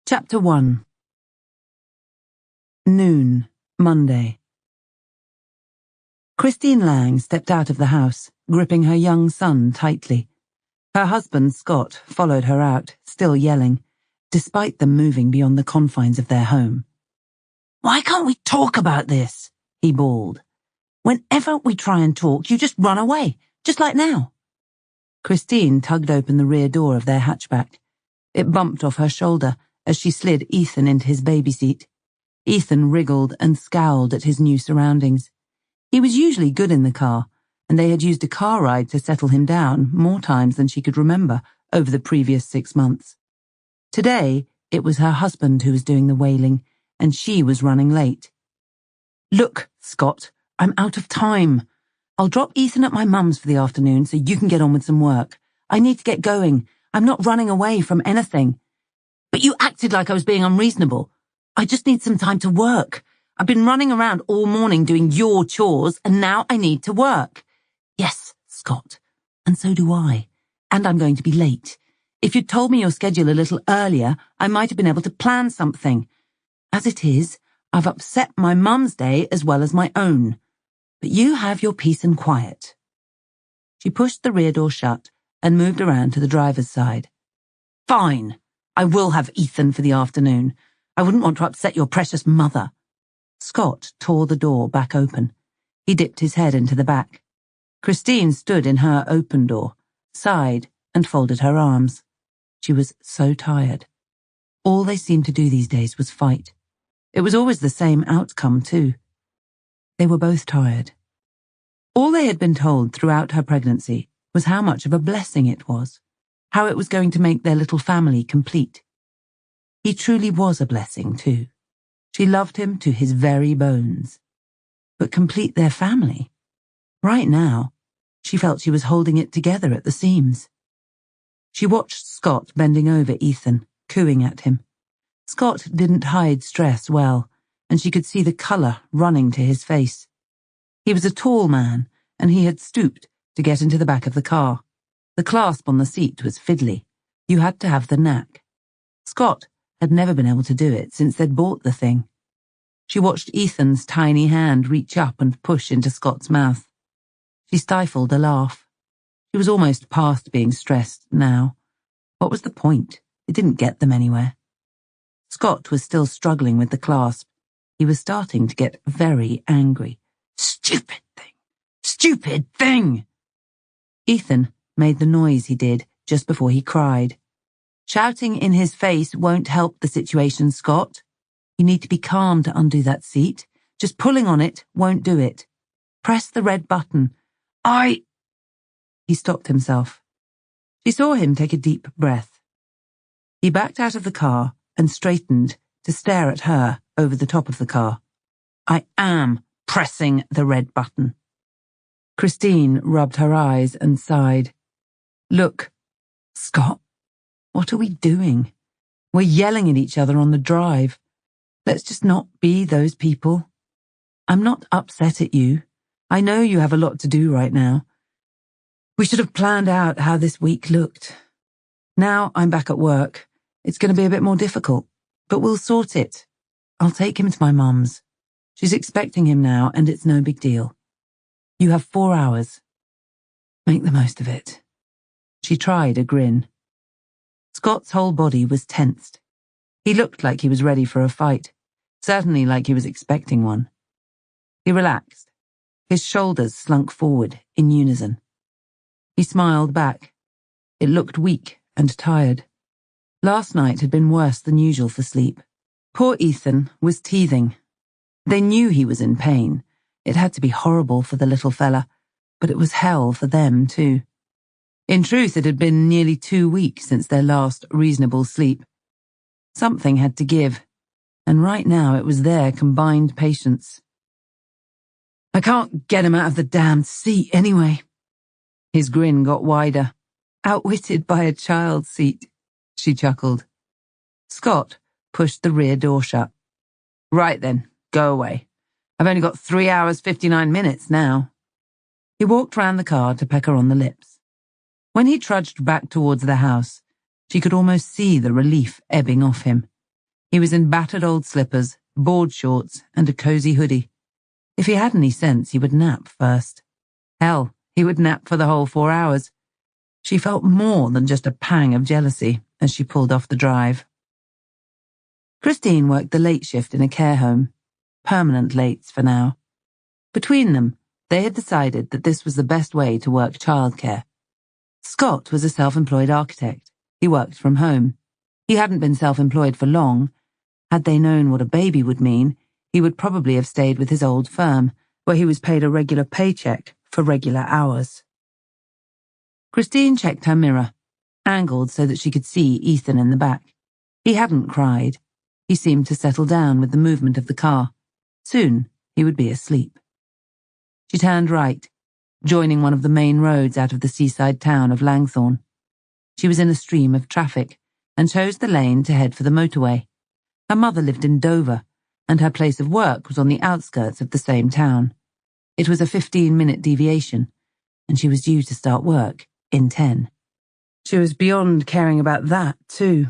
Chapter 1. Noon, Monday. Christine Lang stepped out of the house, gripping her young son tightly. Her husband, Scott, followed her out, still yelling, despite them moving beyond the confines of their home. "Why can't we talk about this?" he bawled. "Whenever we try and talk, you just run away, just like now." Christine tugged open the rear door of their hatchback. It bumped off her shoulder as she slid Ethan into his baby seat. Ethan wriggled and scowled at his new surroundings. He was usually good in the car, and they had used a car ride to settle him down more times than she could remember over the previous 6 months. Today, it was her husband who was doing the wailing, and she was running late. "Look, Scott, I'm out of time. I'll drop Ethan at my mum's for the afternoon so you can get on with some work. I need to get going. I'm not running away from anything." "But you acted like I was being unreasonable. I just need some time to work. I've been running around all morning doing your chores, and now I need to work." "Yes, Scott, and so do I. And I'm going to be late. If you'd told me your schedule a little earlier, I might have been able to plan something. As it is, I've upset my mum's day as well as my own. But you have your peace and quiet." She pushed the rear door shut and moved around to the driver's side. "Fine. I will have Ethan for the afternoon. I wouldn't want to upset your precious mother." Scott tore the door back open. He dipped his head into the back. Christine stood in her open door, sighed, and folded her arms. She was so tired. All they seemed to do these days was fight. It was always the same outcome, too. They were both tired. All they had been told throughout her pregnancy was how much of a blessing it was, how it was going to make their little family complete. He truly was a blessing, too. She loved him to his very bones. But complete their family? Right now, she felt she was holding it together at the seams. She watched Scott bending over Ethan, cooing at him. Scott didn't hide stress well, and she could see the colour running to his face. He was a tall man, and he had stooped to get into the back of the car. The clasp on the seat was fiddly. You had to have the knack. Scott had never been able to do it since they'd bought the thing. She watched Ethan's tiny hand reach up and push into Scott's mouth. She stifled a laugh. She was almost past being stressed now. What was the point? It didn't get them anywhere. Scott was still struggling with the clasp. He was starting to get very angry. "Stupid thing! Stupid thing!" Ethan made the noise he did just before he cried. "Shouting in his face won't help the situation, Scott. You need to be calm to undo that seat. Just pulling on it won't do it. Press the red button." He stopped himself. She saw him take a deep breath. He backed out of the car and straightened to stare at her over the top of the car. "I am pressing the red button." Christine rubbed her eyes and sighed. "Look, Scott, what are we doing? We're yelling at each other on the drive. Let's just not be those people. I'm not upset at you. I know you have a lot to do right now. We should have planned out how this week looked. Now I'm back at work. It's going to be a bit more difficult, but we'll sort it. I'll take him to my mum's. She's expecting him now, and it's no big deal. You have 4 hours. Make the most of it." She tried a grin. Scott's whole body was tensed. He looked like he was ready for a fight, certainly like he was expecting one. He relaxed. His shoulders slunk forward in unison. He smiled back. It looked weak and tired. Last night had been worse than usual for sleep. Poor Ethan was teething. They knew he was in pain. It had to be horrible for the little fella, but it was hell for them too. In truth, it had been nearly 2 weeks since their last reasonable sleep. Something had to give, and right now it was their combined patience. "I can't get him out of the damned seat anyway." His grin got wider. "Outwitted by a child's seat," she chuckled. Scott pushed the rear door shut. "Right then, go away. I've only got 3 hours, 59 minutes now." He walked round the car to peck her on the lips. When he trudged back towards the house, she could almost see the relief ebbing off him. He was in battered old slippers, board shorts, and a cozy hoodie. If he had any sense, he would nap first. Hell, he would nap for the whole 4 hours. She felt more than just a pang of jealousy as she pulled off the drive. Christine worked the late shift in a care home. Permanent lates for now. Between them, they had decided that this was the best way to work childcare. Scott was a self-employed architect. He worked from home. He hadn't been self-employed for long. Had they known what a baby would mean, he would probably have stayed with his old firm, where he was paid a regular paycheck for regular hours. Christine checked her mirror, angled so that she could see Ethan in the back. He hadn't cried. He seemed to settle down with the movement of the car. Soon, he would be asleep. She turned right, joining one of the main roads out of the seaside town of Langthorne. She was in a stream of traffic and chose the lane to head for the motorway. Her mother lived in Dover, and her place of work was on the outskirts of the same town. It was a 15-minute deviation, and she was due to start work in 10. She was beyond caring about that, too.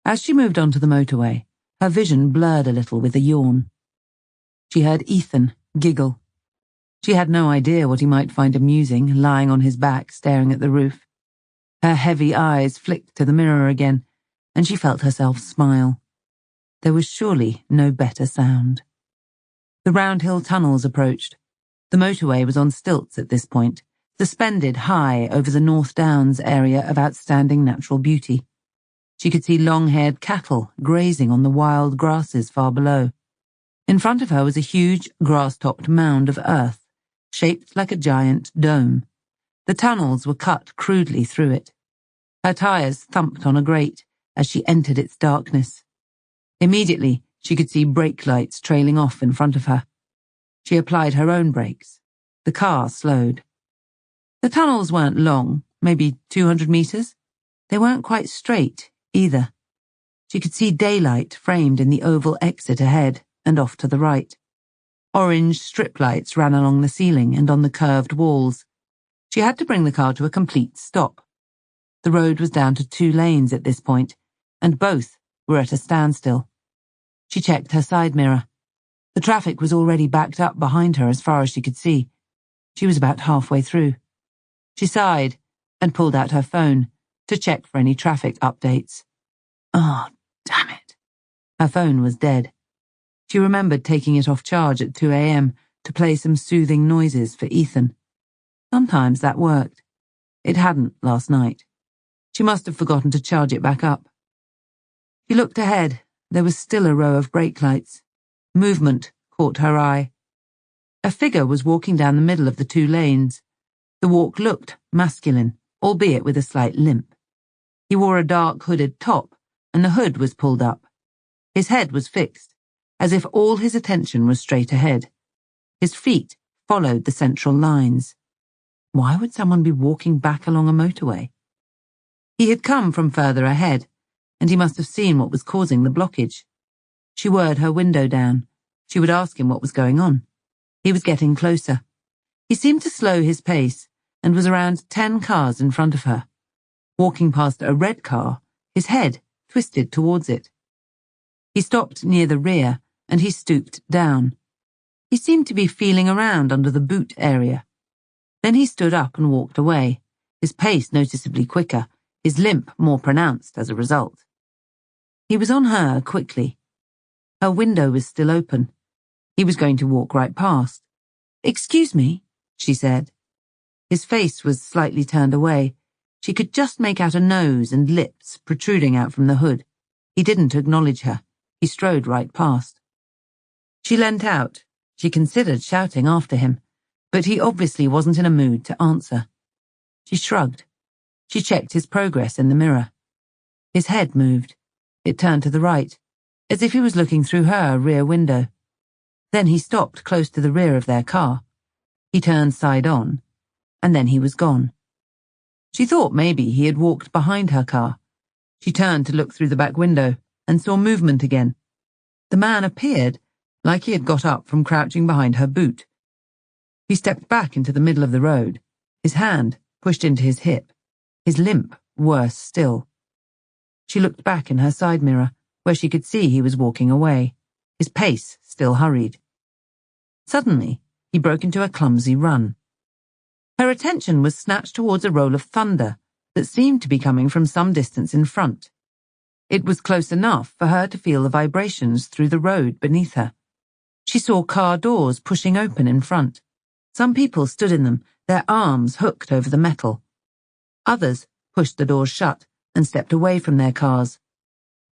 As she moved onto the motorway, her vision blurred a little with a yawn. She heard Ethan giggle. She had no idea what he might find amusing, lying on his back, staring at the roof. Her heavy eyes flicked to the mirror again, and she felt herself smile. There was surely no better sound. The Round Hill tunnels approached. The motorway was on stilts at this point, suspended high over the North Downs area of outstanding natural beauty. She could see long-haired cattle grazing on the wild grasses far below. In front of her was a huge, grass-topped mound of earth, shaped like a giant dome. The tunnels were cut crudely through it. Her tires thumped on a grate as she entered its darkness. Immediately, she could see brake lights trailing off in front of her. She applied her own brakes. The car slowed. The tunnels weren't long, maybe 200 meters. They weren't quite straight, either. She could see daylight framed in the oval exit ahead and off to the right. Orange strip lights ran along the ceiling and on the curved walls. She had to bring the car to a complete stop. The road was down to 2 lanes at this point, and both were at a standstill. She checked her side mirror. The traffic was already backed up behind her as far as she could see. She was about halfway through. She sighed and pulled out her phone to check for any traffic updates. Oh, damn it. Her phone was dead. She remembered taking it off charge at 2 a.m. to play some soothing noises for Ethan. Sometimes that worked. It hadn't last night. She must have forgotten to charge it back up. She looked ahead. There was still a row of brake lights. Movement caught her eye. A figure was walking down the middle of the 2 lanes. The walk looked masculine, albeit with a slight limp. He wore a dark hooded top, and the hood was pulled up. His head was fixed, as if all his attention was straight ahead. His feet followed the central lines. Why would someone be walking back along a motorway? He had come from further ahead, and he must have seen what was causing the blockage. She whirred her window down. She would ask him what was going on. He was getting closer. He seemed to slow his pace and was around 10 cars in front of her. Walking past a red car, his head twisted towards it. He stopped near the rear and he stooped down. He seemed to be feeling around under the boot area. Then he stood up and walked away, his pace noticeably quicker, his limp more pronounced as a result. He was on her quickly. Her window was still open. He was going to walk right past. "Excuse me," she said. His face was slightly turned away. She could just make out a nose and lips protruding out from the hood. He didn't acknowledge her. He strode right past. She leant out. She considered shouting after him, but he obviously wasn't in a mood to answer. She shrugged. She checked his progress in the mirror. His head moved. It turned to the right, as if he was looking through her rear window. Then he stopped close to the rear of their car. He turned side on, and then he was gone. She thought maybe he had walked behind her car. She turned to look through the back window and saw movement again. The man appeared like he had got up from crouching behind her boot. He stepped back into the middle of the road, his hand pushed into his hip, his limp worse still. She looked back in her side mirror. where she could see he was walking away, his pace still hurried. Suddenly, he broke into a clumsy run. Her attention was snatched towards a roll of thunder that seemed to be coming from some distance in front. It was close enough for her to feel the vibrations through the road beneath her. She saw car doors pushing open in front. Some people stood in them, their arms hooked over the metal. Others pushed the doors shut and stepped away from their cars.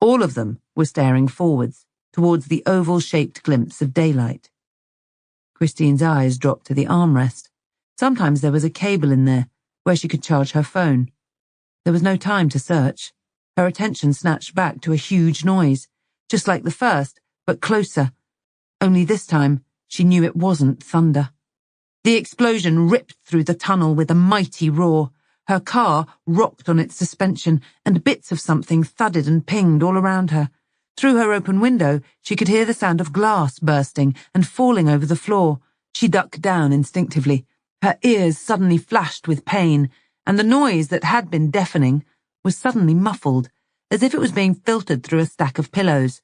All of them were staring forwards, towards the oval-shaped glimpse of daylight. Christine's eyes dropped to the armrest. Sometimes there was a cable in there, where she could charge her phone. There was no time to search. Her attention snatched back to a huge noise, just like the first, but closer. Only this time, she knew it wasn't thunder. The explosion ripped through the tunnel with a mighty roar. Her car rocked on its suspension, and bits of something thudded and pinged all around her. Through her open window, she could hear the sound of glass bursting and falling over the floor. She ducked down instinctively. Her ears suddenly flashed with pain, and the noise that had been deafening was suddenly muffled, as if it was being filtered through a stack of pillows.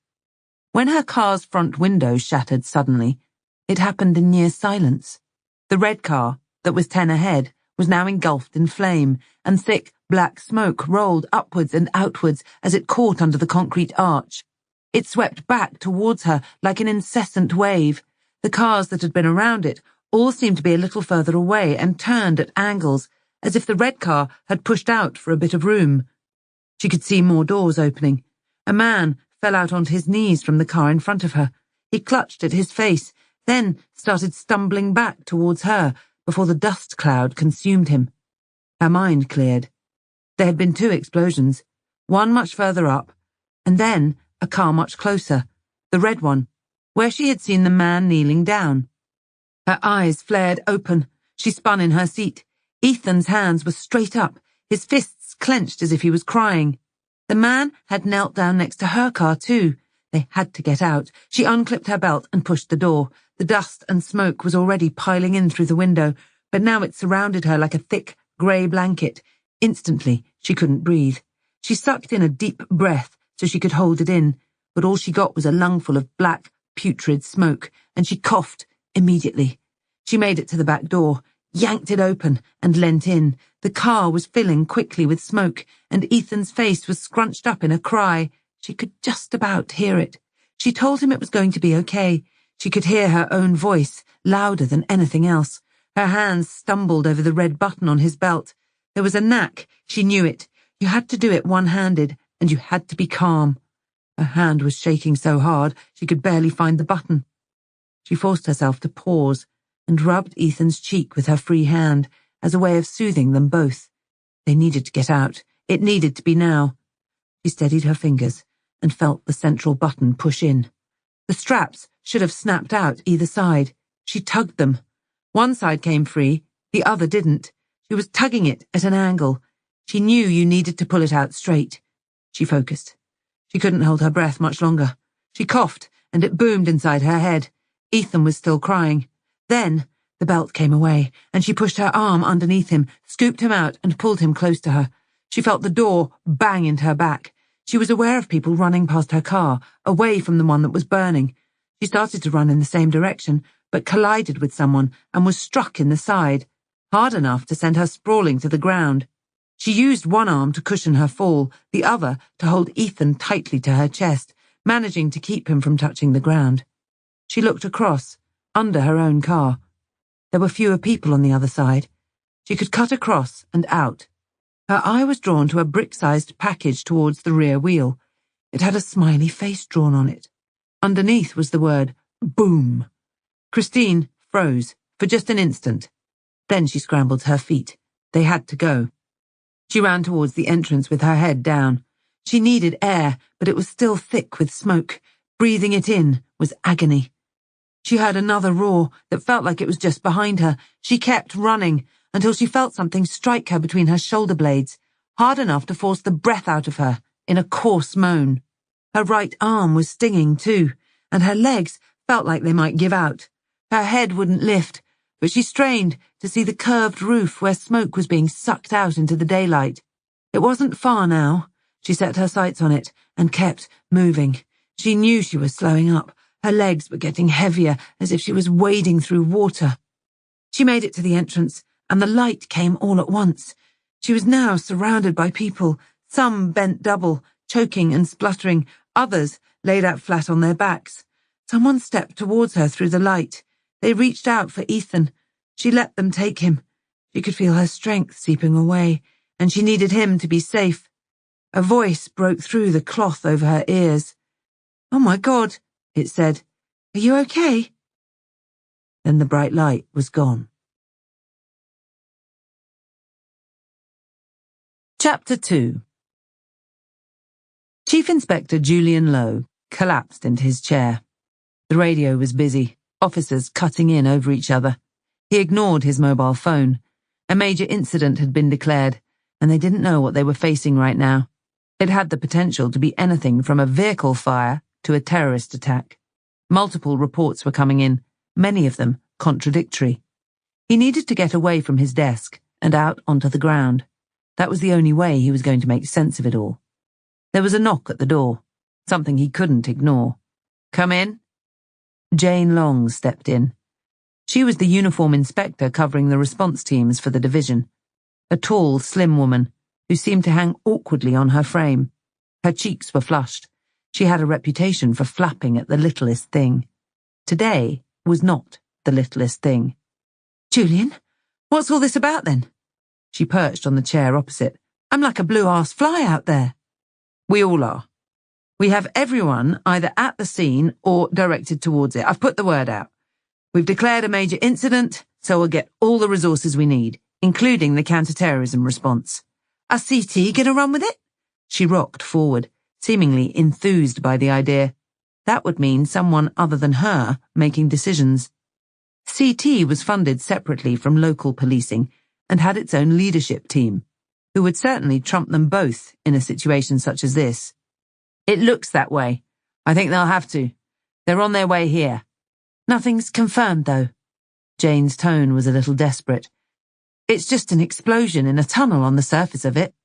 When her car's front window shattered suddenly, it happened in near silence. The red car, that was 10 ahead, was now engulfed in flame, and thick, black smoke rolled upwards and outwards as it caught under the concrete arch. It swept back towards her like an incessant wave. The cars that had been around it all seemed to be a little further away and turned at angles, as if the red car had pushed out for a bit of room. She could see more doors opening. A man fell out onto his knees from the car in front of her. He clutched at his face, then started stumbling back towards her before the dust cloud consumed him. Her mind cleared. There had been 2 explosions, one much further up, and then a car much closer, the red one, where she had seen the man kneeling down. Her eyes flared open. She spun in her seat. Ethan's hands were straight up, his fists clenched as if he was crying. The man had knelt down next to her car too. They had to get out. She unclipped her belt and pushed the door. The dust and smoke was already piling in through the window, but now it surrounded her like a thick, grey blanket. Instantly, she couldn't breathe. She sucked in a deep breath so she could hold it in, but all she got was a lungful of black, putrid smoke, and she coughed immediately. She made it to the back door, yanked it open, and leant in. The car was filling quickly with smoke, and Ethan's face was scrunched up in a cry. She could just about hear it. She told him it was going to be okay. She could hear her own voice, louder than anything else. Her hands stumbled over the red button on his belt. There was a knack, she knew it. You had to do it one-handed, and you had to be calm. Her hand was shaking so hard she could barely find the button. She forced herself to pause and rubbed Ethan's cheek with her free hand as a way of soothing them both. They needed to get out. It needed to be now. She steadied her fingers and felt the central button push in. The straps should have snapped out either side. She tugged them. One side came free, the other didn't. She was tugging it at an angle. She knew you needed to pull it out straight. She focused. She couldn't hold her breath much longer. She coughed, and it boomed inside her head. Ethan was still crying. Then the belt came away, and she pushed her arm underneath him, scooped him out, and pulled him close to her. She felt the door bang into her back. She was aware of people running past her car, away from the one that was burning. She started to run in the same direction, but collided with someone and was struck in the side, hard enough to send her sprawling to the ground. She used one arm to cushion her fall, the other to hold Ethan tightly to her chest, managing to keep him from touching the ground. She looked across, under her own car. There were fewer people on the other side. She could cut across and out. Her eye was drawn to a brick-sized package towards the rear wheel. It had a smiley face drawn on it. Underneath was the word, boom. Christine froze for just an instant. Then she scrambled to her feet. They had to go. She ran towards the entrance with her head down. She needed air, but it was still thick with smoke. Breathing it in was agony. She heard another roar that felt like it was just behind her. She kept running until she felt something strike her between her shoulder blades, hard enough to force the breath out of her in a coarse moan. Her right arm was stinging too, and her legs felt like they might give out. Her head wouldn't lift, but she strained to see the curved roof where smoke was being sucked out into the daylight. It wasn't far now. She set her sights on it and kept moving. She knew she was slowing up. Her legs were getting heavier, as if she was wading through water. She made it to the entrance, and the light came all at once. She was now surrounded by people, some bent double, choking and spluttering, others laid out flat on their backs. Someone stepped towards her through the light. They reached out for Ethan. She let them take him. She could feel her strength seeping away, and she needed him to be safe. A voice broke through the cloth over her ears. "Oh my God," it said. "Are you okay?" Then the bright light was gone. Chapter 2. Chief Inspector Julian Lowe collapsed into his chair. The radio was busy, officers cutting in over each other. He ignored his mobile phone. A major incident had been declared, and they didn't know what they were facing right now. It had the potential to be anything from a vehicle fire to a terrorist attack. Multiple reports were coming in, many of them contradictory. He needed to get away from his desk and out onto the ground. That was the only way he was going to make sense of it all. There was a knock at the door, something he couldn't ignore. "Come in." Jane Long stepped in. She was the uniform inspector covering the response teams for the division. A tall, slim woman who seemed to hang awkwardly on her frame. Her cheeks were flushed. She had a reputation for flapping at the littlest thing. Today was not the littlest thing. "Julian, what's all this about then?" She perched on the chair opposite. "I'm like a blue-ass fly out there." "We all are. We have everyone either at the scene or directed towards it. I've put the word out. We've declared a major incident, so we'll get all the resources we need, including the counter-terrorism response." "A CT gonna run with it?" She rocked forward, seemingly enthused by the idea. That would mean someone other than her making decisions. CT was funded separately from local policing and had its own leadership team, who would certainly trump them both in a situation such as this. "It looks that way. I think they'll have to. They're on their way here." "Nothing's confirmed, though." Jane's tone was a little desperate. "It's just an explosion in a tunnel on the surface of it."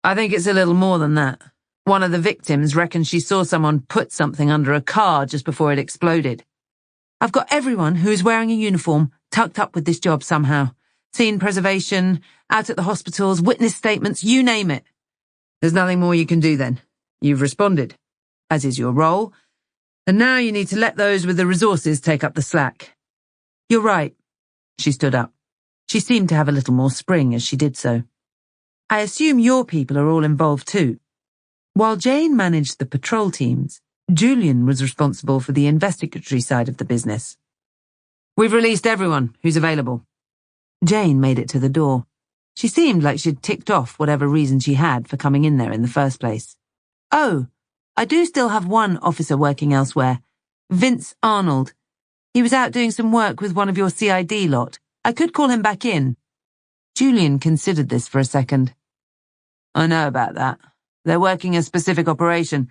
"I think it's a little more than that. One of the victims reckons she saw someone put something under a car just before it exploded." "I've got everyone who is wearing a uniform tucked up with this job somehow. Scene preservation, out at the hospitals, witness statements, you name it." "There's nothing more you can do then. You've responded, as is your role, and now you need to let those with the resources take up the slack." "You're right." She stood up. She seemed to have a little more spring as she did so. "I assume your people are all involved too." While Jane managed the patrol teams, Julian was responsible for the investigatory side of the business. "We've released everyone who's available." Jane made it to the door. She seemed like she'd ticked off whatever reason she had for coming in there in the first place. "Oh, I do still have one officer working elsewhere. Vince Arnold. He was out doing some work with one of your CID lot. I could call him back in." Julian considered this for a second. "I know about that. They're working a specific operation.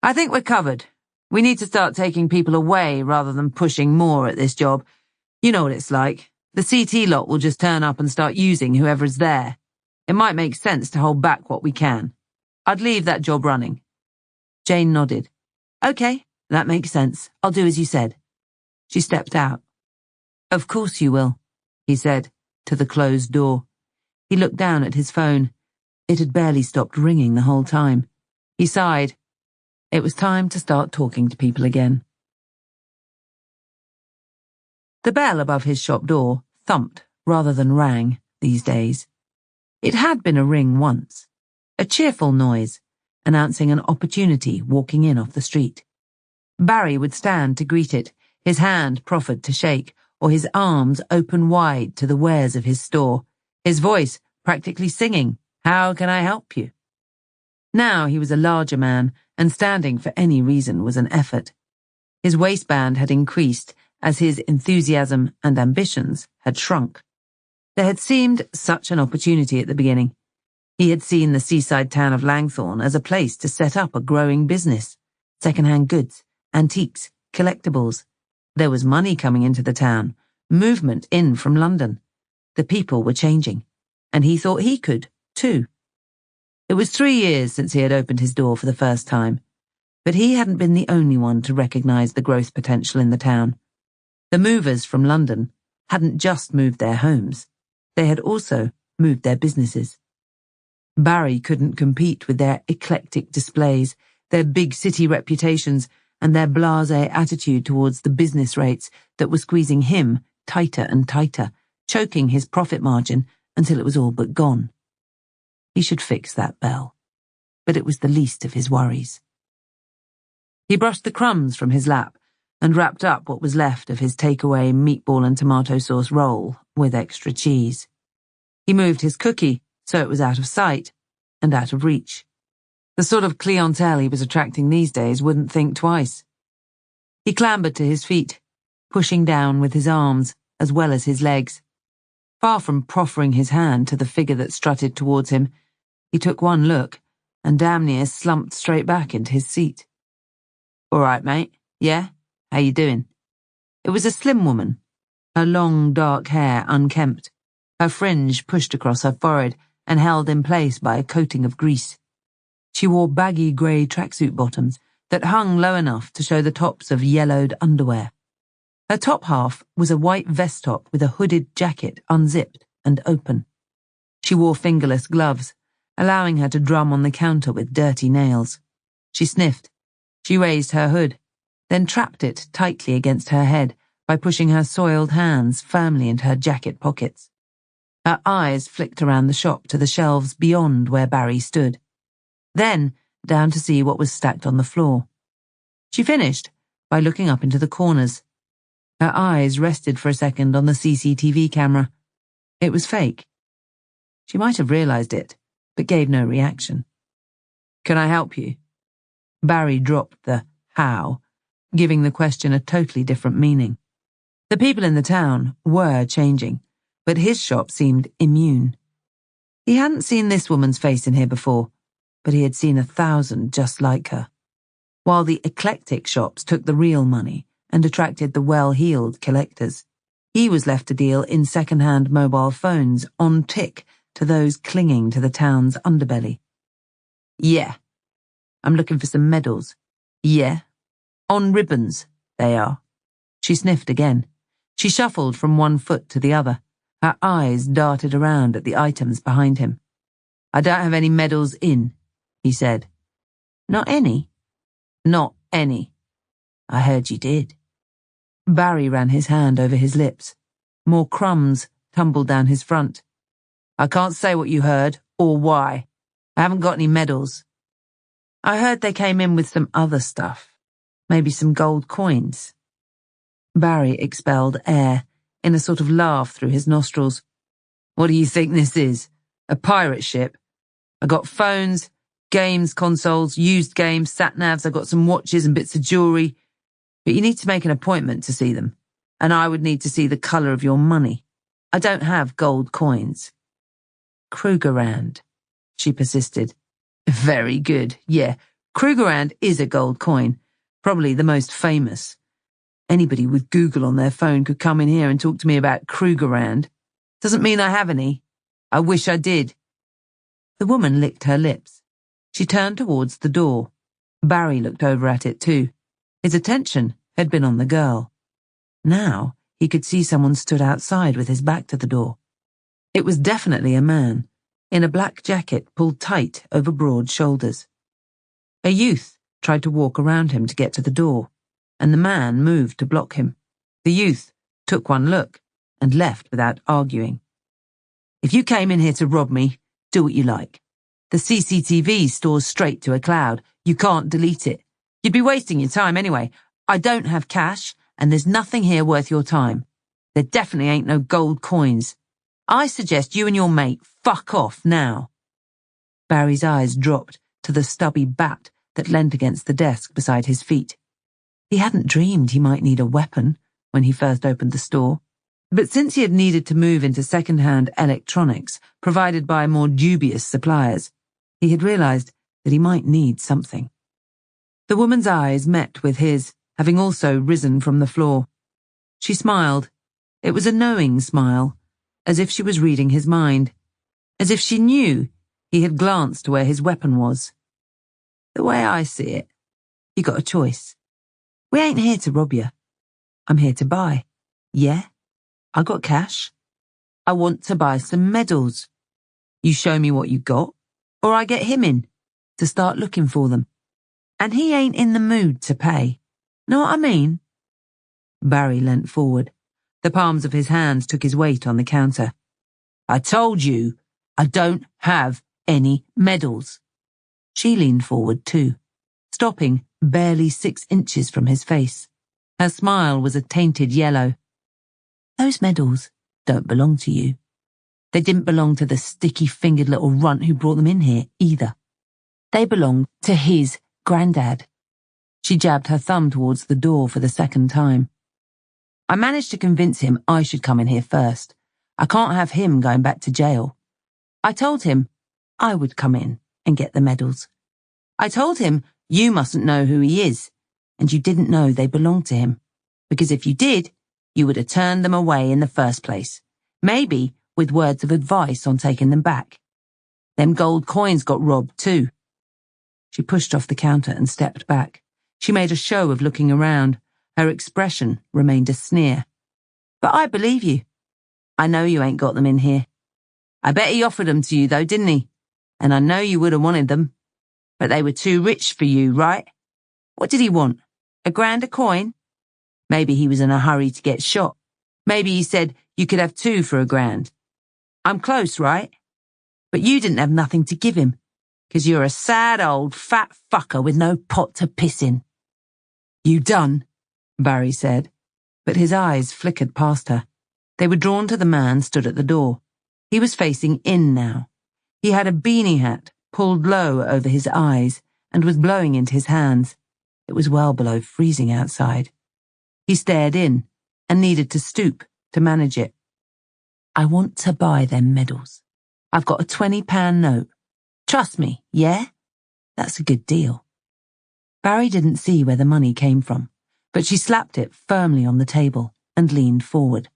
I think we're covered. We need to start taking people away rather than pushing more at this job. You know what it's like. The CT lot will just turn up and start using whoever's there. It might make sense to hold back what we can. I'd leave that job running." Jane nodded. "Okay, that makes sense. I'll do as you said." She stepped out. "Of course you will," he said, to the closed door. He looked down at his phone. It had barely stopped ringing the whole time. He sighed. It was time to start talking to people again. The bell above his shop door thumped rather than rang these days. It had been a ring once, a cheerful noise, announcing an opportunity walking in off the street. Barry would stand to greet it, his hand proffered to shake, or his arms open wide to the wares of his store, his voice practically singing, "How can I help you?" Now he was a larger man, and standing for any reason was an effort. His waistband had increased as his enthusiasm and ambitions had shrunk. There had seemed such an opportunity at the beginning. He had seen the seaside town of Langthorne as a place to set up a growing business. Second-hand goods, antiques, collectibles. There was money coming into the town, movement in from London. The people were changing, and he thought he could, too. It was 3 years since he had opened his door for the first time, but he hadn't been the only one to recognize the growth potential in the town. The movers from London hadn't just moved their homes, they had also moved their businesses. Barry couldn't compete with their eclectic displays, their big city reputations, and their blasé attitude towards the business rates that were squeezing him tighter and tighter, choking his profit margin until it was all but gone. He should fix that bell, but it was the least of his worries. He brushed the crumbs from his lap and wrapped up what was left of his takeaway meatball and tomato sauce roll with extra cheese. He moved his cookie so it was out of sight and out of reach. The sort of clientele he was attracting these days wouldn't think twice. He clambered to his feet, pushing down with his arms as well as his legs. Far from proffering his hand to the figure that strutted towards him, he took one look and damn near slumped straight back into his seat. "All right, mate. Yeah? How you doing?" It was a slim woman, her long dark hair unkempt, her fringe pushed across her forehead and held in place by a coating of grease. She wore baggy grey tracksuit bottoms that hung low enough to show the tops of yellowed underwear. Her top half was a white vest top with a hooded jacket unzipped and open. She wore fingerless gloves, allowing her to drum on the counter with dirty nails. She sniffed. She raised her hood, then trapped it tightly against her head by pushing her soiled hands firmly into her jacket pockets. Her eyes flicked around the shop to the shelves beyond where Barry stood, then down to see what was stacked on the floor. She finished by looking up into the corners. Her eyes rested for a second on the CCTV camera. It was fake. She might have realized it, but gave no reaction. "Can I help you?" Barry dropped the how, giving the question a totally different meaning. The people in the town were changing, but his shop seemed immune. He hadn't seen this woman's face in here before, but he had seen 1,000 just like her. While the eclectic shops took the real money and attracted the well-heeled collectors, he was left to deal in second-hand mobile phones on tick to those clinging to the town's underbelly. "Yeah. I'm looking for some medals." "Yeah. On ribbons, they are." She sniffed again. She shuffled from one foot to the other. Her eyes darted around at the items behind him. "I don't have any medals in," he said. "Not any?" "Not any." "I heard you did." Barry ran his hand over his lips. More crumbs tumbled down his front. "I can't say what you heard, or why. I haven't got any medals." "I heard they came in with some other stuff. Maybe some gold coins." Barry expelled air in a sort of laugh through his nostrils. "What do you think this is? A pirate ship? I got phones, games, consoles, used games, sat-navs, I got some watches and bits of jewelry. But you need to make an appointment to see them, and I would need to see the colour of your money. I don't have gold coins." "Krugerrand," she persisted. "Very good, yeah. Krugerrand is a gold coin, probably the most famous. Anybody with Google on their phone could come in here and talk to me about Krugerrand. Doesn't mean I have any. I wish I did." The woman licked her lips. She turned towards the door. Barry looked over at it too. His attention had been on the girl. Now he could see someone stood outside with his back to the door. It was definitely a man, in a black jacket pulled tight over broad shoulders. A youth tried to walk around him to get to the door, and the man moved to block him. The youth took one look and left without arguing. "If you came in here to rob me, do what you like. The CCTV stores straight to a cloud. You can't delete it. You'd be wasting your time anyway. I don't have cash, and there's nothing here worth your time. There definitely ain't no gold coins. I suggest you and your mate fuck off now." Barry's eyes dropped to the stubby bat that leant against the desk beside his feet. He hadn't dreamed he might need a weapon when he first opened the store, but since he had needed to move into second-hand electronics provided by more dubious suppliers, he had realized that he might need something. The woman's eyes met with his, having also risen from the floor. She smiled. It was a knowing smile, as if she was reading his mind, as if she knew He had glanced to where his weapon was. The way I see it, you got a choice. We ain't here to rob you. I'm here to buy. Yeah? I got cash. I want to buy some medals. You show me what you got, or I get him in to start looking for them. And he ain't in the mood to pay. Know what I mean? Barry leant forward. The palms of his hands took his weight on the counter. I told you, I don't have any medals. She leaned forward too, stopping barely 6 inches from his face. Her smile was a tainted yellow. Those medals don't belong to you. They didn't belong to the sticky-fingered little runt who brought them in here, either. They belong to his granddad. She jabbed her thumb towards the door for the second time. I managed to convince him I should come in here first. I can't have him going back to jail. I told him I would come in and get the medals. I told him you mustn't know who he is, and you didn't know they belonged to him, because if you did, you would have turned them away in the first place, maybe with words of advice on taking them back. Them gold coins got robbed too. She pushed off the counter and stepped back. She made a show of looking around. Her expression remained a sneer. But I believe you. I know you ain't got them in here. I bet he offered them to you though, didn't he? And I know you would have wanted them. But they were too rich for you, right? What did he want? $1,000 a coin? Maybe he was in a hurry to get shot. Maybe he said you could have 2 for $1,000. I'm close, right? But you didn't have nothing to give him, 'cause you're a sad old fat fucker with no pot to piss in. You done, Barry said, but his eyes flickered past her. They were drawn to the man stood at the door. He was facing in now. He had a beanie hat pulled low over his eyes and was blowing into his hands. It was well below freezing outside. He stared in and needed to stoop to manage it. I want to buy them medals. I've got a £20 note. Trust me, yeah? That's a good deal. Barry didn't see where the money came from, but she slapped it firmly on the table and leaned forward.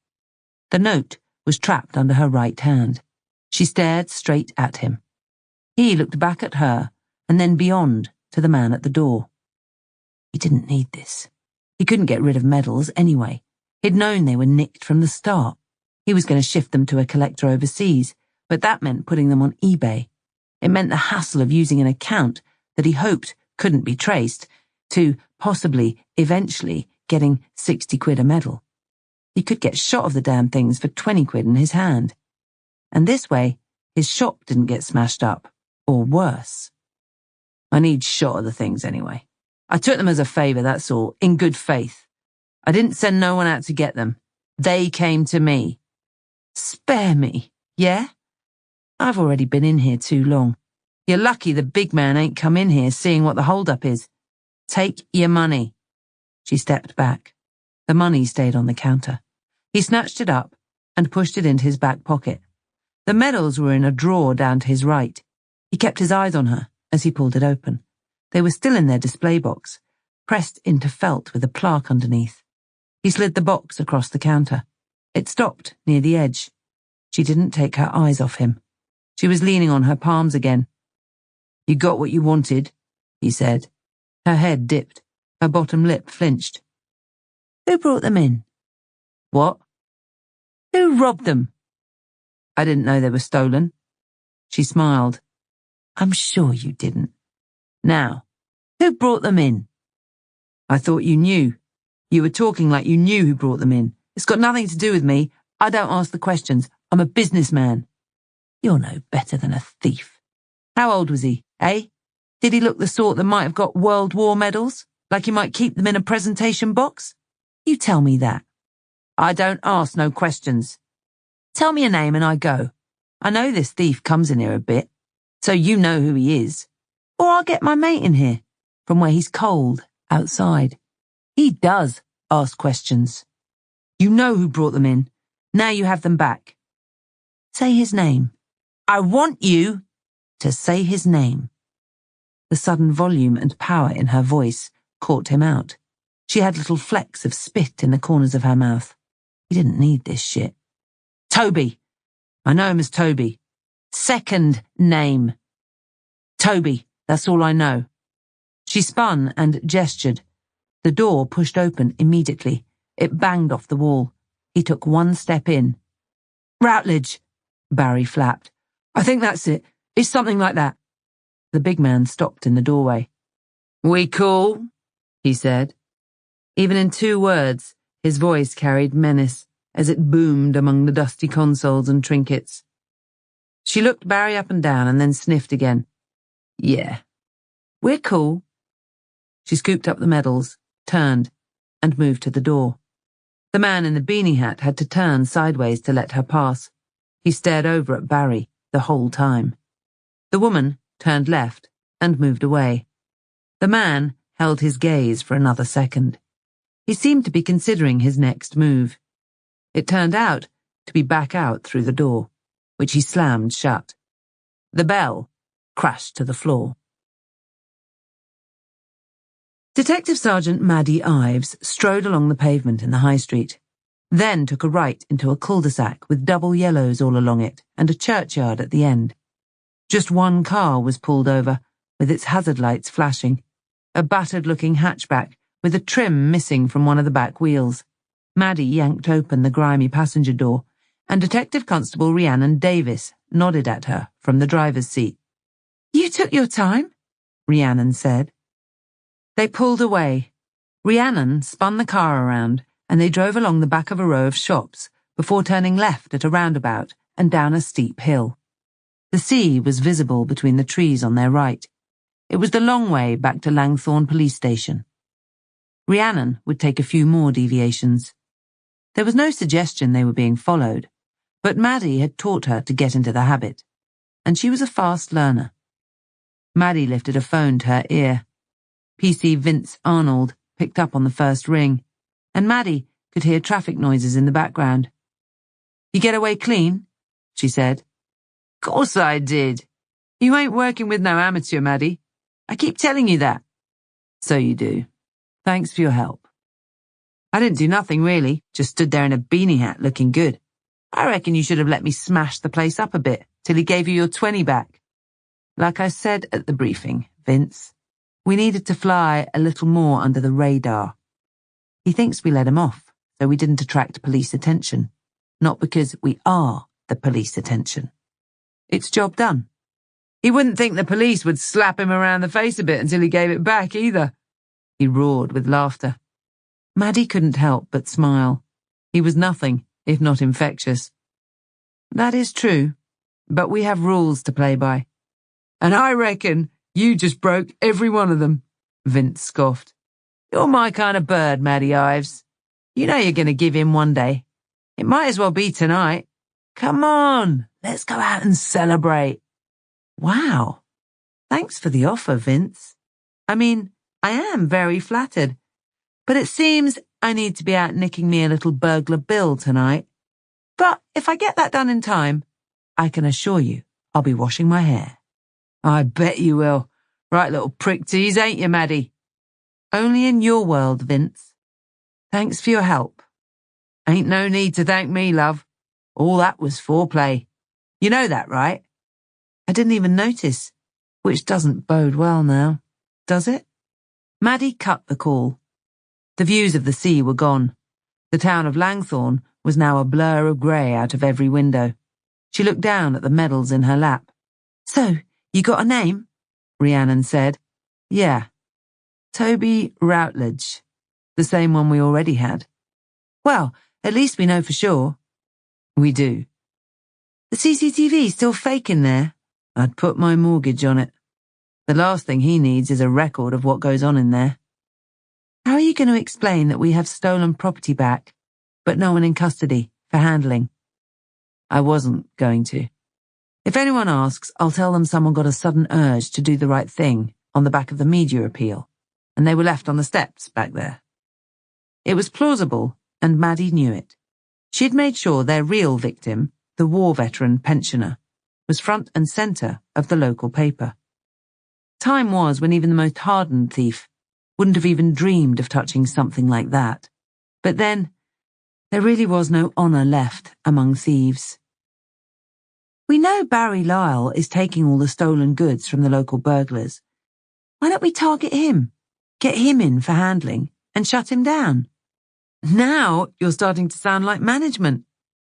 The note was trapped under her right hand. She stared straight at him. He looked back at her and then beyond to the man at the door. He didn't need this. He couldn't get rid of medals anyway. He'd known they were nicked from the start. He was going to shift them to a collector overseas, but that meant putting them on eBay. It meant the hassle of using an account that he hoped couldn't be traced to possibly, eventually, getting 60 quid a medal. He could get shot of the damn things for 20 quid in his hand. And this way, his shop didn't get smashed up, or worse. I need shot of the things anyway. I took them as a favour, that's all, in good faith. I didn't send no one out to get them. They came to me. Spare me, yeah? I've already been in here too long. You're lucky the big man ain't come in here seeing what the hold-up is. Take your money. She stepped back. The money stayed on the counter. He snatched it up and pushed it into his back pocket. The medals were in a drawer down to his right. He kept his eyes on her as he pulled it open. They were still in their display box, pressed into felt with a plaque underneath. He slid the box across the counter. It stopped near the edge. She didn't take her eyes off him. She was leaning on her palms again. You got what you wanted, he said. Her head dipped. Her bottom lip flinched. Who brought them in? What? Who robbed them? I didn't know they were stolen. She smiled. I'm sure you didn't. Now, who brought them in? I thought you knew. You were talking like you knew who brought them in. It's got nothing to do with me. I don't ask the questions. I'm a businessman. You're no better than a thief. How old was he, eh? Did he look the sort that might have got World War medals? Like you might keep them in a presentation box? You tell me that. I don't ask no questions. Tell me a name and I go. I know this thief comes in here a bit, so you know who he is. Or I'll get my mate in here, from where he's cold, outside. He does ask questions. You know who brought them in. Now you have them back. Say his name. I want you to say his name. The sudden volume and power in her voice caught him out. She had little flecks of spit in the corners of her mouth. He didn't need this shit. Toby. I know him as Toby. Second name. Toby, that's all I know. She spun and gestured. The door pushed open immediately. It banged off the wall. He took one step in. Routledge, Barry flapped. I think that's it. It's something like that. The big man stopped in the doorway. We cool? He said. Even in 2 words, his voice carried menace as it boomed among the dusty consoles and trinkets. She looked Barry up and down and then sniffed again. Yeah, we're cool. She scooped up the medals, turned, and moved to the door. The man in the beanie hat had to turn sideways to let her pass. He stared over at Barry the whole time. The woman turned left and moved away. The man held his gaze for another second. He seemed to be considering his next move. It turned out to be back out through the door, which he slammed shut. The bell crashed to the floor. Detective Sergeant Maddie Ives strode along the pavement in the high street, then took a right into a cul-de-sac with double yellows all along it and a churchyard at the end. Just one car was pulled over, with its hazard lights flashing, a battered-looking hatchback with a trim missing from one of the back wheels. Maddie yanked open the grimy passenger door, and Detective Constable Rhiannon Davis nodded at her from the driver's seat. You took your time, Rhiannon said. They pulled away. Rhiannon spun the car around, and they drove along the back of a row of shops before turning left at a roundabout and down a steep hill. The sea was visible between the trees on their right. It was the long way back to Langthorne Police Station. Rhiannon would take a few more deviations. There was no suggestion they were being followed, but Maddie had taught her to get into the habit, and she was a fast learner. Maddie lifted a phone to her ear. PC Vince Arnold picked up on the first ring, and Maddie could hear traffic noises in the background. You get away clean? She said. Course I did. You ain't working with no amateur, Maddie. I keep telling you that. So you do. Thanks for your help. I didn't do nothing really, just stood there in a beanie hat looking good. I reckon you should have let me smash the place up a bit till he gave you your 20 back. Like I said at the briefing, Vince, we needed to fly a little more under the radar. He thinks we let him off, so we didn't attract police attention. Not because we are the police attention. It's job done. He wouldn't think the police would slap him around the face a bit until he gave it back either. He roared with laughter. Maddie couldn't help but smile. He was nothing if not infectious. That is true, but we have rules to play by. And I reckon you just broke every one of them, Vince scoffed. You're my kind of bird, Maddie Ives. You know you're going to give in one day. It might as well be tonight. Come on, let's go out and celebrate. Wow. Thanks for the offer, Vince. I mean, I am very flattered. But it seems I need to be out nicking me a little burglar bill tonight. But if I get that done in time, I can assure you I'll be washing my hair. I bet you will. Right little prick tease, ain't you, Maddie? Only in your world, Vince. Thanks for your help. Ain't no need to thank me, love. All that was foreplay. You know that, right? I didn't even notice, which doesn't bode well now, does it? Maddie cut the call. The views of the sea were gone. The town of Langthorne was now a blur of grey out of every window. She looked down at the medals in her lap. So, you got a name? Rhiannon said. Yeah. Toby Routledge. The same one we already had. Well, at least we know for sure. We do. The CCTV's still fake in there. I'd put my mortgage on it. The last thing he needs is a record of what goes on in there. How are you going to explain that we have stolen property back, but no one in custody for handling? I wasn't going to. If anyone asks, I'll tell them someone got a sudden urge to do the right thing on the back of the media appeal, and they were left on the steps back there. It was plausible, and Maddie knew it. She'd made sure their real victim, the war veteran pensioner, was front and centre of the local paper. Time was when even the most hardened thief wouldn't have even dreamed of touching something like that. But then, there really was no honour left among thieves. We know Barry Lyle is taking all the stolen goods from the local burglars. Why don't we target him, get him in for handling, and shut him down? Now you're starting to sound like management.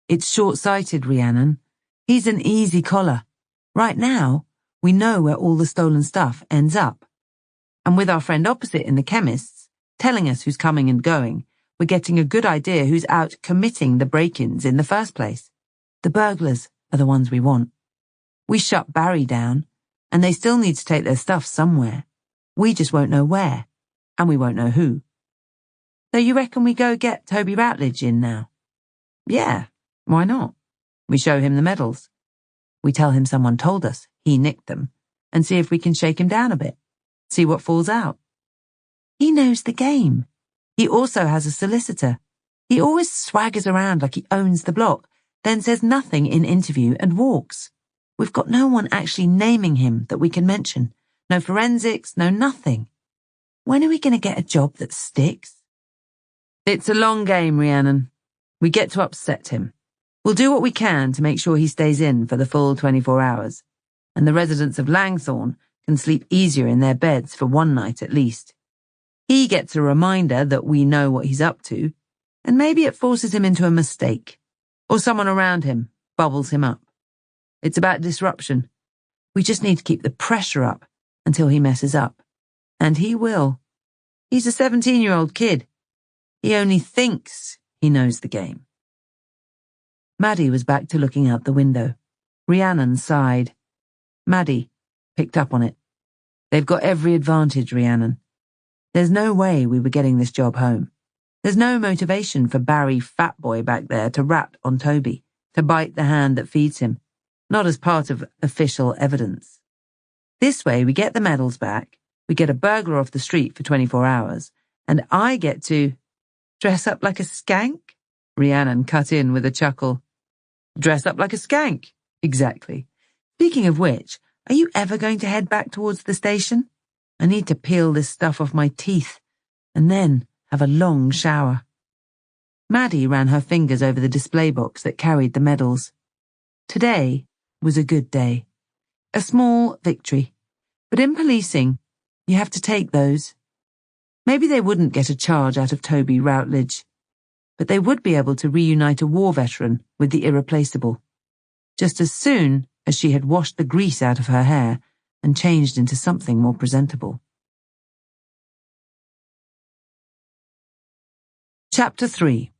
It's short-sighted, Rhiannon. He's an easy collar. Right now, we know where all the stolen stuff ends up. And with our friend opposite in the chemist's, telling us who's coming and going, we're getting a good idea who's out committing the break-ins in the first place. The burglars are the ones we want. We shut Barry down, and they still need to take their stuff somewhere. We just won't know where, and we won't know who. So you reckon we go get Toby Routledge in now? Yeah, why not? We show him the medals. We tell him someone told us he nicked them, and see if we can shake him down a bit. See what falls out. He knows the game. He also has a solicitor. He always swaggers around like he owns the block, then says nothing in interview and walks. We've got no one actually naming him that we can mention. No forensics, no nothing. When are we going to get a job that sticks? It's a long game, Rhiannon. We get to upset him. We'll do what we can to make sure he stays in for the full 24 hours, and the residents of Langthorne can sleep easier in their beds for one night at least. He gets a reminder that we know what he's up to, and maybe it forces him into a mistake, or someone around him bubbles him up. It's about disruption. We just need to keep the pressure up until he messes up. And he will. He's a 17-year-old kid. He only thinks he knows the game. Maddie was back to looking out the window. Rhiannon sighed. Maddie picked up on it. They've got every advantage, Rhiannon. There's no way we were getting this job home. There's no motivation for Barry Fatboy back there to rat on Toby, to bite the hand that feeds him, not as part of official evidence. This way we get the medals back, we get a burglar off the street for 24 hours, and I get to dress up like a skank? Rhiannon cut in with a chuckle. Dress up like a skank? Exactly. Speaking of which, are you ever going to head back towards the station? I need to peel this stuff off my teeth, and then have a long shower. Maddie ran her fingers over the display box that carried the medals. Today was a good day. A small victory. But in policing, you have to take those. Maybe they wouldn't get a charge out of Toby Routledge, but they would be able to reunite a war veteran with the irreplaceable, just as soon as she had washed the grease out of her hair and changed into something more presentable. Chapter 3.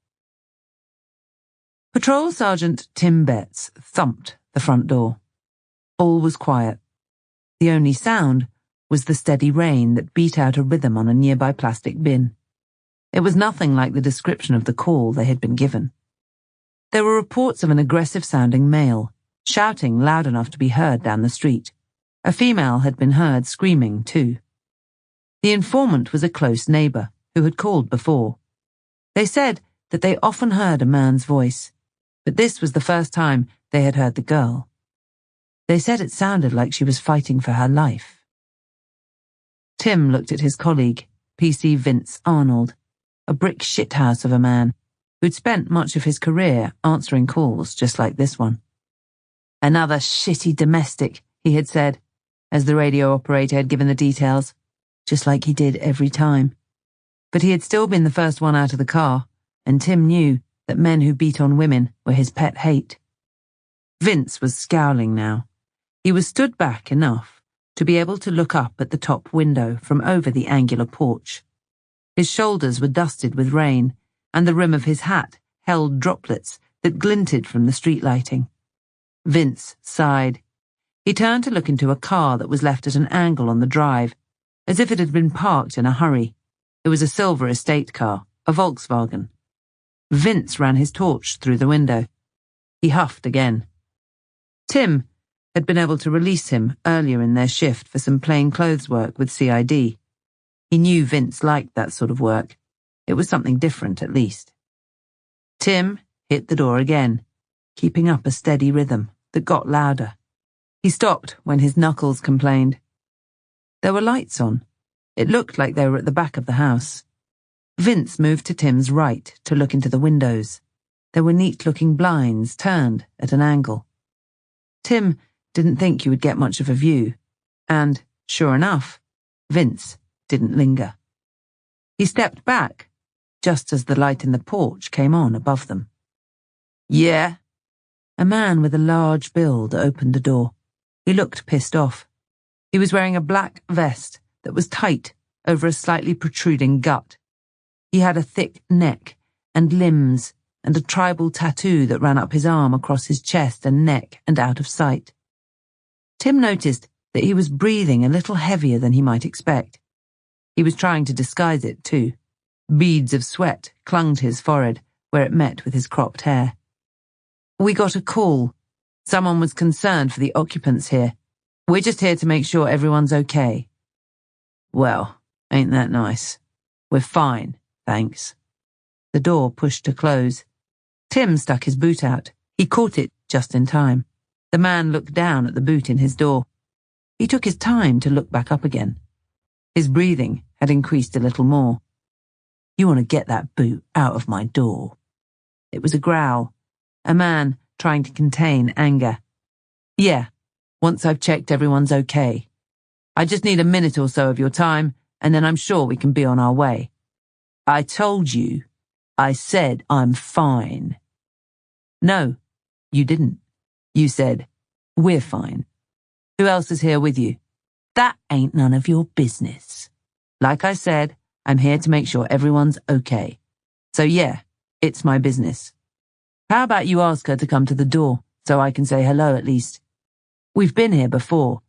Patrol Sergeant Tim Betts thumped the front door. All was quiet. The only sound was the steady rain that beat out a rhythm on a nearby plastic bin. It was nothing like the description of the call they had been given. There were reports of an aggressive-sounding male, shouting loud enough to be heard down the street. A female had been heard screaming, too. The informant was a close neighbour who had called before. They said that they often heard a man's voice, but this was the first time they had heard the girl. They said it sounded like she was fighting for her life. Tim looked at his colleague, PC Vince Arnold, a brick shithouse of a man who'd spent much of his career answering calls just like this one. Another shitty domestic, he had said, as the radio operator had given the details, just like he did every time. But he had still been the first one out of the car, and Tim knew that men who beat on women were his pet hate. Vince was scowling now. He was stood back enough to be able to look up at the top window from over the angular porch. His shoulders were dusted with rain, and the rim of his hat held droplets that glinted from the street lighting. Vince sighed. He turned to look into a car that was left at an angle on the drive, as if it had been parked in a hurry. It was a silver estate car, a Volkswagen. Vince ran his torch through the window. He huffed again. Tim had been able to release him earlier in their shift for some plainclothes work with CID. He knew Vince liked that sort of work. It was something different, at least. Tim hit the door again, keeping up a steady rhythm that got louder. He stopped when his knuckles complained. There were lights on. It looked like they were at the back of the house. Vince moved to Tim's right to look into the windows. There were neat-looking blinds turned at an angle. Tim didn't think you would get much of a view, and, sure enough, Vince didn't linger. He stepped back, just as the light in the porch came on above them. "Yeah?" A man with a large build opened the door. He looked pissed off. He was wearing a black vest that was tight over a slightly protruding gut. He had a thick neck and limbs and a tribal tattoo that ran up his arm across his chest and neck and out of sight. Tim noticed that he was breathing a little heavier than he might expect. He was trying to disguise it, too. Beads of sweat clung to his forehead where it met with his cropped hair. "We got a call. Someone was concerned for the occupants here. We're just here to make sure everyone's okay." "Well, ain't that nice? We're fine, thanks." The door pushed to close. Tim stuck his boot out. He caught it just in time. The man looked down at the boot in his door. He took his time to look back up again. His breathing had increased a little more. "You want to get that boot out of my door." It was a growl, a man trying to contain anger. "Yeah, once I've checked everyone's okay. I just need a minute or so of your time, and then I'm sure we can be on our way." "I told you. I said I'm fine." "No, you didn't. You said, we're fine. Who else is here with you?" "That ain't none of your business. Like I said, I'm here to make sure everyone's okay. So yeah, it's my business. How about you ask her to come to the door, so I can say hello at least? We've been here before.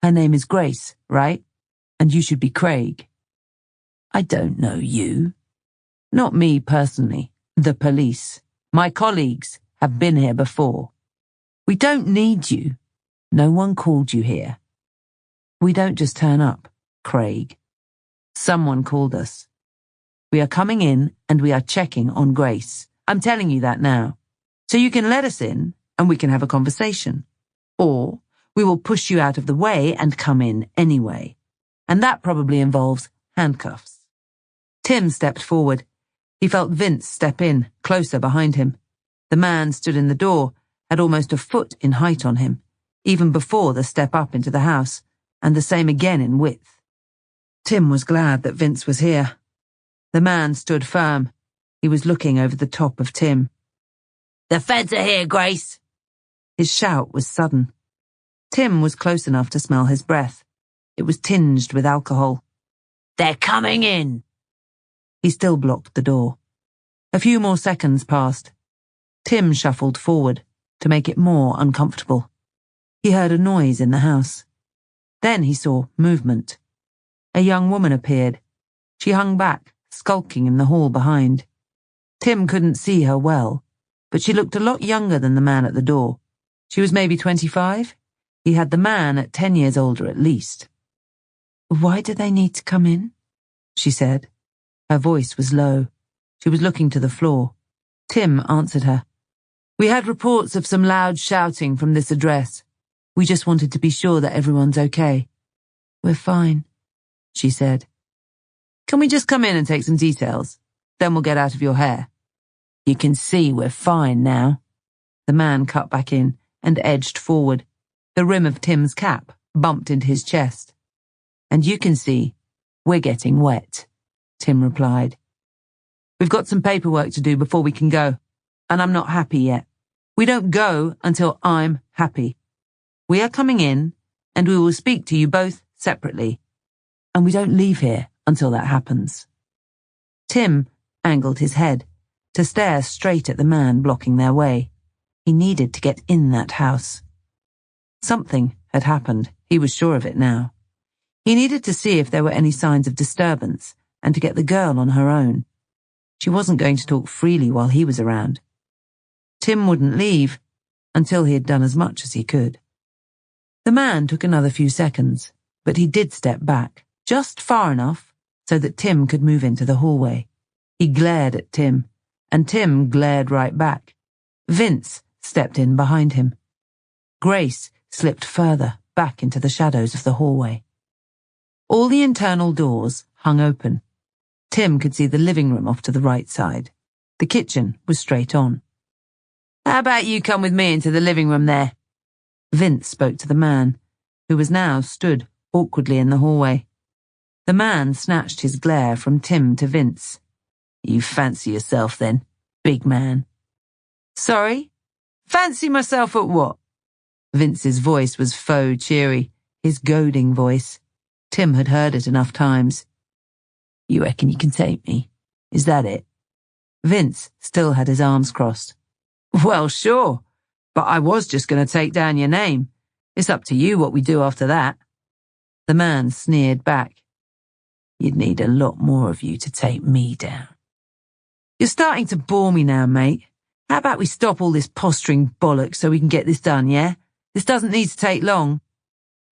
Her name is Grace, right? And you should be Craig." "I don't know you." "Not me personally. The police. My colleagues have been here before. We don't need you. No one called you here." "We don't just turn up, Craig. Someone called us. We are coming in and we are checking on Grace. I'm telling you that now. So you can let us in and we can have a conversation. Or we will push you out of the way and come in anyway. And that probably involves handcuffs." Tim stepped forward. He felt Vince step in, closer behind him. The man stood in the door, had almost a foot in height on him, even before the step up into the house, and the same again in width. Tim was glad that Vince was here. The man stood firm. He was looking over the top of Tim. "The feds are here, Grace!" His shout was sudden. Tim was close enough to smell his breath. It was tinged with alcohol. "They're coming in!" He still blocked the door. A few more seconds passed. Tim shuffled forward to make it more uncomfortable. He heard a noise in the house. Then he saw movement. A young woman appeared. She hung back, skulking in the hall behind. Tim couldn't see her well, but she looked a lot younger than the man at the door. She was maybe 25. He had the man at 10 years older at least. "Why do they need to come in?" she said. Her voice was low. She was looking to the floor. Tim answered her. "We had reports of some loud shouting from this address. We just wanted to be sure that everyone's okay." "We're fine," she said. "Can we just come in and take some details? Then we'll get out of your hair." "You can see we're fine now." The man cut back in and edged forward. The rim of Tim's cap bumped into his chest. "And you can see we're getting wet," Tim replied. "We've got some paperwork to do before we can go, and I'm not happy yet. We don't go until I'm happy. We are coming in, and we will speak to you both separately, and we don't leave here until that happens." Tim angled his head to stare straight at the man blocking their way. He needed to get in that house. Something had happened, he was sure of it now. He needed to see if there were any signs of disturbance and to get the girl on her own. She wasn't going to talk freely while he was around. Tim wouldn't leave until he had done as much as he could. The man took another few seconds, but he did step back, just far enough so that Tim could move into the hallway. He glared at Tim, and Tim glared right back. Vince stepped in behind him. Grace slipped further back into the shadows of the hallway. All the internal doors hung open. Tim could see the living room off to the right side. The kitchen was straight on. "How about you come with me into the living room there?" Vince spoke to the man, who was now stood awkwardly in the hallway. The man snatched his glare from Tim to Vince. You fancy yourself then, big man. Sorry? Fancy myself at what? Vince's voice was faux cheery, his goading voice. Tim had heard it enough times. You reckon you can take me? Is that it? Vince still had his arms crossed. Well, sure, but I was just going to take down your name. It's up to you what we do after that. The man sneered back. You'd need a lot more of you to take me down. You're starting to bore me now, mate. How about we stop all this posturing bollocks so we can get this done, yeah? This doesn't need to take long.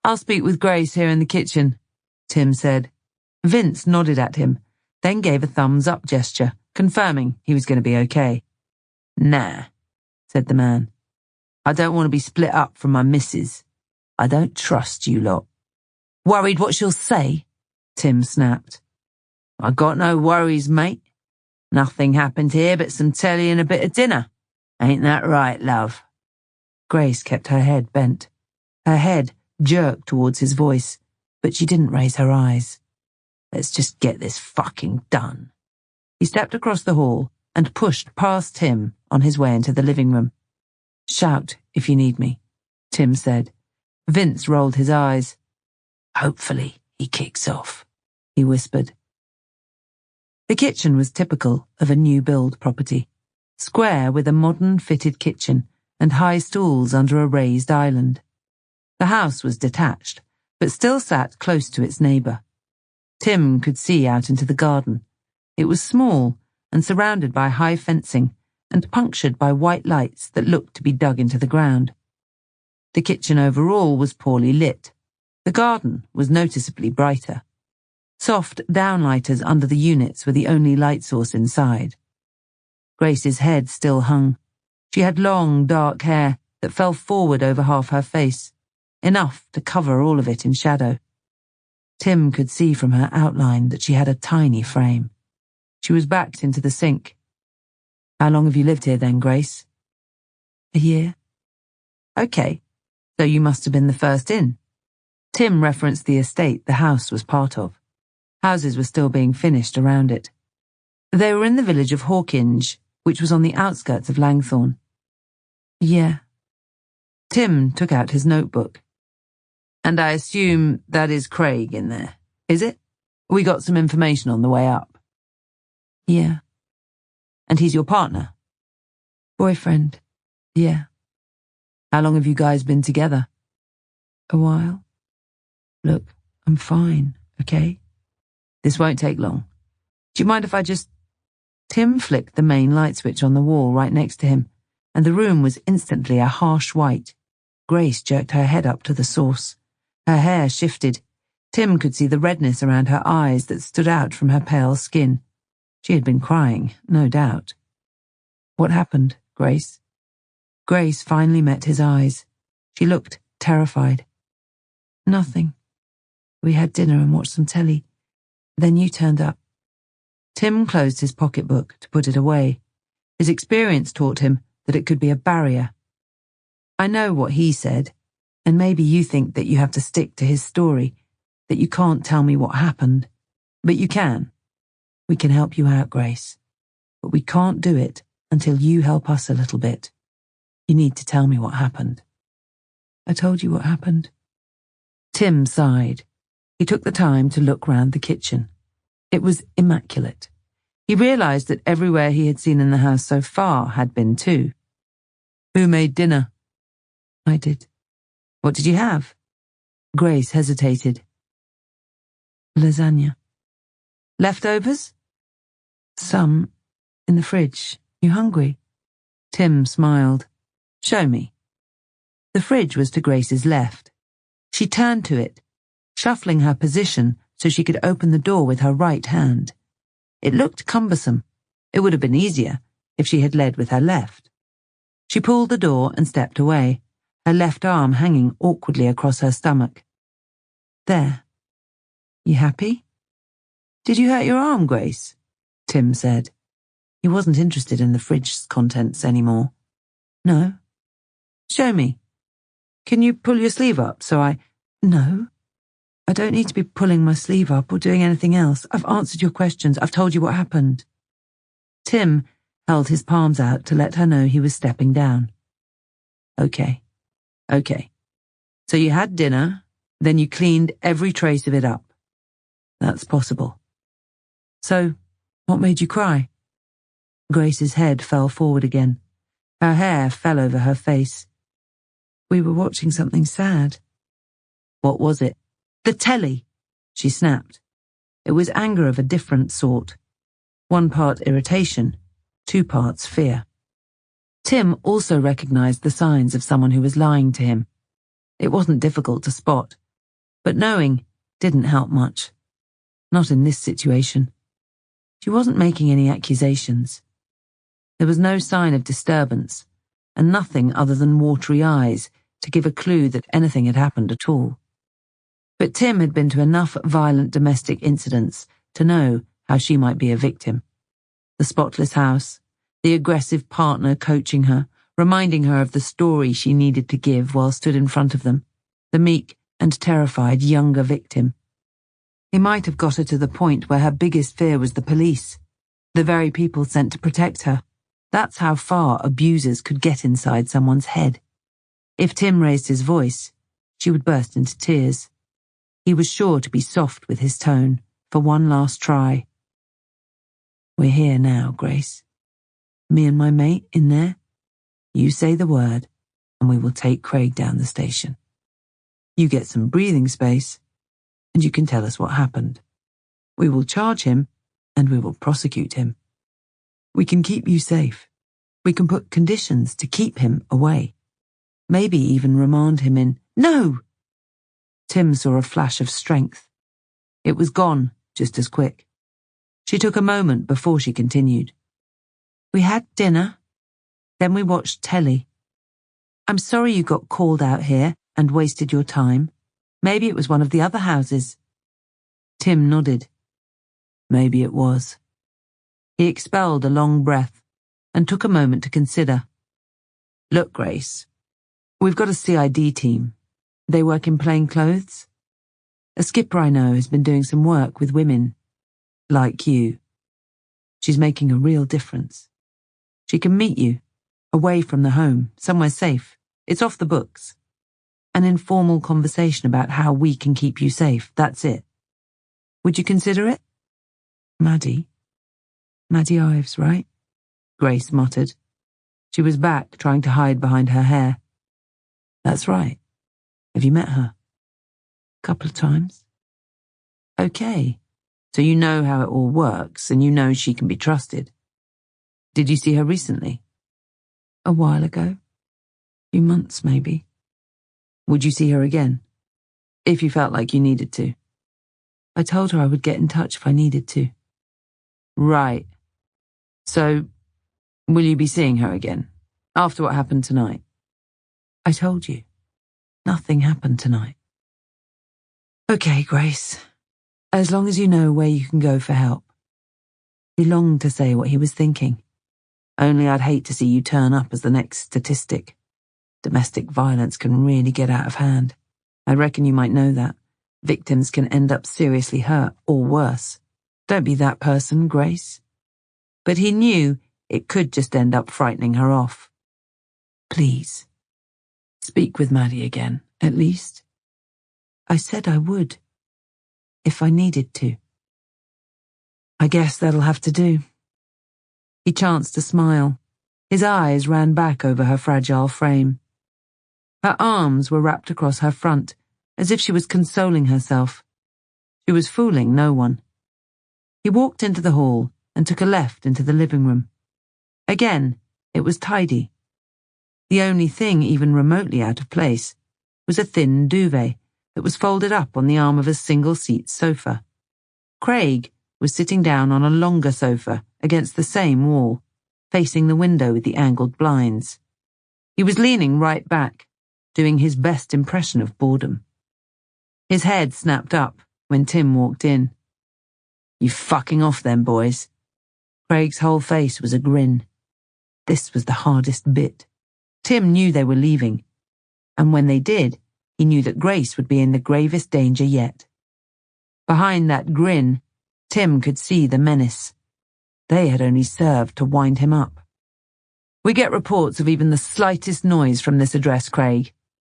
I'll speak with Grace here in the kitchen, Tim said. Vince nodded at him, then gave a thumbs-up gesture, confirming he was going to be okay. Nah, said the man. I don't want to be split up from my missus. I don't trust you lot. Worried what she'll say? Tim snapped. I got no worries, mate. Nothing happened here but some telly and a bit of dinner. Ain't that right, love? Grace kept her head bent. Her head jerked towards his voice, but she didn't raise her eyes. Let's just get this fucking done. He stepped across the hall and pushed past Tim on his way into the living room. Shout if you need me, Tim said. Vince rolled his eyes. Hopefully he kicks off, he whispered. The kitchen was typical of a new-build property, square with a modern fitted kitchen and high stools under a raised island. The house was detached, but still sat close to its neighbour. Tim could see out into the garden. It was small and surrounded by high fencing and punctured by white lights that looked to be dug into the ground. The kitchen overall was poorly lit. The garden was noticeably brighter. Soft downlighters under the units were the only light source inside. Grace's head still hung. She had long, dark hair that fell forward over half her face, enough to cover all of it in shadow. Tim could see from her outline that she had a tiny frame. She was backed into the sink. How long have you lived here then, Grace? A year. Okay, so you must have been the first in. Tim referenced the estate the house was part of. Houses were still being finished around it. They were in the village of Hawkinge, which was on the outskirts of Langthorne. Yeah. Tim took out his notebook. And I assume that is Craig in there, is it? We got some information on the way up. Yeah. And he's your partner? Boyfriend. Yeah. How long have you guys been together? A while. Look, I'm fine, okay? This won't take long. Do you mind if I just... Tim flicked the main light switch on the wall right next to him, and the room was instantly a harsh white. Grace jerked her head up to the source. Her hair shifted. Tim could see the redness around her eyes that stood out from her pale skin. She had been crying, no doubt. What happened, Grace? Grace finally met his eyes. She looked terrified. Nothing. We had dinner and watched some telly. Then you turned up. Tim closed his pocketbook to put it away. His experience taught him that it could be a barrier. I know what he said, and maybe you think that you have to stick to his story, that you can't tell me what happened. But you can. We can help you out, Grace. But we can't do it until you help us a little bit. You need to tell me what happened. I told you what happened. Tim sighed. He took the time to look round the kitchen. It was immaculate. He realised that everywhere he had seen in the house so far had been too. Who made dinner? I did. What did you have? Grace hesitated. Lasagna. Leftovers? Some. In the fridge. You hungry? Tim smiled. Show me. The fridge was to Grace's left. She turned to it, shuffling her position so she could open the door with her right hand. It looked cumbersome. It would have been easier if she had led with her left. She pulled the door and stepped away, her left arm hanging awkwardly across her stomach. There. You happy? Did you hurt your arm, Grace? Tim said. He wasn't interested in the fridge's contents anymore. No. Show me. Can you pull your sleeve up so I... No, I don't need to be pulling my sleeve up or doing anything else. I've answered your questions. I've told you what happened. Tim held his palms out to let her know he was stepping down. Okay. So you had dinner, then you cleaned every trace of it up. That's possible. So, what made you cry? Grace's head fell forward again. Her hair fell over her face. We were watching something sad. What was it? The telly, she snapped. It was anger of a different sort. 1 part irritation, 2 parts fear. Tim also recognized the signs of someone who was lying to him. It wasn't difficult to spot, but knowing didn't help much. Not in this situation. She wasn't making any accusations. There was no sign of disturbance, and nothing other than watery eyes to give a clue that anything had happened at all. But Tim had been to enough violent domestic incidents to know how she might be a victim. The spotless house, the aggressive partner coaching her, reminding her of the story she needed to give while stood in front of them, the meek and terrified younger victim. He might have got her to the point where her biggest fear was the police, the very people sent to protect her. That's how far abusers could get inside someone's head. If Tim raised his voice, she would burst into tears. He was sure to be soft with his tone, for one last try. We're here now, Grace. Me and my mate in there. You say the word, and we will take Craig down the station. You get some breathing space, and you can tell us what happened. We will charge him, and we will prosecute him. We can keep you safe. We can put conditions to keep him away. Maybe even remand him in... No! Tim saw a flash of strength. It was gone just as quick. She took a moment before she continued. We had dinner. Then we watched telly. I'm sorry you got called out here and wasted your time. Maybe it was one of the other houses. Tim nodded. Maybe it was. He expelled a long breath and took a moment to consider. Look, Grace, we've got a CID team. They work in plain clothes. A skipper I know has been doing some work with women like you. She's making a real difference. She can meet you, away from the home, somewhere safe. It's off the books. An informal conversation about how we can keep you safe, that's it. Would you consider it? Maddie Ives, right? Grace muttered. She was back, trying to hide behind her hair. That's right. Have you met her? A couple of times. Okay, so you know how it all works, and you know she can be trusted. Did you see her recently? A while ago. A few months, maybe. Would you see her again? If you felt like you needed to. I told her I would get in touch if I needed to. Right. So, will you be seeing her again? After what happened tonight? I told you. Nothing happened tonight. Okay, Grace. As long as you know where you can go for help. He longed to say what he was thinking. Only I'd hate to see you turn up as the next statistic. Domestic violence can really get out of hand. I reckon you might know that. Victims can end up seriously hurt, or worse. Don't be that person, Grace. But he knew it could just end up frightening her off. Please. Speak with Maddie again, at least. I said I would. If I needed to. I guess that'll have to do. He chanced a smile. His eyes ran back over her fragile frame. Her arms were wrapped across her front, as if she was consoling herself. She was fooling no one. He walked into the hall and took a left into the living room. Again, it was tidy. The only thing even remotely out of place was a thin duvet that was folded up on the arm of a single-seat sofa. Craig was sitting down on a longer sofa against the same wall, facing the window with the angled blinds. He was leaning right back, doing his best impression of boredom. His head snapped up when Tim walked in. You fucking off then, boys. Craig's whole face was a grin. This was the hardest bit. Tim knew they were leaving. And when they did, he knew that Grace would be in the gravest danger yet. Behind that grin, Tim could see the menace. They had only served to wind him up. "We get reports of even the slightest noise from this address, Craig,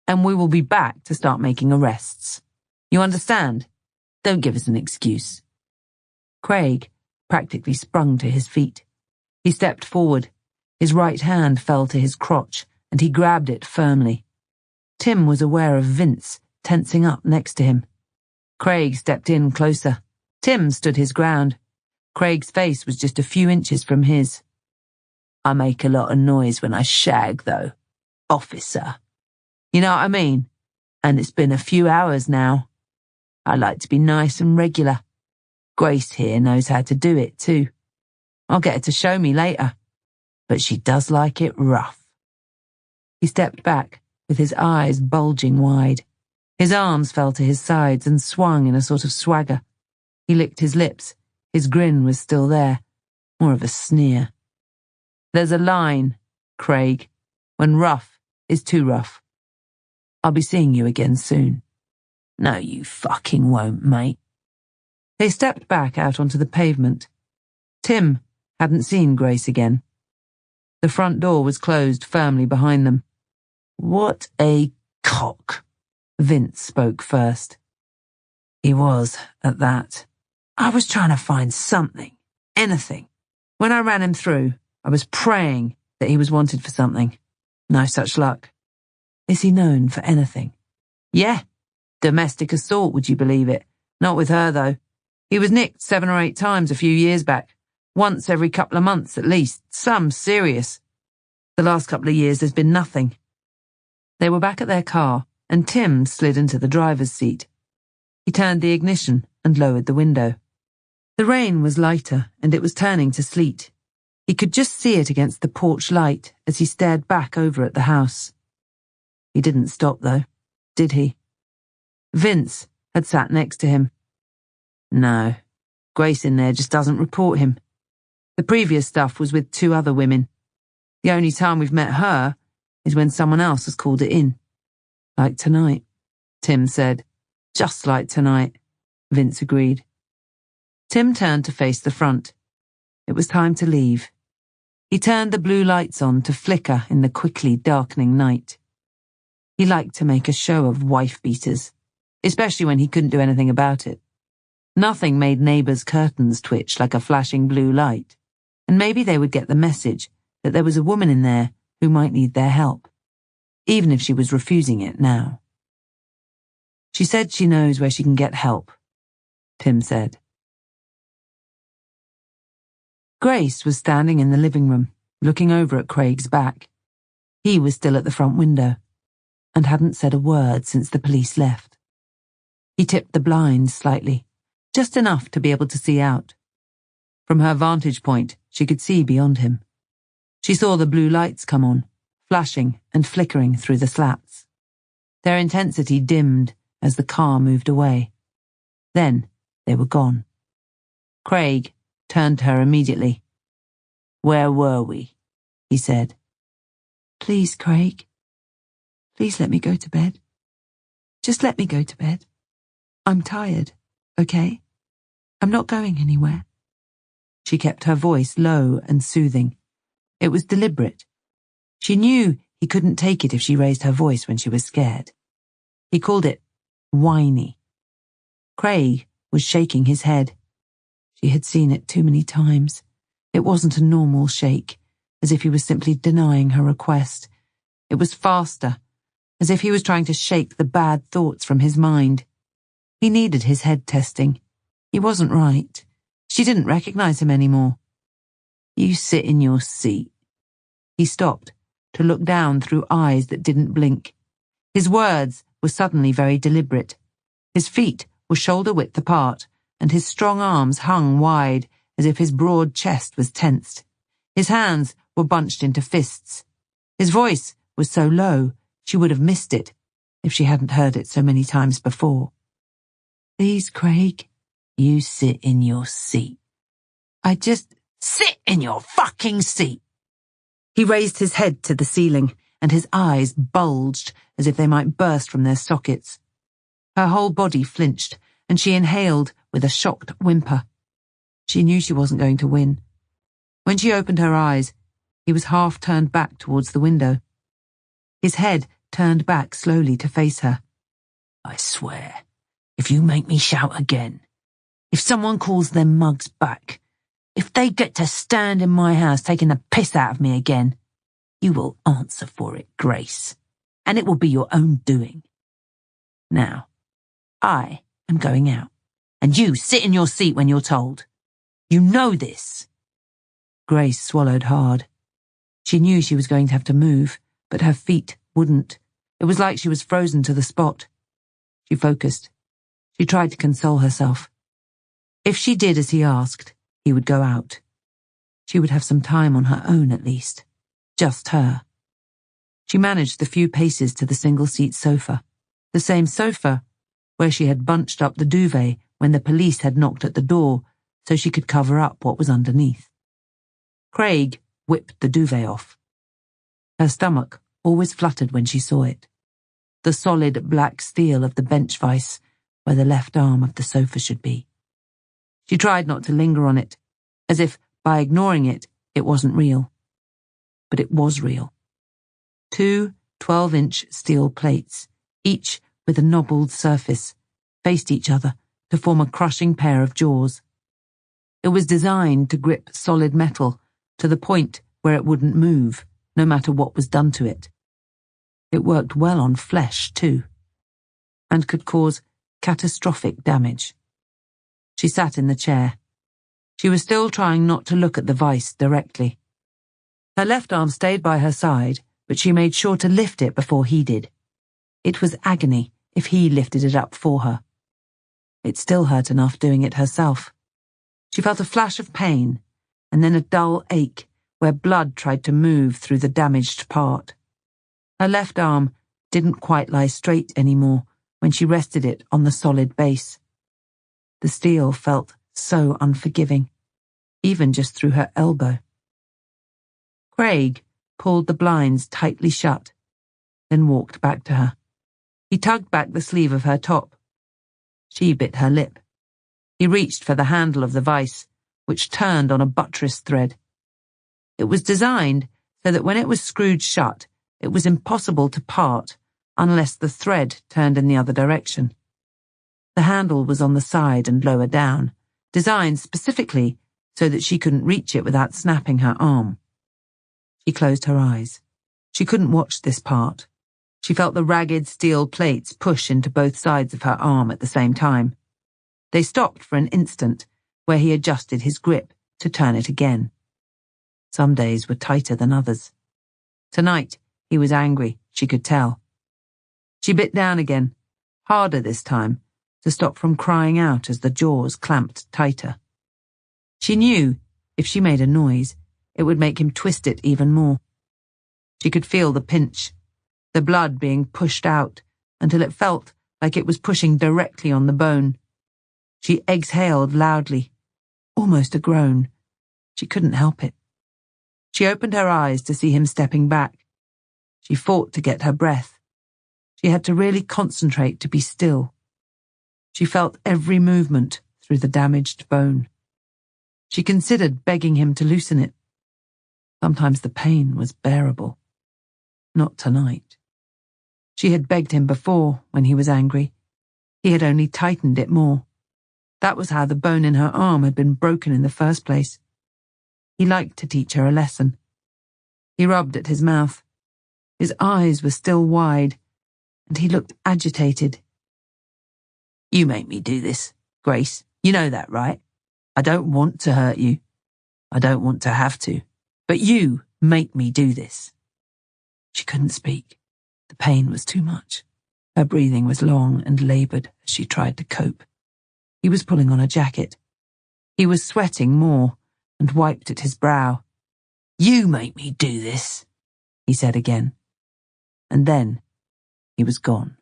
and we will be back to start making arrests. You understand? Don't give us an excuse." Craig practically sprung to his feet. He stepped forward. His right hand fell to his crotch, and he grabbed it firmly. Tim was aware of Vince tensing up next to him. Craig stepped in closer. Tim stood his ground. Craig's face was just a few inches from his. "I make a lot of noise when I shag, though, officer. You know what I mean? And it's been a few hours now. I like to be nice and regular. Grace here knows how to do it, too. I'll get her to show me later. But she does like it rough." He stepped back, with his eyes bulging wide. His arms fell to his sides and swung in a sort of swagger. He licked his lips. His grin was still there, more of a sneer. "There's a line, Craig, when rough is too rough. I'll be seeing you again soon." "No, you fucking won't, mate." They stepped back out onto the pavement. Tim hadn't seen Grace again. The front door was closed firmly behind them. "What a cock," Vince spoke first. "He was, at that. I was trying to find something, anything. When I ran him through, I was praying that he was wanted for something. No such luck." "Is he known for anything?" "Yeah. Domestic assault, would you believe it? Not with her, though. He was nicked 7 or 8 times a few years back. Once every couple of months, at least. Some serious. The last couple of years, there's been nothing." They were back at their car, and Tim slid into the driver's seat. He turned the ignition and lowered the window. The rain was lighter, and it was turning to sleet. He could just see it against the porch light as he stared back over at the house. He didn't stop, though, did he? Vince had sat next to him. "No, Grace in there just doesn't report him. The previous stuff was with 2 other women. The only time we've met her is when someone else has called it in. Like tonight," Tim said. "Just like tonight," Vince agreed. Tim turned to face the front. It was time to leave. He turned the blue lights on to flicker in the quickly darkening night. He liked to make a show of wife-beaters, especially when he couldn't do anything about it. Nothing made neighbors' curtains twitch like a flashing blue light, and maybe they would get the message that there was a woman in there who might need their help, even if she was refusing it now. "She said she knows where she can get help," Tim said. Grace was standing in the living room, looking over at Craig's back. He was still at the front window, and hadn't said a word since the police left. He tipped the blinds slightly, just enough to be able to see out. From her vantage point, she could see beyond him. She saw the blue lights come on, flashing and flickering through the slats. Their intensity dimmed as the car moved away. Then they were gone. Craig turned to her immediately. "Where were we?" he said. "Please, Craig. Please let me go to bed. Just let me go to bed. I'm tired, okay? I'm not going anywhere." She kept her voice low and soothing. It was deliberate. She knew he couldn't take it if she raised her voice when she was scared. He called it whiny. Craig was shaking his head. She had seen it too many times. It wasn't a normal shake, as if he was simply denying her request. It was faster, as if he was trying to shake the bad thoughts from his mind. He needed his head testing. He wasn't right. She didn't recognize him anymore. "You sit in your seat." He stopped to look down through eyes that didn't blink. His words were suddenly very deliberate. His feet were shoulder-width apart, and his strong arms hung wide as if his broad chest was tensed. His hands were bunched into fists. His voice was so low she would have missed it if she hadn't heard it so many times before. "Please, Craig, you sit in your seat. I just sit in your fucking seat." He raised his head to the ceiling and his eyes bulged as if they might burst from their sockets. Her whole body flinched, and she inhaled with a shocked whimper. She knew she wasn't going to win. When she opened her eyes, he was half turned back towards the window. His head turned back slowly to face her. "I swear, if you make me shout again, if someone calls them mugs back, if they get to stand in my house taking the piss out of me again, you will answer for it, Grace, and it will be your own doing. Now, I am going out, and you sit in your seat when you're told. You know this." Grace swallowed hard. She knew she was going to have to move, but her feet wouldn't. It was like she was frozen to the spot. She focused. She tried to console herself. If she did as he asked, he would go out. She would have some time on her own at least. Just her. She managed the few paces to the single-seat sofa. The same sofa where she had bunched up the duvet when the police had knocked at the door so she could cover up what was underneath. Craig whipped the duvet off. Her stomach always fluttered when she saw it. The solid black steel of the bench vise where the left arm of the sofa should be. She tried not to linger on it, as if, by ignoring it, it wasn't real. But it was real. 2 12-inch steel plates, each with a knobbled surface, faced each other to form a crushing pair of jaws. It was designed to grip solid metal to the point where it wouldn't move, no matter what was done to it. It worked well on flesh, too, and could cause catastrophic damage. She sat in the chair. She was still trying not to look at the vice directly. Her left arm stayed by her side, but she made sure to lift it before he did. It was agony if he lifted it up for her. It still hurt enough doing it herself. She felt a flash of pain, and then a dull ache where blood tried to move through the damaged part. Her left arm didn't quite lie straight anymore when she rested it on the solid base. The steel felt so unforgiving, even just through her elbow. Craig pulled the blinds tightly shut, then walked back to her. He tugged back the sleeve of her top. She bit her lip. He reached for the handle of the vice, which turned on a buttress thread. It was designed so that when it was screwed shut, it was impossible to part unless the thread turned in the other direction. The handle was on the side and lower down, designed specifically so that she couldn't reach it without snapping her arm. She closed her eyes. She couldn't watch this part. She felt the ragged steel plates push into both sides of her arm at the same time. They stopped for an instant, where he adjusted his grip to turn it again. Some days were tighter than others. Tonight, he was angry, she could tell. She bit down again, harder this time, to stop from crying out as the jaws clamped tighter. She knew, if she made a noise, it would make him twist it even more. She could feel the pinch, the blood being pushed out until it felt like it was pushing directly on the bone. She exhaled loudly, almost a groan. She couldn't help it. She opened her eyes to see him stepping back. She fought to get her breath. She had to really concentrate to be still. She felt every movement through the damaged bone. She considered begging him to loosen it. Sometimes the pain was bearable. Not tonight. She had begged him before, when he was angry. He had only tightened it more. That was how the bone in her arm had been broken in the first place. He liked to teach her a lesson. He rubbed at his mouth. His eyes were still wide, and he looked agitated. "You make me do this, Grace. You know that, right? I don't want to hurt you. I don't want to have to. But you make me do this." She couldn't speak. The pain was too much. Her breathing was long and laboured as she tried to cope. He was pulling on her jacket. He was sweating more and wiped at his brow. "You make me do this," he said again. And then he was gone.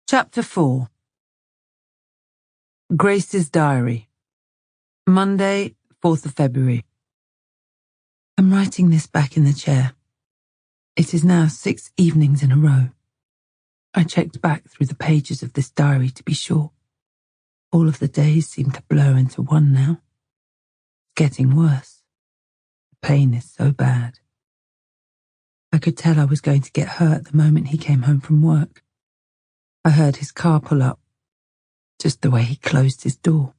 Chapter 4. Grace's Diary. Monday, 4th of February. I'm writing this back in the chair. It is now 6 evenings in a row. I checked back through the pages of this diary to be sure. All of the days seem to blur into one now. It's getting worse. The pain is so bad. I could tell I was going to get hurt the moment he came home from work. I heard his car pull up, just the way he closed his door.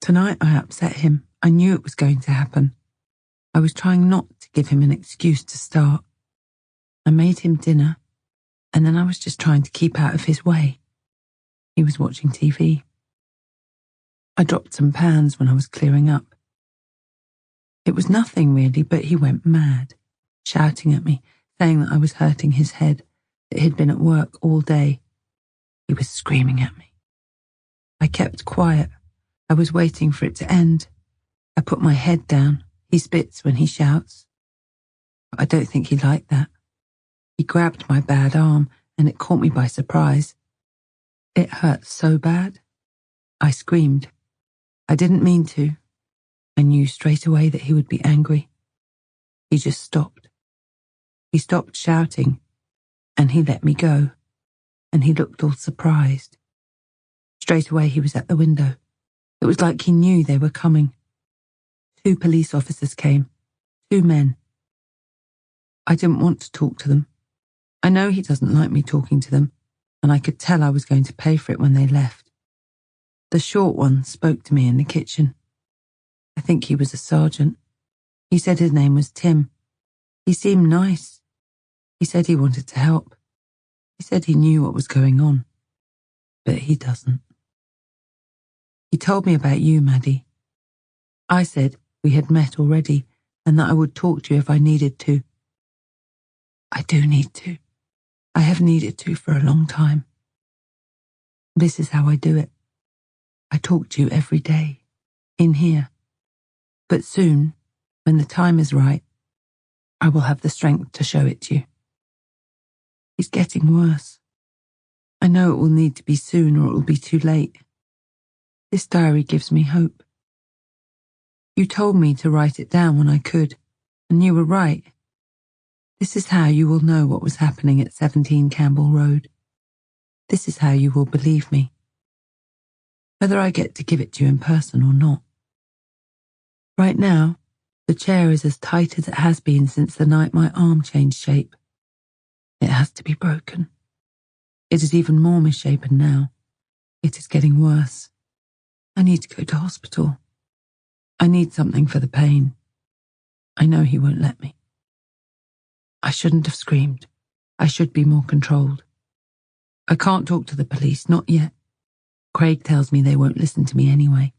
Tonight I upset him. I knew it was going to happen. I was trying not to give him an excuse to start. I made him dinner, and then I was just trying to keep out of his way. He was watching TV. I dropped some pans when I was clearing up. It was nothing really, but he went mad, shouting at me, saying that I was hurting his head, that he'd been at work all day. He was screaming at me. I kept quiet. I was waiting for it to end. I put my head down. He spits when he shouts. But I don't think he liked that. He grabbed my bad arm, and it caught me by surprise. It hurt so bad. I screamed. I didn't mean to. I knew straight away that he would be angry. He just stopped. He stopped shouting, and he let me go, and he looked all surprised. Straight away he was at the window. It was like he knew they were coming. 2 police officers came, 2 men. I didn't want to talk to them. I know he doesn't like me talking to them, and I could tell I was going to pay for it when they left. The short one spoke to me in the kitchen. I think he was a sergeant. He said his name was Tim. He seemed nice. He said he wanted to help. He said he knew what was going on. But he doesn't. He told me about you, Maddie. I said we had met already and that I would talk to you if I needed to. I do need to. I have needed to for a long time. This is how I do it. I talk to you every day, in here. But soon, when the time is right, I will have the strength to show it to you. He's getting worse. I know it will need to be soon or it will be too late. This diary gives me hope. You told me to write it down when I could, and you were right. This is how you will know what was happening at 17 Campbell Road. This is how you will believe me. Whether I get to give it to you in person or not. Right now, the chair is as tight as it has been since the night my arm changed shape. It has to be broken. It is even more misshapen now. It is getting worse. I need to go to hospital. I need something for the pain. I know he won't let me. I shouldn't have screamed. I should be more controlled. I can't talk to the police, not yet. Craig tells me they won't listen to me anyway.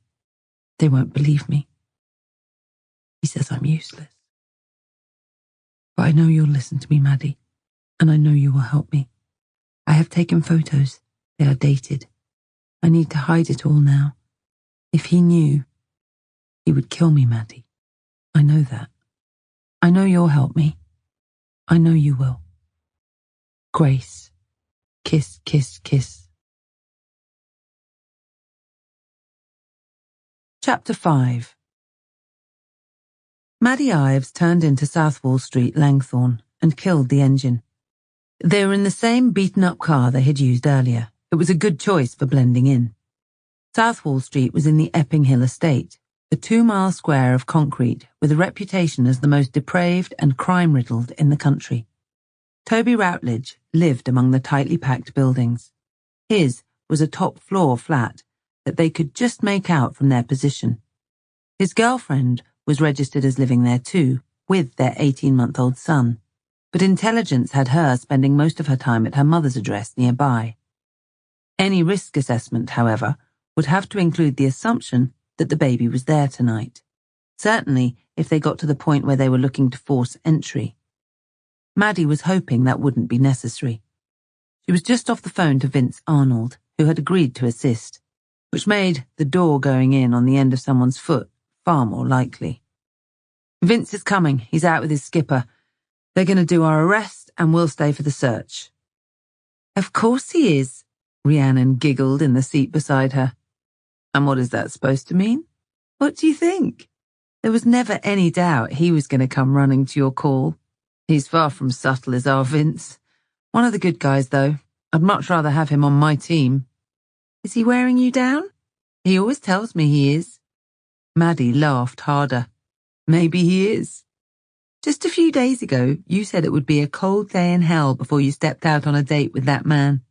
They won't believe me. He says I'm useless. But I know you'll listen to me, Maddie, and I know you will help me. I have taken photos. They are dated. I need to hide it all now. If he knew, he would kill me, Maddie. I know that. I know you'll help me. I know you will. Grace. Kiss, kiss, kiss. Chapter 5. Maddie Ives turned into Southwall Street, Langthorne, and killed the engine. They were in the same beaten-up car they had used earlier. It was a good choice for blending in. Southwall Street was in the Epping Hill estate, a 2-mile square of concrete with a reputation as the most depraved and crime-riddled in the country. Toby Routledge lived among the tightly packed buildings. His was a top-floor flat that they could just make out from their position. His girlfriend was registered as living there too, with their 18-month-old son, but intelligence had her spending most of her time at her mother's address nearby. Any risk assessment, however, would have to include the assumption that the baby was there tonight, certainly if they got to the point where they were looking to force entry. Maddie was hoping that wouldn't be necessary. She was just off the phone to Vince Arnold, who had agreed to assist, which made the door going in on the end of someone's foot far more likely. Vince is coming. He's out with his skipper. They're going to do our arrest and we'll stay for the search. Of course he is, Rhiannon giggled in the seat beside her. And what is that supposed to mean? What do you think? There was never any doubt he was going to come running to your call. He's far from subtle as our Vince. One of the good guys, though. I'd much rather have him on my team. Is he wearing you down? He always tells me he is. Maddie laughed harder. Maybe he is. Just a few days ago, you said it would be a cold day in hell before you stepped out on a date with that man.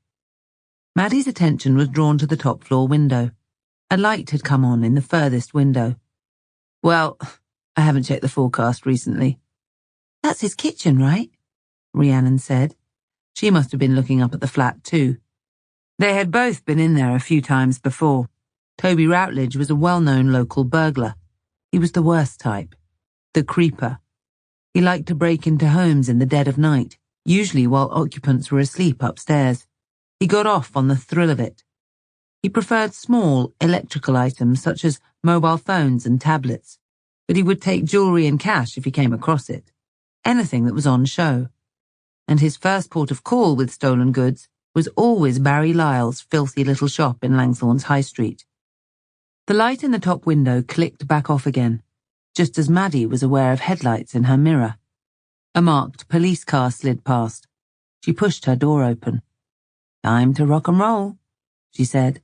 Maddie's attention was drawn to the top floor window. A light had come on in the furthest window. Well, I haven't checked the forecast recently. That's his kitchen, right? Rhiannon said. She must have been looking up at the flat too. They had both been in there a few times before. Toby Routledge was a well-known local burglar. He was the worst type. The creeper. He liked to break into homes in the dead of night, usually while occupants were asleep upstairs. He got off on the thrill of it. He preferred small, electrical items such as mobile phones and tablets, but he would take jewellery and cash if he came across it. Anything that was on show. And his first port of call with stolen goods was always Barry Lyle's filthy little shop in Langthorne's High Street. The light in the top window clicked back off again, just as Maddie was aware of headlights in her mirror. A marked police car slid past. She pushed her door open. "Time to rock and roll," she said.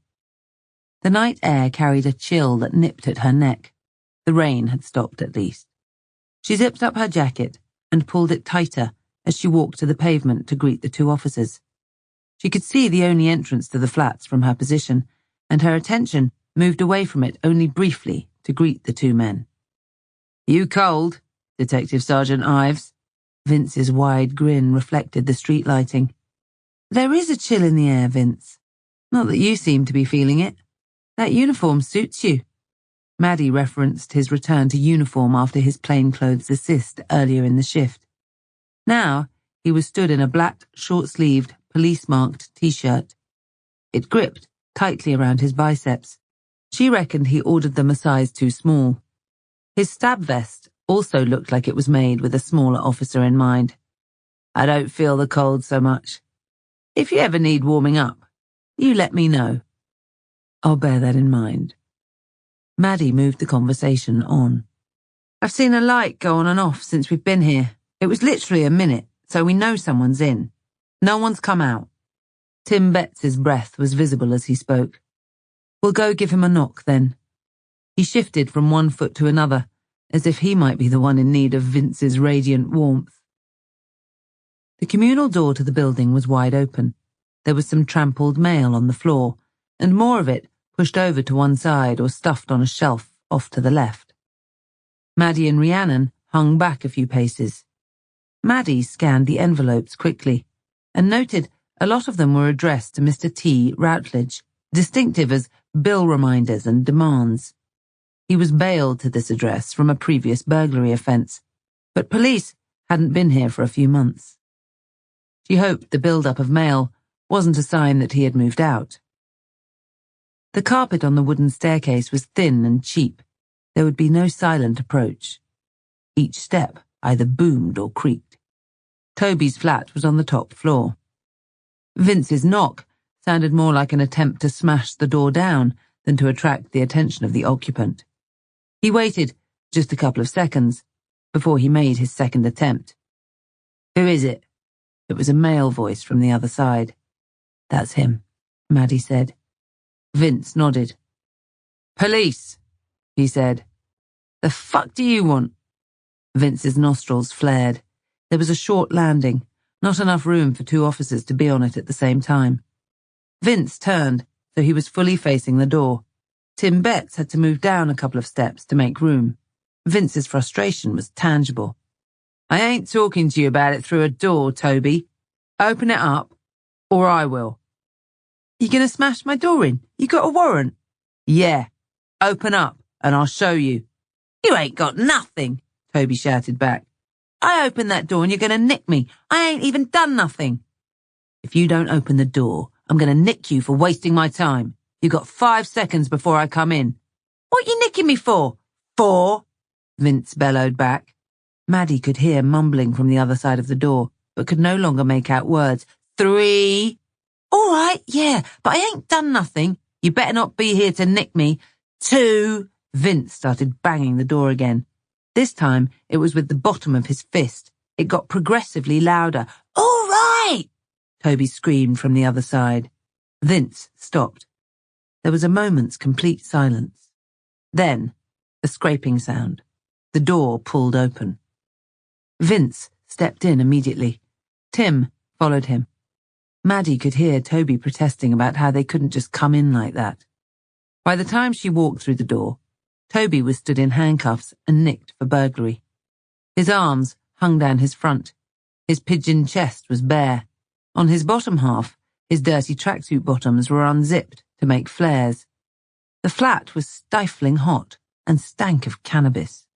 The night air carried a chill that nipped at her neck. The rain had stopped at least. She zipped up her jacket and pulled it tighter as she walked to the pavement to greet the two officers. She could see the only entrance to the flats from her position, and her attention moved away from it only briefly to greet the two men. "You cold, Detective Sergeant Ives?" Vince's wide grin reflected the street lighting. "There is a chill in the air, Vince. Not that you seem to be feeling it. That uniform suits you." Maddie referenced his return to uniform after his plainclothes assist earlier in the shift. Now, he was stood in a black, short-sleeved, police-marked t-shirt. It gripped tightly around his biceps. She reckoned he ordered them a size too small. His stab vest also looked like it was made with a smaller officer in mind. "I don't feel the cold so much. If you ever need warming up, you let me know." "I'll bear that in mind." Maddie moved the conversation on. "I've seen a light go on and off since we've been here. It was literally a minute, so we know someone's in. No one's come out." Tim Betts's breath was visible as he spoke. "We'll go give him a knock, then." He shifted from one foot to another, as if he might be the one in need of Vince's radiant warmth. The communal door to the building was wide open. There was some trampled mail on the floor, and more of it pushed over to one side or stuffed on a shelf off to the left. Maddie and Rhiannon hung back a few paces. Maddie scanned the envelopes quickly and noted a lot of them were addressed to Mr. T. Routledge, distinctive as bill reminders and demands. He was bailed to this address from a previous burglary offence, but police hadn't been here for a few months. She hoped the build-up of mail wasn't a sign that he had moved out. The carpet on the wooden staircase was thin and cheap. There would be no silent approach. Each step either boomed or creaked. Toby's flat was on the top floor. Vince's knock sounded more like an attempt to smash the door down than to attract the attention of the occupant. He waited just a couple of seconds before he made his second attempt. "Who is it?" It was a male voice from the other side. "That's him," Maddie said. Vince nodded. "Police," he said. "The fuck do you want?" Vince's nostrils flared. There was a short landing, not enough room for two officers to be on it at the same time. Vince turned, so he was fully facing the door. Tim Betts had to move down a couple of steps to make room. Vince's frustration was tangible. "I ain't talking to you about it through a door, Toby. Open it up, or I will." "You gonna smash my door in? You got a warrant?" "Yeah. Open up, and I'll show you." "You ain't got nothing," Toby shouted back. "I opened that door and you're gonna nick me. I ain't even done nothing." "If you don't open the door, I'm gonna nick you for wasting my time. You got 5 seconds before I come in." "What you nicking me for?" "For?" Vince bellowed back. Maddie could hear mumbling from the other side of the door, but could no longer make out words. 3. "All right, yeah, but I ain't done nothing. You better not be here to nick me." 2. Vince started banging the door again. This time, it was with the bottom of his fist. It got progressively louder. "All right!" Toby screamed from the other side. Vince stopped. There was a moment's complete silence. Then, a scraping sound. The door pulled open. Vince stepped in immediately. Tim followed him. Maddie could hear Toby protesting about how they couldn't just come in like that. By the time she walked through the door, Toby was stood in handcuffs and nicked for burglary. His arms hung down his front. His pigeon chest was bare. On his bottom half, his dirty tracksuit bottoms were unzipped to make flares. The flat was stifling hot and stank of cannabis.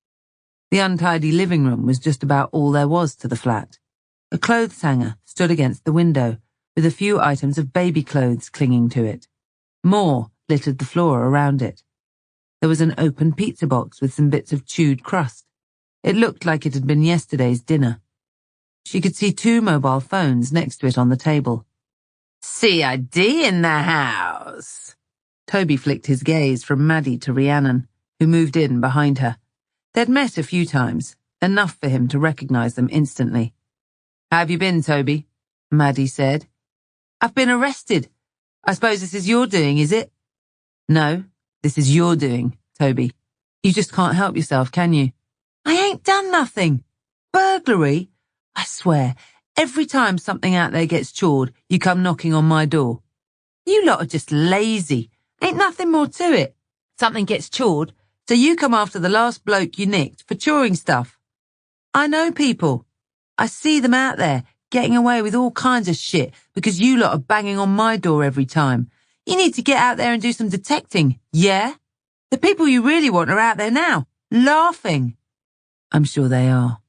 The untidy living room was just about all there was to the flat. A clothes hanger stood against the window, with a few items of baby clothes clinging to it. More littered the floor around it. There was an open pizza box with some bits of chewed crust. It looked like it had been yesterday's dinner. She could see 2 mobile phones next to it on the table. "CID in the house." Toby flicked his gaze from Maddie to Rhiannon, who moved in behind her. They'd met a few times, enough for him to recognize them instantly. "How have you been, Toby?" Maddie said. "I've been arrested. I suppose this is your doing, is it?" "No, this is your doing, Toby. You just can't help yourself, can you?" "I ain't done nothing. Burglary? I swear, every time something out there gets chawed, you come knocking on my door. You lot are just lazy. Ain't nothing more to it. Something gets chawed, so you come after the last bloke you nicked for chawing stuff. I know people. I see them out there, getting away with all kinds of shit because you lot are banging on my door every time. You need to get out there and do some detecting, yeah? The people you really want are out there now, laughing." "I'm sure they are.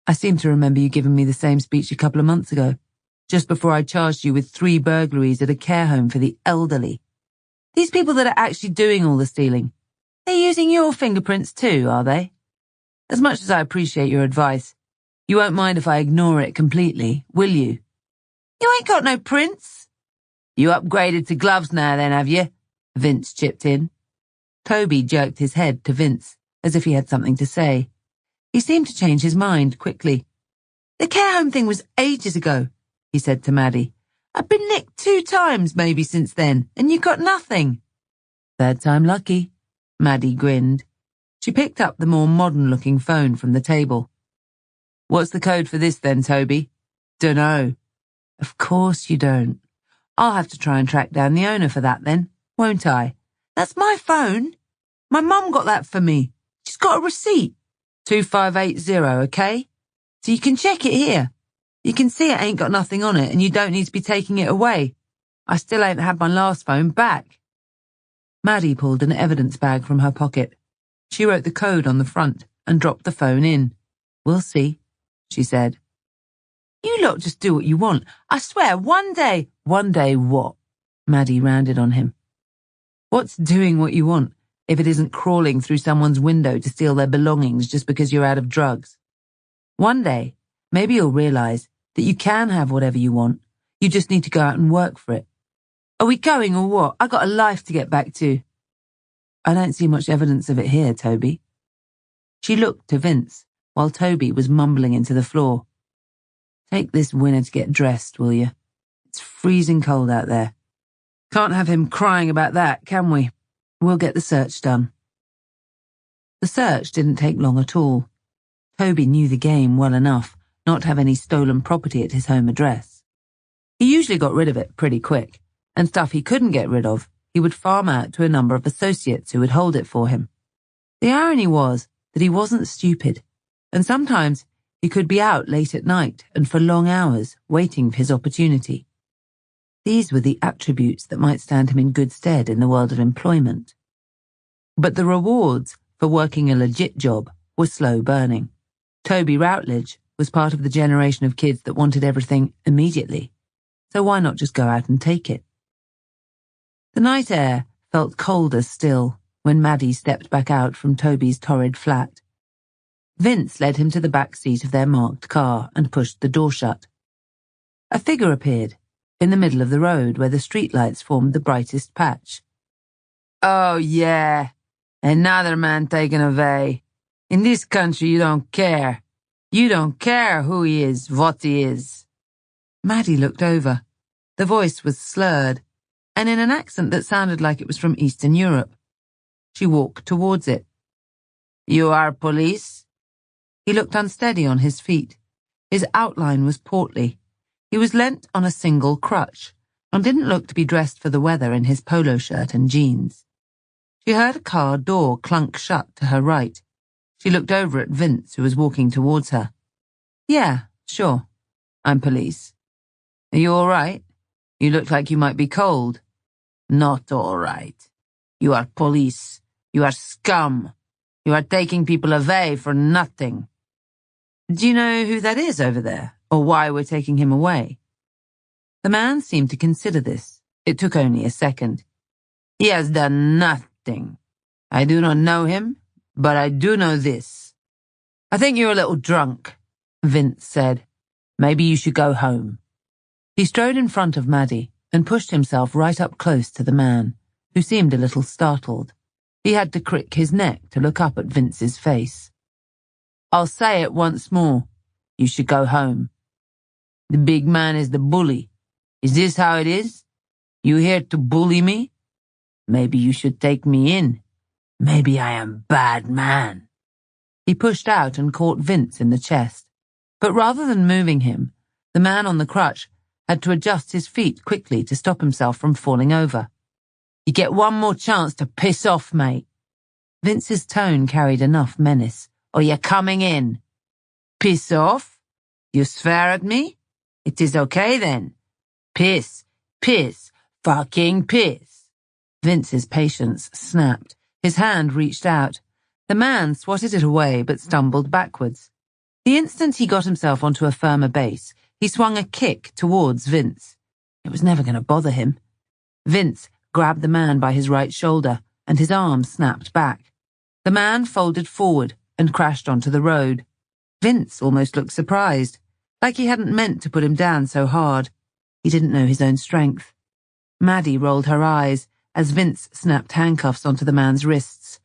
I seem to remember you giving me the same speech a couple of months ago, just before I charged you with 3 burglaries at a care home for the elderly. These people that are actually doing all the stealing, they're using your fingerprints too, are they? As much as I appreciate your advice, you won't mind if I ignore it completely, will you?" "You ain't got no prints." "You upgraded to gloves now then, have you?" Vince chipped in. Toby jerked his head to Vince, as if he had something to say. He seemed to change his mind quickly. "The care home thing was ages ago," he said to Maddie. "I've been nicked 2 times maybe since then, and you got nothing." "Third time lucky," Maddie grinned. She picked up the more modern-looking phone from the table. "What's the code for this then, Toby?" "Dunno." "Of course you don't. I'll have to try and track down the owner for that then, won't I?" "That's my phone. My mum got that for me. She's got a receipt. 2580, okay? So you can check it here. You can see it ain't got nothing on it and you don't need to be taking it away. I still ain't had my last phone back." Maddie pulled an evidence bag from her pocket. She wrote the code on the front and dropped the phone in. "We'll see," she said. "You lot just do what you want. I swear, one day..." "One day what?" Maddie rounded on him. "What's doing what you want if it isn't crawling through someone's window to steal their belongings just because you're out of drugs? One day, maybe you'll realize that you can have whatever you want. You just need to go out and work for it. Are we going or what? I got a life to get back to." "I don't see much evidence of it here, Toby." She looked to Vince while Toby was mumbling into the floor. "Take this winner to get dressed, will you? It's freezing cold out there. Can't have him crying about that, can we? We'll get the search done." The search didn't take long at all. Toby knew the game well enough not to have any stolen property at his home address. He usually got rid of it pretty quick, and stuff he couldn't get rid of, he would farm out to a number of associates who would hold it for him. The irony was that he wasn't stupid, and sometimes he could be out late at night and for long hours waiting for his opportunity. These were the attributes that might stand him in good stead in the world of employment. But the rewards for working a legit job were slow burning. Toby Routledge was part of the generation of kids that wanted everything immediately, so why not just go out and take it? The night air felt colder still when Maddie stepped back out from Toby's torrid flat. Vince led him to the back seat of their marked car and pushed the door shut. A figure appeared in the middle of the road where the streetlights formed the brightest patch. "Oh, yeah, another man taken away," In this country, you don't care. You don't care who he is, what he is. Maddie looked over. The voice was slurred, and in an accent that sounded like it was from Eastern Europe. She walked towards it. You are police? He looked unsteady on his feet. His outline was portly. He was leant on a single crutch, and didn't look to be dressed for the weather in his polo shirt and jeans. She heard a car door clunk shut to her right. She looked over at Vince, who was walking towards her. Yeah, sure. I'm police. Are you all right? You look like you might be cold. Not all right. You are police. You are scum. You are taking people away for nothing. Do you know who that is over there, or why we're taking him away? The man seemed to consider this. It took only a second. He has done nothing. I do not know him, but I do know this. I think you're a little drunk, Vince said. Maybe you should go home. He strode in front of Maddie and pushed himself right up close to the man, who seemed a little startled. He had to crick his neck to look up at Vince's face. I'll say it once more. You should go home. The big man is the bully. Is this how it is? You here to bully me? Maybe you should take me in. Maybe I am bad man. He pushed out and caught Vince in the chest. But rather than moving him, the man on the crutch had to adjust his feet quickly to stop himself from falling over. You get one more chance to piss off, mate. Vince's tone carried enough menace. Or you're coming in. Piss off? You swear at me? It is okay then. Piss, piss, fucking piss. Vince's patience snapped. His hand reached out. The man swatted it away but stumbled backwards. The instant he got himself onto a firmer base, he swung a kick towards Vince. It was never going to bother him. Vince grabbed the man by his right shoulder, and his arm snapped back. The man folded forward and crashed onto the road. Vince almost looked surprised, like he hadn't meant to put him down so hard. He didn't know his own strength. Maddie rolled her eyes as Vince snapped handcuffs onto the man's wrists.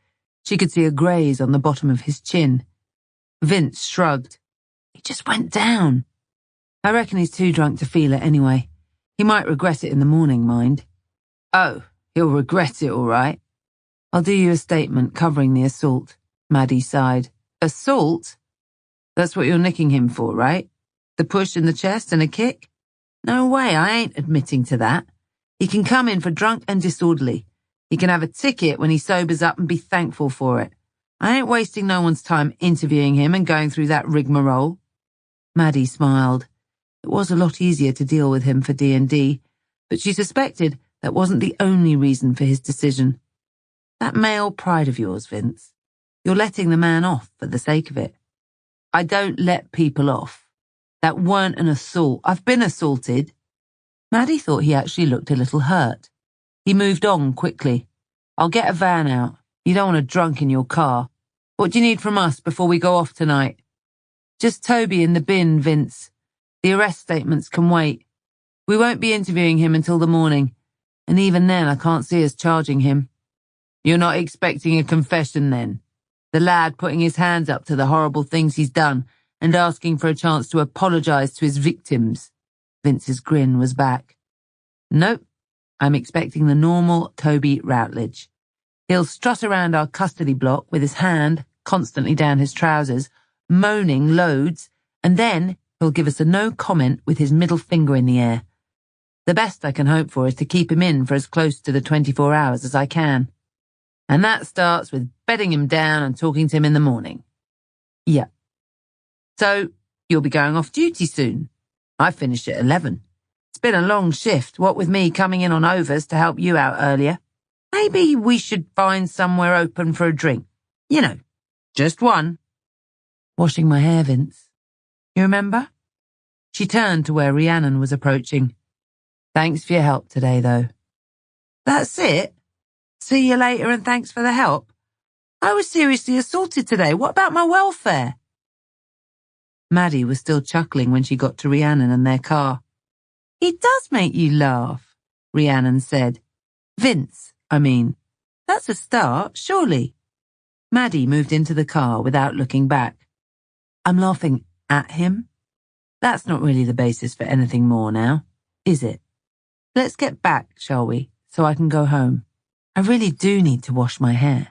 She could see a graze on the bottom of his chin. Vince shrugged. He just went down. I reckon he's too drunk to feel it anyway. He might regret it in the morning, mind. Oh, he'll regret it all right. I'll do you a statement covering the assault. Maddie sighed. Assault? That's what you're nicking him for, right? The push in the chest and a kick? No way, I ain't admitting to that. He can come in for drunk and disorderly. He can have a ticket when he sobers up and be thankful for it. I ain't wasting no one's time interviewing him and going through that rigmarole. Maddie smiled. It was a lot easier to deal with him for D&D, but she suspected that wasn't the only reason for his decision. That male pride of yours, Vince. You're letting the man off for the sake of it. I don't let people off. That weren't an assault. I've been assaulted. Maddie thought he actually looked a little hurt. He moved on quickly. I'll get a van out. You don't want a drunk in your car. What do you need from us before we go off tonight? Just Toby in the bin, Vince. The arrest statements can wait. We won't be interviewing him until the morning, and even then I can't see us charging him. You're not expecting a confession then? The lad putting his hands up to the horrible things he's done and asking for a chance to apologize to his victims. Vince's grin was back. Nope, I'm expecting the normal Toby Routledge. He'll strut around our custody block with his hand constantly down his trousers, moaning loads, and then he'll give us a no comment with his middle finger in the air. The best I can hope for is to keep him in for as close to the 24 hours as I can. And that starts with bedding him down and talking to him in the morning. Yeah. So, you'll be going off duty soon. I finished at 11. It's been a long shift, what with me coming in on overs to help you out earlier. Maybe we should find somewhere open for a drink. You know, just one. Washing my hair, Vince. You remember? She turned to where Rhiannon was approaching. Thanks for your help today, though. That's it? See you later and thanks for the help. I was seriously assaulted today. What about my welfare? Maddie was still chuckling when she got to Rhiannon and their car. He does make you laugh, Rhiannon said. Vince, I mean. That's a start, surely. Maddie moved into the car without looking back. I'm laughing at him? That's not really the basis for anything more now, is it? Let's get back, shall we, so I can go home. I really do need to wash my hair.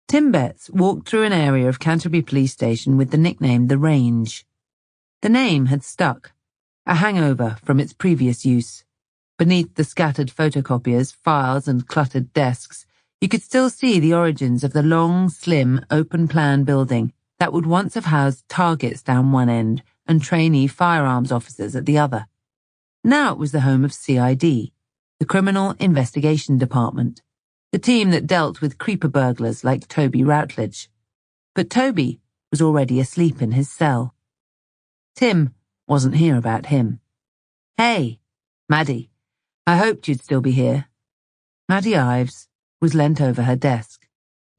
Tim Betts walked through an area of Canterbury Police Station with the nickname The Range. The name had stuck, a hangover from its previous use. Beneath the scattered photocopiers, files and cluttered desks, you could still see the origins of the long, slim, open-plan building that would once have housed targets down one end and trainee firearms officers at the other. Now it was the home of CID, the Criminal Investigation Department, the team that dealt with creeper burglars like Toby Routledge. But Toby was already asleep in his cell. Tim wasn't here about him. Hey, Maddie, I hoped you'd still be here. Maddie Ives was leant over her desk.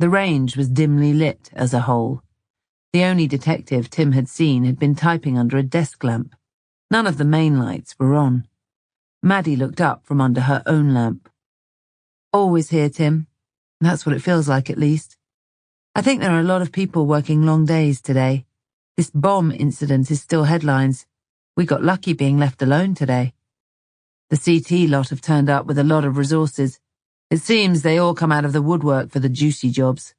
The range was dimly lit as a whole. The only detective Tim had seen had been typing under a desk lamp. None of the main lights were on. Maddie looked up from under her own lamp. Always here, Tim. That's what it feels like, at least. I think there are a lot of people working long days today. This bomb incident is still headlines. We got lucky being left alone today. The CT lot have turned up with a lot of resources. It seems they all come out of the woodwork for the juicy jobs.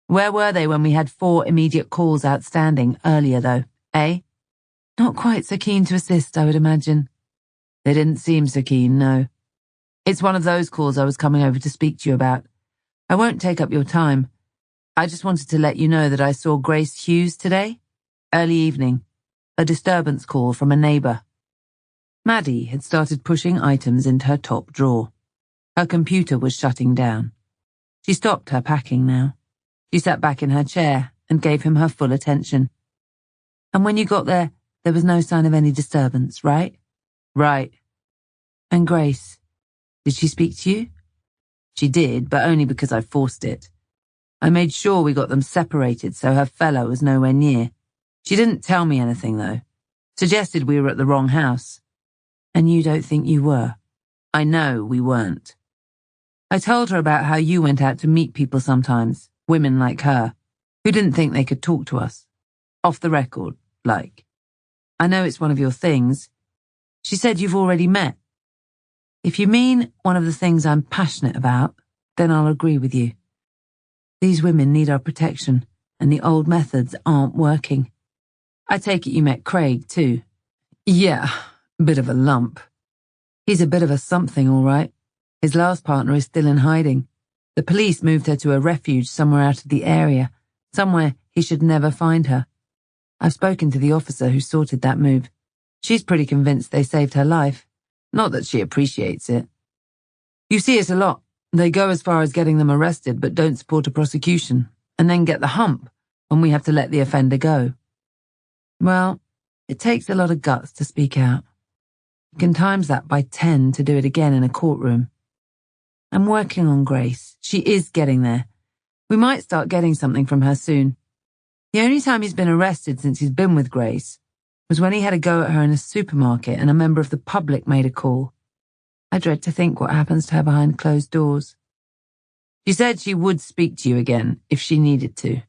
Where were they when we had 4 immediate calls outstanding earlier, though, eh? Not quite so keen to assist, I would imagine. They didn't seem so keen, no. It's one of those calls I was coming over to speak to you about. I won't take up your time. I just wanted to let you know that I saw Grace Hughes today, early evening, a disturbance call from a neighbour. Maddie had started pushing items into her top drawer. Her computer was shutting down. She stopped her packing now. She sat back in her chair and gave him her full attention. And when you got there was no sign of any disturbance, right? Right. And Grace, did she speak to you? She did, but only because I forced it. I made sure we got them separated so her fellow was nowhere near. She didn't tell me anything, though. Suggested we were at the wrong house. And you don't think you were? I know we weren't. I told her about how you went out to meet people sometimes, women like her, who didn't think they could talk to us. Off the record, like. I know it's one of your things. She said you've already met. If you mean one of the things I'm passionate about, then I'll agree with you. These women need our protection, and the old methods aren't working. I take it you met Craig, too. Yeah, bit of a lump. He's a bit of a something, all right. His last partner is still in hiding. The police moved her to a refuge somewhere out of the area, somewhere he should never find her. I've spoken to the officer who sorted that move. She's pretty convinced they saved her life. Not that she appreciates it. You see it a lot. They go as far as getting them arrested but don't support a prosecution, and then get the hump when we have to let the offender go. Well, it takes a lot of guts to speak out. You can times that by 10 to do it again in a courtroom. I'm working on Grace. She is getting there. We might start getting something from her soon. The only time he's been arrested since he's been with Grace was when he had a go at her in a supermarket and a member of the public made a call. I dread to think what happens to her behind closed doors. She said she would speak to you again if she needed to.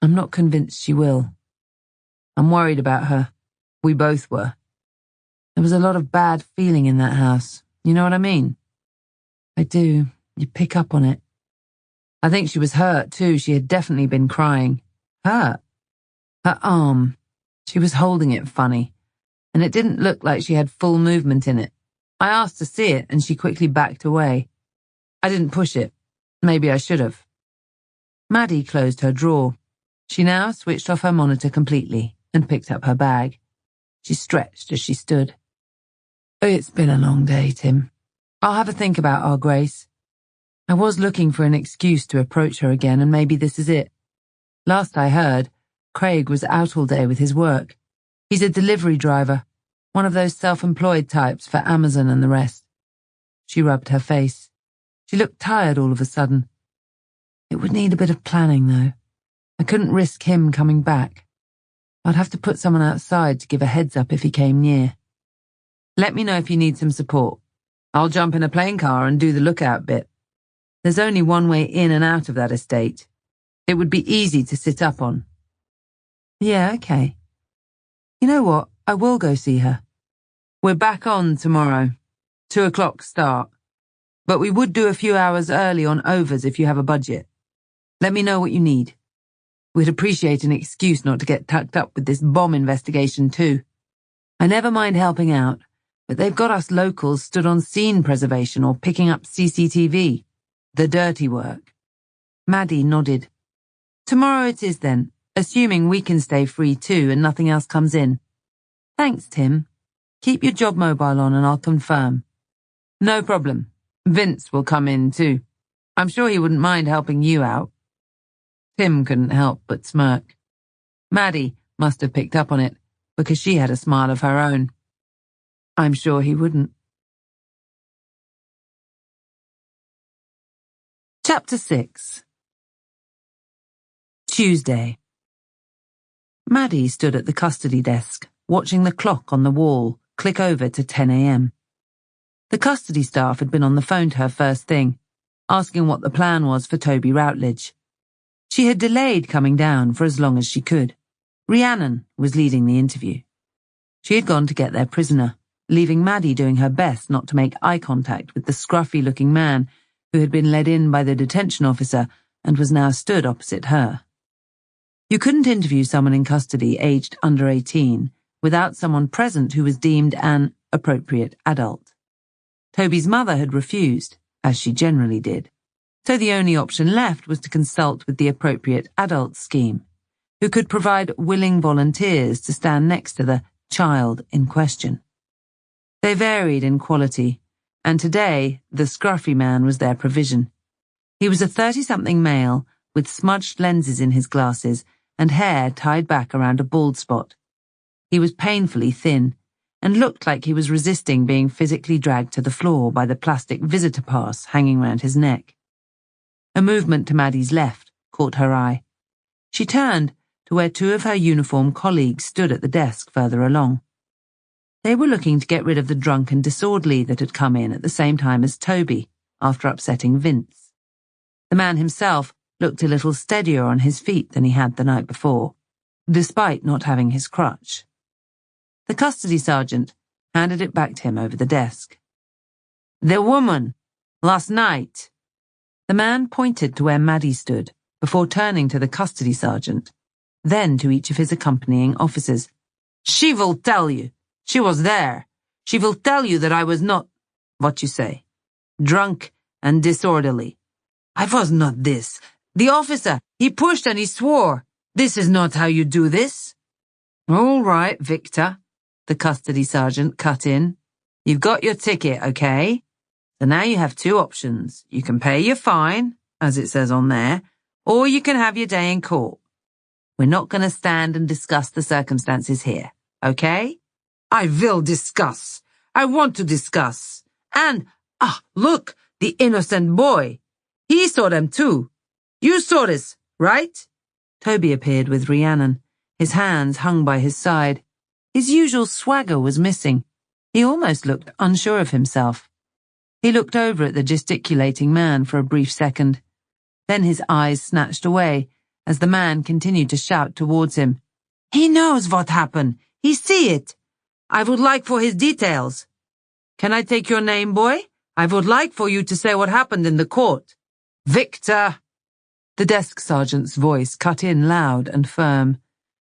I'm not convinced she will. I'm worried about her. We both were. There was a lot of bad feeling in that house. You know what I mean? I do. You pick up on it. I think she was hurt, too. She had definitely been crying. Hurt? Her arm. She was holding it funny, and it didn't look like she had full movement in it. I asked to see it, and she quickly backed away. I didn't push it. Maybe I should have. Maddie closed her drawer. She now switched off her monitor completely and picked up her bag. She stretched as she stood. It's been a long day, Tim. I'll have a think about our Grace. I was looking for an excuse to approach her again, and maybe this is it. Last I heard, Craig was out all day with his work. He's a delivery driver, one of those self-employed types for Amazon and the rest. She rubbed her face. She looked tired all of a sudden. It would need a bit of planning, though. I couldn't risk him coming back. I'd have to put someone outside to give a heads up if he came near. Let me know if you need some support. I'll jump in a plane car and do the lookout bit. There's only one way in and out of that estate. It would be easy to sit up on. Yeah, okay. You know what? I will go see her. We're back on tomorrow. 2 o'clock start. But we would do a few hours early on overs if you have a budget. Let me know what you need. We'd appreciate an excuse not to get tucked up with this bomb investigation too. I never mind helping out, but they've got us locals stood on scene preservation or picking up CCTV. The dirty work. Maddie nodded. Tomorrow it is then, assuming we can stay free too and nothing else comes in. Thanks, Tim. Keep your job mobile on and I'll confirm. No problem. Vince will come in too. I'm sure he wouldn't mind helping you out. Tim couldn't help but smirk. Maddie must have picked up on it, because she had a smile of her own. I'm sure he wouldn't. Chapter 6. Tuesday. Maddie stood at the custody desk, watching the clock on the wall click over to 10 a.m. The custody staff had been on the phone to her first thing, asking what the plan was for Toby Routledge. She had delayed coming down for as long as she could. Rhiannon was leading the interview. She had gone to get their prisoner, leaving Maddie doing her best not to make eye contact with the scruffy-looking man who had been led in by the detention officer and was now stood opposite her. You couldn't interview someone in custody aged under 18 without someone present who was deemed an appropriate adult. Toby's mother had refused, as she generally did, so the only option left was to consult with the appropriate adult scheme, who could provide willing volunteers to stand next to the child in question. They varied in quality, and today the scruffy man was their provision. He was a 30-something male with smudged lenses in his glasses and hair tied back around a bald spot. He was painfully thin and looked like he was resisting being physically dragged to the floor by the plastic visitor pass hanging round his neck. A movement to Maddie's left caught her eye. She turned to where two of her uniformed colleagues stood at the desk further along. They were looking to get rid of the drunk and disorderly that had come in at the same time as Toby, after upsetting Vince. The man himself looked a little steadier on his feet than he had the night before, despite not having his crutch. The custody sergeant handed it back to him over the desk. "The woman, last night." The man pointed to where Maddie stood, before turning to the custody sergeant, then to each of his accompanying officers. "She will tell you. She was there. She will tell you that I was not, what you say, drunk and disorderly. I was not this. The officer, he pushed and he swore. This is not how you do this." "All right, Victor," the custody sergeant cut in. "You've got your ticket, okay? So now you have two options. You can pay your fine, as it says on there, or you can have your day in court. We're not going to stand and discuss the circumstances here, okay?" "I will discuss. I want to discuss. And, look, the innocent boy. He saw them too. You saw this, right?" Toby appeared with Rhiannon, his hands hung by his side. His usual swagger was missing. He almost looked unsure of himself. He looked over at the gesticulating man for a brief second. Then his eyes snatched away as the man continued to shout towards him. "He knows what happened. He see it. I would like for his details. Can I take your name, boy? I would like for you to say what happened in the court." "Victor!" The desk sergeant's voice cut in loud and firm.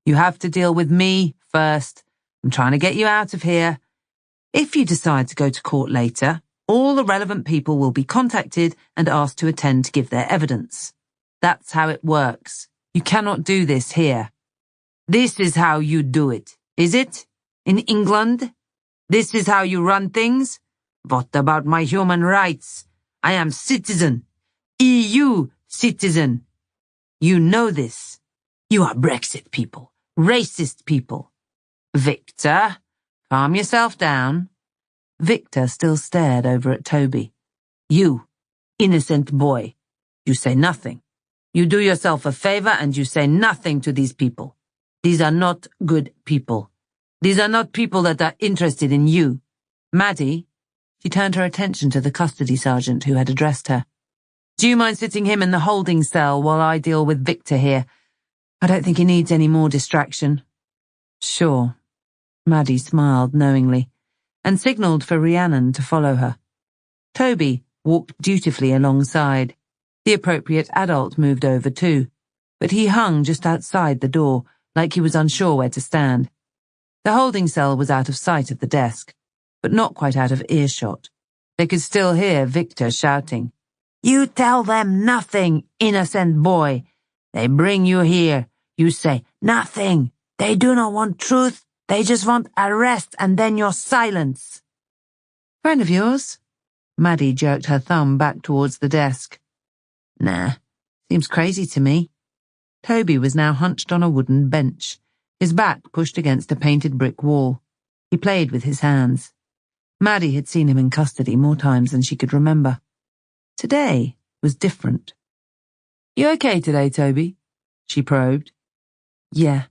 "You have to deal with me first. I'm trying to get you out of here. If you decide to go to court later, all the relevant people will be contacted and asked to attend to give their evidence. That's how it works. You cannot do this here. This is how you do it, is it? In England? This is how you run things? What about my human rights? I am citizen. EU citizen. You know this. You are Brexit people. Racist people. Victor, calm yourself down." Victor still stared over at Toby. "You, innocent boy, you say nothing. You do yourself a favor and you say nothing to these people. These are not good people. These are not people that are interested in you. Maddie," she turned her attention to the custody sergeant who had addressed her. Do you mind sitting him in the holding cell while I deal with Victor here? I don't think he needs any more distraction. Sure. Maddie smiled knowingly and signalled for Rhiannon to follow her. Toby walked dutifully alongside. The appropriate adult moved over too, but he hung just outside the door, like he was unsure where to stand. The holding cell was out of sight of the desk, but not quite out of earshot. They could still hear Victor shouting, "You tell them nothing, innocent boy. They bring you here. You say nothing. They do not want truth. They just want arrest and then your silence." Friend of yours? Maddie jerked her thumb back towards the desk. Nah, seems crazy to me. Toby was now hunched on a wooden bench, his back pushed against a painted brick wall. He played with his hands. Maddie had seen him in custody more times than she could remember. Today was different. You okay today, Toby? She probed. Yeah,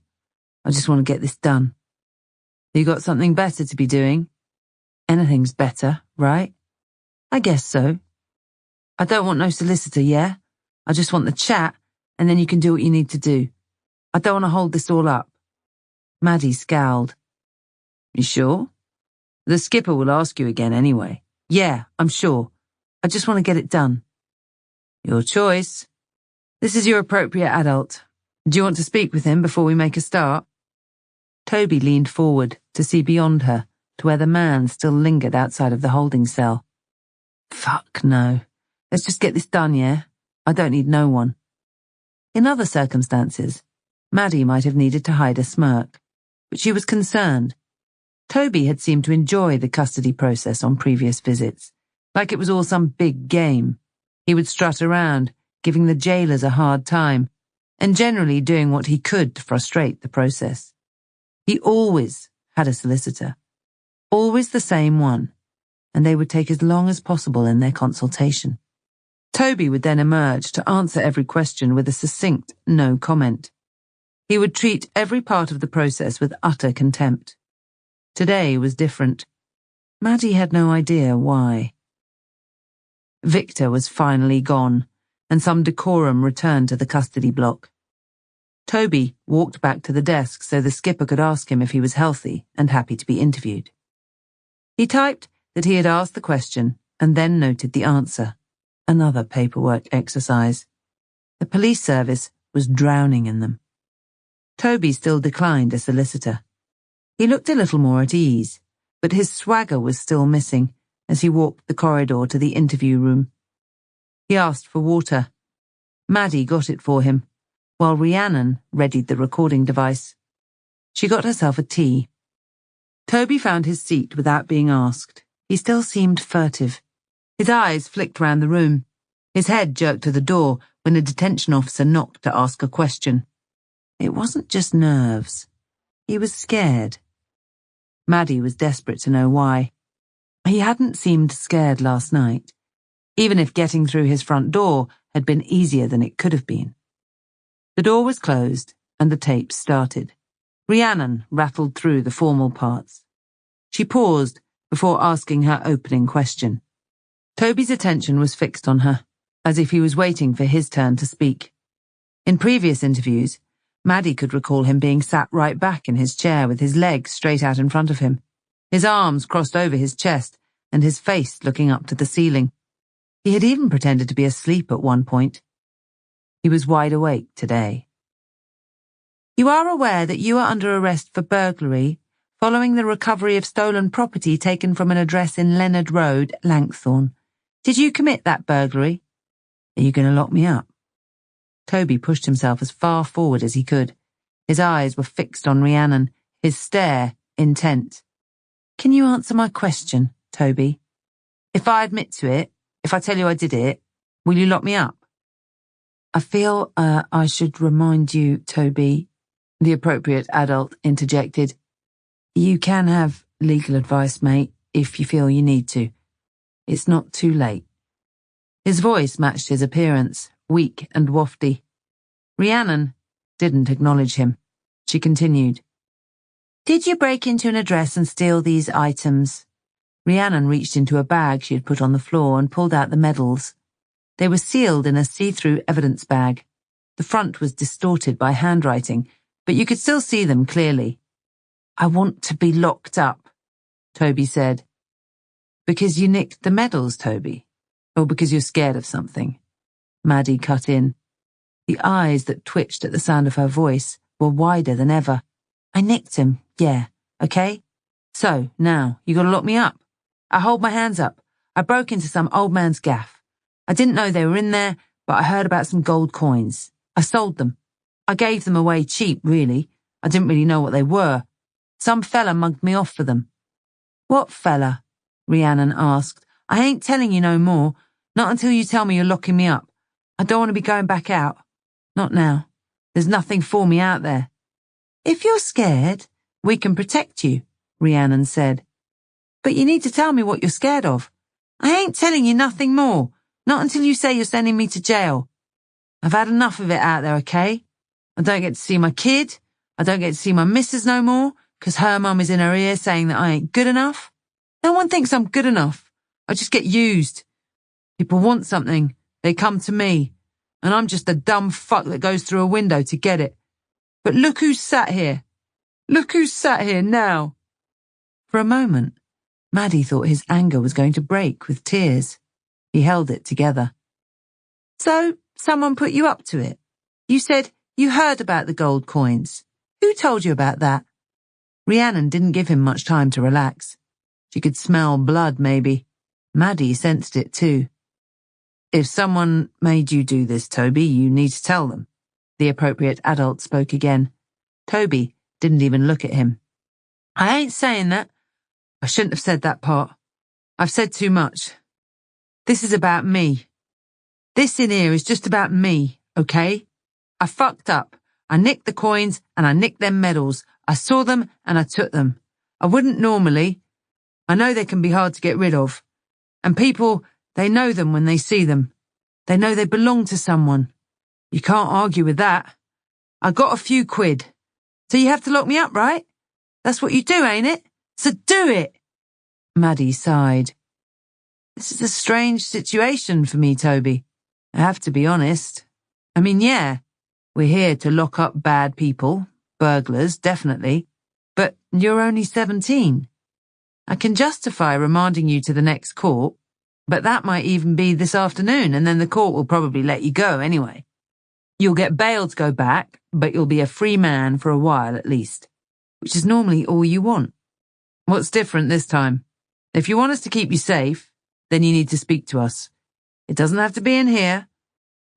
I just want to get this done. You got something better to be doing? Anything's better, right? I guess so. I don't want no solicitor, yeah? I just want the chat, and then you can do what you need to do. I don't want to hold this all up. Maddie scowled. You sure? The skipper will ask you again anyway. Yeah, I'm sure. I just want to get it done. Your choice. This is your appropriate adult. Do you want to speak with him before we make a start? Toby leaned forward to see beyond her to where the man still lingered outside of the holding cell. Fuck no. Let's just get this done, yeah? I don't need no one. In other circumstances, Maddie might have needed to hide a smirk, but she was concerned. Toby had seemed to enjoy the custody process on previous visits, like it was all some big game. He would strut around, giving the jailers a hard time, and generally doing what he could to frustrate the process. He always had a solicitor, always the same one, and they would take as long as possible in their consultation. Toby would then emerge to answer every question with a succinct no comment. He would treat every part of the process with utter contempt. Today was different. Maddie had no idea why. Victor was finally gone, and some decorum returned to the custody block. Toby walked back to the desk so the skipper could ask him if he was healthy and happy to be interviewed. He typed that he had asked the question and then noted the answer. Another paperwork exercise. The police service was drowning in them. Toby still declined a solicitor. He looked a little more at ease, but his swagger was still missing as he walked the corridor to the interview room. He asked for water. Maddie got it for him, while Rhiannon readied the recording device. She got herself a tea. Toby found his seat without being asked. He still seemed furtive. His eyes flicked round the room. His head jerked to the door when a detention officer knocked to ask a question. It wasn't just nerves. He was scared. Maddie was desperate to know why. He hadn't seemed scared last night, even if getting through his front door had been easier than it could have been. The door was closed and the tape started. Rhiannon rattled through the formal parts. She paused before asking her opening question. Toby's attention was fixed on her, as if he was waiting for his turn to speak. In previous interviews, Maddie could recall him being sat right back in his chair with his legs straight out in front of him, his arms crossed over his chest and his face looking up to the ceiling. He had even pretended to be asleep at one point. He was wide awake today. You are aware that you are under arrest for burglary following the recovery of stolen property taken from an address in Leonard Road, Langthorne. Did you commit that burglary? Are you going to lock me up? Toby pushed himself as far forward as he could. His eyes were fixed on Rhiannon, his stare intent. Can you answer my question, Toby? If I admit to it, if I tell you I did it, will you lock me up? I feel I should remind you, Toby, the appropriate adult interjected. You can have legal advice, mate, if you feel you need to. It's not too late. His voice matched his appearance, weak and wafty. Rhiannon didn't acknowledge him. She continued. Did you break into an address and steal these items? Rhiannon reached into a bag she had put on the floor and pulled out the medals. They were sealed in a see-through evidence bag. The front was distorted by handwriting, but you could still see them clearly. "I want to be locked up," Toby said. "Because you nicked the medals, Toby? Or because you're scared of something?" Maddie cut in. The eyes that twitched at the sound of her voice were wider than ever. "I nicked him, yeah, okay? So, now, you gotta lock me up. I hold my hands up. I broke into some old man's gaff. I didn't know they were in there, but I heard about some gold coins. I sold them. I gave them away cheap, really. I didn't really know what they were. Some fella mugged me off for them." "What fella?" Rhiannon asked. "I ain't telling you no more. Not until you tell me you're locking me up. I don't want to be going back out. Not now. There's nothing for me out there." "If you're scared, we can protect you," Rhiannon said. "But you need to tell me what you're scared of." "I ain't telling you nothing more. Not until you say you're sending me to jail. I've had enough of it out there, okay? I don't get to see my kid. I don't get to see my missus no more, 'cause her mum is in her ear saying that I ain't good enough. No one thinks I'm good enough. I just get used. People want something. They come to me. And I'm just a dumb fuck that goes through a window to get it. But look who's sat here. Look who's sat here now." For a moment, Maddie thought his anger was going to break with tears. He held it together. "So, someone put you up to it? You said you heard about the gold coins. Who told you about that?" Rhiannon didn't give him much time to relax. She could smell blood, maybe. Maddie sensed it too. "If someone made you do this, Toby, you need to tell them." The appropriate adult spoke again. Toby didn't even look at him. "I ain't saying that. I shouldn't have said that part. I've said too much. This is about me. This in here is just about me, okay? I fucked up. I nicked the coins and I nicked them medals. I saw them and I took them. I wouldn't normally. I know they can be hard to get rid of. And people, they know them when they see them. They know they belong to someone. You can't argue with that. I got a few quid. So you have to lock me up, right? That's what you do, ain't it? So do it." Maddie sighed. "This is a strange situation for me, Toby. I have to be honest. I mean, yeah, we're here to lock up bad people, burglars, definitely. But you're only 17. I can justify remanding you to the next court, but that might even be this afternoon, and then the court will probably let you go anyway. You'll get bail to go back, but you'll be a free man for a while at least, which is normally all you want. What's different this time? If you want us to keep you safe, then you need to speak to us. It doesn't have to be in here.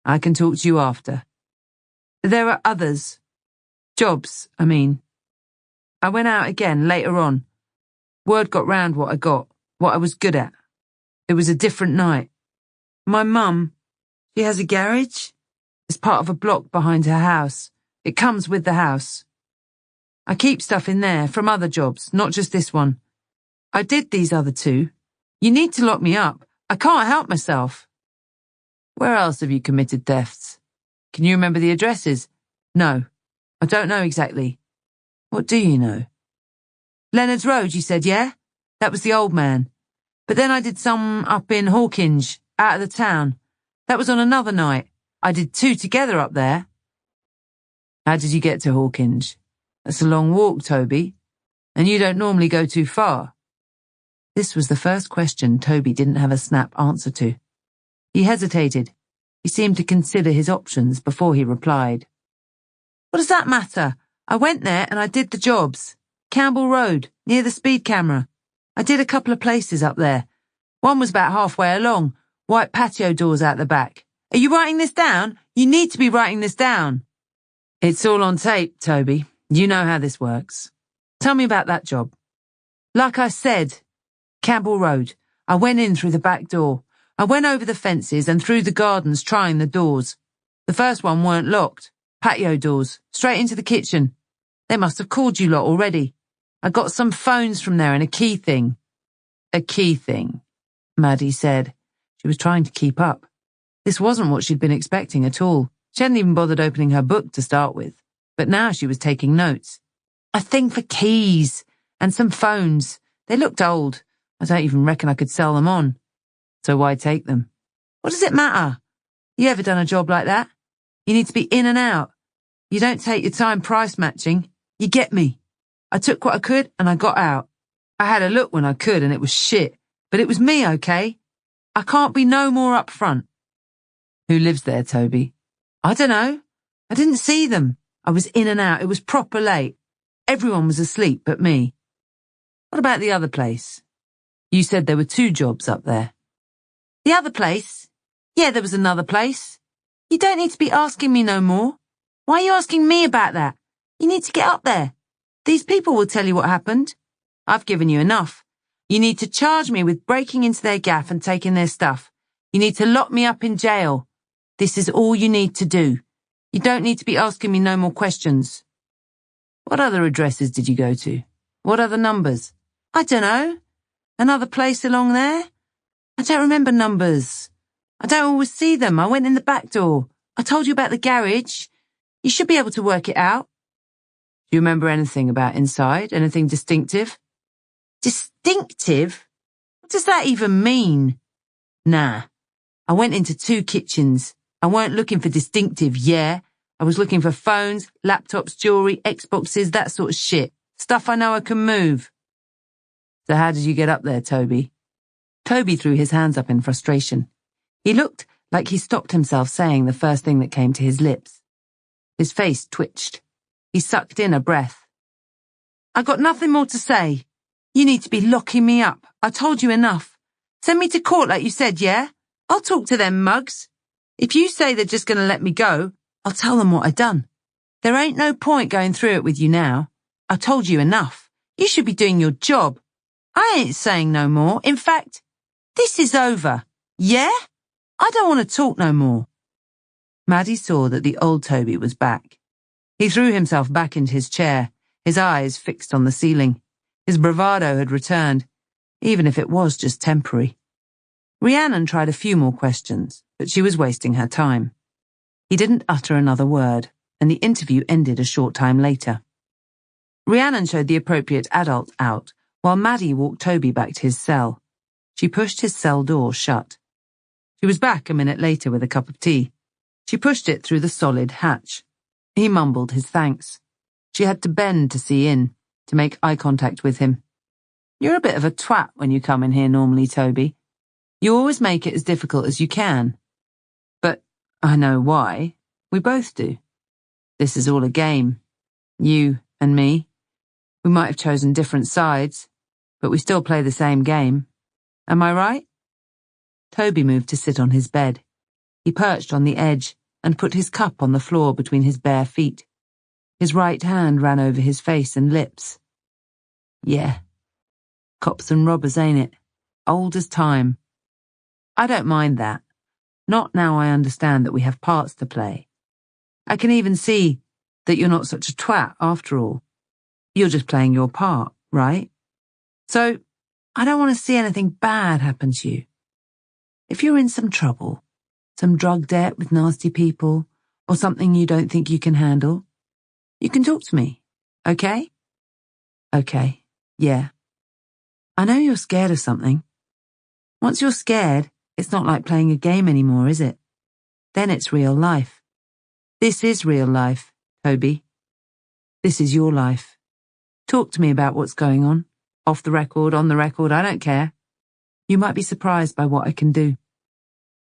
I can talk to you after. There are others. Jobs, I mean. I went out again later on. Word got round what I got, what I was good at. It was a different night. My mum, she has a garage. It's part of a block behind her house. It comes with the house. I keep stuff in there from other jobs, not just this one. I did these other two. You need to lock me up. I can't help myself." "Where else have you committed thefts? Can you remember the addresses?" "No, I don't know exactly." "What do you know?" "Leonard's Road, you said, yeah? That was the old man. But then I did some up in Hawkinge, out of the town. That was on another night. I did 2 together up there." "How did you get to Hawkinge? That's a long walk, Toby. And you don't normally go too far." This was the first question Toby didn't have a snap answer to. He hesitated. He seemed to consider his options before he replied. "What does that matter? I went there and I did the jobs. Campbell Road, near the speed camera. I did a couple of places up there. One was about halfway along, white patio doors out the back. Are you writing this down? You need to be writing this down." "It's all on tape, Toby. You know how this works. Tell me about that job." "Like I said, Campbell Road. I went in through the back door. I went over the fences and through the gardens trying the doors. The first one weren't locked. Patio doors, straight into the kitchen. They must have called you lot already. I got some phones from there and a key thing." "A key thing," Maddie said. She was trying to keep up. This wasn't what she'd been expecting at all. She hadn't even bothered opening her book to start with. But now she was taking notes. "A thing for keys and some phones. They looked old. I don't even reckon I could sell them on." "So why take them?" "What does it matter? You ever done a job like that? You need to be in and out. You don't take your time price matching. You get me. I took what I could and I got out. I had a look when I could and it was shit. But it was me, okay? I can't be no more upfront. Who lives there, Toby? I don't know. I didn't see them. I was in and out. It was proper late. Everyone was asleep but me. What about the other place? You said there were 2 jobs up there. The other place? Yeah, there was another place. You don't need to be asking me no more. Why are you asking me about that? You need to get up there. These people will tell you what happened. I've given you enough. You need to charge me with breaking into their gaff and taking their stuff. You need to lock me up in jail. This is all you need to do. You don't need to be asking me no more questions. What other addresses did you go to? What other numbers? I don't know. Another place along there? I don't remember numbers. I don't always see them. I went in the back door. I told you about the garage. You should be able to work it out. Do you remember anything about inside? Anything distinctive? Distinctive? What does that even mean? Nah. I went into 2 kitchens. I weren't looking for distinctive, yeah. I was looking for phones, laptops, jewelry, Xboxes, that sort of shit. Stuff I know I can move. So how did you get up there, Toby? Toby threw his hands up in frustration. He looked like he stopped himself saying the first thing that came to his lips. His face twitched. He sucked in a breath. I got nothing more to say. You need to be locking me up. I told you enough. Send me to court like you said, yeah? I'll talk to them mugs. If you say they're just going to let me go, I'll tell them what I done. There ain't no point going through it with you now. I told you enough. You should be doing your job. I ain't saying no more. In fact, this is over. Yeah? I don't want to talk no more. Maddie saw that the old Toby was back. He threw himself back into his chair, his eyes fixed on the ceiling. His bravado had returned, even if it was just temporary. Rhiannon tried a few more questions, but she was wasting her time. He didn't utter another word, and the interview ended a short time later. Rhiannon showed the appropriate adult out, while Maddie walked Toby back to his cell. She pushed his cell door shut. She was back a minute later with a cup of tea. She pushed it through the solid hatch. He mumbled his thanks. She had to bend to see in, to make eye contact with him. You're a bit of a twat when you come in here normally, Toby. You always make it as difficult as you can. But I know why. We both do. This is all a game. You and me. We might have chosen different sides, but we still play the same game. Am I right? Toby moved to sit on his bed. He perched on the edge and put his cup on the floor between his bare feet. His right hand ran over his face and lips. Yeah. Cops and robbers, ain't it? Old as time. I don't mind that. Not now I understand that we have parts to play. I can even see that you're not such a twat after all. You're just playing your part, right? So, I don't want to see anything bad happen to you. If you're in some trouble, some drug debt with nasty people, or something you don't think you can handle, you can talk to me, okay? Okay, yeah. I know you're scared of something. Once you're scared, it's not like playing a game anymore, is it? Then it's real life. This is real life, Toby. This is your life. Talk to me about what's going on. Off the record, on the record, I don't care. You might be surprised by what I can do.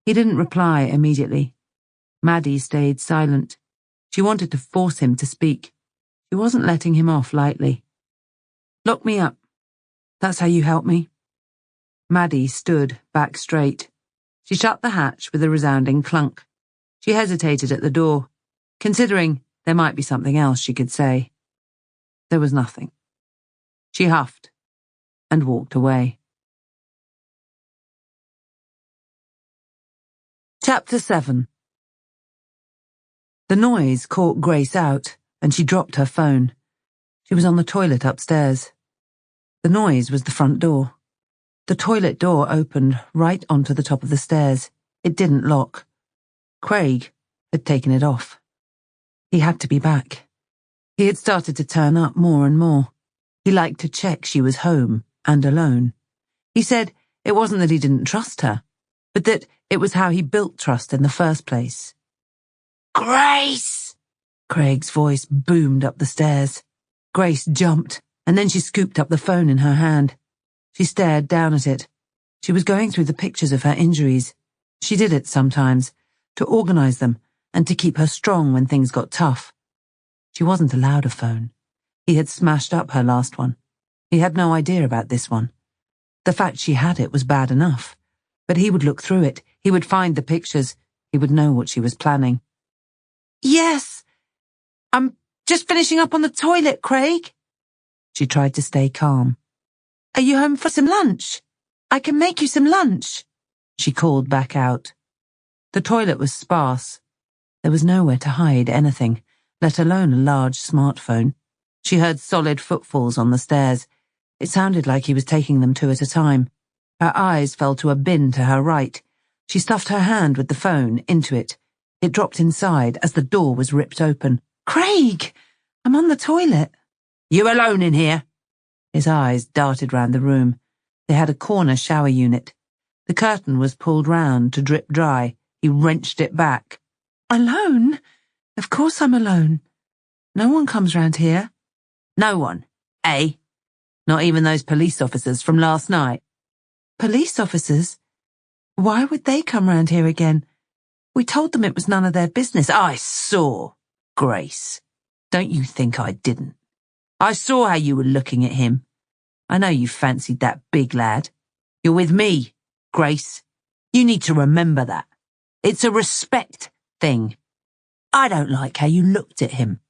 He didn't reply immediately. Maddie stayed silent. She wanted to force him to speak. She wasn't letting him off lightly. Lock me up. That's how you help me. Maddie stood back straight. She shut the hatch with a resounding clunk. She hesitated at the door, considering there might be something else she could say. There was nothing. She huffed and walked away. Chapter 7. The noise caught Grace out, and she dropped her phone. She was on the toilet upstairs. The noise was the front door. The toilet door opened right onto the top of the stairs. It didn't lock. Craig had taken it off. He had to be back. He had started to turn up more and more. He liked to check she was home and alone. He said it wasn't that he didn't trust her. but that it was how he built trust in the first place. "Grace!" Craig's voice boomed up the stairs. Grace jumped, and then she scooped up the phone in her hand. She stared down at it. She was going through the pictures of her injuries. She did it sometimes, to organize them and to keep her strong when things got tough. She wasn't allowed a phone. He had smashed up her last one. He had no idea about this one. The fact she had it was bad enough. But he would look through it. He would find the pictures. He would know what she was planning. "Yes, I'm just finishing up on the toilet, Craig." She tried to stay calm. "Are you home for some lunch? I can make you some lunch," she called back out. The toilet was sparse. There was nowhere to hide anything, let alone a large smartphone. She heard solid footfalls on the stairs. It sounded like he was taking them two at a time. Her eyes fell to a bin to her right. She stuffed her hand with the phone into it. It dropped inside as the door was ripped open. "Craig, I'm on the toilet." "You alone in here?" His eyes darted round the room. They had a corner shower unit. The curtain was pulled round to drip dry. He wrenched it back. "Alone? Of course I'm alone. No one comes round here." "No one, eh? Not even those police officers from last night?" "Police officers? Why would they come round here again? We told them it was none of their business." "I saw, Grace. Don't you think I didn't? I saw how you were looking at him. I know you fancied that big lad. You're with me, Grace. You need to remember that. It's a respect thing. I don't like how you looked at him."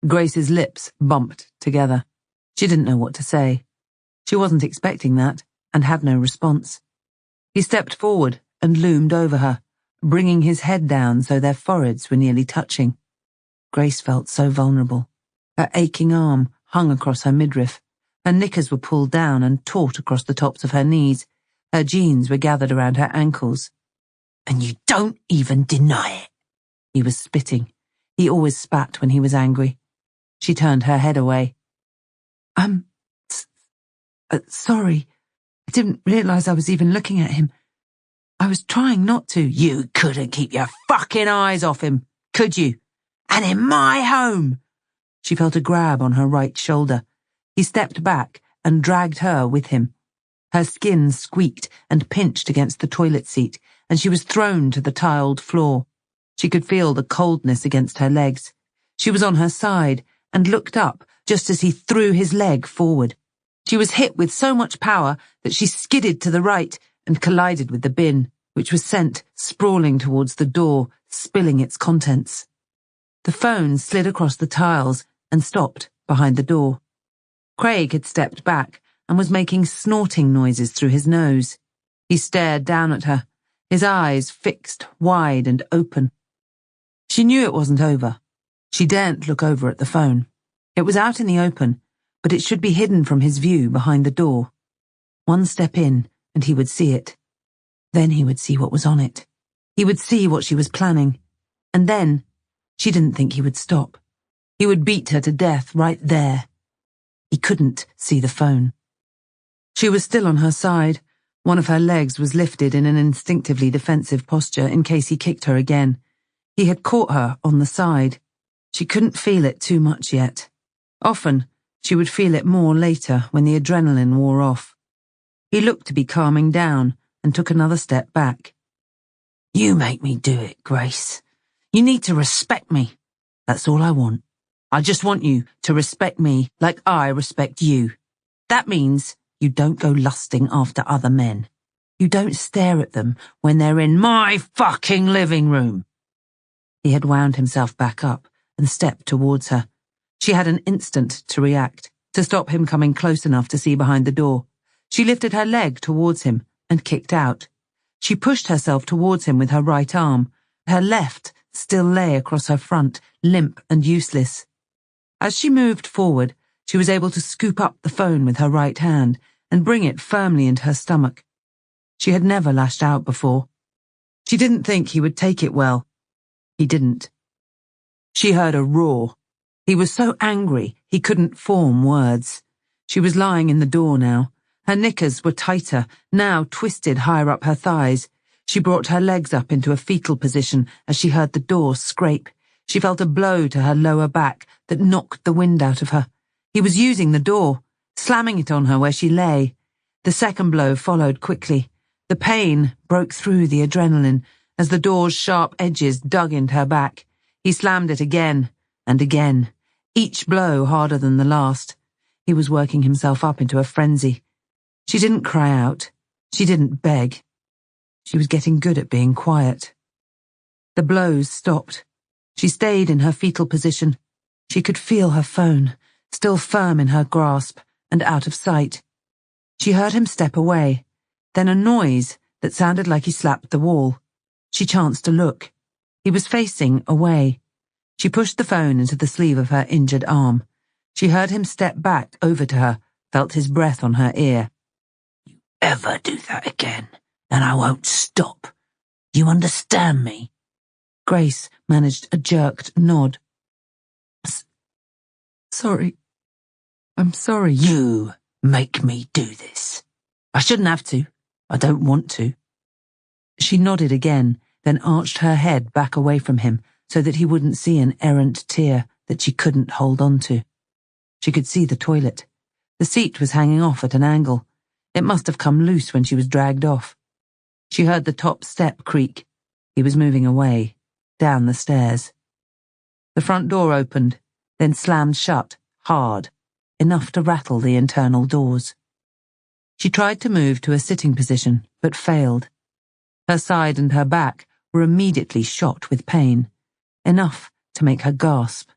Grace's lips bumped together. She didn't know what to say. She wasn't expecting that, and had no response. He stepped forward and loomed over her, bringing his head down so their foreheads were nearly touching. Grace felt so vulnerable. Her aching arm hung across her midriff. Her knickers were pulled down and taut across the tops of her knees. Her jeans were gathered around her ankles. "And you don't even deny it." He was spitting. He always spat when he was angry. She turned her head away. "I'm sorry. I didn't realize I was even looking at him. I was trying not to." "You couldn't keep your fucking eyes off him, could you? And in my home." She felt a grab on her right shoulder. He stepped back and dragged her with him. Her skin squeaked and pinched against the toilet seat, and she was thrown to the tiled floor. She could feel the coldness against her legs. She was on her side and looked up just as he threw his leg forward. She was hit with so much power that she skidded to the right and collided with the bin, which was sent sprawling towards the door, spilling its contents. The phone slid across the tiles and stopped behind the door. Craig had stepped back and was making snorting noises through his nose. He stared down at her, his eyes fixed wide and open. She knew it wasn't over. She daren't look over at the phone. It was out in the open, but it should be hidden from his view behind the door. One step in, and he would see it. Then he would see what was on it. He would see what she was planning. And then, she didn't think he would stop. He would beat her to death right there. He couldn't see the phone. She was still on her side. One of her legs was lifted in an instinctively defensive posture in case he kicked her again. He had caught her on the side. She couldn't feel it too much yet. Often, she would feel it more later when the adrenaline wore off. He looked to be calming down and took another step back. "You make me do it, Grace. You need to respect me. That's all I want. I just want you to respect me like I respect you. That means you don't go lusting after other men. You don't stare at them when they're in my fucking living room." He had wound himself back up and stepped towards her. She had an instant to react, to stop him coming close enough to see behind the door. She lifted her leg towards him and kicked out. She pushed herself towards him with her right arm. Her left still lay across her front, limp and useless. As she moved forward, she was able to scoop up the phone with her right hand and bring it firmly into her stomach. She had never lashed out before. She didn't think he would take it well. He didn't. She heard a roar. He was so angry he couldn't form words. She was lying in the door now. Her knickers were tighter, now twisted higher up her thighs. She brought her legs up into a fetal position as she heard the door scrape. She felt a blow to her lower back that knocked the wind out of her. He was using the door, slamming it on her where she lay. The second blow followed quickly. The pain broke through the adrenaline as the door's sharp edges dug into her back. He slammed it again and again, each blow harder than the last. He was working himself up into a frenzy. She didn't cry out. She didn't beg. She was getting good at being quiet. The blows stopped. She stayed in her fetal position. She could feel her phone, still firm in her grasp and out of sight. She heard him step away, then a noise that sounded like he slapped the wall. She chanced to look. He was facing away. She pushed the phone into the sleeve of her injured arm. She heard him step back over to her, felt his breath on her ear. "You ever do that again, and I won't stop. You understand me?" Grace managed a jerked nod. "Sorry. I'm sorry." "You make me do this. I shouldn't have to. I don't want to." She nodded again, then arched her head back away from him so that he wouldn't see an errant tear that she couldn't hold on to. She could see the toilet. The seat was hanging off at an angle. It must have come loose when she was dragged off. She heard the top step creak. He was moving away, down the stairs. The front door opened, then slammed shut, hard, enough to rattle the internal doors. She tried to move to a sitting position, but failed. Her side and her back were immediately shot with pain, enough to make her gasp.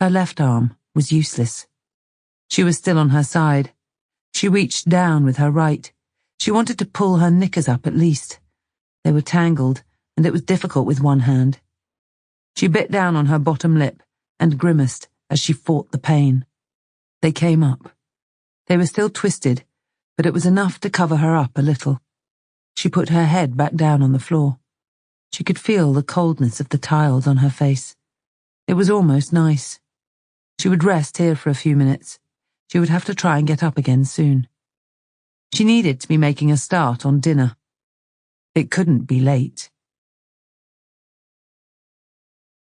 Her left arm was useless. She was still on her side. She reached down with her right. She wanted to pull her knickers up at least. They were tangled, and it was difficult with one hand. She bit down on her bottom lip and grimaced as she fought the pain. They came up. They were still twisted, but it was enough to cover her up a little. She put her head back down on the floor. She could feel the coldness of the tiles on her face. It was almost nice. She would rest here for a few minutes. She would have to try and get up again soon. She needed to be making a start on dinner. It couldn't be late.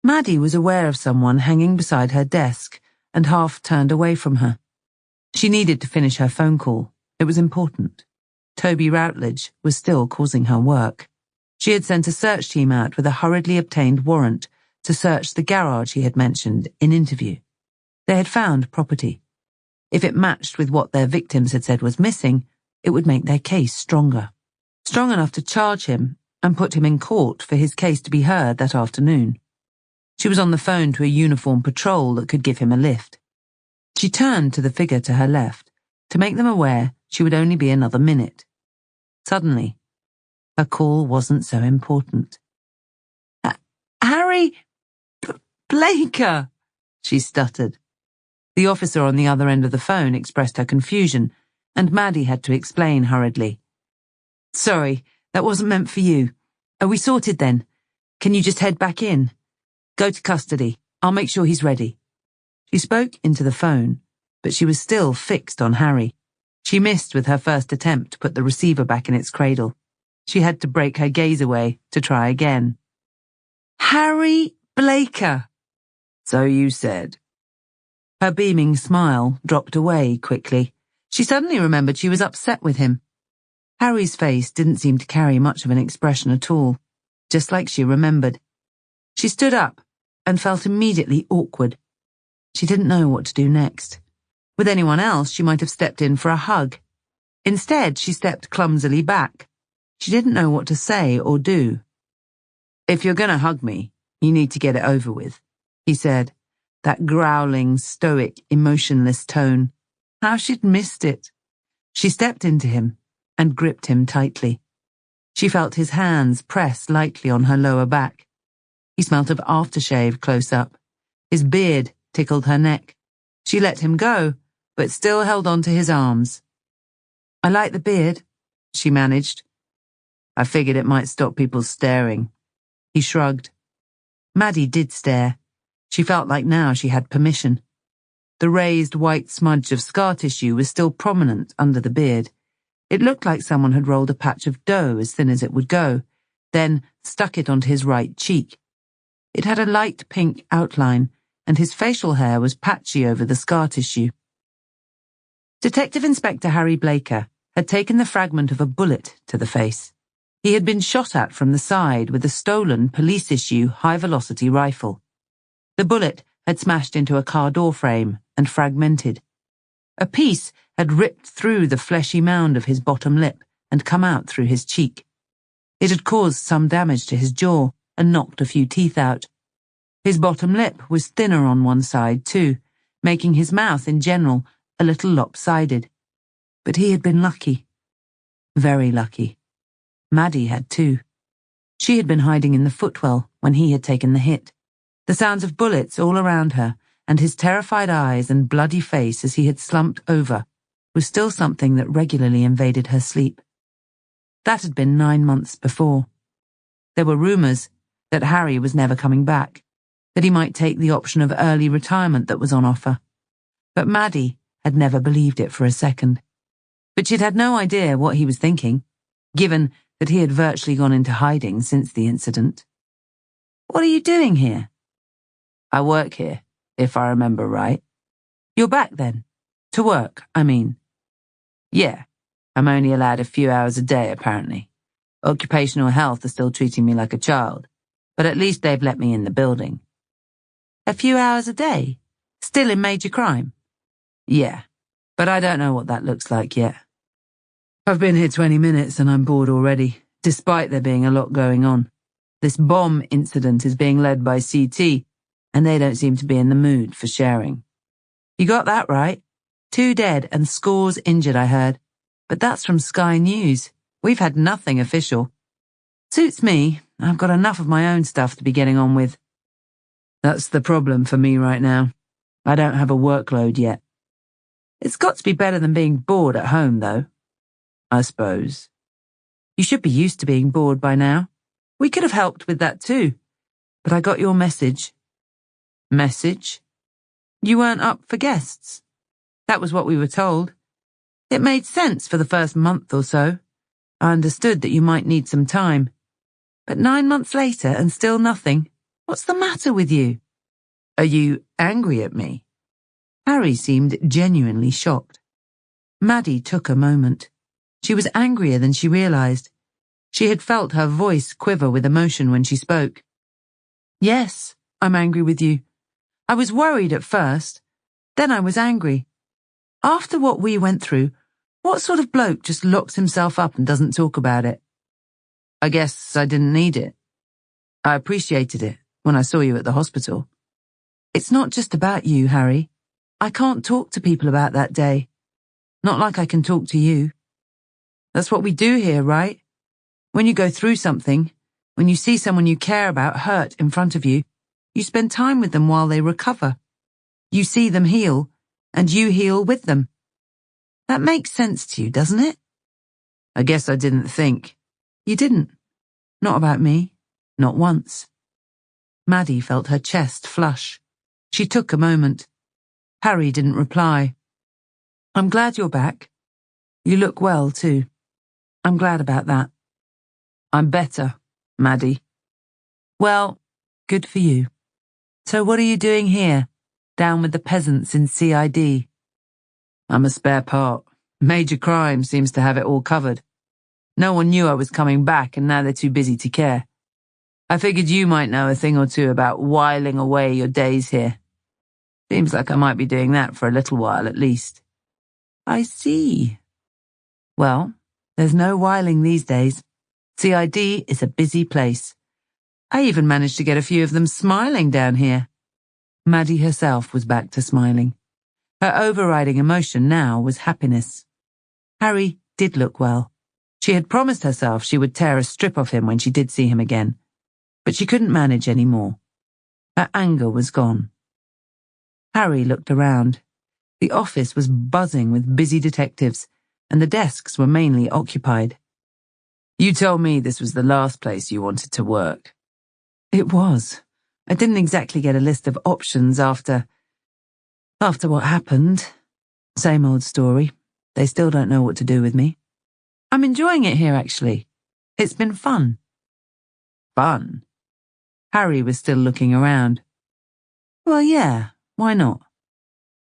Maddie was aware of someone hanging beside her desk and half turned away from her. She needed to finish her phone call. It was important. Toby Routledge was still causing her work. She had sent a search team out with a hurriedly obtained warrant to search the garage he had mentioned in interview. They had found property. If it matched with what their victims had said was missing, it would make their case stronger. Strong enough to charge him and put him in court for his case to be heard that afternoon. She was on the phone to a uniformed patrol that could give him a lift. She turned to the figure to her left to make them aware she would only be another minute. Suddenly, her call wasn't so important. "Harry Blaker," she stuttered. The officer on the other end of the phone expressed her confusion, and Maddie had to explain hurriedly. "Sorry, that wasn't meant for you. Are we sorted then? Can you just head back in? Go to custody. I'll make sure he's ready." She spoke into the phone, but she was still fixed on Harry. She missed with her first attempt to put the receiver back in its cradle. She had to break her gaze away to try again. "Harry Blaker." "So you said." Her beaming smile dropped away quickly. She suddenly remembered she was upset with him. Harry's face didn't seem to carry much of an expression at all, just like she remembered. She stood up and felt immediately awkward. She didn't know what to do next. With anyone else, she might have stepped in for a hug. Instead, she stepped clumsily back. She didn't know what to say or do. "If you're going to hug me, you need to get it over with," he said, that growling, stoic, emotionless tone. How she'd missed it. She stepped into him and gripped him tightly. She felt his hands press lightly on her lower back. He smelt of aftershave close up. His beard tickled her neck. She let him go, but still held on to his arms. "I like the beard," she managed. "I figured it might stop people staring." He shrugged. Maddie did stare. She felt like now she had permission. The raised white smudge of scar tissue was still prominent under the beard. It looked like someone had rolled a patch of dough as thin as it would go, then stuck it onto his right cheek. It had a light pink outline, and his facial hair was patchy over the scar tissue. Detective Inspector Harry Blaker had taken the fragment of a bullet to the face. He had been shot at from the side with a stolen police-issue high-velocity rifle. The bullet had smashed into a car door frame and fragmented. A piece had ripped through the fleshy mound of his bottom lip and come out through his cheek. It had caused some damage to his jaw and knocked a few teeth out. His bottom lip was thinner on one side, too, making his mouth in general a little lopsided. But he had been lucky. Very lucky. Maddie had too. She had been hiding in the footwell when he had taken the hit. The sounds of bullets all around her, and his terrified eyes and bloody face as he had slumped over, was still something that regularly invaded her sleep. That had been 9 months before. There were rumours that Harry was never coming back, that he might take the option of early retirement that was on offer. But Maddie had never believed it for a second. But she'd had no idea what he was thinking, given that he had virtually gone into hiding since the incident. "What are you doing here?" "I work here, if I remember right." "You're back then? To work, I mean." "Yeah, I'm only allowed a few hours a day, apparently. Occupational health is still treating me like a child, but at least they've let me in the building." "A few hours a day? Still in major crime?" "Yeah, but I don't know what that looks like yet. I've been here 20 minutes and I'm bored already, despite there being a lot going on. This bomb incident is being led by CT, and they don't seem to be in the mood for sharing." "You got that right. 2 dead and scores injured, I heard. But that's from Sky News. We've had nothing official." "Suits me. I've got enough of my own stuff to be getting on with." "That's the problem for me right now. I don't have a workload yet." "It's got to be better than being bored at home, though." "I suppose." "You should be used to being bored by now. We could have helped with that too. But I got your message." "Message?" "You weren't up for guests. That was what we were told. It made sense for the first month or so. I understood that you might need some time. But 9 months later and still nothing. What's the matter with you?" "Are you angry at me?" Harry seemed genuinely shocked. Maddie took a moment. She was angrier than she realized. She had felt her voice quiver with emotion when she spoke. "Yes, I'm angry with you. I was worried at first. Then I was angry. After what we went through, what sort of bloke just locks himself up and doesn't talk about it?" "I guess I didn't need it. I appreciated it when I saw you at the hospital." "It's not just about you, Harry. I can't talk to people about that day. Not like I can talk to you. That's what we do here, right? When you go through something, when you see someone you care about hurt in front of you, you spend time with them while they recover. You see them heal, and you heal with them. That makes sense to you, doesn't it?" "I guess I didn't think." "You didn't. Not about me. Not once." Maddie felt her chest flush. She took a moment. Harry didn't reply. "I'm glad you're back. You look well, too. I'm glad about that." "I'm better, Maddie." "Well, good for you. So what are you doing here, down with the peasants in CID?" "I'm a spare part. Major crime seems to have it all covered. No one knew I was coming back, and now they're too busy to care. I figured you might know a thing or two about whiling away your days here. Seems like I might be doing that for a little while at least." "I see. Well, there's no whiling these days. CID is a busy place. I even managed to get a few of them smiling down here." Maddie herself was back to smiling. Her overriding emotion now was happiness. Harry did look well. She had promised herself she would tear a strip off him when she did see him again, but she couldn't manage any more. Her anger was gone. Harry looked around. The office was buzzing with busy detectives, and the desks were mainly occupied. "You told me this was the last place you wanted to work." "It was. I didn't exactly get a list of options after what happened. Same old story. They still don't know what to do with me." I'm enjoying it here, actually. It's been fun. Fun? Harry was still looking around. Well, yeah, why not?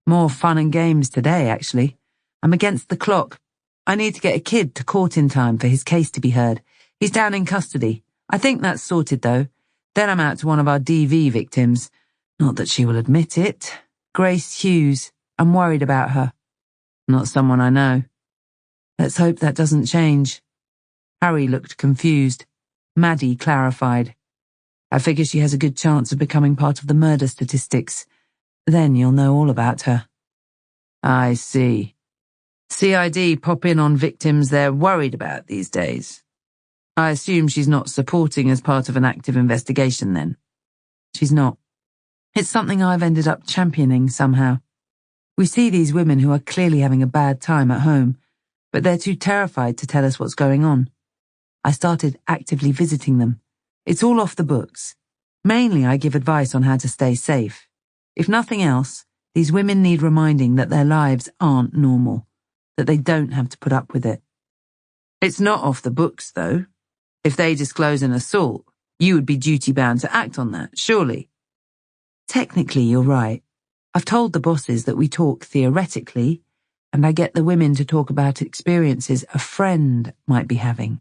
More fun and games today, actually. I'm against the clock. I need to get a kid to court in time for his case to be heard. He's down in custody. I think that's sorted, though. Then I'm out to one of our DV victims. Not that she will admit it. Grace Hughes. I'm worried about her. Not someone I know. Let's hope that doesn't change. Harry looked confused. Maddie clarified. I figure she has a good chance of becoming part of the murder statistics. Then you'll know all about her. I see. CID pop in on victims they're worried about these days. I assume she's not supporting as part of an active investigation then. She's not. It's something I've ended up championing somehow. We see these women who are clearly having a bad time at home, but they're too terrified to tell us what's going on. I started actively visiting them. It's all off the books. Mainly I give advice on how to stay safe. If nothing else, these women need reminding that their lives aren't normal, that they don't have to put up with it. It's not off the books, though. If they disclose an assault, you would be duty-bound to act on that, surely. Technically, you're right. I've told the bosses that we talk theoretically, and I get the women to talk about experiences a friend might be having.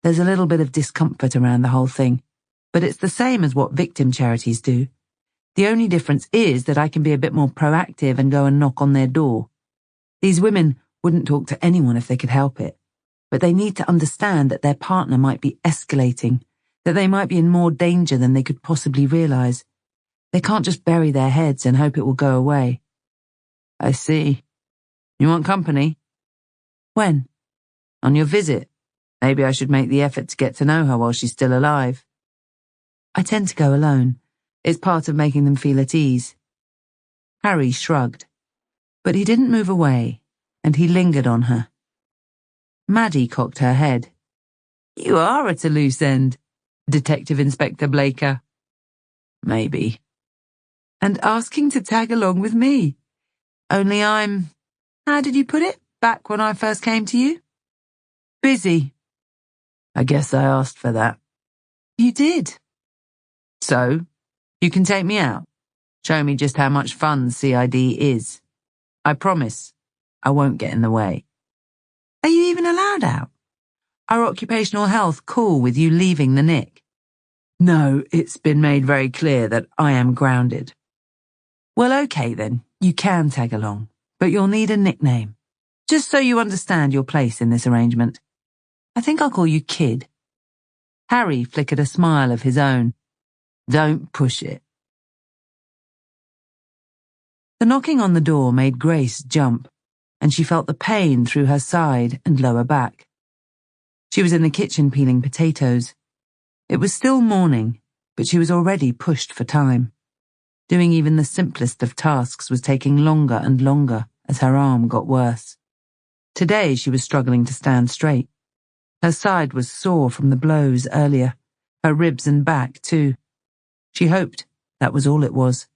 There's a little bit of discomfort around the whole thing, but it's the same as what victim charities do. The only difference is that I can be a bit more proactive and go and knock on their door. These women wouldn't talk to anyone if they could help it, but they need to understand that their partner might be escalating, that they might be in more danger than they could possibly realize. They can't just bury their heads and hope it will go away. I see. You want company? When? On your visit. Maybe I should make the effort to get to know her while she's still alive. I tend to go alone. It's part of making them feel at ease. Harry shrugged, but he didn't move away, and he lingered on her. Maddie cocked her head. You are at a loose end, Detective Inspector Blaker. Maybe. And asking to tag along with me. Only I'm, how did you put it, back when I first came to you? Busy. I guess I asked for that. You did. So, you can take me out. Show me just how much fun CID is. I promise I won't get in the way. Are you even allowed out? Are occupational health cool with you leaving the nick? No, it's been made very clear that I am grounded. Well, okay then, you can tag along, but you'll need a nickname. Just so you understand your place in this arrangement. I think I'll call you Kid. Harry flickered a smile of his own. Don't push it. The knocking on the door made Grace jump, and she felt the pain through her side and lower back. She was in the kitchen peeling potatoes. It was still morning, but she was already pushed for time. Doing even the simplest of tasks was taking longer and longer as her arm got worse. Today she was struggling to stand straight. Her side was sore from the blows earlier, her ribs and back too. She hoped that was all it was,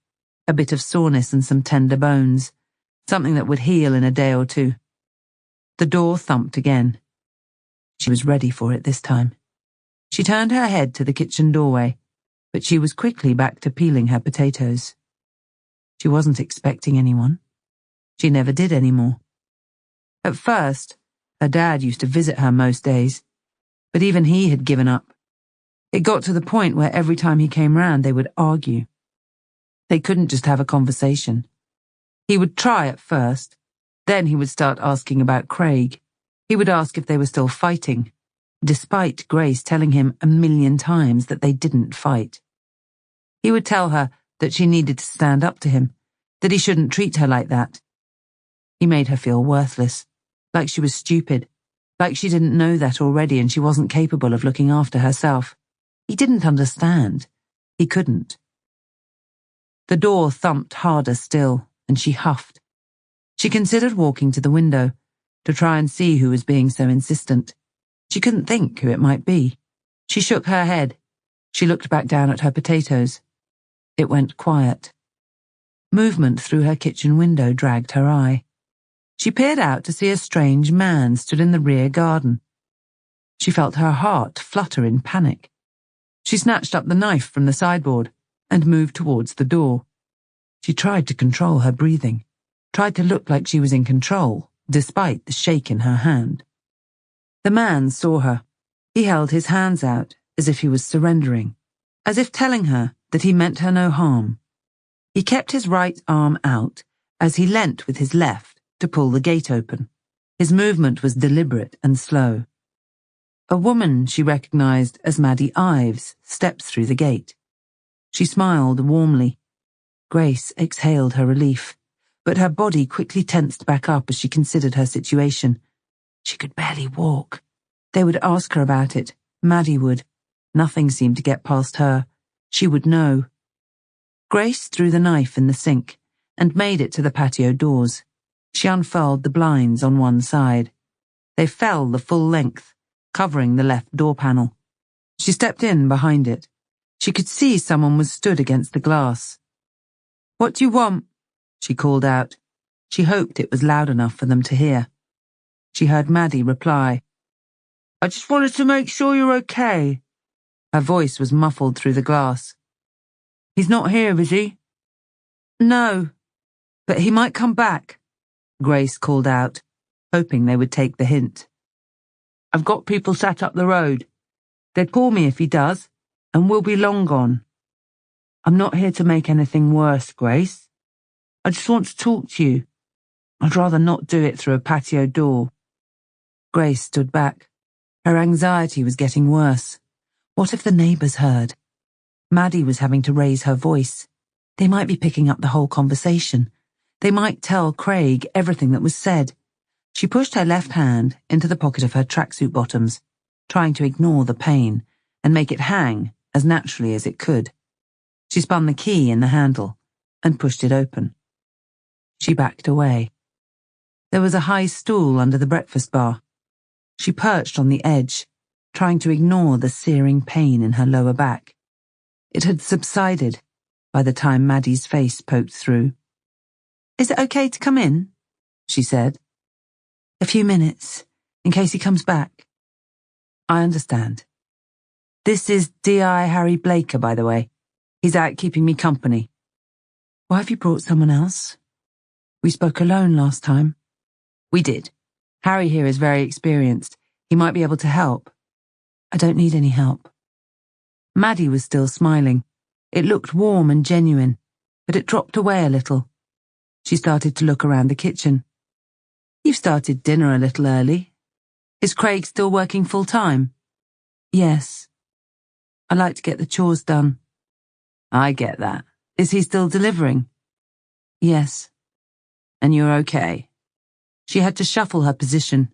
a bit of soreness and some tender bones, something that would heal in a day or two. The door thumped again. She was ready for it this time. She turned her head to the kitchen doorway, but she was quickly back to peeling her potatoes. She wasn't expecting anyone. She never did anymore. At first, her dad used to visit her most days, but even he had given up. It got to the point where every time he came round they would argue. They couldn't just have a conversation. He would try at first, then he would start asking about Craig. He would ask if they were still fighting, despite Grace telling him 1,000,000 times that they didn't fight. He would tell her that she needed to stand up to him, that he shouldn't treat her like that. He made her feel worthless, like she was stupid, like she didn't know that already and she wasn't capable of looking after herself. He didn't understand. He couldn't. The door thumped harder still, and she huffed. She considered walking to the window, to try and see who was being so insistent. She couldn't think who it might be. She shook her head. She looked back down at her potatoes. It went quiet. Movement through her kitchen window dragged her eye. She peered out to see a strange man stood in the rear garden, She felt her heart flutter in panic. She snatched up the knife from the sideboard and moved towards the door. She tried to control her breathing, tried to look like she was in control, despite the shake in her hand. The man saw her. He held his hands out as if he was surrendering, as if telling her that he meant her no harm. He kept his right arm out as he leant with his left to pull the gate open. His movement was deliberate and slow. A woman she recognized as Maddie Ives stepped through the gate. She smiled warmly. Grace exhaled her relief, but her body quickly tensed back up as she considered her situation. She could barely walk. They would ask her about it. Maddie would. Nothing seemed to get past her. She would know. Grace threw the knife in the sink and made it to the patio doors. She unfurled the blinds on one side. They fell the full length, covering the left door panel. She stepped in behind it. She could see someone was stood against the glass. "What do you want?" she called out. She hoped it was loud enough for them to hear. She heard Maddie reply, "I just wanted to make sure you're okay." Her voice was muffled through the glass. "He's not here, is he?" "No, but he might come back," Grace called out, hoping they would take the hint. "I've got people sat up the road. They'd call me if he does, and we'll be long gone. I'm not here to make anything worse, Grace. I just want to talk to you. I'd rather not do it through a patio door." Grace stood back. Her anxiety was getting worse. What if the neighbours heard? Maddie was having to raise her voice. They might be picking up the whole conversation. They might tell Craig everything that was said. She pushed her left hand into the pocket of her tracksuit bottoms, trying to ignore the pain and make it hang as naturally as it could. She spun the key in the handle and pushed it open. She backed away. There was a high stool under the breakfast bar. She perched on the edge, trying to ignore the searing pain in her lower back. It had subsided by the time Maddie's face poked through. "Is it okay to come in?" she said. "A few minutes, in case he comes back." "I understand. This is D.I. Harry Blaker, by the way. He's out keeping me company." "Why have you brought someone else? We spoke alone last time." "We did. Harry here is very experienced. He might be able to help." "I don't need any help." Maddie was still smiling. It looked warm and genuine, but it dropped away a little. She started to look around the kitchen. "You've started dinner a little early. Is Craig still working full-time?" "Yes. I like to get the chores done." "I get that. Is he still delivering?" "Yes." "And you're okay?" She had to shuffle her position.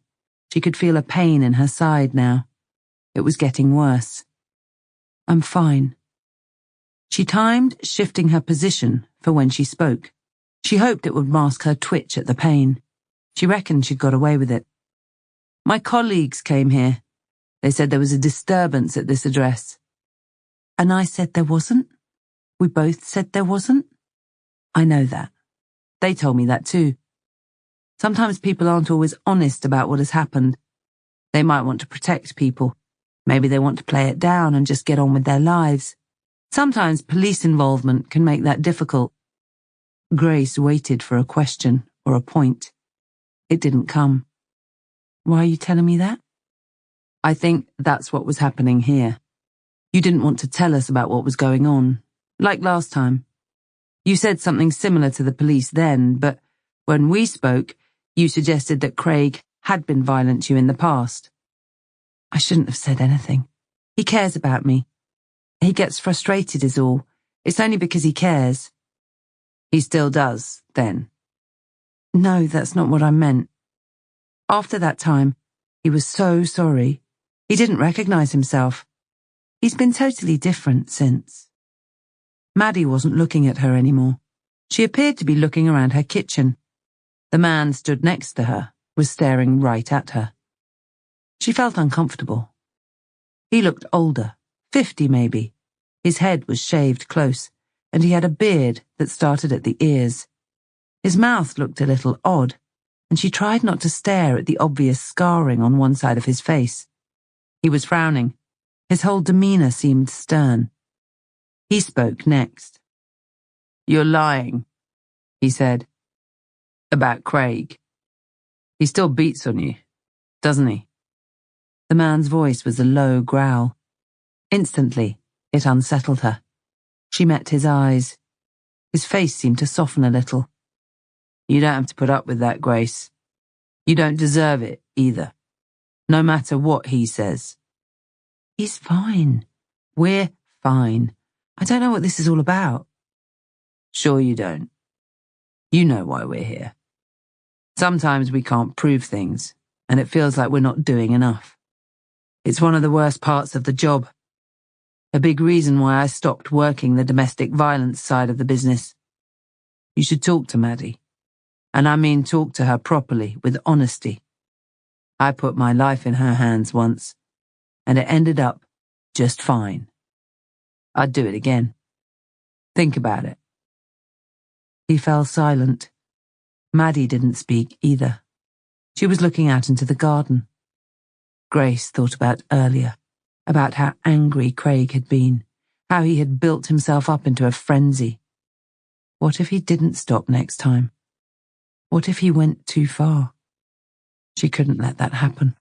She could feel a pain in her side now. It was getting worse. "I'm fine." She timed shifting her position for when she spoke. She hoped it would mask her twitch at the pain. She reckoned she'd got away with it. "My colleagues came here. They said there was a disturbance at this address." "And I said there wasn't? We both said there wasn't?" "I know that. They told me that too. Sometimes people aren't always honest about what has happened. They might want to protect people. Maybe they want to play it down and just get on with their lives. Sometimes police involvement can make that difficult." Grace waited for a question or a point. It didn't come. "Why are you telling me that?" "I think that's what was happening here. You didn't want to tell us about what was going on, like last time. You said something similar to the police then, but when we spoke, you suggested that Craig had been violent to you in the past." "I shouldn't have said anything. He cares about me. He gets frustrated is all. It's only because he cares." "He still does, then?" "No, that's not what I meant. After that time, he was so sorry. He didn't recognize himself. He's been totally different since." Maddie wasn't looking at her anymore. She appeared to be looking around her kitchen. The man stood next to her was staring right at her. She felt uncomfortable. He looked older, 50 maybe. His head was shaved close, and he had a beard that started at the ears. His mouth looked a little odd, and she tried not to stare at the obvious scarring on one side of his face. He was frowning. His whole demeanor seemed stern. He spoke next. "You're lying," he said. "About Craig. He still beats on you, doesn't he?" The man's voice was a low growl. Instantly, it unsettled her. She met his eyes. His face seemed to soften a little. "You don't have to put up with that, Grace. You don't deserve it, either. No matter what he says." "He's fine. We're fine. I don't know what this is all about." "Sure you don't. You know why we're here. Sometimes we can't prove things, and it feels like we're not doing enough. It's one of the worst parts of the job. A big reason why I stopped working the domestic violence side of the business. You should talk to Maddie. And I mean talk to her properly, with honesty. I put my life in her hands once, and it ended up just fine. I'd do it again. Think about it." He fell silent. Maddie didn't speak either. She was looking out into the garden. Grace thought about earlier, about how angry Craig had been, how he had built himself up into a frenzy. What if he didn't stop next time? What if he went too far? She couldn't let that happen.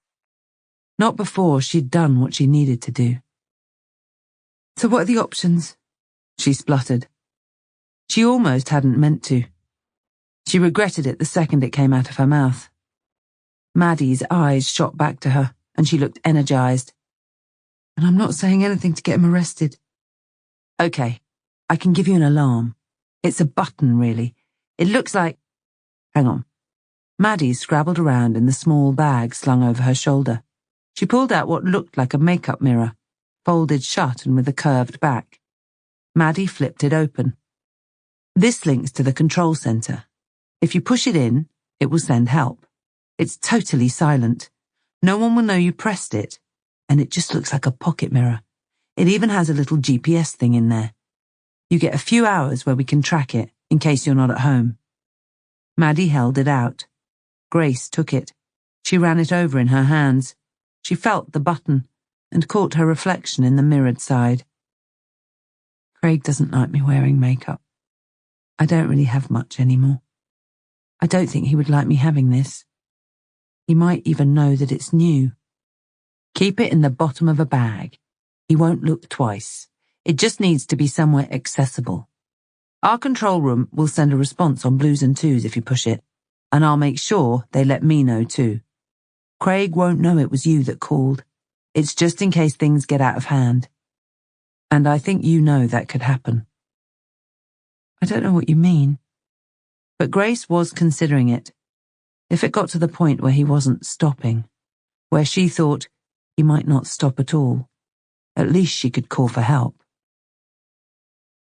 Not before she'd done what she needed to do. "So what are the options?" she spluttered. She almost hadn't meant to. She regretted it the second it came out of her mouth. Maddie's eyes shot back to her, and she looked energized. "And I'm not saying anything to get him arrested." "Okay, I can give you an alarm. It's a button, really. It looks like—" Hang on. Maddie scrabbled around in the small bag slung over her shoulder. She pulled out what looked like a makeup mirror, folded shut and with a curved back. Maddie flipped it open. "This links to the control center. If you push it in, it will send help. It's totally silent. No one will know you pressed it, and it just looks like a pocket mirror. It even has a little GPS thing in there. You get a few hours where we can track it, in case you're not at home." Maddie held it out. Grace took it. She ran it over in her hands. She felt the button, and caught her reflection in the mirrored side. "Craig doesn't like me wearing makeup. I don't really have much anymore. I don't think he would like me having this. He might even know that it's new. Keep it in the bottom of a bag. He won't look twice. It just needs to be somewhere accessible. Our control room will send a response on blues and twos if you push it, and I'll make sure they let me know too. Craig won't know it was you that called. It's just in case things get out of hand. And I think you know that could happen." "I don't know what you mean." But Grace was considering it. If it got to the point where he wasn't stopping, where she thought he might not stop at all, at least she could call for help.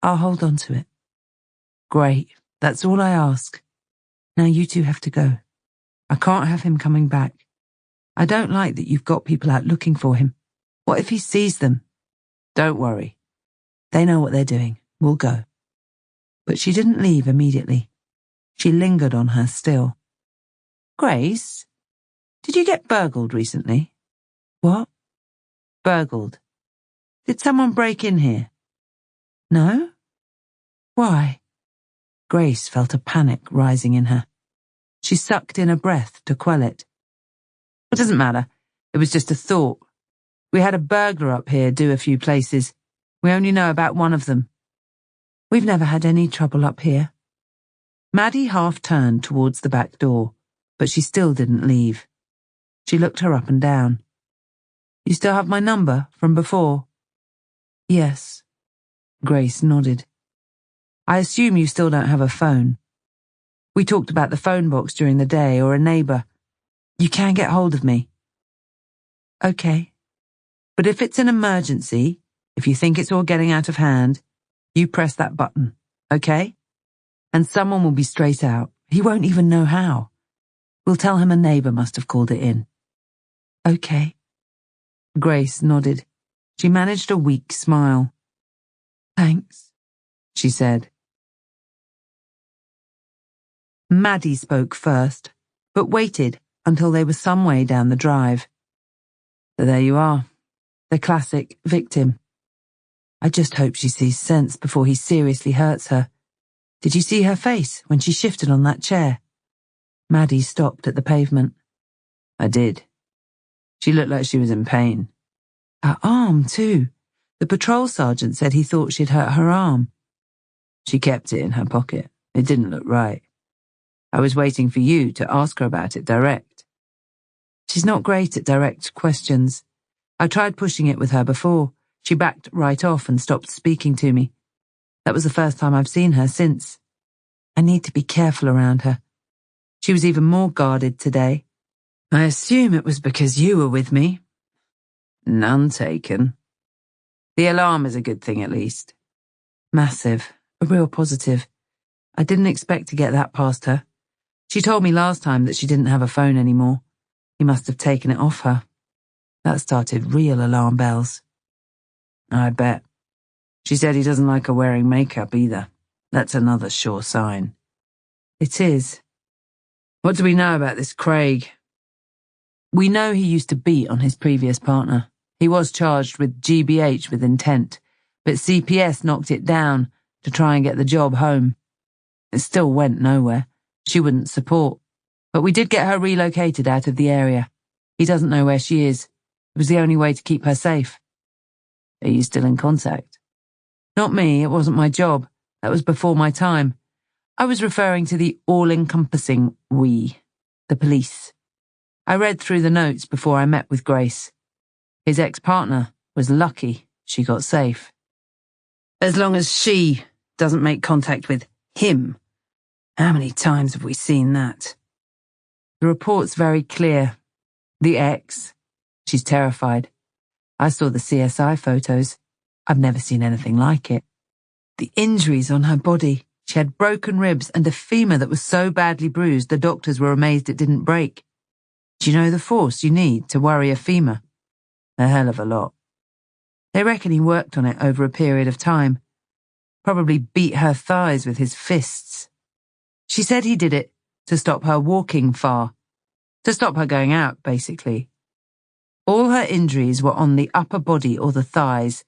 "I'll hold on to it." "Great, that's all I ask. Now you two have to go. I can't have him coming back. I don't like that you've got people out looking for him. What if he sees them?" "Don't worry. They know what they're doing. We'll go." But she didn't leave immediately. She lingered on her still. "Grace, did you get burgled recently?" "What?" "Burgled. Did someone break in here?" "No. Why?" Grace felt a panic rising in her. She sucked in a breath to quell it. "It doesn't matter. It was just a thought. We had a burglar up here do a few places. We only know about one of them." "We've never had any trouble up here." Maddie half turned towards the back door, but she still didn't leave. She looked her up and down. "You still have my number from before?" "Yes." Grace nodded. "I assume you still don't have a phone. We talked about the phone box during the day, or a neighbor. You can get hold of me." "Okay. But if it's an emergency, if you think it's all getting out of hand, you press that button, okay? And someone will be straight out. He won't even know how. We'll tell him a neighbor must have called it in." "Okay." Grace nodded. She managed a weak smile. "Thanks," she said. Maddie spoke first, but waited until they were some way down the drive. "So there you are. The classic victim. I just hope she sees sense before he seriously hurts her. Did you see her face when she shifted on that chair? Maddie stopped at the pavement. I did. She looked like she was in pain. Her arm, too. The patrol sergeant said he thought she'd hurt her arm. She kept it in her pocket. It didn't look right. I was waiting for you to ask her about it direct. She's not great at direct questions. I tried pushing it with her before. She backed right off and stopped speaking to me. That was the first time I've seen her since. I need to be careful around her. She was even more guarded today. I assume it was because you were with me. None taken. The alarm is a good thing at least. Massive. A real positive. I didn't expect to get that past her. She told me last time that she didn't have a phone anymore. He must have taken it off her. That started real alarm bells. I bet. She said he doesn't like her wearing makeup either. That's another sure sign. It is. What do we know about this Craig? We know he used to beat on his previous partner. He was charged with GBH with intent, but CPS knocked it down to try and get the job home. It still went nowhere. She wouldn't support. But we did get her relocated out of the area. He doesn't know where she is. It was the only way to keep her safe. Are you still in contact? Not me, it wasn't my job. That was before my time. I was referring to the all-encompassing we, the police. I read through the notes before I met with Grace. His ex-partner was lucky she got safe. As long as she doesn't make contact with him. How many times have we seen that? The report's very clear. The ex. She's terrified. I saw the CSI photos. I've never seen anything like it. The injuries on her body. She had broken ribs and a femur that was so badly bruised the doctors were amazed it didn't break. Do you know the force you need to worry a femur? A hell of a lot. They reckon he worked on it over a period of time. Probably beat her thighs with his fists. She said he did it to stop her walking far. To stop her going out, basically. All her injuries were on the upper body or the thighs,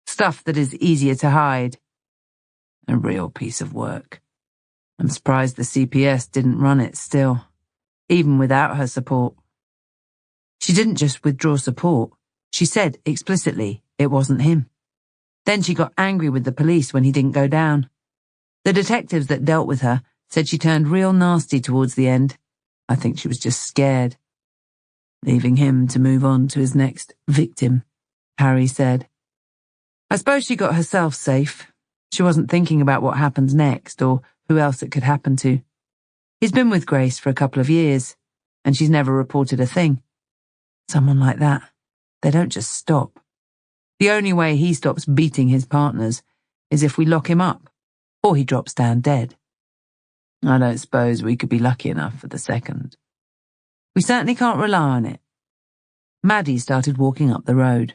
stuff that is easier to hide. A real piece of work. I'm surprised the CPS didn't run it still, even without her support. She didn't just withdraw support. She said explicitly it wasn't him. Then she got angry with the police when he didn't go down. The detectives that dealt with her said she turned real nasty towards the end. I think she was just scared. Leaving him to move on to his next victim, Harry said. I suppose she got herself safe. She wasn't thinking about what happens next or who else it could happen to. He's been with Grace for a couple of years, and she's never reported a thing. Someone like that, they don't just stop. The only way he stops beating his partners is if we lock him up, or he drops down dead. I don't suppose we could be lucky enough for the second. We certainly can't rely on it. Maddie started walking up the road.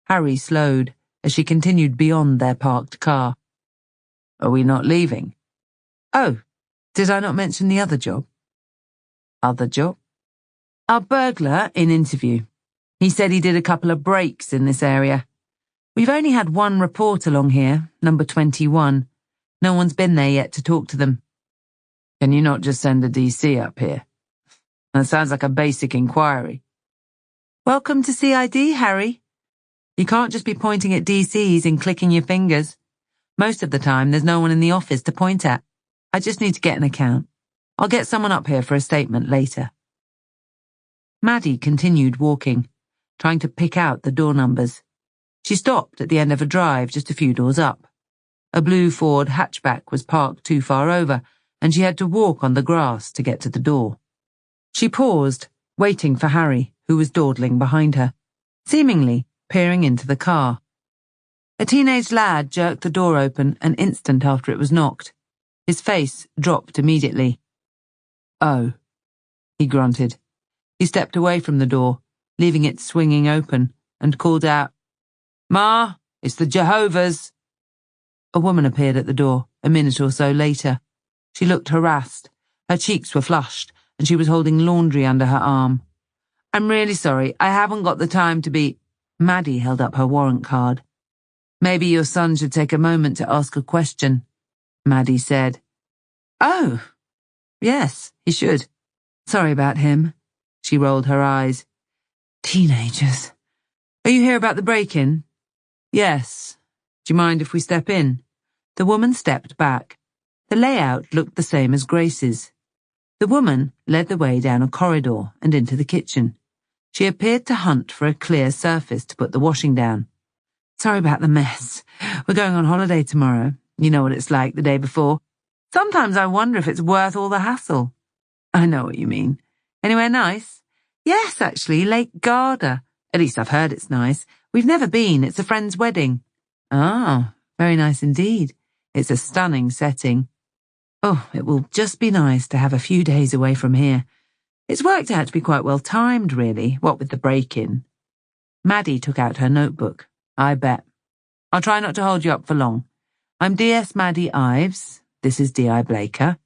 Harry slowed as she continued beyond their parked car. Are we not leaving? Oh, did I not mention the other job? Other job? Our burglar in interview. He said he did a couple of breaks in this area. We've only had one report along here, number 21. No one's been there yet to talk to them. Can you not just send a DC up here? That sounds like a basic inquiry. Welcome to CID, Harry. You can't just be pointing at DCs and clicking your fingers. Most of the time, there's no one in the office to point at. I just need to get an account. I'll get someone up here for a statement later. Maddie continued walking, trying to pick out the door numbers. She stopped at the end of a drive just a few doors up. A blue Ford hatchback was parked too far over, and she had to walk on the grass to get to the door. She paused, waiting for Harry, who was dawdling behind her, seemingly peering into the car. A teenage lad jerked the door open an instant after it was knocked. His face dropped immediately. Oh, he grunted. He stepped away from the door, leaving it swinging open, and called out, Ma, it's the Jehovah's. A woman appeared at the door, a minute or so later. She looked harassed. Her cheeks were flushed, and she was holding laundry under her arm. I'm really sorry. I haven't got the time to be... Maddie held up her warrant card. Maybe your son should take a moment to ask a question, Maddie said. Oh, yes, he should. Sorry about him. She rolled her eyes. Teenagers. Are you here about the break-in? Yes. Do you mind if we step in? The woman stepped back. The layout looked the same as Grace's. The woman led the way down a corridor and into the kitchen. She appeared to hunt for a clear surface to put the washing down. Sorry about the mess. We're going on holiday tomorrow. You know what it's like the day before. Sometimes I wonder if it's worth all the hassle. I know what you mean. Anywhere nice? Yes, actually, Lake Garda. At least I've heard it's nice. We've never been. It's a friend's wedding. Ah, very nice indeed. It's a stunning setting. Oh, it will just be nice to have a few days away from here. It's worked out to be quite well timed, really, what with the break-in. Maddie took out her notebook. I bet. I'll try not to hold you up for long. I'm DS Maddie Ives. This is D.I. Blaker.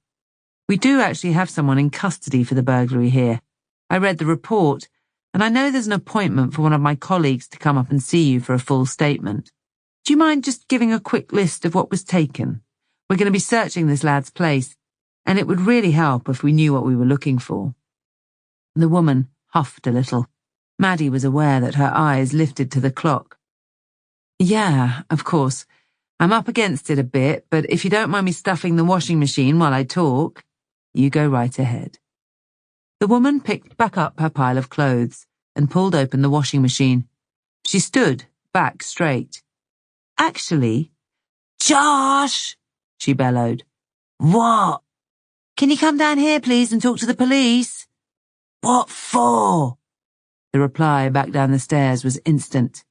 We do actually have someone in custody for the burglary here. I read the report, and I know there's an appointment for one of my colleagues to come up and see you for a full statement. Do you mind just giving a quick list of what was taken? We're going to be searching this lad's place, and it would really help if we knew what we were looking for. The woman huffed a little. Maddie was aware that her eyes lifted to the clock. Yeah, of course. I'm up against it a bit, but if you don't mind me stuffing the washing machine while I talk, you go right ahead. The woman picked back up her pile of clothes and pulled open the washing machine. She stood back straight. Actually, Josh! She bellowed. What? Can you come down here, please, and talk to the police? What for? The reply back down the stairs was instant.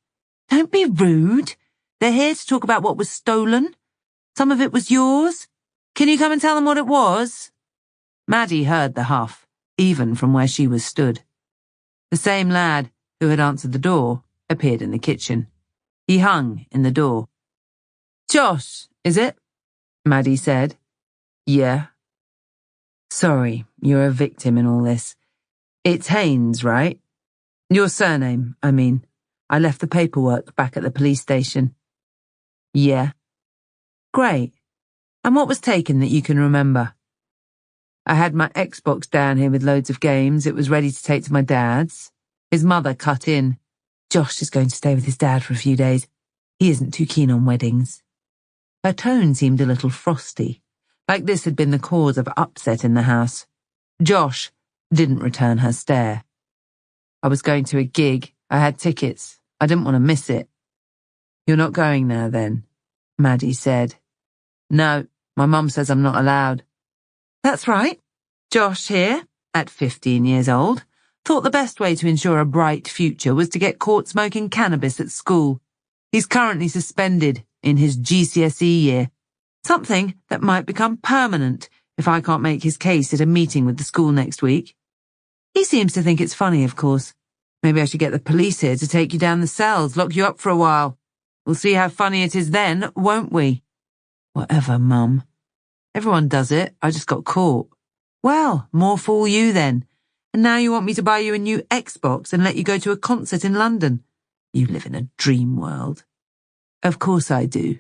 Don't be rude. They're here to talk about what was stolen. Some of it was yours. Can you come and tell them what it was? Maddie heard the huff, even from where she was stood. The same lad who had answered the door appeared in the kitchen. He hung in the door. Josh, is it? Maddie said. Yeah. Sorry, you're a victim in all this. It's Haynes, right? Your surname, I mean. I left the paperwork back at the police station. Yeah. Great. And what was taken that you can remember? I had my Xbox down here with loads of games. It was ready to take to my dad's. His mother cut in. Josh is going to stay with his dad for a few days. He isn't too keen on weddings. Her tone seemed a little frosty, like this had been the cause of upset in the house. Josh didn't return her stare. I was going to a gig. I had tickets. I didn't want to miss it. You're not going now, then? Maddie said. No, my mum says I'm not allowed. That's right. Josh here, at 15 years old, thought the best way to ensure a bright future was to get caught smoking cannabis at school. He's currently suspended in his GCSE year, something that might become permanent if I can't make his case at a meeting with the school next week. He seems to think it's funny, of course. Maybe I should get the police here to take you down the cells, lock you up for a while. We'll see how funny it is then, won't we? Whatever, Mum. Everyone does it. I just got caught. Well, more fool you then. And now you want me to buy you a new Xbox and let you go to a concert in London. You live in a dream world. Of course I do.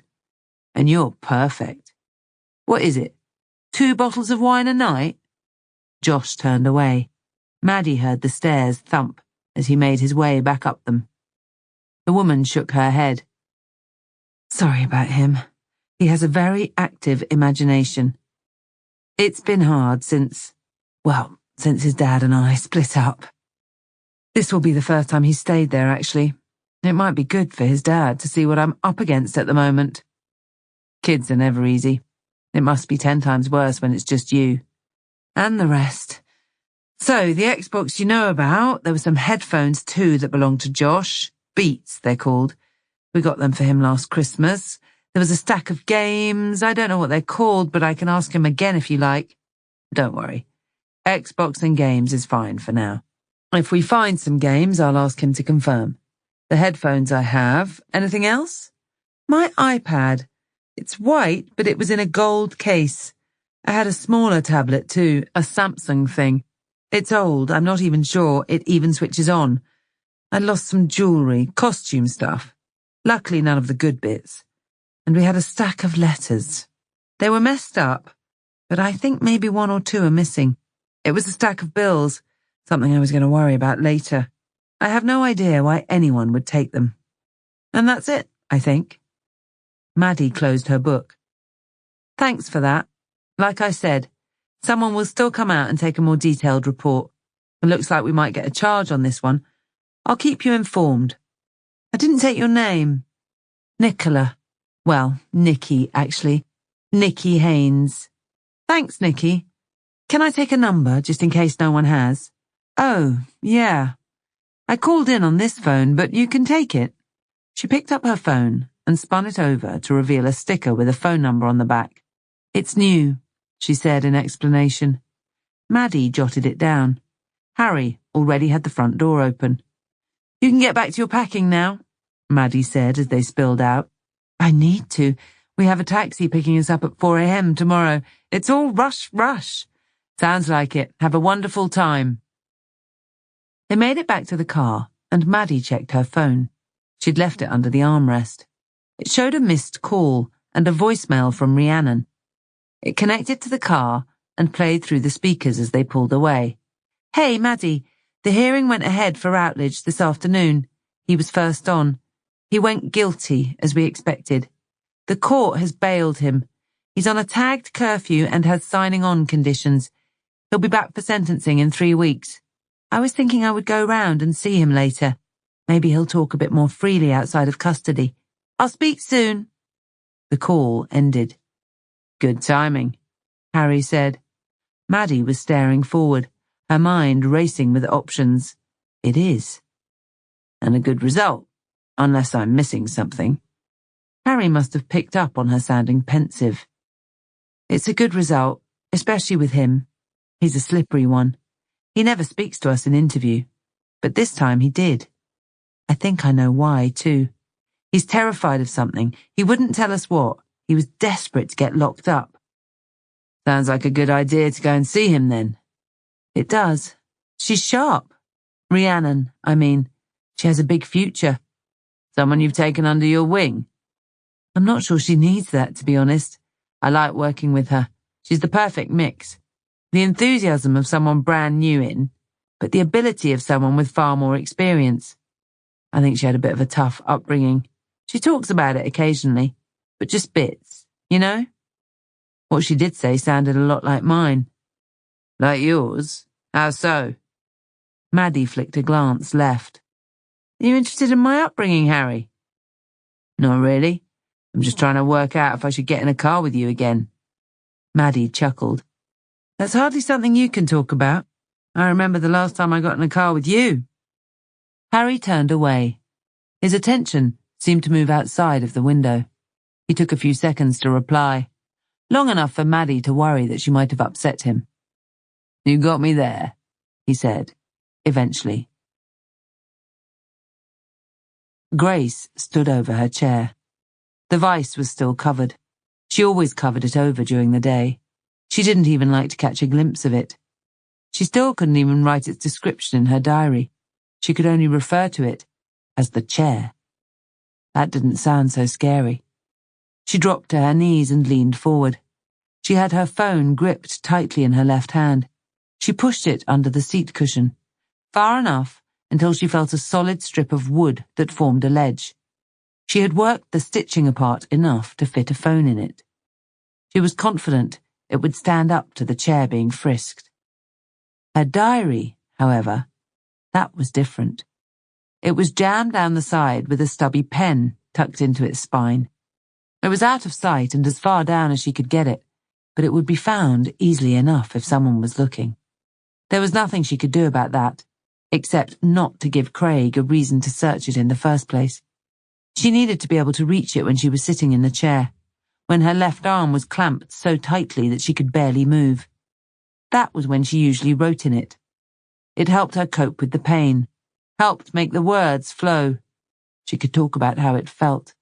And you're perfect. What is it? 2 bottles of wine a night? Josh turned away. Maddie heard the stairs thump as he made his way back up them. The woman shook her head. Sorry about him. He has a very active imagination. It's been hard since his dad and I split up. This will be the first time he's stayed there, actually. It might be good for his dad to see what I'm up against at the moment. Kids are never easy. It must be 10 times worse when it's just you. And the rest. So, the Xbox you know about, there were some headphones too that belonged to Josh. Beats, they're called. We got them for him last Christmas. There was a stack of games. I don't know what they're called, but I can ask him again if you like. Don't worry. Xbox and games is fine for now. If we find some games, I'll ask him to confirm. The headphones I have. Anything else? My iPad. It's white, but it was in a gold case. I had a smaller tablet too, a Samsung thing. It's old. I'm not even sure it even switches on. I'd lost some jewellery, costume stuff. Luckily none of the good bits. And we had a stack of letters. They were messed up, but I think maybe 1 or 2 are missing. It was a stack of bills, something I was going to worry about later. I have no idea why anyone would take them. And that's it, I think. Maddie closed her book. Thanks for that. Like I said, someone will still come out and take a more detailed report. It looks like we might get a charge on this one. I'll keep you informed. I didn't take your name. Nicola. Well, Nikki, actually. Nikki Haynes. Thanks, Nikki. Can I take a number, just in case no one has? Oh, yeah. I called in on this phone, but you can take it. She picked up her phone and spun it over to reveal a sticker with a phone number on the back. It's new, she said in explanation. Maddie jotted it down. Harry already had the front door open. You can get back to your packing now, Maddie said as they spilled out. I need to. We have a taxi picking us up at 4 a.m. tomorrow. It's all rush, rush. Sounds like it. Have a wonderful time. They made it back to the car, and Maddie checked her phone. She'd left it under the armrest. It showed a missed call and a voicemail from Rhiannon. It connected to the car and played through the speakers as they pulled away. Hey, Maddie, the hearing went ahead for Routledge this afternoon. He was first on. He went guilty, as we expected. The court has bailed him. He's on a tagged curfew and has signing on conditions. He'll be back for sentencing in 3 weeks. I was thinking I would go round and see him later. Maybe he'll talk a bit more freely outside of custody. I'll speak soon. The call ended. Good timing, Harry said. Maddie was staring forward, her mind racing with options. It is. And a good result, unless I'm missing something. Harry must have picked up on her sounding pensive. It's a good result, especially with him. He's a slippery one. He never speaks to us in interview, but this time he did. I think I know why, too. He's terrified of something. He wouldn't tell us what. He was desperate to get locked up. Sounds like a good idea to go and see him then. It does. She's sharp. Rhiannon, I mean. She has a big future. Someone you've taken under your wing? I'm not sure she needs that, to be honest. I like working with her. She's the perfect mix. The enthusiasm of someone brand new in, but the ability of someone with far more experience. I think she had a bit of a tough upbringing. She talks about it occasionally, but just bits, you know? What she did say sounded a lot like mine. Like yours? How so? Maddie flicked a glance left. Are you interested in my upbringing, Harry? Not really. I'm just trying to work out if I should get in a car with you again. Maddie chuckled. That's hardly something you can talk about. I remember the last time I got in a car with you. Harry turned away. His attention seemed to move outside of the window. He took a few seconds to reply, long enough for Maddie to worry that she might have upset him. You got me there, he said, eventually. Grace stood over her chair. The vice was still covered. She always covered it over during the day. She didn't even like to catch a glimpse of it. She still couldn't even write its description in her diary. She could only refer to it as the chair. That didn't sound so scary. She dropped to her knees and leaned forward. She had her phone gripped tightly in her left hand. She pushed it under the seat cushion, far enough until she felt a solid strip of wood that formed a ledge. She had worked the stitching apart enough to fit a phone in it. She was confident it would stand up to the chair being frisked. Her diary, however, that was different. It was jammed down the side with a stubby pen tucked into its spine. It was out of sight and as far down as she could get it, but it would be found easily enough if someone was looking. There was nothing she could do about that, except not to give Craig a reason to search it in the first place. She needed to be able to reach it when she was sitting in the chair, when her left arm was clamped so tightly that she could barely move. That was when she usually wrote in it. It helped her cope with the pain, helped make the words flow. She could talk about how it felt.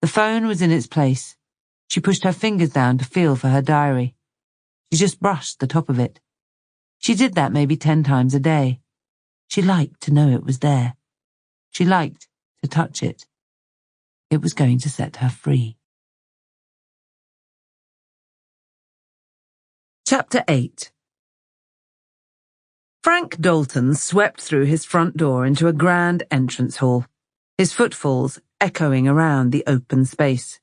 The phone was in its place. She pushed her fingers down to feel for her diary. She just brushed the top of it. She did that maybe 10 times a day. She liked to know it was there. She liked to touch it. It was going to set her free. Chapter 8. Frank Dalton swept through his front door into a grand entrance hall, his footfalls echoing around the open space.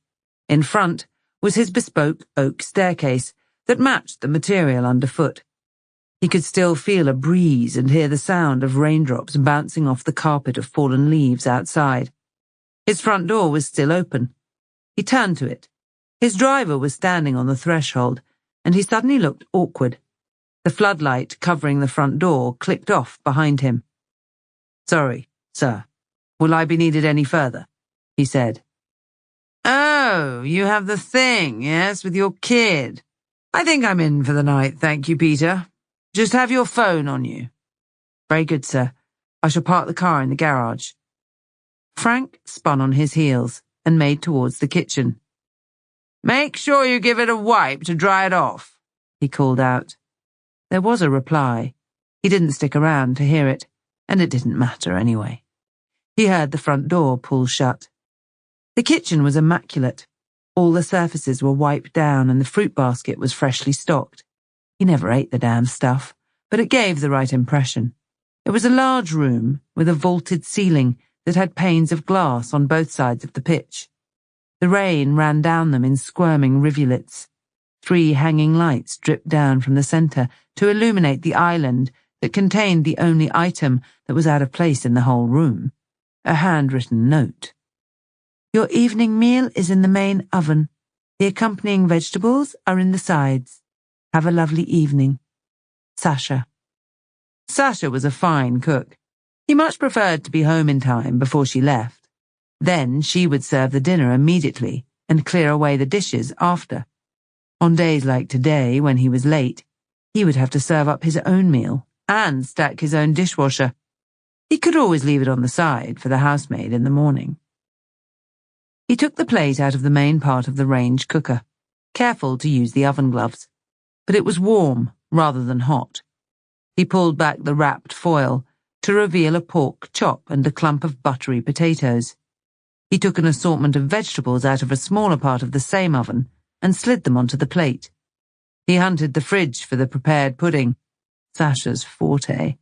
In front was his bespoke oak staircase that matched the material underfoot. He could still feel a breeze and hear the sound of raindrops bouncing off the carpet of fallen leaves outside. His front door was still open. He turned to it. His driver was standing on the threshold, and he suddenly looked awkward. The floodlight covering the front door clicked off behind him. "Sorry, sir. Will I be needed any further?" he said. "Oh, you have the thing, yes, with your kid. I think I'm in for the night, thank you, Peter. Just have your phone on you." "Very good, sir. I shall park the car in the garage." Frank spun on his heels and made towards the kitchen. "Make sure you give it a wipe to dry it off," he called out. There was a reply. He didn't stick around to hear it, and it didn't matter anyway. He heard the front door pull shut. The kitchen was immaculate. All the surfaces were wiped down and the fruit basket was freshly stocked. He never ate the damn stuff, but it gave the right impression. It was a large room with a vaulted ceiling that had panes of glass on both sides of the pitch. The rain ran down them in squirming rivulets. 3 hanging lights dripped down from the centre to illuminate the island that contained the only item that was out of place in the whole room, a handwritten note. "Your evening meal is in the main oven. The accompanying vegetables are in the sides. Have a lovely evening. Sasha." Sasha was a fine cook. He much preferred to be home in time before she left. Then she would serve the dinner immediately and clear away the dishes after. On days like today, when he was late, he would have to serve up his own meal and stack his own dishwasher. He could always leave it on the side for the housemaid in the morning. He took the plate out of the main part of the range cooker, careful to use the oven gloves, but it was warm rather than hot. He pulled back the wrapped foil to reveal a pork chop and a clump of buttery potatoes. He took an assortment of vegetables out of a smaller part of the same oven and slid them onto the plate. He hunted the fridge for the prepared pudding, Sasha's forte.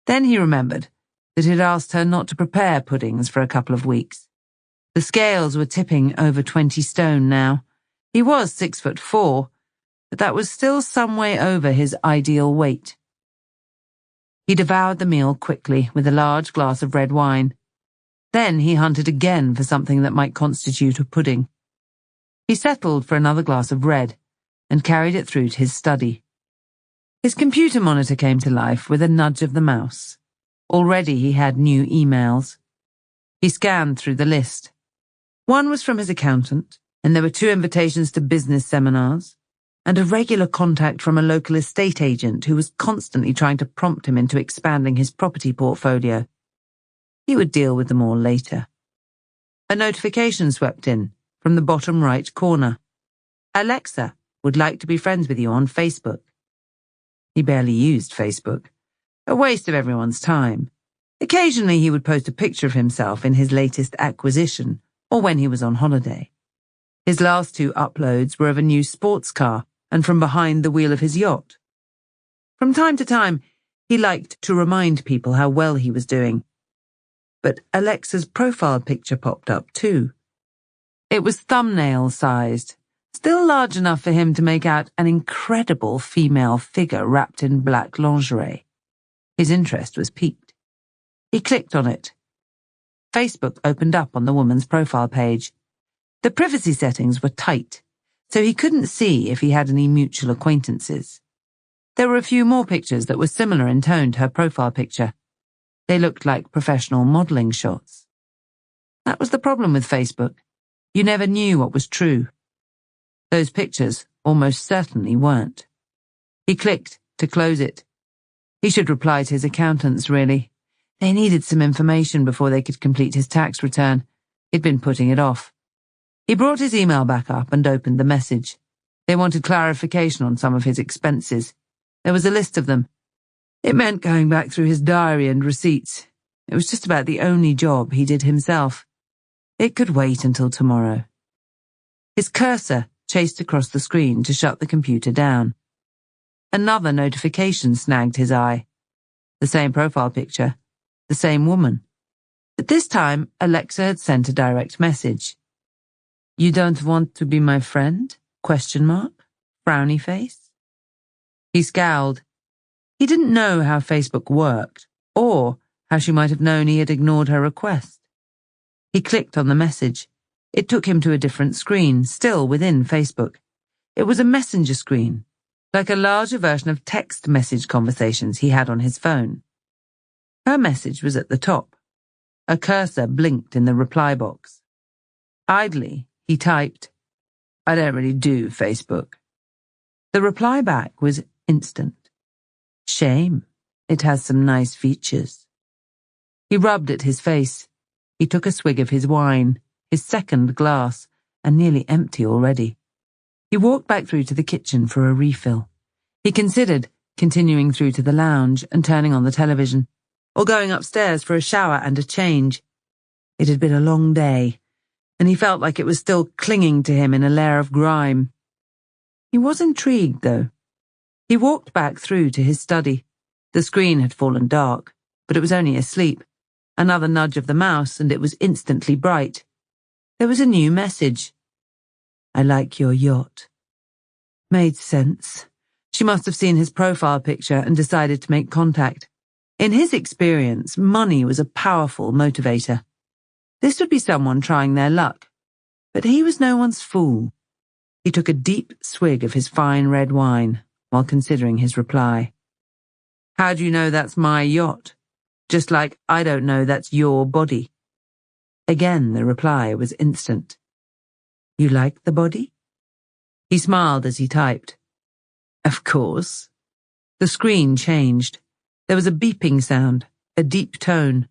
Then he remembered that he'd asked her not to prepare puddings for a couple of weeks. The scales were tipping over 20 stone now. He was 6'4", but that was still some way over his ideal weight. He devoured the meal quickly with a large glass of red wine. Then he hunted again for something that might constitute a pudding. He settled for another glass of red and carried it through to his study. His computer monitor came to life with a nudge of the mouse. Already he had new emails. He scanned through the list. One was from his accountant, and there were 2 invitations to business seminars, and a regular contact from a local estate agent who was constantly trying to prompt him into expanding his property portfolio. He would deal with them all later. A notification swept in from the bottom right corner. "Alexa would like to be friends with you on Facebook." He barely used Facebook. A waste of everyone's time. Occasionally he would post a picture of himself in his latest acquisition or when he was on holiday. His last 2 uploads were of a new sports car and from behind the wheel of his yacht. From time to time, he liked to remind people how well he was doing. But Alexa's profile picture popped up too. It was thumbnail-sized, still large enough for him to make out an incredible female figure wrapped in black lingerie. His interest was piqued. He clicked on it. Facebook opened up on the woman's profile page. The privacy settings were tight, so he couldn't see if he had any mutual acquaintances. There were a few more pictures that were similar in tone to her profile picture. They looked like professional modeling shots. That was the problem with Facebook. You never knew what was true. Those pictures almost certainly weren't. He clicked to close it. He should reply to his accountants, really. They needed some information before they could complete his tax return. He'd been putting it off. He brought his email back up and opened the message. They wanted clarification on some of his expenses. There was a list of them. It meant going back through his diary and receipts. It was just about the only job he did himself. It could wait until tomorrow. His cursor chased across the screen to shut the computer down. Another notification snagged his eye. The same profile picture, the same woman. But this time, Alexa had sent a direct message. "You don't want to be my friend? ? Frowny face. He scowled. He didn't know how Facebook worked, or how she might have known he had ignored her request. He clicked on the message. It took him to a different screen, still within Facebook. It was a messenger screen, like a larger version of text message conversations he had on his phone. Her message was at the top. A cursor blinked in the reply box. Idly, he typed, "I don't really do Facebook." The reply back was instant. "Shame. It has some nice features." He rubbed at his face. He took a swig of his wine, his second glass, and nearly empty already. He walked back through to the kitchen for a refill. He considered continuing through to the lounge and turning on the television, or going upstairs for a shower and a change. It had been a long day, and he felt like it was still clinging to him in a layer of grime. He was intrigued, though. He walked back through to his study. The screen had fallen dark, but it was only asleep. Another nudge of the mouse, and it was instantly bright. There was a new message. "I like your yacht." Made sense. She must have seen his profile picture and decided to make contact. In his experience, money was a powerful motivator. This would be someone trying their luck, but he was no one's fool. He took a deep swig of his fine red wine while considering his reply. "How do you know that's my yacht? Just like I don't know that's your body." Again, the reply was instant. "You like the body?" He smiled as he typed. "Of course." The screen changed. There was a beeping sound, a deep tone.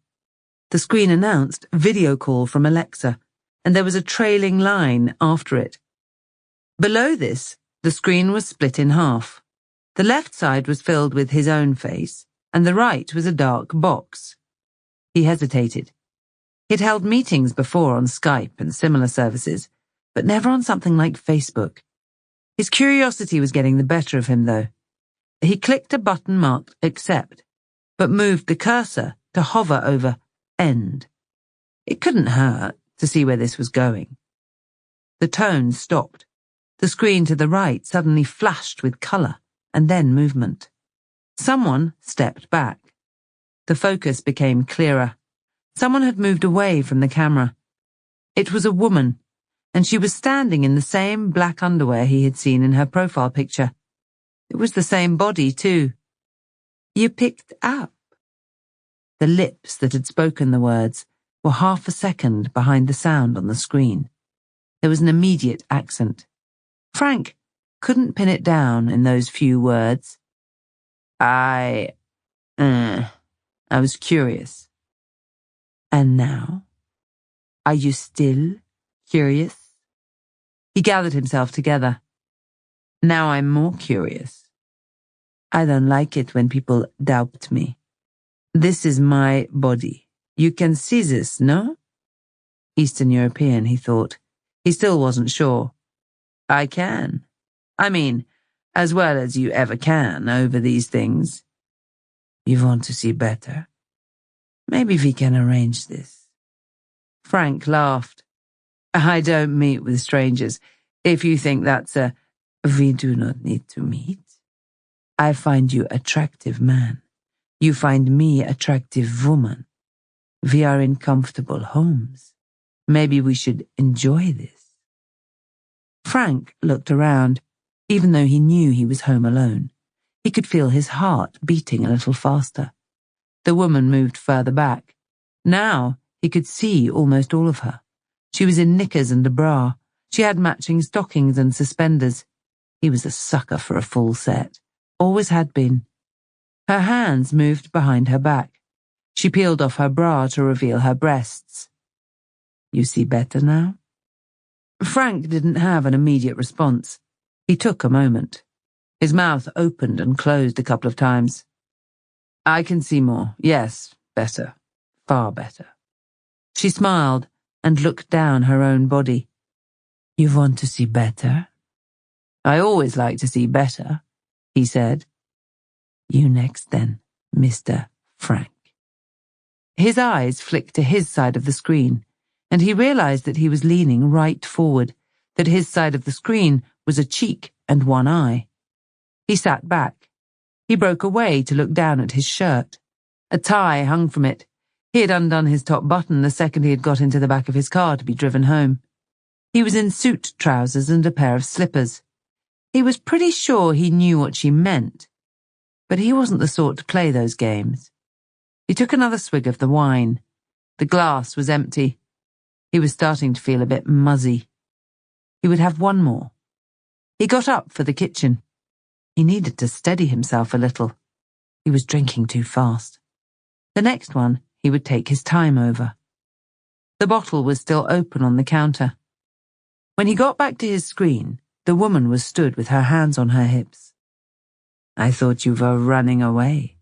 The screen announced video call from Alexa, and there was a trailing line after it. Below this, the screen was split in half. The left side was filled with his own face, and the right was a dark box. He hesitated. He'd held meetings before on Skype and similar services, but never on something like Facebook. His curiosity was getting the better of him, though. He clicked a button marked Accept, but moved the cursor to hover over End. It couldn't hurt to see where this was going. The tone stopped. The screen to the right suddenly flashed with colour and then movement. Someone stepped back. The focus became clearer. Someone had moved away from the camera. It was a woman, and she was standing in the same black underwear he had seen in her profile picture. It was the same body, too. "You picked up." The lips that had spoken the words were half a second behind the sound on the screen. There was an immediate accent. Frank couldn't pin it down in those few words. I was curious." "And now? Are you still curious?" He gathered himself together. "Now I'm more curious. I don't like it when people doubt me. This is my body. You can see this, no?" Eastern European, he thought. He still wasn't sure. "I can. I mean, as well as you ever can over these things." "You want to see better? Maybe we can arrange this." Frank laughed. "I don't meet with strangers. If you think that's we do not need to meet. I find you attractive man. You find me attractive woman. We are in comfortable homes. Maybe we should enjoy this." Frank looked around. Even though he knew he was home alone, he could feel his heart beating a little faster. The woman moved further back. Now he could see almost all of her. She was in knickers and a bra. She had matching stockings and suspenders. He was a sucker for a full set. Always had been. Her hands moved behind her back. She peeled off her bra to reveal her breasts. "You see better now?" Frank didn't have an immediate response. He took a moment. His mouth opened and closed a couple of times. "I can see more. Yes, better. far better. She smiled and looked down her own body. You want to see better? I always like to see better, he said. You next then, Mr. Frank. His eyes flicked to his side of the screen, and he realized that he was leaning right forward, that his side of the screen was a cheek and one eye. He sat back. He broke away to look down at his shirt. A tie hung from it. He had undone his top button the second he had got into the back of his car to be driven home. He was in suit trousers and a pair of slippers. He was pretty sure he knew what she meant, but he wasn't the sort to play those games. He took another swig of the wine. The glass was empty. He was starting to feel a bit muzzy. He would have one more. He got up for the kitchen. He needed to steady himself a little. He was drinking too fast. The next one he would take his time over. The bottle was still open on the counter. When he got back to his screen, the woman was stood with her hands on her hips. I thought you were running away.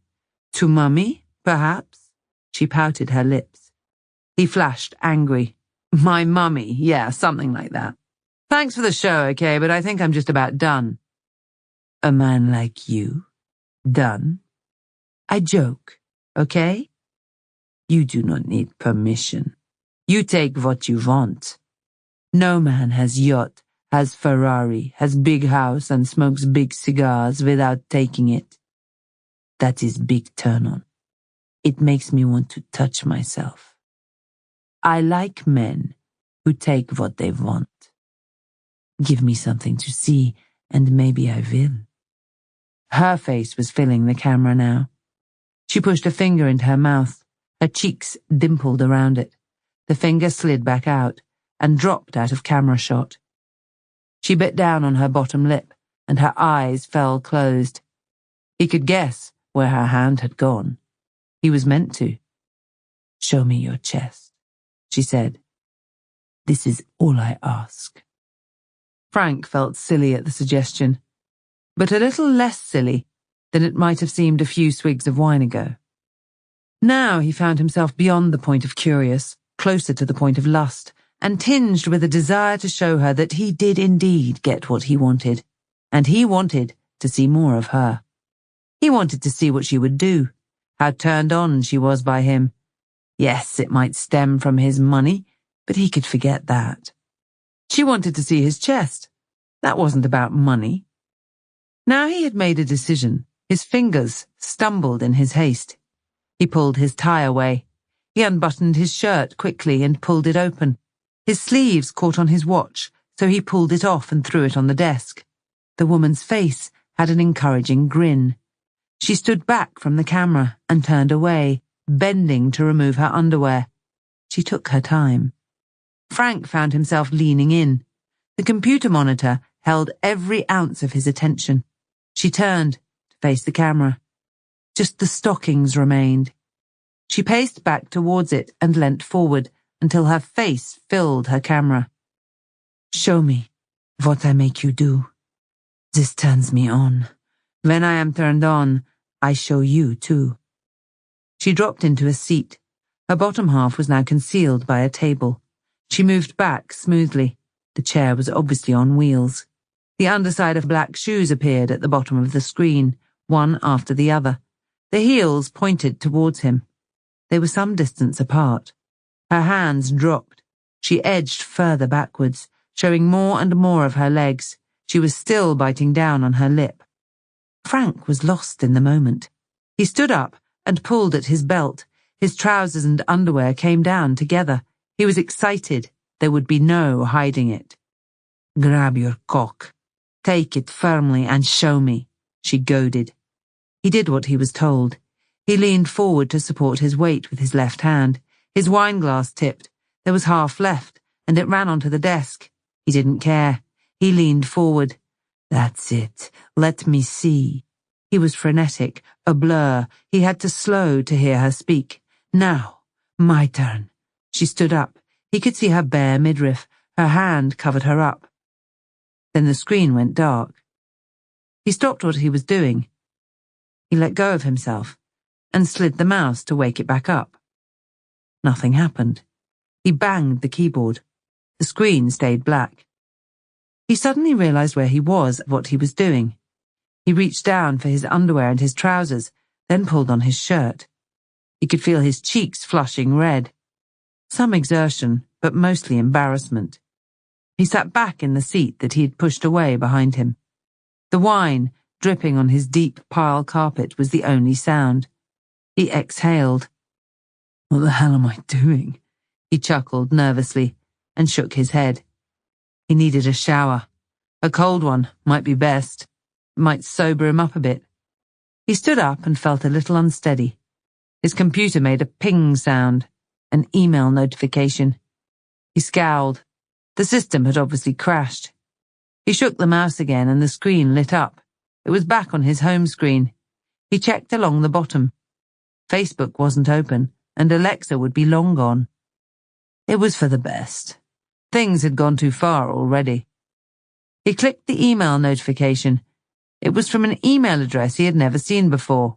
To Mummy, perhaps? She pouted her lips. He flashed, angry. My mummy, yeah, something like that. Thanks for the show, okay, but I think I'm just about done. A man like you? Done? I joke, okay? You do not need permission. You take what you want. No man has yacht, has Ferrari, has big house and smokes big cigars without taking it. That is big turn on. It makes me want to touch myself. I like men who take what they want. Give me something to see, and maybe I will. Her face was filling the camera now. She pushed a finger into her mouth. Her cheeks dimpled around it. The finger slid back out and dropped out of camera shot. She bit down on her bottom lip, and her eyes fell closed. He could guess where her hand had gone. He was meant to. Show me your chest, she said. This is all I ask. Frank felt silly at the suggestion, but a little less silly than it might have seemed a few swigs of wine ago. Now he found himself beyond the point of curious, closer to the point of lust, and tinged with a desire to show her that he did indeed get what he wanted, and he wanted to see more of her. He wanted to see what she would do, how turned on she was by him. Yes, it might stem from his money, but he could forget that. She wanted to see his chest. That wasn't about money. Now he had made a decision. His fingers stumbled in his haste. He pulled his tie away. He unbuttoned his shirt quickly and pulled it open. His sleeves caught on his watch, so he pulled it off and threw it on the desk. The woman's face had an encouraging grin. She stood back from the camera and turned away, bending to remove her underwear. She took her time. Frank found himself leaning in. The computer monitor held every ounce of his attention. She turned to face the camera. Just the stockings remained. She paced back towards it and leant forward until her face filled her camera. Show me what I make you do. This turns me on. When I am turned on, I show you too. She dropped into a seat. Her bottom half was now concealed by a table. She moved back smoothly. The chair was obviously on wheels. The underside of black shoes appeared at the bottom of the screen, one after the other. The heels pointed towards him. They were some distance apart. Her hands dropped. She edged further backwards, showing more and more of her legs. She was still biting down on her lip. Frank was lost in the moment. He stood up and pulled at his belt. His trousers and underwear came down together. He was excited. There would be no hiding it. Grab your cock. Take it firmly and show me, she goaded. He did what he was told. He leaned forward to support his weight with his left hand. His wineglass tipped. There was half left, and it ran onto the desk. He didn't care. He leaned forward. That's it. Let me see. He was frenetic, a blur. He had to slow to hear her speak. Now, my turn. She stood up. He could see her bare midriff. Her hand covered her up. Then the screen went dark. He stopped what he was doing. He let go of himself and slid the mouse to wake it back up. Nothing happened. He banged the keyboard. The screen stayed black. He suddenly realized where he was and what he was doing. He reached down for his underwear and his trousers, then pulled on his shirt. He could feel his cheeks flushing red. Some exertion, but mostly embarrassment. He sat back in the seat that he had pushed away behind him. The wine, dripping on his deep pile carpet, was the only sound. He exhaled. "What the hell am I doing?" He chuckled nervously and shook his head. He needed a shower. A cold one might be best. It might sober him up a bit. He stood up and felt a little unsteady. His computer made a ping sound, an email notification. He scowled. The system had obviously crashed. He shook the mouse again and the screen lit up. It was back on his home screen. He checked along the bottom. Facebook wasn't open, and Alexa would be long gone. It was for the best. Things had gone too far already. He clicked the email notification. It was from an email address he had never seen before.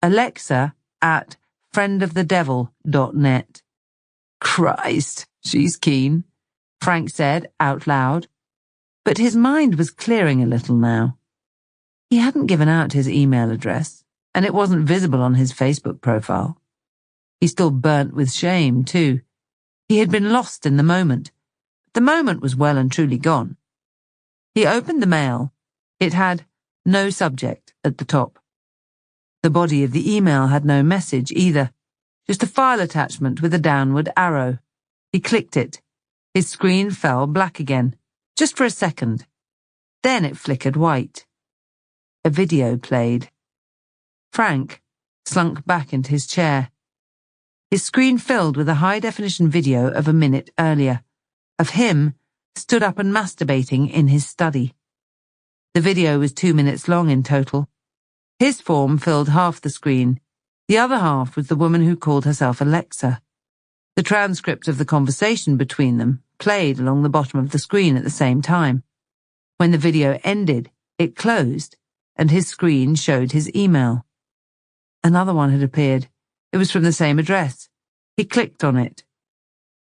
Alexa@friendofthedevil.net. Christ, she's keen, Frank said out loud. But his mind was clearing a little now. He hadn't given out his email address, and it wasn't visible on his Facebook profile. He still burnt with shame, too. He had been lost in the moment. The moment was well and truly gone. He opened the mail. It had no subject at the top. The body of the email had no message either, just a file attachment with a downward arrow. He clicked it. His screen fell black again, just for a second. Then it flickered white. A video played. Frank slunk back into his chair. His screen filled with a high-definition video of a minute earlier, of him stood up and masturbating in his study. The video was 2 minutes long in total. His form filled half the screen. The other half was the woman who called herself Alexa. The transcript of the conversation between them played along the bottom of the screen at the same time. When the video ended, it closed, and his screen showed his email. Another one had appeared. It was from the same address. He clicked on it.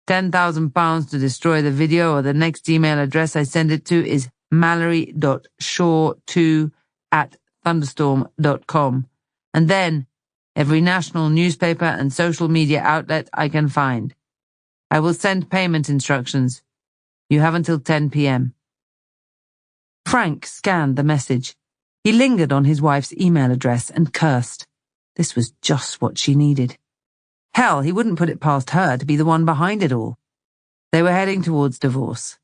£10,000 to destroy the video, or the next email address I send it to is mallory.shaw2@thunderstorm.com. And then every national newspaper and social media outlet I can find. I will send payment instructions. You have until 10 p.m. Frank scanned the message. He lingered on his wife's email address and cursed. This was just what she needed. Hell, he wouldn't put it past her to be the one behind it all. They were heading towards divorce.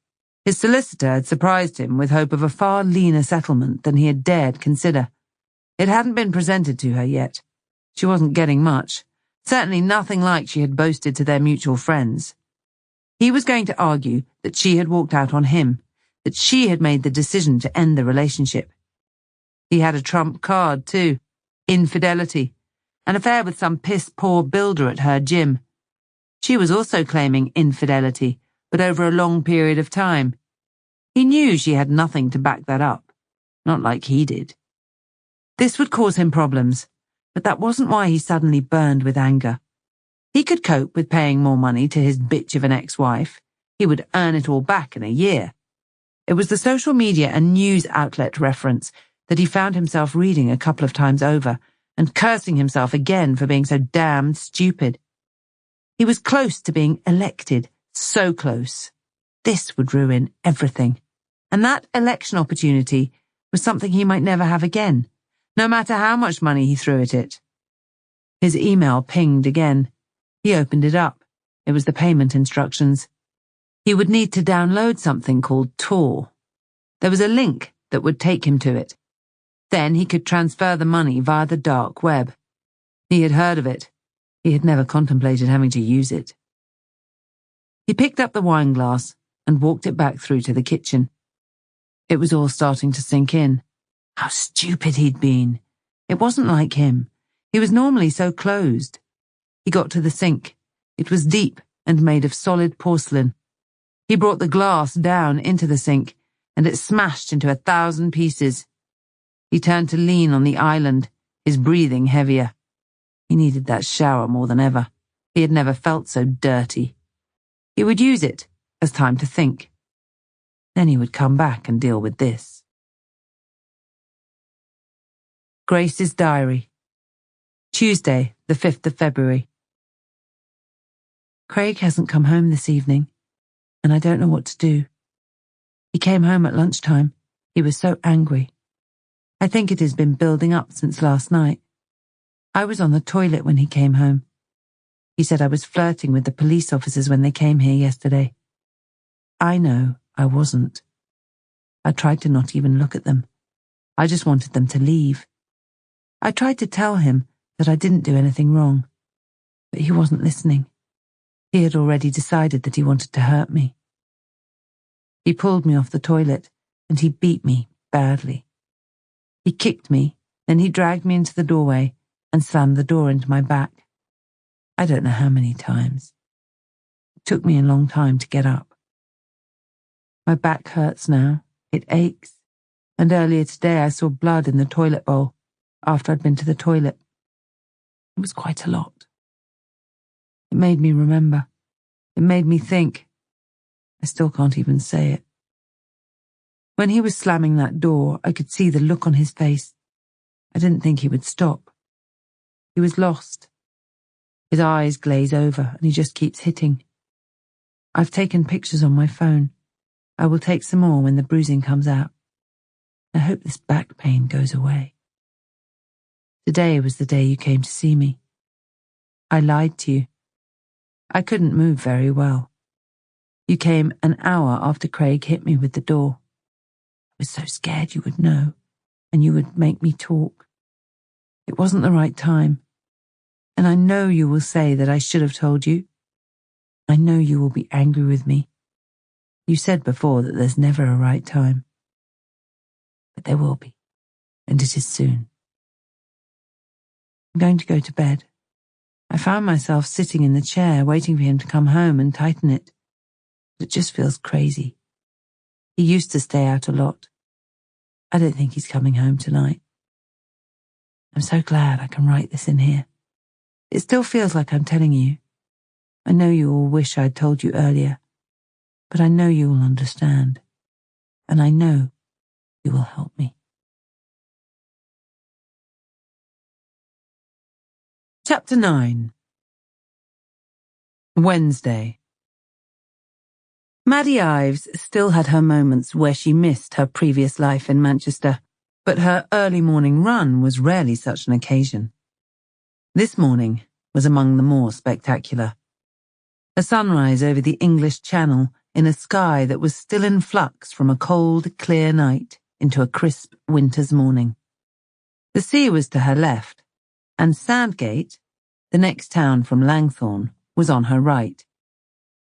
His solicitor had surprised him with hope of a far leaner settlement than he had dared consider. It hadn't been presented to her yet. She wasn't getting much, certainly nothing like she had boasted to their mutual friends. He was going to argue that she had walked out on him, that she had made the decision to end the relationship. He had a trump card, too. Infidelity. An affair with some piss-poor builder at her gym. She was also claiming infidelity, but over a long period of time. He knew she had nothing to back that up. Not like he did. This would cause him problems, but that wasn't why he suddenly burned with anger. He could cope with paying more money to his bitch of an ex-wife. He would earn it all back in a year. It was the social media and news outlet reference that he found himself reading a couple of times over, and cursing himself again for being so damned stupid. He was close to being elected, so close. This would ruin everything. And that election opportunity was something he might never have again, no matter how much money he threw at it. His email pinged again. He opened it up. It was the payment instructions. He would need to download something called Tor. There was a link that would take him to it. Then he could transfer the money via the dark web. He had heard of it. He had never contemplated having to use it. He picked up the wine glass and walked it back through to the kitchen. It was all starting to sink in. How stupid he'd been. It wasn't like him. He was normally so closed. He got to the sink. It was deep and made of solid porcelain. He brought the glass down into the sink, and it smashed into 1,000 pieces. He turned to lean on the island, his breathing heavier. He needed that shower more than ever. He had never felt so dirty. He would use it as time to think. Then he would come back and deal with this. Grace's diary. Tuesday, the 5th of February. Craig hasn't come home this evening, and I don't know what to do. He came home at lunchtime. He was so angry. I think it has been building up since last night. I was on the toilet when he came home. He said I was flirting with the police officers when they came here yesterday. I know I wasn't. I tried to not even look at them. I just wanted them to leave. I tried to tell him that I didn't do anything wrong, but he wasn't listening. He had already decided that he wanted to hurt me. He pulled me off the toilet, and he beat me badly. He kicked me, then he dragged me into the doorway and slammed the door into my back. I don't know how many times. It took me a long time to get up. My back hurts now. It aches. And earlier today I saw blood in the toilet bowl after I'd been to the toilet. It was quite a lot. It made me remember. It made me think. I still can't even say it. When he was slamming that door, I could see the look on his face. I didn't think he would stop. He was lost. His eyes glaze over and he just keeps hitting. I've taken pictures on my phone. I will take some more when the bruising comes out. I hope this back pain goes away. Today was the day you came to see me. I lied to you. I couldn't move very well. You came an hour after Craig hit me with the door. I was so scared you would know, and you would make me talk. It wasn't the right time. And I know you will say that I should have told you. I know you will be angry with me. You said before that there's never a right time. But there will be, and it is soon. I'm going to go to bed. I found myself sitting in the chair waiting for him to come home and tighten it. It just feels crazy. He used to stay out a lot. I don't think he's coming home tonight. I'm so glad I can write this in here. It still feels like I'm telling you. I know you all wish I'd told you earlier, but I know you will understand, and I know you will help me. Chapter 9. Wednesday. Maddie Ives still had her moments where she missed her previous life in Manchester, but her early morning run was rarely such an occasion. This morning was among the more spectacular. A sunrise over the English Channel in a sky that was still in flux from a cold, clear night into a crisp winter's morning. The sea was to her left, and Sandgate, the next town from Langthorne, was on her right.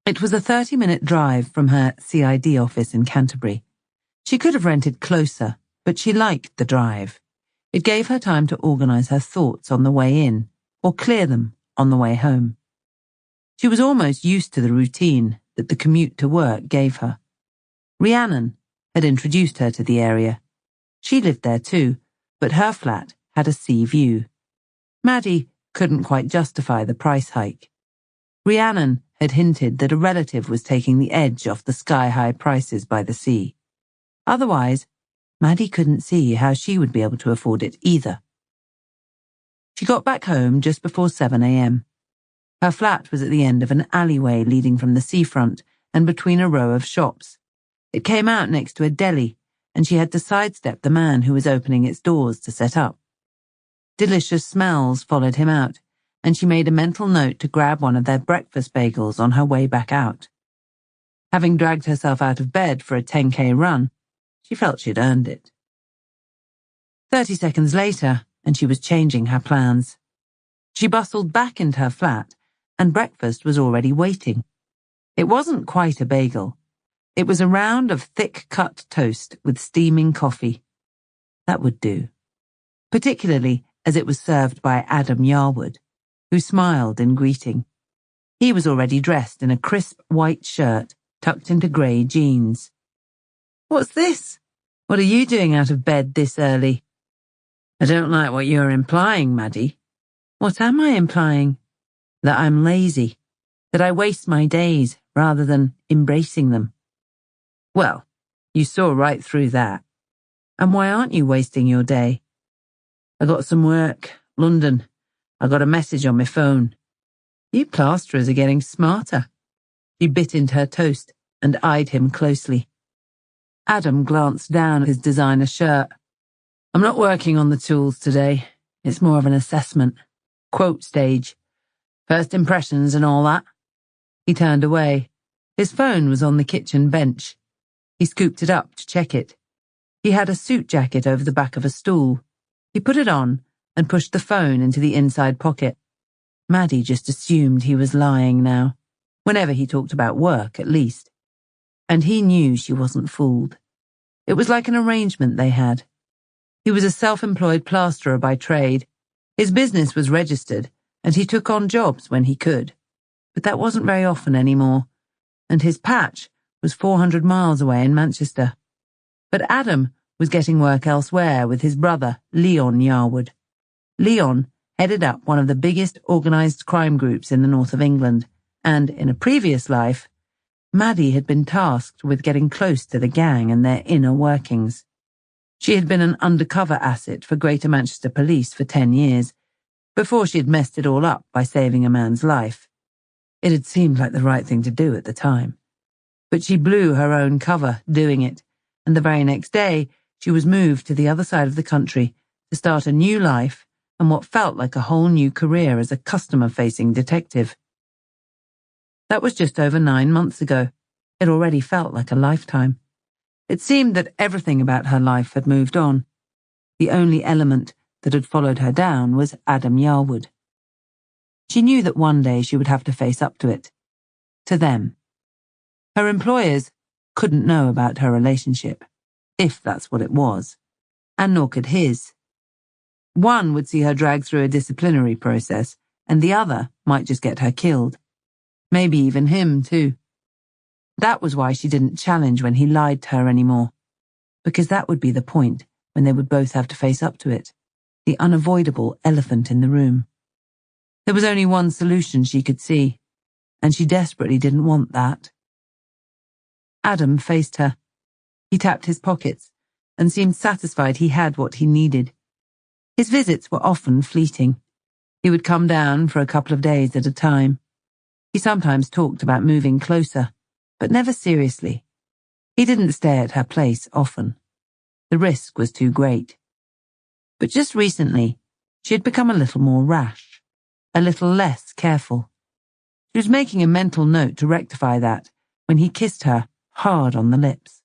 It was a 30-minute drive from her CID office in Canterbury. She could have rented closer, but she liked the drive. It gave her time to organise her thoughts on the way in, or clear them on the way home. She was almost used to the routine that the commute to work gave her. Rhiannon had introduced her to the area. She lived there too, but her flat had a sea view. Maddie couldn't quite justify the price hike. Rhiannon had hinted that a relative was taking the edge off the sky-high prices by the sea. Otherwise, Maddie couldn't see how she would be able to afford it either. She got back home just before 7 a.m. Her flat was at the end of an alleyway leading from the seafront and between a row of shops. It came out next to a deli, and she had to sidestep the man who was opening its doors to set up. Delicious smells followed him out, and she made a mental note to grab one of their breakfast bagels on her way back out. Having dragged herself out of bed for a 10K run, she felt she'd earned it. 30 seconds later, and she was changing her plans. She bustled back into her flat, and breakfast was already waiting. It wasn't quite a bagel. It was a round of thick-cut toast with steaming coffee. That would do, particularly as it was served by Adam Yarwood, who smiled in greeting. He was already dressed in a crisp white shirt tucked into grey jeans. "What's this? What are you doing out of bed this early?" "I don't like what you're implying, Maddie." "What am I implying?" that I'm lazy, that I waste my days rather than embracing them. Well, you saw right through that. And why aren't you wasting your day? I got some work, London. I got a message on my phone. You plasterers are getting smarter. She bit into her toast and eyed him closely. Adam glanced down at his designer shirt. I'm not working on the tools today. It's more of an assessment. Quote stage. First impressions and all that. He turned away. His phone was on the kitchen bench. He scooped it up to check it. He had a suit jacket over the back of a stool. He put it on and pushed the phone into the inside pocket. Maddie just assumed he was lying now, whenever he talked about work, at least. And he knew she wasn't fooled. It was like an arrangement they had. He was a self-employed plasterer by trade. His business was registered, and he took on jobs when he could. But that wasn't very often anymore, and his patch was 400 miles away in Manchester. But Adam was getting work elsewhere with his brother, Leon Yarwood. Leon headed up one of the biggest organised crime groups in the north of England, and in a previous life, Maddie had been tasked with getting close to the gang and their inner workings. She had been an undercover asset for Greater Manchester Police for 10 years, before she had messed it all up by saving a man's life. It had seemed like the right thing to do at the time. But she blew her own cover doing it, and the very next day, she was moved to the other side of the country to start a new life and what felt like a whole new career as a customer-facing detective. That was just over 9 months ago. It already felt like a lifetime. It seemed that everything about her life had moved on. The only element that had followed her down was Adam Yarwood. She knew that one day she would have to face up to it. To them. Her employers couldn't know about her relationship, if that's what it was, and nor could his. One would see her dragged through a disciplinary process, and the other might just get her killed. Maybe even him, too. That was why she didn't challenge when he lied to her anymore, because that would be the point when they would both have to face up to it, the unavoidable elephant in the room. There was only one solution she could see, and she desperately didn't want that. Adam faced her. He tapped his pockets and seemed satisfied he had what he needed. His visits were often fleeting. He would come down for a couple of days at a time. He sometimes talked about moving closer, but never seriously. He didn't stay at her place often. The risk was too great. But just recently, she had become a little more rash, a little less careful. She was making a mental note to rectify that when he kissed her hard on the lips.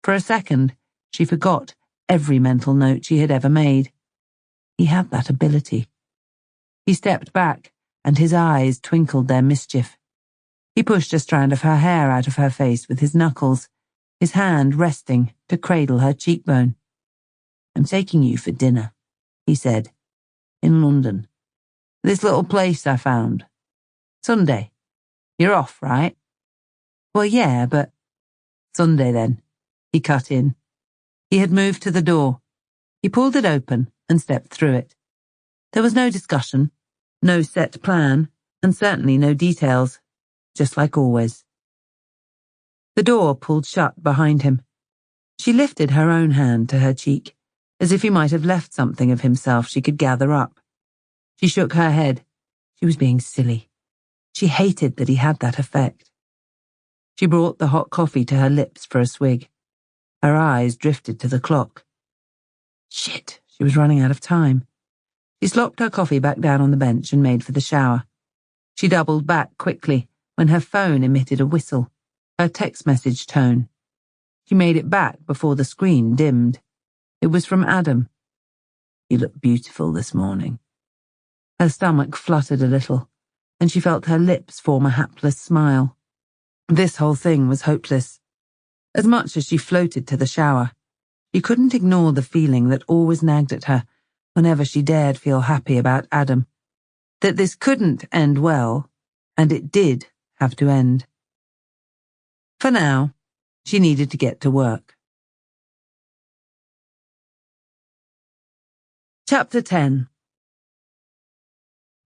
For a second, she forgot every mental note she had ever made. He had that ability. He stepped back, and his eyes twinkled their mischief. He pushed a strand of her hair out of her face with his knuckles, his hand resting to cradle her cheekbone. I'm taking you for dinner, he said, in London. This little place I found. Sunday. You're off, right? Well, yeah, but... Sunday, then, he cut in. He had moved to the door. He pulled it open and stepped through it. There was no discussion, no set plan, and certainly no details, just like always. The door pulled shut behind him. She lifted her own hand to her cheek, as if he might have left something of himself she could gather up. She shook her head. She was being silly. She hated that he had that effect. She brought the hot coffee to her lips for a swig. Her eyes drifted to the clock. Shit, she was running out of time. She slopped her coffee back down on the bench and made for the shower. She doubled back quickly when her phone emitted a whistle, her text message tone. She made it back before the screen dimmed. It was from Adam. You look beautiful this morning. Her stomach fluttered a little, and she felt her lips form a hapless smile. This whole thing was hopeless. As much as she floated to the shower, she couldn't ignore the feeling that always nagged at her whenever she dared feel happy about Adam. That this couldn't end well, and it did have to end. For now, she needed to get to work. Chapter 10.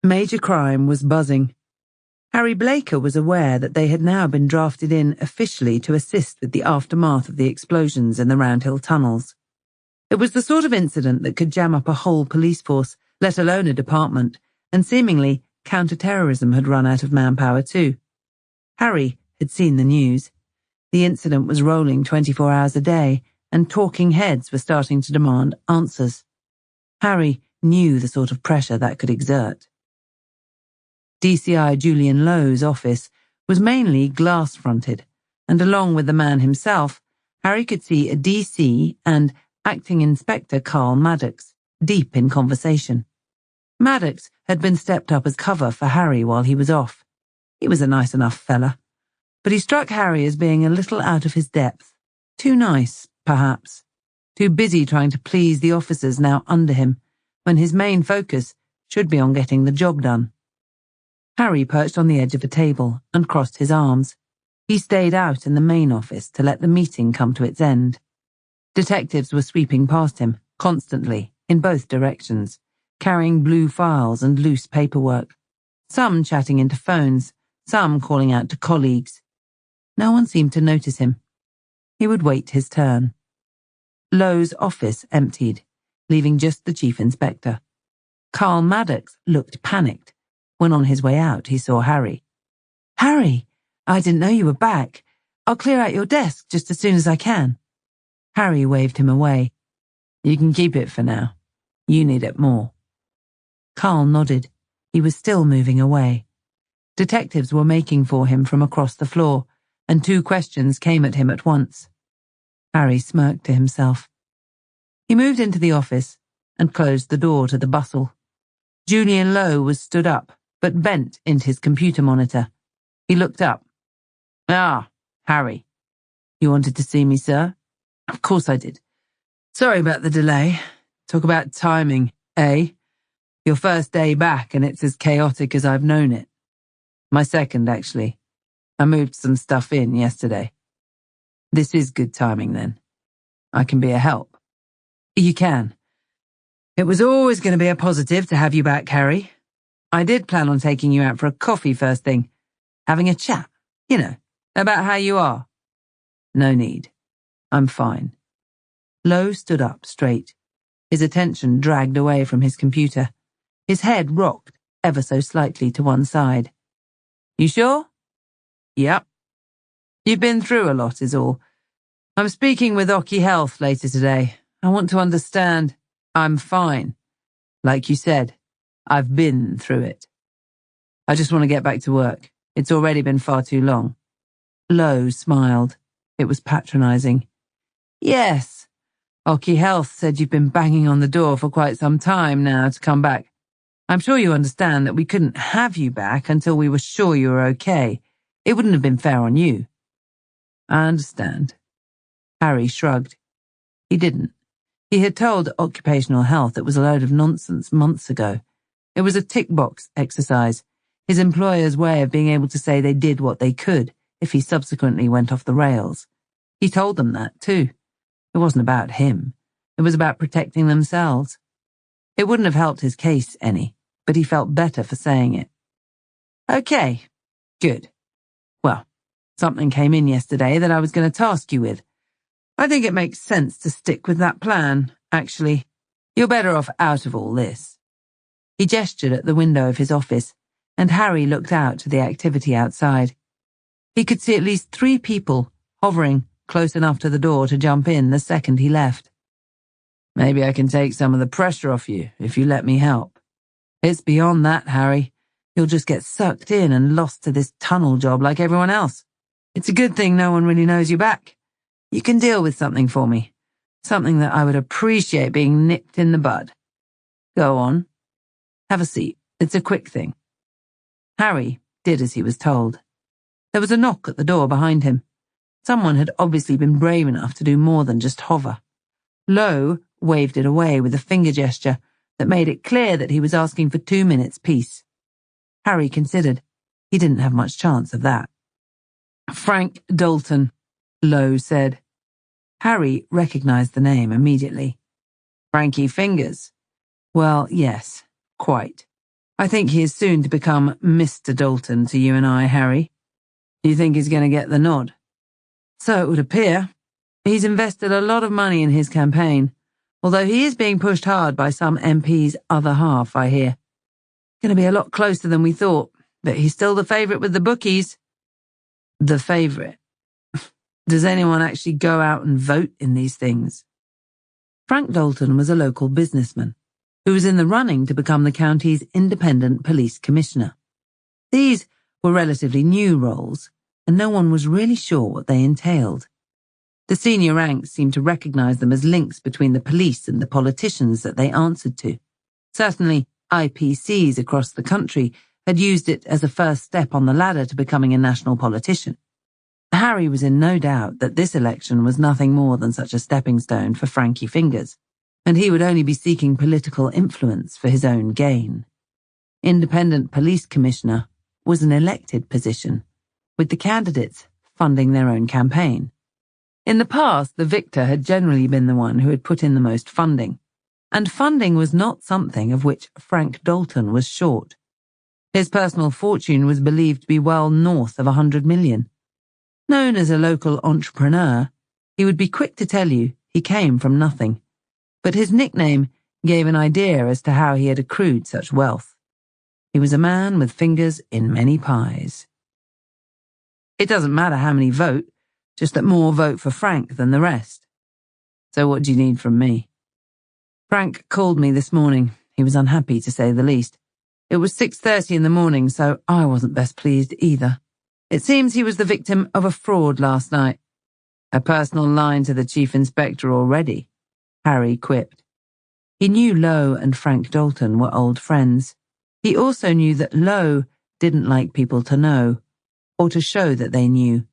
Major crime was buzzing. Harry Blaker was aware that they had now been drafted in officially to assist with the aftermath of the explosions in the Round Hill tunnels. It was the sort of incident that could jam up a whole police force, let alone a department, and seemingly counter-terrorism had run out of manpower too. Harry had seen the news. The incident was rolling 24 hours a day, and talking heads were starting to demand answers. Harry knew the sort of pressure that could exert. DCI Julian Lowe's office was mainly glass-fronted, and along with the man himself, Harry could see a DC and Acting Inspector Carl Maddox deep in conversation. Maddox had been stepped up as cover for Harry while he was off. He was a nice enough fella, but he struck Harry as being a little out of his depth. Too nice, perhaps. Too busy trying to please the officers now under him, when his main focus should be on getting the job done. Harry perched on the edge of a table and crossed his arms. He stayed out in the main office to let the meeting come to its end. Detectives were sweeping past him, constantly, in both directions, carrying blue files and loose paperwork. Some chatting into phones, some calling out to colleagues. No one seemed to notice him. He would wait his turn. Lowe's office emptied, leaving just the chief inspector. Carl Maddox looked panicked. When on his way out, he saw Harry. "Harry, I didn't know you were back. I'll clear out your desk just as soon as I can." Harry waved him away. "You can keep it for now. You need it more." Carl nodded. He was still moving away. Detectives were making for him from across the floor, and 2 questions came at him at once. Harry smirked to himself. He moved into the office and closed the door to the bustle. Julian Lowe was stood up, but bent into his computer monitor. He looked up. "Ah, Harry. You wanted to see me, sir?" "Of course I did. Sorry about the delay. Talk about timing, eh? Your first day back and it's as chaotic as I've known it. My second, actually. I moved some stuff in yesterday. This is good timing, then. I can be a help." "You can. It was always going to be a positive to have you back, Harry. I did plan on taking you out for a coffee first thing. Having a chat, about how you are." "No need. I'm fine." Lowe stood up straight. His attention dragged away from his computer. His head rocked ever so slightly to one side. "You sure?" "Yep. You've been through a lot is all. I'm speaking with Occy Health later today. I want to understand. I'm fine. Like you said, I've been through it. I just want to get back to work. It's already been far too long." Lowe smiled. It was patronizing. "Yes. Occy Health said you've been banging on the door for quite some time now to come back. I'm sure you understand that we couldn't have you back until we were sure you were okay. It wouldn't have been fair on you." "I understand." Harry shrugged. He didn't. He had told Occupational Health it was a load of nonsense months ago. It was a tick-box exercise, his employer's way of being able to say they did what they could if he subsequently went off the rails. He told them that, too. It wasn't about him. It was about protecting themselves. It wouldn't have helped his case any, but he felt better for saying it. "Okay, good. Well, something came in yesterday that I was going to task you with. I think it makes sense to stick with that plan, actually. You're better off out of all this." He gestured at the window of his office, and Harry looked out to the activity outside. He could see at least 3 people hovering close enough to the door to jump in the second he left. "Maybe I can take some of the pressure off you if you let me help." "It's beyond that, Harry. You'll just get sucked in and lost to this tunnel job like everyone else. It's a good thing no one really knows you back. You can deal with something for me. Something that I would appreciate being nipped in the bud. Go on. Have a seat. It's a quick thing." Harry did as he was told. There was a knock at the door behind him. Someone had obviously been brave enough to do more than just hover. Lowe waved it away with a finger gesture that made it clear that he was asking for 2 minutes' peace. Harry considered. He didn't have much chance of that. "Frank Dalton," Lowe said. Harry recognized the name immediately. "Frankie Fingers? Well, yes, quite. I think he is soon to become Mr. Dalton to you and I, Harry. You think he's going to get the nod? So it would appear. He's invested a lot of money in his campaign, although he is being pushed hard by some MP's other half, I hear. Going to be a lot closer than we thought, but he's still the favourite with the bookies. The favourite? Does anyone actually go out and vote in these things? Frank Dalton was a local businessman who was in the running to become the county's independent police commissioner. These were relatively new roles, and no one was really sure what they entailed. The senior ranks seemed to recognise them as links between the police and the politicians that they answered to. Certainly, IPCs across the country had used it as a first step on the ladder to becoming a national politician. Harry was in no doubt that this election was nothing more than such a stepping stone for Frankie Fingers, and he would only be seeking political influence for his own gain. Independent Police Commissioner was an elected position, with the candidates funding their own campaign. In the past, the victor had generally been the one who had put in the most funding, and funding was not something of which Frank Dalton was short. His personal fortune was believed to be well north of 100 million. Known as a local entrepreneur, he would be quick to tell you he came from nothing, but his nickname gave an idea as to how he had accrued such wealth. He was a man with fingers in many pies. It doesn't matter how many vote, just that more vote for Frank than the rest. So what do you need from me? Frank called me this morning. He was unhappy, to say the least. It was 6:30 in the morning, so I wasn't best pleased either. It seems he was the victim of a fraud last night. A personal line to the chief inspector already, Harry quipped. He knew Lowe and Frank Dalton were old friends. He also knew that Lowe didn't like people to know, or to show that they knew.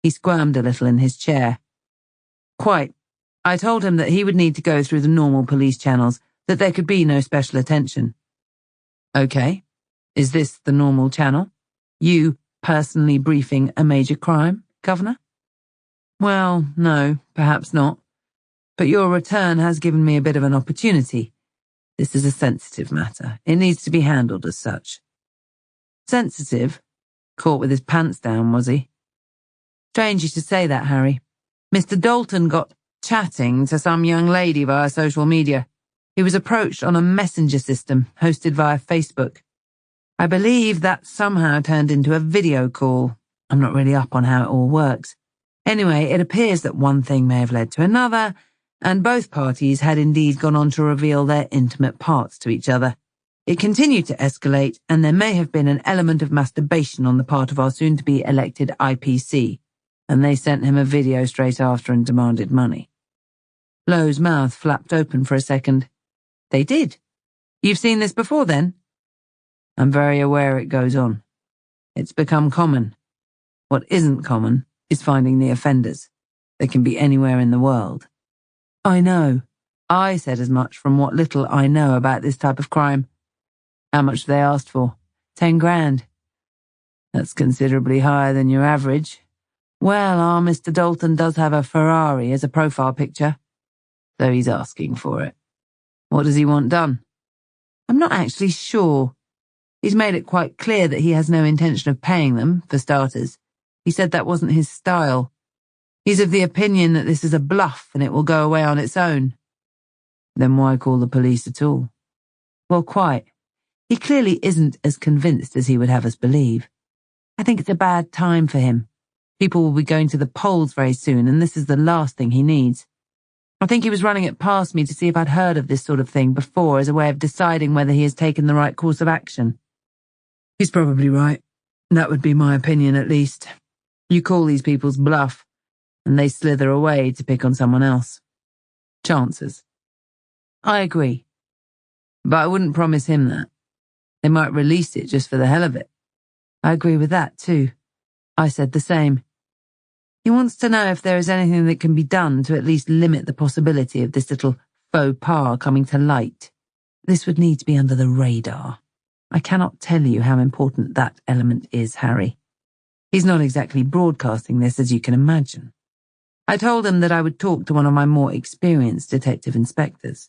He squirmed a little in his chair. Quite. I told him that he would need to go through the normal police channels, that there could be no special attention. Okay. Is this the normal channel? You personally briefing a major crime, Governor? Well, no, perhaps not. But your return has given me a bit of an opportunity. This is a sensitive matter. It needs to be handled as such. Sensitive? Caught with his pants down, was he? Strange you should say that, Harry. Mr. Dalton got chatting to some young lady via social media. He was approached on a messenger system hosted via Facebook. I believe that somehow turned into a video call. I'm not really up on how it all works. Anyway, it appears that one thing may have led to another, and both parties had indeed gone on to reveal their intimate parts to each other. It continued to escalate, and there may have been an element of masturbation on the part of our soon-to-be elected IPC, and they sent him a video straight after and demanded money. Lowe's mouth flapped open for a second. They did. You've seen this before, then? I'm very aware it goes on. It's become common. What isn't common is finding the offenders. They can be anywhere in the world. I know. I said as much from what little I know about this type of crime. How much they asked for? 10 grand. That's considerably higher than your average. Well, our Mr. Dalton does have a Ferrari as a profile picture, so he's asking for it. What does he want done? I'm not actually sure. He's made it quite clear that he has no intention of paying them, for starters. He said that wasn't his style. He's of the opinion that this is a bluff and it will go away on its own. Then why call the police at all? Well, quite. He clearly isn't as convinced as he would have us believe. I think it's a bad time for him. People will be going to the polls very soon, and this is the last thing he needs. I think he was running it past me to see if I'd heard of this sort of thing before as a way of deciding whether he has taken the right course of action. He's probably right. That would be my opinion, at least. You call these people's bluff, and they slither away to pick on someone else. Chances. I agree. But I wouldn't promise him that. They might release it just for the hell of it. I agree with that, too. I said the same. He wants to know if there is anything that can be done to at least limit the possibility of this little faux pas coming to light. This would need to be under the radar. I cannot tell you how important that element is, Harry. He's not exactly broadcasting this, as you can imagine. I told him that I would talk to one of my more experienced detective inspectors.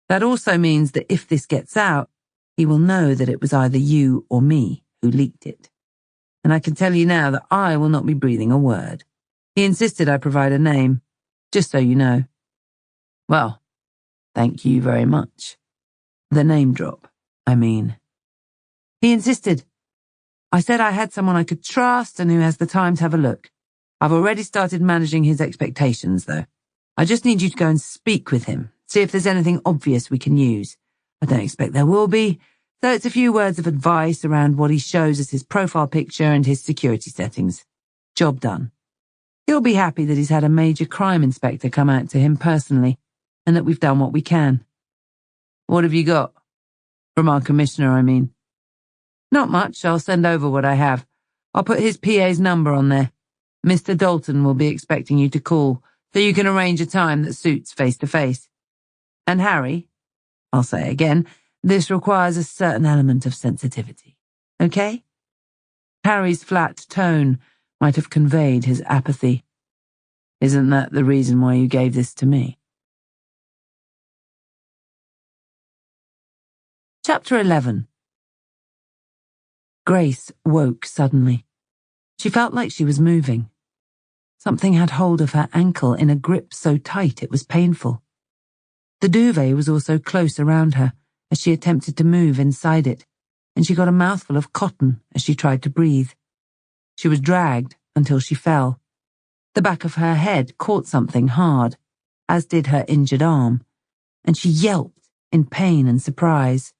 That also means that if this gets out, he will know that it was either you or me who leaked it. And I can tell you now that I will not be breathing a word. He insisted I provide a name, just so you know. Well, thank you very much. The name drop, I mean. He insisted. I said I had someone I could trust and who has the time to have a look. I've already started managing his expectations, though. I just need you to go and speak with him, see if there's anything obvious we can use. I don't expect there will be, so it's a few words of advice around what he shows as his profile picture and his security settings. Job done. He'll be happy that he's had a major crime inspector come out to him personally, and that we've done what we can. What have you got? From our commissioner, I mean. Not much. I'll send over what I have. I'll put his PA's number on there. Mr. Dalton will be expecting you to call, so you can arrange a time that suits face-to-face. And Harry, I'll say again, this requires a certain element of sensitivity. Okay? Harry's flat tone might have conveyed his apathy. Isn't that the reason why you gave this to me? Chapter 11. Grace woke suddenly. She felt like she was moving. Something had hold of her ankle in a grip so tight it was painful. The duvet was also close around her as she attempted to move inside it, and she got a mouthful of cotton as she tried to breathe. She was dragged until she fell. The back of her head caught something hard, as did her injured arm, and she yelped in pain and surprise.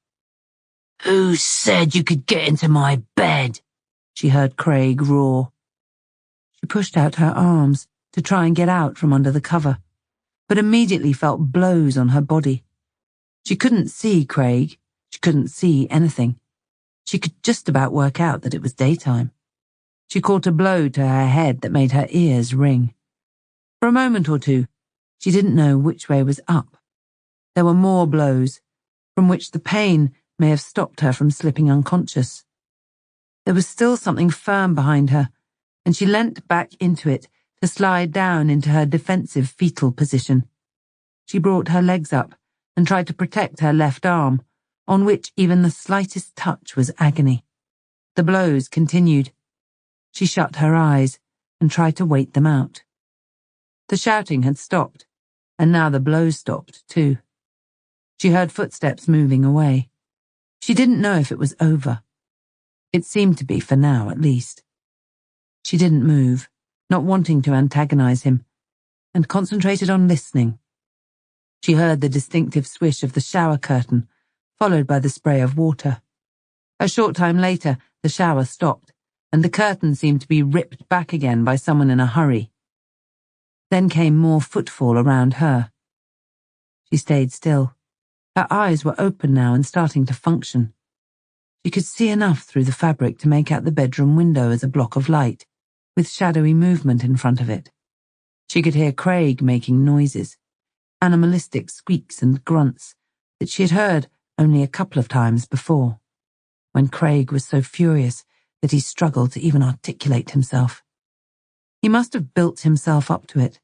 "Who said you could get into my bed?" she heard Craig roar. She pushed out her arms to try and get out from under the cover, but immediately felt blows on her body. She couldn't see Craig. She couldn't see anything. She could just about work out that it was daytime. She caught a blow to her head that made her ears ring. For a moment or two, she didn't know which way was up. There were more blows, from which the pain may have stopped her from slipping unconscious. There was still something firm behind her, and she leant back into it to slide down into her defensive fetal position. She brought her legs up and tried to protect her left arm, on which even the slightest touch was agony. The blows continued. She shut her eyes and tried to wait them out. The shouting had stopped, and now the blows stopped too. She heard footsteps moving away. She didn't know if it was over. It seemed to be for now, at least. She didn't move, not wanting to antagonize him, and concentrated on listening. She heard the distinctive swish of the shower curtain, followed by the spray of water. A short time later, the shower stopped, and the curtain seemed to be ripped back again by someone in a hurry. Then came more footfall around her. She stayed still. Her eyes were open now and starting to function. She could see enough through the fabric to make out the bedroom window as a block of light, with shadowy movement in front of it. She could hear Craig making noises, animalistic squeaks and grunts that she had heard only a couple of times before, when Craig was so furious that he struggled to even articulate himself. He must have built himself up to it.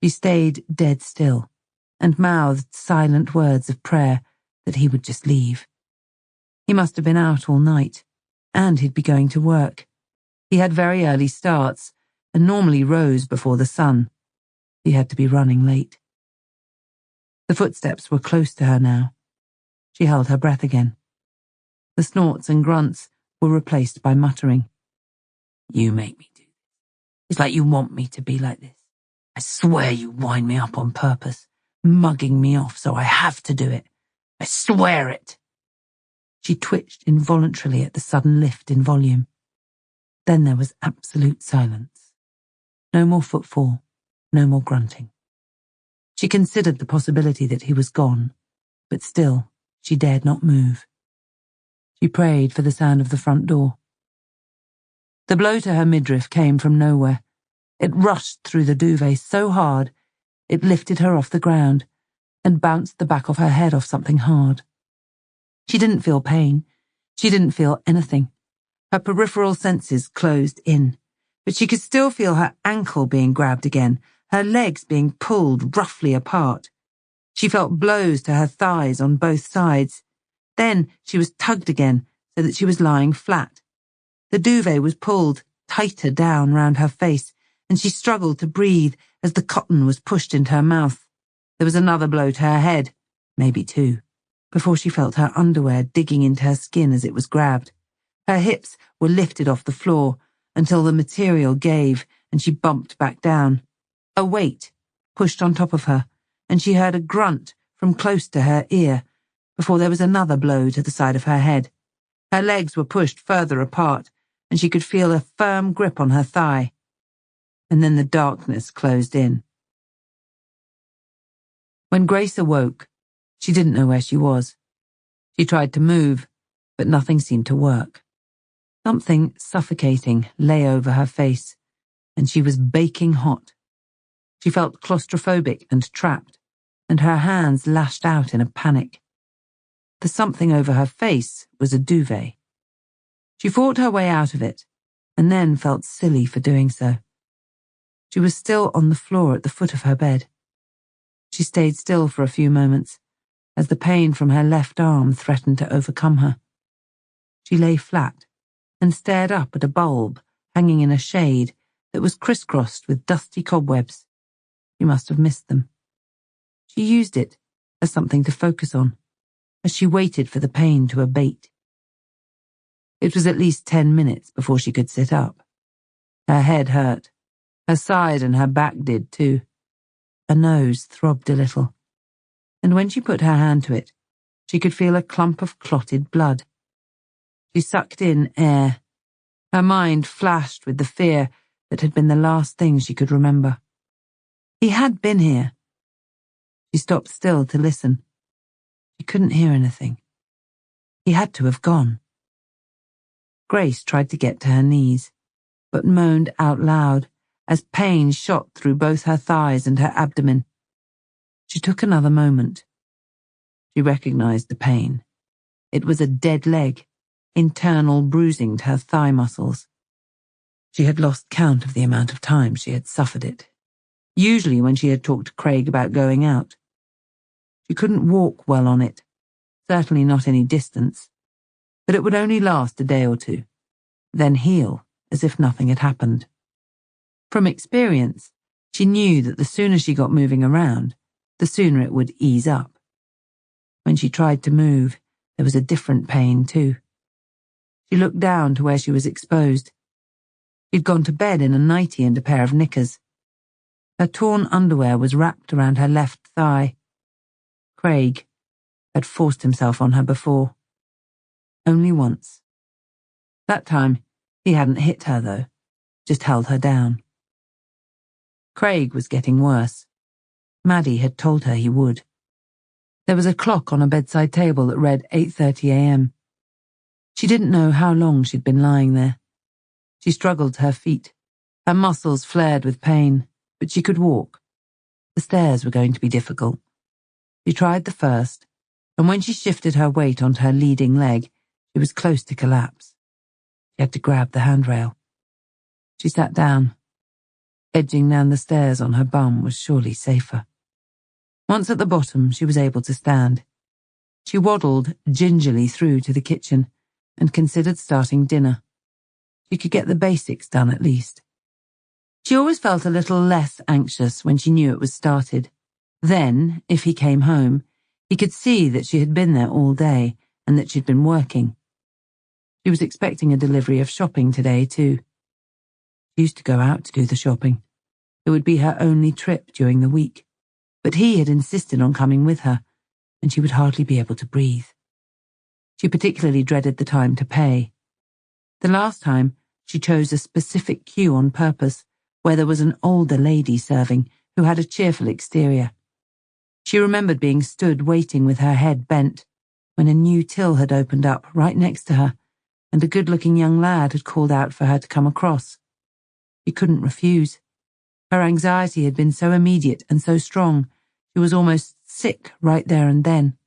She stayed dead still, and mouthed silent words of prayer that he would just leave. He must have been out all night, and he'd be going to work. He had very early starts, and normally rose before the sun. He had to be running late. The footsteps were close to her now. She held her breath again. The snorts and grunts were replaced by muttering. "You make me do this. It's like you want me to be like this. I swear you wind me up on purpose, mugging me off so I have to do it. I swear it." She twitched involuntarily at the sudden lift in volume. Then there was absolute silence. No more footfall, no more grunting. She considered the possibility that he was gone, but still she dared not move. She prayed for the sound of the front door. The blow to her midriff came from nowhere. It rushed through the duvet so hard it lifted her off the ground and bounced the back of her head off something hard. She didn't feel pain. She didn't feel anything. Her peripheral senses closed in, but she could still feel her ankle being grabbed again, her legs being pulled roughly apart. She felt blows to her thighs on both sides. Then she was tugged again so that she was lying flat. The duvet was pulled tighter down round her face, and she struggled to breathe as the cotton was pushed into her mouth. There was another blow to her head, maybe two, before she felt her underwear digging into her skin as it was grabbed. Her hips were lifted off the floor until the material gave and she bumped back down. A weight pushed on top of her, and she heard a grunt from close to her ear before there was another blow to the side of her head. Her legs were pushed further apart, and she could feel a firm grip on her thigh. And then the darkness closed in. When Grace awoke, she didn't know where she was. She tried to move, but nothing seemed to work. Something suffocating lay over her face, and she was baking hot. She felt claustrophobic and trapped, and her hands lashed out in a panic. The something over her face was a duvet. She fought her way out of it, and then felt silly for doing so. She was still on the floor at the foot of her bed. She stayed still for a few moments, as the pain from her left arm threatened to overcome her. She lay flat and stared up at a bulb hanging in a shade that was crisscrossed with dusty cobwebs. She must have missed them. She used it as something to focus on, as she waited for the pain to abate. It was at least 10 minutes before she could sit up. Her head hurt. Her side and her back did too. Her nose throbbed a little, and when she put her hand to it, she could feel a clump of clotted blood. She sucked in air. Her mind flashed with the fear that had been the last thing she could remember. He had been here. She stopped still to listen. She couldn't hear anything. He had to have gone. Grace tried to get to her knees, but moaned out loud as pain shot through both her thighs and her abdomen. She took another moment. She recognized the pain. It was a dead leg, internal bruising to her thigh muscles. She had lost count of the amount of time she had suffered it, usually when she had talked to Craig about going out. She couldn't walk well on it, certainly not any distance, but it would only last a day or two, then heal as if nothing had happened. From experience, she knew that the sooner she got moving around, the sooner it would ease up. When she tried to move, there was a different pain too. She looked down to where she was exposed. She'd gone to bed in a nightie and a pair of knickers. Her torn underwear was wrapped around her left thigh. Craig had forced himself on her before. Only once. That time, he hadn't hit her though, just held her down. Craig was getting worse. Maddie had told her he would. There was a clock on a bedside table that read 8:30 a.m. She didn't know how long she'd been lying there. She struggled to her feet. Her muscles flared with pain, but she could walk. The stairs were going to be difficult. She tried the first, and when she shifted her weight onto her leading leg, she was close to collapse. She had to grab the handrail. She sat down. Edging down the stairs on her bum was surely safer. Once at the bottom, she was able to stand. She waddled gingerly through to the kitchen and considered starting dinner. She could get the basics done at least. She always felt a little less anxious when she knew it was started. Then, if he came home, he could see that she had been there all day and that she'd been working. She was expecting a delivery of shopping today too. She used to go out to do the shopping. It would be her only trip during the week, but he had insisted on coming with her, and she would hardly be able to breathe. She particularly dreaded the time to pay. The last time, she chose a specific queue on purpose, where there was an older lady serving who had a cheerful exterior. She remembered being stood waiting with her head bent when a new till had opened up right next to her, and a good-looking young lad had called out for her to come across. She couldn't refuse. Her anxiety had been so immediate and so strong, she was almost sick right there and then.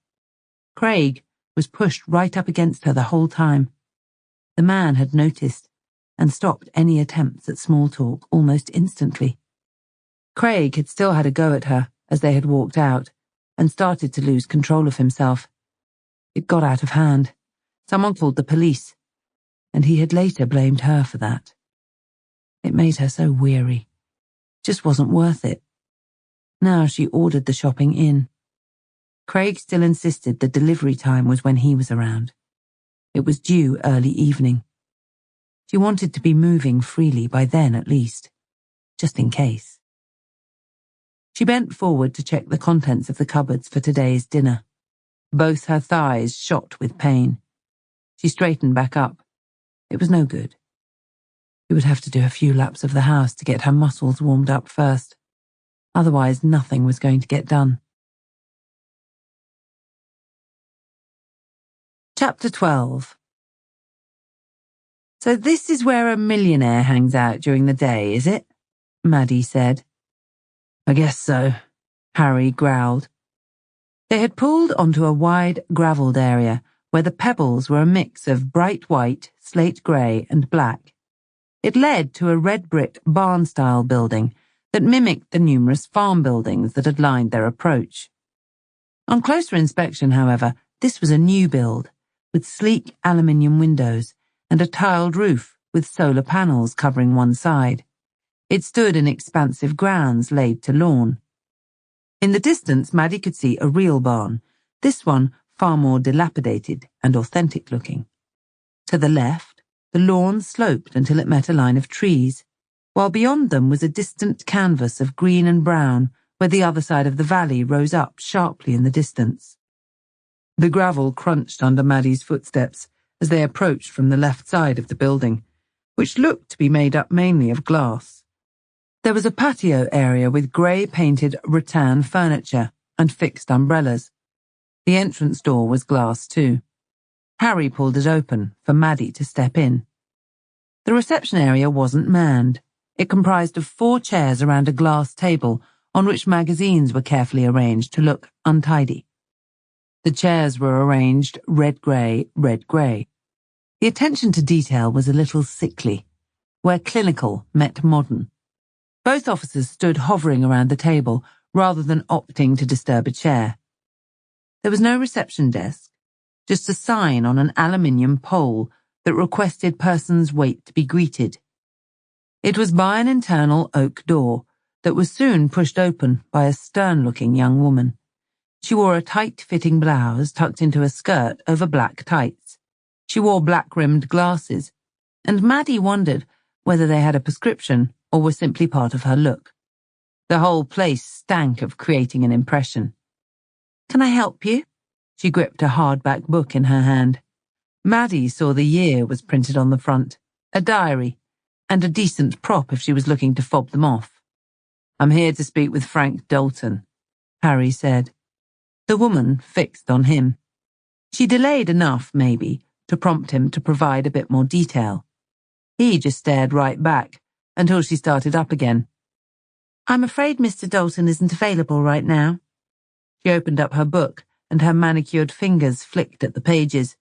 Craig was pushed right up against her the whole time. The man had noticed and stopped any attempts at small talk almost instantly. Craig had still had a go at her as they had walked out and started to lose control of himself. It got out of hand. Someone called the police, and he had later blamed her for that. It made her so weary. Just wasn't worth it. Now she ordered the shopping in. Craig still insisted the delivery time was when he was around. It was due early evening. She wanted to be moving freely by then at least, just in case. She bent forward to check the contents of the cupboards for today's dinner. Both her thighs shot with pain. She straightened back up. It was no good. She would have to do a few laps of the house to get her muscles warmed up first. Otherwise, nothing was going to get done. Chapter 12. So this is where a millionaire hangs out during the day, is it? Maddie said. I guess so, Harry growled. They had pulled onto a wide, gravelled area where the pebbles were a mix of bright white, slate grey and black. It led to a red-brick barn-style building that mimicked the numerous farm buildings that had lined their approach. On closer inspection, however, this was a new build, with sleek aluminium windows and a tiled roof with solar panels covering one side. It stood in expansive grounds laid to lawn. In the distance, Maddie could see a real barn, this one far more dilapidated and authentic-looking. To the left, the lawn sloped until it met a line of trees, while beyond them was a distant canvas of green and brown where the other side of the valley rose up sharply in the distance. The gravel crunched under Maddie's footsteps as they approached from the left side of the building, which looked to be made up mainly of glass. There was a patio area with grey-painted rattan furniture and fixed umbrellas. The entrance door was glass too. Harry pulled it open for Maddie to step in. The reception area wasn't manned. It comprised of 4 chairs around a glass table on which magazines were carefully arranged to look untidy. The chairs were arranged red-grey, red-grey. The attention to detail was a little sickly, where clinical met modern. Both officers stood hovering around the table rather than opting to disturb a chair. There was no reception desk, just a sign on an aluminium pole that requested persons wait to be greeted. It was by an internal oak door that was soon pushed open by a stern-looking young woman. She wore a tight-fitting blouse tucked into a skirt over black tights. She wore black-rimmed glasses, and Maddie wondered whether they had a prescription or were simply part of her look. The whole place stank of creating an impression. "Can I help you?" She gripped a hardback book in her hand. Maddie saw the year was printed on the front, a diary, and a decent prop if she was looking to fob them off. "I'm here to speak with Frank Dalton," Harry said. The woman fixed on him. She delayed enough, maybe, to prompt him to provide a bit more detail. He just stared right back until she started up again. "I'm afraid Mr. Dalton isn't available right now." She opened up her book and her manicured fingers flicked at the pages.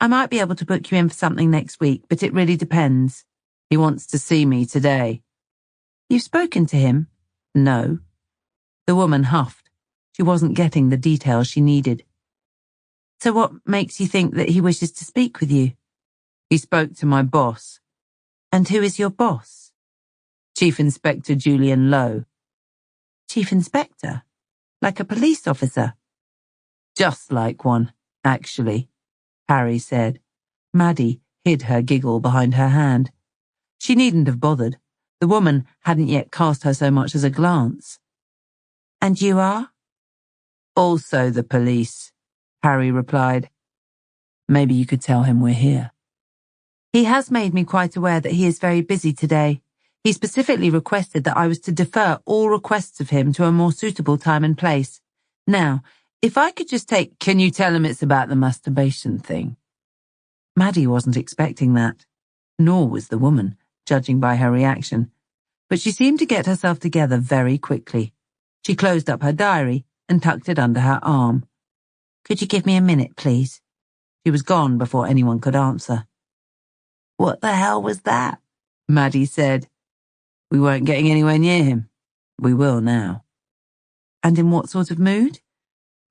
"I might be able to book you in for something next week, but it really depends. He wants to see me today." "You've spoken to him?" "No." The woman huffed. She wasn't getting the details she needed. "So what makes you think that he wishes to speak with you?" "He spoke to my boss." "And who is your boss?" "Chief Inspector Julian Lowe." "Chief Inspector? Like a police officer?" "Just like one, actually," Harry said. Maddie hid her giggle behind her hand. She needn't have bothered. The woman hadn't yet cast her so much as a glance. "And you are?" "Also the police," Harry replied. "Maybe you could tell him we're here." "He has made me quite aware that he is very busy today. He specifically requested that I was to defer all requests of him to a more suitable time and place. Now, if I could just take—" "Can you tell him it's about the masturbation thing?" Maddie wasn't expecting that, nor was the woman, judging by her reaction. But she seemed to get herself together very quickly. She closed up her diary and tucked it under her arm. "Could you give me a minute, please?" She was gone before anyone could answer. "What the hell was that?" Maddie said. "We weren't getting anywhere near him. We will now." "And in what sort of mood?"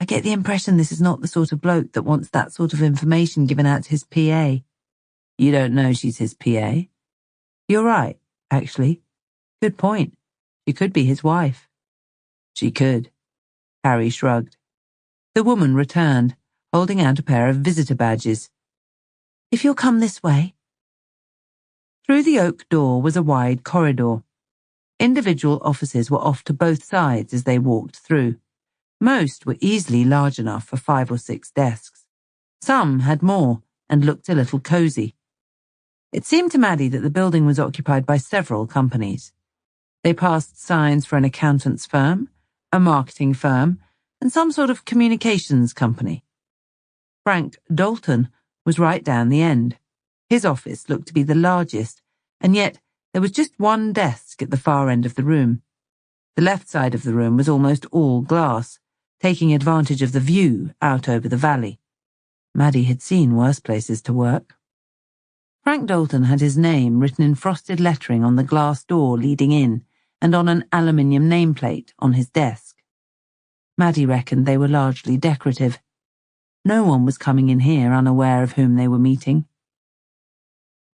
I get the impression this is not the sort of bloke that wants that sort of information given out to his PA. You don't know she's his PA? You're right, actually. Good point. She could be his wife. She could. Harry shrugged. The woman returned, holding out a pair of visitor badges. If you'll come this way. Through the oak door was a wide corridor. Individual offices were off to both sides as they walked through. Most were easily large enough for 5 or 6 desks. Some had more and looked a little cosy. It seemed to Maddie that the building was occupied by several companies. They passed signs for an accountant's firm, a marketing firm, and some sort of communications company. Frank Dalton was right down the end. His office looked to be the largest, and yet there was just one desk at the far end of the room. The left side of the room was almost all glass, taking advantage of the view out over the valley. Maddie had seen worse places to work. Frank Dalton had his name written in frosted lettering on the glass door leading in and on an aluminium nameplate on his desk. Maddie reckoned they were largely decorative. No one was coming in here unaware of whom they were meeting.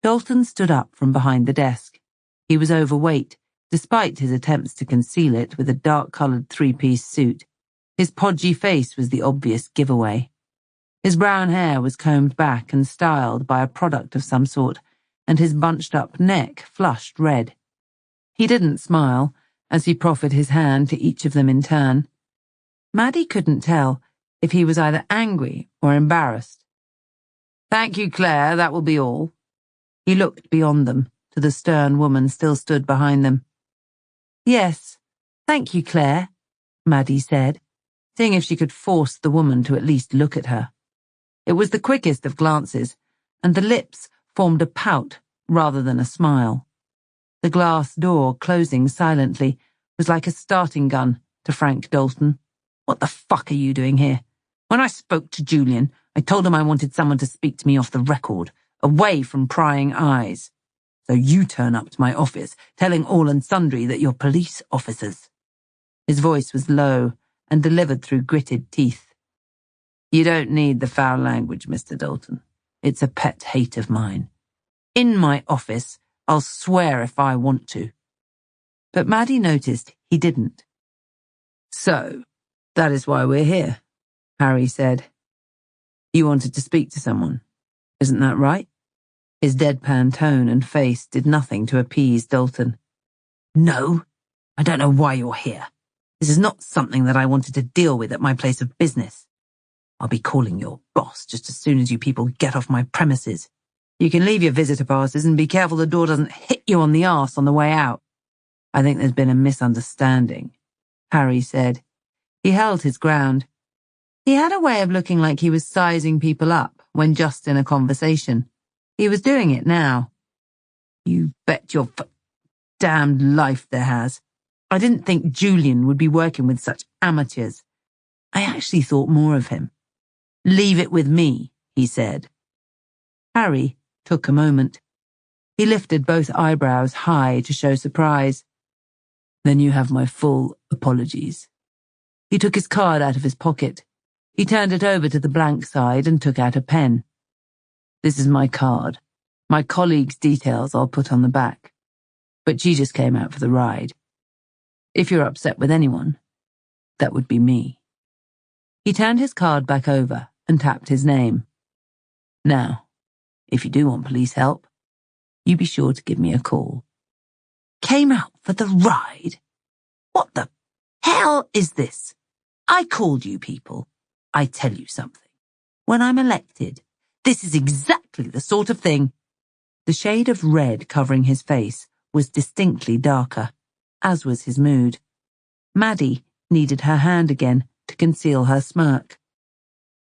Dalton stood up from behind the desk. He was overweight, despite his attempts to conceal it with a dark-coloured 3-piece suit. His podgy face was the obvious giveaway. His brown hair was combed back and styled by a product of some sort, and his bunched-up neck flushed red. He didn't smile as he proffered his hand to each of them in turn. Maddie couldn't tell if he was either angry or embarrassed. "Thank you, Claire, that will be all." He looked beyond them, to the stern woman still stood behind them. "Yes, thank you, Claire," Maddie said, seeing if she could force the woman to at least look at her. It was the quickest of glances, and the lips formed a pout rather than a smile. The glass door, closing silently, was like a starting gun to Frank Dalton. "What the fuck are you doing here? When I spoke to Julian, I told him I wanted someone to speak to me off the record, away from prying eyes. So you turn up to my office, telling all and sundry that you're police officers." His voice was low and delivered through gritted teeth. "You don't need the foul language, Mr. Dalton. It's a pet hate of mine. In my office, I'll swear if I want to." But Maddie noticed he didn't. "So, that is why we're here," Harry said. "You wanted to speak to someone, isn't that right?" His deadpan tone and face did nothing to appease Dalton. "No, I don't know why you're here. This is not something that I wanted to deal with at my place of business. I'll be calling your boss just as soon as you people get off my premises. You can leave your visitor passes and be careful the door doesn't hit you on the arse on the way out." "I think there's been a misunderstanding," Harry said. He held his ground. He had a way of looking like he was sizing people up when just in a conversation. He was doing it now. "You bet your damned life there has. I didn't think Julian would be working with such amateurs. I actually thought more of him." "Leave it with me," he said. Harry took a moment. He lifted both eyebrows high to show surprise. "Then you have my full apologies." He took his card out of his pocket. He turned it over to the blank side and took out a pen. "This is my card. My colleague's details I'll put on the back. But she just came out for the ride. If you're upset with anyone, that would be me." He turned his card back over and tapped his name. "Now, if you do want police help, you be sure to give me a call." "Came out for the ride? What the hell is this? I called you people. I tell you something. When I'm elected, this is exactly the sort of thing." The shade of red covering his face was distinctly darker, as was his mood. Maddie needed her hand again to conceal her smirk.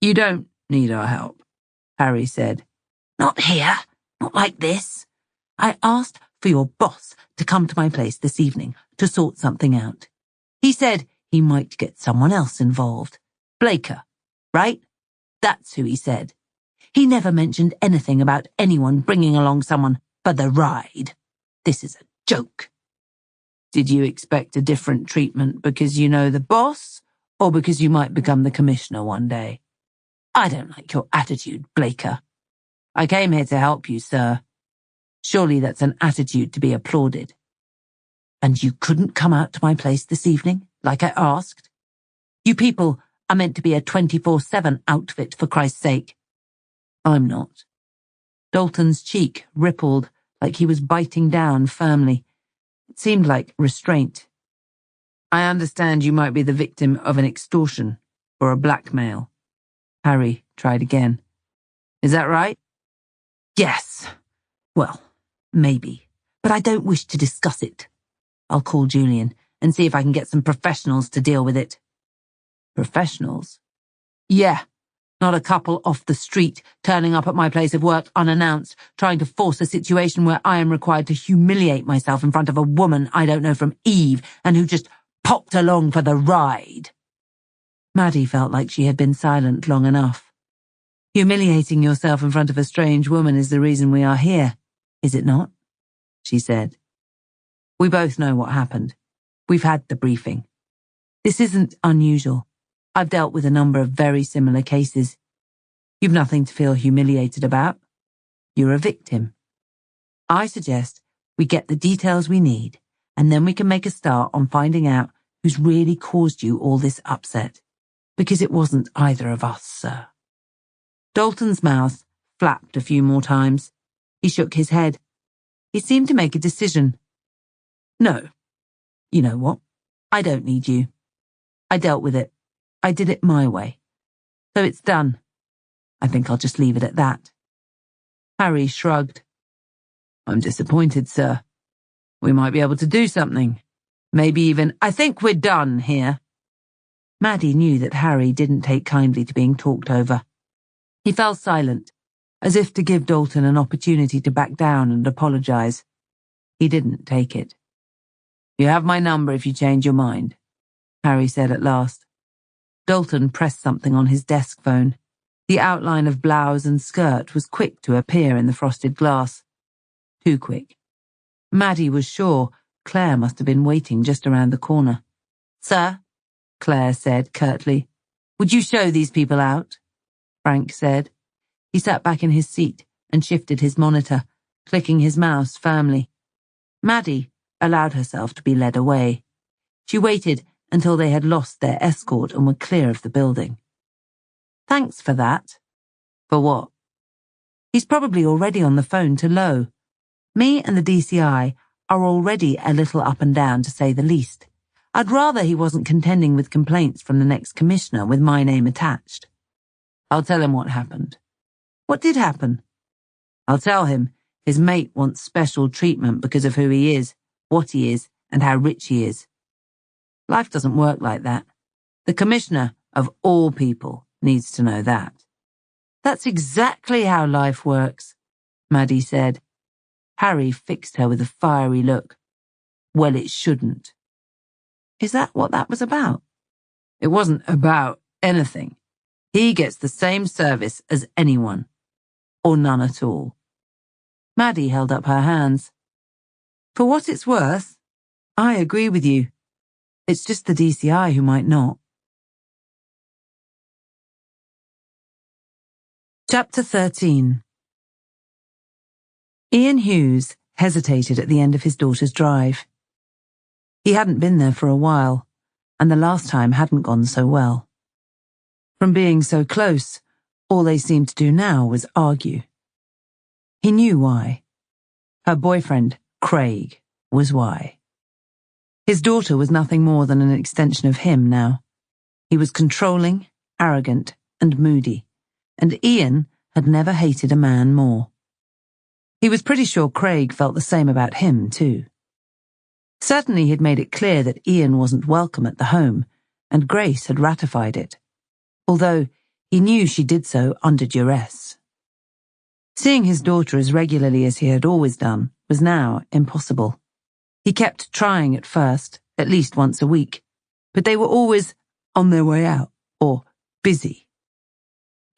"You don't need our help," Harry said. "Not here, not like this. I asked for your boss to come to my place this evening to sort something out. He said he might get someone else involved. Blaker, right? That's who he said. He never mentioned anything about anyone bringing along someone for the ride. This is a joke." "Did you expect a different treatment because you know the boss, or because you might become the commissioner one day. I don't like your attitude, Blaker. I came here to help you, sir. Surely that's an attitude to be applauded. And you couldn't come out to my place this evening, like I asked? You people are meant to be a 24/7 outfit, for Christ's sake. I'm not. Dalton's cheek rippled like he was biting down firmly. It seemed like restraint. I understand you might be the victim of an extortion or a blackmail. Harry tried again. Is that right? Yes. Well, maybe. But I don't wish to discuss it. I'll call Julian and see if I can get some professionals to deal with it. Professionals? Yeah. Not a couple off the street turning up at my place of work unannounced, trying to force a situation where I am required to humiliate myself in front of a woman I don't know from Eve and who just popped along for the ride. Maddie felt like she had been silent long enough. Humiliating yourself in front of a strange woman is the reason we are here, is it not? She said. We both know what happened. We've had the briefing. This isn't unusual. I've dealt with a number of very similar cases. You've nothing to feel humiliated about. You're a victim. I suggest we get the details we need, and then we can make a start on finding out who's really caused you all this upset. Because it wasn't either of us, sir. Dalton's mouth flapped a few more times. He shook his head. He seemed to make a decision. No. You know what? I don't need you. I dealt with it. I did it my way. So it's done. I think I'll just leave it at that. Harry shrugged. I'm disappointed, sir. We might be able to do something. Maybe even, I think we're done here. Maddie knew that Harry didn't take kindly to being talked over. He fell silent, as if to give Dalton an opportunity to back down and apologize. He didn't take it. You have my number if you change your mind, Harry said at last. Dalton pressed something on his desk phone. The outline of blouse and skirt was quick to appear in the frosted glass. Too quick. Maddie was sure Claire must have been waiting just around the corner. Sir? Claire said curtly. Would you show these people out? Frank said. He sat back in his seat and shifted his monitor, clicking his mouse firmly. Maddie allowed herself to be led away. She waited until they had lost their escort and were clear of the building. Thanks for that. For what? He's probably already on the phone to Lowe. Me and the DCI are already a little up and down, to say the least. I'd rather he wasn't contending with complaints from the next commissioner with my name attached. I'll tell him what happened. What did happen? I'll tell him his mate wants special treatment because of who he is, what he is, and how rich he is. Life doesn't work like that. The commissioner, of all people, needs to know that. That's exactly how life works, Maddie said. Harry fixed her with a fiery look. Well, it shouldn't. Is that what that was about? It wasn't about anything. He gets the same service as anyone. Or none at all. Maddie held up her hands. For what it's worth, I agree with you. It's just the DCI who might not. Chapter 13. Ian Hughes hesitated at the end of his daughter's drive. He hadn't been there for a while, and the last time hadn't gone so well. From being so close, all they seemed to do now was argue. He knew why. Her boyfriend, Craig, was why. His daughter was nothing more than an extension of him now. He was controlling, arrogant, and moody, and Ian had never hated a man more. He was pretty sure Craig felt the same about him, too. Certainly he'd made it clear that Ian wasn't welcome at the home, and Grace had ratified it, although he knew she did so under duress. Seeing his daughter as regularly as he had always done was now impossible. He kept trying at first, at least once a week, but they were always on their way out, or busy.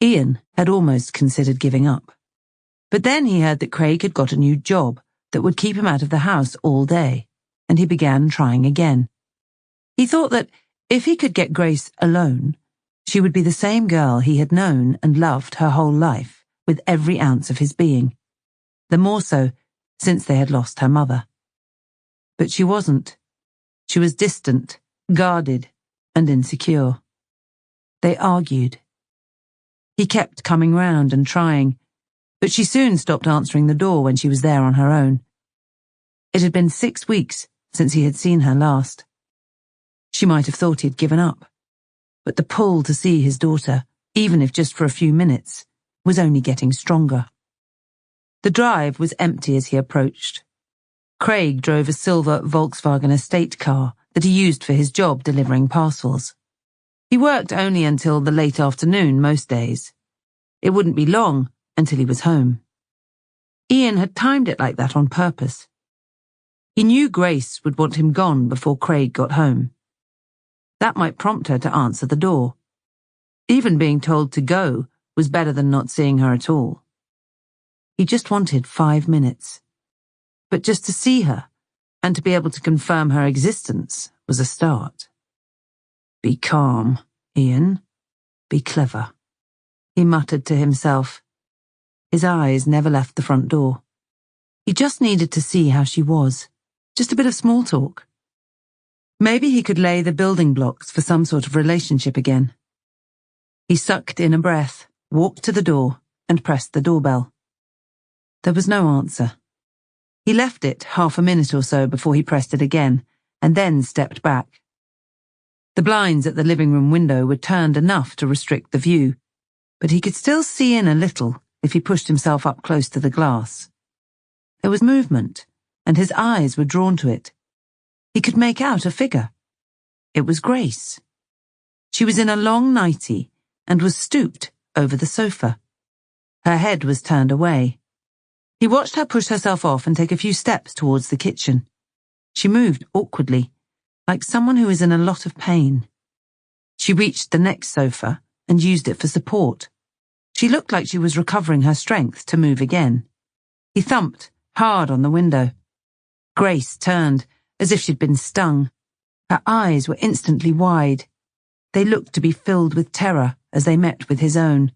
Ian had almost considered giving up. But then he heard that Craig had got a new job that would keep him out of the house all day, and he began trying again. He thought that If he could get Grace alone, she would be the same girl he had known and loved her whole life, with every ounce of his being. The more so, since they had lost her mother. But she wasn't. She was distant, guarded, and insecure. They argued. He kept coming round and trying, but she soon stopped answering the door when she was there on her own. It had been 6 weeks since he had seen her last. She might have thought he had given up, but the pull to see his daughter, even if just for a few minutes, was only getting stronger. The drive was empty as he approached. Craig drove a silver Volkswagen estate car that he used for his job delivering parcels. He worked only until the late afternoon most days. It wouldn't be long until he was home. Ian had timed it like that on purpose. He knew Grace would want him gone before Craig got home. That might prompt her to answer the door. Even being told to go was better than not seeing her at all. He just wanted 5 minutes. But just to see her, and to be able to confirm her existence, was a start. Be calm, Ian. Be clever, he muttered to himself. His eyes never left the front door. He just needed to see how she was. Just a bit of small talk. Maybe he could lay the building blocks for some sort of relationship again. He sucked in a breath, walked to the door, and pressed the doorbell. There was no answer. He left it half a minute or so before he pressed it again, and then stepped back. The blinds at the living room window were turned enough to restrict the view, but he could still see in a little if he pushed himself up close to the glass. There was movement, and his eyes were drawn to it. He could make out a figure. It was Grace. She was in a long nightie and was stooped over the sofa. Her head was turned away. He watched her push herself off and take a few steps towards the kitchen. She moved awkwardly, like someone who is in a lot of pain. She reached the next sofa and used it for support. She looked like she was recovering her strength to move again. He thumped hard on the window. Grace turned, as if she'd been stung. Her eyes were instantly wide. They looked to be filled with terror as they met with his own.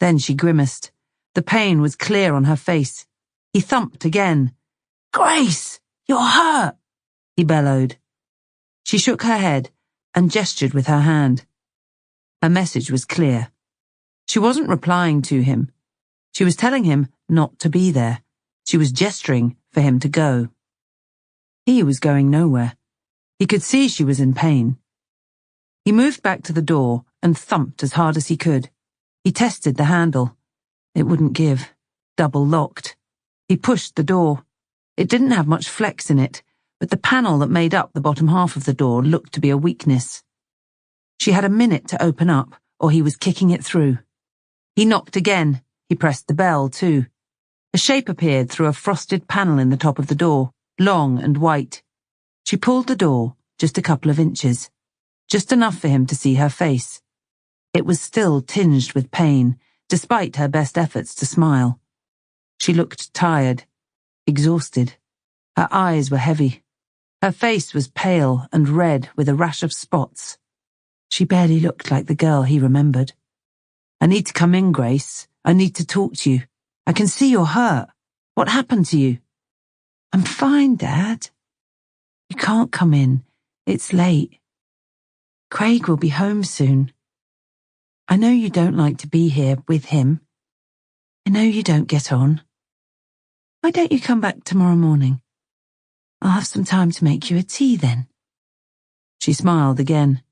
Then she grimaced. The pain was clear on her face. He thumped again. "Grace, you're hurt," he bellowed. She shook her head and gestured with her hand. Her message was clear. She wasn't replying to him. She was telling him not to be there. She was gesturing for him to go. He was going nowhere. He could see she was in pain. He moved back to the door and thumped as hard as he could. He tested the handle. It wouldn't give. Double locked. He pushed the door. It didn't have much flex in it, but the panel that made up the bottom half of the door looked to be a weakness. She had a minute to open up, or he was kicking it through. He knocked again. He pressed the bell, too. A shape appeared through a frosted panel in the top of the door, long and white. She pulled the door just a couple of inches, just enough for him to see her face. It was still tinged with pain, despite her best efforts to smile. She looked tired, exhausted. Her eyes were heavy. Her face was pale and red with a rash of spots. She barely looked like the girl he remembered. "I need to come in, Grace. I need to talk to you. I can see you're hurt. What happened to you?" "I'm fine, Dad." "You can't come in. It's late. Craig will be home soon. I know you don't like to be here with him. I know you don't get on. Why don't you come back tomorrow morning? I'll have some time to make you a tea then." She smiled again.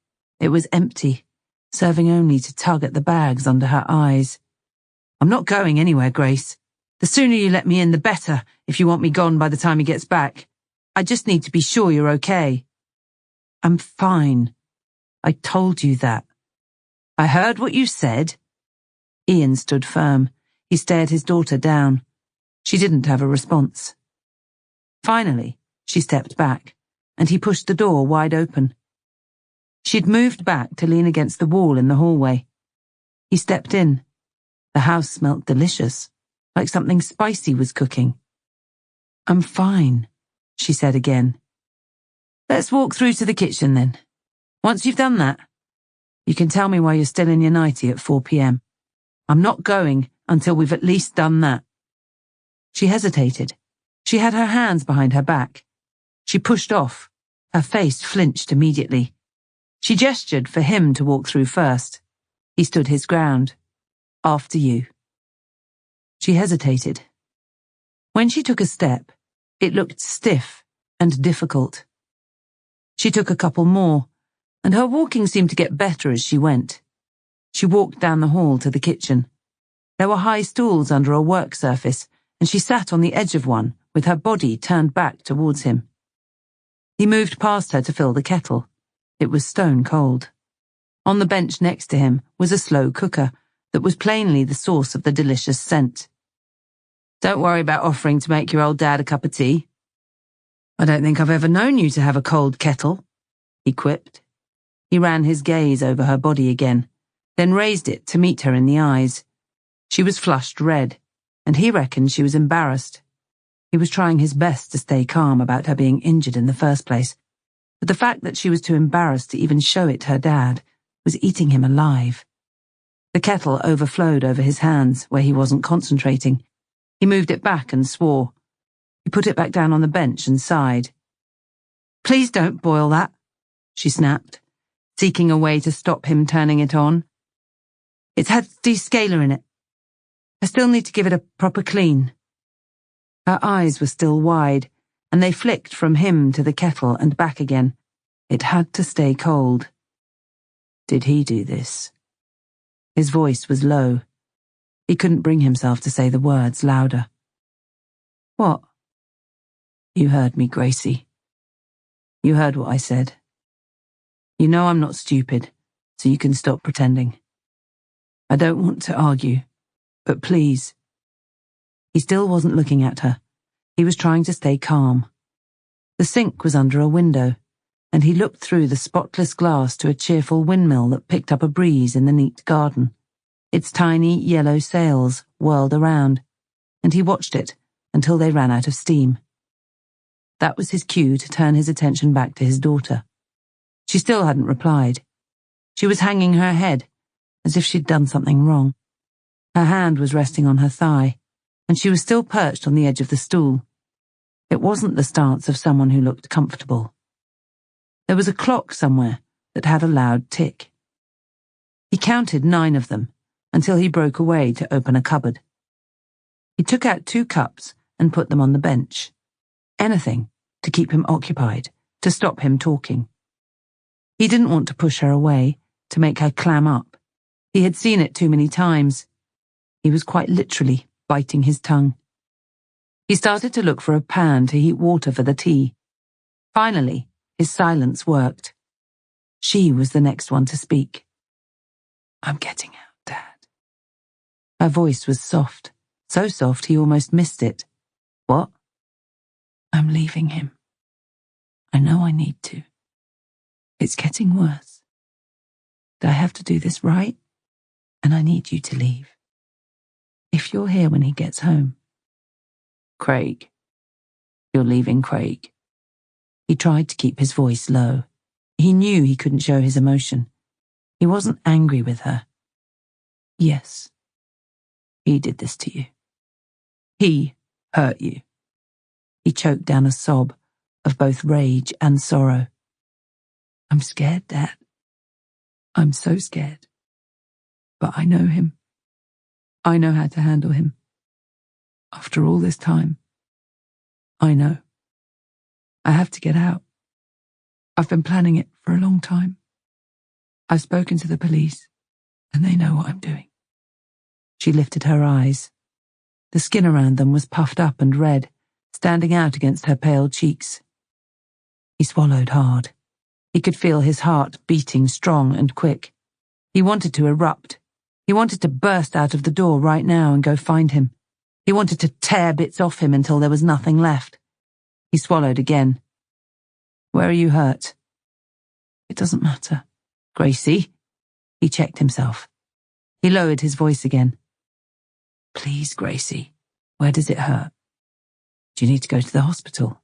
It was empty, serving only to tug at the bags under her eyes. "I'm not going anywhere, Grace. The sooner you let me in, the better, if you want me gone by the time he gets back. I just need to be sure you're okay." "I'm fine. I told you that." "I heard what you said." Ian stood firm. He stared his daughter down. She didn't have a response. Finally, she stepped back, and he pushed the door wide open. She'd moved back to lean against the wall in the hallway. He stepped in. The house smelt delicious, like something spicy was cooking. "I'm fine," she said again. "Let's walk through to the kitchen then. Once you've done that, you can tell me why you're still in your nightie at 4 p.m. I'm not going until we've at least done that. She hesitated. She had her hands behind her back. She pushed off. Her face flinched immediately. She gestured for him to walk through first. He stood his ground. After you. She hesitated. When she took a step, it looked stiff and difficult. She took a couple more, and her walking seemed to get better as she went. She walked down the hall to the kitchen. There were high stools under a work surface, and she sat on the edge of one, with her body turned back towards him. He moved past her to fill the kettle. It was stone cold. On the bench next to him was a slow cooker that was plainly the source of the delicious scent. Don't worry about offering to make your old dad a cup of tea. I don't think I've ever known you to have a cold kettle, he quipped. He ran his gaze over her body again, then raised it to meet her in the eyes. She was flushed red, and he reckoned she was embarrassed. He was trying his best to stay calm about her being injured in the first place, but the fact that she was too embarrassed to even show it to her dad was eating him alive. The kettle overflowed over his hands where he wasn't concentrating. He moved it back and swore. He put it back down on the bench and sighed. Please don't boil that, she snapped, seeking a way to stop him turning it on. It's had descaler in it. I still need to give it a proper clean. Her eyes were still wide, and they flicked from him to the kettle and back again. It had to stay cold. Did he do this? His voice was low. He couldn't bring himself to say the words louder. What? You heard me, Gracie. You heard what I said. You know I'm not stupid, so you can stop pretending. I don't want to argue, but please. He still wasn't looking at her. He was trying to stay calm. The sink was under a window, and he looked through the spotless glass to a cheerful windmill that picked up a breeze in the neat garden. Its tiny yellow sails whirled around, and he watched it until they ran out of steam. That was his cue to turn his attention back to his daughter. She still hadn't replied. She was hanging her head, as if she'd done something wrong. Her hand was resting on her thigh, and she was still perched on the edge of the stool. It wasn't the stance of someone who looked comfortable. There was a clock somewhere that had a loud tick. He counted 9 of them, until he broke away to open a cupboard. He took out 2 cups and put them on the bench. Anything to keep him occupied, to stop him talking. He didn't want to push her away, to make her clam up. He had seen it too many times. He was quite literally biting his tongue. He started to look for a pan to heat water for the tea. Finally, his silence worked. She was the next one to speak. I'm getting out, Dad. Her voice was soft, so soft he almost missed it. What? I'm leaving him. I know I need to. It's getting worse. I have to do this right, and I need you to leave. If you're here when he gets home. Craig. You're leaving Craig. He tried to keep his voice low. He knew he couldn't show his emotion. He wasn't angry with her. Yes. He did this to you. He hurt you. He choked down a sob of both rage and sorrow. I'm scared, Dad. I'm so scared. But I know him. I know how to handle him. After all this time, I know. I have to get out. I've been planning it for a long time. I've spoken to the police, and they know what I'm doing. She lifted her eyes. The skin around them was puffed up and red, standing out against her pale cheeks. He swallowed hard. He could feel his heart beating strong and quick. He wanted to erupt. He wanted to burst out of the door right now and go find him. He wanted to tear bits off him until there was nothing left. He swallowed again. Where are you hurt? It doesn't matter. Gracie? He checked himself. He lowered his voice again. Please, Gracie, where does it hurt? Do you need to go to the hospital?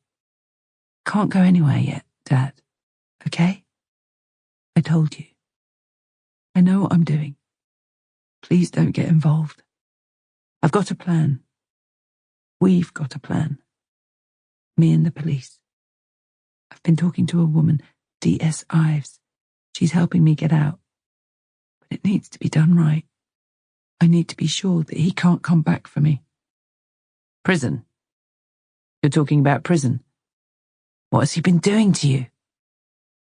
Can't go anywhere yet, Dad. Okay? I told you. I know what I'm doing. Please don't get involved. I've got a plan. We've got a plan. Me and the police. I've been talking to a woman, D.S. Ives. She's helping me get out. But it needs to be done right. I need to be sure that he can't come back for me. Prison? You're talking about prison? What has he been doing to you?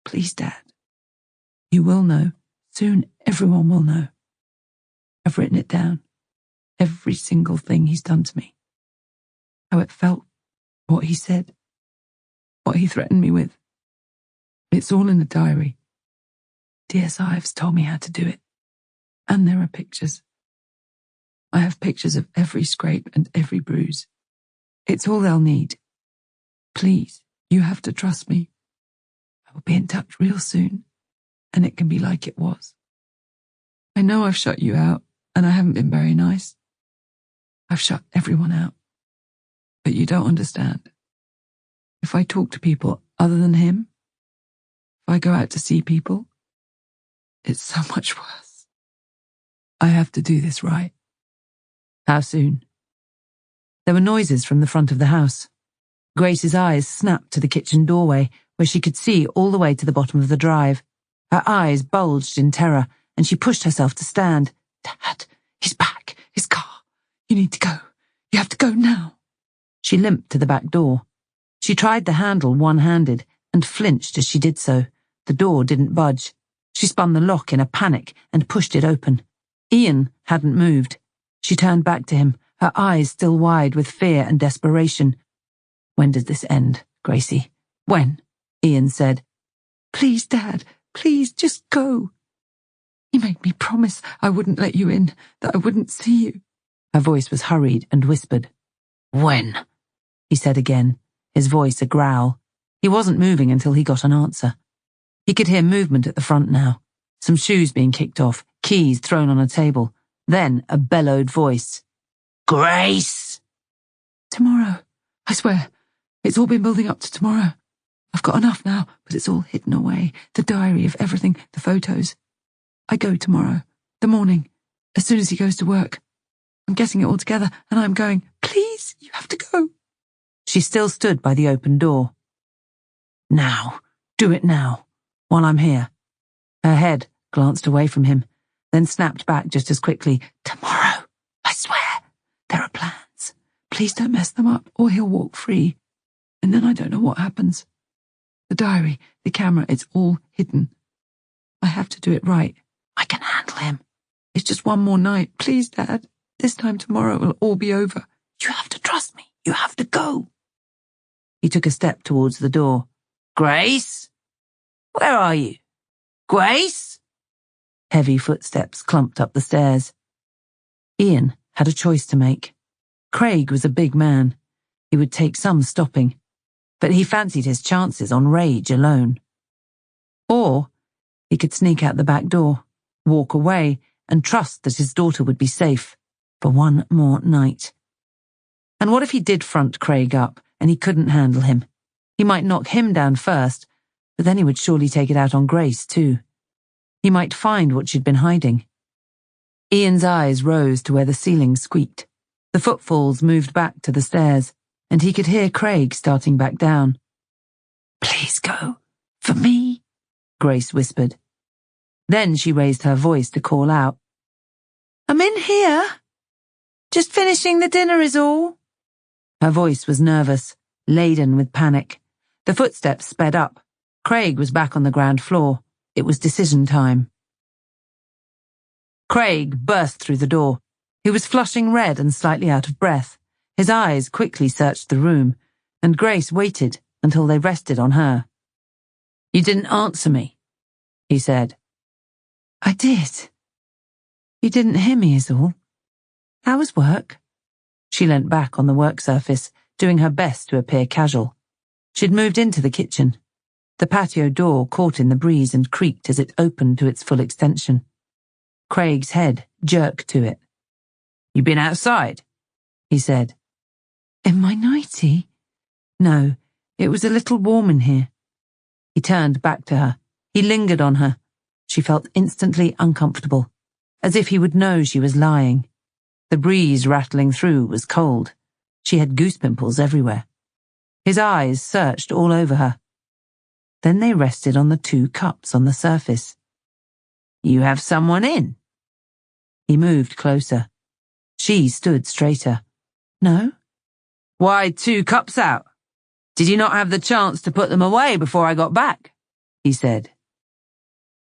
Please, Dad. You will know. Soon everyone will know. I've written it down. Every single thing he's done to me. How it felt. What he said. What he threatened me with. It's all in the diary. D.S. Ives told me how to do it. And there are pictures. I have pictures of every scrape and every bruise. It's all they'll need. Please, you have to trust me. I will be in touch real soon, and it can be like it was. I know I've shut you out, and I haven't been very nice. I've shut everyone out. But you don't understand. If I talk to people other than him, if I go out to see people, it's so much worse. I have to do this right. How soon? There were noises from the front of the house. Grace's eyes snapped to the kitchen doorway, where she could see all the way to the bottom of the drive. Her eyes bulged in terror, and she pushed herself to stand. Dad, he's back. His car. You need to go. You have to go now. She limped to the back door. She tried the handle one-handed and flinched as she did so. The door didn't budge. She spun the lock in a panic and pushed it open. Ian hadn't moved. She turned back to him, her eyes still wide with fear and desperation. When does this end, Gracie? When? Ian said. Please, Dad, please, just go. He made me promise I wouldn't let you in, that I wouldn't see you. Her voice was hurried and whispered. When? He said again, his voice a growl. He wasn't moving until he got an answer. He could hear movement at the front now, some shoes being kicked off, keys thrown on a table, then a bellowed voice. Grace! Tomorrow, I swear. It's all been building up to tomorrow. I've got enough now, but it's all hidden away. The diary of everything, the photos. I go tomorrow, the morning, as soon as he goes to work. I'm getting it all together, and I'm going, please, you have to go. She still stood by the open door. Now, do it now, while I'm here. Her head glanced away from him, then snapped back just as quickly. Tomorrow, I swear, there are plans. Please don't mess them up, or he'll walk free. And then I don't know what happens. The diary, the camera, it's all hidden. I have to do it right. I can handle him. It's just one more night. Please, Dad. This time tomorrow it will all be over. You have to trust me. You have to go. He took a step towards the door. Grace? Where are you? Grace? Heavy footsteps clumped up the stairs. Ian had a choice to make. Craig was a big man. He would take some stopping, but he fancied his chances on rage alone. Or he could sneak out the back door, walk away, and trust that his daughter would be safe for one more night. And what if he did front Craig up and he couldn't handle him? He might knock him down first, but then he would surely take it out on Grace too. He might find what she'd been hiding. Ian's eyes rose to where the ceiling squeaked. The footfalls moved back to the stairs, and he could hear Craig starting back down. Please go. For me, Grace whispered. Then she raised her voice to call out. I'm in here. Just finishing the dinner is all. Her voice was nervous, laden with panic. The footsteps sped up. Craig was back on the ground floor. It was decision time. Craig burst through the door. He was flushing red and slightly out of breath. His eyes quickly searched the room, and Grace waited until they rested on her. You didn't answer me, he said. I did. You didn't hear me is all. How was work? She leant back on the work surface, doing her best to appear casual. She'd moved into the kitchen. The patio door caught in the breeze and creaked as it opened to its full extension. Craig's head jerked to it. You been outside? He said. In my nightie? No, it was a little warm in here. He turned back to her. He lingered on her, She felt instantly uncomfortable, as if he would know she was lying. The breeze rattling through was cold. She had goose pimples everywhere. His eyes searched all over her. Then they rested on the 2 cups on the surface. "You have someone in?" He moved closer. She stood straighter. "No." "Why 2 cups out? Did you not have the chance to put them away before I got back?" he said.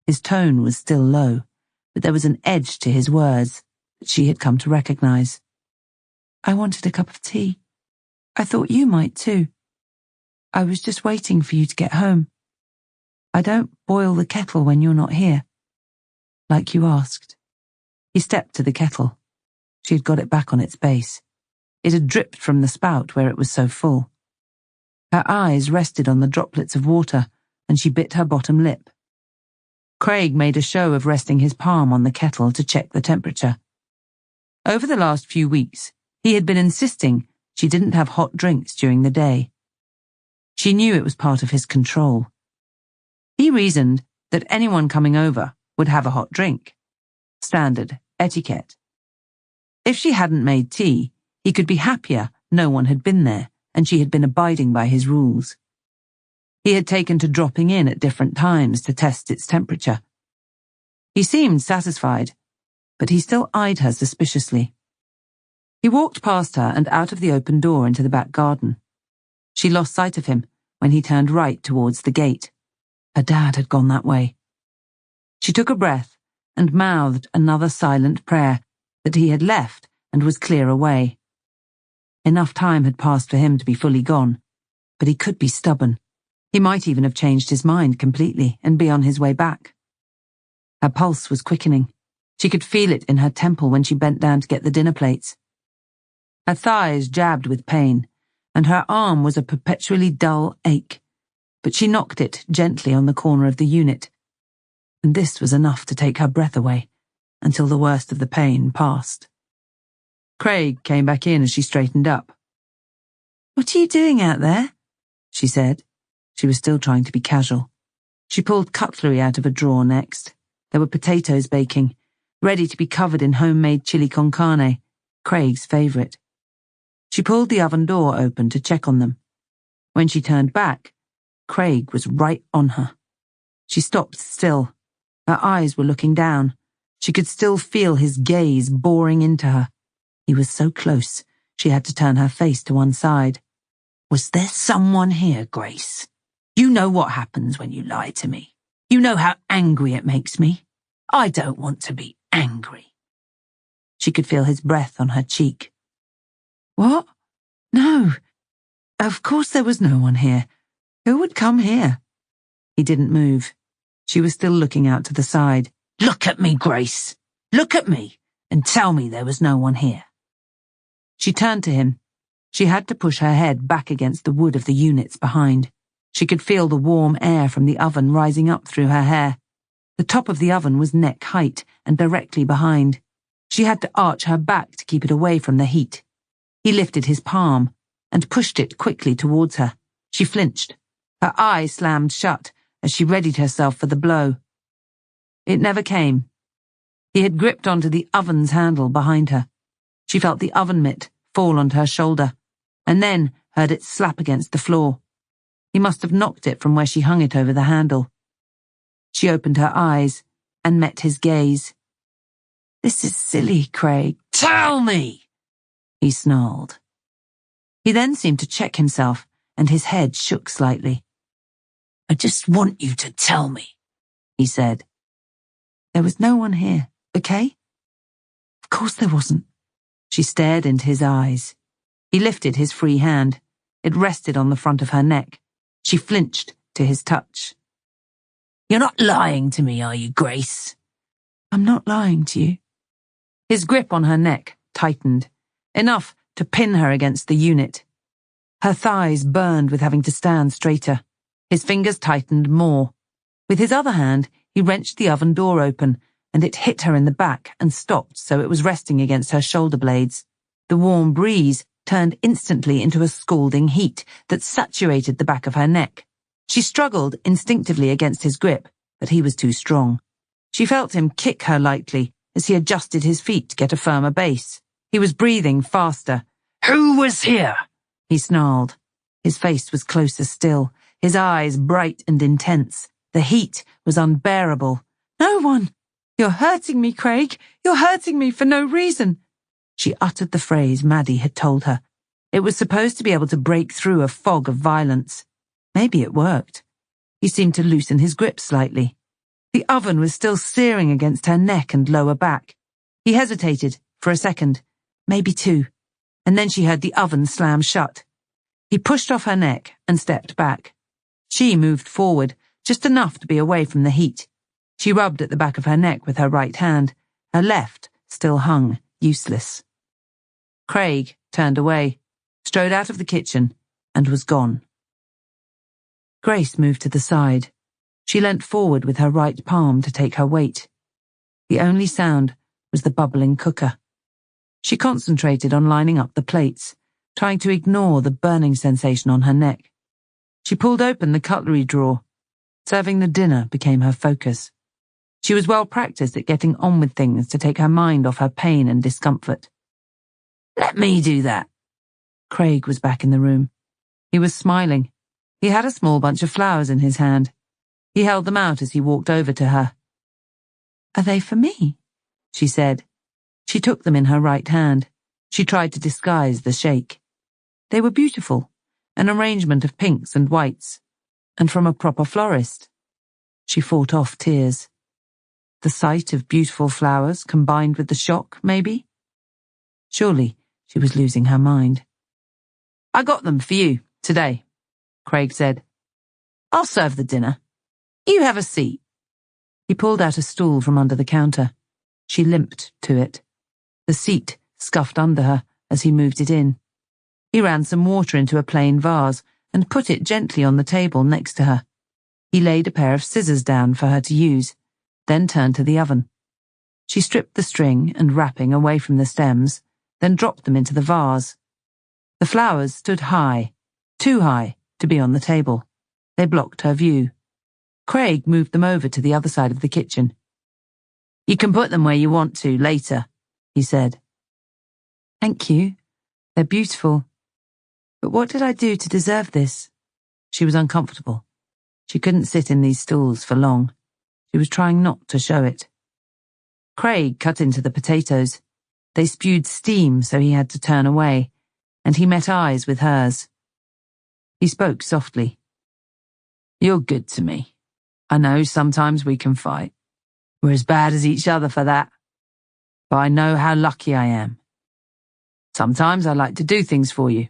His tone was still low, but there was an edge to his words that she had come to recognize. "I wanted a cup of tea. I thought you might too. I was just waiting for you to get home. I don't boil the kettle when you're not here, like you asked." He stepped to the kettle. She had got it back on its base. It had dripped from the spout where it was so full. Her eyes rested on the droplets of water, and she bit her bottom lip. Craig made a show of resting his palm on the kettle to check the temperature. Over the last few weeks, he had been insisting she didn't have hot drinks during the day. She knew it was part of his control. He reasoned that anyone coming over would have a hot drink. Standard etiquette. If she hadn't made tea, he could be happier no one had been there and she had been abiding by his rules. He had taken to dropping in at different times to test its temperature. He seemed satisfied, but he still eyed her suspiciously. He walked past her and out of the open door into the back garden. She lost sight of him when he turned right towards the gate. Her dad had gone that way. She took a breath and mouthed another silent prayer that he had left and was clear away. Enough time had passed for him to be fully gone, but he could be stubborn. He might even have changed his mind completely and be on his way back. Her pulse was quickening. She could feel it in her temple when she bent down to get the dinner plates. Her thighs jabbed with pain, and her arm was a perpetually dull ache, but she knocked it gently on the corner of the unit, and this was enough to take her breath away until the worst of the pain passed. Craig came back in as she straightened up. "What are you doing out there?" she said. She was still trying to be casual. She pulled cutlery out of a drawer next. There were potatoes baking, ready to be covered in homemade chili con carne, Craig's favourite. She pulled the oven door open to check on them. When she turned back, Craig was right on her. She stopped still. Her eyes were looking down. She could still feel his gaze boring into her. He was so close, she had to turn her face to one side. "Was there someone here, Grace? You know what happens when you lie to me. You know how angry it makes me. I don't want to be angry." She could feel his breath on her cheek. "What? No. Of course there was no one here. Who would come here?" He didn't move. She was still looking out to the side. "Look at me, Grace. Look at me and tell me there was no one here." She turned to him. She had to push her head back against the wood of the units behind. She could feel the warm air from the oven rising up through her hair. The top of the oven was neck height and directly behind. She had to arch her back to keep it away from the heat. He lifted his palm and pushed it quickly towards her. She flinched. Her eye slammed shut as she readied herself for the blow. It never came. He had gripped onto the oven's handle behind her. She felt the oven mitt fall onto her shoulder, and then heard it slap against the floor. He must have knocked it from where she hung it over the handle. She opened her eyes and met his gaze. "This is silly, Craig." "Tell me!" he snarled. He then seemed to check himself, and his head shook slightly. "I just want you to tell me," he said. "There was no one here, okay?" "Of course there wasn't." She stared into his eyes. He lifted his free hand. It rested on the front of her neck. She flinched to his touch. "You're not lying to me, are you, Grace?" "I'm not lying to you." His grip on her neck tightened, enough to pin her against the unit. Her thighs burned with having to stand straighter. His fingers tightened more. With his other hand, he wrenched the oven door open, and it hit her in the back and stopped so it was resting against her shoulder blades. The warm breeze turned instantly into a scalding heat that saturated the back of her neck. She struggled instinctively against his grip, but he was too strong. She felt him kick her lightly as he adjusted his feet to get a firmer base. He was breathing faster. "Who was here?" he snarled. His face was closer still, his eyes bright and intense. The heat was unbearable. "No one! You're hurting me, Craig. You're hurting me for no reason." She uttered the phrase Maddie had told her. It was supposed to be able to break through a fog of violence. Maybe it worked. He seemed to loosen his grip slightly. The oven was still searing against her neck and lower back. He hesitated for a second, maybe two, and then she heard the oven slam shut. He pushed off her neck and stepped back. She moved forward, just enough to be away from the heat. She rubbed at the back of her neck with her right hand. Her left still hung, useless. Craig turned away, strode out of the kitchen, and was gone. Grace moved to the side. She leant forward with her right palm to take her weight. The only sound was the bubbling cooker. She concentrated on lining up the plates, trying to ignore the burning sensation on her neck. She pulled open the cutlery drawer. Serving the dinner became her focus. She was well practiced at getting on with things to take her mind off her pain and discomfort. "Let me do that." Craig was back in the room. He was smiling. He had a small bunch of flowers in his hand. He held them out as he walked over to her. "Are they for me?" she said. She took them in her right hand. She tried to disguise the shake. They were beautiful, an arrangement of pinks and whites, and from a proper florist. She fought off tears. The sight of beautiful flowers combined with the shock, maybe? Surely she was losing her mind. "I got them for you, today," Craig said. "I'll serve the dinner. You have a seat." He pulled out a stool from under the counter. She limped to it. The seat scuffed under her as he moved it in. He ran some water into a plain vase and put it gently on the table next to her. He laid a pair of scissors down for her to use, then turned to the oven. She stripped the string and wrapping away from the stems, then dropped them into the vase. The flowers stood high, too high to be on the table. They blocked her view. Craig moved them over to the other side of the kitchen. "You can put them where you want to later," he said. "Thank you. They're beautiful. But what did I do to deserve this?" She was uncomfortable. She couldn't sit in these stools for long. She was trying not to show it. Craig cut into the potatoes. They spewed steam, so he had to turn away, and he met eyes with hers. He spoke softly. "You're good to me. I know sometimes we can fight. We're as bad as each other for that. But I know how lucky I am. Sometimes I like to do things for you.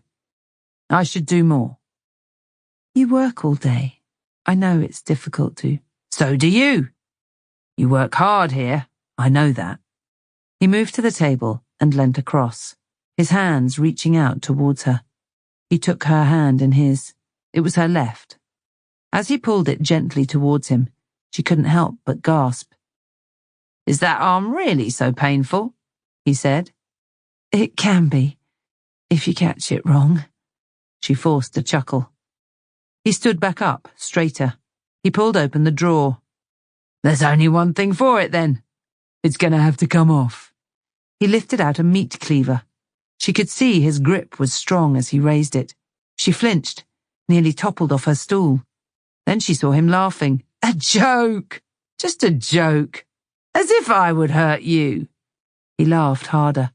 I should do more." "You work all day. I know it's difficult to." "So do you. You work hard here. I know that." He moved to the table and leant across, his hands reaching out towards her. He took her hand in his. It was her left. As he pulled it gently towards him, she couldn't help but gasp. "Is that arm really so painful?" he said. "It can be, if you catch it wrong." She forced a chuckle. He stood back up, straighter. He pulled open the drawer. "There's only one thing for it, then. It's going to have to come off." He lifted out a meat cleaver. She could see his grip was strong as he raised it. She flinched, nearly toppled off her stool. Then she saw him laughing. "A joke! Just a joke. As if I would hurt you." He laughed harder,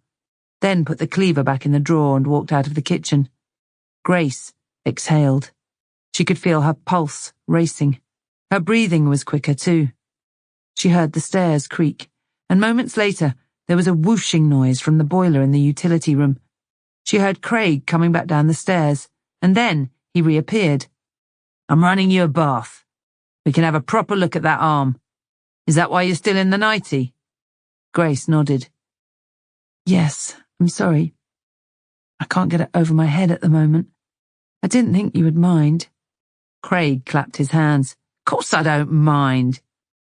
then put the cleaver back in the drawer and walked out of the kitchen. Grace exhaled. She could feel her pulse racing. Her breathing was quicker too. She heard the stairs creak, and moments later there was a whooshing noise from the boiler in the utility room. She heard Craig coming back down the stairs, and then he reappeared. "I'm running you a bath. We can have a proper look at that arm. Is that why you're still in the nightie?" Grace nodded. "Yes, I'm sorry. I can't get it over my head at the moment. I didn't think you would mind." Craig clapped his hands. "Course I don't mind."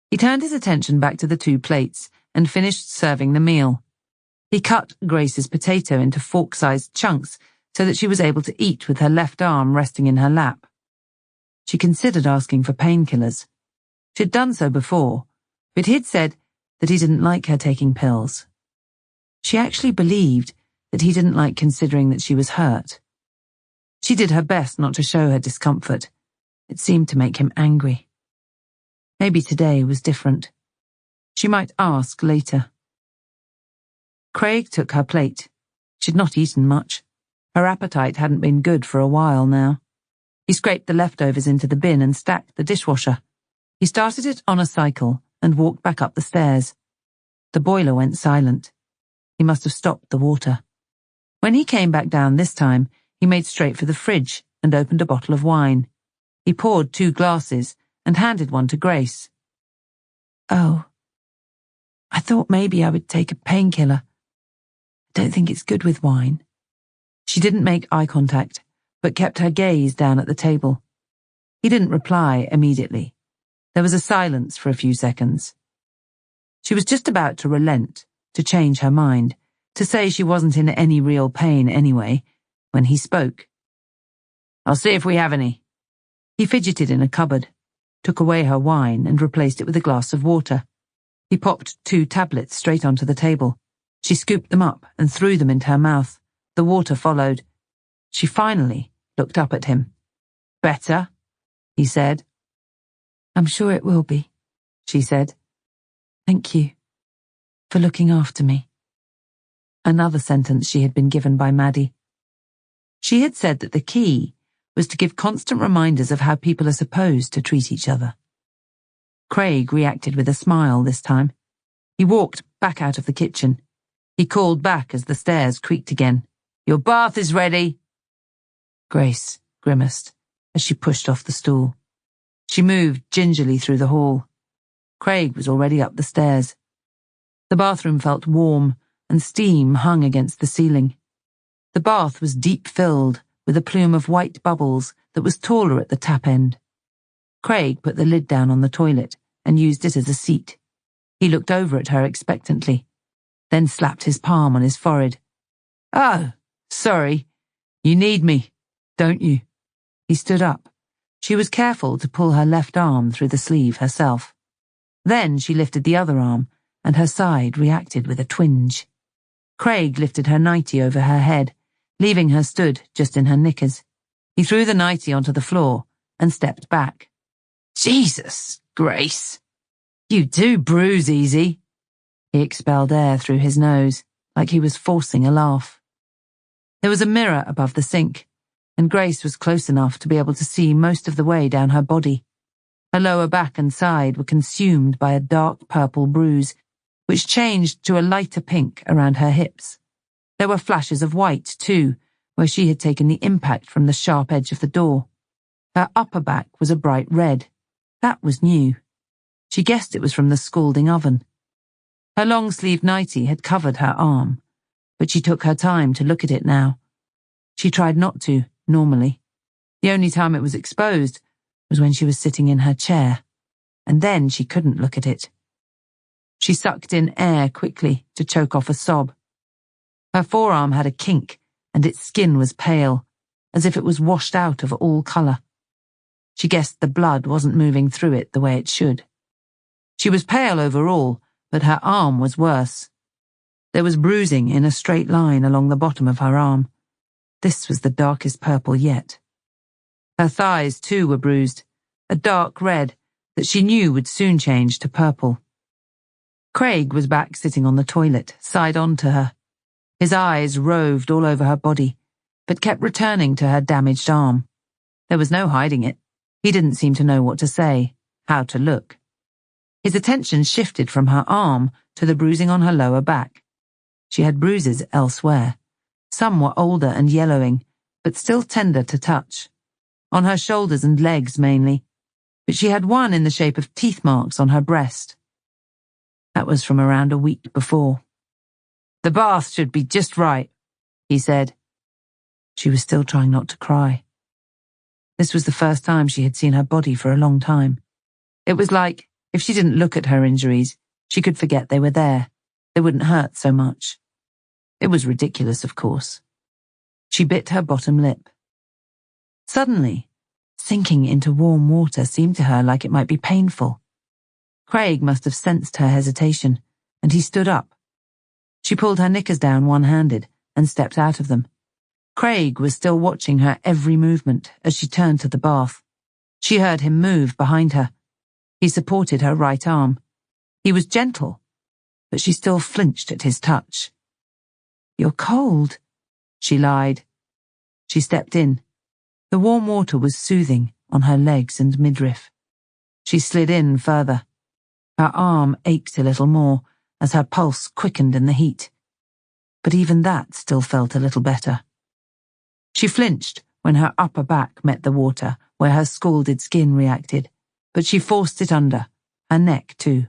He turned his attention back to the 2 plates and finished serving the meal. He cut Grace's potato into fork-sized chunks so that she was able to eat with her left arm resting in her lap. She considered asking for painkillers. She'd done so before, but he'd said that he didn't like her taking pills. She actually believed that he didn't like considering that she was hurt. She did her best not to show her discomfort. It seemed to make him angry. Maybe today was different. She might ask later. Craig took her plate. She'd not eaten much. Her appetite hadn't been good for a while now. He scraped the leftovers into the bin and stacked the dishwasher. He started it on a cycle and walked back up the stairs. The boiler went silent. He must have stopped the water. When he came back down this time, he made straight for the fridge and opened a bottle of wine. He poured 2 glasses and handed one to Grace. "Oh, I thought maybe I would take a painkiller. I don't think it's good with wine." She didn't make eye contact, but kept her gaze down at the table. He didn't reply immediately. There was a silence for a few seconds. She was just about to relent, to change her mind, to say she wasn't in any real pain anyway, when he spoke. "I'll see if we have any." He fidgeted in a cupboard, took away her wine and replaced it with a glass of water. He popped 2 tablets straight onto the table. She scooped them up and threw them into her mouth. The water followed. She finally looked up at him. "Better?" he said. "I'm sure it will be," she said. "Thank you for looking after me." Another sentence she had been given by Maddie. She had said that the key was to give constant reminders of how people are supposed to treat each other. Craig reacted with a smile this time. He walked back out of the kitchen. He called back as the stairs creaked again. "Your bath is ready." Grace grimaced as she pushed off the stool. She moved gingerly through the hall. Craig was already up the stairs. The bathroom felt warm, and steam hung against the ceiling. The bath was deep-filled, with a plume of white bubbles that was taller at the tap end. Craig put the lid down on the toilet and used it as a seat. He looked over at her expectantly, then slapped his palm on his forehead. "Oh, sorry. You need me, don't you?" He stood up. She was careful to pull her left arm through the sleeve herself. Then she lifted the other arm, and her side reacted with a twinge. Craig lifted her nightie over her head, leaving her stood just in her knickers. He threw the nightie onto the floor and stepped back. "Jesus, Grace. You do bruise easy." He expelled air through his nose, like he was forcing a laugh. There was a mirror above the sink, and Grace was close enough to be able to see most of the way down her body. Her lower back and side were consumed by a dark purple bruise, which changed to a lighter pink around her hips. There were flashes of white, too, where she had taken the impact from the sharp edge of the door. Her upper back was a bright red. That was new. She guessed it was from the scalding oven. Her long-sleeved nightie had covered her arm, but she took her time to look at it now. She tried not to, normally. The only time it was exposed was when she was sitting in her chair, and then she couldn't look at it. She sucked in air quickly to choke off a sob. Her forearm had a kink, and its skin was pale, as if it was washed out of all colour. She guessed the blood wasn't moving through it the way it should. She was pale overall, but her arm was worse. There was bruising in a straight line along the bottom of her arm. This was the darkest purple yet. Her thighs, too, were bruised, a dark red that she knew would soon change to purple. Craig was back sitting on the toilet, side on to her. His eyes roved all over her body, but kept returning to her damaged arm. There was no hiding it. He didn't seem to know what to say, how to look. His attention shifted from her arm to the bruising on her lower back. She had bruises elsewhere. Some were older and yellowing, but still tender to touch. On her shoulders and legs mainly, but she had one in the shape of teeth marks on her breast. That was from around a week before. "The bath should be just right," he said. She was still trying not to cry. This was the first time she had seen her body for a long time. It was like, if she didn't look at her injuries, she could forget they were there. They wouldn't hurt so much. It was ridiculous, of course. She bit her bottom lip. Suddenly, sinking into warm water seemed to her like it might be painful. Craig must have sensed her hesitation, and he stood up. She pulled her knickers down one-handed and stepped out of them. Craig was still watching her every movement as she turned to the bath. She heard him move behind her. He supported her right arm. He was gentle, but she still flinched at his touch. "You're cold," she lied. She stepped in. The warm water was soothing on her legs and midriff. She slid in further. Her arm ached a little more as her pulse quickened in the heat. But even that still felt a little better. She flinched when her upper back met the water where her scalded skin reacted, but she forced it under, her neck too.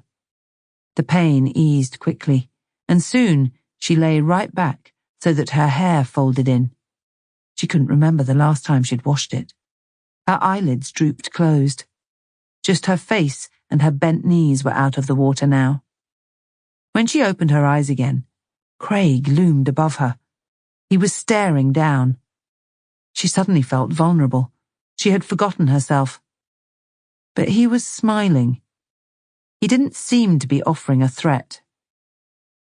The pain eased quickly, and soon she lay right back so that her hair folded in. She couldn't remember the last time she'd washed it. Her eyelids drooped closed. Just her face and her bent knees were out of the water now. When she opened her eyes again, Craig loomed above her. He was staring down. She suddenly felt vulnerable. She had forgotten herself. But he was smiling. He didn't seem to be offering a threat.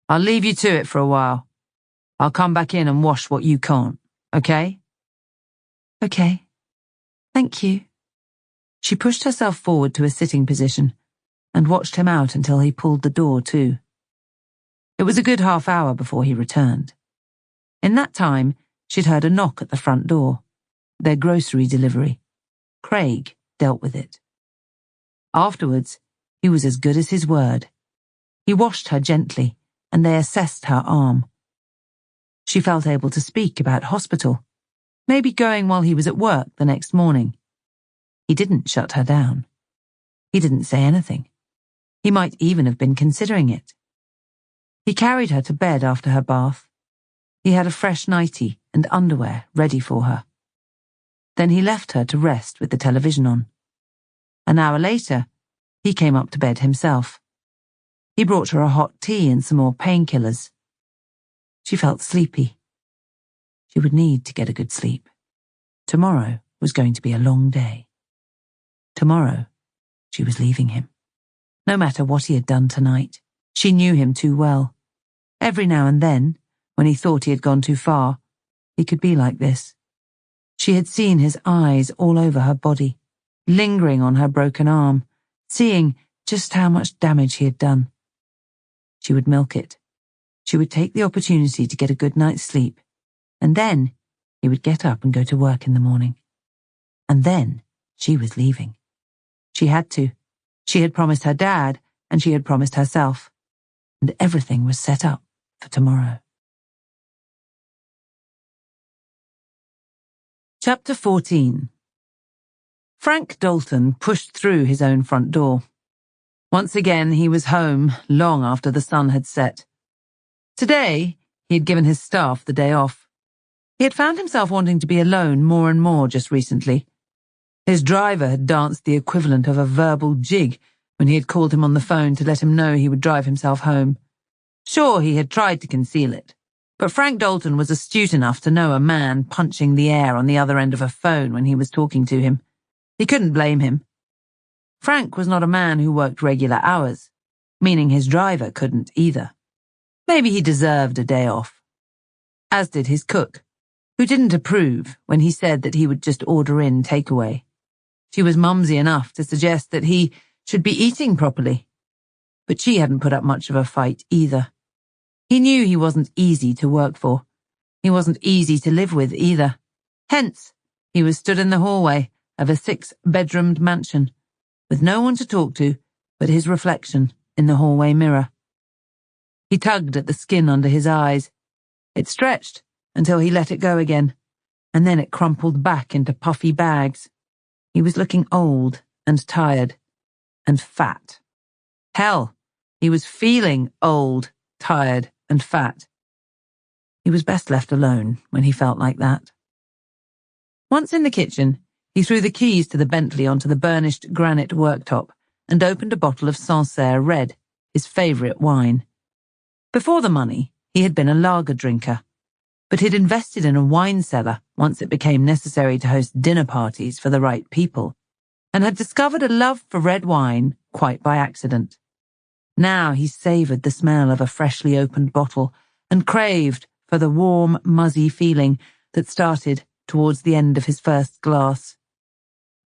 "I'll leave you to it for a while. I'll come back in and wash what you can't, okay?" "Okay. Thank you." She pushed herself forward to a sitting position and watched him out until he pulled the door to. It was a good half hour before he returned. In that time, she'd heard a knock at the front door. Their grocery delivery. Craig dealt with it. Afterwards, he was as good as his word. He washed her gently, and they assessed her arm. She felt able to speak about hospital, maybe going while he was at work the next morning. He didn't shut her down. He didn't say anything. He might even have been considering it. He carried her to bed after her bath. He had a fresh nightie and underwear ready for her. Then he left her to rest with the television on. An hour later, he came up to bed himself. He brought her a hot tea and some more painkillers. She felt sleepy. She would need to get a good sleep. Tomorrow was going to be a long day. Tomorrow, she was leaving him. No matter what he had done tonight, she knew him too well. Every now and then, when he thought he had gone too far, he could be like this. She had seen his eyes all over her body, lingering on her broken arm, seeing just how much damage he had done. She would milk it. She would take the opportunity to get a good night's sleep, and then he would get up and go to work in the morning. And then she was leaving. She had to. She had promised her dad, and she had promised herself. And everything was set up for tomorrow. Chapter 14. Frank Dalton pushed through his own front door. Once again, he was home long after the sun had set. Today, he had given his staff the day off. He had found himself wanting to be alone more and more just recently. His driver had danced the equivalent of a verbal jig when he had called him on the phone to let him know he would drive himself home. Sure, he had tried to conceal it, but Frank Dalton was astute enough to know a man punching the air on the other end of a phone when he was talking to him. He couldn't blame him. Frank was not a man who worked regular hours, meaning his driver couldn't either. Maybe he deserved a day off. As did his cook, who didn't approve when he said that he would just order in takeaway. She was mumsy enough to suggest that he should be eating properly. But she hadn't put up much of a fight either. He knew he wasn't easy to work for. He wasn't easy to live with either. Hence, he was stood in the hallway of a 6-bedroomed mansion, with no one to talk to but his reflection in the hallway mirror. He tugged at the skin under his eyes. It stretched until he let it go again, and then it crumpled back into puffy bags. He was looking old and tired and fat. Hell, he was feeling old, tired, and fat. He was best left alone when he felt like that. Once in the kitchen, he threw the keys to the Bentley onto the burnished granite worktop and opened a bottle of Sancerre Red, his favourite wine. Before the money, he had been a lager drinker, but he'd invested in a wine cellar once it became necessary to host dinner parties for the right people, and had discovered a love for red wine quite by accident. Now he savoured the smell of a freshly opened bottle and craved for the warm, muzzy feeling that started towards the end of his first glass.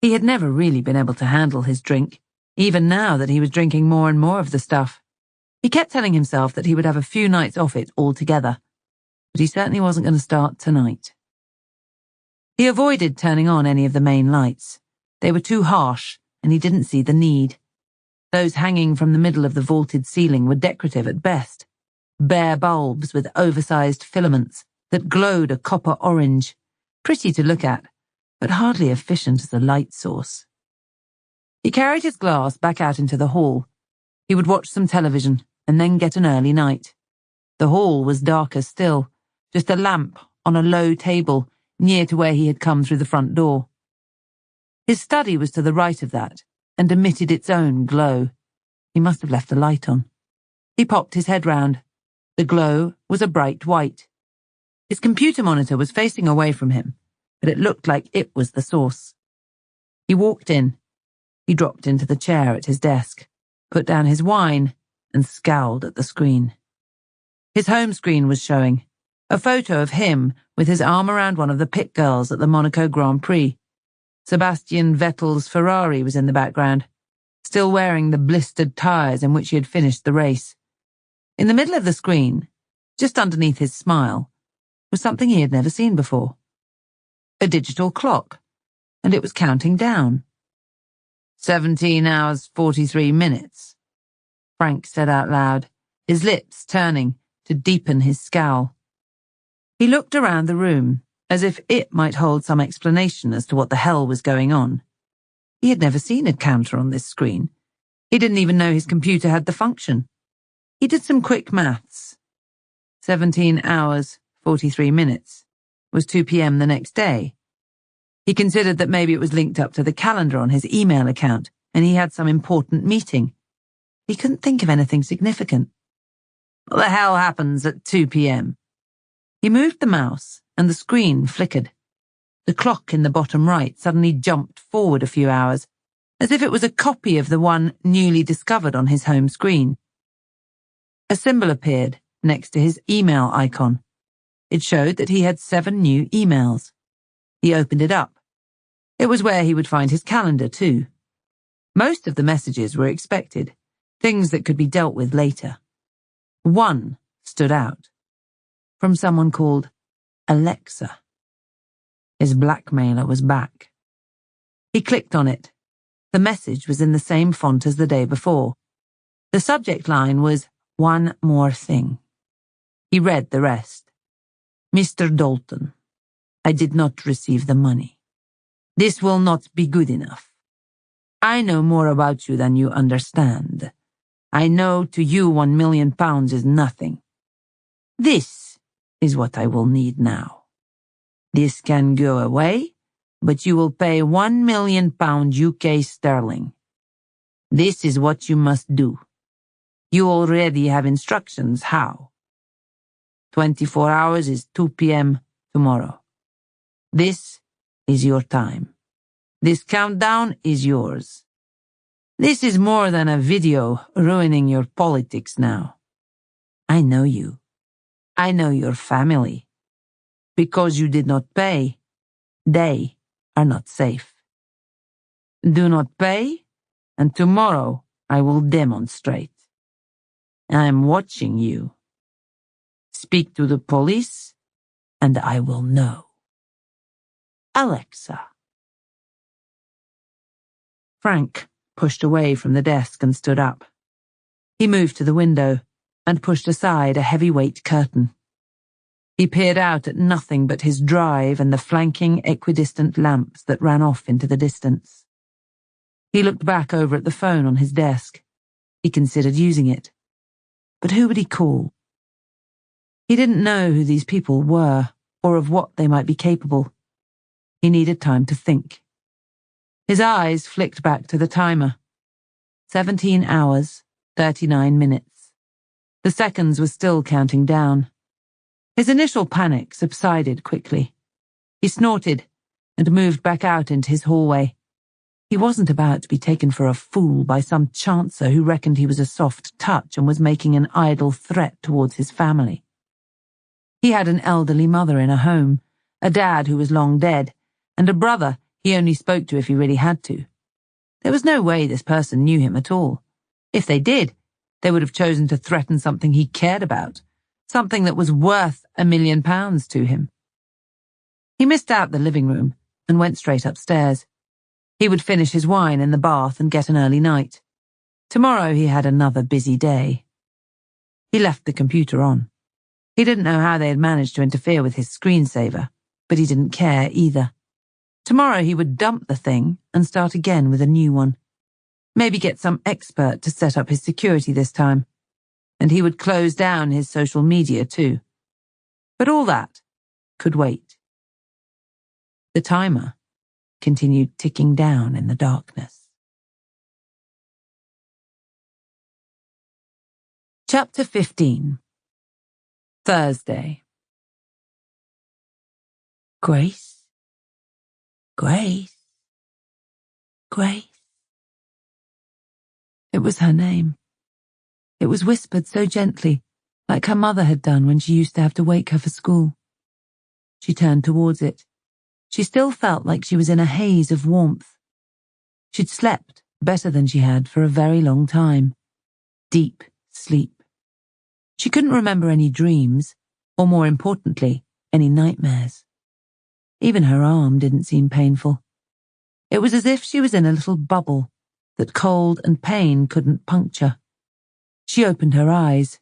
He had never really been able to handle his drink, even now that he was drinking more and more of the stuff. He kept telling himself that he would have a few nights off it altogether, but he certainly wasn't going to start tonight. He avoided turning on any of the main lights. They were too harsh, and he didn't see the need. Those hanging from the middle of the vaulted ceiling were decorative at best. Bare bulbs with oversized filaments that glowed a copper orange, pretty to look at, but hardly efficient as a light source. He carried his glass back out into the hall. He would watch some television and then get an early night. The hall was darker still, just a lamp on a low table near to where he had come through the front door. His study was to the right of that and emitted its own glow. He must have left the light on. He popped his head round. The glow was a bright white. His computer monitor was facing away from him, but it looked like it was the source. He walked in. He dropped into the chair at his desk, put down his wine, and scowled at the screen. His home screen was showing a photo of him with his arm around one of the pit girls at the Monaco Grand Prix. Sebastian Vettel's Ferrari was in the background, still wearing the blistered tyres in which he had finished the race. In the middle of the screen, just underneath his smile, was something he had never seen before. A digital clock, and it was counting down. 17 hours, 43 minutes, Frank said out loud, his lips turning to deepen his scowl. He looked around the room, as if it might hold some explanation as to what the hell was going on. He had never seen a counter on this screen. He didn't even know his computer had the function. He did some quick maths. 17 hours, 43 minutes was 2 p.m. the next day. He considered that maybe it was linked up to the calendar on his email account, and he had some important meeting. He couldn't think of anything significant. What the hell happens at 2 p.m.? He moved the mouse, and the screen flickered. The clock in the bottom right suddenly jumped forward a few hours, as if it was a copy of the one newly discovered on his home screen. A symbol appeared next to his email icon. It showed that he had 7 new emails. He opened it up. It was where he would find his calendar, too. Most of the messages were expected, things that could be dealt with later. One stood out. From someone called Alexa. His blackmailer was back. He clicked on it. The message was in the same font as the day before. The subject line was, "One more thing." He read the rest. "Mr. Dalton, I did not receive the money. This will not be good enough. I know more about you than you understand. I know to you £1 million is nothing. This is what I will need now. This can go away, but you will pay £1 million UK sterling. This is what you must do. You already have instructions how. 24 hours is 2 p.m. tomorrow. This is your time. This countdown is yours. This is more than a video ruining your politics now. I know you. I know your family. Because you did not pay, they are not safe. Do not pay, and tomorrow I will demonstrate. I am watching you. Speak to the police, and I will know. Alexa. Frank pushed away from the desk and stood up. He moved to the window and pushed aside a heavyweight curtain. He peered out at nothing but his drive and the flanking equidistant lamps that ran off into the distance. He looked back over at the phone on his desk. He considered using it. But who would he call? He didn't know who these people were or of what they might be capable. He needed time to think. His eyes flicked back to the timer. 17 hours, 39 minutes. The seconds were still counting down. His initial panic subsided quickly. He snorted and moved back out into his hallway. He wasn't about to be taken for a fool by some chancer who reckoned he was a soft touch and was making an idle threat towards his family. He had an elderly mother in a home, a dad who was long dead, and a brother he only spoke to if he really had to. There was no way this person knew him at all. If they did, they would have chosen to threaten something he cared about, something that was worth £1 million to him. He missed out the living room and went straight upstairs. He would finish his wine in the bath and get an early night. Tomorrow he had another busy day. He left the computer on. He didn't know how they had managed to interfere with his screensaver, but he didn't care either. Tomorrow he would dump the thing and start again with a new one. Maybe get some expert to set up his security this time. And he would close down his social media too. But all that could wait. The timer continued ticking down in the darkness. Chapter 15. Thursday. Grace, Grace, Grace. It was her name. It was whispered so gently, like her mother had done when she used to have to wake her for school. She turned towards it. She still felt like she was in a haze of warmth. She'd slept better than she had for a very long time. Deep sleep. She couldn't remember any dreams, or more importantly, any nightmares. Even her arm didn't seem painful. It was as if she was in a little bubble that cold and pain couldn't puncture. She opened her eyes.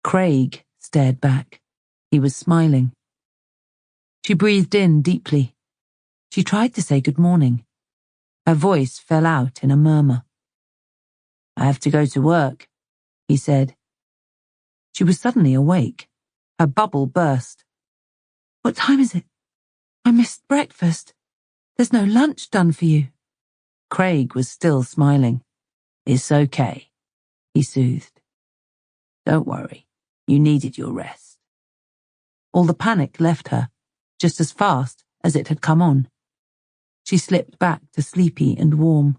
Craig stared back. He was smiling. She breathed in deeply. She tried to say good morning. Her voice fell out in a murmur. "I have to go to work," he said. She was suddenly awake. Her bubble burst. "What time is it? I missed breakfast. There's no lunch done for you." Craig was still smiling. "It's okay," he soothed. "Don't worry. You needed your rest." All the panic left her, just as fast as it had come on. She slipped back to sleepy and warm.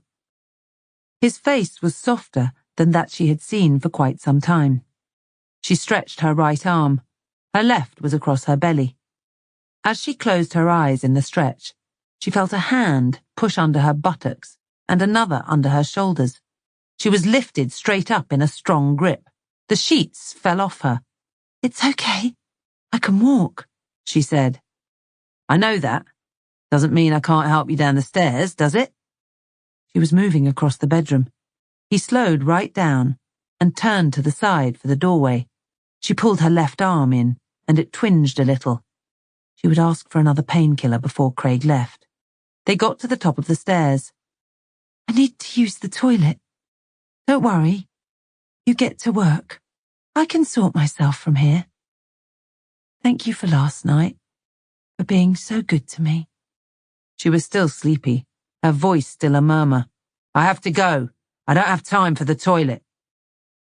His face was softer than that she had seen for quite some time. She stretched her right arm. Her left was across her belly. As she closed her eyes in the stretch, she felt a hand push under her buttocks and another under her shoulders. She was lifted straight up in a strong grip. The sheets fell off her. "It's okay. I can walk," she said. "I know that. Doesn't mean I can't help you down the stairs, does it?" She was moving across the bedroom. He slowed right down and turned to the side for the doorway. She pulled her left arm in, and it twinged a little. She would ask for another painkiller before Craig left. They got to the top of the stairs. "I need to use the toilet. Don't worry. You get to work. I can sort myself from here. Thank you for last night, for being so good to me." She was still sleepy, her voice still a murmur. "I have to go. I don't have time for the toilet."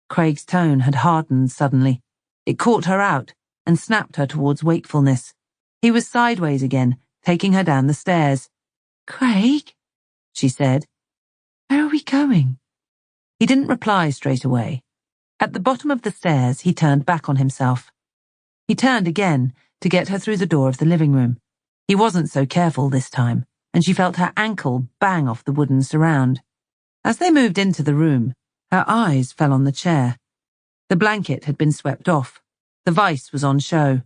Craig's tone had hardened suddenly. It caught her out and snapped her towards wakefulness. He was sideways again, taking her down the stairs. "Craig," she said, "where are we going?" He didn't reply straight away. At the bottom of the stairs, he turned back on himself. He turned again to get her through the door of the living room. He wasn't so careful this time, and she felt her ankle bang off the wooden surround. As they moved into the room, her eyes fell on the chair. The blanket had been swept off. The vice was on show.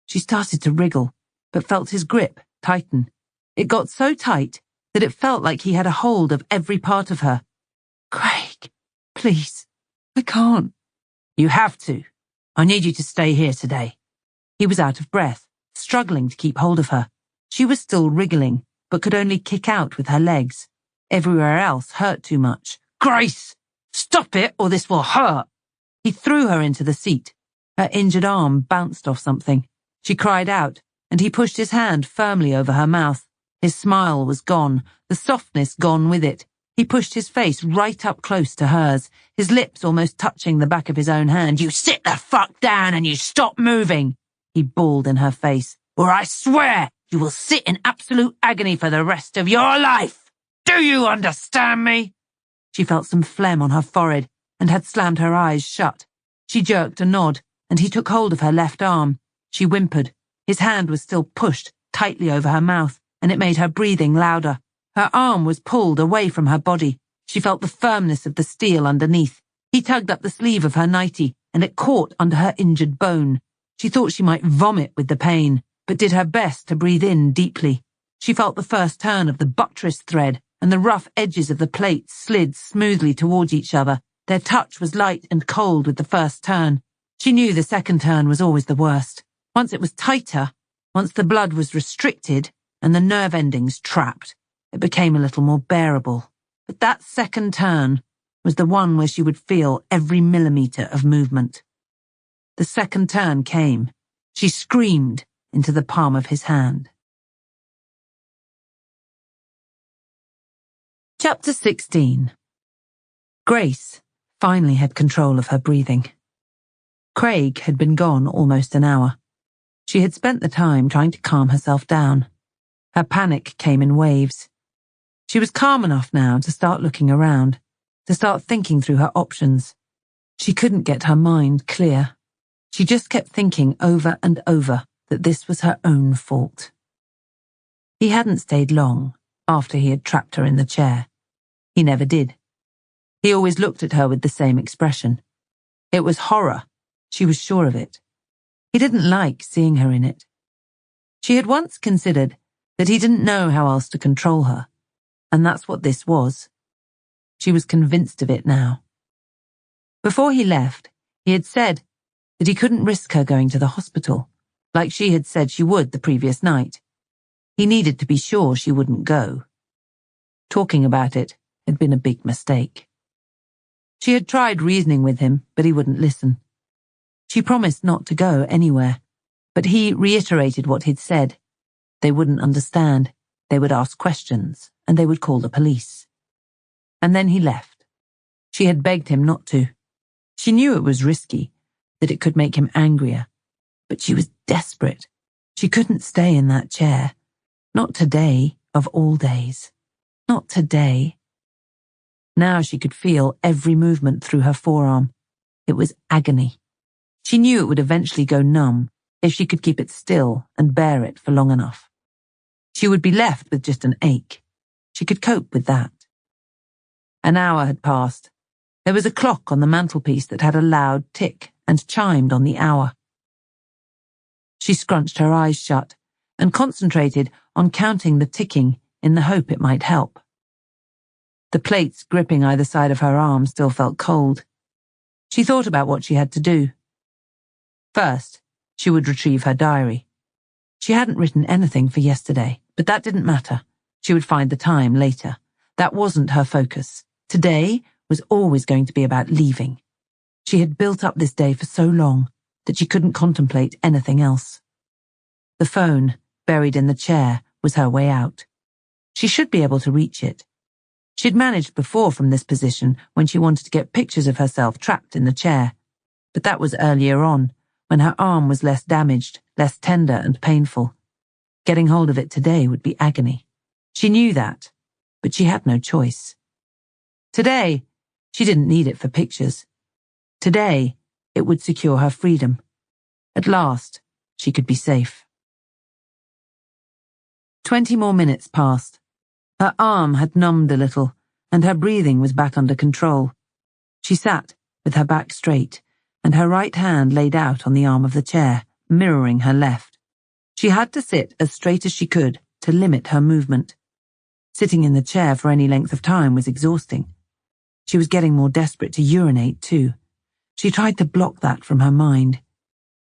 She started to wriggle, but felt his grip tighten. It got so tight that it felt like he had a hold of every part of her. "Craig, please, I can't." "You have to. I need you to stay here today." He was out of breath, struggling to keep hold of her. She was still wriggling, but could only kick out with her legs. Everywhere else hurt too much. "Grace, stop it or this will hurt." He threw her into the seat. Her injured arm bounced off something. She cried out, and he pushed his hand firmly over her mouth. His smile was gone, the softness gone with it. He pushed his face right up close to hers, his lips almost touching the back of his own hand. "You sit the fuck down and you stop moving," he bawled in her face, "or I swear you will sit in absolute agony for the rest of your life." Do you understand me? She felt some phlegm on her forehead and had slammed her eyes shut. She jerked a nod, and he took hold of her left arm. She whimpered. His hand was still pushed tightly over her mouth, and it made her breathing louder. Her arm was pulled away from her body. She felt the firmness of the steel underneath. He tugged up the sleeve of her nightie, and it caught under her injured bone. She thought she might vomit with the pain, but did her best to breathe in deeply. She felt the first turn of the buttress thread, and the rough edges of the plates slid smoothly towards each other. Their touch was light and cold with the first turn. She knew the second turn was always the worst. Once it was tighter, once the blood was restricted and the nerve endings trapped, it became a little more bearable. But that second turn was the one where she would feel every millimetre of movement. The second turn came. She screamed into the palm of his hand. Chapter 16. Grace finally had control of her breathing. Craig had been gone almost an hour. She had spent the time trying to calm herself down. Her panic came in waves. She was calm enough now to start looking around, to start thinking through her options. She couldn't get her mind clear. She just kept thinking over and over that this was her own fault. He hadn't stayed long after he had trapped her in the chair. He never did. He always looked at her with the same expression. It was horror. She was sure of it. He didn't like seeing her in it. She had once considered that he didn't know how else to control her, and that's what this was. She was convinced of it now. Before he left, he had said that he couldn't risk her going to the hospital, like she had said she would the previous night. He needed to be sure she wouldn't go. Talking about it had been a big mistake. She had tried reasoning with him, but he wouldn't listen. She promised not to go anywhere, but he reiterated what he'd said. They wouldn't understand, they would ask questions, and they would call the police. And then he left. She had begged him not to. She knew it was risky, that it could make him angrier, but she was desperate. She couldn't stay in that chair. Not today, of all days. Not today. Now she could feel every movement through her forearm. It was agony. She knew it would eventually go numb if she could keep it still and bear it for long enough. She would be left with just an ache. She could cope with that. An hour had passed. There was a clock on the mantelpiece that had a loud tick and chimed on the hour. She scrunched her eyes shut and concentrated on counting the ticking in the hope it might help. The plates gripping either side of her arm still felt cold. She thought about what she had to do. First, she would retrieve her diary. She hadn't written anything for yesterday, but that didn't matter. She would find the time later. That wasn't her focus. Today was always going to be about leaving. She had built up this day for so long that she couldn't contemplate anything else. The phone, buried in the chair, was her way out. She should be able to reach it. She'd managed before from this position when she wanted to get pictures of herself trapped in the chair. But that was earlier on, when her arm was less damaged, less tender and painful. Getting hold of it today would be agony. She knew that, but she had no choice. Today, she didn't need it for pictures. Today, it would secure her freedom. At last, she could be safe. 20 more minutes passed. Her arm had numbed a little, and her breathing was back under control. She sat, with her back straight, and her right hand laid out on the arm of the chair, mirroring her left. She had to sit as straight as she could to limit her movement. Sitting in the chair for any length of time was exhausting. She was getting more desperate to urinate, too. She tried to block that from her mind.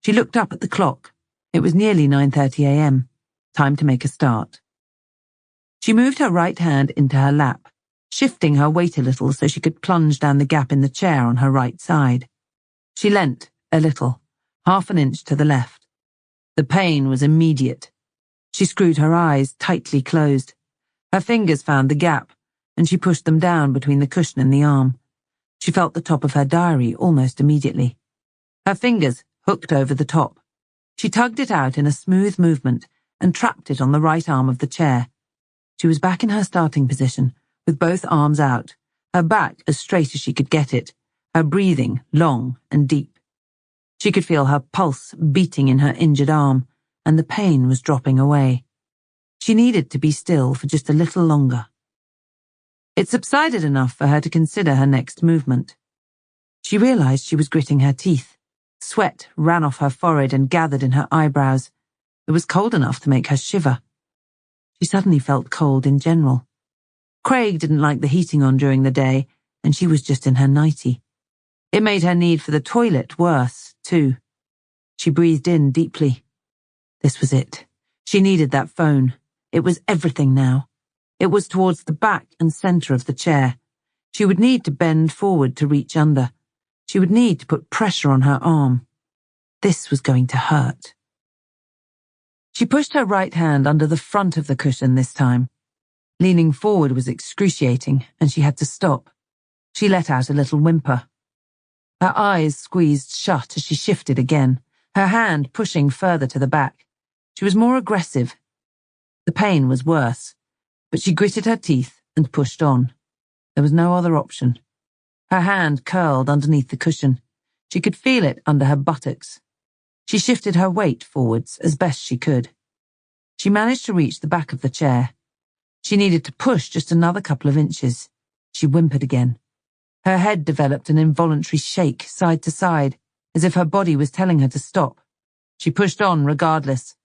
She looked up at the clock. It was nearly 9:30 a.m. Time to make a start. She moved her right hand into her lap, shifting her weight a little so she could plunge down the gap in the chair on her right side. She leant, a little, half an inch to the left. The pain was immediate. She screwed her eyes tightly closed. Her fingers found the gap, and she pushed them down between the cushion and the arm. She felt the top of her diary almost immediately. Her fingers hooked over the top. She tugged it out in a smooth movement and trapped it on the right arm of the chair. She was back in her starting position, with both arms out, her back as straight as she could get it, her breathing long and deep. She could feel her pulse beating in her injured arm, and the pain was dropping away. She needed to be still for just a little longer. It subsided enough for her to consider her next movement. She realized she was gritting her teeth. Sweat ran off her forehead and gathered in her eyebrows. It was cold enough to make her shiver. She suddenly felt cold in general. Craig didn't like the heating on during the day, and she was just in her nightie. It made her need for the toilet worse, too. She breathed in deeply. This was it. She needed that phone. It was everything now. It was towards the back and center of the chair. She would need to bend forward to reach under. She would need to put pressure on her arm. This was going to hurt. She pushed her right hand under the front of the cushion this time. Leaning forward was excruciating, and she had to stop. She let out a little whimper. Her eyes squeezed shut as she shifted again, her hand pushing further to the back. She was more aggressive. The pain was worse, but she gritted her teeth and pushed on. There was no other option. Her hand curled underneath the cushion. She could feel it under her buttocks. She shifted her weight forwards as best she could. She managed to reach the back of the chair. She needed to push just another couple of inches. She whimpered again. Her head developed an involuntary shake side to side, as if her body was telling her to stop. She pushed on regardless.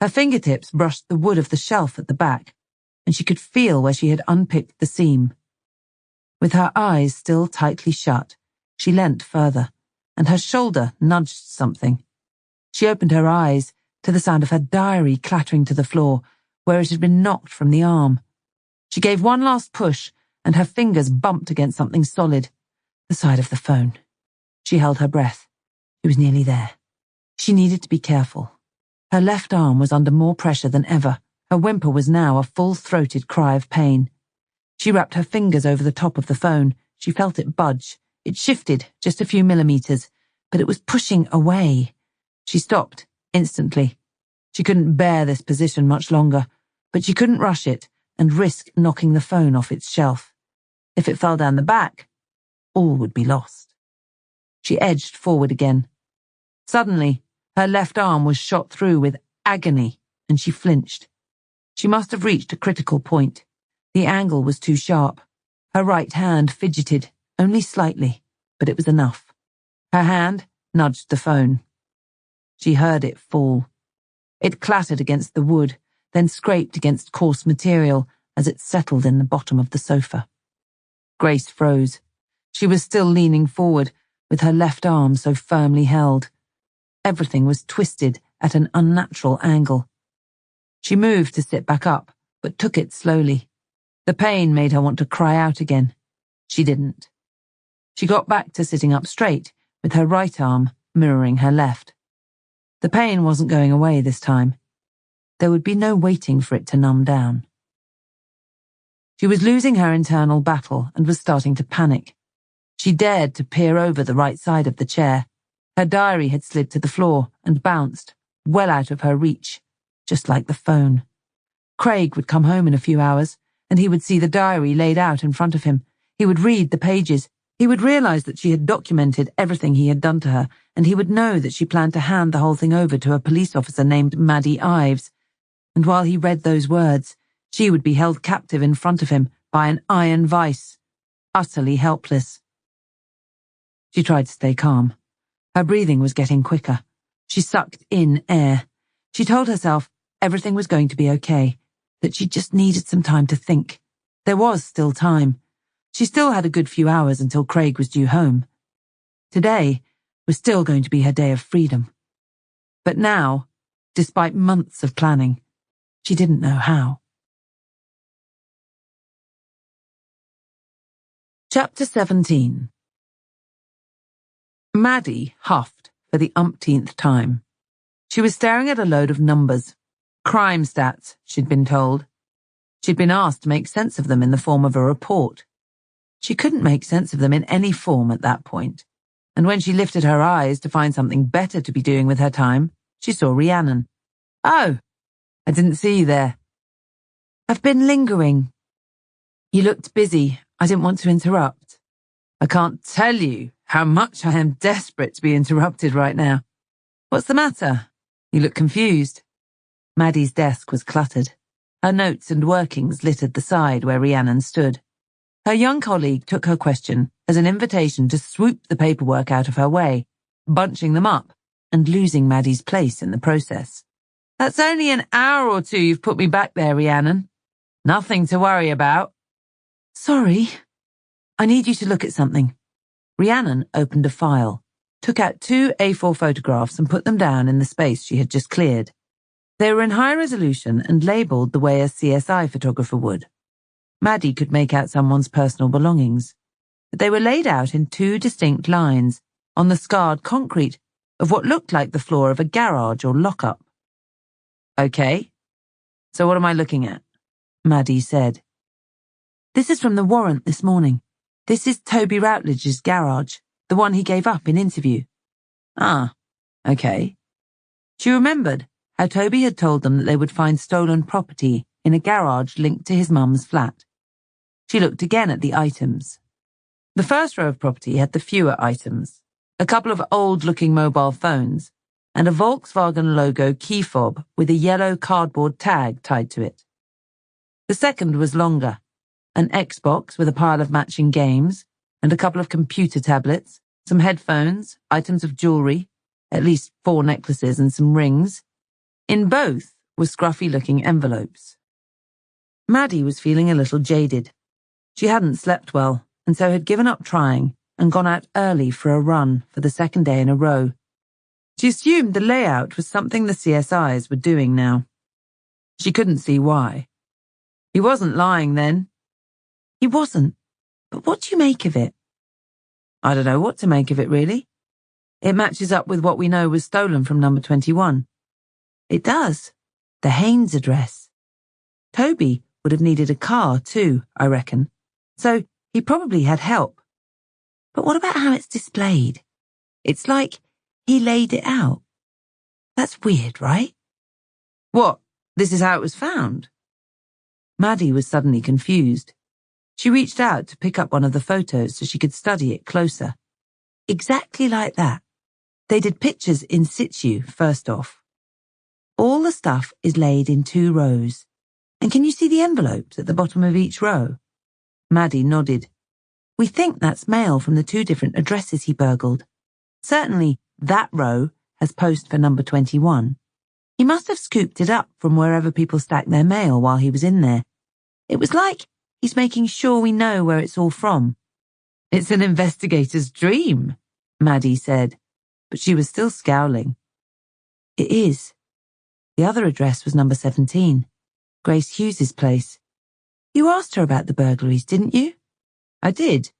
Her fingertips brushed the wood of the shelf at the back, and she could feel where she had unpicked the seam. With her eyes still tightly shut, she leant further, and her shoulder nudged something. She opened her eyes to the sound of her diary clattering to the floor, where it had been knocked from the arm. She gave one last push, and her fingers bumped against something solid, the side of the phone. She held her breath. It was nearly there. She needed to be careful. Her left arm was under more pressure than ever. Her whimper was now a full-throated cry of pain. She wrapped her fingers over the top of the phone. She felt it budge. It shifted just a few millimeters, but it was pushing away. She stopped instantly. She couldn't bear this position much longer, but she couldn't rush it and risk knocking the phone off its shelf. If it fell down the back, all would be lost. She edged forward again. Suddenly, her left arm was shot through with agony, and she flinched. She must have reached a critical point. The angle was too sharp. Her right hand fidgeted, only slightly, but it was enough. Her hand nudged the phone. She heard it fall. It clattered against the wood, then scraped against coarse material as it settled in the bottom of the sofa. Grace froze. She was still leaning forward, with her left arm so firmly held. Everything was twisted at an unnatural angle. She moved to sit back up, but took it slowly. The pain made her want to cry out again. She didn't. She got back to sitting up straight, with her right arm mirroring her left. The pain wasn't going away this time. There would be no waiting for it to numb down. She was losing her internal battle and was starting to panic. She dared to peer over the right side of the chair. Her diary had slid to the floor and bounced, well out of her reach, just like the phone. Craig would come home in a few hours, and he would see the diary laid out in front of him. He would read the pages. He would realize that she had documented everything he had done to her, and he would know that she planned to hand the whole thing over to a police officer named Maddie Ives. And while he read those words, she would be held captive in front of him by an iron vice, utterly helpless. She tried to stay calm. Her breathing was getting quicker. She sucked in air. She told herself everything was going to be okay, that she just needed some time to think. There was still time. She still had a good few hours until Craig was due home. Today was still going to be her day of freedom. But now, despite months of planning, she didn't know how. Chapter 17. Maddie huffed for the umpteenth time. She was staring at a load of numbers. Crime stats, she'd been told. She'd been asked to make sense of them in the form of a report. She couldn't make sense of them in any form at that point. And when she lifted her eyes to find something better to be doing with her time, she saw Rhiannon. "Oh, I didn't see you there." I've been lingering. You looked busy. I didn't want to interrupt. I can't tell you how much I am desperate to be interrupted right now. What's the matter? You look confused. Maddie's desk was cluttered. Her notes and workings littered the side where Rhiannon stood. Her young colleague took her question as an invitation to swoop the paperwork out of her way, bunching them up and losing Maddie's place in the process. That's only an hour or two you've put me back there, Rhiannon. Nothing to worry about. Sorry. I need you to look at something. Rhiannon opened a file, took out 2 A4 photographs and put them down in the space she had just cleared. They were in high resolution and labelled the way a CSI photographer would. Maddie could make out someone's personal belongings, but they were laid out in 2 distinct lines on the scarred concrete of what looked like the floor of a garage or lockup. Okay, so what am I looking at? Maddie said. This is from the warrant this morning. This is Toby Routledge's garage, the one he gave up in interview. Ah, okay. She remembered how Toby had told them that they would find stolen property in a garage linked to his mum's flat. She looked again at the items. The first row of property had the fewer items, a couple of old-looking mobile phones, and a Volkswagen logo key fob with a yellow cardboard tag tied to it. The second was longer, an Xbox with a pile of matching games, and a couple of computer tablets, some headphones, items of jewellery, at least 4 necklaces and some rings. In both were scruffy-looking envelopes. Maddie was feeling a little jaded. She hadn't slept well, and so had given up trying and gone out early for a run for the second day in a row. She assumed the layout was something the CSIs were doing now. She couldn't see why. He wasn't lying then. He wasn't. But what do you make of it? I don't know what to make of it, really. It matches up with what we know was stolen from number 21. It does. The Haynes address. Toby would have needed a car too, I reckon. So he probably had help. But what about how it's displayed? It's like he laid it out. That's weird, right? What? This is how it was found? Maddie was suddenly confused. She reached out to pick up one of the photos so she could study it closer. Exactly like that. They did pictures in situ, first off. All the stuff is laid in 2 rows. And can you see the envelopes at the bottom of each row? Maddie nodded. We think that's mail from the 2 different addresses he burgled. Certainly, that row has post for number 21. He must have scooped it up from wherever people stacked their mail while he was in there. It was like he's making sure we know where it's all from. It's an investigator's dream, Maddie said, but she was still scowling. It is. The other address was number 17, Grace Hughes's place. You asked her about the burglaries, didn't you? I did.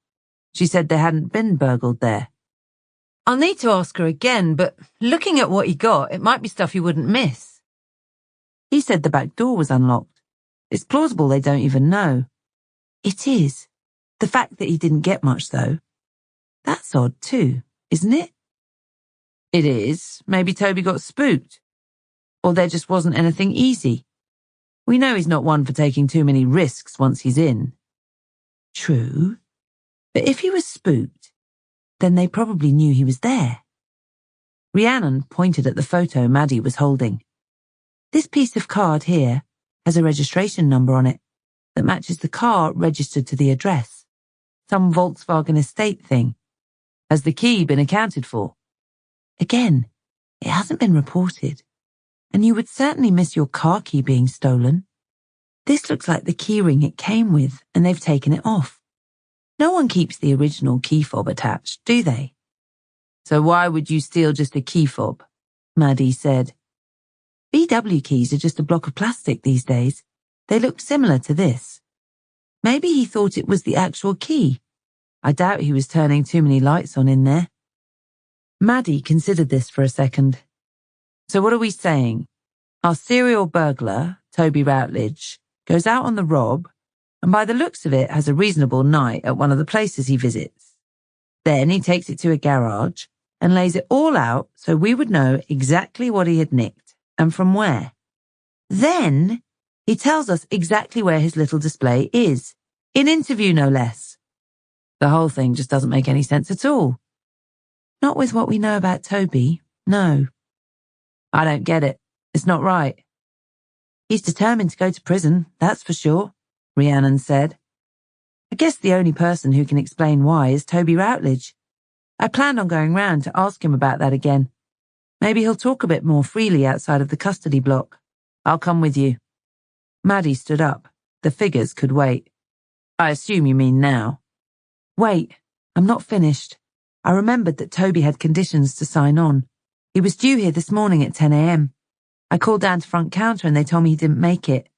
She said they hadn't been burgled there. I'll need to ask her again, but looking at what he got, it might be stuff you wouldn't miss. He said the back door was unlocked. It's plausible they don't even know. It is. The fact that he didn't get much, though. That's odd, too, isn't it? It is. Maybe Toby got spooked. Or there just wasn't anything easy. We know he's not one for taking too many risks once he's in. True. But if he was spooked, then they probably knew he was there. Rhiannon pointed at the photo Maddie was holding. This piece of card here has a registration number on it that matches the car registered to the address. Some Volkswagen estate thing. Has the key been accounted for? Again, it hasn't been reported. And you would certainly miss your car key being stolen. This looks like the keyring it came with, and they've taken it off. No one keeps the original key fob attached, do they? So why would you steal just a key fob? Maddie said. VW keys are just a block of plastic these days. They look similar to this. Maybe he thought it was the actual key. I doubt he was turning too many lights on in there. Maddie considered this for a second. So what are we saying? Our serial burglar, Toby Routledge, goes out on the rob, and by the looks of it has a reasonable night at one of the places he visits. Then he takes it to a garage and lays it all out so we would know exactly what he had nicked and from where. Then He tells us exactly where his little display is. In interview, no less. The whole thing just doesn't make any sense at all. Not with what we know about Toby, no. I don't get it. It's not right. He's determined to go to prison, that's for sure, Rhiannon said. I guess the only person who can explain why is Toby Routledge. I planned on going round to ask him about that again. Maybe he'll talk a bit more freely outside of the custody block. I'll come with you. Maddie stood up. The figures could wait. I assume you mean now. Wait, I'm not finished. I remembered that Toby had conditions to sign on. He was due here this morning at 10 a.m. I called down to front counter and they told me he didn't make it.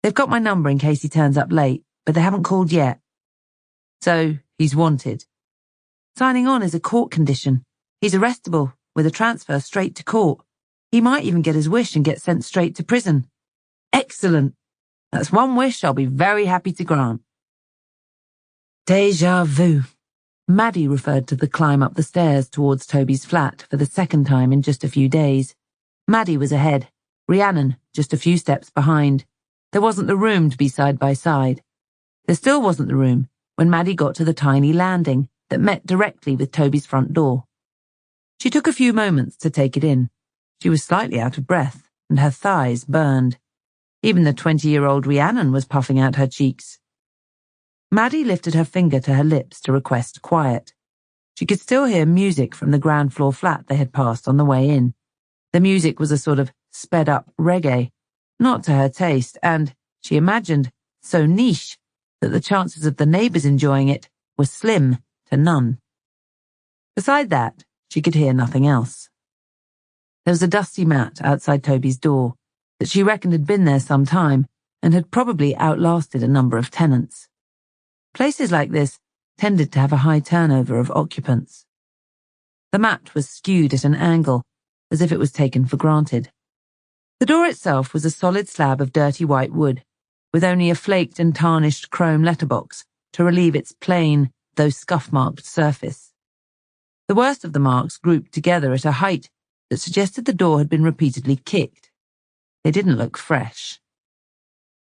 They've got my number in case he turns up late, but they haven't called yet. So, he's wanted. Signing on is a court condition. He's arrestable, with a transfer straight to court. He might even get his wish and get sent straight to prison. Excellent. That's one wish I'll be very happy to grant. Déjà vu. Maddie referred to the climb up the stairs towards Toby's flat for the second time in just a few days. Maddie was ahead, Rhiannon just a few steps behind. There wasn't the room to be side by side. There still wasn't the room when Maddie got to the tiny landing that met directly with Toby's front door. She took a few moments to take it in. She was slightly out of breath, and her thighs burned. Even the 20-year-old Rhiannon was puffing out her cheeks. Maddie lifted her finger to her lips to request quiet. She could still hear music from the ground floor flat they had passed on the way in. The music was a sort of sped-up reggae, not to her taste, and, she imagined, so niche that the chances of the neighbours enjoying it were slim to none. Beside that, she could hear nothing else. There was a dusty mat outside Toby's door that she reckoned had been there some time and had probably outlasted a number of tenants. Places like this tended to have a high turnover of occupants. The mat was skewed at an angle, as if it was taken for granted. The door itself was a solid slab of dirty white wood, with only a flaked and tarnished chrome letterbox to relieve its plain, though scuff-marked surface. The worst of the marks grouped together at a height that suggested the door had been repeatedly kicked. They didn't look fresh.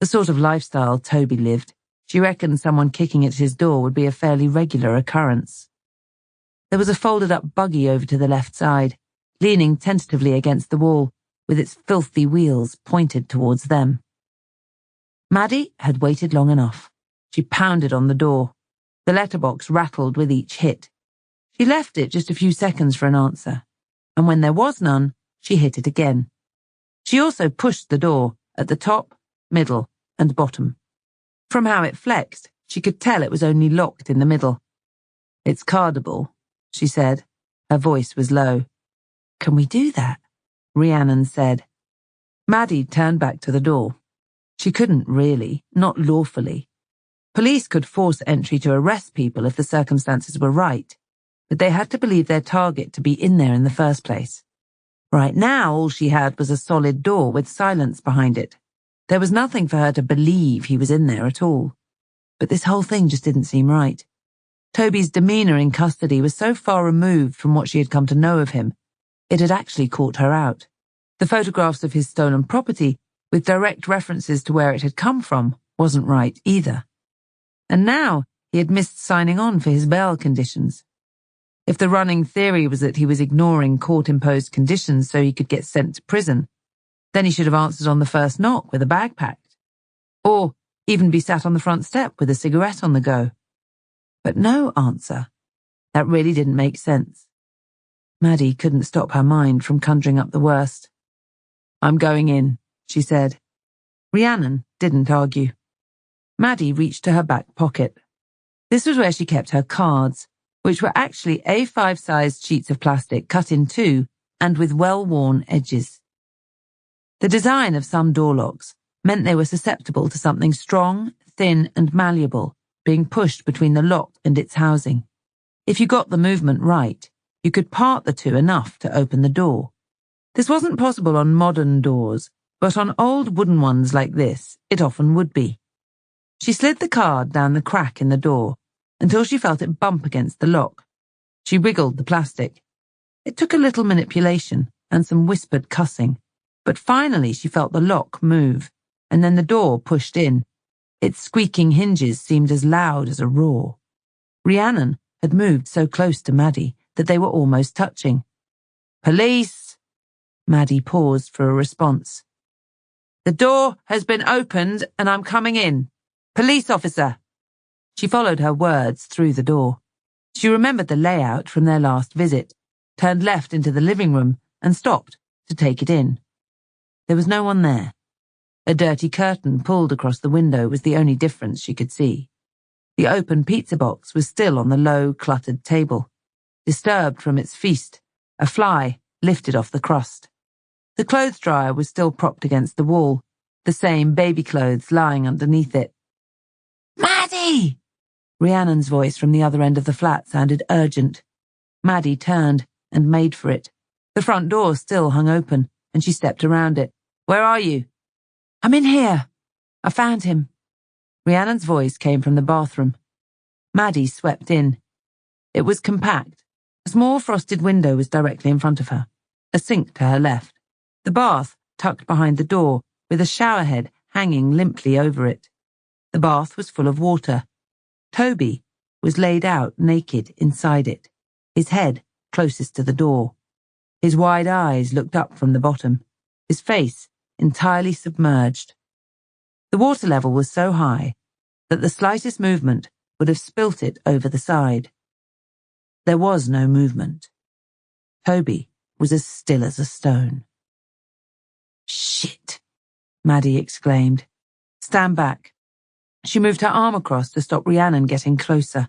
The sort of lifestyle Toby lived, she reckoned someone kicking at his door would be a fairly regular occurrence. There was a folded-up buggy over to the left side, leaning tentatively against the wall, with its filthy wheels pointed towards them. Maddie had waited long enough. She pounded on the door. The letterbox rattled with each hit. She left it just a few seconds for an answer, and when there was none, she hit it again. She also pushed the door at the top, middle, and bottom. From how it flexed, she could tell it was only locked in the middle. "It's cardable," she said. Her voice was low. "Can we do that?" Rhiannon said. Maddie turned back to the door. She couldn't really, not lawfully. Police could force entry to arrest people if the circumstances were right, but they had to believe their target to be in there in the first place. Right now, all she had was a solid door with silence behind it. There was nothing for her to believe he was in there at all. But this whole thing just didn't seem right. Toby's demeanour in custody was so far removed from what she had come to know of him, it had actually caught her out. The photographs of his stolen property, with direct references to where it had come from, wasn't right either. And now he had missed signing on for his bail conditions. If the running theory was that he was ignoring court-imposed conditions so he could get sent to prison, then he should have answered on the first knock with a bag packed. Or even be sat on the front step with a cigarette on the go. But no answer. That really didn't make sense. Maddie couldn't stop her mind from conjuring up the worst. "I'm going in," she said. Rhiannon didn't argue. Maddie reached to her back pocket. This was where she kept her cards, which were actually A5-sized sheets of plastic cut in two and with well-worn edges. The design of some door locks meant they were susceptible to something strong, thin, and malleable being pushed between the lock and its housing. If you got the movement right, you could part the two enough to open the door. This wasn't possible on modern doors, but on old wooden ones like this, it often would be. She slid the card down the crack in the door until she felt it bump against the lock. She wriggled the plastic. It took a little manipulation and some whispered cussing, but finally she felt the lock move, and then the door pushed in. Its squeaking hinges seemed as loud as a roar. Rhiannon had moved so close to Maddie that they were almost touching. "Police!" Maddie paused for a response. "The door has been opened and I'm coming in. Police officer!" She followed her words through the door. She remembered the layout from their last visit, turned left into the living room and stopped to take it in. There was no one there. A dirty curtain pulled across the window was the only difference she could see. The open pizza box was still on the low, cluttered table. Disturbed from its feast, a fly lifted off the crust. The clothes dryer was still propped against the wall, the same baby clothes lying underneath it. "Maddie!" Rhiannon's voice from the other end of the flat sounded urgent. Maddie turned and made for it. The front door still hung open, and she stepped around it. "Where are you?" "I'm in here. I found him." Rhiannon's voice came from the bathroom. Maddie swept in. It was compact. A small frosted window was directly in front of her, a sink to her left. The bath tucked behind the door, with a showerhead hanging limply over it. The bath was full of water. Toby was laid out naked inside it, his head closest to the door. His wide eyes looked up from the bottom, his face entirely submerged. The water level was so high that the slightest movement would have spilt it over the side. There was no movement. Toby was as still as a stone. "Shit," Maddie exclaimed. "Stand back." She moved her arm across to stop Rhiannon getting closer.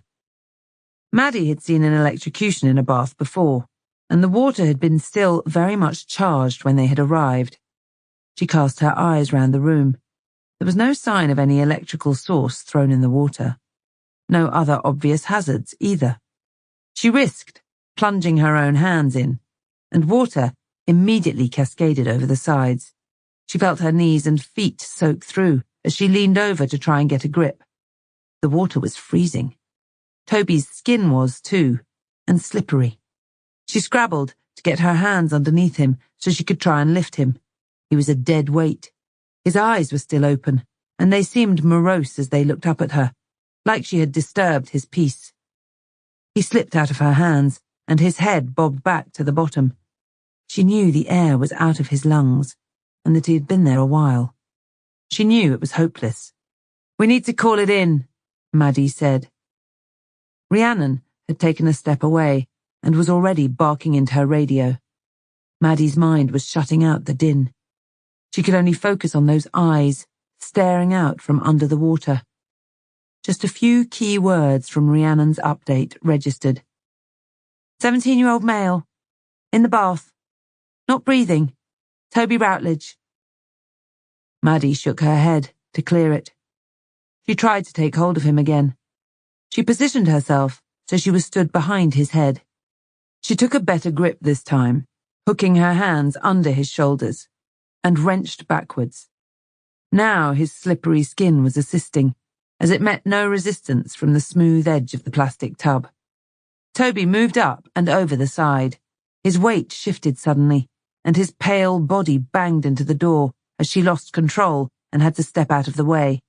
Maddie had seen an electrocution in a bath before, and the water had been still very much charged when they had arrived. She cast her eyes round the room. There was no sign of any electrical source thrown in the water. No other obvious hazards either. She risked plunging her own hands in, and water immediately cascaded over the sides. She felt her knees and feet soak through as she leaned over to try and get a grip. The water was freezing. Toby's skin was too, and slippery. She scrabbled to get her hands underneath him so she could try and lift him. He was a dead weight. His eyes were still open, and they seemed morose as they looked up at her, like she had disturbed his peace. He slipped out of her hands, and his head bobbed back to the bottom. She knew the air was out of his lungs, and that he had been there a while. She knew it was hopeless. "We need to call it in," Maddie said. Rhiannon had taken a step away and was already barking into her radio. Maddie's mind was shutting out the din. She could only focus on those eyes staring out from under the water. Just a few key words from Rhiannon's update registered. 17-year-old male. In the bath. Not breathing. Toby Routledge. Maddie shook her head to clear it. She tried to take hold of him again. She positioned herself so she was stood behind his head. She took a better grip this time, hooking her hands under his shoulders, and wrenched backwards. Now his slippery skin was assisting, as it met no resistance from the smooth edge of the plastic tub. Toby moved up and over the side. His weight shifted suddenly, and his pale body banged into the door as she lost control and had to step out of the way.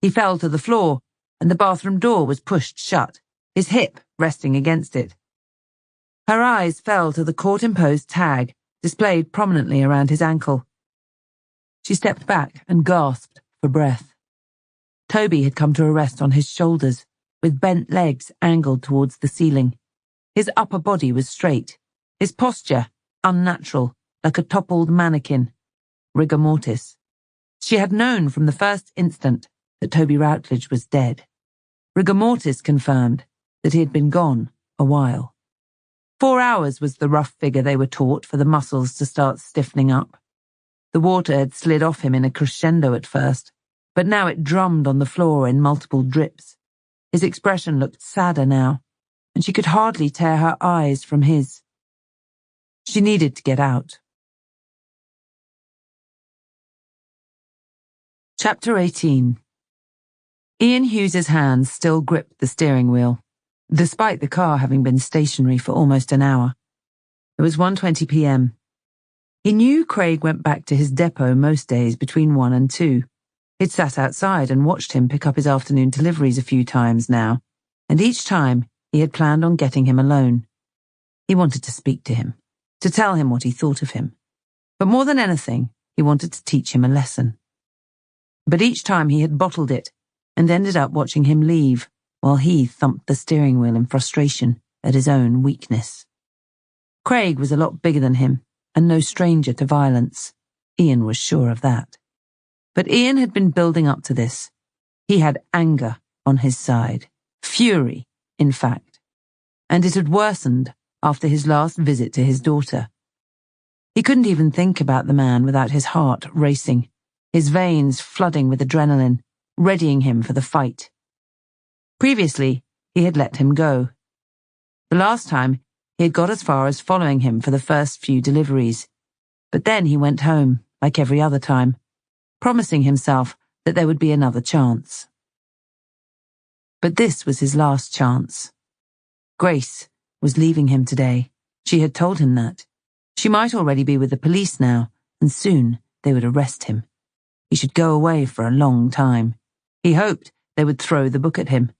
He fell to the floor, and the bathroom door was pushed shut, his hip resting against it. Her eyes fell to the court-imposed tag displayed prominently around his ankle. She stepped back and gasped for breath. Toby had come to a rest on his shoulders, with bent legs angled towards the ceiling. His upper body was straight, his posture unnatural, like a toppled mannequin. Rigor mortis. She had known from the first instant that Toby Routledge was dead. Rigor mortis confirmed that he had been gone a while. 4 hours was the rough figure they were taught for the muscles to start stiffening up. The water had slid off him in a crescendo at first, but now it drummed on the floor in multiple drips. His expression looked sadder now, and she could hardly tear her eyes from his. She needed to get out. Chapter 18. Ian Hughes's hands still gripped the steering wheel, despite the car having been stationary for almost an hour. It was 1:20 p.m. He knew Craig went back to his depot most days between 1 and 2, He'd sat outside and watched him pick up his afternoon deliveries a few times now, and each time he had planned on getting him alone. He wanted to speak to him, to tell him what he thought of him. But more than anything, he wanted to teach him a lesson. But each time he had bottled it and ended up watching him leave while he thumped the steering wheel in frustration at his own weakness. Craig was a lot bigger than him and no stranger to violence. Ian was sure of that. But Ian had been building up to this. He had anger on his side, fury, in fact, and it had worsened after his last visit to his daughter. He couldn't even think about the man without his heart racing, his veins flooding with adrenaline, readying him for the fight. Previously, he had let him go. The last time, he had got as far as following him for the first few deliveries, but then he went home, like every other time, promising himself that there would be another chance. But this was his last chance. Grace was leaving him today. She had told him that. She might already be with the police now, and soon they would arrest him. He should go away for a long time. He hoped they would throw the book at him.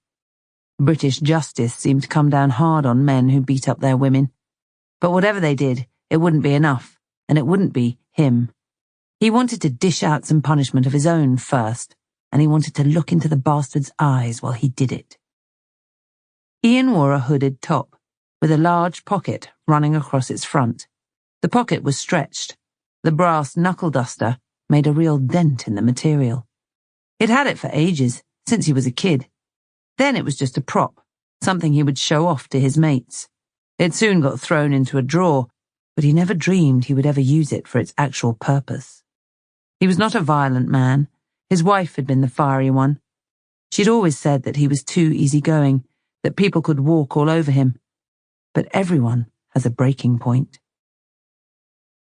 British justice seemed to come down hard on men who beat up their women. But whatever they did, it wouldn't be enough, and it wouldn't be him. He wanted to dish out some punishment of his own first, and he wanted to look into the bastard's eyes while he did it. Ian wore a hooded top, with a large pocket running across its front. The pocket was stretched. The brass knuckle duster made a real dent in the material. He'd had it for ages, since he was a kid. Then it was just a prop, something he would show off to his mates. It soon got thrown into a drawer, but he never dreamed he would ever use it for its actual purpose. He was not a violent man. His wife had been the fiery one. She'd always said that he was too easygoing, that people could walk all over him. But everyone has a breaking point.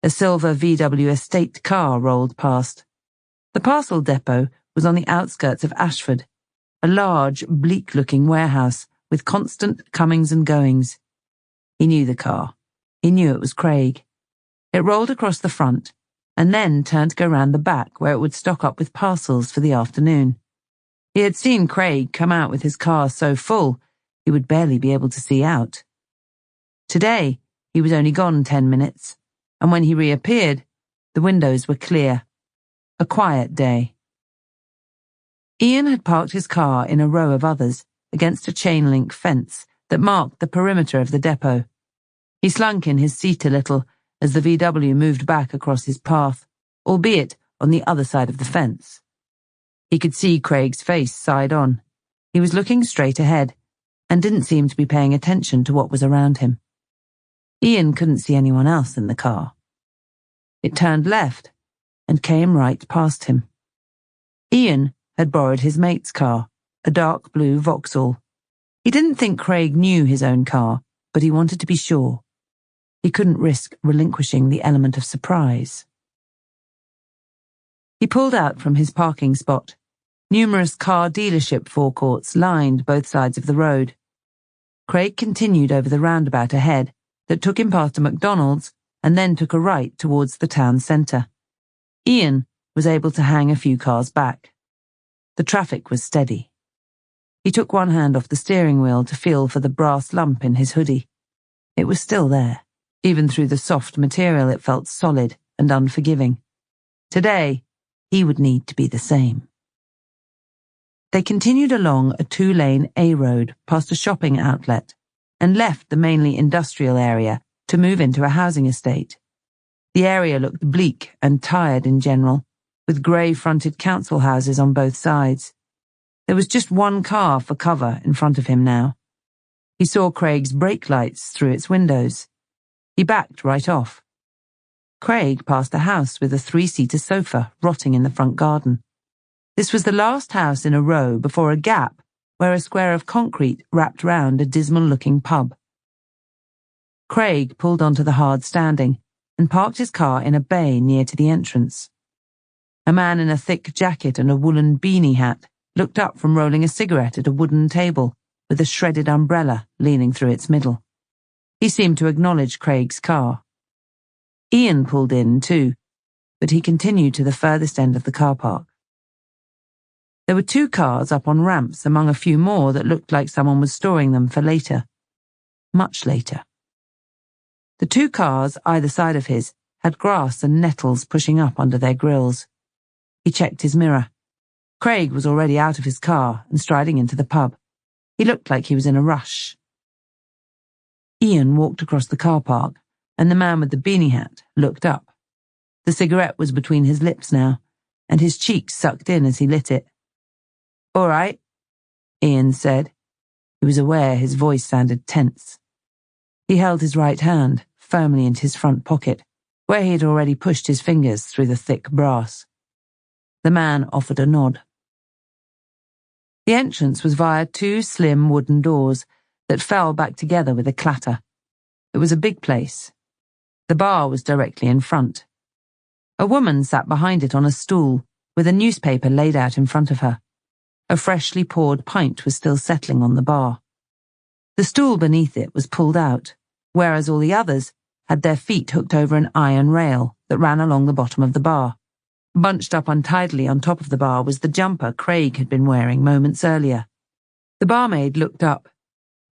A silver VW estate car rolled past. The parcel depot was on the outskirts of Ashford, a large, bleak-looking warehouse with constant comings and goings. He knew the car. He knew it was Craig. It rolled across the front, and then turned to go round the back where it would stock up with parcels for the afternoon. He had seen Craig come out with his car so full he would barely be able to see out. Today, he was only gone 10 minutes, and when he reappeared, the windows were clear. A quiet day. Ian had parked his car in a row of others against a chain-link fence that marked the perimeter of the depot. He slunk in his seat a little as the VW moved back across his path, albeit on the other side of the fence. He could see Craig's face side on. He was looking straight ahead and didn't seem to be paying attention to what was around him. Ian couldn't see anyone else in the car. It turned left and came right past him. Ian had borrowed his mate's car, a dark blue Vauxhall. He didn't think Craig knew his own car, but he wanted to be sure. He couldn't risk relinquishing the element of surprise. He pulled out from his parking spot. Numerous car dealership forecourts lined both sides of the road. Craig continued over the roundabout ahead that took him past a McDonald's and then took a right towards the town centre. Ian was able to hang a few cars back. The traffic was steady. He took one hand off the steering wheel to feel for the brass lump in his hoodie. It was still there. Even through the soft material it felt solid and unforgiving. Today, he would need to be the same. They continued along a 2-lane A road past a shopping outlet and left the mainly industrial area to move into a housing estate. The area looked bleak and tired in general, with grey-fronted council houses on both sides. There was just one car for cover in front of him now. He saw Craig's brake lights through its windows. He backed right off. Craig passed a house with a 3-seater sofa rotting in the front garden. This was the last house in a row before a gap where a square of concrete wrapped round a dismal-looking pub. Craig pulled onto the hard standing and parked his car in a bay near to the entrance. A man in a thick jacket and a woolen beanie hat looked up from rolling a cigarette at a wooden table with a shredded umbrella leaning through its middle. He seemed to acknowledge Craig's car. Ian pulled in too, but he continued to the furthest end of the car park. There were 2 cars up on ramps among a few more that looked like someone was storing them for later. Much later. The 2 cars either side of his had grass and nettles pushing up under their grills. He checked his mirror. Craig was already out of his car and striding into the pub. He looked like he was in a rush. Ian walked across the car park, and the man with the beanie hat looked up. The cigarette was between his lips now, and his cheeks sucked in as he lit it. "All right," Ian said. He was aware his voice sounded tense. He held his right hand firmly into his front pocket, where he had already pushed his fingers through the thick brass. The man offered a nod. The entrance was via 2 slim wooden doors that fell back together with a clatter. It was a big place. The bar was directly in front. A woman sat behind it on a stool, with a newspaper laid out in front of her. A freshly poured pint was still settling on the bar. The stool beneath it was pulled out, whereas all the others had their feet hooked over an iron rail that ran along the bottom of the bar. Bunched up untidily on top of the bar was the jumper Craig had been wearing moments earlier. The barmaid looked up.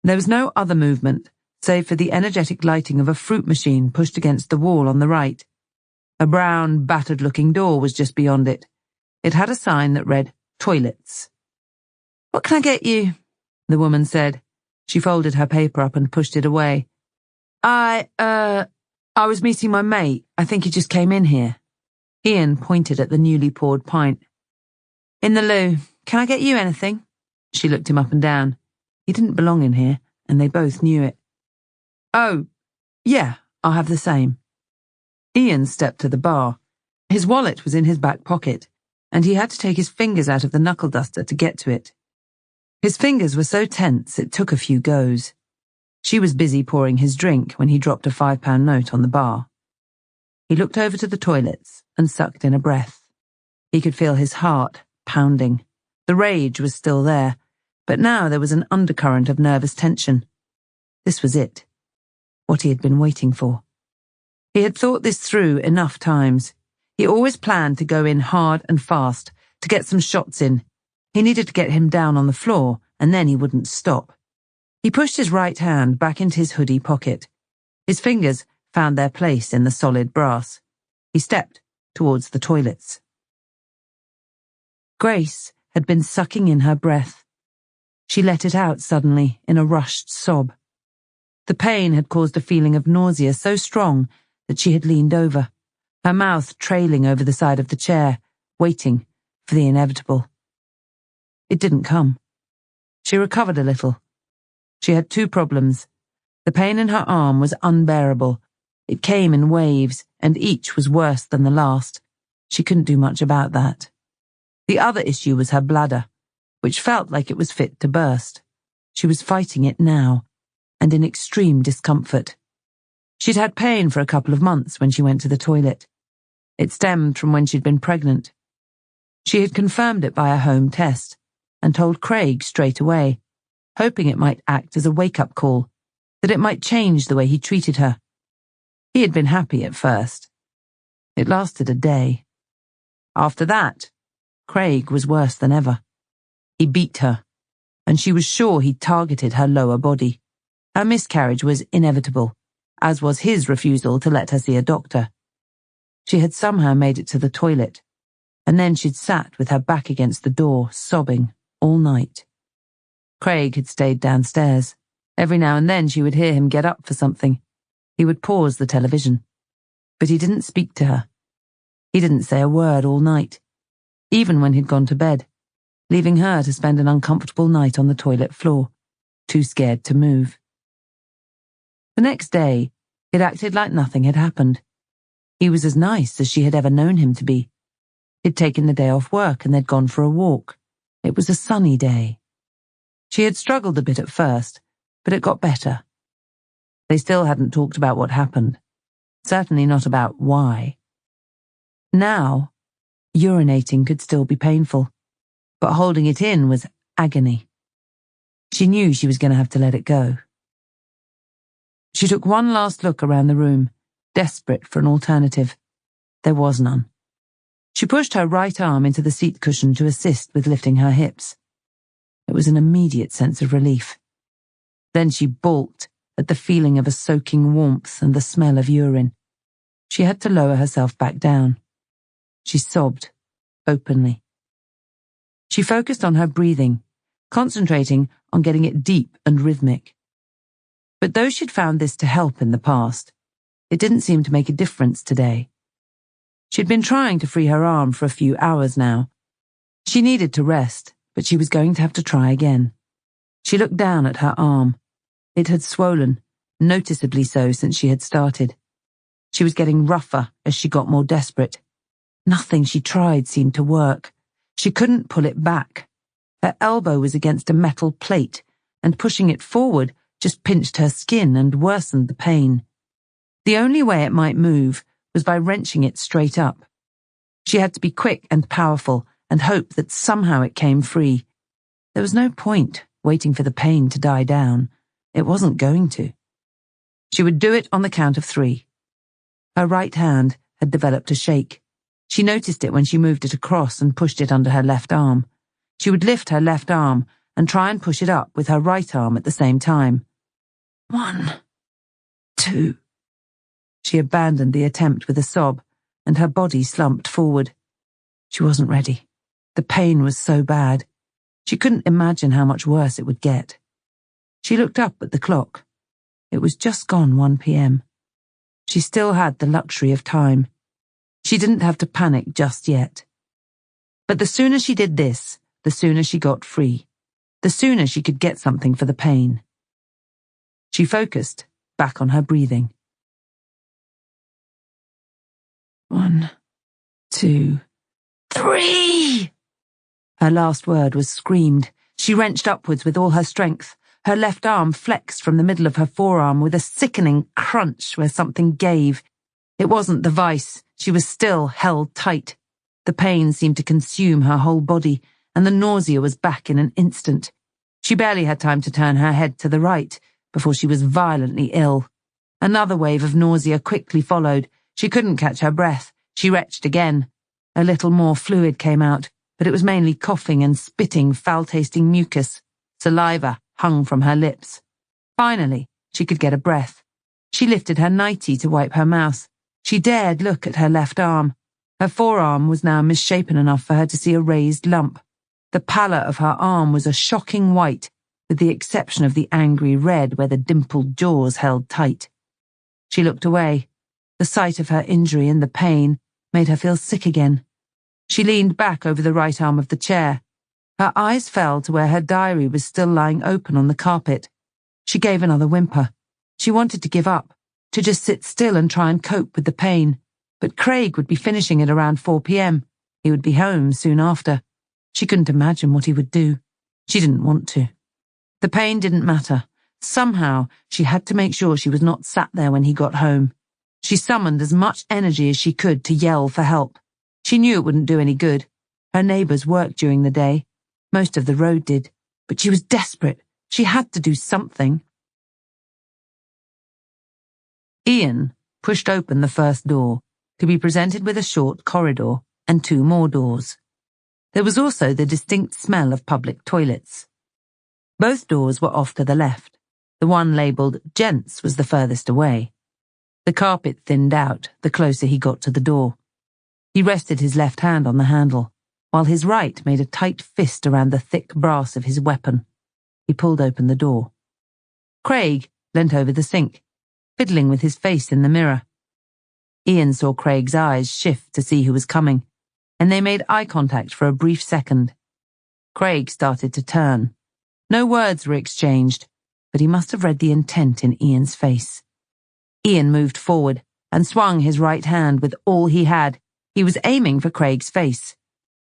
There was no other movement, save for the energetic lighting of a fruit machine pushed against the wall on the right. A brown, battered-looking door was just beyond it. It had a sign that read, "Toilets." "What can I get you?" the woman said. She folded her paper up and pushed it away. I was meeting my mate. I think he just came in here." Ian pointed at the newly poured pint. "In the loo. Can I get you anything?" She looked him up and down. He didn't belong in here, and they both knew it. "Oh, yeah, I'll have the same." Ian stepped to the bar. His wallet was in his back pocket, and he had to take his fingers out of the knuckle duster to get to it. His fingers were so tense it took a few goes. She was busy pouring his drink when he dropped a £5 note on the bar. He looked over to the toilets and sucked in a breath. He could feel his heart pounding. The rage was still there, but now there was an undercurrent of nervous tension. This was it. What he had been waiting for. He had thought this through enough times. He always planned to go in hard and fast, to get some shots in. He needed to get him down on the floor, and then he wouldn't stop. He pushed his right hand back into his hoodie pocket. His fingers found their place in the solid brass. He stepped towards the toilets. Grace had been sucking in her breath. She let it out suddenly in a rushed sob. The pain had caused a feeling of nausea so strong that she had leaned over, her mouth trailing over the side of the chair, waiting for the inevitable. It didn't come. She recovered a little. She had 2 problems. The pain in her arm was unbearable. It came in waves, and each was worse than the last. She couldn't do much about that. The other issue was her bladder, which felt like it was fit to burst. She was fighting it now, and in extreme discomfort. She'd had pain for a couple of months when she went to the toilet. It stemmed from when she'd been pregnant. She had confirmed it by a home test, and told Craig straight away, hoping it might act as a wake-up call, that it might change the way he treated her. He had been happy at first. It lasted a day. After that, Craig was worse than ever. He beat her, and she was sure he'd targeted her lower body. Her miscarriage was inevitable, as was his refusal to let her see a doctor. She had somehow made it to the toilet, and then she'd sat with her back against the door, sobbing, all night. Craig had stayed downstairs. Every now and then she would hear him get up for something. He would pause the television. But he didn't speak to her. He didn't say a word all night, even when he'd gone to bed, leaving her to spend an uncomfortable night on the toilet floor, too scared to move. The next day, he'd acted like nothing had happened. He was as nice as she had ever known him to be. He'd taken the day off work and they'd gone for a walk. It was a sunny day. She had struggled a bit at first, but it got better. They still hadn't talked about what happened. Certainly not about why. Now, urinating could still be painful, but holding it in was agony. She knew she was going to have to let it go. She took one last look around the room, desperate for an alternative. There was none. She pushed her right arm into the seat cushion to assist with lifting her hips. It was an immediate sense of relief. Then she balked at the feeling of a soaking warmth and the smell of urine. She had to lower herself back down. She sobbed, openly. She focused on her breathing, concentrating on getting it deep and rhythmic. But though she'd found this to help in the past, it didn't seem to make a difference today. She'd been trying to free her arm for a few hours now. She needed to rest, but she was going to have to try again. She looked down at her arm. It had swollen, noticeably so since she had started. She was getting rougher as she got more desperate. Nothing she tried seemed to work. She couldn't pull it back. Her elbow was against a metal plate, and pushing it forward just pinched her skin and worsened the pain. The only way it might move was by wrenching it straight up. She had to be quick and powerful and hope that somehow it came free. There was no point waiting for the pain to die down. It wasn't going to. She would do it on the count of 3. Her right hand had developed a shake. She noticed it when she moved it across and pushed it under her left arm. She would lift her left arm and try and push it up with her right arm at the same time. 1, 2. She abandoned the attempt with a sob, and her body slumped forward. She wasn't ready. The pain was so bad. She couldn't imagine how much worse it would get. She looked up at the clock. It was just gone 1 p.m. She still had the luxury of time. She didn't have to panic just yet. But the sooner she did this, the sooner she got free. The sooner she could get something for the pain. She focused back on her breathing. 1, 2, 3! Her last word was screamed. She wrenched upwards with all her strength. Her left arm flexed from the middle of her forearm with a sickening crunch where something gave. It wasn't the vice. She was still held tight. The pain seemed to consume her whole body, and the nausea was back in an instant. She barely had time to turn her head to the right before she was violently ill. Another wave of nausea quickly followed. She couldn't catch her breath. She retched again. A little more fluid came out, but it was mainly coughing and spitting foul-tasting mucus. Saliva hung from her lips. Finally, she could get a breath. She lifted her nightie to wipe her mouth. She dared look at her left arm. Her forearm was now misshapen enough for her to see a raised lump. The pallor of her arm was a shocking white, with the exception of the angry red where the dimpled jaws held tight. She looked away. The sight of her injury and the pain made her feel sick again. She leaned back over the right arm of the chair. Her eyes fell to where her diary was still lying open on the carpet. She gave another whimper. She wanted to give up, to just sit still and try and cope with the pain. But Craig would be finishing at around 4 p.m. He would be home soon after. She couldn't imagine what he would do. She didn't want to. The pain didn't matter. Somehow, she had to make sure she was not sat there when he got home. She summoned as much energy as she could to yell for help. She knew it wouldn't do any good. Her neighbours worked during the day. Most of the road did. But she was desperate. She had to do something. Ian pushed open the first door, to be presented with a short corridor and 2 more doors. There was also the distinct smell of public toilets. Both doors were off to the left. The one labelled Gents was the furthest away. The carpet thinned out the closer he got to the door. He rested his left hand on the handle, while his right made a tight fist around the thick brass of his weapon. He pulled open the door. Craig leant over the sink, fiddling with his face in the mirror. Ian saw Craig's eyes shift to see who was coming, and they made eye contact for a brief second. Craig started to turn. No words were exchanged, but he must have read the intent in Ian's face. Ian moved forward and swung his right hand with all he had. He was aiming for Craig's face.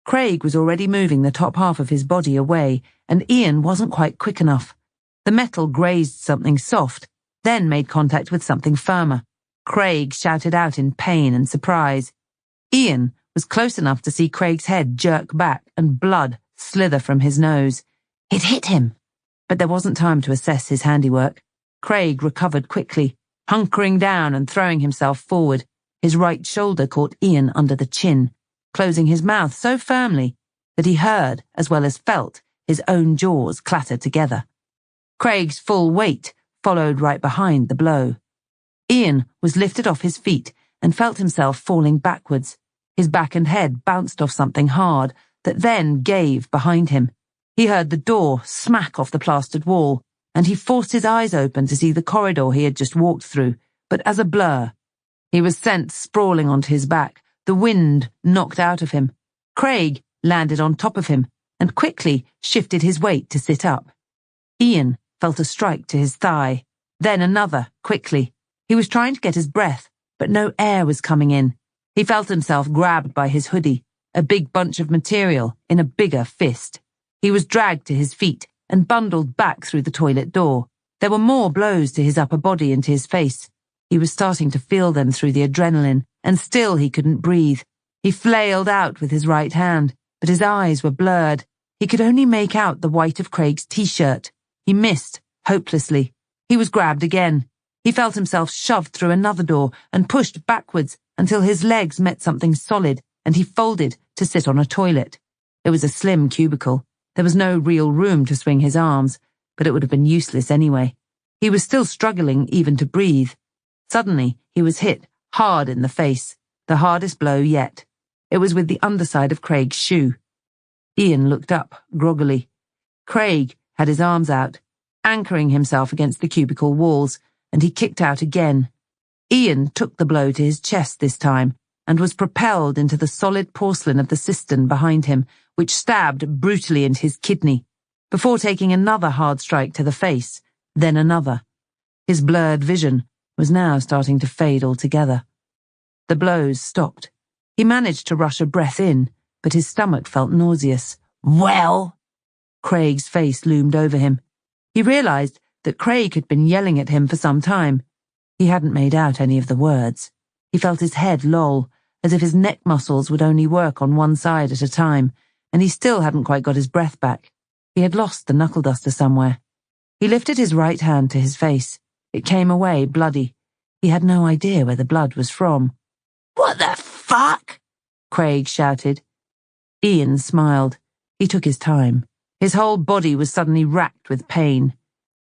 Craig was already moving the top half of his body away, and Ian wasn't quite quick enough. The metal grazed something soft, then made contact with something firmer. Craig shouted out in pain and surprise. Ian was close enough to see Craig's head jerk back and blood slither from his nose. It hit him, but there wasn't time to assess his handiwork. Craig recovered quickly, hunkering down and throwing himself forward. His right shoulder caught Ian under the chin. closing his mouth so firmly that he heard, as well as felt, his own jaws clatter together. Craig's full weight followed right behind the blow. Ian was lifted off his feet and felt himself falling backwards. His back and head bounced off something hard that then gave behind him. He heard the door smack off the plastered wall, and he forced his eyes open to see the corridor he had just walked through, but as a blur. He was sent sprawling onto his back, the wind knocked out of him. Craig landed on top of him and quickly shifted his weight to sit up. Ian felt a strike to his thigh, then another, quickly. He was trying to get his breath, but no air was coming in. He felt himself grabbed by his hoodie, a big bunch of material in a bigger fist. He was dragged to his feet and bundled back through the toilet door. There were more blows to his upper body and to his face. He was starting to feel them through the adrenaline, and still he couldn't breathe. He flailed out with his right hand, but his eyes were blurred. He could only make out the white of Craig's t-shirt. He missed, hopelessly. He was grabbed again. He felt himself shoved through another door and pushed backwards until his legs met something solid, and he folded to sit on a toilet. It was a slim cubicle. There was no real room to swing his arms, but it would have been useless anyway. He was still struggling even to breathe. Suddenly, he was hit hard in the face, the hardest blow yet. It was with the underside of Craig's shoe. Ian looked up, groggily. Craig had his arms out, anchoring himself against the cubicle walls, and he kicked out again. Ian took the blow to his chest this time, and was propelled into the solid porcelain of the cistern behind him, which stabbed brutally into his kidney, before taking another hard strike to the face, then another. His blurred vision was now starting to fade altogether. The blows stopped. He managed to rush a breath in, but his stomach felt nauseous. "Well?" Craig's face loomed over him. He realized that Craig had been yelling at him for some time. He hadn't made out any of the words. He felt his head loll, as if his neck muscles would only work on one side at a time, and he still hadn't quite got his breath back. He had lost the knuckle duster somewhere. He lifted his right hand to his face. It came away bloody. He had no idea where the blood was from. "What the fuck?" Craig shouted. Ian smiled. He took his time. His whole body was suddenly racked with pain.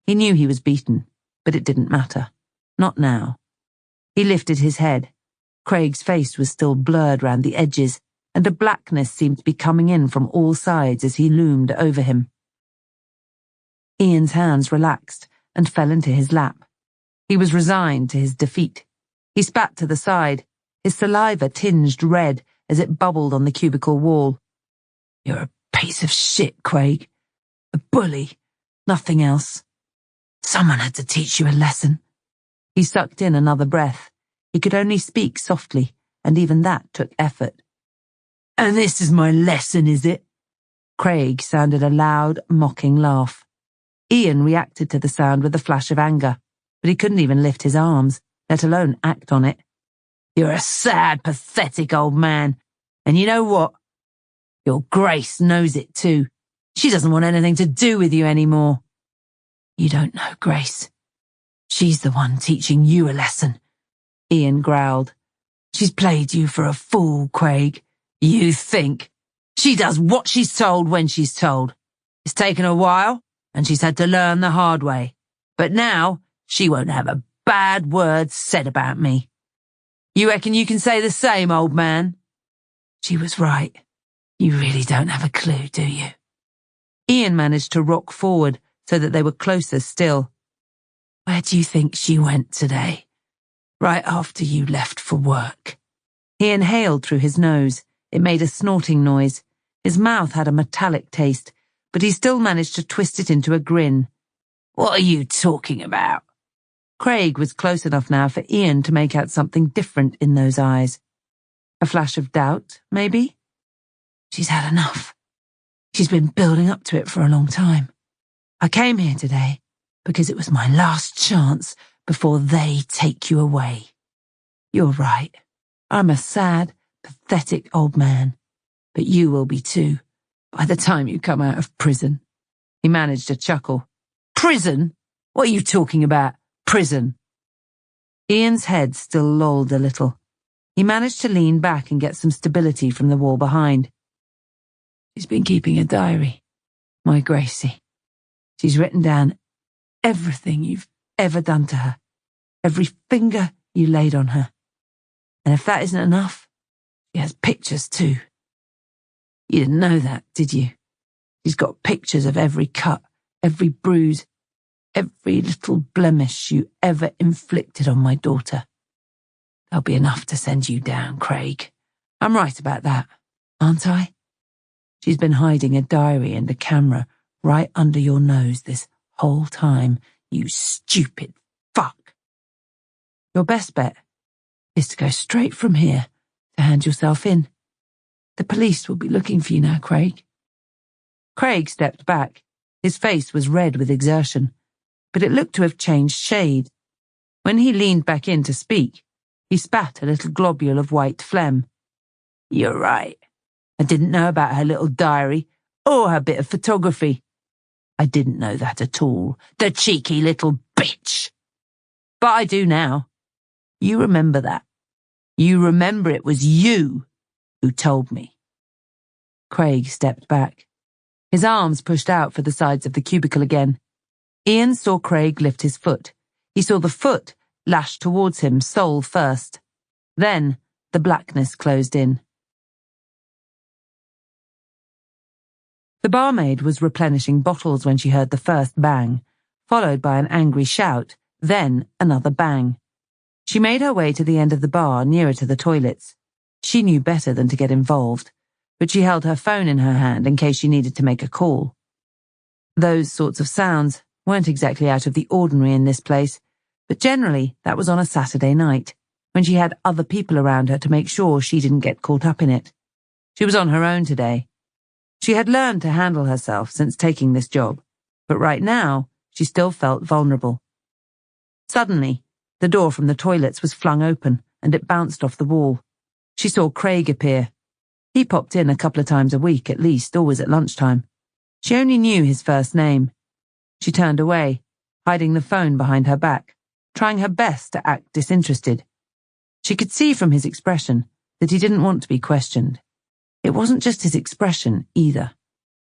He knew he was beaten, but it didn't matter. Not now. He lifted his head. Craig's face was still blurred round the edges, and a blackness seemed to be coming in from all sides as he loomed over him. Ian's hands relaxed and fell into his lap. He was resigned to his defeat. He spat to the side. His saliva tinged red as it bubbled on the cubicle wall. "You're a piece of shit, Craig. A bully. Nothing else. Someone had to teach you a lesson." He sucked in another breath. He could only speak softly, and even that took effort. "And this is my lesson, is it?" Craig sounded a loud, mocking laugh. Ian reacted to the sound with a flash of anger, but he couldn't even lift his arms, let alone act on it. "You're a sad, pathetic old man. And you know what? Your Grace knows it too. She doesn't want anything to do with you anymore." "You don't know Grace. She's the one teaching you a lesson," Ian growled. "She's played you for a fool, Craig. You think. She does what she's told when she's told. It's taken a while, and she's had to learn the hard way. But now, she won't have a bad word said about me. You reckon you can say the same, old man?" "She was right. You really don't have a clue, do you?" Ian managed to rock forward so that they were closer still. "Where do you think she went today? Right after you left for work." He inhaled through his nose. It made a snorting noise. His mouth had a metallic taste, but he still managed to twist it into a grin. "What are you talking about?" Craig was close enough now for Ian to make out something different in those eyes. A flash of doubt, maybe? "She's had enough. She's been building up to it for a long time. I came here today because it was my last chance before they take you away. You're right. I'm a sad, pathetic old man. But you will be too, by the time you come out of prison." He managed to chuckle. "Prison? What are you talking about? Prison?" Ian's head still lolled a little. He managed to lean back and get some stability from the wall behind. She's been keeping a diary, my Gracie. She's written down everything you've ever done to her, every finger you laid on her. And if that isn't enough, she has pictures too. You didn't know that, did you? She's got pictures of every cut, every bruise, every little blemish you ever inflicted on my daughter. There'll be enough to send you down, Craig. I'm right about that, aren't I? She's been hiding a diary and a camera right under your nose this whole time, you stupid fuck. Your best bet is to go straight from here to hand yourself in. The police will be looking for you now, Craig. Craig stepped back. His face was red with exertion, but it looked to have changed shade. When he leaned back in to speak, he spat a little globule of white phlegm. You're right. I didn't know about her little diary or her bit of photography. I didn't know that at all. The cheeky little bitch. But I do now. You remember that. You remember it was you who told me. Craig stepped back. His arms pushed out for the sides of the cubicle again. Ian saw Craig lift his foot. He saw the foot lash towards him, sole first. Then the blackness closed in. The barmaid was replenishing bottles when she heard the first bang, followed by an angry shout, then another bang. She made her way to the end of the bar, nearer to the toilets. She knew better than to get involved, but she held her phone in her hand in case she needed to make a call. Those sorts of sounds weren't exactly out of the ordinary in this place, but generally that was on a Saturday night, when she had other people around her to make sure she didn't get caught up in it. She was on her own today. She had learned to handle herself since taking this job, but right now she still felt vulnerable. Suddenly, the door from the toilets was flung open and it bounced off the wall. She saw Craig appear. He popped in a couple of times a week at least, always at lunchtime. She only knew his first name. She turned away, hiding the phone behind her back, trying her best to act disinterested. She could see from his expression that he didn't want to be questioned. It wasn't just his expression, either.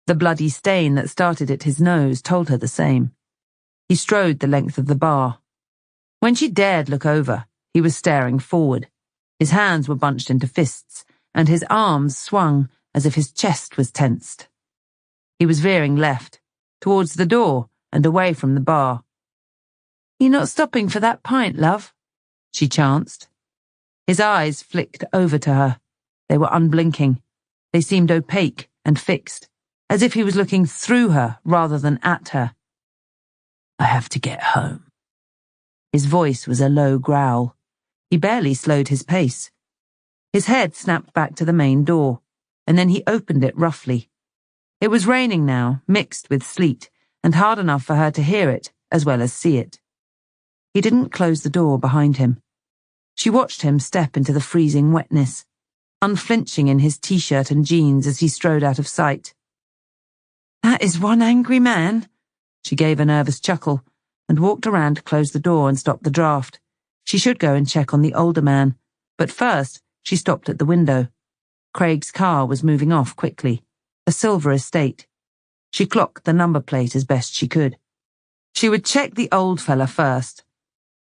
The bloody stain that started at his nose told her the same. He strode the length of the bar. When she dared look over, he was staring forward. His hands were bunched into fists, and his arms swung as if his chest was tensed. He was veering left, towards the door and away from the bar. "You're not stopping for that pint, love?" she chanced. His eyes flicked over to her. They were unblinking. They seemed opaque and fixed, as if he was looking through her rather than at her. "I have to get home." His voice was a low growl. He barely slowed his pace. His head snapped back to the main door, and then he opened it roughly. It was raining now, mixed with sleet, and hard enough for her to hear it as well as see it. He didn't close the door behind him. She watched him step into the freezing wetness, unflinching in his t-shirt and jeans as he strode out of sight. "That is one angry man." She gave a nervous chuckle and walked around to close the door and stop the draft. She should go and check on the older man, but first she stopped at the window. Craig's car was moving off quickly, a silver estate. She clocked the number plate as best she could. She would check the old fella first.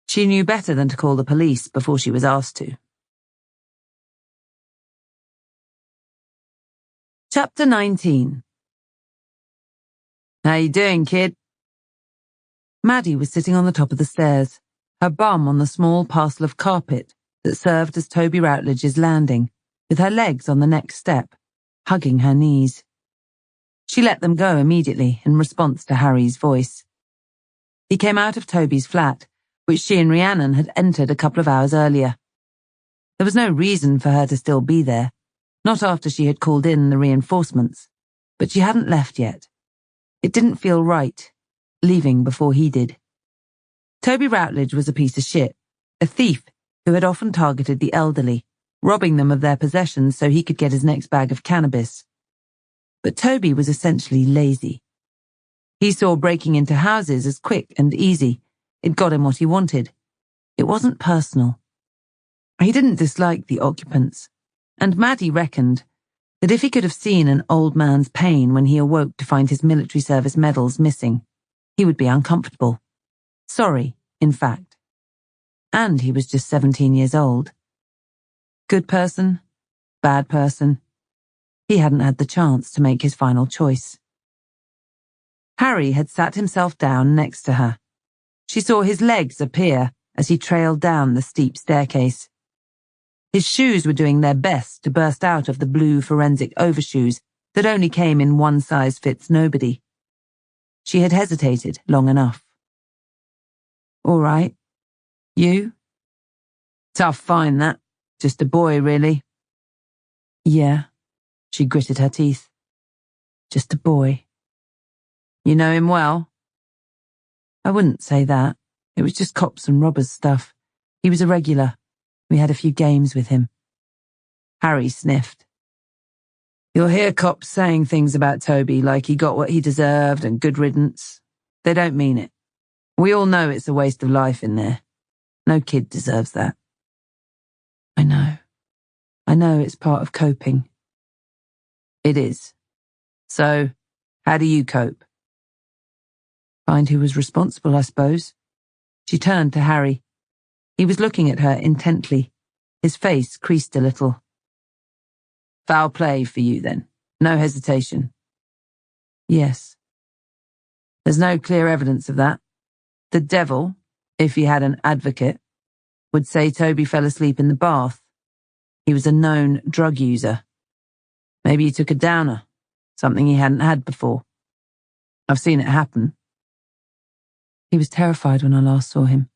She knew better than to call the police before she was asked to. Chapter 19. "How you doing, kid?" Maddie was sitting on the top of the stairs, her bum on the small parcel of carpet that served as Toby Routledge's landing, with her legs on the next step, hugging her knees. She let them go immediately in response to Harry's voice. He came out of Toby's flat, which she and Rhiannon had entered a couple of hours earlier. There was no reason for her to still be there, not after she had called in the reinforcements, but she hadn't left yet. It didn't feel right, leaving before he did. Toby Routledge was a piece of shit, a thief who had often targeted the elderly, robbing them of their possessions so he could get his next bag of cannabis. But Toby was essentially lazy. He saw breaking into houses as quick and easy. It got him what he wanted. It wasn't personal. He didn't dislike the occupants, and Maddie reckoned that if he could have seen an old man's pain when he awoke to find his military service medals missing, he would be uncomfortable. Sorry, in fact. And he was just 17 years old. Good person, bad person. He hadn't had the chance to make his final choice. Harry had sat himself down next to her. She saw his legs appear as he trailed down the steep staircase. His shoes were doing their best to burst out of the blue forensic overshoes that only came in one-size-fits-nobody. She had hesitated long enough. All right. You? Tough find, that. Just a boy, really. Yeah. She gritted her teeth. Just a boy. You know him well? I wouldn't say that. It was just cops and robbers stuff. He was a regular. We had a few games with him. Harry sniffed. You'll hear cops saying things about Toby like he got what he deserved and good riddance. They don't mean it. We all know it's a waste of life in there. No kid deserves that. I know. I know it's part of coping. It is. So, how do you cope? Find who was responsible, I suppose. She turned to Harry. He was looking at her intently. His face creased a little. Foul play for you, then. No hesitation. Yes. There's no clear evidence of that. The devil, if he had an advocate, would say Toby fell asleep in the bath. He was a known drug user. Maybe he took a downer, something he hadn't had before. I've seen it happen. He was terrified when I last saw him.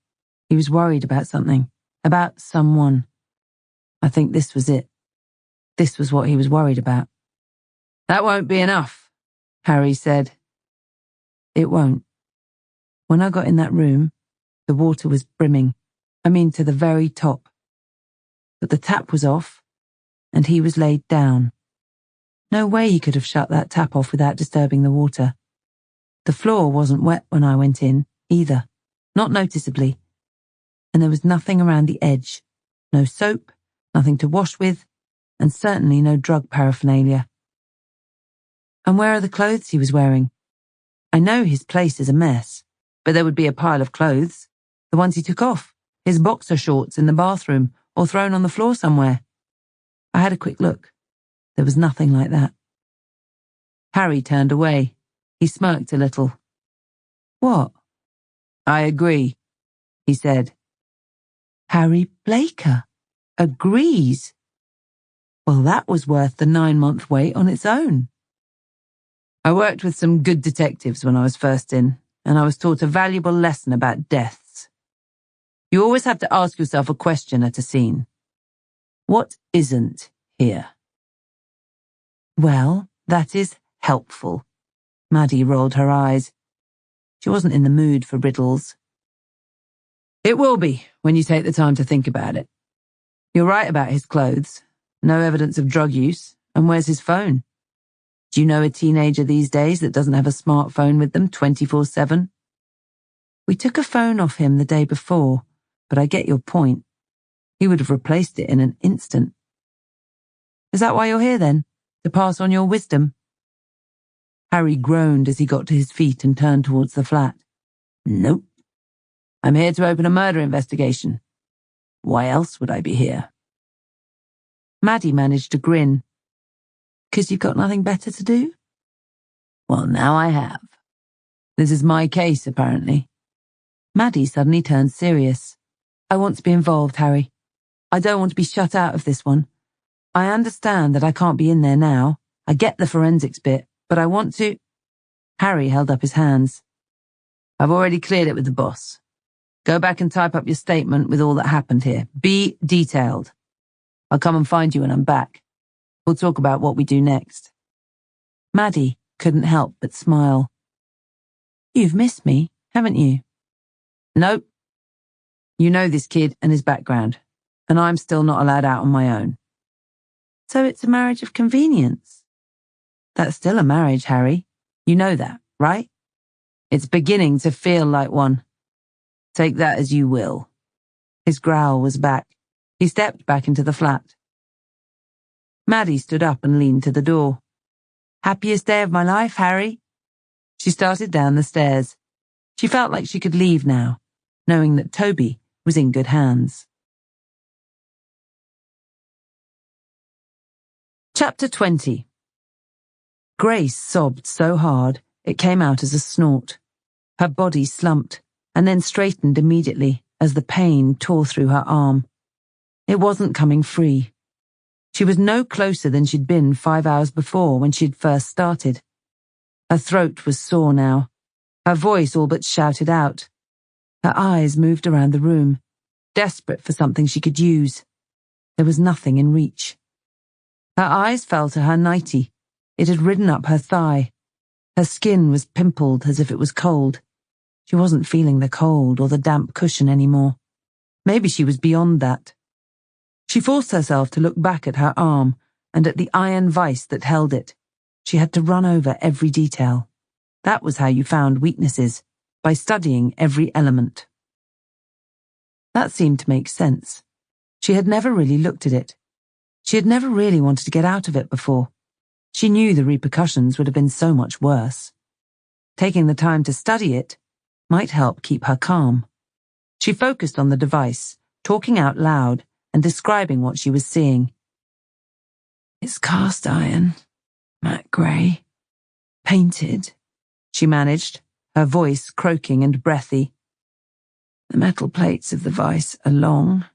He was worried about something, about someone. I think this was it. This was what he was worried about. That won't be enough, Harry said. It won't. When I got in that room, the water was brimming. I mean, to the very top. But the tap was off, and he was laid down. No way he could have shut that tap off without disturbing the water. The floor wasn't wet when I went in, either. Not noticeably. And there was nothing around the edge. No soap, nothing to wash with, and certainly no drug paraphernalia. And where are the clothes he was wearing? I know his place is a mess, but there would be a pile of clothes. The ones he took off, his boxer shorts in the bathroom, or thrown on the floor somewhere. I had a quick look. There was nothing like that. Harry turned away. He smirked a little. What? I agree, he said. Harry Blaker agrees. Well, that was worth the 9-month wait on its own. I worked with some good detectives when I was first in, and I was taught a valuable lesson about deaths. You always have to ask yourself a question at a scene. What isn't here? Well, that is helpful. Maddie rolled her eyes. She wasn't in the mood for riddles. It will be, when you take the time to think about it. You're right about his clothes. No evidence of drug use. And where's his phone? Do you know a teenager these days that doesn't have a smartphone with them 24/7? We took a phone off him the day before, but I get your point. He would have replaced it in an instant. Is that why you're here then? To pass on your wisdom? Harry groaned as he got to his feet and turned towards the flat. Nope. I'm here to open a murder investigation. Why else would I be here? Maddie managed to grin. 'Cause you've got nothing better to do? Well, now I have. This is my case, apparently. Maddie suddenly turned serious. I want to be involved, Harry. I don't want to be shut out of this one. I understand that I can't be in there now. I get the forensics bit, but I want to... Harry held up his hands. I've already cleared it with the boss. Go back and type up your statement with all that happened here. Be detailed. I'll come and find you when I'm back. We'll talk about what we do next. Maddie couldn't help but smile. You've missed me, haven't you? Nope. You know this kid and his background, and I'm still not allowed out on my own. So it's a marriage of convenience. That's still a marriage, Harry. You know that, right? It's beginning to feel like one. Take that as you will. His growl was back. He stepped back into the flat. Maddie stood up and leaned to the door. "Happiest day of my life, Harry." She started down the stairs. She felt like she could leave now, knowing that Toby was in good hands. Chapter 20. Grace sobbed so hard it came out as a snort. Her body slumped and then straightened immediately as the pain tore through her arm. It wasn't coming free. She was no closer than she'd been 5 hours before when she'd first started. Her throat was sore now. Her voice all but shouted out. Her eyes moved around the room, desperate for something she could use. There was nothing in reach. Her eyes fell to her nightie. It had ridden up her thigh. Her skin was pimpled as if it was cold. She wasn't feeling the cold or the damp cushion anymore. Maybe she was beyond that. She forced herself to look back at her arm and at the iron vise that held it. She had to run over every detail. That was how you found weaknesses, by studying every element. That seemed to make sense. She had never really looked at it. She had never really wanted to get out of it before. She knew the repercussions would have been so much worse. Taking the time to study it might help keep her calm. She focused on the device, talking out loud and describing what she was seeing. "It's cast iron, matte grey, painted," she managed, her voice croaking and breathy. "The metal plates of the vise are long,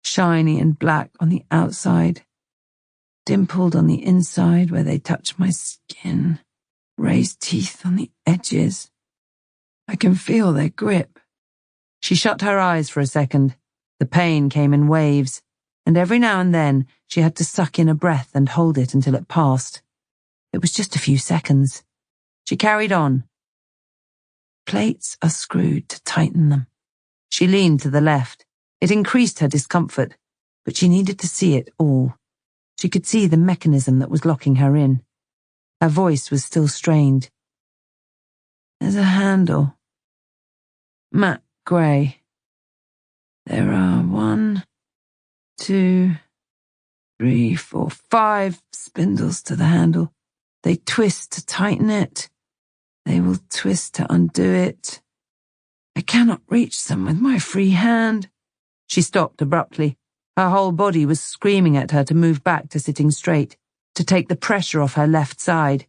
shiny and black on the outside, dimpled on the inside where they touch my skin, raised teeth on the edges. I can feel their grip." She shut her eyes for a second. The pain came in waves, and every now and then she had to suck in a breath and hold it until it passed. It was just a few seconds. She carried on. "Plates are screwed to tighten them." She leaned to the left. It increased her discomfort, but she needed to see it all. She could see the mechanism that was locking her in. Her voice was still strained. "There's a handle. Matte grey. There are 1, 2, 3, 4, 5 spindles to the handle. They twist to tighten it. They will twist to undo it. I cannot reach them with my free hand." She stopped abruptly. Her whole body was screaming at her to move back to sitting straight, to take the pressure off her left side.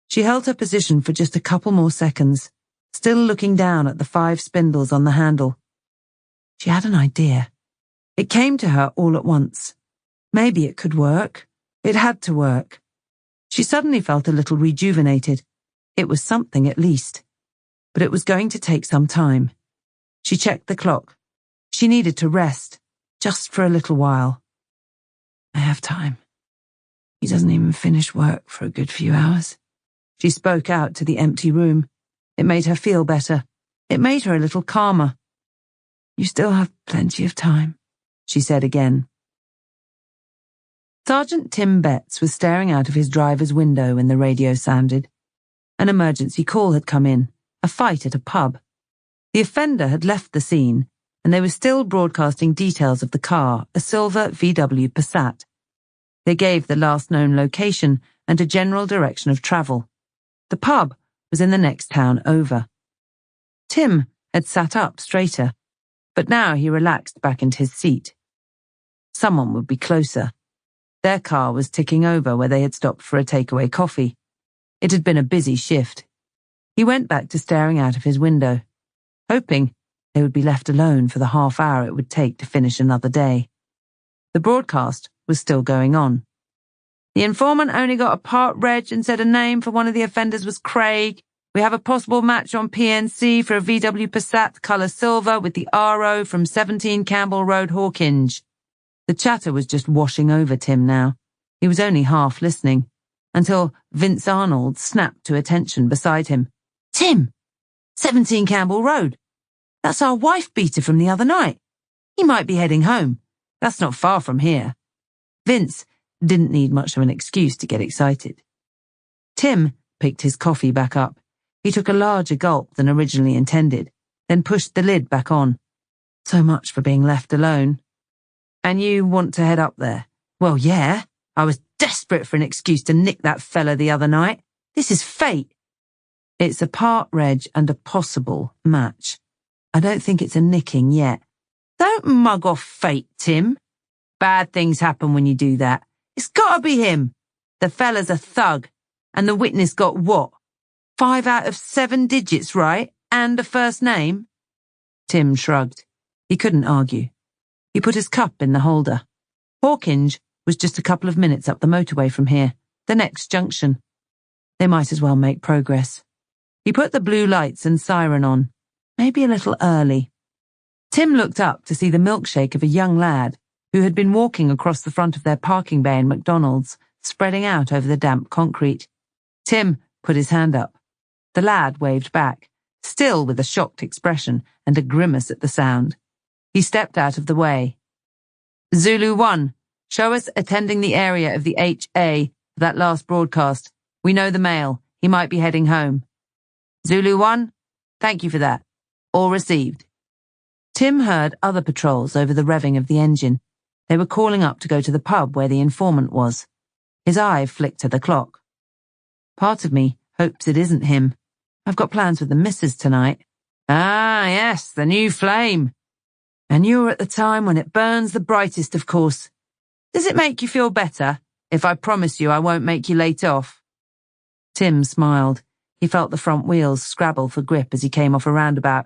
She held her position for just a couple more seconds, still looking down at the 5 spindles on the handle. She had an idea. It came to her all at once. Maybe it could work. It had to work. She suddenly felt a little rejuvenated. It was something at least. But it was going to take some time. She checked the clock. She needed to rest, just for a little while. "I have time. He doesn't even finish work for a good few hours." She spoke out to the empty room. It made her feel better. It made her a little calmer. "You still have plenty of time," she said again. Sergeant Tim Betts was staring out of his driver's window when the radio sounded. An emergency call had come in, a fight at a pub. The offender had left the scene, and they were still broadcasting details of the car, a silver VW Passat. They gave the last known location and a general direction of travel. The pub was in the next town over. Tim had sat up straighter, but now he relaxed back into his seat. Someone would be closer. Their car was ticking over where they had stopped for a takeaway coffee. It had been a busy shift. He went back to staring out of his window, hoping they would be left alone for the half hour it would take to finish another day. The broadcast was still going on. "The informant only got a part reg and said a name for one of the offenders was Craig. We have a possible match on PNC for a VW Passat colour silver with the RO from 17 Campbell Road, Hawkinge." The chatter was just washing over Tim now. He was only half listening, until Vince Arnold snapped to attention beside him. "Tim! 17 Campbell Road. That's our wife-beater from the other night. He might be heading home. That's not far from here." Vince didn't need much of an excuse to get excited. Tim picked his coffee back up. He took a larger gulp than originally intended, then pushed the lid back on. So much for being left alone. And you want to head up there? Well, yeah. I was desperate for an excuse to nick that fella the other night. This is fate. It's a part reg and a possible match. I don't think it's a nicking yet. Don't mug off fate, Tim. Bad things happen when you do that. It's gotta be him. The fella's a thug. And the witness got what? 5 out of 7 digits right? And a first name? Tim shrugged. He couldn't argue. He put his cup in the holder. Hawkinge was just a couple of minutes up the motorway from here, the next junction. They might as well make progress. He put the blue lights and siren on, maybe a little early. Tim looked up to see the milkshake of a young lad who had been walking across the front of their parking bay in McDonald's, spreading out over the damp concrete. Tim put his hand up. The lad waved back, still with a shocked expression and a grimace at the sound. He stepped out of the way. Zulu 1, show us attending the area of the HA for that last broadcast. We know the male. He might be heading home. Zulu 1, thank you for that. All received. Tim heard other patrols over the revving of the engine. They were calling up to go to the pub where the informant was. His eye flicked to the clock. Part of me hopes it isn't him. I've got plans with the missus tonight. Ah, yes, the new flame. And you're at the time when it burns the brightest, of course. Does it make you feel better if I promise you I won't make you late off? Tim smiled. He felt the front wheels scrabble for grip as he came off a roundabout.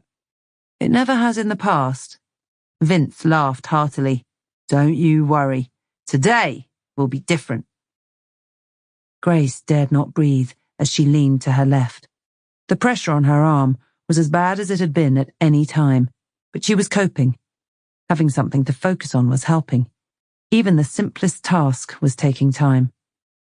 It never has in the past. Vince laughed heartily. Don't you worry. Today will be different. Grace dared not breathe as she leaned to her left. The pressure on her arm was as bad as it had been at any time, but she was coping. Having something to focus on was helping. Even the simplest task was taking time.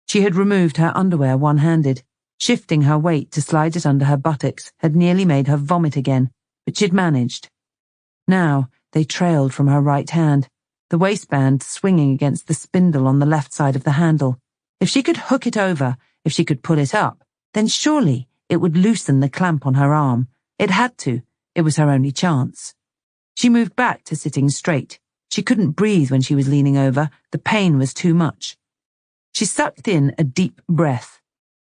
She had removed her underwear one-handed. Shifting her weight to slide it under her buttocks had nearly made her vomit again, but she'd managed. Now they trailed from her right hand, the waistband swinging against the spindle on the left side of the handle. If she could hook it over, if she could pull it up, then surely it would loosen the clamp on her arm. It had to. It was her only chance. She moved back to sitting straight. She couldn't breathe when she was leaning over. The pain was too much. She sucked in a deep breath.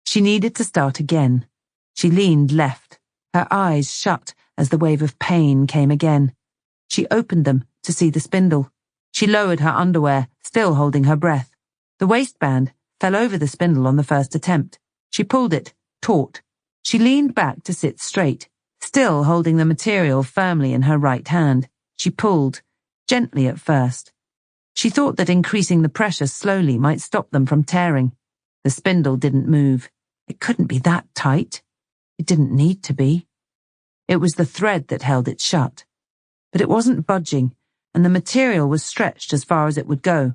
She needed to start again. She leaned left, her eyes shut as the wave of pain came again. She opened them to see the spindle. She lowered her underwear, still holding her breath. The waistband fell over the spindle on the first attempt. She pulled it, taut. She leaned back to sit straight, still holding the material firmly in her right hand. She pulled, gently at first. She thought that increasing the pressure slowly might stop them from tearing. The spindle didn't move. It couldn't be that tight. It didn't need to be. It was the thread that held it shut. But it wasn't budging, and the material was stretched as far as it would go.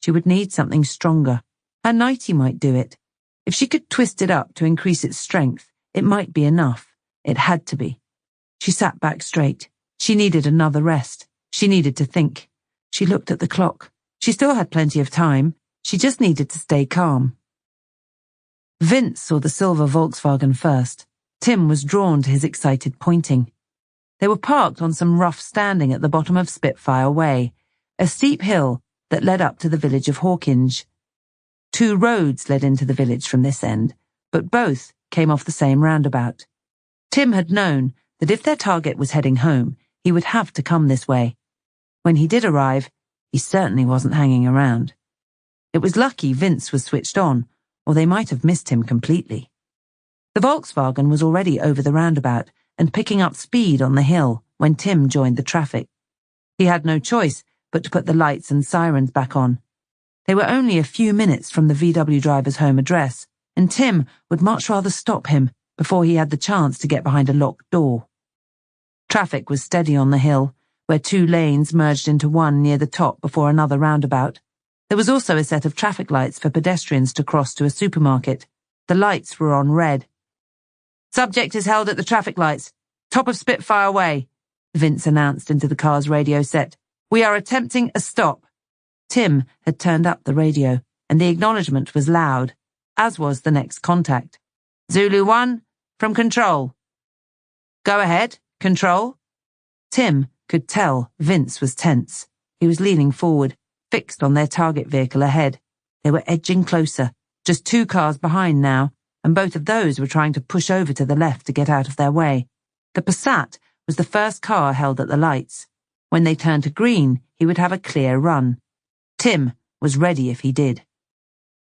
She would need something stronger. Her nightie might do it. If she could twist it up to increase its strength, it might be enough. It had to be. She sat back straight. She needed another rest. She needed to think. She looked at the clock. She still had plenty of time. She just needed to stay calm. Vince saw the silver Volkswagen first. Tim was drawn to his excited pointing. They were parked on some rough standing at the bottom of Spitfire Way, a steep hill that led up to the village of Hawkinge. 2 roads led into the village from this end, but both came off the same roundabout. Tim had known that if their target was heading home, he would have to come this way. When he did arrive, he certainly wasn't hanging around. It was lucky Vince was switched on, or they might have missed him completely. The Volkswagen was already over the roundabout and picking up speed on the hill when Tim joined the traffic. He had no choice but to put the lights and sirens back on. They were only a few minutes from the VW driver's home address, and Tim would much rather stop him before he had the chance to get behind a locked door. Traffic was steady on the hill, where 2 lanes merged into one near the top before another roundabout. There was also a set of traffic lights for pedestrians to cross to a supermarket. The lights were on red. "Subject is held at the traffic lights. Top of Spitfire Way," Vince announced into the car's radio set. "We are attempting a stop." Tim had turned up the radio, and the acknowledgement was loud, as was the next contact. "Zulu 1, from Control." "Go ahead, Control." Tim could tell Vince was tense. He was leaning forward, fixed on their target vehicle ahead. They were edging closer, just 2 cars behind now, and both of those were trying to push over to the left to get out of their way. The Passat was the first car held at the lights. When they turned to green, he would have a clear run. Tim was ready if he did.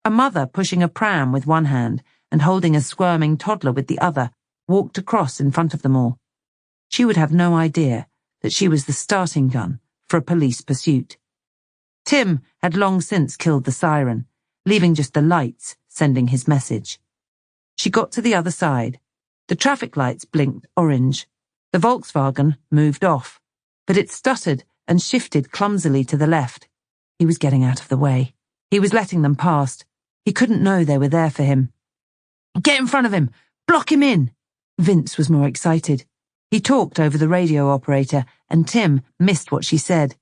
A mother pushing a pram with one hand and holding a squirming toddler with the other walked across in front of them all. She would have no idea that she was the starting gun for a police pursuit. Tim had long since killed the siren, leaving just the lights sending his message. She got to the other side. The traffic lights blinked orange. The Volkswagen moved off, but it stuttered and shifted clumsily to the left. He was getting out of the way. He was letting them past. He couldn't know they were there for him. "Get in front of him! Block him in!" Vince was more excited. He talked over the radio operator, and Tim missed what she said.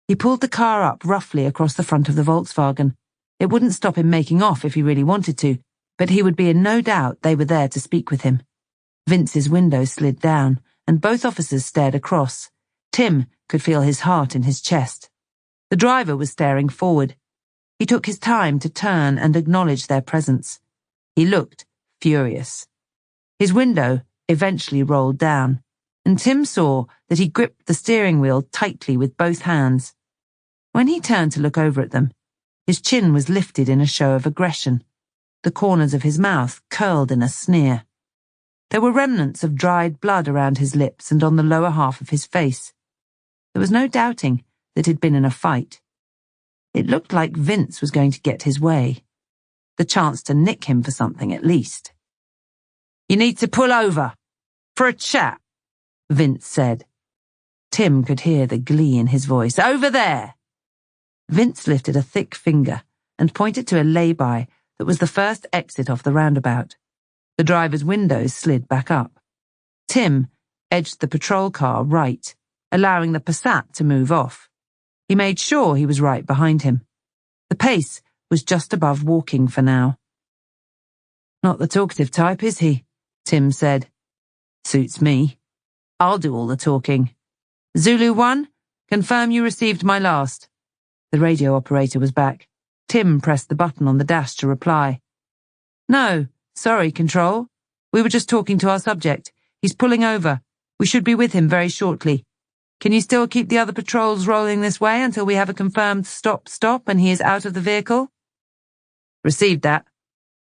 He pulled the car up roughly across the front of the Volkswagen. It wouldn't stop him making off if he really wanted to, but he would be in no doubt they were there to speak with him. Vince's window slid down, and both officers stared across. Tim could feel his heart in his chest. The driver was staring forward. He took his time to turn and acknowledge their presence. He looked furious. His window eventually rolled down, and Tim saw that he gripped the steering wheel tightly with both hands. When he turned to look over at them, his chin was lifted in a show of aggression. The corners of his mouth curled in a sneer. There were remnants of dried blood around his lips and on the lower half of his face. There was no doubting that he'd been in a fight. It looked like Vince was going to get his way. The chance to nick him for something at least. "You need to pull over. For a chat," Vince said. Tim could hear the glee in his voice. "Over there!" Vince lifted a thick finger and pointed to a lay-by that was the first exit off the roundabout. The driver's windows slid back up. Tim edged the patrol car right, allowing the Passat to move off. He made sure he was right behind him. The pace was just above walking for now. "Not the talkative type, is he?" Tim said. "Suits me. I'll do all the talking. Zulu 1, confirm you received my last." The radio operator was back. Tim pressed the button on the dash to reply. "No, sorry, Control. We were just talking to our subject. He's pulling over. We should be with him very shortly. Can you still keep the other patrols rolling this way until we have a confirmed stop and he is out of the vehicle?" "Received that.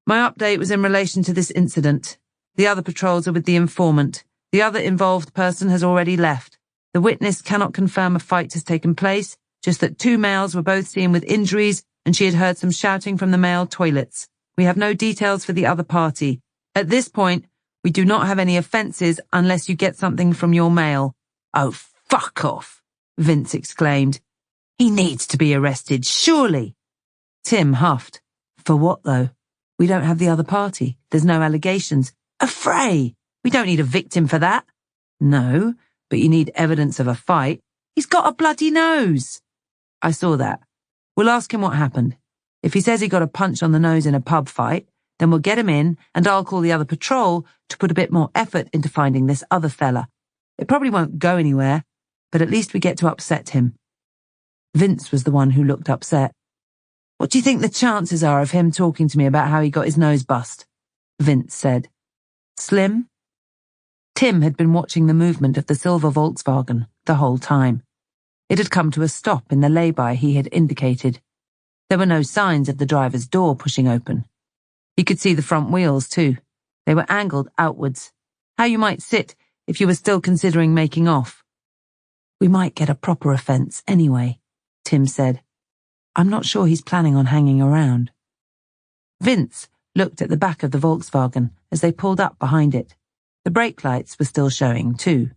My update was in relation to this incident. The other patrols are with the informant. The other involved person has already left. The witness cannot confirm a fight has taken place, just that 2 males were both seen with injuries and she had heard some shouting from the male toilets. We have no details for the other party. At this point, we do not have any offences unless you get something from your mail." "Oh, fuck off," Vince exclaimed. "He needs to be arrested, surely." Tim huffed. "For what, though? We don't have the other party. There's no allegations. A fray! We don't need a victim for that." "No, but you need evidence of a fight. He's got a bloody nose." "I saw that. We'll ask him what happened. If he says he got a punch on the nose in a pub fight, then we'll get him in and I'll call the other patrol to put a bit more effort into finding this other fella. It probably won't go anywhere, but at least we get to upset him." Vince was the one who looked upset. "What do you think the chances are of him talking to me about how he got his nose bust?" Vince said. "Slim?" Tim had been watching the movement of the silver Volkswagen the whole time. It had come to a stop in the lay-by he had indicated. There were no signs of the driver's door pushing open. He could see the front wheels, too. They were angled outwards. How you might sit if you were still considering making off. "We might get a proper offence anyway," Tim said. "I'm not sure he's planning on hanging around." Vince looked at the back of the Volkswagen as they pulled up behind it. The brake lights were still showing, too.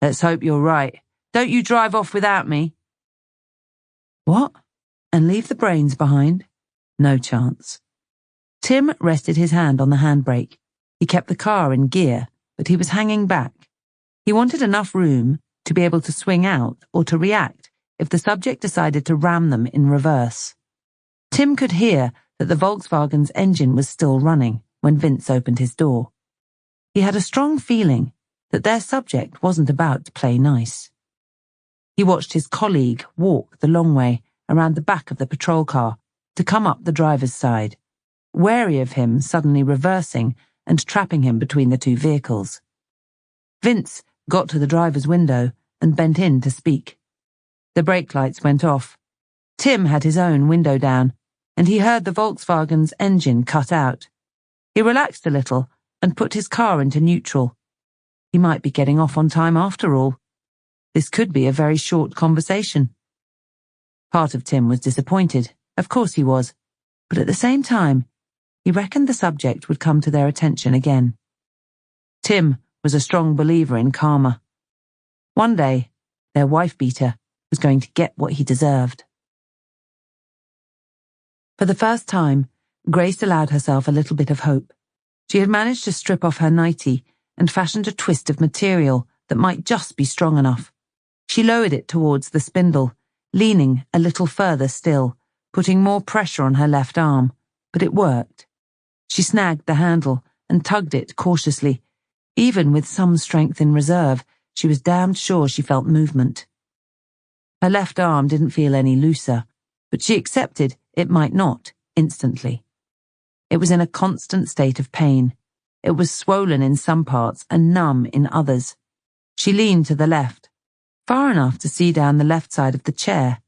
"Let's hope you're right. Don't you drive off without me." "What? And leave the brains behind?" No chance. Tim rested his hand on the handbrake. He kept the car in gear, but he was hanging back. He wanted enough room to be able to swing out or to react if the subject decided to ram them in reverse. Tim could hear that the Volkswagen's engine was still running when Vince opened his door. He had a strong feeling that their subject wasn't about to play nice. He watched his colleague walk the long way around the back of the patrol car to come up the driver's side, wary of him suddenly reversing and trapping him between the two vehicles. Vince got to the driver's window and bent in to speak. The brake lights went off. Tim had his own window down, and he heard the Volkswagen's engine cut out. He relaxed a little and put his car into neutral. He might be getting off on time after all. This could be a very short conversation. Part of Tim was disappointed. Of course he was. But at the same time, he reckoned the subject would come to their attention again. Tim was a strong believer in karma. One day, their wife-beater was going to get what he deserved. For the first time, Grace allowed herself a little bit of hope. She had managed to strip off her nightie and fashioned a twist of material that might just be strong enough. She lowered it towards the spindle, leaning a little further still, putting more pressure on her left arm, but it worked. She snagged the handle and tugged it cautiously. Even with some strength in reserve, she was damned sure she felt movement. Her left arm didn't feel any looser, but she accepted it might not instantly. It was in a constant state of pain. It was swollen in some parts and numb in others. She leaned to the left, far enough to see down the left side of the chair.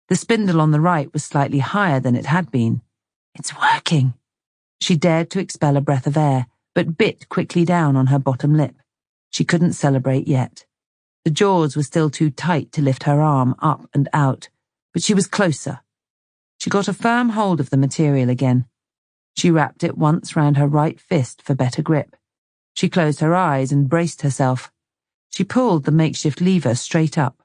The spindle on the right was slightly higher than it had been. It's working. She dared to expel a breath of air, but bit quickly down on her bottom lip. She couldn't celebrate yet. The jaws were still too tight to lift her arm up and out, but she was closer. She got a firm hold of the material again. She wrapped it once round her right fist for better grip. She closed her eyes and braced herself. She pulled the makeshift lever straight up.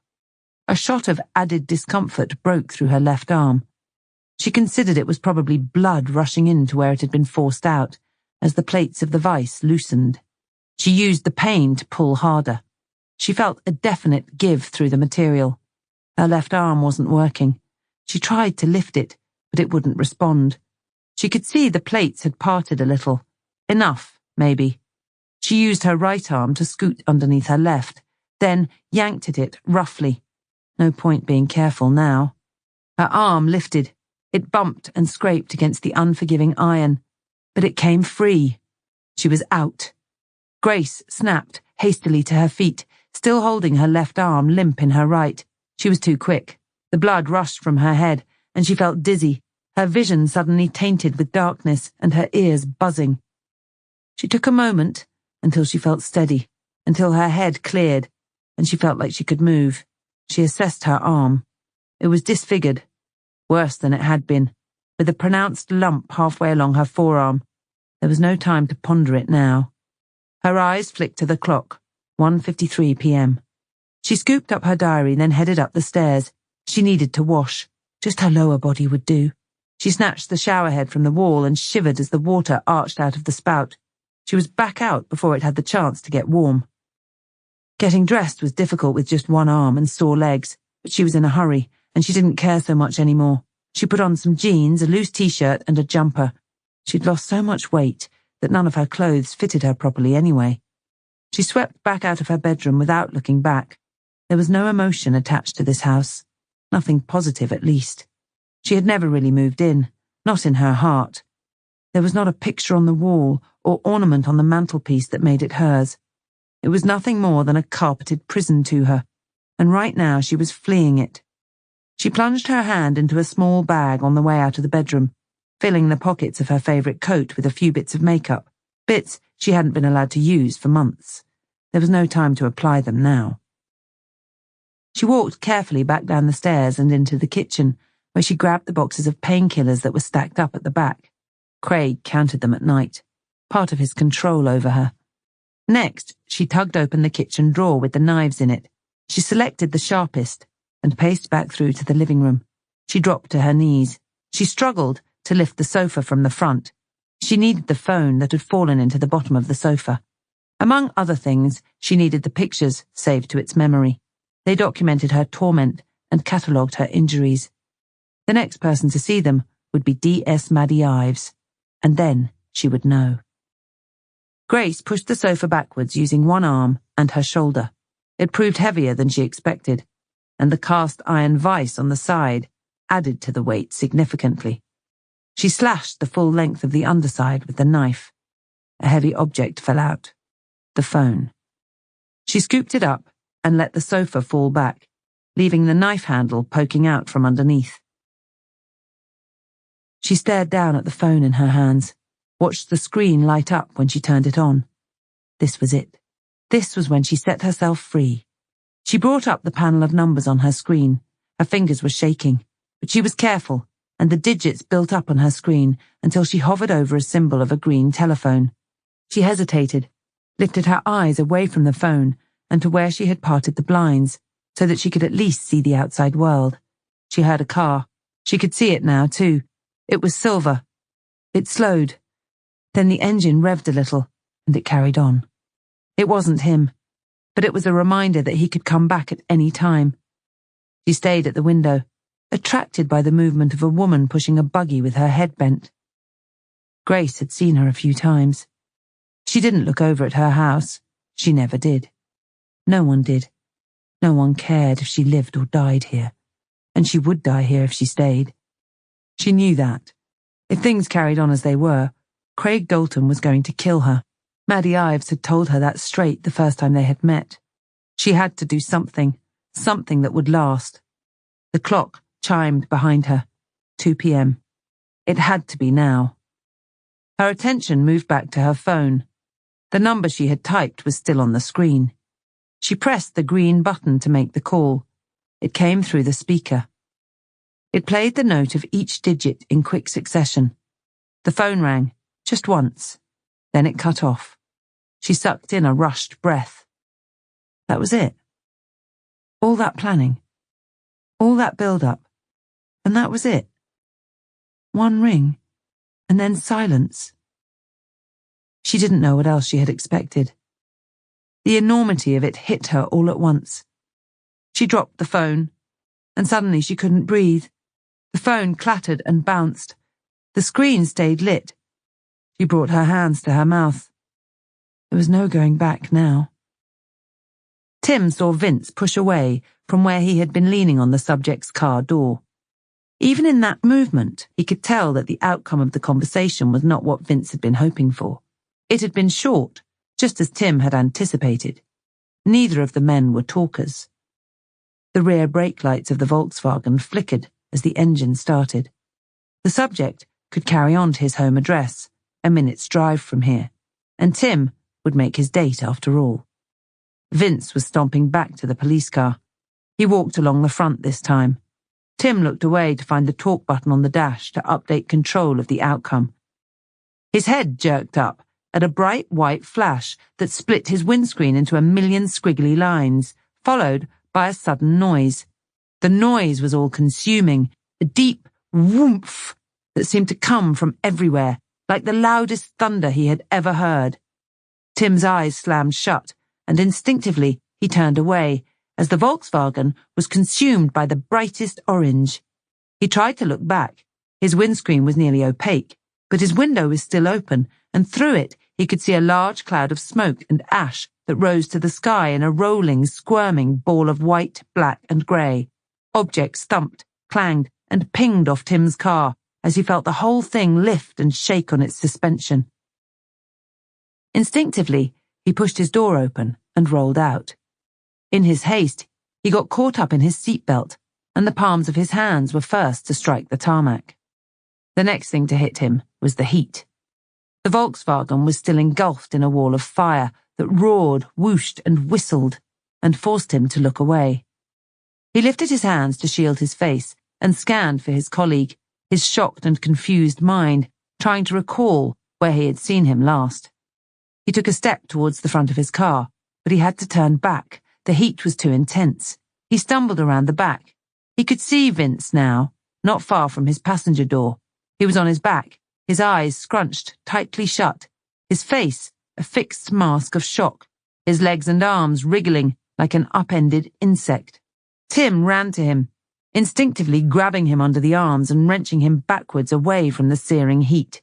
A shot of added discomfort broke through her left arm. She considered it was probably blood rushing in to where it had been forced out, as the plates of the vise loosened. She used the pain to pull harder. She felt a definite give through the material. Her left arm wasn't working. She tried to lift it, but it wouldn't respond. She could see the plates had parted a little. Enough, maybe. She used her right arm to scoot underneath her left, then yanked at it roughly. No point being careful now. Her arm lifted. It bumped and scraped against the unforgiving iron, but it came free. She was out. Grace snapped hastily to her feet, still holding her left arm limp in her right. She was too quick. The blood rushed from her head, and she felt dizzy, her vision suddenly tainted with darkness and her ears buzzing. She took a moment until she felt steady, until her head cleared, and she felt like she could move. She assessed her arm. It was disfigured, worse than it had been, with a pronounced lump halfway along her forearm. There was no time to ponder it now. Her eyes flicked to the clock, 1:53 p.m. She scooped up her diary, then headed up the stairs. She needed to wash. Just her lower body would do. She snatched the shower head from the wall and shivered as the water arched out of the spout. She was back out before it had the chance to get warm. Getting dressed was difficult with just one arm and sore legs, but she was in a hurry, and she didn't care so much anymore. She put on some jeans, a loose t-shirt, and a jumper. She'd lost so much weight that none of her clothes fitted her properly anyway. She swept back out of her bedroom without looking back. There was no emotion attached to this house. Nothing positive, at least. She had never really moved in, not in her heart. There was not a picture on the wall or ornament on the mantelpiece that made it hers. It was nothing more than a carpeted prison to her, and right now she was fleeing it. She plunged her hand into a small bag on the way out of the bedroom, filling the pockets of her favourite coat with a few bits of makeup, bits she hadn't been allowed to use for months. There was no time to apply them now. She walked carefully back down the stairs and into the kitchen, where she grabbed the boxes of painkillers that were stacked up at the back. Craig counted them at night, part of his control over her. Next, she tugged open the kitchen drawer with the knives in it. She selected the sharpest and paced back through to the living room. She dropped to her knees. She struggled to lift the sofa from the front. She needed the phone that had fallen into the bottom of the sofa. Among other things, she needed the pictures saved to its memory. They documented her torment and catalogued her injuries. The next person to see them would be D.S. Maddie Ives, and then she would know. Grace pushed the sofa backwards using one arm and her shoulder. It proved heavier than she expected, and the cast iron vise on the side added to the weight significantly. She slashed the full length of the underside with the knife. A heavy object fell out. The phone. She scooped it up and let the sofa fall back, leaving the knife handle poking out from underneath. She stared down at the phone in her hands, watched the screen light up when she turned it on. This was it. This was when she set herself free. She brought up the panel of numbers on her screen. Her fingers were shaking, but she was careful, and the digits built up on her screen until she hovered over a symbol of a green telephone. She hesitated, lifted her eyes away from the phone and to where she had parted the blinds, so that she could at least see the outside world. She heard a car. She could see it now, too. It was silver. It slowed. Then the engine revved a little, and it carried on. It wasn't him, but it was a reminder that he could come back at any time. She stayed at the window, attracted by the movement of a woman pushing a buggy with her head bent. Grace had seen her a few times. She didn't look over at her house. She never did. No one did. No one cared if she lived or died here. And she would die here if she stayed. She knew that. If things carried on as they were, Craig Dalton was going to kill her. Maddie Ives had told her that straight the first time they had met. She had to do something that would last. The clock chimed behind her. 2 p.m. It had to be now. Her attention moved back to her phone. The number she had typed was still on the screen. She pressed the green button to make the call. It came through the speaker. It played the note of each digit in quick succession. The phone rang, just once. Then it cut off. She sucked in a rushed breath. That was it. All that planning. All that build-up. And that was it. One ring. And then silence. She didn't know what else she had expected. The enormity of it hit her all at once. She dropped the phone, and suddenly she couldn't breathe. The phone clattered and bounced. The screen stayed lit. She brought her hands to her mouth. There was no going back now. Tim saw Vince push away from where he had been leaning on the subject's car door. Even in that movement, he could tell that the outcome of the conversation was not what Vince had been hoping for. It had been short, just as Tim had anticipated. Neither of the men were talkers. The rear brake lights of the Volkswagen flickered as the engine started. The subject could carry on to his home address, a minute's drive from here, and Tim would make his date after all. Vince was stomping back to the police car. He walked along the front this time. Tim looked away to find the talk button on the dash to update control of the outcome. His head jerked up at a bright white flash that split his windscreen into a million squiggly lines, followed by a sudden noise. The noise was all-consuming, a deep whoomph that seemed to come from everywhere, like the loudest thunder he had ever heard. Tim's eyes slammed shut, and instinctively he turned away, as the Volkswagen was consumed by the brightest orange. He tried to look back. His windscreen was nearly opaque, but his window was still open, and through it he could see a large cloud of smoke and ash that rose to the sky in a rolling, squirming ball of white, black, and grey. Objects thumped, clanged, and pinged off Tim's car as he felt the whole thing lift and shake on its suspension. Instinctively, he pushed his door open and rolled out. In his haste, he got caught up in his seatbelt, and the palms of his hands were first to strike the tarmac. The next thing to hit him was the heat. The Volkswagen was still engulfed in a wall of fire that roared, whooshed, and whistled, and forced him to look away. He lifted his hands to shield his face and scanned for his colleague, his shocked and confused mind trying to recall where he had seen him last. He took a step towards the front of his car, but he had to turn back. The heat was too intense. He stumbled around the back. He could see Vince now, not far from his passenger door. He was on his back, his eyes scrunched tightly shut, his face a fixed mask of shock, his legs and arms wriggling like an upended insect. Tim ran to him, instinctively grabbing him under the arms and wrenching him backwards away from the searing heat.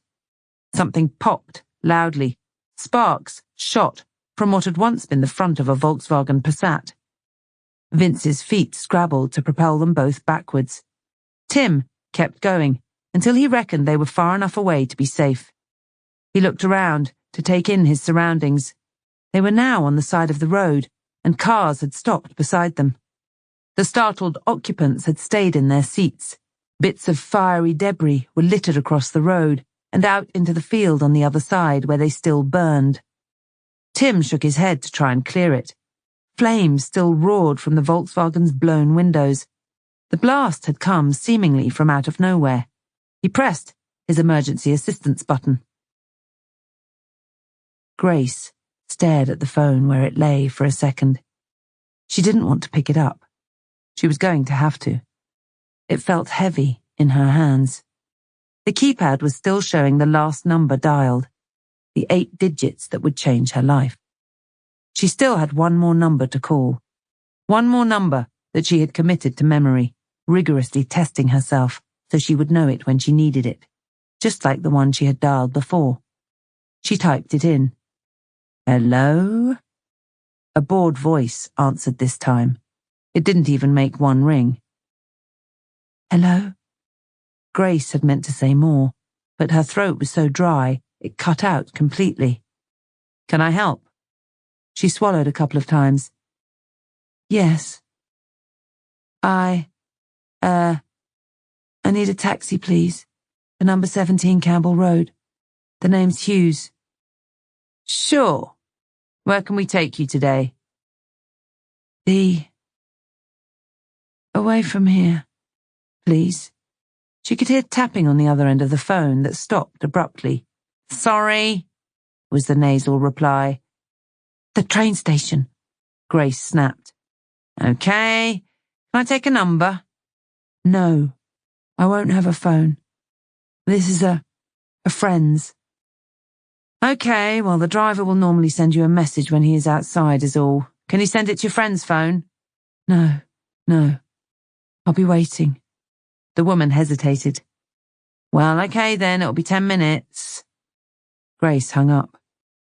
Something popped loudly. Sparks shot from what had once been the front of a Volkswagen Passat. Vince's feet scrabbled to propel them both backwards. Tim kept going until he reckoned they were far enough away to be safe. He looked around to take in his surroundings. They were now on the side of the road, and cars had stopped beside them. The startled occupants had stayed in their seats. Bits of fiery debris were littered across the road and out into the field on the other side where they still burned. Tim shook his head to try and clear it. Flames still roared from the Volkswagen's blown windows. The blast had come seemingly from out of nowhere. He pressed his emergency assistance button. Grace stared at the phone where it lay for a second. She didn't want to pick it up. She was going to have to. It felt heavy in her hands. The keypad was still showing the last number dialed, the 8 digits that would change her life. She still had one more number to call. One more number that she had committed to memory, rigorously testing herself so she would know it when she needed it, just like the one she had dialed before. She typed it in. Hello? A bored voice answered this time. It didn't even make one ring. Hello? Grace had meant to say more, but her throat was so dry it cut out completely. Can I help? She swallowed a couple of times. Yes. I need a taxi, please. For number 17 Campbell Road. The name's Hughes. Sure. Where can we take you today? Away from here, please. She could hear tapping on the other end of the phone that stopped abruptly. Sorry, was the nasal reply. The train station, Grace snapped. Okay. Can I take a number? No, I won't have a phone. This is a friend's. Okay, well, the driver will normally send you a message when he is outside is all. Can he send it to your friend's phone? No. I'll be waiting. The woman hesitated. Well, okay then, it'll be 10 minutes. Grace hung up.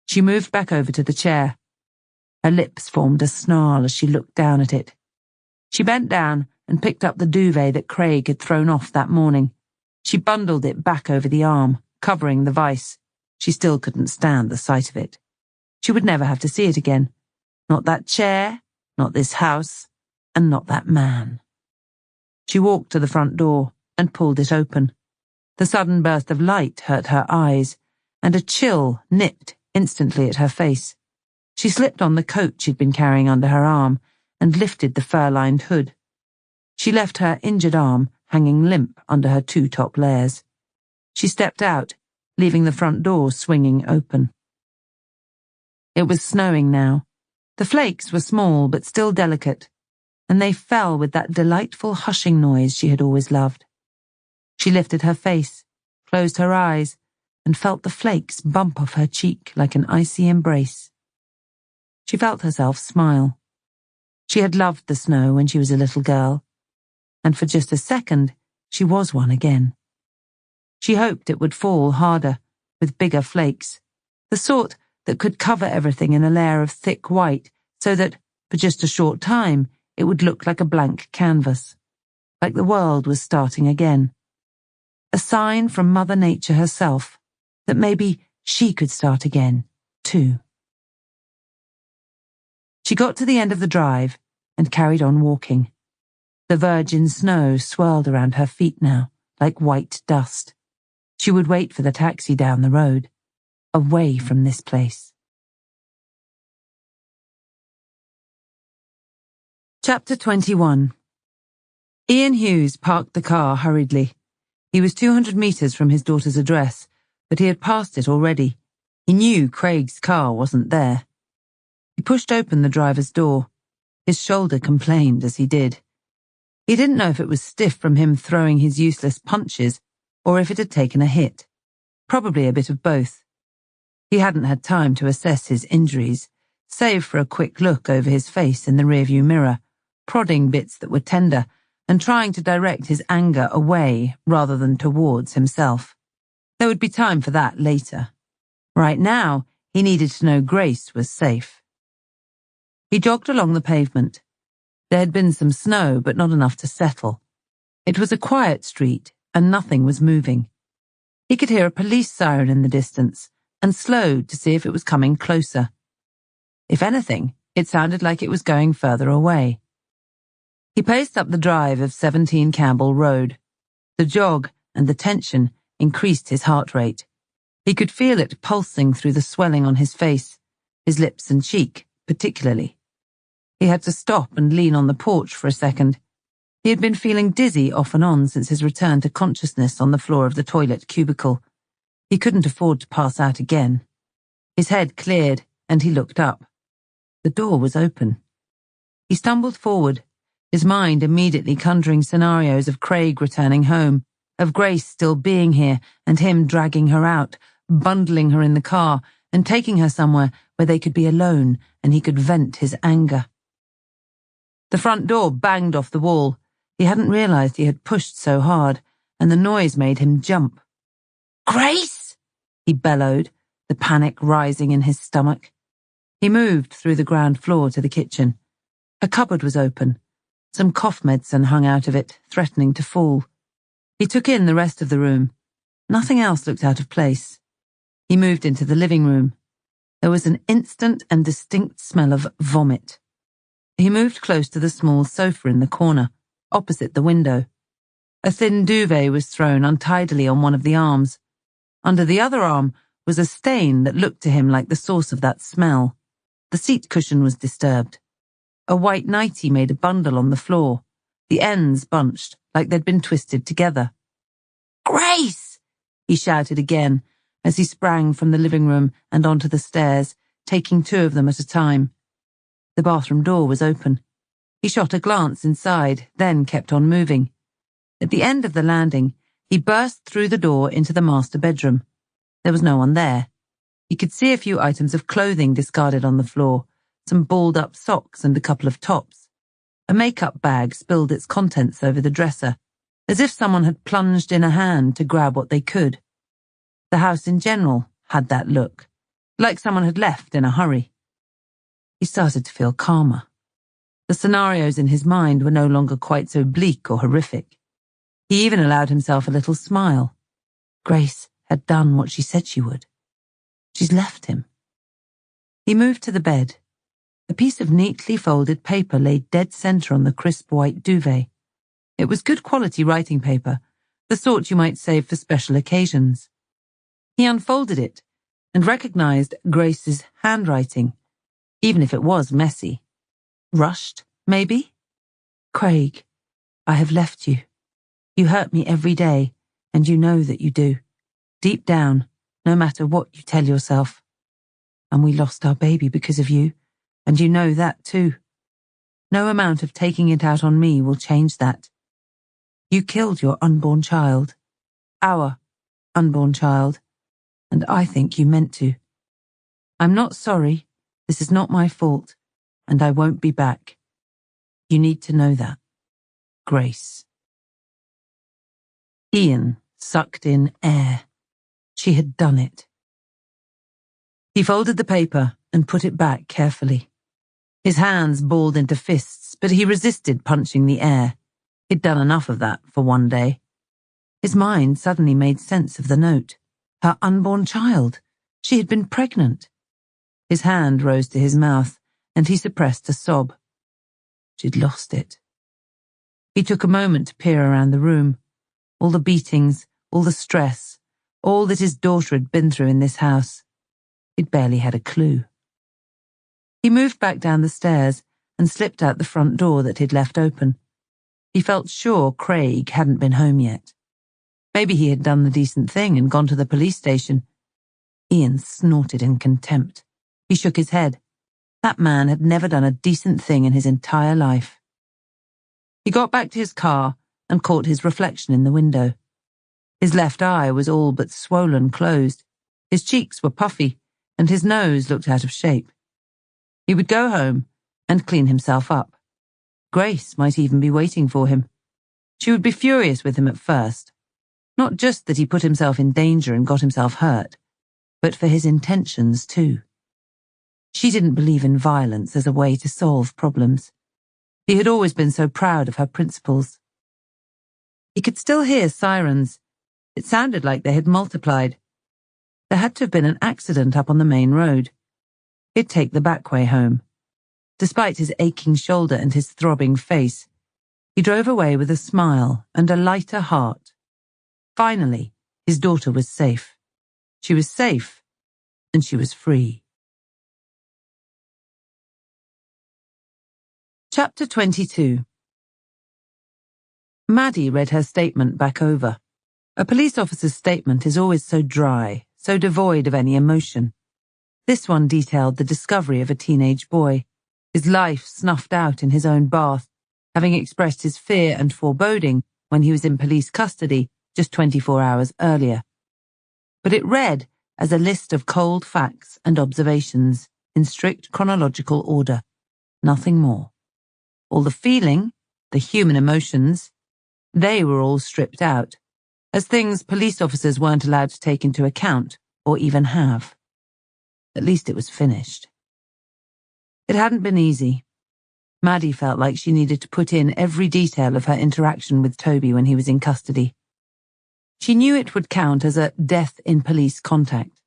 She moved back over to the chair. Her lips formed a snarl as she looked down at it. She bent down and picked up the duvet that Craig had thrown off that morning. She bundled it back over the arm, covering the vice. She still couldn't stand the sight of it. She would never have to see it again. Not that chair, not this house, and not that man. She walked to the front door and pulled it open. The sudden burst of light hurt her eyes, and a chill nipped instantly at her face. She slipped on the coat she'd been carrying under her arm and lifted the fur-lined hood. She left her injured arm hanging limp under her 2 top layers. She stepped out, leaving the front door swinging open. It was snowing now. The flakes were small but still delicate, and they fell with that delightful hushing noise she had always loved. She lifted her face, closed her eyes, and felt the flakes bump off her cheek like an icy embrace. She felt herself smile. She had loved the snow when she was a little girl, and for just a second she was one again. She hoped it would fall harder, with bigger flakes, the sort that could cover everything in a layer of thick white so that, for just a short time, it would look like a blank canvas, like the world was starting again. A sign from Mother Nature herself that maybe she could start again, too. She got to the end of the drive and carried on walking. The virgin snow swirled around her feet now, like white dust. She would wait for the taxi down the road, away from this place. Chapter 21. Ian Hughes parked the car hurriedly. He was 200 metres from his daughter's address, but he had passed it already. He knew Craig's car wasn't there. He pushed open the driver's door. His shoulder complained as he did. He didn't know if it was stiff from him throwing his useless punches or if it had taken a hit. Probably a bit of both. He hadn't had time to assess his injuries, save for a quick look over his face in the rearview mirror, prodding bits that were tender and trying to direct his anger away rather than towards himself. There would be time for that later. Right now, he needed to know Grace was safe. He jogged along the pavement. There had been some snow, but not enough to settle. It was a quiet street, and nothing was moving. He could hear a police siren in the distance, and slowed to see if it was coming closer. If anything, it sounded like it was going further away. He paced up the drive of 17 Campbell Road. The jog and the tension increased his heart rate. He could feel it pulsing through the swelling on his face, his lips and cheek, particularly. He had to stop and lean on the porch for a second. He had been feeling dizzy off and on since his return to consciousness on the floor of the toilet cubicle. He couldn't afford to pass out again. His head cleared, and he looked up. The door was open. He stumbled forward, his mind immediately conjuring scenarios of Craig returning home, of Grace still being here, and him dragging her out, bundling her in the car, and taking her somewhere where they could be alone and he could vent his anger. The front door banged off the wall. He hadn't realized he had pushed so hard, and the noise made him jump. "Grace!" he bellowed, the panic rising in his stomach. He moved through the ground floor to the kitchen. A cupboard was open. Some cough medicine hung out of it, threatening to fall. He took in the rest of the room. Nothing else looked out of place. He moved into the living room. There was an instant and distinct smell of vomit. He moved close to the small sofa in the corner, opposite the window. A thin duvet was thrown untidily on one of the arms. Under the other arm was a stain that looked to him like the source of that smell. The seat cushion was disturbed. A white nightie made a bundle on the floor, the ends bunched like they'd been twisted together. "Grace!" he shouted again as he sprang from the living room and onto the stairs, taking 2 of them at a time. The bathroom door was open. He shot a glance inside, then kept on moving. At the end of the landing, he burst through the door into the master bedroom. There was no one there. He could see a few items of clothing discarded on the floor, some balled-up socks and a couple of tops. A makeup bag spilled its contents over the dresser, as if someone had plunged in a hand to grab what they could. The house in general had that look, like someone had left in a hurry. He started to feel calmer. The scenarios in his mind were no longer quite so bleak or horrific. He even allowed himself a little smile. Grace had done what she said she would. She's left him. He moved to the bed. A piece of neatly folded paper lay dead center on the crisp white duvet. It was good quality writing paper, the sort you might save for special occasions. He unfolded it and recognized Grace's handwriting, even if it was messy. Rushed, maybe? "Craig, I have left you. You hurt me every day, and you know that you do. Deep down, no matter what you tell yourself. And we lost our baby because of you, and you know that too. No amount of taking it out on me will change that. You killed your unborn child. Our unborn child. And I think you meant to. I'm not sorry. This is not my fault, and I won't be back. You need to know that. Grace." Ian sucked in air. She had done it. He folded the paper and put it back carefully. His hands balled into fists, but he resisted punching the air. He'd done enough of that for one day. His mind suddenly made sense of the note. Her unborn child. She had been pregnant. His hand rose to his mouth, and he suppressed a sob. She'd lost it. He took a moment to peer around the room. All the beatings, all the stress, all that his daughter had been through in this house. He'd barely had a clue. He moved back down the stairs and slipped out the front door that he'd left open. He felt sure Craig hadn't been home yet. Maybe he had done the decent thing and gone to the police station. Ian snorted in contempt. He shook his head. That man had never done a decent thing in his entire life. He got back to his car and caught his reflection in the window. His left eye was all but swollen closed. His cheeks were puffy, and his nose looked out of shape. He would go home and clean himself up. Grace might even be waiting for him. She would be furious with him at first. Not just that he put himself in danger and got himself hurt, but for his intentions too. She didn't believe in violence as a way to solve problems. He had always been so proud of her principles. He could still hear sirens. It sounded like they had multiplied. There had to have been an accident up on the main road. He'd take the back way home. Despite his aching shoulder and his throbbing face, he drove away with a smile and a lighter heart. Finally, his daughter was safe. She was safe, and she was free. Chapter 22. Maddie read her statement back over. A police officer's statement is always so dry, so devoid of any emotion. This one detailed the discovery of a teenage boy, his life snuffed out in his own bath, having expressed his fear and foreboding when he was in police custody just 24 hours earlier. But it read as a list of cold facts and observations in strict chronological order. Nothing more. All the feeling, the human emotions, they were all stripped out, as things police officers weren't allowed to take into account or even have. At least it was finished. It hadn't been easy. Maddie felt like she needed to put in every detail of her interaction with Toby when he was in custody. She knew it would count as a death in police contact,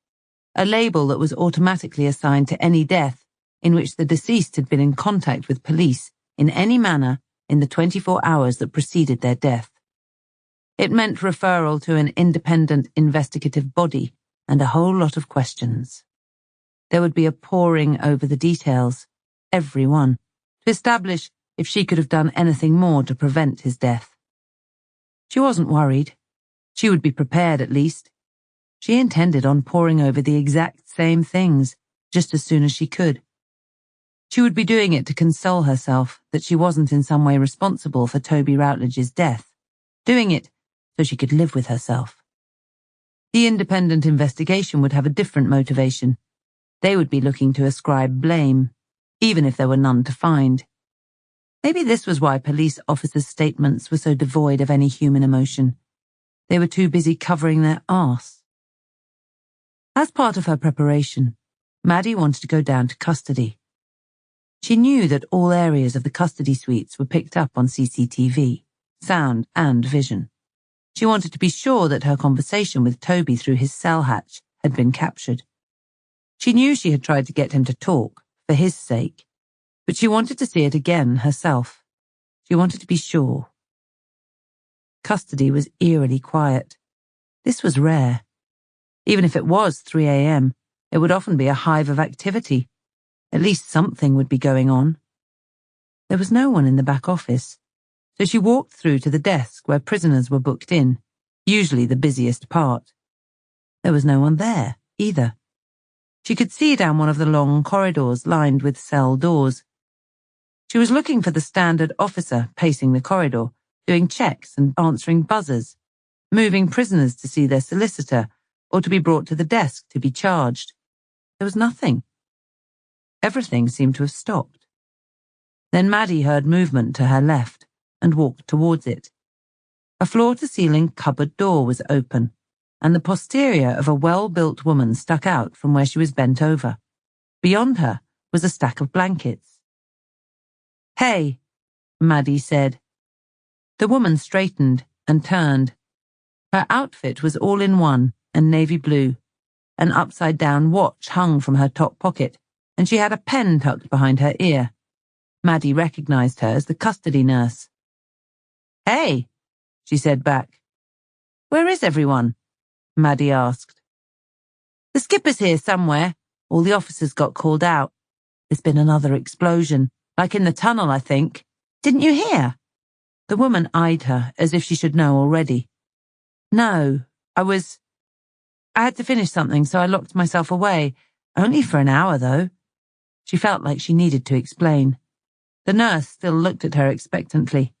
a label that was automatically assigned to any death in which the deceased had been in contact with police in any manner in the 24 hours that preceded their death. It meant referral to an independent investigative body and a whole lot of questions. There would be a poring over the details, every one, to establish if she could have done anything more to prevent his death. She wasn't worried. She would be prepared at least. She intended on poring over the exact same things, just as soon as she could. She would be doing it to console herself that she wasn't in some way responsible for Toby Routledge's death, doing it so she could live with herself. The independent investigation would have a different motivation. They would be looking to ascribe blame, even if there were none to find. Maybe this was why police officers' statements were so devoid of any human emotion. They were too busy covering their arse. As part of her preparation, Maddie wanted to go down to custody. She knew that all areas of the custody suites were picked up on CCTV, sound and vision. She wanted to be sure that her conversation with Toby through his cell hatch had been captured. She knew she had tried to get him to talk, for his sake, but she wanted to see it again herself. She wanted to be sure. Custody was eerily quiet. This was rare. Even if it was 3 a.m., it would often be a hive of activity. At least something would be going on. There was no one in the back office, so she walked through to the desk where prisoners were booked in, usually the busiest part. There was no one there, either. She could see down one of the long corridors lined with cell doors. She was looking for the standard officer pacing the corridor, doing checks and answering buzzers, moving prisoners to see their solicitor or to be brought to the desk to be charged. There was nothing. Everything seemed to have stopped. Then Maddie heard movement to her left and walked towards it. A floor-to-ceiling cupboard door was open, and the posterior of a well-built woman stuck out from where she was bent over. Beyond her was a stack of blankets. "Hey," Maddie said. The woman straightened and turned. Her outfit was all in one and navy blue. An upside-down watch hung from her top pocket, and she had a pen tucked behind her ear. Maddie recognized her as the custody nurse. "Hey," she said back. "Where is everyone?" Maddie asked. "The skipper's here somewhere. All the officers got called out. There's been another explosion, like in the tunnel, I think. Didn't you hear?" The woman eyed her as if she should know already. "No, I had to finish something, so I locked myself away. Only for an hour, though." She felt like she needed to explain. The nurse still looked at her expectantly.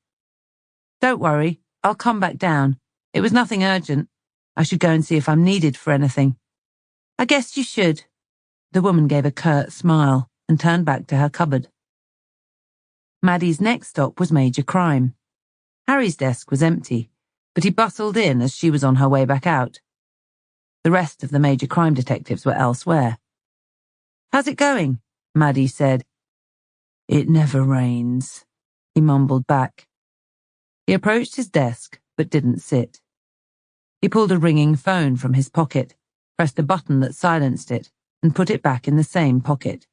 "Don't worry, I'll come back down. It was nothing urgent. I should go and see if I'm needed for anything." "I guess you should." The woman gave a curt smile and turned back to her cupboard. Maddie's next stop was Major Crime. Harry's desk was empty, but he bustled in as she was on her way back out. The rest of the Major Crime detectives were elsewhere. "How's it going?" Maddie said. "It never rains," he mumbled back. He approached his desk, but didn't sit. He pulled a ringing phone from his pocket, pressed a button that silenced it, and put it back in the same pocket.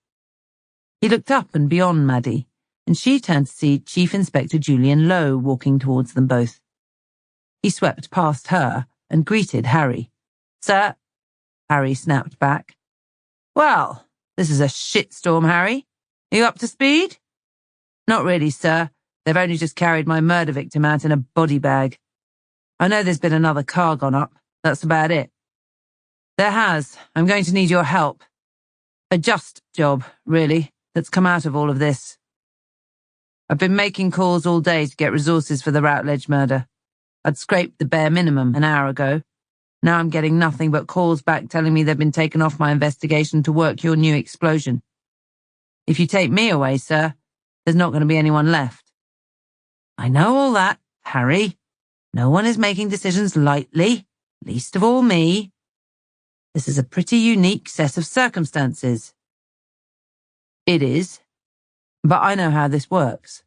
He looked up and beyond Maddie, and she turned to see Chief Inspector Julian Lowe walking towards them both. He swept past her and greeted Harry. "Sir," Harry snapped back. "Well, this is a shitstorm, Harry. Are you up to speed?" "Not really, sir. They've only just carried my murder victim out in a body bag. I know there's been another car gone up. That's about it." "There has. I'm going to need your help. A just job, really, that's come out of all of this. I've been making calls all day to get resources for the Routledge murder. I'd scraped the bare minimum an hour ago. Now I'm getting nothing but calls back telling me they've been taken off my investigation to work your new explosion. If you take me away, sir, there's not going to be anyone left." "I know all that, Harry. No one is making decisions lightly, least of all me. This is a pretty unique set of circumstances." "It is. But I know how this works.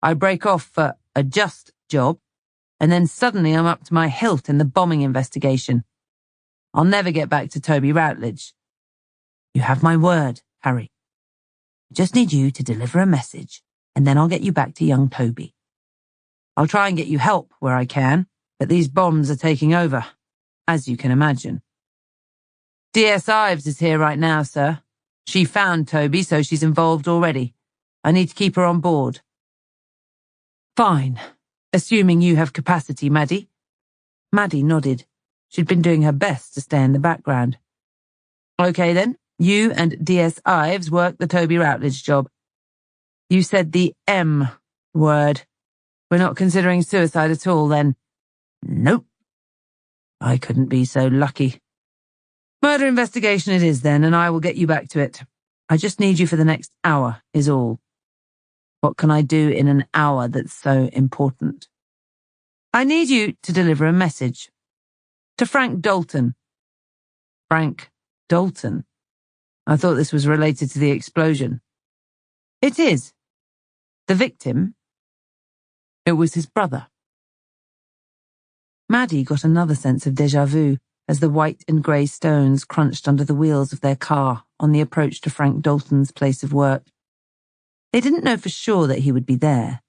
I break off for a just job, and then suddenly I'm up to my hilt in the bombing investigation. I'll never get back to Toby Routledge. You have my word, Harry. I just need you to deliver a message, and then I'll get you back to young Toby. I'll try and get you help where I can, but these bombs are taking over, as you can imagine. DS Ives is here right now, sir. She found Toby, so she's involved already. I need to keep her on board." "Fine. Assuming you have capacity, Maddie." Maddie nodded. She'd been doing her best to stay in the background. "Okay then, you and DS Ives work the Toby Routledge job. You said the M word. We're not considering suicide at all, then?" "Nope." "I couldn't be so lucky. Murder investigation it is then, and I will get you back to it. I just need you for the next hour, is all." "What can I do in an hour that's so important?" "I need you to deliver a message. To Frank Dalton." "Frank Dalton? I thought this was related to the explosion." "It is. The victim? It was his brother." Maddie got another sense of déjà vu as the white and grey stones crunched under the wheels of their car on the approach to Frank Dalton's place of work. They didn't know for sure that he would be there.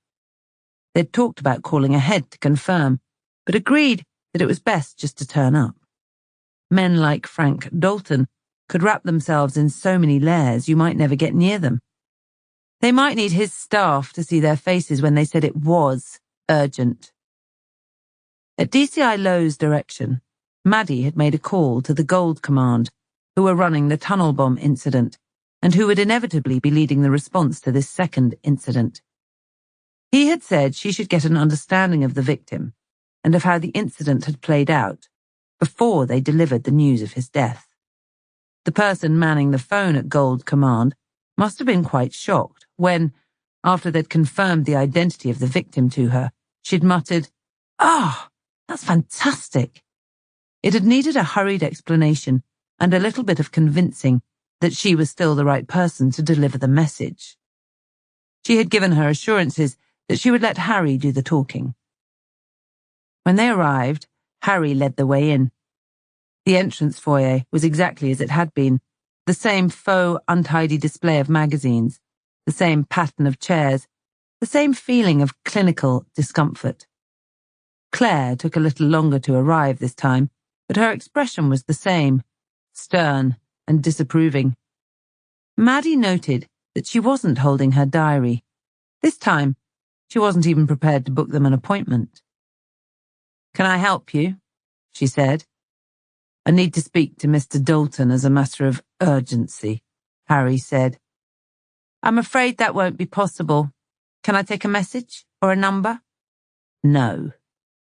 They'd talked about calling ahead to confirm, but agreed that it was best just to turn up. Men like Frank Dalton could wrap themselves in so many layers you might never get near them. They might need his staff to see their faces when they said it was urgent. At DCI Lowe's direction, Maddie had made a call to the Gold Command, who were running the tunnel bomb incident, and who would inevitably be leading the response to this second incident. He had said she should get an understanding of the victim and of how the incident had played out before they delivered the news of his death. The person manning the phone at Gold Command must have been quite shocked when, after they'd confirmed the identity of the victim to her, she'd muttered, "Ah, that's fantastic." It had needed a hurried explanation and a little bit of convincing that she was still the right person to deliver the message. She had given her assurances that she would let Harry do the talking. When they arrived, Harry led the way in. The entrance foyer was exactly as it had been, the same faux, untidy display of magazines, the same pattern of chairs, the same feeling of clinical discomfort. Claire took a little longer to arrive this time, but her expression was the same, stern and disapproving. Maddie noted that she wasn't holding her diary. This time, she wasn't even prepared to book them an appointment. "Can I help you?" she said. "I need to speak to Mr. Dalton as a matter of urgency," Harry said. "I'm afraid that won't be possible. Can I take a message or a number?" "No,"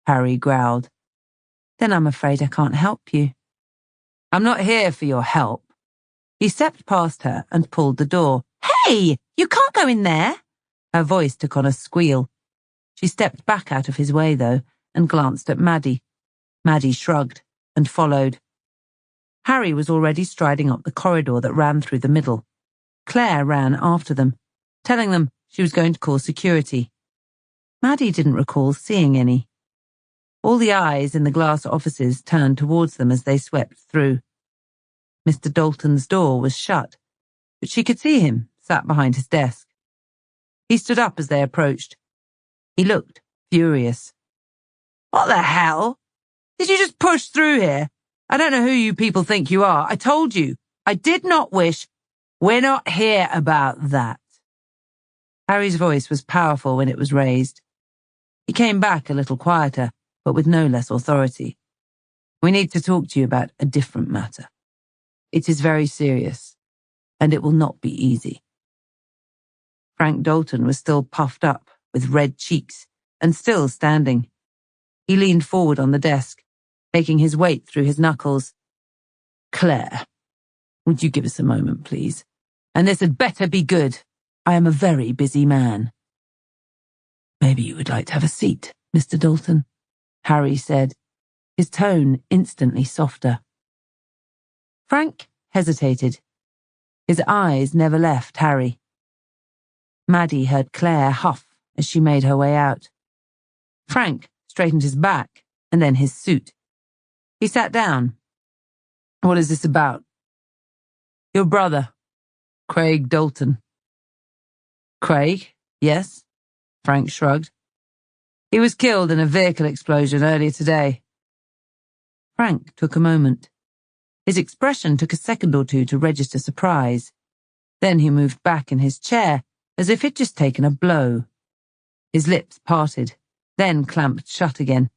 Harry growled. "Then I'm afraid I can't help you." "I'm not here for your help." He stepped past her and pulled the door. "Hey, you can't go in there." Her voice took on a squeal. She stepped back out of his way, though, and glanced at Maddie. Maddie shrugged and followed. Harry was already striding up the corridor that ran through the middle. Claire ran after them, telling them she was going to call security. Maddie didn't recall seeing any. All the eyes in the glass offices turned towards them as they swept through. Mr. Dalton's door was shut, but she could see him, sat behind his desk. He stood up as they approached. He looked furious. "What the hell? Did you just push through here? I don't know who you people think you are. I told you. I did not wish. We're not here about that." Harry's voice was powerful when it was raised. He came back a little quieter, but with no less authority. "We need to talk to you about a different matter. It is very serious, and it will not be easy." Frank Dalton was still puffed up, with red cheeks, and still standing. He leaned forward on the desk, making his weight through his knuckles. "Claire, would you give us a moment, please? And this had better be good. I am a very busy man." "Maybe you would like to have a seat, Mr. Dalton," Harry said, his tone instantly softer. Frank hesitated. His eyes never left Harry. Maddie heard Claire huff as she made her way out. Frank straightened his back and then his suit. He sat down. "What is this about?" "Your brother, Craig Dalton." "Craig, yes," Frank shrugged. "He was killed in a vehicle explosion earlier today." Frank took a moment. His expression took a second or two to register surprise. Then he moved back in his chair as if he'd just taken a blow. His lips parted, then clamped shut again.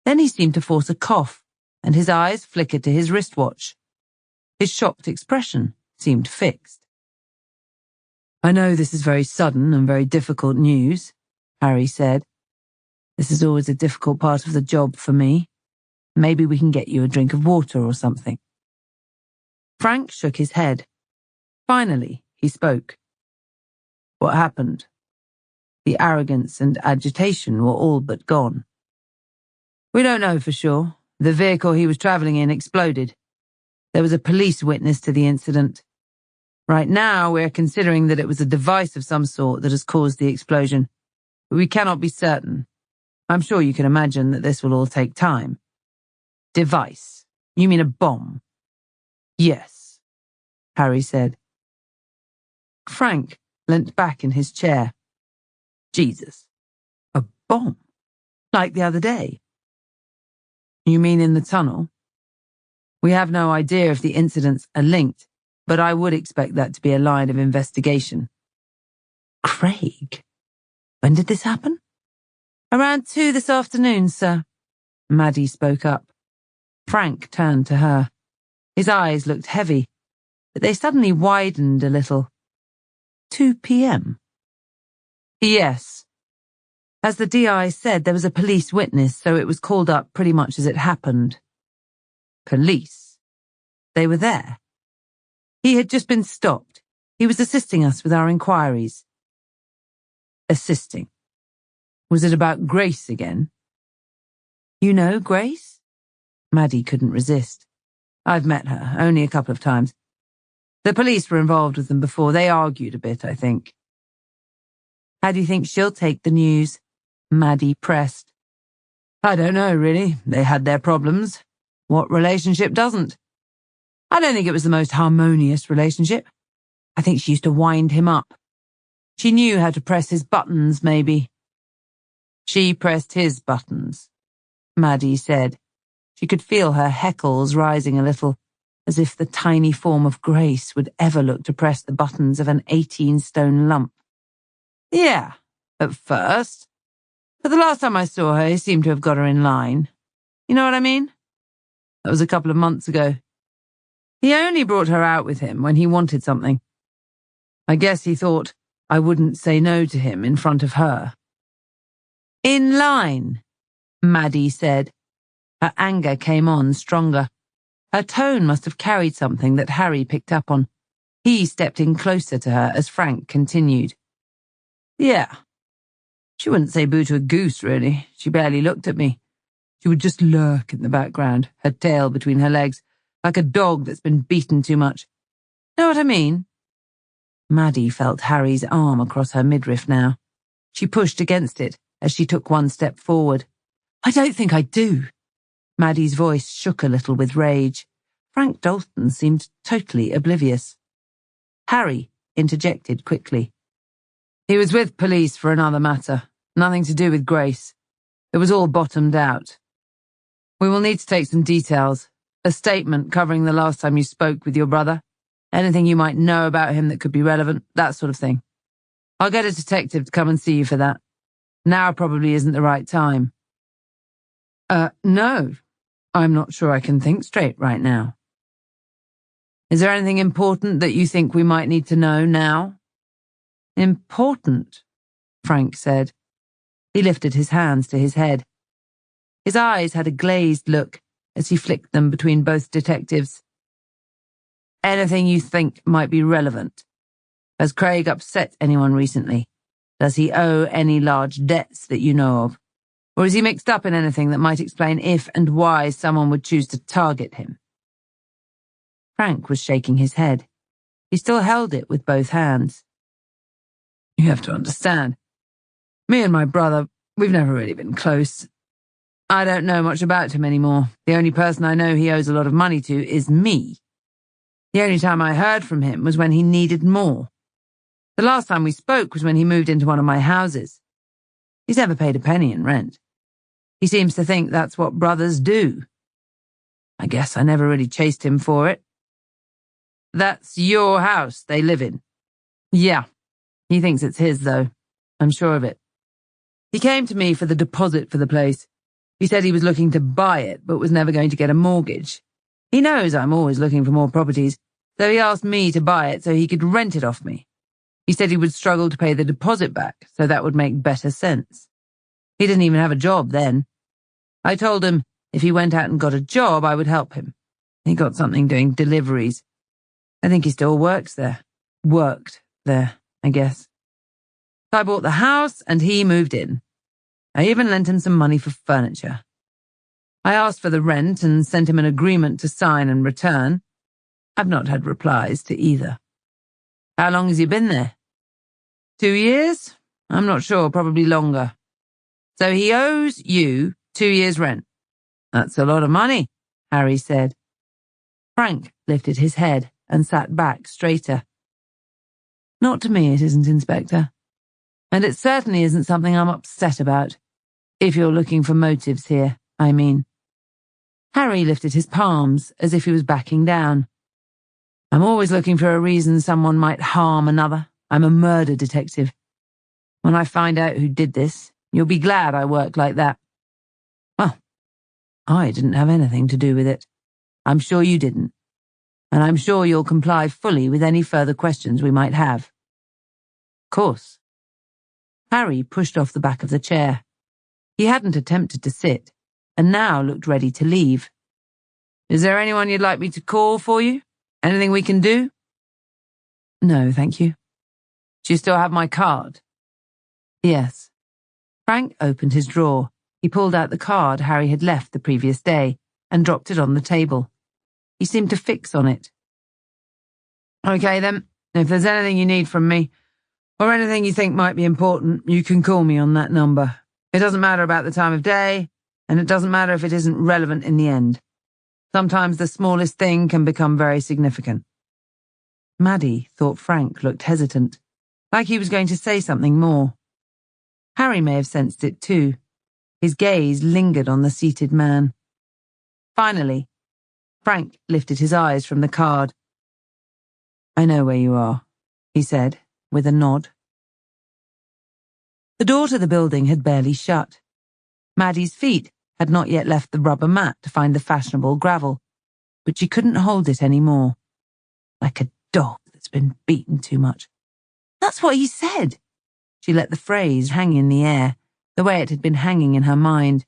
Then he seemed to force a cough, and his eyes flickered to his wristwatch. His shocked expression seemed fixed. "I know this is very sudden and very difficult news," Harry said. "This is always a difficult part of the job for me. Maybe we can get you a drink of water or something." Frank shook his head. Finally, he spoke. "What happened?" The arrogance and agitation were all but gone. "We don't know for sure. The vehicle he was traveling in exploded. There was a police witness to the incident. Right now, we're considering that it was a device of some sort that has caused the explosion, but we cannot be certain. I'm sure you can imagine that this will all take time." "Device? You mean a bomb?" "Yes," Harry said. Frank leant back in his chair. "Jesus, a bomb? Like the other day?" "You mean in the tunnel? We have no idea if the incidents are linked, but I would expect that to be a line of investigation." "Craig? When did this happen?" "Around 2 this afternoon, sir." Maddie spoke up. Frank turned to her. His eyes looked heavy, but they suddenly widened a little. 2 p.m.? "Yes. As the DI said, there was a police witness, so it was called up pretty much as it happened." "Police? They were there?" "He had just been stopped. He was assisting us with our inquiries." "Assisting? Was it about Grace again?" "You know Grace?" Maddie couldn't resist. "I've met her, only a couple of times. The police were involved with them before. They argued a bit, I think." "How do you think she'll take the news?" Maddie pressed. "I don't know, really. They had their problems. What relationship doesn't? I don't think it was the most harmonious relationship. I think she used to wind him up. She knew how to press his buttons, maybe." "She pressed his buttons," Maddie said. She could feel her heckles rising a little, as if the tiny form of Grace would ever look to press the buttons of an 18-stone lump. "Yeah, at first. But the last time I saw her, he seemed to have got her in line. You know what I mean? That was a couple of months ago. He only brought her out with him when he wanted something. I guess he thought I wouldn't say no to him in front of her." "In line," Maddie said. Her anger came on stronger. Her tone must have carried something that Harry picked up on. He stepped in closer to her as Frank continued. "Yeah. She wouldn't say boo to a goose, really. She barely looked at me. She would just lurk in the background, her tail between her legs, like a dog that's been beaten too much. Know what I mean?" Maddie felt Harry's arm across her midriff now. She pushed against it as she took one step forward. I don't think I do. Maddie's voice shook a little with rage. Frank Dalton seemed totally oblivious. Harry interjected quickly. He was with police for another matter, nothing to do with Grace. It was all bottomed out. We will need to take some details, a statement covering the last time you spoke with your brother, anything you might know about him that could be relevant, that sort of thing. I'll get a detective to come and see you for that. Now probably isn't the right time. No. I'm not sure I can think straight right now. Is there anything important that you think we might need to know now? Important, Frank said. He lifted his hands to his head. His eyes had a glazed look as he flicked them between both detectives. Anything you think might be relevant. Has Craig upset anyone recently? Does he owe any large debts that you know of? Or is he mixed up in anything that might explain if and why someone would choose to target him? Frank was shaking his head. He still held it with both hands. You have to understand. Me and my brother, we've never really been close. I don't know much about him anymore. The only person I know he owes a lot of money to is me. The only time I heard from him was when he needed more. The last time we spoke was when he moved into one of my houses. He's never paid a penny in rent. He seems to think that's what brothers do. I guess I never really chased him for it. That's your house they live in? Yeah. He thinks it's his, though. I'm sure of it. He came to me for the deposit for the place. He said he was looking to buy it, but was never going to get a mortgage. He knows I'm always looking for more properties, so he asked me to buy it so he could rent it off me. He said he would struggle to pay the deposit back, so that would make better sense. He didn't even have a job then. I told him if he went out and got a job, I would help him. He got something doing deliveries. I think he still works there. Worked there, I guess. So I bought the house and he moved in. I even lent him some money for furniture. I asked for the rent and sent him an agreement to sign and return. I've not had replies to either. How long has he been there? 2 years? I'm not sure, probably longer. So he owes you 2 years' rent. That's a lot of money, Harry said. Frank lifted his head and sat back straighter. Not to me, it isn't, Inspector. And it certainly isn't something I'm upset about. If you're looking for motives here, I mean. Harry lifted his palms as if he was backing down. I'm always looking for a reason someone might harm another. I'm a murder detective. When I find out who did this, you'll be glad I work like that. Well, I didn't have anything to do with it. I'm sure you didn't. And I'm sure you'll comply fully with any further questions we might have. Of course. Harry pushed off the back of the chair. He hadn't attempted to sit, and now looked ready to leave. Is there anyone you'd like me to call for you? Anything we can do? No, thank you. Do you still have my card? Yes. Frank opened his drawer. He pulled out the card Harry had left the previous day and dropped it on the table. He seemed to fix on it. Okay then, if there's anything you need from me, or anything you think might be important, you can call me on that number. It doesn't matter about the time of day, and it doesn't matter if it isn't relevant in the end. Sometimes the smallest thing can become very significant. Maddie thought Frank looked hesitant, like he was going to say something more. Harry may have sensed it too. His gaze lingered on the seated man. Finally, Frank lifted his eyes from the card. I know where you are, he said, with a nod. The door to the building had barely shut. Maddie's feet had not yet left the rubber mat to find the fashionable gravel, but she couldn't hold it any more. Like a dog that's been beaten too much. That's what he said. She let the phrase hang in the air, the way it had been hanging in her mind.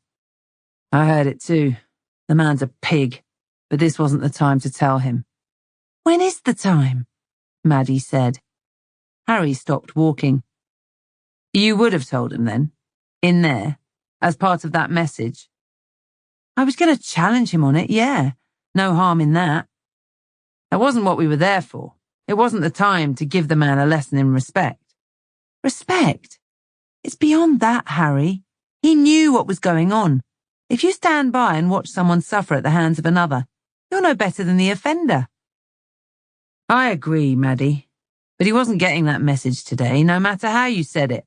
I heard it too. The man's a pig, but this wasn't the time to tell him. When is the time? Maddie said. Harry stopped walking. You would have told him then, in there, as part of that message. I was going to challenge him on it, yeah. No harm in that. That wasn't what we were there for. It wasn't the time to give the man a lesson in respect. Respect? It's beyond that, Harry. He knew what was going on. If you stand by and watch someone suffer at the hands of another, you're no better than the offender. I agree, Maddie, but he wasn't getting that message today, no matter how you said it.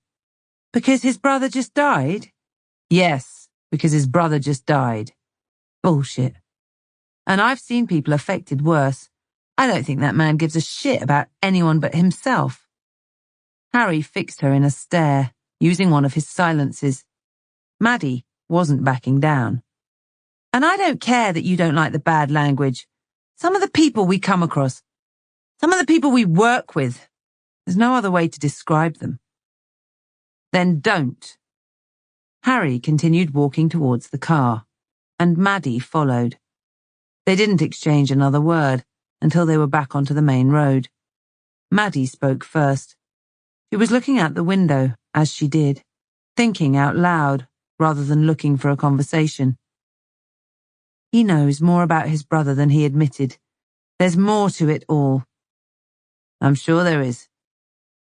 Because his brother just died? Yes, because his brother just died. Bullshit. And I've seen people affected worse. I don't think that man gives a shit about anyone but himself. Harry fixed her in a stare, using one of his silences. Maddie wasn't backing down. And I don't care that you don't like the bad language. Some of the people we come across, some of the people we work with, there's no other way to describe them. Then don't. Harry continued walking towards the car, and Maddie followed. They didn't exchange another word until they were back onto the main road. Maddie spoke first. She was looking out the window, as she did, thinking out loud rather than looking for a conversation. He knows more about his brother than he admitted. There's more to it all. I'm sure there is.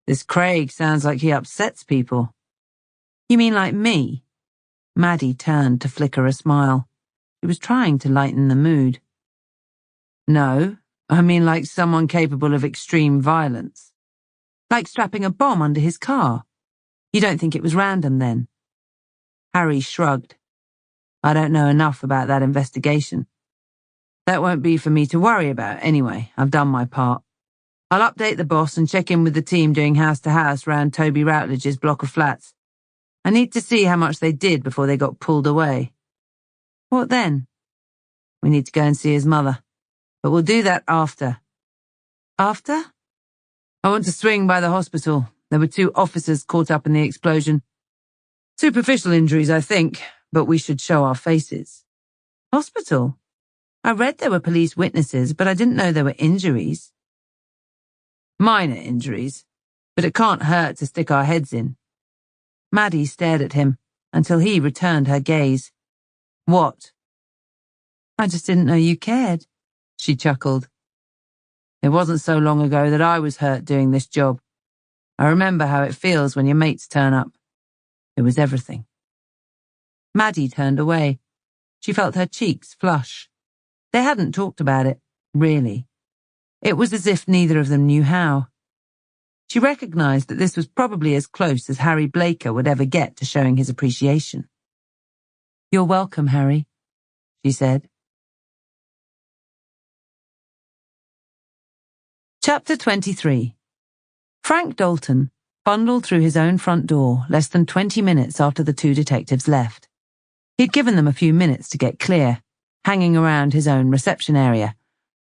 This Craig sounds like he upsets people. You mean like me? Maddie turned to flicker a smile. She was trying to lighten the mood. No, I mean like someone capable of extreme violence. Like strapping a bomb under his car. You don't think it was random then? Harry shrugged. I don't know enough about that investigation. That won't be for me to worry about anyway. I've done my part. I'll update the boss and check in with the team doing house to house round Toby Routledge's block of flats. I need to see how much they did before they got pulled away. What then? We need to go and see his mother. But we'll do that after. After? I want to swing by the hospital. There were 2 officers caught up in the explosion. Superficial injuries, I think, but we should show our faces. Hospital? I read there were police witnesses, but I didn't know there were injuries. Minor injuries, but it can't hurt to stick our heads in. Maddie stared at him until he returned her gaze. What? I just didn't know you cared, she chuckled. It wasn't so long ago that I was hurt doing this job. I remember how it feels when your mates turn up. It was everything. Maddie turned away. She felt her cheeks flush. They hadn't talked about it, really. It was as if neither of them knew how. She recognized that this was probably as close as Harry Blaker would ever get to showing his appreciation. You're welcome, Harry, she said. Chapter 23. Frank Dalton bundled through his own front door less than 20 minutes after the 2 detectives left. He'd given them a few minutes to get clear, hanging around his own reception area,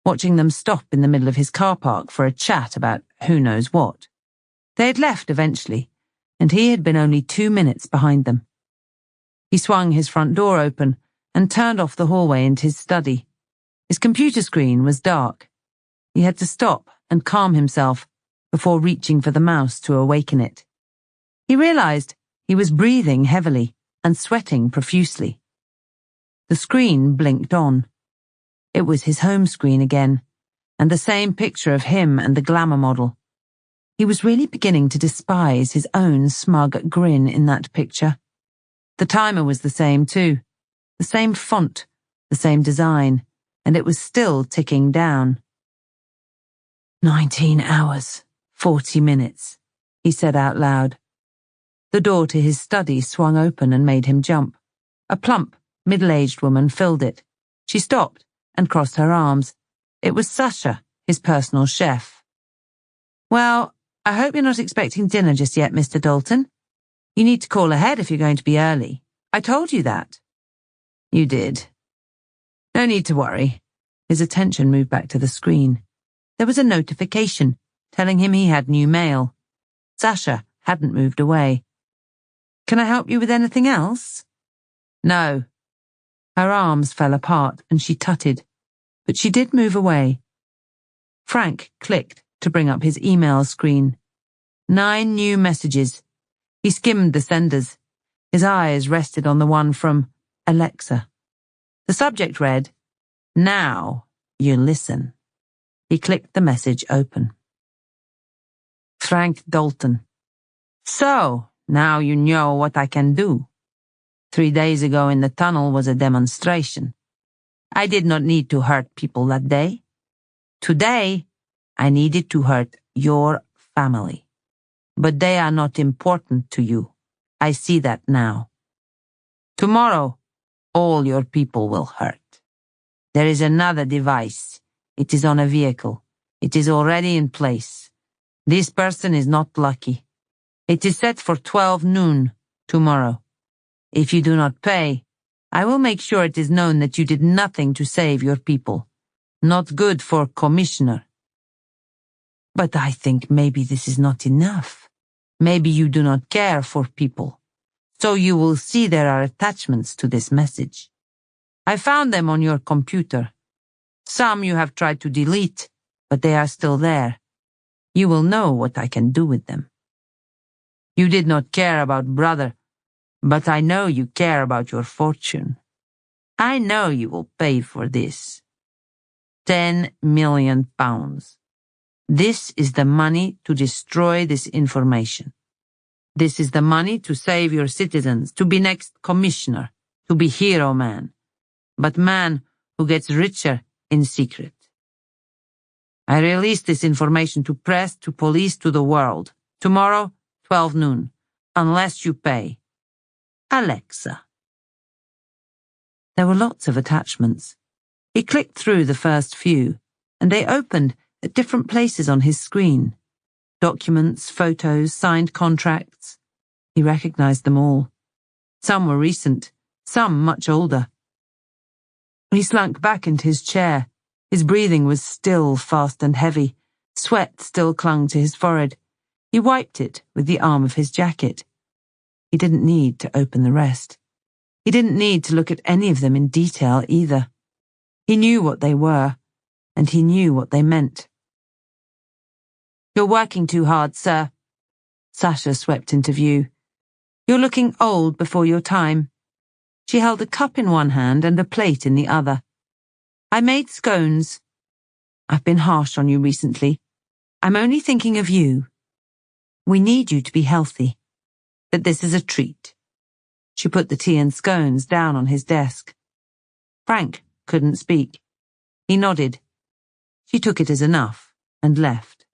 watching them stop in the middle of his car park for a chat about who knows what. They had left eventually, and he had been only 2 minutes behind them. He swung his front door open and turned off the hallway into his study. His computer screen was dark. He had to stop and calm himself before reaching for the mouse to awaken it. He realized he was breathing heavily and sweating profusely. The screen blinked on. It was his home screen again, and the same picture of him and the glamour model. He was really beginning to despise his own smug grin in that picture. The timer was the same too, the same font, the same design, and it was still ticking down. 19 hours, 40 minutes, he said out loud. The door to his study swung open and made him jump. A plump, middle-aged woman filled it. She stopped and crossed her arms. It was Sasha, his personal chef. Well, I hope you're not expecting dinner just yet, Mr. Dalton. You need to call ahead if you're going to be early. I told you that. You did. No need to worry. His attention moved back to the screen. There was a notification telling him he had new mail. Sasha hadn't moved away. Can I help you with anything else? No. Her arms fell apart and she tutted, but she did move away. Frank clicked to bring up his email screen. 9 new messages. He skimmed the senders. His eyes rested on the one from Alexa. The subject read, "Now you listen." He clicked the message open. Frank Dalton. So, now you know what I can do. 3 days ago in the tunnel was a demonstration. I did not need to hurt people that day. Today, I needed to hurt your family. But they are not important to you. I see that now. Tomorrow, all your people will hurt. There is another device. It is on a vehicle. It is already in place. This person is not lucky. It is set for 12 noon tomorrow. If you do not pay, I will make sure it is known that you did nothing to save your people. Not good for Commissioner. But I think maybe this is not enough. Maybe you do not care for people. So you will see there are attachments to this message. I found them on your computer. Some you have tried to delete, but they are still there. You will know what I can do with them. You did not care about brother, but I know you care about your fortune. I know you will pay for this. 10 million pounds. This is the money to destroy this information. This is the money to save your citizens, to be next commissioner, to be hero man, but man who gets richer in secret. I release this information to press, to police, to the world. Tomorrow, 12 noon, unless you pay. Alexa. There were lots of attachments. He clicked through the first few, and they opened at different places on his screen. Documents, photos, signed contracts. He recognized them all. Some were recent, some much older. He slunk back into his chair. His breathing was still fast and heavy. Sweat still clung to his forehead. He wiped it with the arm of his jacket. He didn't need to open the rest. He didn't need to look at any of them in detail either. He knew what they were, and he knew what they meant. You're working too hard, sir. Sasha swept into view. You're looking old before your time. She held a cup in one hand and a plate in the other. I made scones. I've been harsh on you recently. I'm only thinking of you. We need you to be healthy. But this is a treat. She put the tea and scones down on his desk. Frank couldn't speak. He nodded. She took it as enough and left.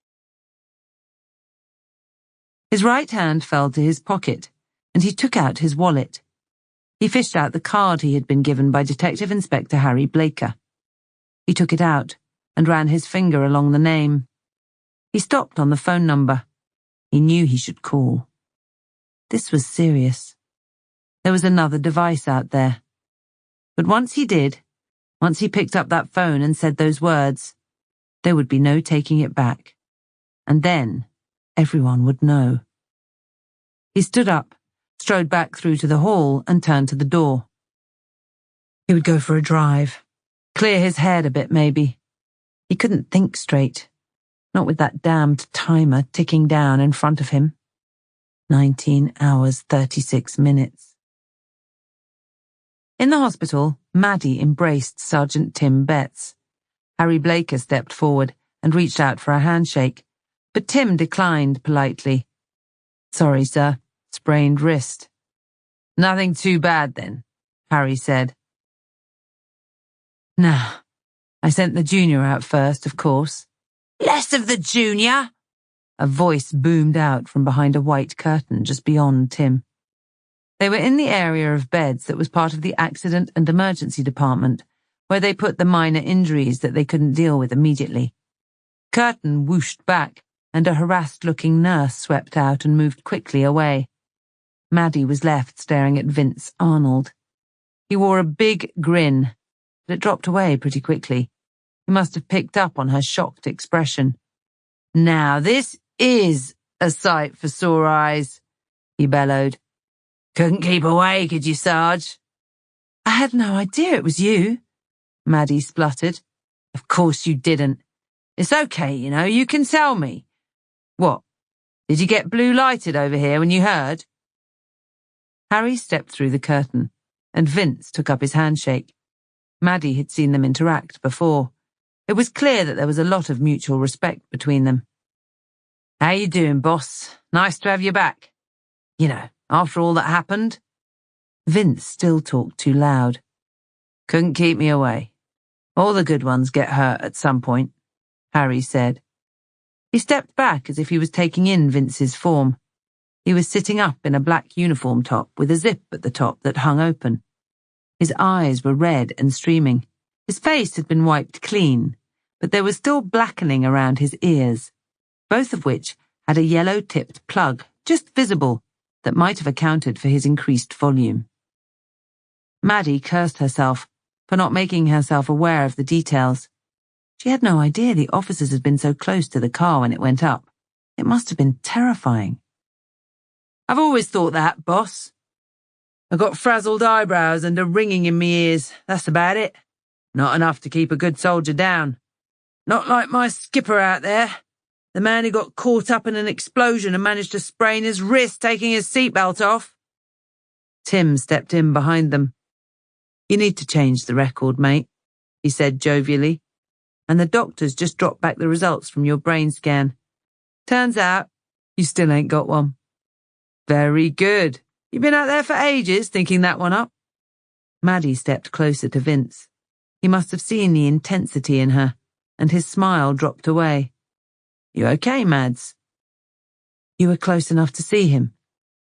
His right hand fell to his pocket, and he took out his wallet. He fished out the card he had been given by Detective Inspector Harry Blaker. He took it out and ran his finger along the name. He stopped on the phone number. He knew he should call. This was serious. There was another device out there. But once he did, once he picked up that phone and said those words, there would be no taking it back. And then everyone would know. He stood up, strode back through to the hall and turned to the door. He would go for a drive. Clear his head a bit, maybe. He couldn't think straight. Not with that damned timer ticking down in front of him. 19 hours, 36 minutes. In the hospital, Maddie embraced Sergeant Tim Betts. Harry Blaker stepped forward and reached out for a handshake, but Tim declined politely. Sorry, sir. Sprained wrist. Nothing too bad then, Harry said. Nah. I sent the junior out first, of course. Less of the junior! A voice boomed out from behind a white curtain just beyond Tim. They were in the area of beds that was part of the accident and emergency department, where they put the minor injuries that they couldn't deal with immediately. Curtain whooshed back, and a harassed-looking nurse swept out and moved quickly away. Maddie was left staring at Vince Arnold. He wore a big grin, but it dropped away pretty quickly. He must have picked up on her shocked expression. Now this is a sight for sore eyes, he bellowed. Couldn't keep away, could you, Sarge? I had no idea it was you, Maddie spluttered. Of course you didn't. It's okay, you know, you can tell me. What? Did you get blue-lighted over here when you heard? Harry stepped through the curtain, and Vince took up his handshake. Maddie had seen them interact before. It was clear that there was a lot of mutual respect between them. How you doing, boss? Nice to have you back. You know, after all that happened. Vince still talked too loud. "Couldn't keep me away. All the good ones get hurt at some point," Harry said. He stepped back as if he was taking in Vince's form. He was sitting up in a black uniform top with a zip at the top that hung open. His eyes were red and streaming. His face had been wiped clean, but there was still blackening around his ears, both of which had a yellow-tipped plug, just visible, that might have accounted for his increased volume. Maddie cursed herself for not making herself aware of the details. She had no idea the officers had been so close to the car when it went up. It must have been terrifying. "I've always thought that, boss. I've got frazzled eyebrows and a ringing in me ears. That's about it. Not enough to keep a good soldier down. Not like my skipper out there. The man who got caught up in an explosion and managed to sprain his wrist taking his seatbelt off." Tim stepped in behind them. "You need to change the record, mate," he said jovially. "And the doctors just dropped back the results from your brain scan. Turns out, you still ain't got one." "Very good. You've been out there for ages thinking that one up." Maddie stepped closer to Vince. He must have seen the intensity in her, and his smile dropped away. "You okay, Mads?" "You were close enough to see him."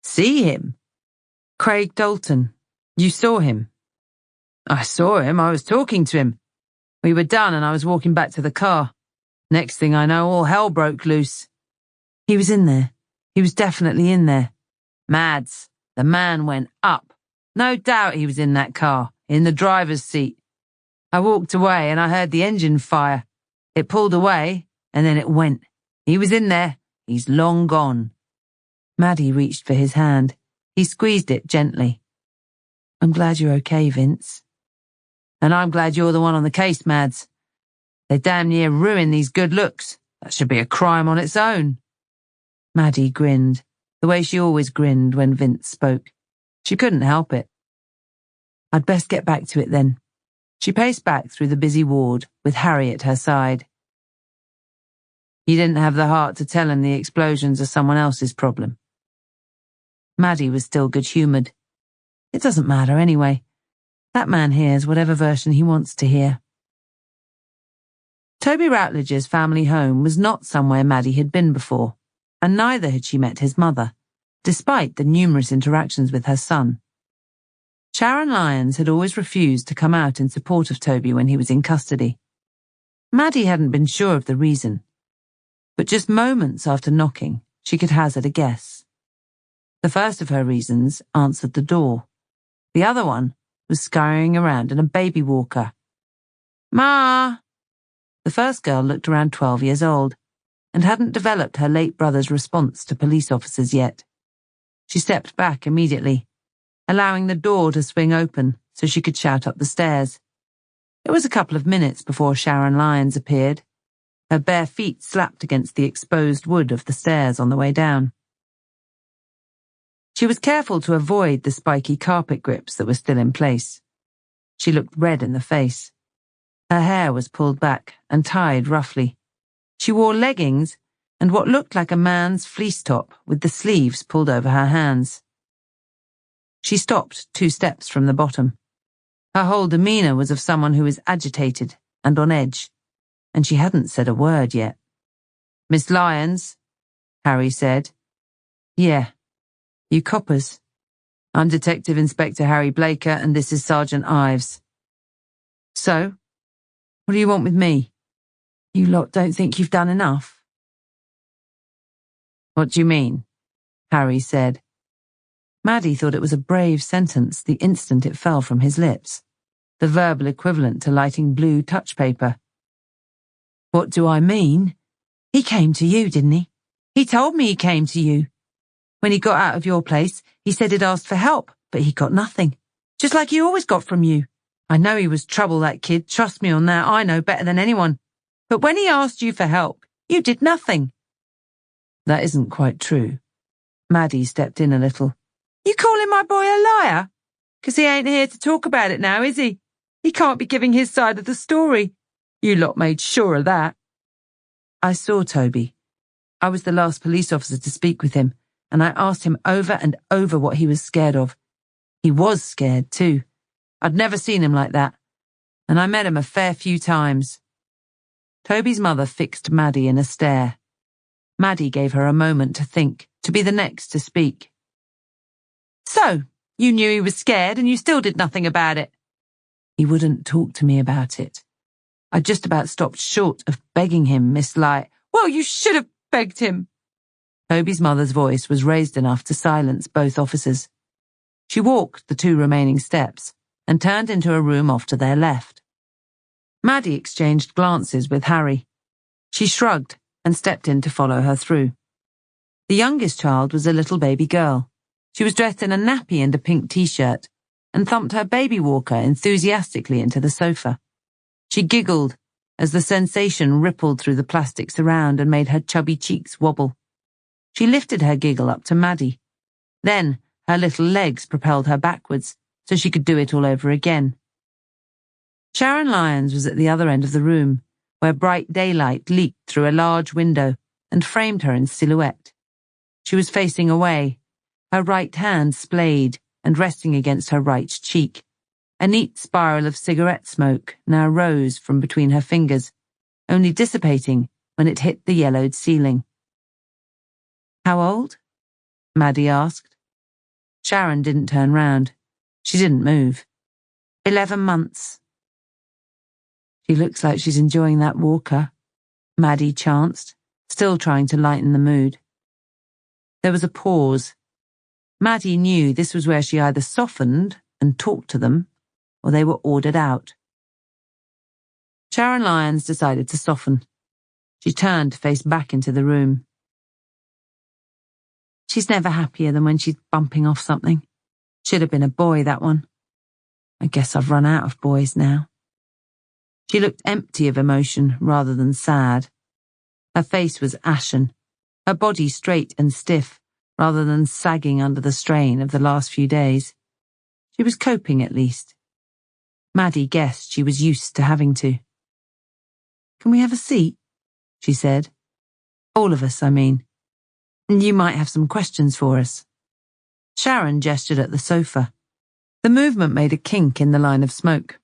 "See him?" "Craig Dalton. You saw him." "I saw him. I was talking to him. We were done and I was walking back to the car. Next thing I know, all hell broke loose." "He was in there. He was definitely in there." "Mads, the man went up. No doubt he was in that car, in the driver's seat. I walked away and I heard the engine fire. It pulled away and then it went. He was in there. He's long gone." Maddie reached for his hand. He squeezed it gently. "I'm glad you're okay, Vince." "And I'm glad you're the one on the case, Mads. They damn near ruined these good looks. That should be a crime on its own." Maddie grinned, the way she always grinned when Vince spoke. She couldn't help it. "I'd best get back to it then." She paced back through the busy ward, with Harry at her side. "You didn't have the heart to tell him the explosions are someone else's problem." Maddie was still good-humoured. "It doesn't matter anyway. That man hears whatever version he wants to hear." Toby Routledge's family home was not somewhere Maddie had been before, and neither had she met his mother, despite the numerous interactions with her son. Sharon Lyons had always refused to come out in support of Toby when he was in custody. Maddie hadn't been sure of the reason, but just moments after knocking, she could hazard a guess. The first of her reasons answered the door. The other one was scurrying around in a baby walker. "Ma!" The first girl looked around 12 years old and hadn't developed her late brother's response to police officers yet. She stepped back immediately, allowing the door to swing open so she could shout up the stairs. It was a couple of minutes before Sharon Lyons appeared. Her bare feet slapped against the exposed wood of the stairs on the way down. She was careful to avoid the spiky carpet grips that were still in place. She looked red in the face. Her hair was pulled back and tied roughly. She wore leggings and what looked like a man's fleece top with the sleeves pulled over her hands. She stopped 2 steps from the bottom. Her whole demeanour was of someone who is agitated and on edge, and she hadn't said a word yet. "Miss Lyons," Harry said. "Yeah. You coppers. I'm Detective Inspector Harry Blaker and this is Sergeant Ives." "So? What do you want with me? You lot don't think you've done enough?" "What do you mean?" Harry said. Maddie thought it was a brave sentence the instant it fell from his lips, the verbal equivalent to lighting blue touch paper. "What do I mean? He came to you, didn't he? He told me he came to you. When he got out of your place, he said he'd asked for help, but he got nothing. Just like he always got from you. I know he was trouble, that kid. Trust me on that. I know better than anyone. But when he asked you for help, you did nothing." "That isn't quite true." Maddie stepped in a little. "You calling my boy a liar? 'Cause he ain't here to talk about it now, is he? He can't be giving his side of the story. You lot made sure of that." "I saw Toby. I was the last police officer to speak with him, and I asked him over and over what he was scared of. He was scared too. I'd never seen him like that, and I met him a fair few times. Toby's mother fixed Maddie in a stare. Maddie gave her a moment to think, to be the next to speak. So, you knew he was scared and you still did nothing about it? He wouldn't talk to me about it. I just about stopped short of begging him, Miss Light. Well, you should have begged him. Toby's mother's voice was raised enough to silence both officers. She walked the 2 remaining steps and turned into a room off to their left. Maddie exchanged glances with Harry. She shrugged and stepped in to follow her through. The youngest child was a little baby girl. She was dressed in a nappy and a pink t-shirt and thumped her baby walker enthusiastically into the sofa. She giggled as the sensation rippled through the plastics around and made her chubby cheeks wobble. She lifted her giggle up to Maddie. Then her little legs propelled her backwards so she could do it all over again. Sharon Lyons was at the other end of the room, where bright daylight leaked through a large window and framed her in silhouette. She was facing away, her right hand splayed and resting against her right cheek. A neat spiral of cigarette smoke now rose from between her fingers, only dissipating when it hit the yellowed ceiling. How old? Maddie asked. Sharon didn't turn round. She didn't move. 11 months. She looks like she's enjoying that walker, Maddie chanced, still trying to lighten the mood. There was a pause. Maddie knew this was where she either softened and talked to them, or they were ordered out. Sharon Lyons decided to soften. She turned to face back into the room. She's never happier than when she's bumping off something. Should have been a boy, that one. I guess I've run out of boys now. She looked empty of emotion rather than sad. Her face was ashen, her body straight and stiff rather than sagging under the strain of the last few days. She was coping at least. Maddie guessed she was used to having to. Can we have a seat? She said. All of us, I mean. You might have some questions for us. Sharon gestured at the sofa. The movement made a kink in the line of smoke.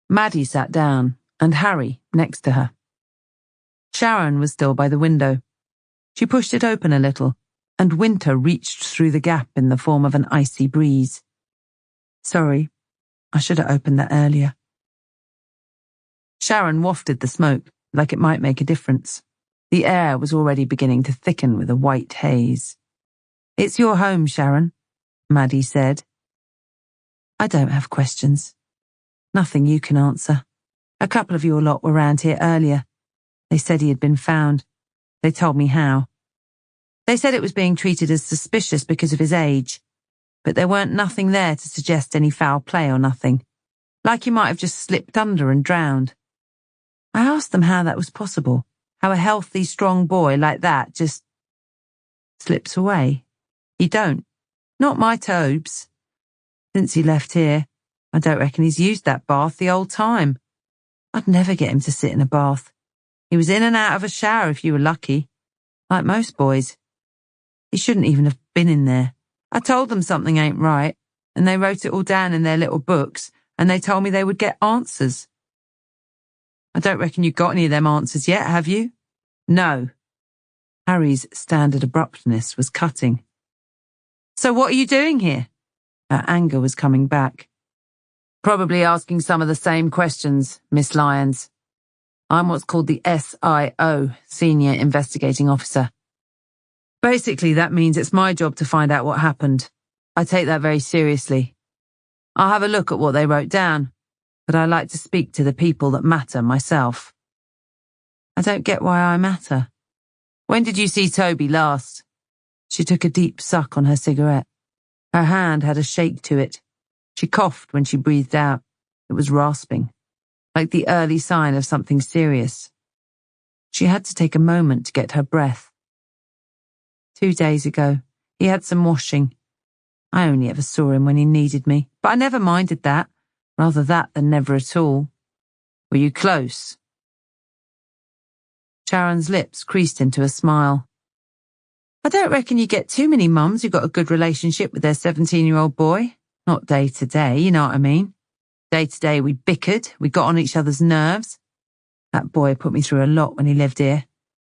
Maddie sat down, and Harry next to her. Sharon was still by the window. She pushed it open a little, and winter reached through the gap in the form of an icy breeze. Sorry, I should have opened that earlier. Sharon wafted the smoke, like it might make a difference. The air was already beginning to thicken with a white haze. It's your home, Sharon, Maddie said. I don't have questions. Nothing you can answer. A couple of your lot were round here earlier. They said he had been found. They told me how. They said it was being treated as suspicious because of his age, but there weren't nothing there to suggest any foul play or nothing, like he might have just slipped under and drowned. I asked them how that was possible, how a healthy, strong boy like that just slips away. He don't. Not my Tobes. Since he left here, I don't reckon he's used that bath the old time. I'd never get him to sit in a bath. He was in and out of a shower if you were lucky, like most boys. He shouldn't even have been in there. I told them something ain't right, and they wrote it all down in their little books, and they told me they would get answers. I don't reckon you got any of them answers yet, have you? No. Harry's standard abruptness was cutting. So what are you doing here? Her anger was coming back. Probably asking some of the same questions, Miss Lyons. I'm what's called the SIO, Senior Investigating Officer. Basically, that means it's my job to find out what happened. I take that very seriously. I'll have a look at what they wrote down, but I like to speak to the people that matter myself. I don't get why I matter. When did you see Toby last? She took a deep suck on her cigarette. Her hand had a shake to it. She coughed when she breathed out. It was rasping, like the early sign of something serious. She had to take a moment to get her breath. 2 days ago, he had some washing. I only ever saw him when he needed me, but I never minded that. Rather that than never at all. Were you close? Sharon's lips creased into a smile. I don't reckon you get too many mums who got a good relationship with their 17-year-old boy. Not day to day, you know what I mean? Day to day we bickered, we got on each other's nerves. That boy put me through a lot when he lived here.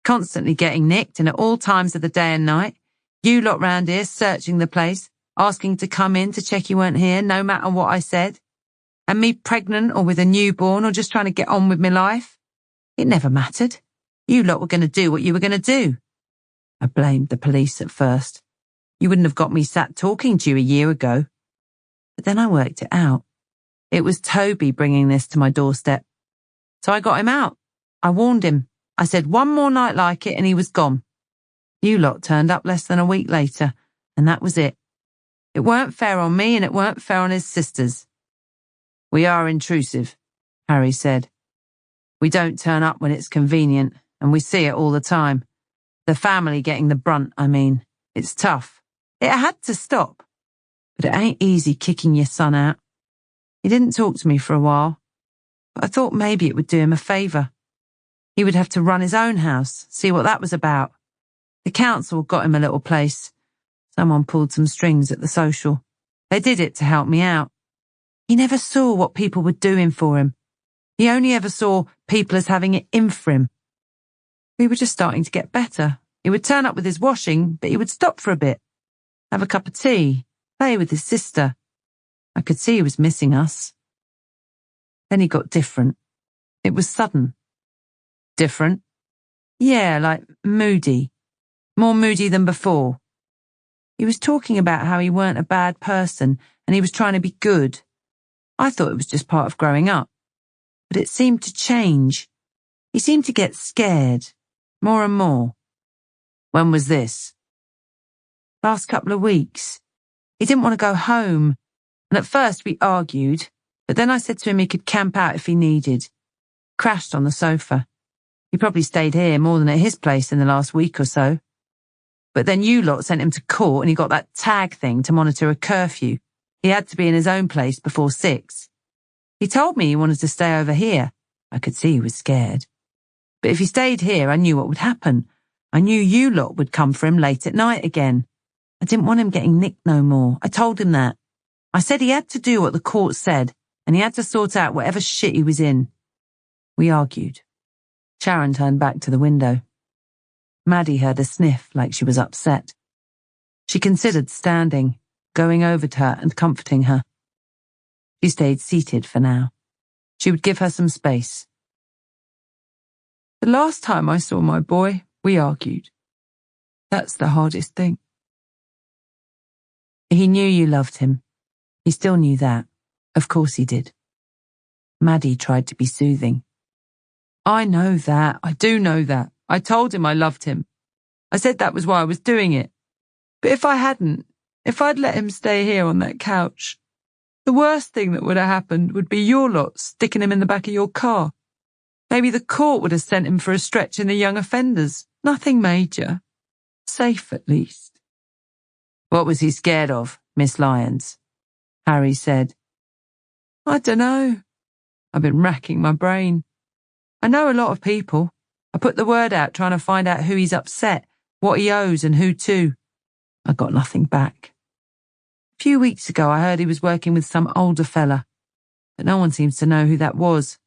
Constantly getting nicked and at all times of the day and night. You lot round here searching the place, asking to come in to check you weren't here, no matter what I said. And me pregnant or with a newborn or just trying to get on with my life. It never mattered. You lot were going to do what you were going to do. I blamed the police at first. You wouldn't have got me sat talking to you a year ago. But then I worked it out. It was Toby bringing this to my doorstep. So I got him out. I warned him. I said one more night like it and he was gone. You lot turned up less than a week later, and that was it. It weren't fair on me and it weren't fair on his sisters. We are intrusive, Harry said. We don't turn up when it's convenient, and we see it all the time. The family getting the brunt, I mean. It's tough. It had to stop. But it ain't easy kicking your son out. He didn't talk to me for a while, but I thought maybe it would do him a favour. He would have to run his own house, see what that was about. The council got him a little place. Someone pulled some strings at the social. They did it to help me out. He never saw what people were doing for him. He only ever saw people as having it in for him. We were just starting to get better. He would turn up with his washing, but he would stop for a bit, have a cup of tea, play with his sister. I could see he was missing us. Then he got different. It was sudden. Different? Yeah, like moody. More moody than before. He was talking about how he weren't a bad person and he was trying to be good. I thought it was just part of growing up. But it seemed to change. He seemed to get scared, more and more. When was this? Last couple of weeks. He didn't want to go home, and at first we argued, but then I said to him he could camp out if he needed. Crashed on the sofa. He probably stayed here more than at his place in the last week or so. But then you lot sent him to court and he got that tag thing to monitor a curfew. He had to be in his own place before 6. He told me he wanted to stay over here. I could see he was scared. But if he stayed here, I knew what would happen. I knew you lot would come for him late at night again. I didn't want him getting nicked no more. I told him that. I said he had to do what the court said, and he had to sort out whatever shit he was in. We argued. Sharon turned back to the window. Maddie heard a sniff like she was upset. She considered standing, going over to her and comforting her. She stayed seated for now. She would give her some space. The last time I saw my boy, we argued. That's the hardest thing. He knew you loved him. He still knew that. Of course he did. Maddie tried to be soothing. I know that. I do know that. I told him I loved him. I said that was why I was doing it. But if I hadn't, if I'd let him stay here on that couch, the worst thing that would have happened would be your lot sticking him in the back of your car. Maybe the court would have sent him for a stretch in the young offenders. Nothing major. Safe at least. What was he scared of, Miss Lyons? Harry said. I dunno. I've been racking my brain. I know a lot of people. I put the word out trying to find out who he's upset, what he owes and who to. I got nothing back. A few weeks ago I heard he was working with some older fella, but no one seems to know who that was.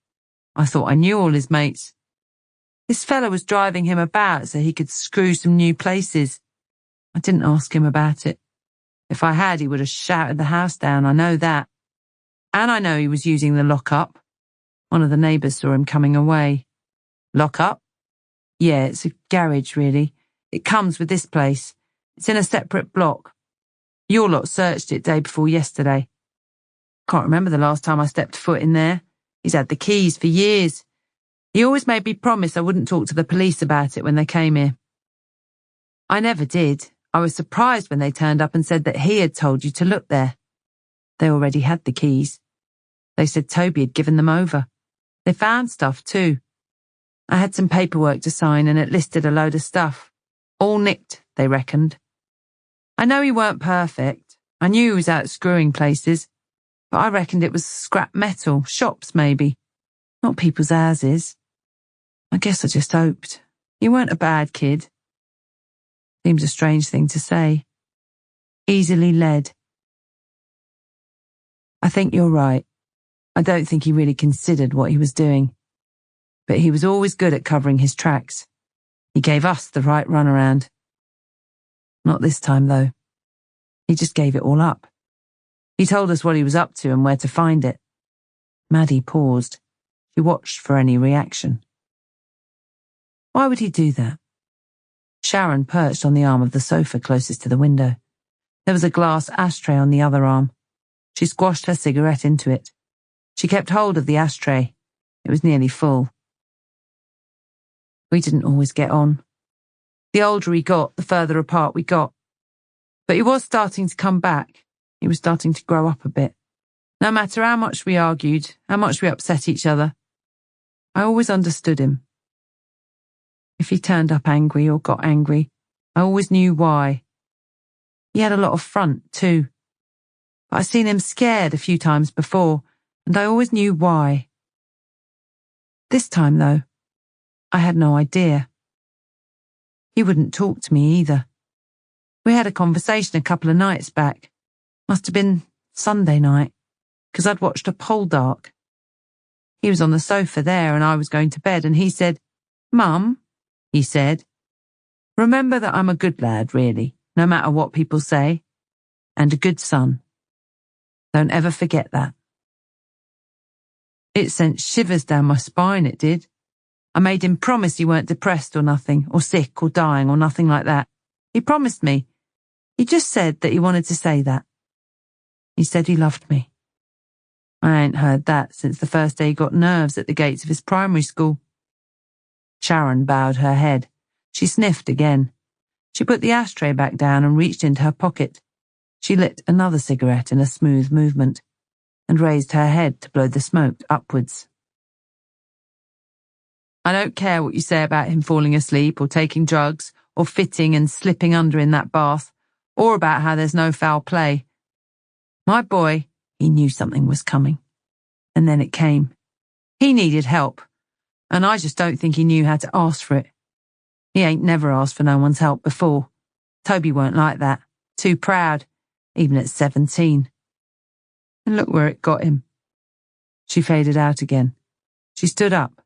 I thought I knew all his mates. This fella was driving him about so he could screw some new places. I didn't ask him about it. If I had, he would have shouted the house down, I know that. And I know he was using the lock-up. One of the neighbours saw him coming away. Lock-up? Yeah, it's a garage, really. It comes with this place. It's in a separate block. Your lot searched it day before yesterday. Can't remember the last time I stepped foot in there. He's had the keys for years. He always made me promise I wouldn't talk to the police about it when they came here. I never did. I was surprised when they turned up and said that he had told you to look there. They already had the keys. They said Toby had given them over. They found stuff too. I had some paperwork to sign and it listed a load of stuff. All nicked, they reckoned. I know he weren't perfect. I knew he was out screwing places. But I reckoned it was scrap metal, shops maybe. Not people's houses. I guess I just hoped. He weren't a bad kid. Seems a strange thing to say. Easily led. I think you're right. I don't think he really considered what he was doing. But he was always good at covering his tracks. He gave us the right runaround. Not this time, though. He just gave it all up. He told us what he was up to and where to find it. Maddie paused. She watched for any reaction. Why would he do that? Sharon perched on the arm of the sofa closest to the window. There was a glass ashtray on the other arm. She squashed her cigarette into it. She kept hold of the ashtray. It was nearly full. We didn't always get on. The older he got, the further apart we got. But he was starting to come back. He was starting to grow up a bit. No matter how much we argued, how much we upset each other, I always understood him. If he turned up angry or got angry, I always knew why. He had a lot of front, too. But I'd seen him scared a few times before, and I always knew why. This time, though, I had no idea. He wouldn't talk to me either. We had a conversation a couple of nights back. Must have been Sunday night, because I'd watched a Poldark. He was on the sofa there and I was going to bed, and he said, "Mum," he said, "remember that I'm a good lad, really, no matter what people say, and a good son. Don't ever forget that." It sent shivers down my spine, it did. I made him promise he weren't depressed or nothing, or sick or dying or nothing like that. He promised me. He just said that he wanted to say that. He said he loved me. I ain't heard that since the first day he got nerves at the gates of his primary school. Sharon bowed her head. She sniffed again. She put the ashtray back down and reached into her pocket. She lit another cigarette in a smooth movement and raised her head to blow the smoke upwards. I don't care what you say about him falling asleep or taking drugs or fitting and slipping under in that bath, or about how there's no foul play. My boy, he knew something was coming. And then it came. He needed help, and I just don't think he knew how to ask for it. He ain't never asked for no one's help before. Toby weren't like that. Too proud, even at 17. And look where it got him. She faded out again. She stood up.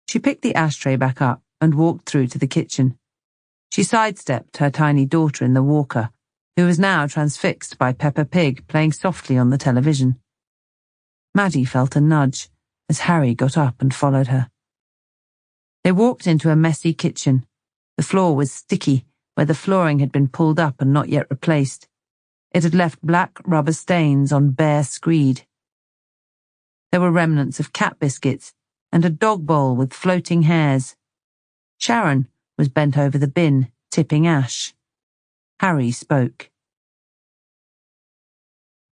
She picked the ashtray back up and walked through to the kitchen. She sidestepped her tiny daughter in the walker, who was now transfixed by Peppa Pig playing softly on the television. Maddie felt a nudge as Harry got up and followed her. They walked into a messy kitchen. The floor was sticky where the flooring had been pulled up and not yet replaced. It had left black rubber stains on bare screed. There were remnants of cat biscuits and a dog bowl with floating hairs. Sharon was bent over the bin, tipping ash. Harry spoke.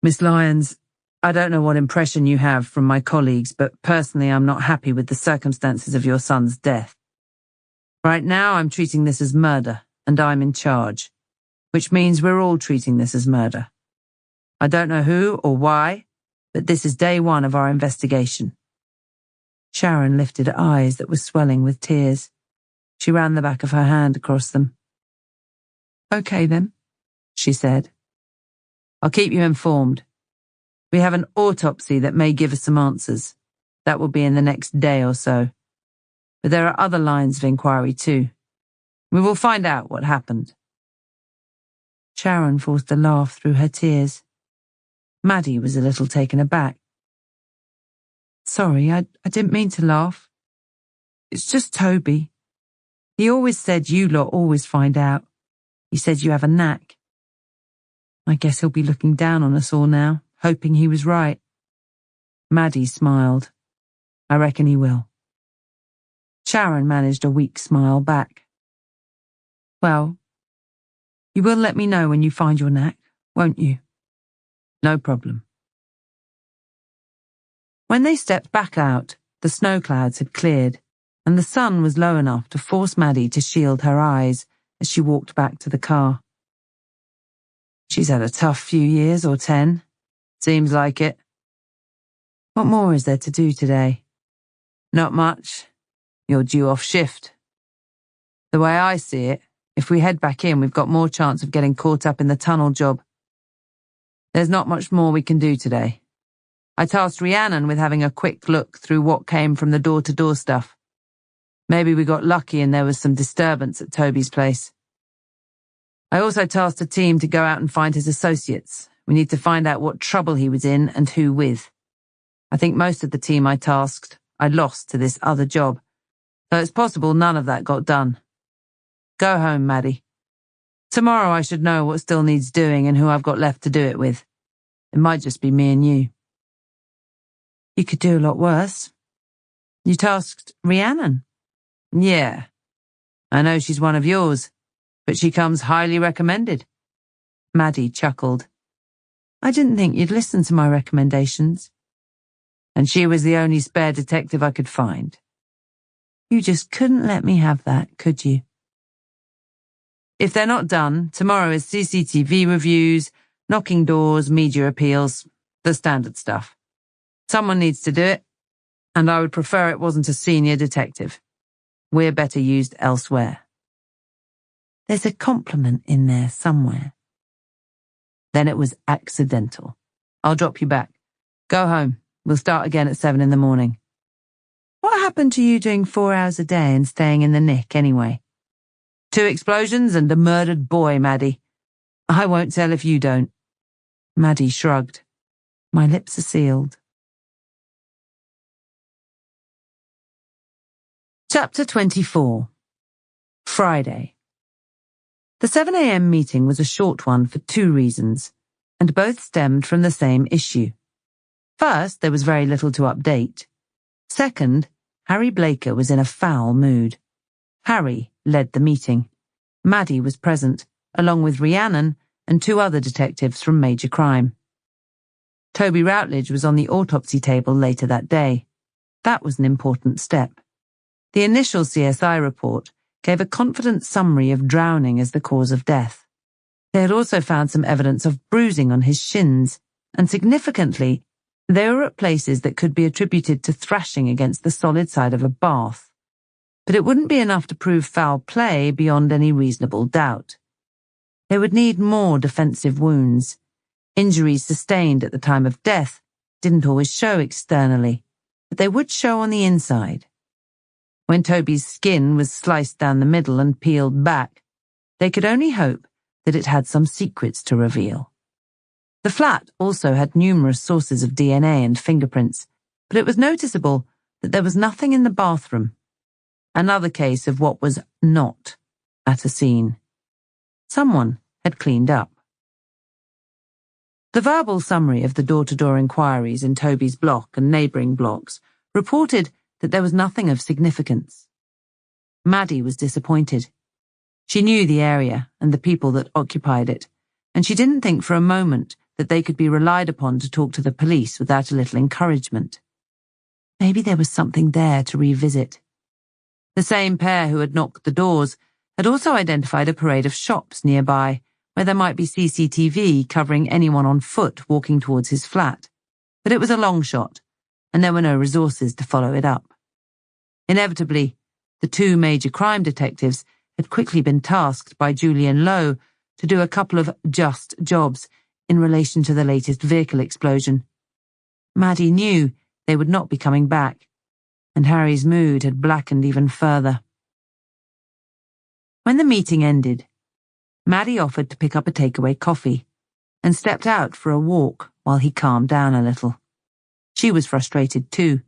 "Miss Lyons, I don't know what impression you have from my colleagues, but personally I'm not happy with the circumstances of your son's death. Right now I'm treating this as murder, and I'm in charge, which means we're all treating this as murder. I don't know who or why, but this is day one of our investigation." Sharon lifted eyes that were swelling with tears. She ran the back of her hand across them. "Okay then," she said. "I'll keep you informed. We have an autopsy that may give us some answers. That will be in the next day or so. But there are other lines of inquiry too. We will find out what happened." Sharon forced a laugh through her tears. Maddie was a little taken aback. "Sorry, I didn't mean to laugh. It's just Toby. He always said you lot always find out. He said you have a knack. I guess he'll be looking down on us all now, hoping he was right." Maddie smiled. "I reckon he will." Sharon managed a weak smile back. "Well, you will let me know when you find your knack, won't you?" "No problem." When they stepped back out, the snow clouds had cleared, and the sun was low enough to force Maddie to shield her eyes as she walked back to the car. "She's had a tough few years or 10. Seems like it. What more is there to do today?" "Not much. You're due off shift. The way I see it, if we head back in, we've got more chance of getting caught up in the tunnel job. There's not much more we can do today. I tasked Rhiannon with having a quick look through what came from the door-to-door stuff. Maybe we got lucky and there was some disturbance at Toby's place. I also tasked a team to go out and find his associates. We need to find out what trouble he was in and who with. I think most of the team I tasked I lost to this other job, so it's possible none of that got done. Go home, Maddie. Tomorrow I should know what still needs doing and who I've got left to do it with. It might just be me and you. You could do a lot worse. You tasked Rhiannon? Yeah. I know she's one of yours, but she comes highly recommended. Maddie chuckled. I didn't think you'd listen to my recommendations. And she was the only spare detective I could find. You just couldn't let me have that, could you? If they're not done, tomorrow is CCTV reviews, knocking doors, media appeals, the standard stuff. Someone needs to do it, and I would prefer it wasn't a senior detective. We're better used elsewhere. There's a compliment in there somewhere. Then it was accidental. I'll drop you back. Go home. We'll start again at 7 in the morning. What happened to you doing 4 hours a day and staying in the nick anyway? 2 explosions and a murdered boy, Maddie. I won't tell if you don't. Maddie shrugged. My lips are sealed. Chapter 24. Friday. The 7 a.m. meeting was a short one for 2 reasons, and both stemmed from the same issue. First, there was very little to update. Second, Harry Blaker was in a foul mood. Harry led the meeting. Maddie was present, along with Rhiannon and 2 other detectives from Major Crime. Toby Routledge was on the autopsy table later that day. That was an important step. The initial CSI report gave a confident summary of drowning as the cause of death. They had also found some evidence of bruising on his shins, and significantly, they were at places that could be attributed to thrashing against the solid side of a bath. But it wouldn't be enough to prove foul play beyond any reasonable doubt. They would need more defensive wounds. Injuries sustained at the time of death didn't always show externally, but they would show on the inside. When Toby's skin was sliced down the middle and peeled back, they could only hope that it had some secrets to reveal. The flat also had numerous sources of DNA and fingerprints, but it was noticeable that there was nothing in the bathroom. Another case of what was not at a scene. Someone had cleaned up. The verbal summary of the door-to-door inquiries in Toby's block and neighbouring blocks reported that there was nothing of significance. Maddie was disappointed. She knew the area and the people that occupied it, and she didn't think for a moment that they could be relied upon to talk to the police without a little encouragement. Maybe there was something there to revisit. The same pair who had knocked the doors had also identified a parade of shops nearby where there might be CCTV covering anyone on foot walking towards his flat, but it was a long shot, and there were no resources to follow it up. Inevitably, the 2 major crime detectives had quickly been tasked by Julian Lowe to do a couple of just jobs in relation to the latest vehicle explosion. Maddie knew they would not be coming back, and Harry's mood had blackened even further. When the meeting ended, Maddie offered to pick up a takeaway coffee and stepped out for a walk while he calmed down a little. She was frustrated too,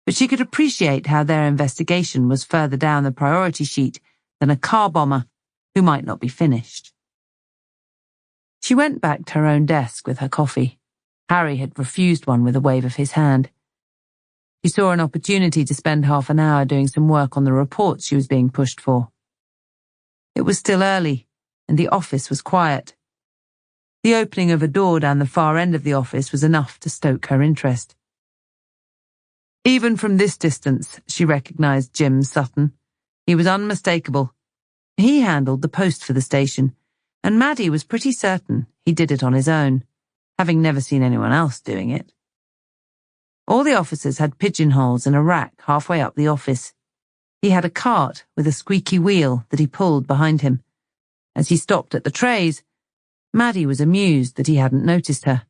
but she could appreciate how their investigation was further down the priority sheet than a car bomber who might not be finished. She went back to her own desk with her coffee. Harry had refused one with a wave of his hand. She saw an opportunity to spend half an hour doing some work on the reports she was being pushed for. It was still early, and the office was quiet. The opening of a door down the far end of the office was enough to stoke her interest. Even from this distance, she recognized Jim Sutton. He was unmistakable. He handled the post for the station, and Maddie was pretty certain he did it on his own, having never seen anyone else doing it. All the officers had pigeonholes and a rack halfway up the office. He had a cart with a squeaky wheel that he pulled behind him. As he stopped at the trays, Maddie was amused that he hadn't noticed her.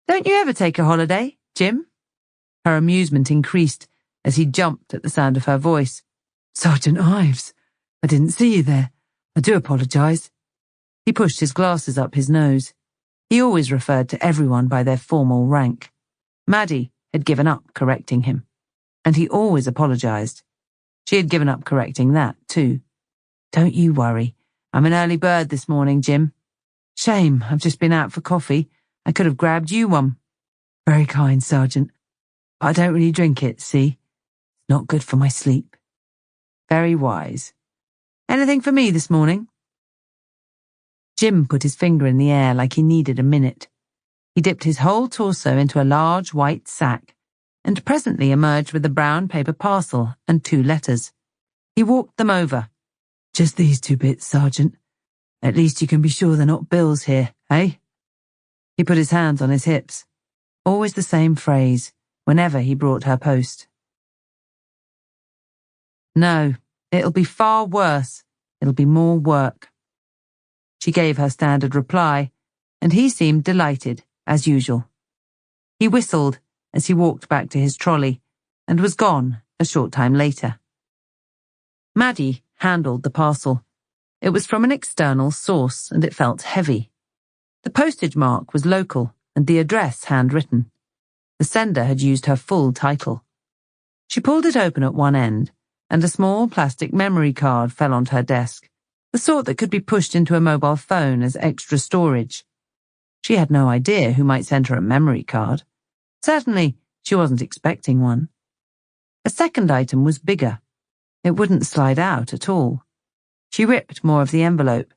Don't you ever take a holiday, Jim? Her amusement increased as he jumped at the sound of her voice. Sergeant Ives, I didn't see you there. I do apologise. He pushed his glasses up his nose. He always referred to everyone by their formal rank. Maddie had given up correcting him, and he always apologised. She had given up correcting that, too. Don't you worry. I'm an early bird this morning, Jim. Shame, I've just been out for coffee. I could have grabbed you one. Very kind, Sergeant. But I don't really drink it, see? Not good for my sleep. Very wise. Anything for me this morning? Jim put his finger in the air like he needed a minute. He dipped his whole torso into a large white sack and presently emerged with a brown paper parcel and 2 letters. He walked them over. Just these 2 bits, Sergeant. At least you can be sure they're not bills here, eh? He put his hands on his hips. Always the same phrase, whenever he brought her post. No, it'll be far worse. It'll be more work. She gave her standard reply, and he seemed delighted, as usual. He whistled as he walked back to his trolley, and was gone a short time later. Maddie handled the parcel. It was from an external source, and it felt heavy. The postage mark was local, and the address handwritten. The sender had used her full title. She pulled it open at one end, and a small plastic memory card fell onto her desk, the sort that could be pushed into a mobile phone as extra storage. She had no idea who might send her a memory card. Certainly, she wasn't expecting one. A second item was bigger. It wouldn't slide out at all. She ripped more of the envelope.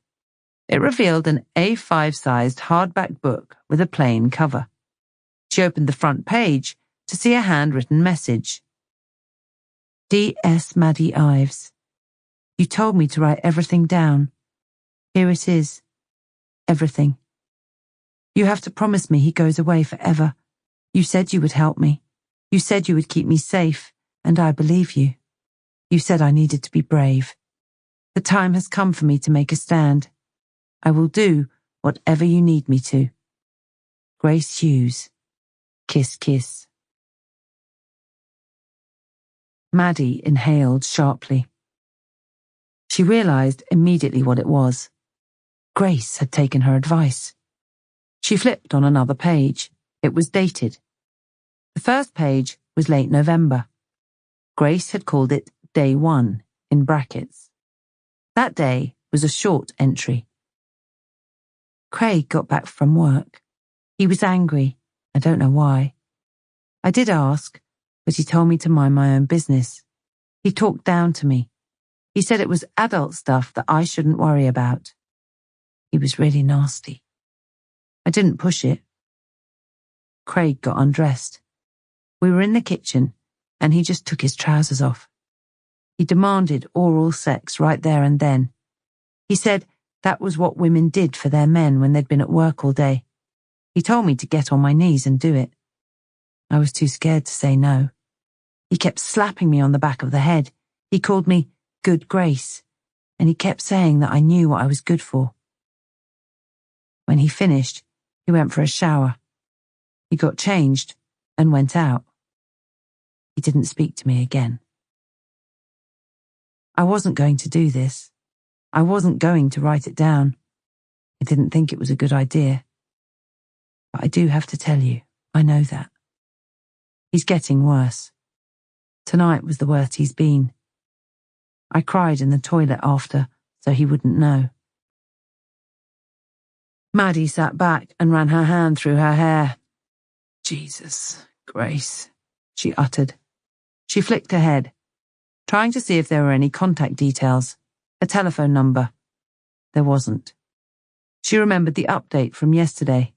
It revealed an A5-sized hardback book with a plain cover. She opened the front page to see a handwritten message. D.S. Maddie Ives. You told me to write everything down. Here it is. Everything. You have to promise me he goes away forever. You said you would help me. You said you would keep me safe, and I believe you. You said I needed to be brave. The time has come for me to make a stand. I will do whatever you need me to. Grace Hughes. Kiss, kiss. Maddie inhaled sharply. She realised immediately what it was. Grace had taken her advice. She flipped on another page. It was dated. The first page was late November. Grace had called it Day 1 in brackets. That day was a short entry. Craig got back from work. He was angry. I don't know why. I did ask, but he told me to mind my own business. He talked down to me. He said it was adult stuff that I shouldn't worry about. He was really nasty. I didn't push it. Craig got undressed. We were in the kitchen, and he just took his trousers off. He demanded oral sex right there and then. He said that was what women did for their men when they'd been at work all day. He told me to get on my knees and do it. I was too scared to say no. He kept slapping me on the back of the head. He called me Good Grace, and he kept saying that I knew what I was good for. When he finished, he went for a shower. He got changed and went out. He didn't speak to me again. I wasn't going to do this. I wasn't going to write it down. I didn't think it was a good idea. But I do have to tell you, I know that. He's getting worse. Tonight was the worst he's been. I cried in the toilet after, so he wouldn't know. Maddie sat back and ran her hand through her hair. Jesus, Grace, she uttered. She flicked her head, trying to see if there were any contact details, a telephone number. There wasn't. She remembered the update from yesterday.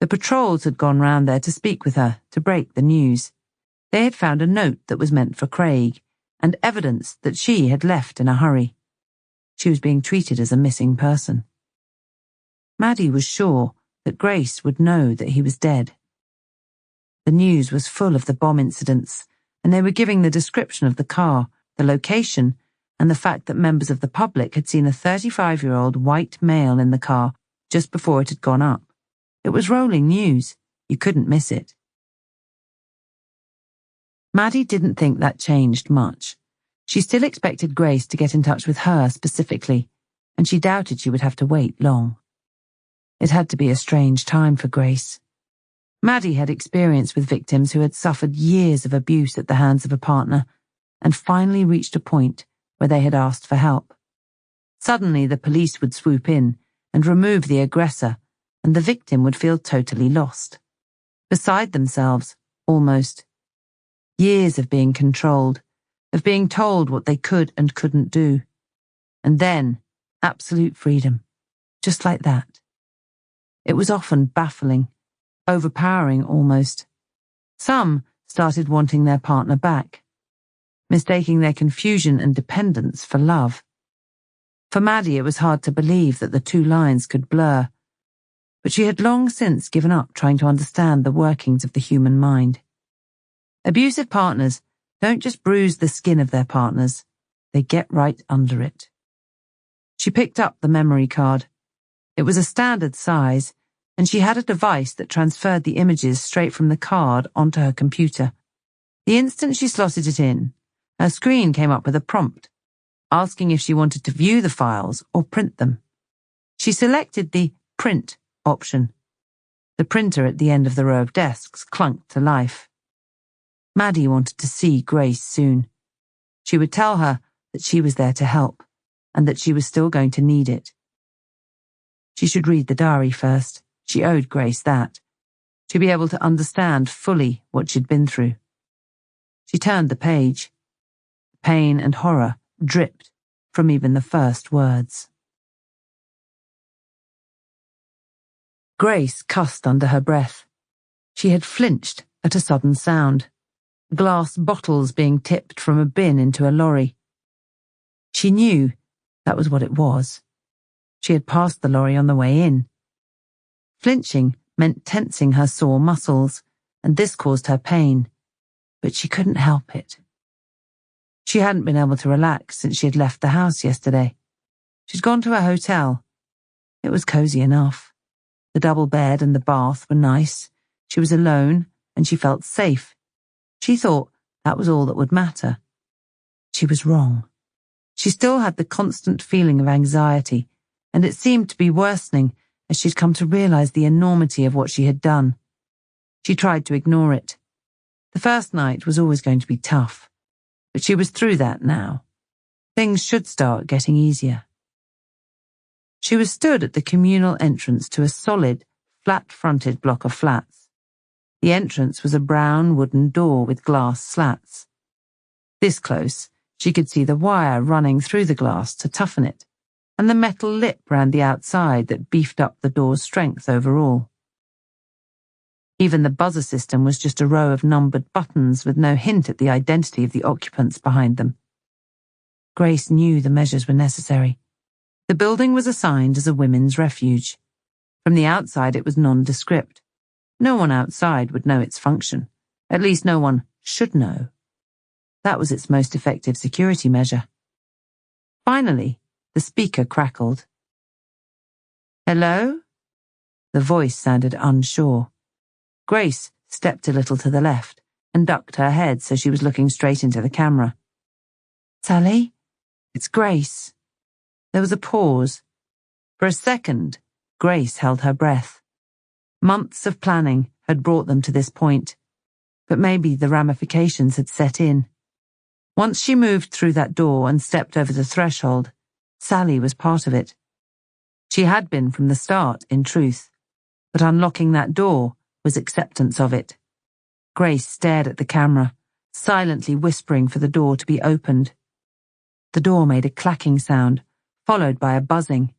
The patrols had gone round there to speak with her, to break the news. They had found a note that was meant for Craig, and evidence that she had left in a hurry. She was being treated as a missing person. Maddie was sure that Grace would know that he was dead. The news was full of the bomb incidents, and they were giving the description of the car, the location, and the fact that members of the public had seen a 35-year-old white male in the car just before it had gone up. It was rolling news. You couldn't miss it. Maddie didn't think that changed much. She still expected Grace to get in touch with her specifically, and she doubted she would have to wait long. It had to be a strange time for Grace. Maddie had experience with victims who had suffered years of abuse at the hands of a partner and finally reached a point where they had asked for help. Suddenly the police would swoop in and remove the aggressor, and the victim would feel totally lost. Beside themselves, almost. Years of being controlled, of being told what they could and couldn't do. And then, absolute freedom. Just like that. It was often baffling, overpowering almost. Some started wanting their partner back, mistaking their confusion and dependence for love. For Maddie, it was hard to believe that the two lines could blur, but she had long since given up trying to understand the workings of the human mind. Abusive partners don't just bruise the skin of their partners, they get right under it. She picked up the memory card. It was a standard size, and she had a device that transferred the images straight from the card onto her computer. The instant she slotted it in, her screen came up with a prompt, asking if she wanted to view the files or print them. She selected the print option. The printer at the end of the row of desks clunked to life. Maddie wanted to see Grace soon. She would tell her that she was there to help, and that she was still going to need it. She should read the diary first. She owed Grace that, to be able to understand fully what she'd been through. She turned the page. Pain and horror dripped from even the first words. Grace cussed under her breath. She had flinched at a sudden sound. Glass bottles being tipped from a bin into a lorry. She knew that was what it was. She had passed the lorry on the way in. Flinching meant tensing her sore muscles, and this caused her pain, but she couldn't help it. She hadn't been able to relax since she had left the house yesterday. She'd gone to a hotel. It was cozy enough. The double bed and the bath were nice. She was alone, and she felt safe. She thought that was all that would matter. She was wrong. She still had the constant feeling of anxiety, and it seemed to be worsening as she'd come to realize the enormity of what she had done. She tried to ignore it. The first night was always going to be tough, but she was through that now. Things should start getting easier. She was stood at the communal entrance to a solid, flat-fronted block of flats. The entrance was a brown wooden door with glass slats. This close, she could see the wire running through the glass to toughen it, and the metal lip round the outside that beefed up the door's strength overall. Even the buzzer system was just a row of numbered buttons with no hint at the identity of the occupants behind them. Grace knew the measures were necessary. The building was assigned as a women's refuge. From the outside it was nondescript. No one outside would know its function. At least no one should know. That was its most effective security measure. Finally, the speaker crackled. "Hello?" The voice sounded unsure. Grace stepped a little to the left and ducked her head so she was looking straight into the camera. "Sally? It's Grace." There was a pause. For a second, Grace held her breath. Months of planning had brought them to this point, but maybe the ramifications had set in. Once she moved through that door and stepped over the threshold, Sally was part of it. She had been from the start, in truth, but unlocking that door was acceptance of it. Grace stared at the camera, silently whispering for the door to be opened. The door made a clacking sound, followed by a buzzing.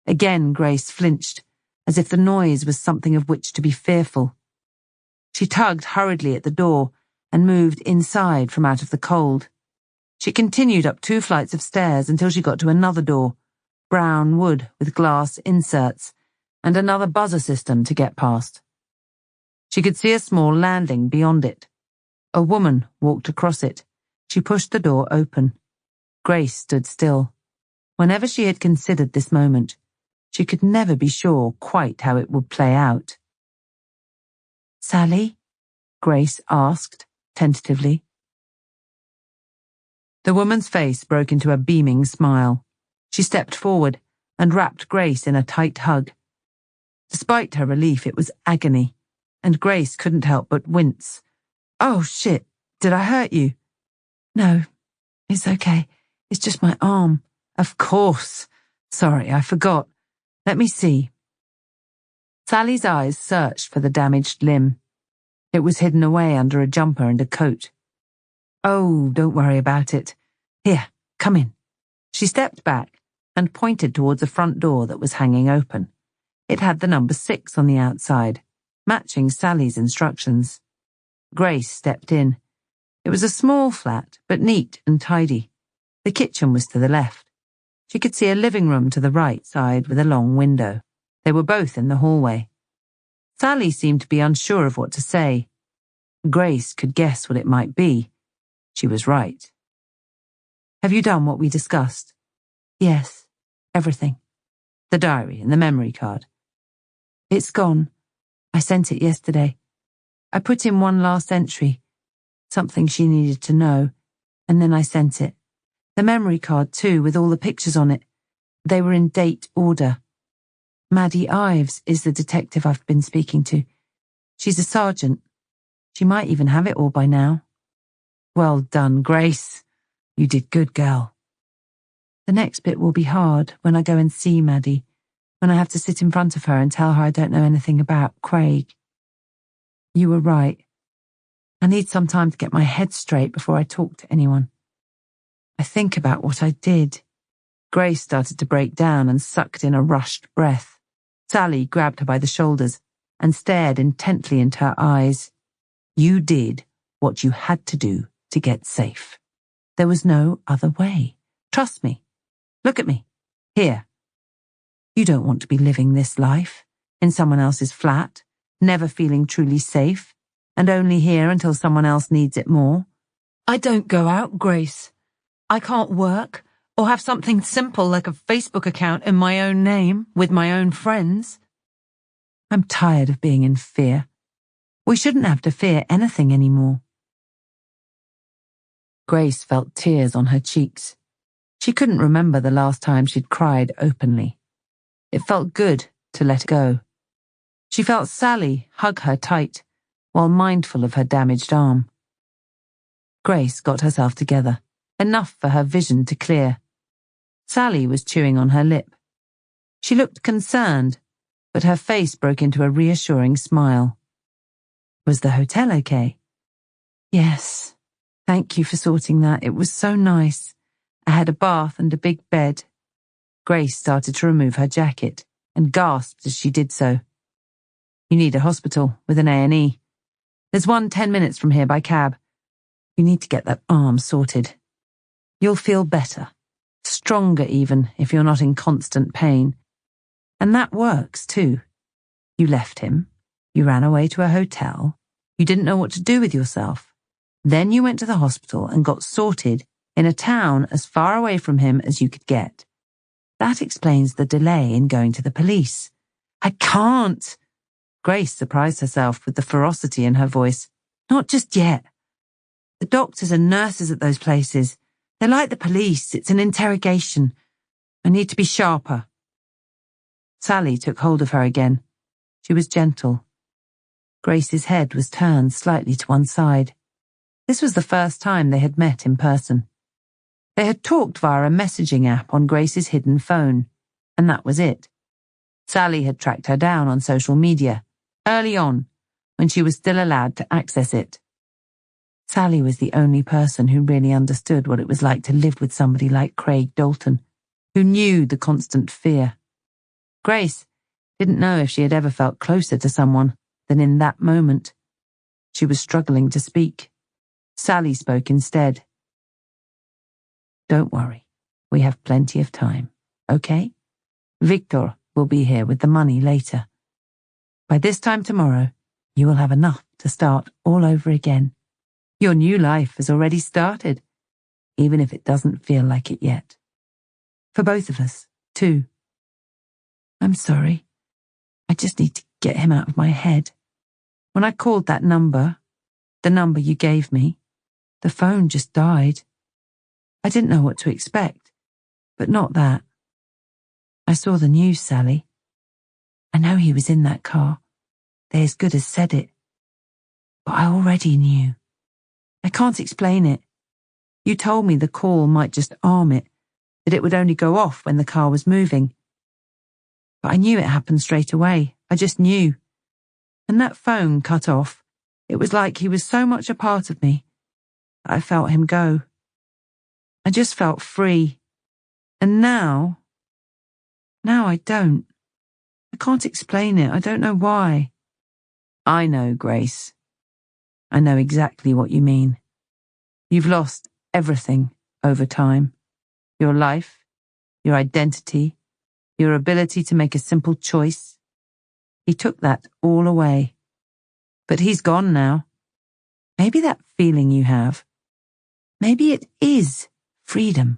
Again Grace flinched, as if the noise was something of which to be fearful. She tugged hurriedly at the door and moved inside from out of the cold. She continued up 2 flights of stairs until she got to another door, brown wood with glass inserts, and another buzzer system to get past. She could see a small landing beyond it. A woman walked across it. She pushed the door open. Grace stood still. Whenever she had considered this moment, she could never be sure quite how it would play out. Sally? Grace asked, tentatively. The woman's face broke into a beaming smile. She stepped forward and wrapped Grace in a tight hug. Despite her relief, it was agony, and Grace couldn't help but wince. Oh, shit, did I hurt you? No, it's okay. It's just my arm. Of course. Sorry, I forgot. Let me see. Sally's eyes searched for the damaged limb. It was hidden away under a jumper and a coat. Oh, don't worry about it. Here, come in. She stepped back and pointed towards a front door that was hanging open. It had the number 6 on the outside, matching Sally's instructions. Grace stepped in. It was a small flat, but neat and tidy. The kitchen was to the left. She could see a living room to the right side with a long window. They were both in the hallway. Sally seemed to be unsure of what to say. Grace could guess what it might be. She was right. Have you done what we discussed? Yes, everything. The diary and the memory card. It's gone. I sent it yesterday. I put in one last entry, something she needed to know, and then I sent it. The memory card too, with all the pictures on it. They were in date order. Maddie Ives is the detective I've been speaking to. She's a sergeant. She might even have it all by now. Well done, Grace. You did good, girl. The next bit will be hard when I go and see Maddie, when I have to sit in front of her and tell her I don't know anything about Craig. You were right. I need some time to get my head straight before I talk to anyone. I think about what I did. Grace started to break down and sucked in a rushed breath. Sally grabbed her by the shoulders and stared intently into her eyes. You did what you had to do to get safe. There was no other way. Trust me. Look at me. Here. You don't want to be living this life, in someone else's flat, never feeling truly safe, and only here until someone else needs it more. I don't go out, Grace. I can't work, or have something simple like a Facebook account in my own name, with my own friends. I'm tired of being in fear. We shouldn't have to fear anything anymore. Grace felt tears on her cheeks. She couldn't remember the last time she'd cried openly. It felt good to let go. She felt Sally hug her tight, while mindful of her damaged arm. Grace got herself together, enough for her vision to clear. Sally was chewing on her lip. She looked concerned, but her face broke into a reassuring smile. Was the hotel okay? Yes. Thank you for sorting that. It was so nice. I had a bath and a big bed. Grace started to remove her jacket and gasped as she did so. You need a hospital with an A&E. There's one 10 minutes from here by cab. You need to get that arm sorted. You'll feel better, stronger even if you're not in constant pain. And that works too. You left him. You ran away to a hotel. You didn't know what to do with yourself. Then you went to the hospital and got sorted in a town as far away from him as you could get. That explains the delay in going to the police. I can't. Grace surprised herself with the ferocity in her voice. Not just yet. The doctors and nurses at those places, they're like the police. It's an interrogation. I need to be sharper. Sally took hold of her again. She was gentle. Grace's head was turned slightly to one side. This was the first time they had met in person. They had talked via a messaging app on Grace's hidden phone, and that was it. Sally had tracked her down on social media, early on, when she was still allowed to access it. Sally was the only person who really understood what it was like to live with somebody like Craig Dalton, who knew the constant fear. Grace didn't know if she had ever felt closer to someone than in that moment. She was struggling to speak. Sally spoke instead. Don't worry, we have plenty of time, okay? Victor will be here with the money later. By this time tomorrow, you will have enough to start all over again. Your new life has already started, even if it doesn't feel like it yet. For both of us, too. I'm sorry. I just need to get him out of my head. When I called that number, the number you gave me, the phone just died. I didn't know what to expect, but not that. I saw the news, Sally. I know he was in that car. They as good as said it. But I already knew. I can't explain it. You told me the call might just arm it, that it would only go off when the car was moving. But I knew it happened straight away. I just knew. And that phone cut off. It was like he was so much a part of me. I felt him go. I just felt free. And now I don't. I can't explain it. I don't know why. I know, Grace. I know exactly what you mean. You've lost everything over time. Your life, your identity, your ability to make a simple choice. He took that all away. But he's gone now. Maybe that feeling you have, maybe it is freedom.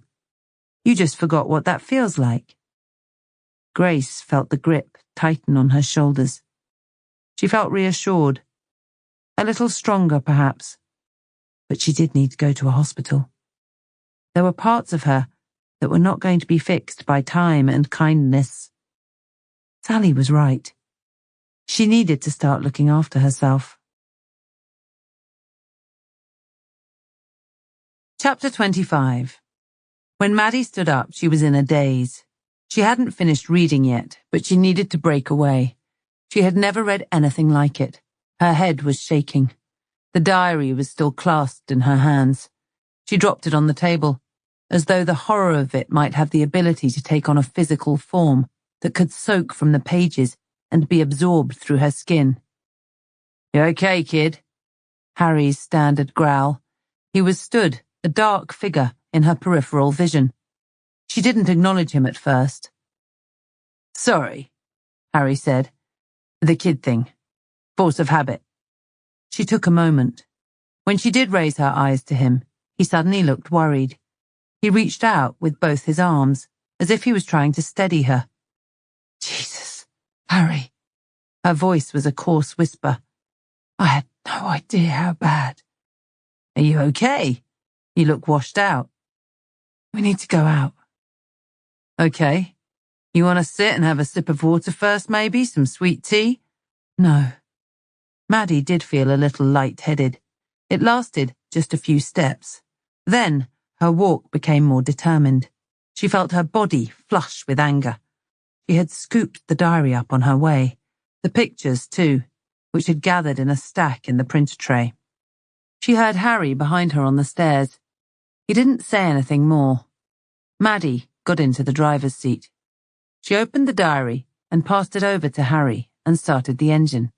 You just forgot what that feels like. Grace felt the grip tighten on her shoulders. She felt reassured. A little stronger, perhaps. But she did need to go to a hospital. There were parts of her that were not going to be fixed by time and kindness. Sally was right. She needed to start looking after herself. Chapter 25. When Maddie stood up, she was in a daze. She hadn't finished reading yet, but she needed to break away. She had never read anything like it. Her head was shaking. The diary was still clasped in her hands. She dropped it on the table, as though the horror of it might have the ability to take on a physical form that could soak from the pages and be absorbed through her skin. "You okay, kid?" Harry's standard growl. He was stood, a dark figure, in her peripheral vision. She didn't acknowledge him at first. "Sorry," Harry said. "The kid thing. Force of habit." She took a moment. When she did raise her eyes to him, he suddenly looked worried. He reached out with both his arms, as if he was trying to steady her. "Jesus, Harry." Her voice was a coarse whisper. "I had no idea how bad." "Are you okay? You look washed out." "We need to go out." "Okay. You want to sit and have a sip of water first, maybe? Some sweet tea?" "No." Maddie did feel a little light-headed. It lasted just a few steps. Then her walk became more determined. She felt her body flush with anger. She had scooped the diary up on her way. The pictures, too, which had gathered in a stack in the printer tray. She heard Harry behind her on the stairs. He didn't say anything more. Maddie got into the driver's seat. She opened the diary and passed it over to Harry and started the engine.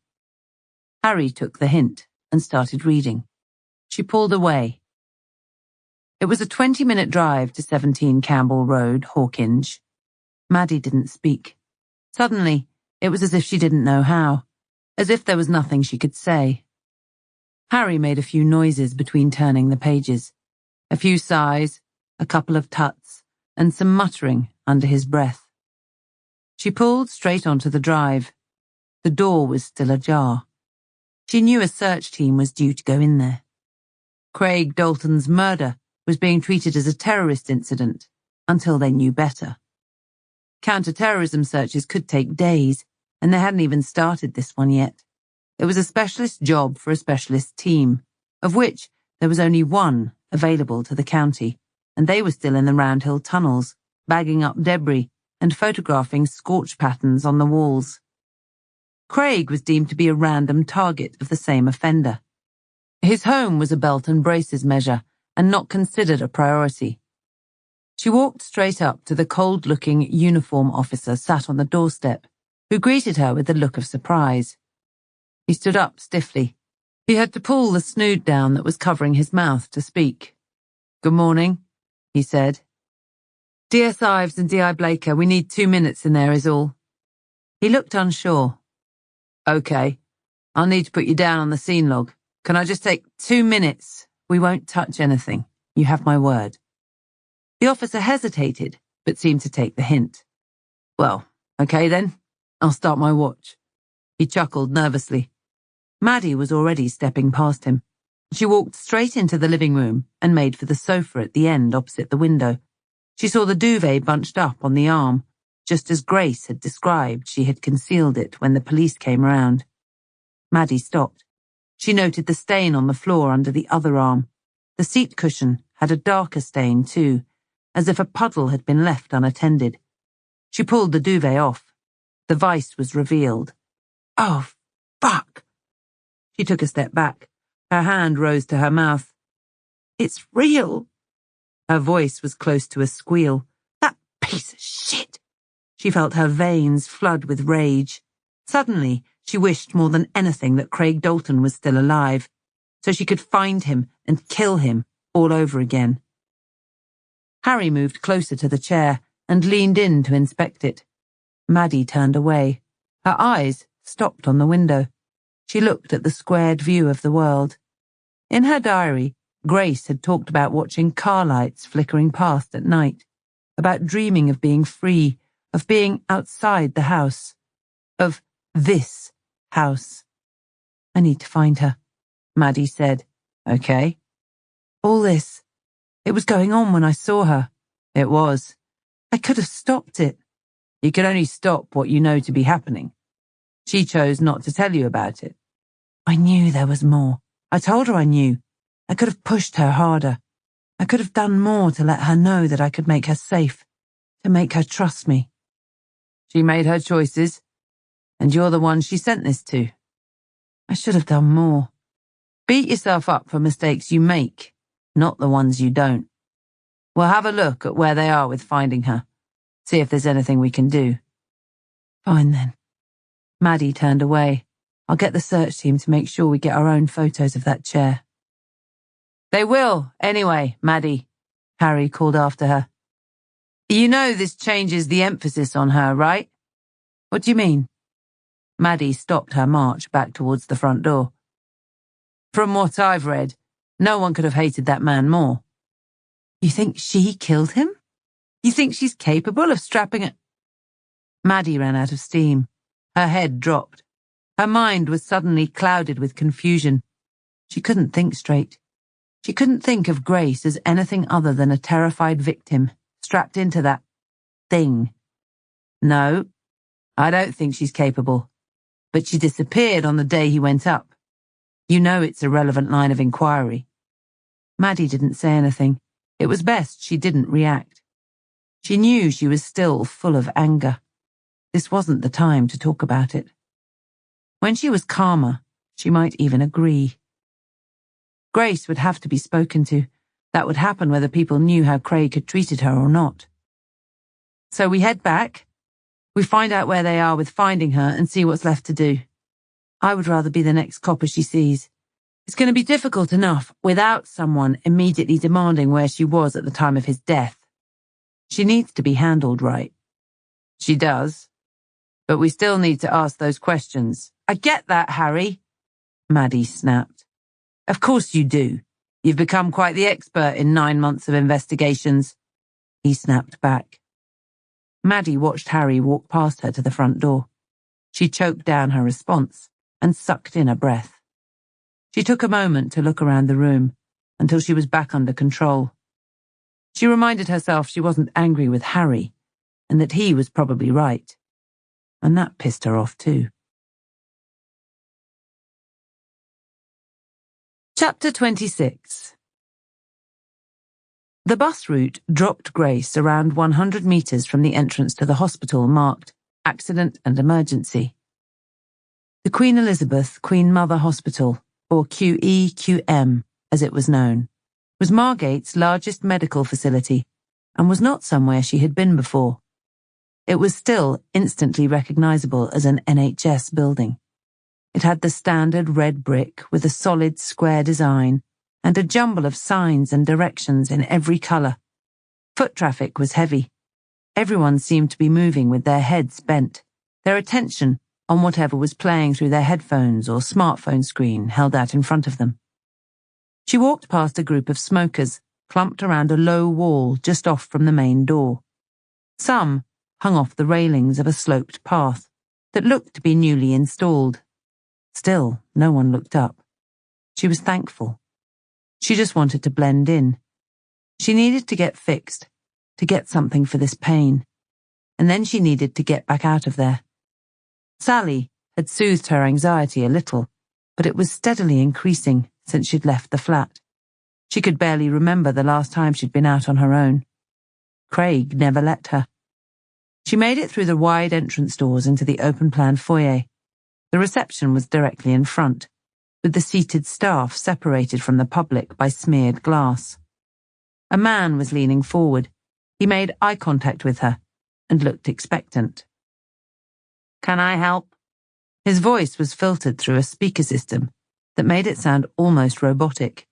Harry took the hint and started reading. She pulled away. It was a 20-minute drive to 17 Campbell Road, Hawkinge. Maddie didn't speak. Suddenly, it was as if she didn't know how, as if there was nothing she could say. Harry made a few noises between turning the pages. A few sighs, a couple of tuts, and some muttering under his breath. She pulled straight onto the drive. The door was still ajar. She knew a search team was due to go in there. Craig Dalton's murder was being treated as a terrorist incident until they knew better. Counter-terrorism searches could take days, and they hadn't even started this one yet. It was a specialist job for a specialist team, of which there was only one available to the county, and they were still in the Round Hill tunnels, bagging up debris and photographing scorch patterns on the walls. Craig was deemed to be a random target of the same offender. His home was a belt and braces measure and not considered a priority. She walked straight up to the cold-looking uniform officer sat on the doorstep, who greeted her with a look of surprise. He stood up stiffly. He had to pull the snood down that was covering his mouth to speak. "Good morning," he said. "DS Ives and D.I. Blaker, we need 2 minutes in there is all." He looked unsure. "Okay, I'll need to put you down on the scene log. Can I just take 2 minutes? We won't touch anything. You have my word." The officer hesitated, but seemed to take the hint. "Well, okay then. I'll start my watch." He chuckled nervously. Maddie was already stepping past him. She walked straight into the living room and made for the sofa at the end opposite the window. She saw the duvet bunched up on the arm, just as Grace had described she had concealed it when the police came round. Maddie stopped. She noted the stain on the floor under the other arm. The seat cushion had a darker stain too, as if a puddle had been left unattended. She pulled the duvet off. The vice was revealed. Oh, fuck! She took a step back. Her hand rose to her mouth. It's real. Her voice was close to a squeal. That piece of shit! She felt her veins flood with rage. Suddenly, she wished more than anything that Craig Dalton was still alive, so she could find him and kill him all over again. Harry moved closer to the chair and leaned in to inspect it. Maddie turned away. Her eyes stopped on the window. She looked at the squared view of the world. In her diary, Grace had talked about watching car lights flickering past at night, about dreaming of being free, of being outside the house, of this house. I need to find her, Maddie said. Okay. All this, it was going on when I saw her. It was. I could have stopped it. You can only stop what you know to be happening. She chose not to tell you about it. I knew there was more. I told her I knew. I could have pushed her harder. I could have done more to let her know that I could make her safe, to make her trust me. She made her choices, and you're the one she sent this to. I should have done more. Beat yourself up for mistakes you make, not the ones you don't. We'll have a look at where they are with finding her. See if there's anything we can do. Fine then. Maddie turned away. I'll get the search team to make sure we get our own photos of that chair. They will, anyway, Maddie, Harry called after her. You know this changes the emphasis on her, right? What do you mean? Maddie stopped her march back towards the front door. From what I've read, no one could have hated that man more. You think she killed him? You think she's capable of strapping a... Maddie ran out of steam. Her head dropped. Her mind was suddenly clouded with confusion. She couldn't think straight. She couldn't think of Grace as anything other than a terrified victim, strapped into that thing. No, I don't think she's capable. But she disappeared on the day he went up. You know it's a relevant line of inquiry. Maddie didn't say anything. It was best she didn't react. She knew she was still full of anger. This wasn't the time to talk about it. When she was calmer, she might even agree. Grace would have to be spoken to. That would happen whether people knew how Craig had treated her or not. So we head back. We find out where they are with finding her and see what's left to do. I would rather be the next copper she sees. It's going to be difficult enough without someone immediately demanding where she was at the time of his death. She needs to be handled right. She does. But we still need to ask those questions. I get that, Harry, Maddie snapped. Of course you do. You've become quite the expert in 9 months of investigations. He snapped back. Maddie watched Harry walk past her to the front door. She choked down her response and sucked in a breath. She took a moment to look around the room until she was back under control. She reminded herself she wasn't angry with Harry and that he was probably right. And that pissed her off too. Chapter 26. The bus route dropped Grace around 100 metres from the entrance to the hospital marked Accident and Emergency. The Queen Elizabeth Queen Mother Hospital, or QEQM as it was known, was Margate's largest medical facility and was not somewhere she had been before. It was still instantly recognisable as an NHS building. It had the standard red brick with a solid square design and a jumble of signs and directions in every colour. Foot traffic was heavy. Everyone seemed to be moving with their heads bent, their attention on whatever was playing through their headphones or smartphone screen held out in front of them. She walked past a group of smokers clumped around a low wall just off from the main door. Some hung off the railings of a sloped path that looked to be newly installed. Still, no one looked up. She was thankful. She just wanted to blend in. She needed to get fixed, to get something for this pain. And then she needed to get back out of there. Sally had soothed her anxiety a little, but it was steadily increasing since she'd left the flat. She could barely remember the last time she'd been out on her own. Craig never let her. She made it through the wide entrance doors into the open-plan foyer. The reception was directly in front, with the seated staff separated from the public by smeared glass. A man was leaning forward. He made eye contact with her and looked expectant. "Can I help?" His voice was filtered through a speaker system that made it sound almost robotic.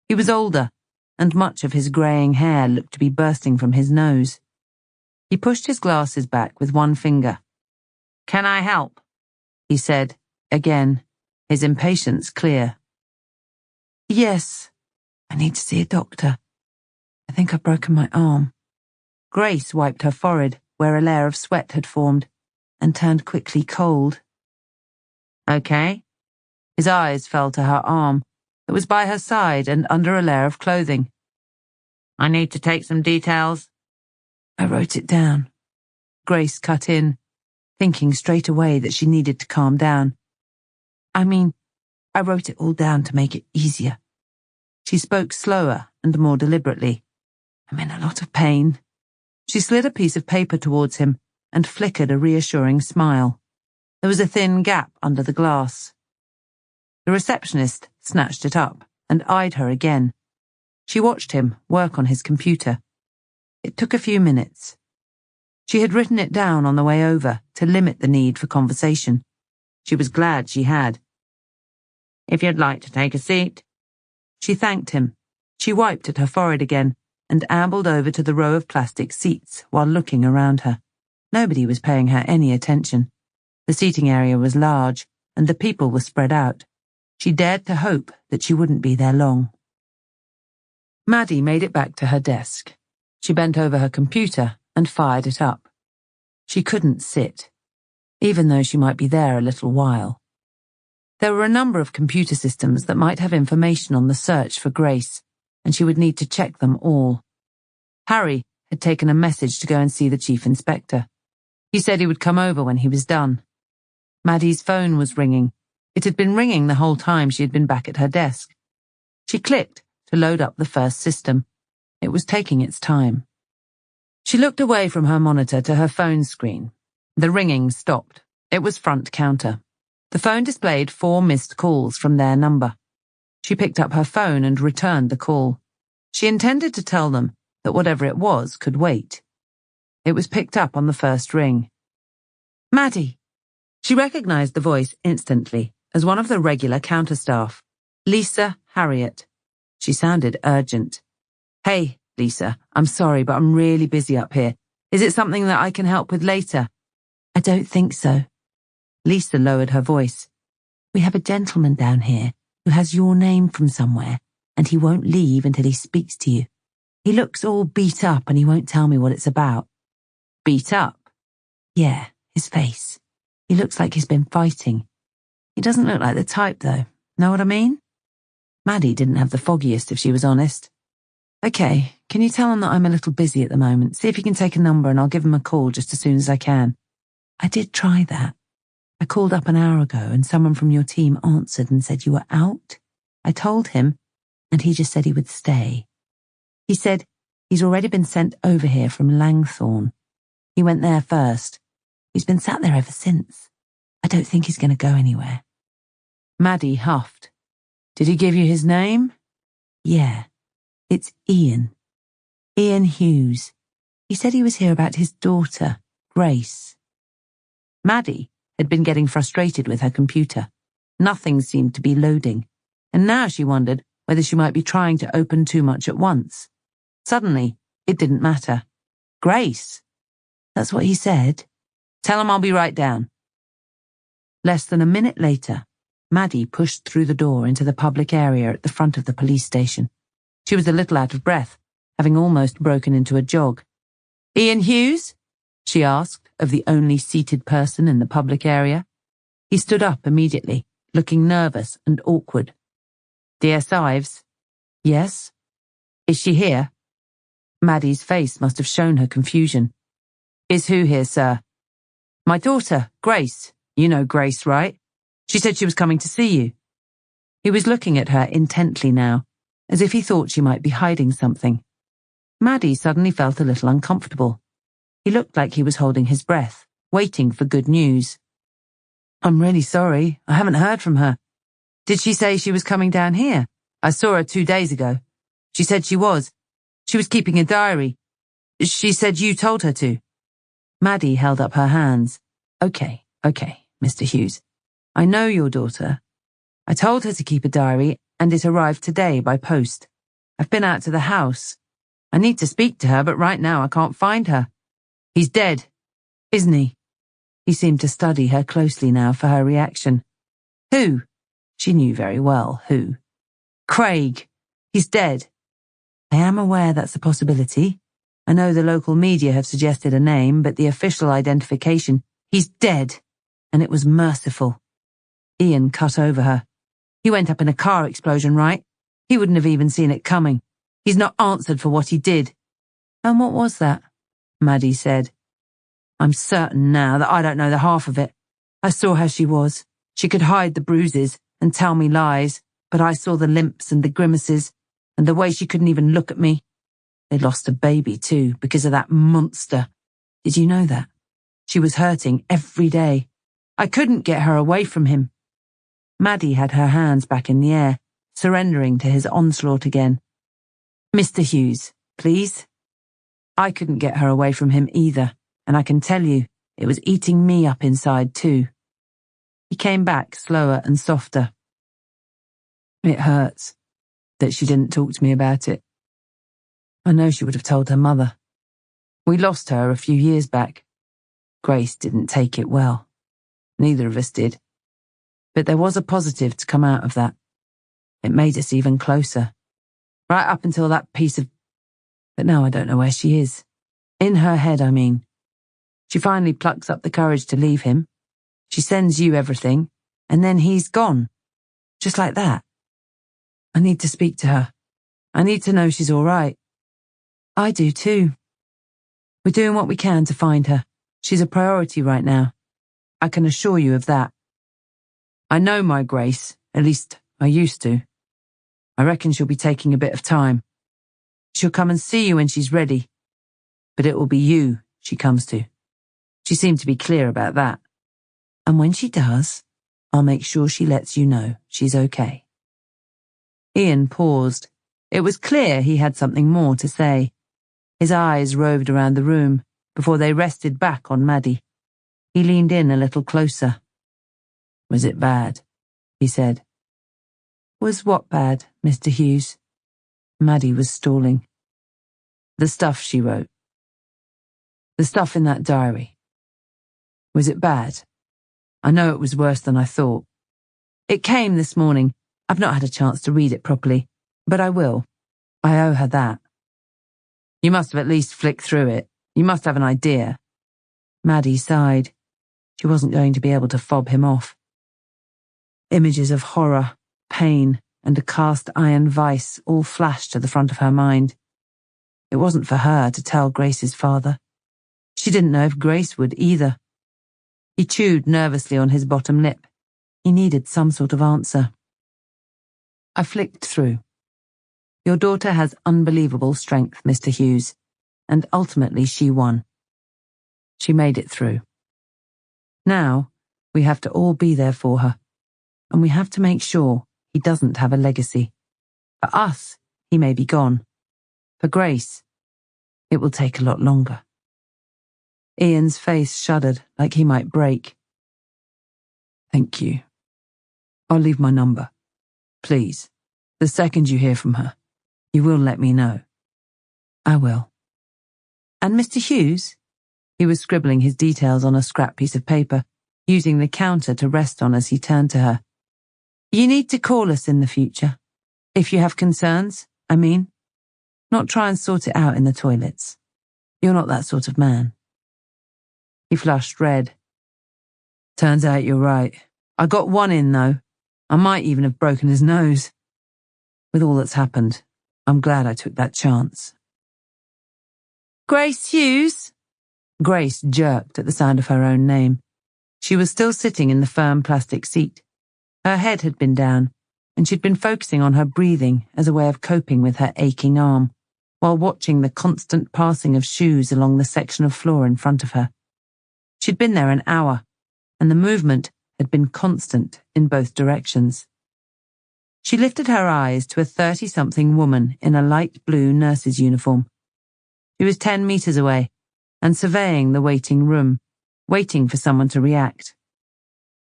He was older, and much of his greying hair looked to be bursting from his nose. He pushed his glasses back with one finger. "Can I help?" he said, again, his impatience clear. "Yes, I need to see a doctor. I think I've broken my arm." Grace wiped her forehead, where a layer of sweat had formed, and turned quickly cold. "Okay." His eyes fell to her arm. It was by her side and under a layer of clothing. "I need to take some details." "I wrote it down." Grace cut in, thinking straight away that she needed to calm down. I wrote it all down to make it easier." She spoke slower and more deliberately. "I'm in a lot of pain." She slid a piece of paper towards him and flickered a reassuring smile. There was a thin gap under the glass. The receptionist snatched it up and eyed her again. She watched him work on his computer. It took a few minutes. She had written it down on the way over to limit the need for conversation. She was glad she had. "If you'd like to take a seat." She thanked him. She wiped at her forehead again and ambled over to the row of plastic seats while looking around her. Nobody was paying her any attention. The seating area was large, and the people were spread out. She dared to hope that she wouldn't be there long. Maddie made it back to her desk. She bent over her computer and fired it up. She couldn't sit, even though she might be there a little while. There were a number of computer systems that might have information on the search for Grace, and she would need to check them all. Harry had taken a message to go and see the chief inspector. He said he would come over when he was done. Maddie's phone was ringing. It had been ringing the whole time she had been back at her desk. She clicked to load up the first system. It was taking its time. She looked away from her monitor to her phone screen. The ringing stopped. It was front counter. The phone displayed 4 missed calls from their number. She picked up her phone and returned the call. She intended to tell them that whatever it was could wait. It was picked up on the first ring. "Maddie!" She recognized the voice instantly as one of the regular counter staff, Lisa Harriet. She sounded urgent. "Hey, Lisa, I'm sorry, but I'm really busy up here. Is it something that I can help with later?" "I don't think so." Lisa lowered her voice. "We have a gentleman down here who has your name from somewhere, and he won't leave until he speaks to you. He looks all beat up and he won't tell me what it's about." "Beat up?" "Yeah, his face. He looks like he's been fighting. He doesn't look like the type, though. Know what I mean?" Maddie didn't have the foggiest, if she was honest. "Okay, can you tell him that I'm a little busy at the moment? See if you can take a number and I'll give him a call just as soon as I can." "I did try that. I called up an hour ago and someone from your team answered and said you were out. I told him, and he just said he would stay. He said he's already been sent over here from Langthorne. He went there first. He's been sat there ever since. I don't think he's going to go anywhere." Maddie huffed. "Did he give you his name?" "Yeah. It's Ian. Ian Hughes. He said he was here about his daughter, Grace." Maddie had been getting frustrated with her computer. Nothing seemed to be loading, and now she wondered whether she might be trying to open too much at once. Suddenly, it didn't matter. "Grace?" "That's what he said." "Tell him I'll be right down." Less than a minute later, Maddie pushed through the door into the public area at the front of the police station. She was a little out of breath, having almost broken into a jog. "Ian Hughes?" she asked of the only seated person in the public area. He stood up immediately, looking nervous and awkward. "Dear Ives?" "Yes?" "Is she here?" Maddie's face must have shown her confusion. "Is who here, sir?" "My daughter, Grace. You know Grace, right? She said she was coming to see you." He was looking at her intently now, as if he thought she might be hiding something. Maddie suddenly felt a little uncomfortable. He looked like he was holding his breath, waiting for good news. "I'm really sorry. I haven't heard from her. Did she say she was coming down here? I saw her 2 days ago. She said she was. She was keeping a diary. She said you told her to." Maddie held up her hands. Okay, Mr. Hughes. I know your daughter. I told her to keep a diary, and it arrived today by post. I've been out to the house. I need to speak to her, but right now I can't find her. He's dead, isn't he?" He seemed to study her closely now for her reaction. "Who?" She knew very well who. "Craig. He's dead." "I am aware that's a possibility. I know the local media have suggested a name, but the official identification, he's dead, and it was merciful." Ian cut over her. "He went up in a car explosion, right? He wouldn't have even seen it coming. He's not answered for what he did." "And what was that?" Maddie said. "I'm certain now that I don't know the half of it. I saw how she was. She could hide the bruises and tell me lies, but I saw the limps and the grimaces, and the way she couldn't even look at me. They lost a baby too, because of that monster. Did you know that? She was hurting every day. I couldn't get her away from him." Maddie had her hands back in the air, surrendering to his onslaught again. "Mr. Hughes, please." "I couldn't get her away from him either, and I can tell you, it was eating me up inside too." He came back slower and softer. "It hurts that she didn't talk to me about it. I know she would have told her mother. We lost her a few years back. Grace didn't take it well. Neither of us did. But there was a positive to come out of that. It made us even closer. Right up until that piece of... But now I don't know where she is. In her head, I mean. She finally plucks up the courage to leave him. She sends you everything, and then he's gone. Just like that. I need to speak to her. I need to know she's all right." "I do too. We're doing what we can to find her. She's a priority right now. I can assure you of that. I know my Grace, at least I used to. I reckon she'll be taking a bit of time. She'll come and see you when she's ready, but it will be you she comes to. She seemed to be clear about that. And when she does, I'll make sure she lets you know she's okay." Ian paused. It was clear he had something more to say. His eyes roved around the room before they rested back on Maddie. He leaned in a little closer. "Was it bad?" he said. "Was what bad, Mr. Hughes?" Maddie was stalling. "The stuff she wrote. The stuff in that diary. Was it bad? I know it was worse than I thought. It came this morning. I've not had a chance to read it properly, but I will. I owe her that." "You must have at least flicked through it. You must have an idea." Maddie sighed. She wasn't going to be able to fob him off. Images of horror, pain, and a cast iron vice all flashed to the front of her mind. It wasn't for her to tell Grace's father. She didn't know if Grace would either. He chewed nervously on his bottom lip. He needed some sort of answer. "I flicked through. Your daughter has unbelievable strength, Mr. Hughes, and ultimately she won. She made it through. Now, we have to all be there for her, and we have to make sure he doesn't have a legacy. For us, he may be gone. For Grace, it will take a lot longer." Ian's face shuddered like he might break. "Thank you. I'll leave my number. Please, the second you hear from her, you will let me know." "I will." "And Mr. Hughes?" He was scribbling his details on a scrap piece of paper, using the counter to rest on as he turned to her. "You need to call us in the future. If you have concerns, I mean. Not try and sort it out in the toilets. You're not that sort of man." He flushed red. "Turns out you're right. I got one in, though. I might even have broken his nose. With all that's happened, I'm glad I took that chance. Grace Hughes? Grace jerked at the sound of her own name. She was still sitting in the firm plastic seat. Her head had been down, and she'd been focusing on her breathing as a way of coping with her aching arm, while watching the constant passing of shoes along the section of floor in front of her. She'd been there an hour, and the movement had been constant in both directions. She lifted her eyes to a 30-something woman in a light blue nurse's uniform. She was 10 meters away and surveying the waiting room, waiting for someone to react.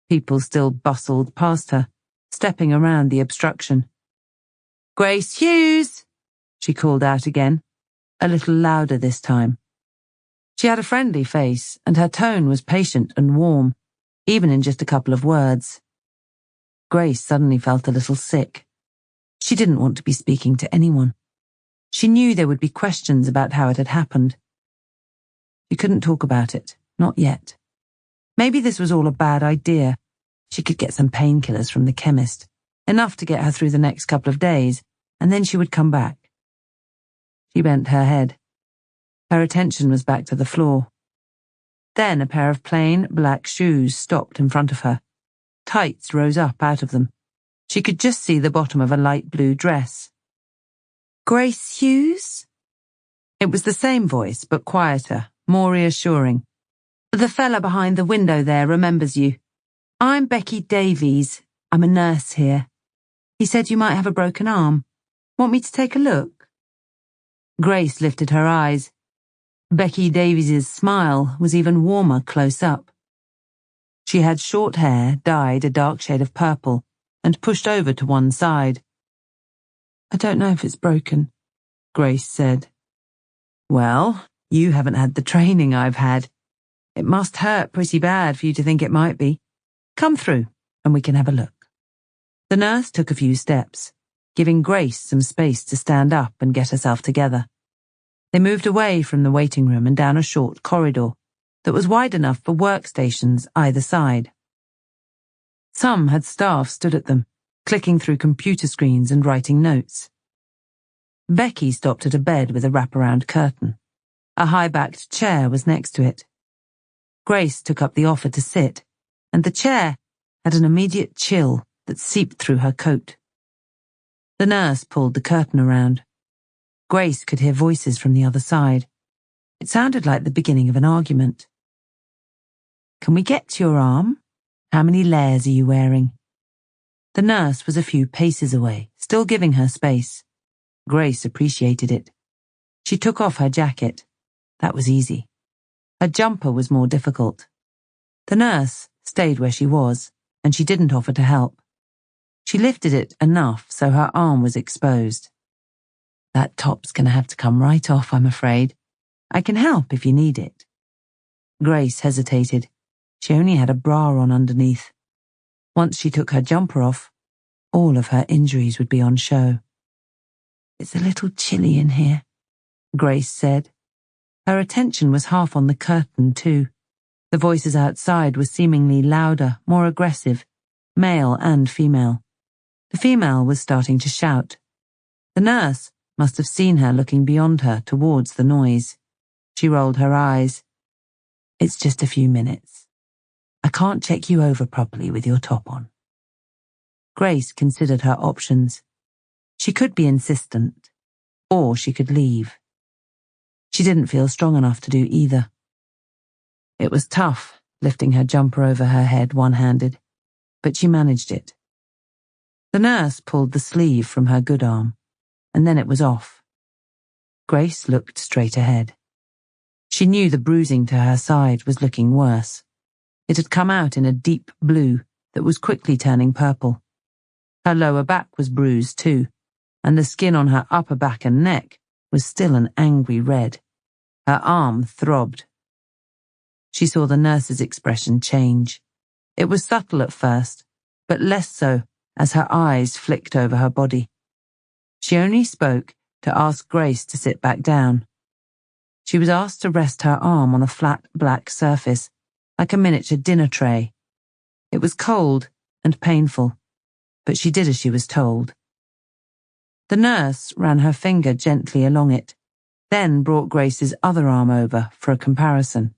People still bustled past her, stepping around the obstruction. Grace Hughes, she called out again, a little louder this time. She had a friendly face, and her tone was patient and warm, even in just a couple of words. Grace suddenly felt a little sick. She didn't want to be speaking to anyone. She knew there would be questions about how it had happened. She couldn't talk about it, not yet. Maybe this was all a bad idea. She could get some painkillers from the chemist, enough to get her through the next couple of days, and then she would come back. She bent her head. Her attention was back to the floor. Then a pair of plain black shoes stopped in front of her. Tights rose up out of them. She could just see the bottom of a light blue dress. Grace Hughes? It was the same voice, but quieter, more reassuring. The fella behind the window there remembers you. I'm Becky Davies. I'm a nurse here. He said you might have a broken arm. Want me to take a look? Grace lifted her eyes. Becky Davies's smile was even warmer close up. She had short hair dyed a dark shade of purple and pushed over to one side. I don't know if it's broken, Grace said. Well, you haven't had the training I've had. It must hurt pretty bad for you to think it might be. Come through, and we can have a look. The nurse took a few steps, giving Grace some space to stand up and get herself together. They moved away from the waiting room and down a short corridor that was wide enough for workstations either side. Some had staff stood at them, clicking through computer screens and writing notes. Becky stopped at a bed with a wraparound curtain. A high-backed chair was next to it. Grace took up the offer to sit, and the chair had an immediate chill that seeped through her coat. The nurse pulled the curtain around. Grace could hear voices from the other side. It sounded like the beginning of an argument. Can we get to your arm? How many layers are you wearing? The nurse was a few paces away, still giving her space. Grace appreciated it. She took off her jacket. That was easy. Her jumper was more difficult. The nurse stayed where she was, and she didn't offer to help. She lifted it enough so her arm was exposed. That top's going to have to come right off, I'm afraid. I can help if you need it. Grace hesitated. She only had a bra on underneath. Once she took her jumper off, all of her injuries would be on show. It's a little chilly in here, Grace said. Her attention was half on the curtain, too. The voices outside were seemingly louder, more aggressive, male and female. The female was starting to shout. The nurse must have seen her looking beyond her towards the noise. She rolled her eyes. It's just a few minutes. I can't check you over properly with your top on. Grace considered her options. She could be insistent, or she could leave. She didn't feel strong enough to do either. It was tough, lifting her jumper over her head one-handed, but she managed it. The nurse pulled the sleeve from her good arm, and then it was off. Grace looked straight ahead. She knew the bruising to her side was looking worse. It had come out in a deep blue that was quickly turning purple. Her lower back was bruised too, and the skin on her upper back and neck was still an angry red. Her arm throbbed. She saw the nurse's expression change. It was subtle at first, but less so as her eyes flicked over her body. She only spoke to ask Grace to sit back down. She was asked to rest her arm on a flat black surface, like a miniature dinner tray. It was cold and painful. but she did as she was told. The nurse ran her finger gently along it, then brought Grace's other arm over for a comparison.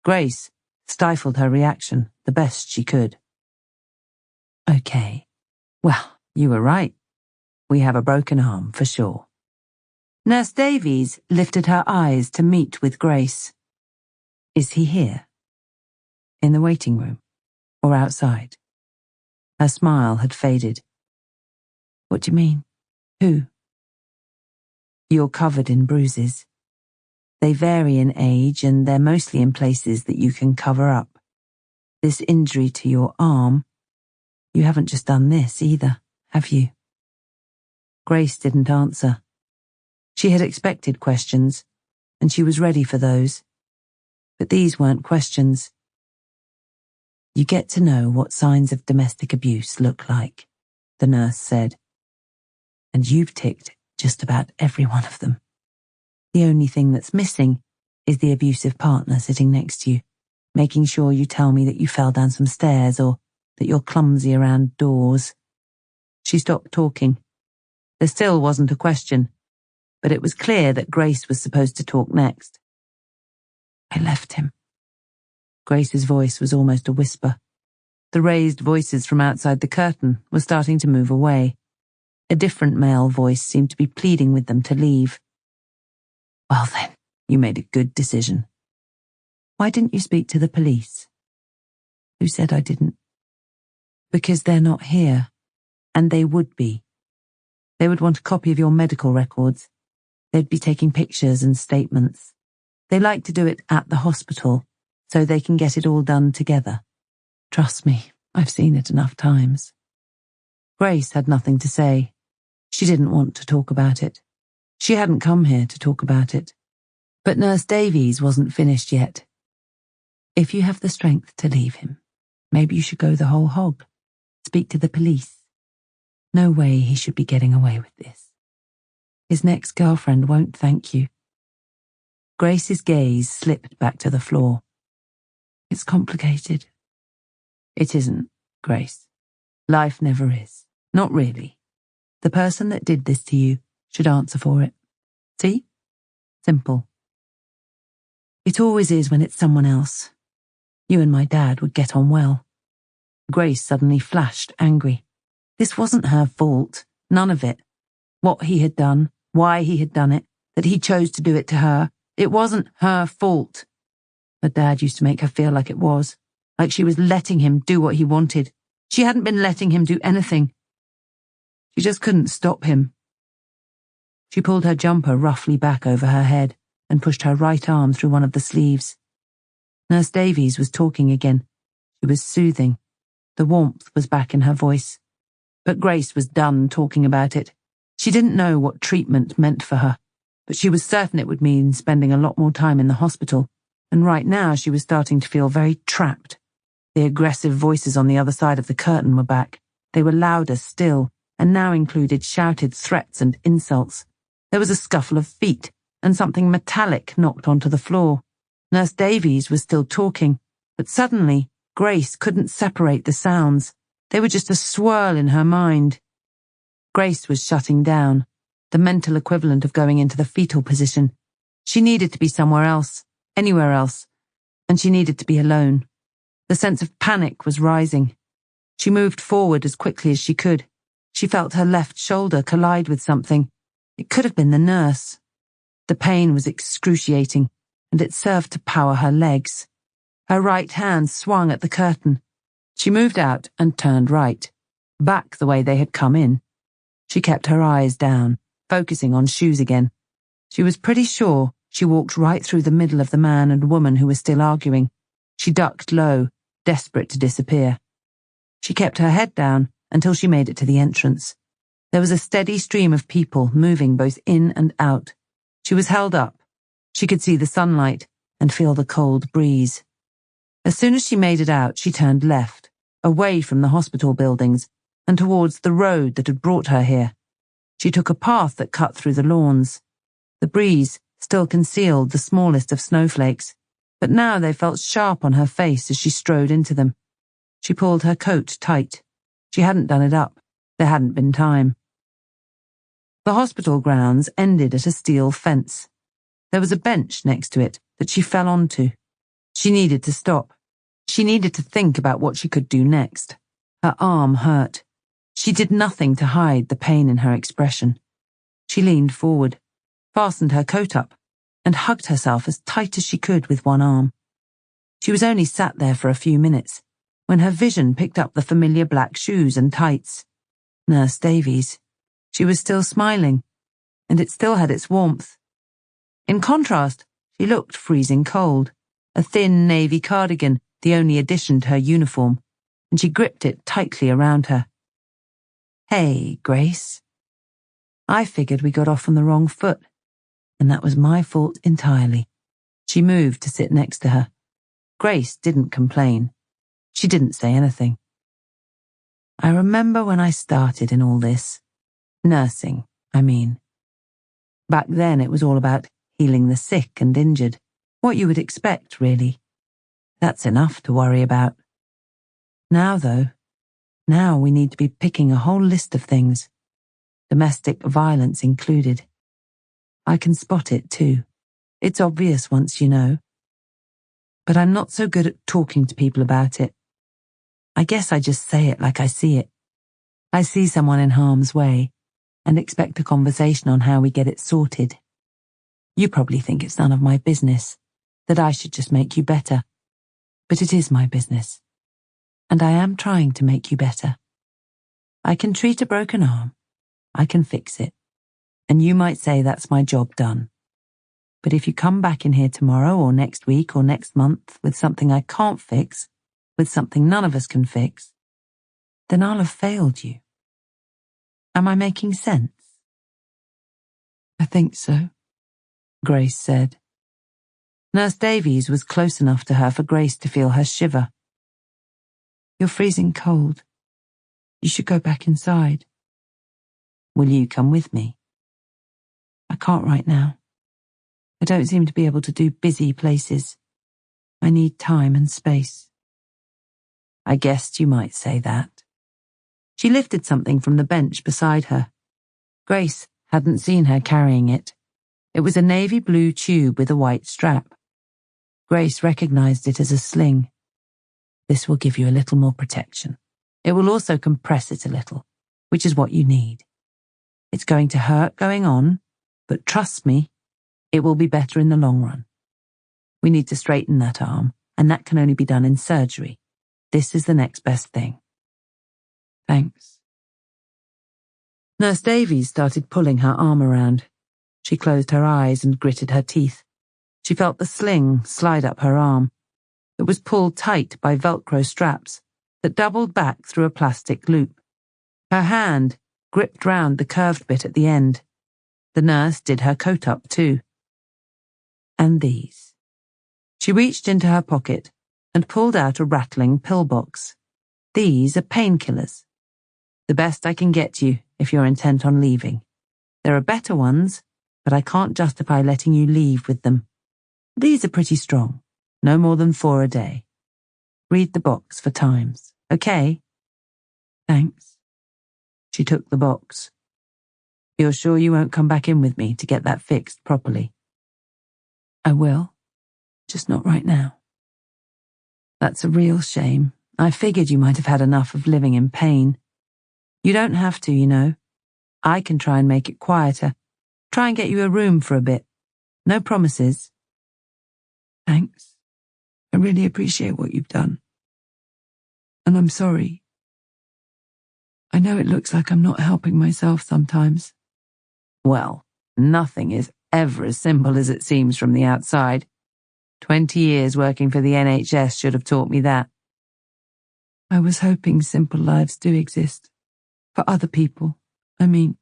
Grace stifled her reaction the best she could. Okay. Well, you were right. We have a broken arm for sure. Nurse Davies lifted her eyes to meet with Grace. Is he here? In the waiting room? Or outside? Her smile had faded. What do you mean? Who? You're covered in bruises. They vary in age and they're mostly in places that you can cover up. This injury to your arm, you haven't just done this either, have you? Grace didn't answer. She had expected questions, and she was ready for those. But these weren't questions. You get to know what signs of domestic abuse look like, the nurse said. And you've ticked just about every one of them. The only thing that's missing is the abusive partner sitting next to you, making sure you tell me that you fell down some stairs or that you're clumsy around doors. She stopped talking. There still wasn't a question, but it was clear that Grace was supposed to talk next. I left him. Grace's voice was almost a whisper. The raised voices from outside the curtain were starting to move away. A different male voice seemed to be pleading with them to leave. Well then, you made a good decision. Why didn't you speak to the police? Who said I didn't? Because they're not here, and they would be. They would want a copy of your medical records. They'd be taking pictures and statements. They like to do it at the hospital, so they can get it all done together. Trust me, I've seen it enough times. Grace had nothing to say. She didn't want to talk about it. She hadn't come here to talk about it. But Nurse Davies wasn't finished yet. If you have the strength to leave him, maybe you should go the whole hog. Speak to the police. No way he should be getting away with this. His next girlfriend won't thank you. Grace's gaze slipped back to the floor. It's complicated. It isn't, Grace. Life never is. Not really. The person that did this to you should answer for it. See? Simple. It always is when it's someone else. You and my dad would get on well. Grace suddenly flashed angry. This wasn't her fault. None of it. What he had done, why he had done it, that he chose to do it to her. It wasn't her fault. Her dad used to make her feel like it was, like she was letting him do what he wanted. She hadn't been letting him do anything. She just couldn't stop him. She pulled her jumper roughly back over her head and pushed her right arm through one of the sleeves. Nurse Davies was talking again. She was soothing. The warmth was back in her voice. But Grace was done talking about it. She didn't know what treatment meant for her, but she was certain it would mean spending a lot more time in the hospital, and right now she was starting to feel very trapped. The aggressive voices on the other side of the curtain were back. They were louder still, and now included shouted threats and insults. There was a scuffle of feet, and something metallic knocked onto the floor. Nurse Davies was still talking, but suddenly Grace couldn't separate the sounds. They were just a swirl in her mind. Grace was shutting down, the mental equivalent of going into the fetal position. She needed to be somewhere else, anywhere else, and she needed to be alone. The sense of panic was rising. She moved forward as quickly as she could. She felt her left shoulder collide with something. It could have been the nurse. The pain was excruciating, and it served to power her legs. Her right hand swung at the curtain. She moved out and turned right, back the way they had come in. She kept her eyes down, focusing on shoes again. She was pretty sure she walked right through the middle of the man and woman who were still arguing. She ducked low, desperate to disappear. She kept her head down until she made it to the entrance. There was a steady stream of people moving both in and out. She was held up. She could see the sunlight and feel the cold breeze. As soon as she made it out, she turned left, away from the hospital buildings, and towards the road that had brought her here. She took a path that cut through the lawns. The breeze still concealed the smallest of snowflakes, but now they felt sharp on her face as she strode into them. She pulled her coat tight. She hadn't done it up. There hadn't been time. The hospital grounds ended at a steel fence. There was a bench next to it that she fell onto. She needed to stop. She needed to think about what she could do next. Her arm hurt. She did nothing to hide the pain in her expression. She leaned forward, fastened her coat up, and hugged herself as tight as she could with one arm. She was only sat there for a few minutes when her vision picked up the familiar black shoes and tights. Nurse Davies. She was still smiling, and it still had its warmth. In contrast, she looked freezing cold, a thin navy cardigan, the only addition to her uniform, and she gripped it tightly around her. Hey, Grace. I figured we got off on the wrong foot, and that was my fault entirely. She moved to sit next to her. Grace didn't complain. She didn't say anything. I remember when I started in all this. Nursing, I mean. Back then it was all about healing the sick and injured. What you would expect, really. That's enough to worry about. Now, though, now we need to be picking a whole list of things. Domestic violence included. I can spot it, too. It's obvious once you know. But I'm not so good at talking to people about it. I guess I just say it like I see it. I see someone in harm's way and expect a conversation on how we get it sorted. You probably think it's none of my business, that I should just make you better. But it is my business. And I am trying to make you better. I can treat a broken arm. I can fix it. And you might say that's my job done. But if you come back in here tomorrow or next week or next month with something I can't fix, with something none of us can fix, then I'll have failed you. Am I making sense? I think so, Grace said. Nurse Davies was close enough to her for Grace to feel her shiver. You're freezing cold. You should go back inside. Will you come with me? I can't right now. I don't seem to be able to do busy places. I need time and space. I guessed you might say that. She lifted something from the bench beside her. Grace hadn't seen her carrying it. It was a navy blue tube with a white strap. Grace recognized it as a sling. This will give you a little more protection. It will also compress it a little, which is what you need. It's going to hurt going on, but trust me, it will be better in the long run. We need to straighten that arm, and that can only be done in surgery. This is the next best thing. Thanks. Nurse Davies started pulling her arm around. She closed her eyes and gritted her teeth. She felt the sling slide up her arm. It was pulled tight by Velcro straps that doubled back through a plastic loop. Her hand gripped round the curved bit at the end. The nurse did her coat up too. And these. She reached into her pocket and pulled out a rattling pillbox. These are painkillers. The best I can get you if you're intent on leaving. There are better ones, but I can't justify letting you leave with them. These are pretty strong, no more than 4 a day. Read the box for times, okay? Thanks. She took the box. You're sure you won't come back in with me to get that fixed properly? I will, just not right now. That's a real shame. I figured you might have had enough of living in pain. You don't have to, you know. I can try and make it quieter. Try and get you a room for a bit. No promises. Thanks. I really appreciate what you've done. And I'm sorry. I know it looks like I'm not helping myself sometimes. Well, nothing is ever as simple as it seems from the outside. 20 years working for the NHS should have taught me that. I was hoping simple lives do exist. For other people, I mean,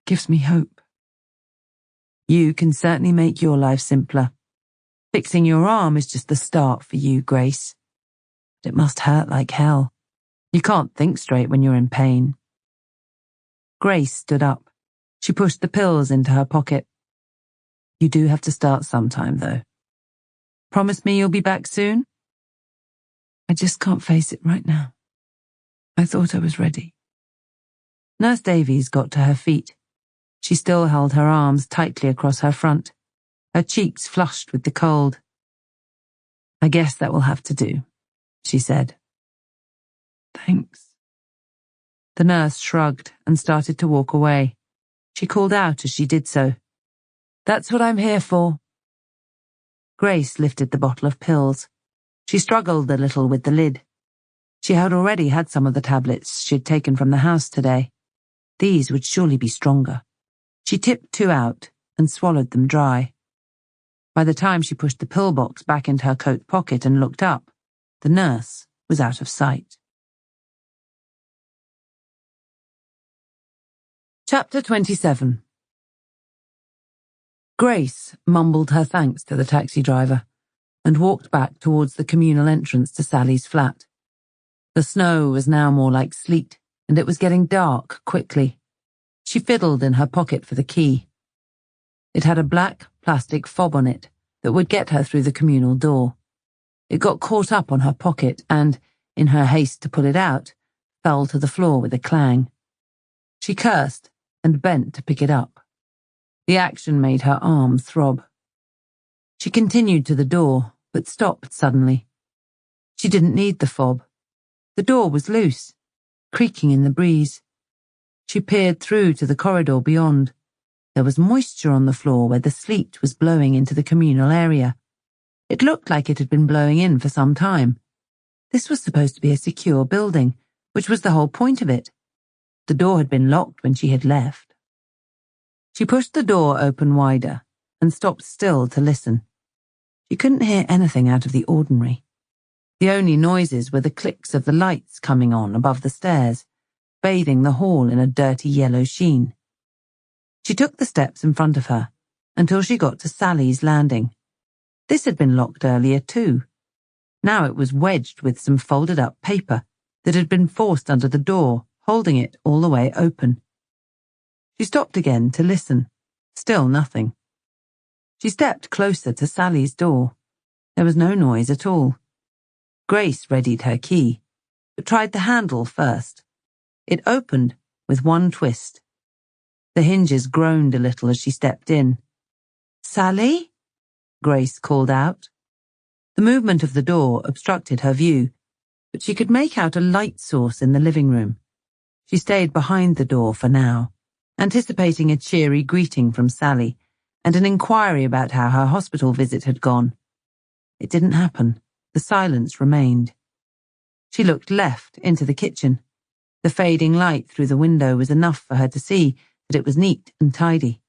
gives me hope. You can certainly make your life simpler. Fixing your arm is just the start for you, Grace. But it must hurt like hell. You can't think straight when you're in pain. Grace stood up. She pushed the pills into her pocket. You do have to start sometime, though. Promise me you'll be back soon? I just can't face it right now. I thought I was ready. Nurse Davies got to her feet. She still held her arms tightly across her front, her cheeks flushed with the cold. I guess that will have to do, she said. Thanks. The nurse shrugged and started to walk away. She called out as she did so. That's what I'm here for. Grace lifted the bottle of pills. She struggled a little with the lid. She had already had some of the tablets she'd taken from the house today. These would surely be stronger. She tipped 2 out and swallowed them dry. By the time she pushed the pill box back into her coat pocket and looked up, the nurse was out of sight. Chapter 27. Grace mumbled her thanks to the taxi driver and walked back towards the communal entrance to Sally's flat. The snow was now more like sleet, and it was getting dark quickly. She fiddled in her pocket for the key. It had a black plastic fob on it that would get her through the communal door. It got caught up on her pocket and, in her haste to pull it out, fell to the floor with a clang. She cursed and bent to pick it up. The action made her arm throb. She continued to the door, but stopped suddenly. She didn't need the fob. The door was loose, creaking in the breeze. She peered through to the corridor beyond. There was moisture on the floor where the sleet was blowing into the communal area. It looked like it had been blowing in for some time. This was supposed to be a secure building, which was the whole point of it. The door had been locked when she had left. She pushed the door open wider and stopped still to listen. She couldn't hear anything out of the ordinary. The only noises were the clicks of the lights coming on above the stairs, bathing the hall in a dirty yellow sheen. She took the steps in front of her until she got to Sally's landing. This had been locked earlier too. Now it was wedged with some folded up paper that had been forced under the door, holding it all the way open. She stopped again to listen. Still nothing. She stepped closer to Sally's door. There was no noise at all. Grace readied her key, but tried the handle first. It opened with one twist. The hinges groaned a little as she stepped in. "Sally?" Grace called out. The movement of the door obstructed her view, but she could make out a light source in the living room. She stayed behind the door for now, anticipating a cheery greeting from Sally and an inquiry about how her hospital visit had gone. It didn't happen. The silence remained. She looked left into the kitchen. The fading light through the window was enough for her to see that it was neat and tidy.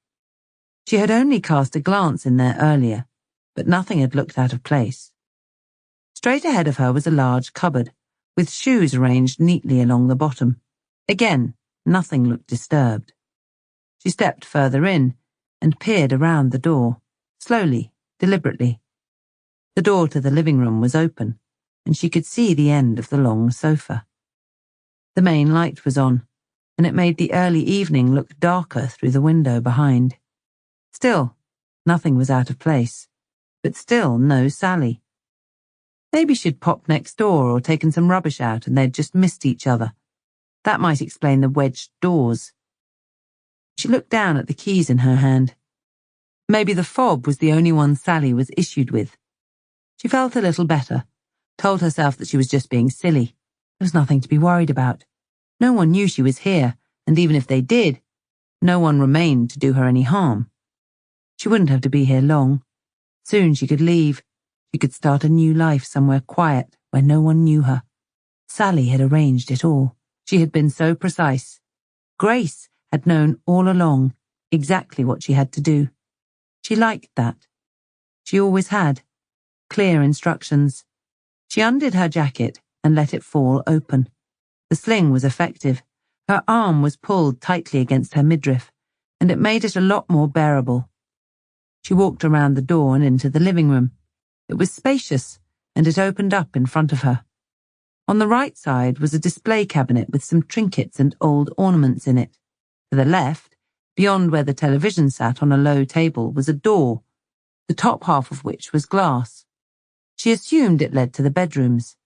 She had only cast a glance in there earlier, but nothing had looked out of place. Straight ahead of her was a large cupboard, with shoes arranged neatly along the bottom. Again, nothing looked disturbed. She stepped further in and peered around the door, slowly, deliberately. The door to the living room was open, and she could see the end of the long sofa. The main light was on, and it made the early evening look darker through the window behind. Still, nothing was out of place, but still no Sally. Maybe she'd popped next door or taken some rubbish out and they'd just missed each other. That might explain the wedged doors. She looked down at the keys in her hand. Maybe the fob was the only one Sally was issued with. She felt a little better, told herself that she was just being silly. There was nothing to be worried about. No one knew she was here, and even if they did, no one remained to do her any harm. She wouldn't have to be here long. Soon she could leave. She could start a new life somewhere quiet where no one knew her. Sally had arranged it all. She had been so precise. Grace had known all along exactly what she had to do. She liked that. She always had. Clear instructions. She undid her jacket and let it fall open. The sling was effective. Her arm was pulled tightly against her midriff, and it made it a lot more bearable. She walked around the door and into the living room. It was spacious, and it opened up in front of her. On the right side was a display cabinet with some trinkets and old ornaments in it. To the left, beyond where the television sat on a low table, was a door, the top half of which was glass. She assumed it led to the bedrooms.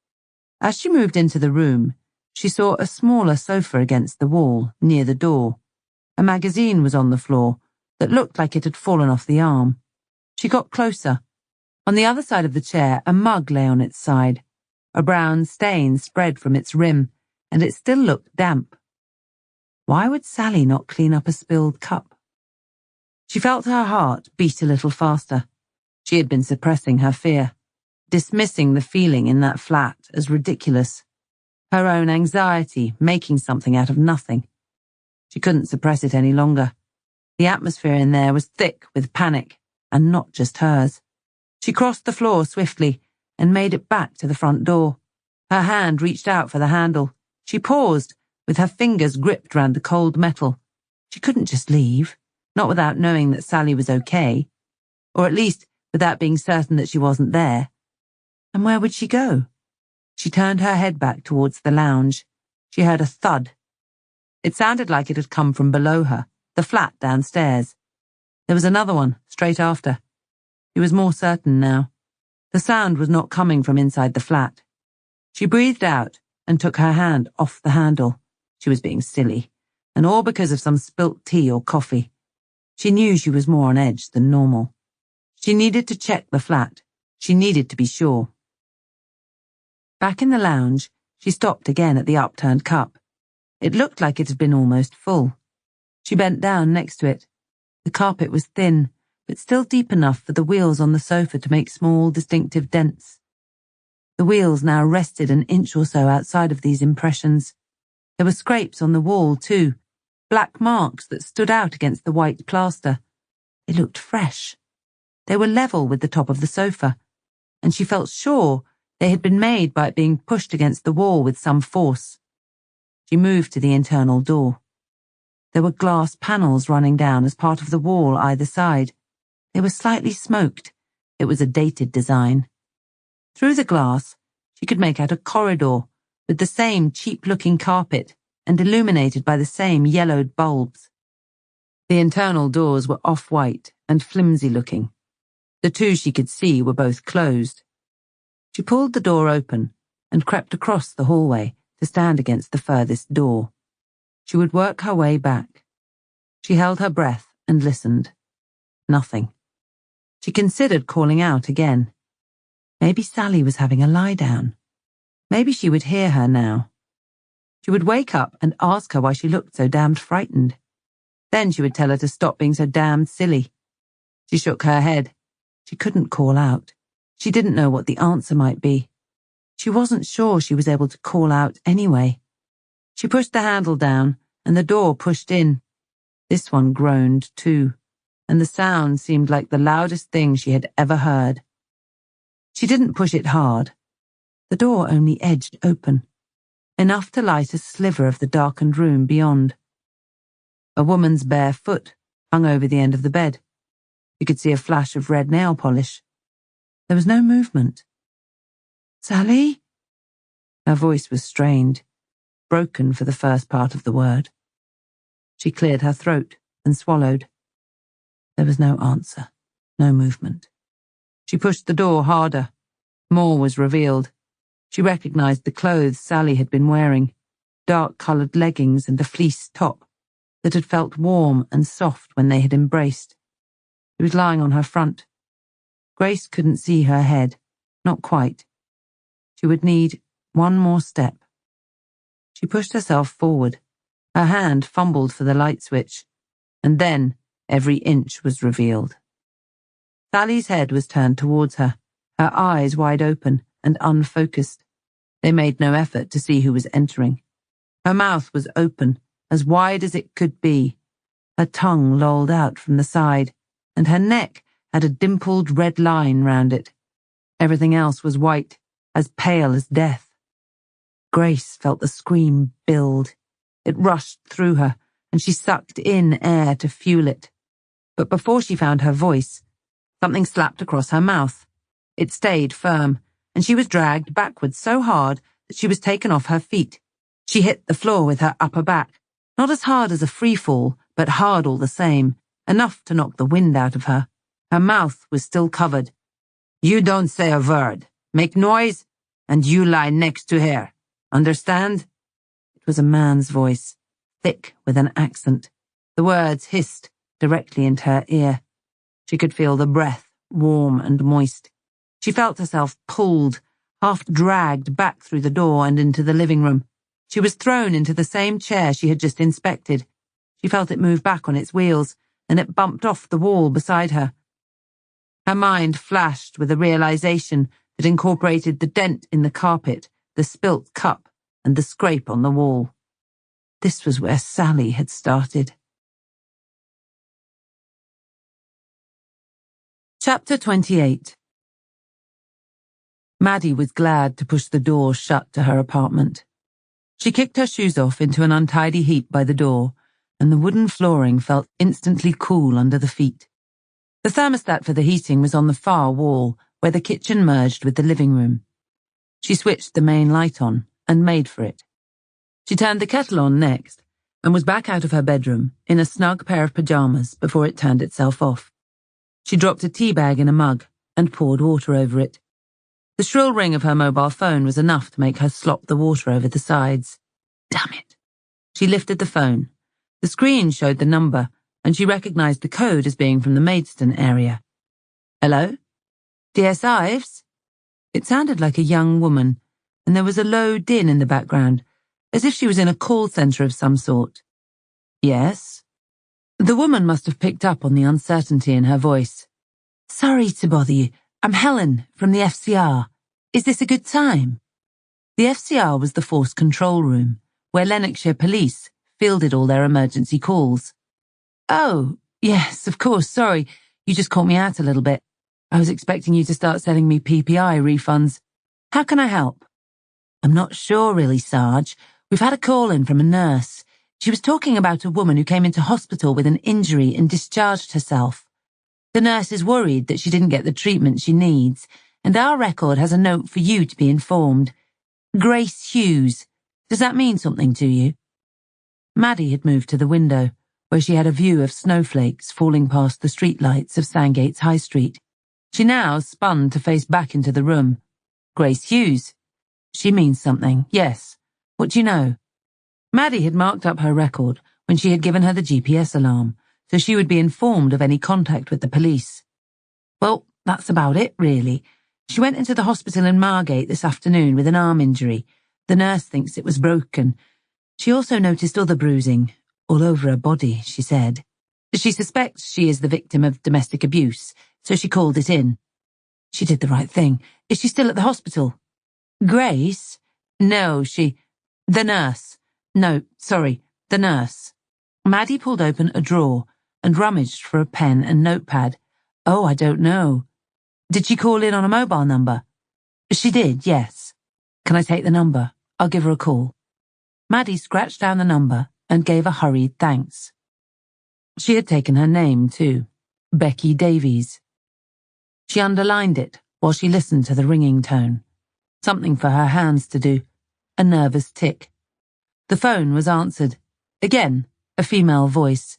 As she moved into the room, She saw a smaller sofa against the wall, near the door. A magazine was on the floor that looked like it had fallen off the arm. She got closer. On the other side of the chair, a mug lay on its side. A brown stain spread from its rim, and it still looked damp. Why would Sally not clean up a spilled cup? She felt her heart beat a little faster. She had been suppressing her fear, dismissing the feeling in that flat as ridiculous. Her own anxiety making something out of nothing. She couldn't suppress it any longer. The atmosphere in there was thick with panic, and not just hers. She crossed the floor swiftly and made it back to the front door. Her hand reached out for the handle. She paused, with her fingers gripped round the cold metal. She couldn't just leave, not without knowing that Sally was okay, or at least without being certain that she wasn't there. And where would she go? She turned her head back towards the lounge. She heard a thud. It sounded like it had come from below her, the flat downstairs. There was another one, straight after. She was more certain now. The sound was not coming from inside the flat. She breathed out and took her hand off the handle. She was being silly, and all because of some spilt tea or coffee. She knew she was more on edge than normal. She needed to check the flat. She needed to be sure. Back in the lounge, she stopped again at the upturned cup. It looked like it had been almost full. She bent down next to it. The carpet was thin, but still deep enough for the wheels on the sofa to make small, distinctive dents. The wheels now rested an inch or so outside of these impressions. There were scrapes on the wall, too, black marks that stood out against the white plaster. They looked fresh. They were level with the top of the sofa, and she felt sure they had been made by it being pushed against the wall with some force. She moved to the internal door. There were glass panels running down as part of the wall either side. They were slightly smoked. It was a dated design. Through the glass, she could make out a corridor with the same cheap-looking carpet and illuminated by the same yellowed bulbs. The internal doors were off-white and flimsy-looking. The two she could see were both closed. She pulled the door open and crept across the hallway to stand against the furthest door. She would work her way back. She held her breath and listened. Nothing. She considered calling out again. Maybe Sally was having a lie down. Maybe she would hear her now. She would wake up and ask her why she looked so damned frightened. Then she would tell her to stop being so damned silly. She shook her head. She couldn't call out. She didn't know what the answer might be. She wasn't sure she was able to call out anyway. She pushed the handle down, and the door pushed in. This one groaned too, and the sound seemed like the loudest thing she had ever heard. She didn't push it hard. The door only edged open, enough to light a sliver of the darkened room beyond. A woman's bare foot hung over the end of the bed. You could see a flash of red nail polish. There was no movement. "Sally?" Her voice was strained, broken for the first part of the word. She cleared her throat and swallowed. There was no answer, no movement. She pushed the door harder. More was revealed. She recognized the clothes Sally had been wearing, dark-colored leggings and a fleece top that had felt warm and soft when they had embraced. She was lying on her front. Grace couldn't see her head, not quite. She would need one more step. She pushed herself forward. Her hand fumbled for the light switch, and then every inch was revealed. Sally's head was turned towards her, her eyes wide open and unfocused. They made no effort to see who was entering. Her mouth was open, as wide as it could be. Her tongue lolled out from the side, and her neck had a dimpled red line round it. Everything else was white, as pale as death. Grace felt the scream build. It rushed through her, and she sucked in air to fuel it. But before she found her voice, something slapped across her mouth. It stayed firm, and she was dragged backwards so hard that she was taken off her feet. She hit the floor with her upper back, not as hard as a free fall, but hard all the same, enough to knock the wind out of her. Her mouth was still covered. "You don't say a word. Make noise, and you lie next to her. Understand?" was a man's voice, thick with an accent. The words hissed directly into her ear. She could feel the breath, warm and moist. She felt herself pulled, half dragged back through the door and into the living room. She was thrown into the same chair she had just inspected. She felt it move back on its wheels, and it bumped off the wall beside her. Her mind flashed with a realization that incorporated the dent in the carpet, the spilt cup, and the scrape on the wall. This was where Sally had started. Chapter 28. Maddie was glad to push the door shut to her apartment. She kicked her shoes off into an untidy heap by the door, and the wooden flooring felt instantly cool under the feet. The thermostat for the heating was on the far wall, where the kitchen merged with the living room. She switched the main light on and made for it. She turned the kettle on next and was back out of her bedroom in a snug pair of pajamas before it turned itself off. She dropped a tea bag in a mug and poured water over it. The shrill ring of her mobile phone was enough to make her slop the water over the sides. Damn it. She lifted the phone. The screen showed the number, and she recognized the code as being from the Maidstone area. Hello? DS Ives? It sounded like a young woman, and there was a low din in the background, as if she was in a call centre of some sort. Yes? The woman must have picked up on the uncertainty in her voice. Sorry to bother you. I'm Helen from the FCR. Is this a good time? The FCR was the force control room, where Lanarkshire police fielded all their emergency calls. Oh, yes, of course, sorry. You just caught me out a little bit. I was expecting you to start sending me PPI refunds. How can I help? I'm not sure really, Sarge. We've had a call in from a nurse. She was talking about a woman who came into hospital with an injury and discharged herself. The nurse is worried that she didn't get the treatment she needs, and our record has a note for you to be informed. Grace Hughes. Does that mean something to you? Maddie had moved to the window, where she had a view of snowflakes falling past the streetlights of Sandgate's High Street. She now spun to face back into the room. Grace Hughes. She means something, yes. What do you know? Maddie had marked up her record when she had given her the GPS alarm, so she would be informed of any contact with the police. Well, that's about it, really. She went into the hospital in Margate this afternoon with an arm injury. The nurse thinks it was broken. She also noticed other bruising, all over her body, she said. She suspects she is the victim of domestic abuse, so she called it in. She did the right thing. Is she still at the hospital? Grace? No, The nurse. No, sorry, the nurse. Maddie pulled open a drawer and rummaged for a pen and notepad. Oh, I don't know. Did she call in on a mobile number? She did, yes. Can I take the number? I'll give her a call. Maddie scratched down the number and gave a hurried thanks. She had taken her name, too. Becky Davies. She underlined it while she listened to the ringing tone. Something for her hands to do. A nervous tick. The phone was answered. Again, a female voice.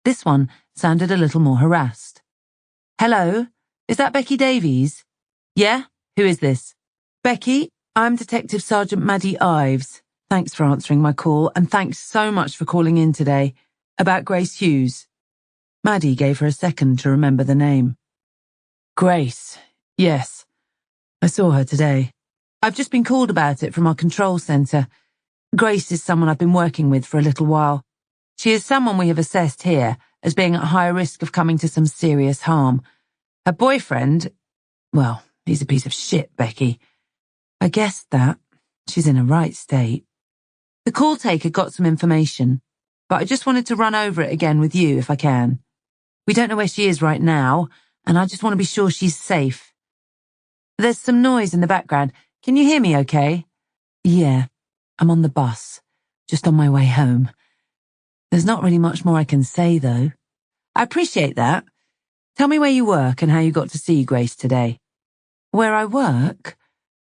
This one sounded a little more harassed. Hello? Is that Becky Davies? Yeah? Who is this? Becky, I'm Detective Sergeant Maddie Ives. Thanks for answering my call, and thanks so much for calling in today. About Grace Hughes. Maddie gave her a second to remember the name. Grace. Yes. I saw her today. I've just been called about it from our control centre. Grace is someone I've been working with for a little while. She is someone we have assessed here as being at high risk of coming to some serious harm. Her boyfriend, well, he's a piece of shit, Becky. I guessed that. She's in a right state. The call taker got some information, but I just wanted to run over it again with you if I can. We don't know where she is right now, and I just want to be sure she's safe. There's some noise in the background. Can you hear me okay? Yeah, I'm on the bus, just on my way home. There's not really much more I can say, though. I appreciate that. Tell me where you work and how you got to see Grace today. Where I work?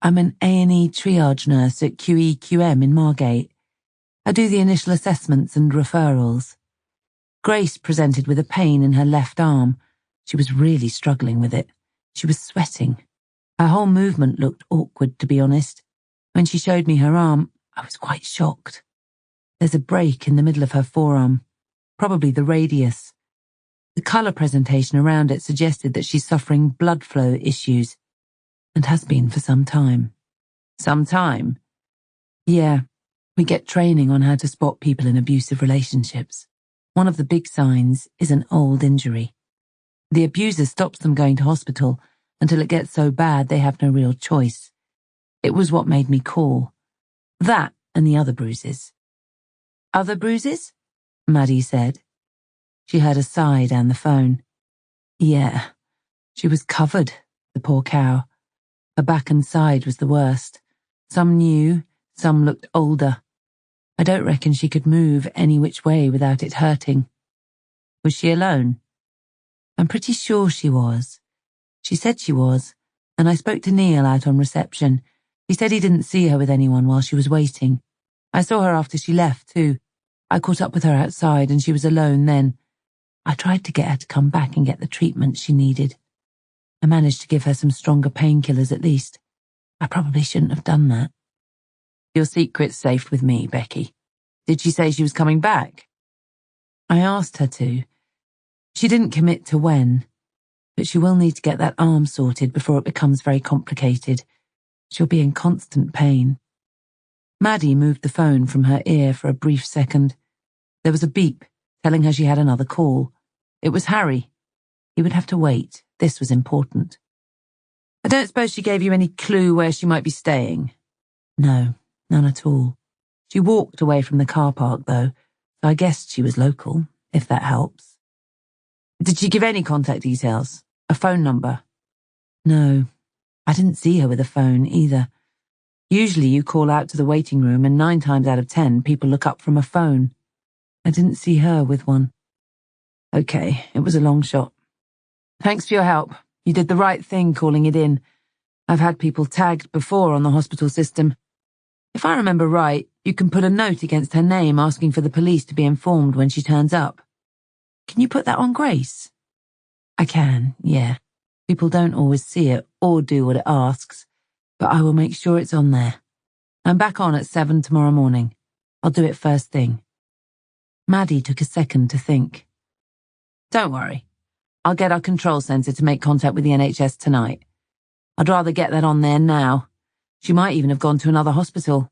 I'm an A&E triage nurse at QEQM in Margate. I do the initial assessments and referrals. Grace presented with a pain in her left arm. She was really struggling with it. She was sweating. Her whole movement looked awkward, to be honest. When she showed me her arm, I was quite shocked. There's a break in the middle of her forearm, probably the radius. The colour presentation around it suggested that she's suffering blood flow issues, and has been for some time. Some time? Yeah, we get training on how to spot people in abusive relationships. One of the big signs is an old injury. The abuser stops them going to hospital until it gets so bad they have no real choice. It was what made me call. That and the other bruises. Other bruises? Maddie said. She heard a sigh down the phone. Yeah, she was covered, the poor cow. Her back and side was the worst. Some new, some looked older. I don't reckon she could move any which way without it hurting. Was she alone? I'm pretty sure she was. She said she was, and I spoke to Neil out on reception. He said he didn't see her with anyone while she was waiting. I saw her after she left, too. I caught up with her outside and she was alone then. I tried to get her to come back and get the treatment she needed. I managed to give her some stronger painkillers at least. I probably shouldn't have done that. Your secret's safe with me, Becky. Did she say she was coming back? I asked her to. She didn't commit to when, but she will need to get that arm sorted before it becomes very complicated. She'll be in constant pain. Maddie moved the phone from her ear for a brief second. There was a beep, telling her she had another call. It was Harry. He would have to wait. This was important. I don't suppose she gave you any clue where she might be staying? No, none at all. She walked away from the car park, though, so I guessed she was local, if that helps. Did she give any contact details? A phone number? No, I didn't see her with a phone either. Usually you call out to the waiting room and 9 times out of 10 people look up from a phone. I didn't see her with one. Okay, it was a long shot. Thanks for your help. You did the right thing calling it in. I've had people tagged before on the hospital system. If I remember right, you can put a note against her name asking for the police to be informed when she turns up. Can you put that on Grace? I can, yeah. People don't always see it or do what it asks, but I will make sure it's on there. I'm back on at 7 tomorrow morning. I'll do it first thing. Maddie took a second to think. Don't worry. I'll get our control centre to make contact with the NHS tonight. I'd rather get that on there now. She might even have gone to another hospital.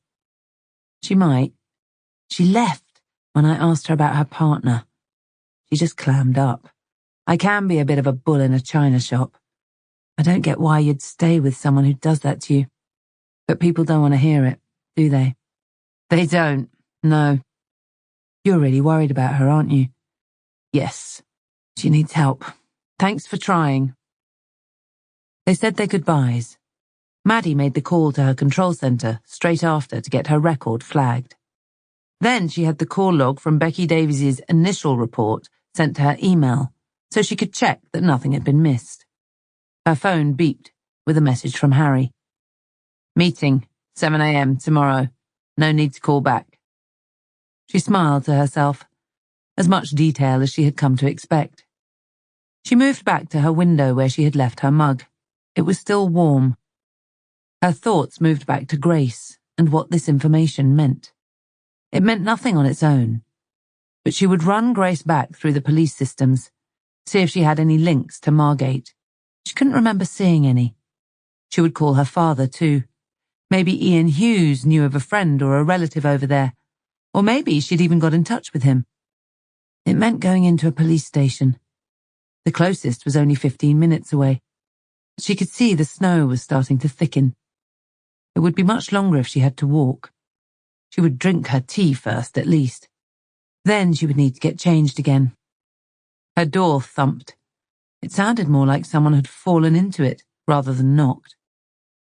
She might. She left when I asked her about her partner. She just clammed up. I can be a bit of a bull in a china shop. I don't get why you'd stay with someone who does that to you. But people don't want to hear it, do they? They don't, no. You're really worried about her, aren't you? Yes. She needs help. Thanks for trying. They said their goodbyes. Maddie made the call to her control centre straight after to get her record flagged. Then she had the call log from Becky Davies's initial report sent to her email, so she could check that nothing had been missed. Her phone beeped with a message from Harry. Meeting, 7 a.m. tomorrow. No need to call back. She smiled to herself. As much detail as she had come to expect. She moved back to her window where she had left her mug. It was still warm. Her thoughts moved back to Grace and what this information meant. It meant nothing on its own, but she would run Grace back through the police systems, see if she had any links to Margate. She couldn't remember seeing any. She would call her father too. Maybe Ian Hughes knew of a friend or a relative over there, or maybe she'd even got in touch with him. It meant going into a police station. The closest was only 15 minutes away. She could see the snow was starting to thicken. It would be much longer if she had to walk. She would drink her tea first, at least. Then she would need to get changed again. Her door thumped. It sounded more like someone had fallen into it, rather than knocked.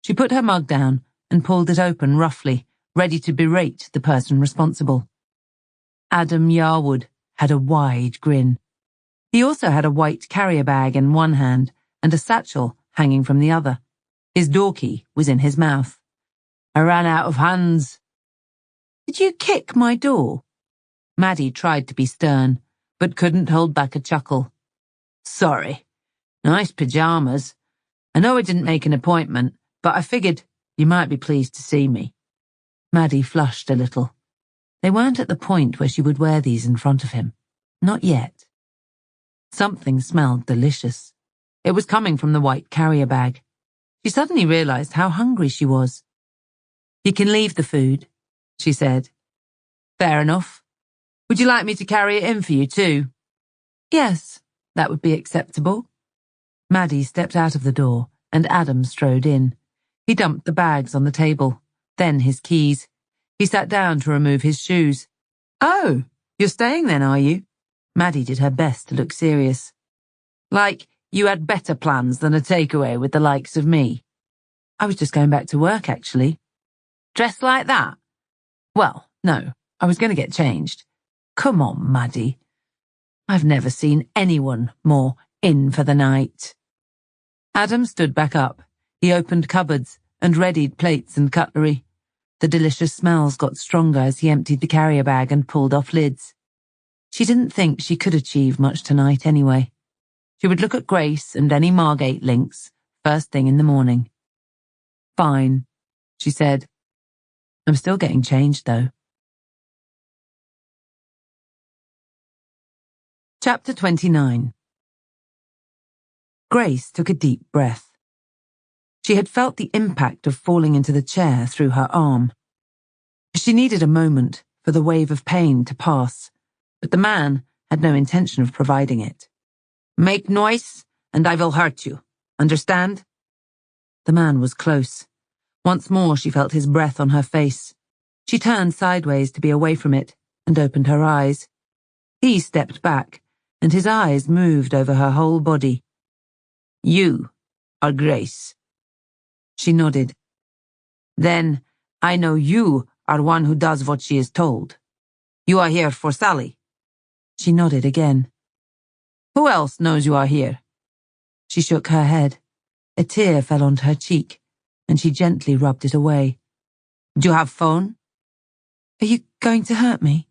She put her mug down and pulled it open roughly, ready to berate the person responsible. Adam Yarwood had a wide grin. He also had a white carrier bag in one hand and a satchel hanging from the other. His door key was in his mouth. I ran out of hands. Did you kick my door? Maddie tried to be stern, but couldn't hold back a chuckle. Sorry. Nice pyjamas. I know I didn't make an appointment, but I figured you might be pleased to see me. Maddie flushed a little. They weren't at the point where she would wear these in front of him. Not yet. Something smelled delicious. It was coming from the white carrier bag. She suddenly realized how hungry she was. "You can leave the food," she said. "Fair enough. Would you like me to carry it in for you too?" "Yes, that would be acceptable." Maddie stepped out of the door, and Adam strode in. He dumped the bags on the table, then his keys. He sat down to remove his shoes. "Oh, you're staying then, are you?" Maddie did her best to look serious. "Like you had better plans than a takeaway with the likes of me." "I was just going back to work, actually." "Dressed like that?" "Well, no, I was going to get changed." "Come on, Maddie. I've never seen anyone more in for the night." Adam stood back up. He opened cupboards and readied plates and cutlery. The delicious smells got stronger as he emptied the carrier bag and pulled off lids. She didn't think she could achieve much tonight anyway. She would look at Grace and any Margate links first thing in the morning. "Fine," she said. "I'm still getting changed, though." Chapter 29. Grace took a deep breath. She had felt the impact of falling into the chair through her arm. She needed a moment for the wave of pain to pass, but the man had no intention of providing it. "Make noise, and I will hurt you. Understand?" The man was close. Once more she felt his breath on her face. She turned sideways to be away from it and opened her eyes. He stepped back, and his eyes moved over her whole body. "You are Grace." She nodded. "Then I know you are one who does what she is told. You are here for Sally." She nodded again. "Who else knows you are here?" She shook her head. A tear fell onto her cheek, and she gently rubbed it away. "Do you have phone?" "Are you going to hurt me?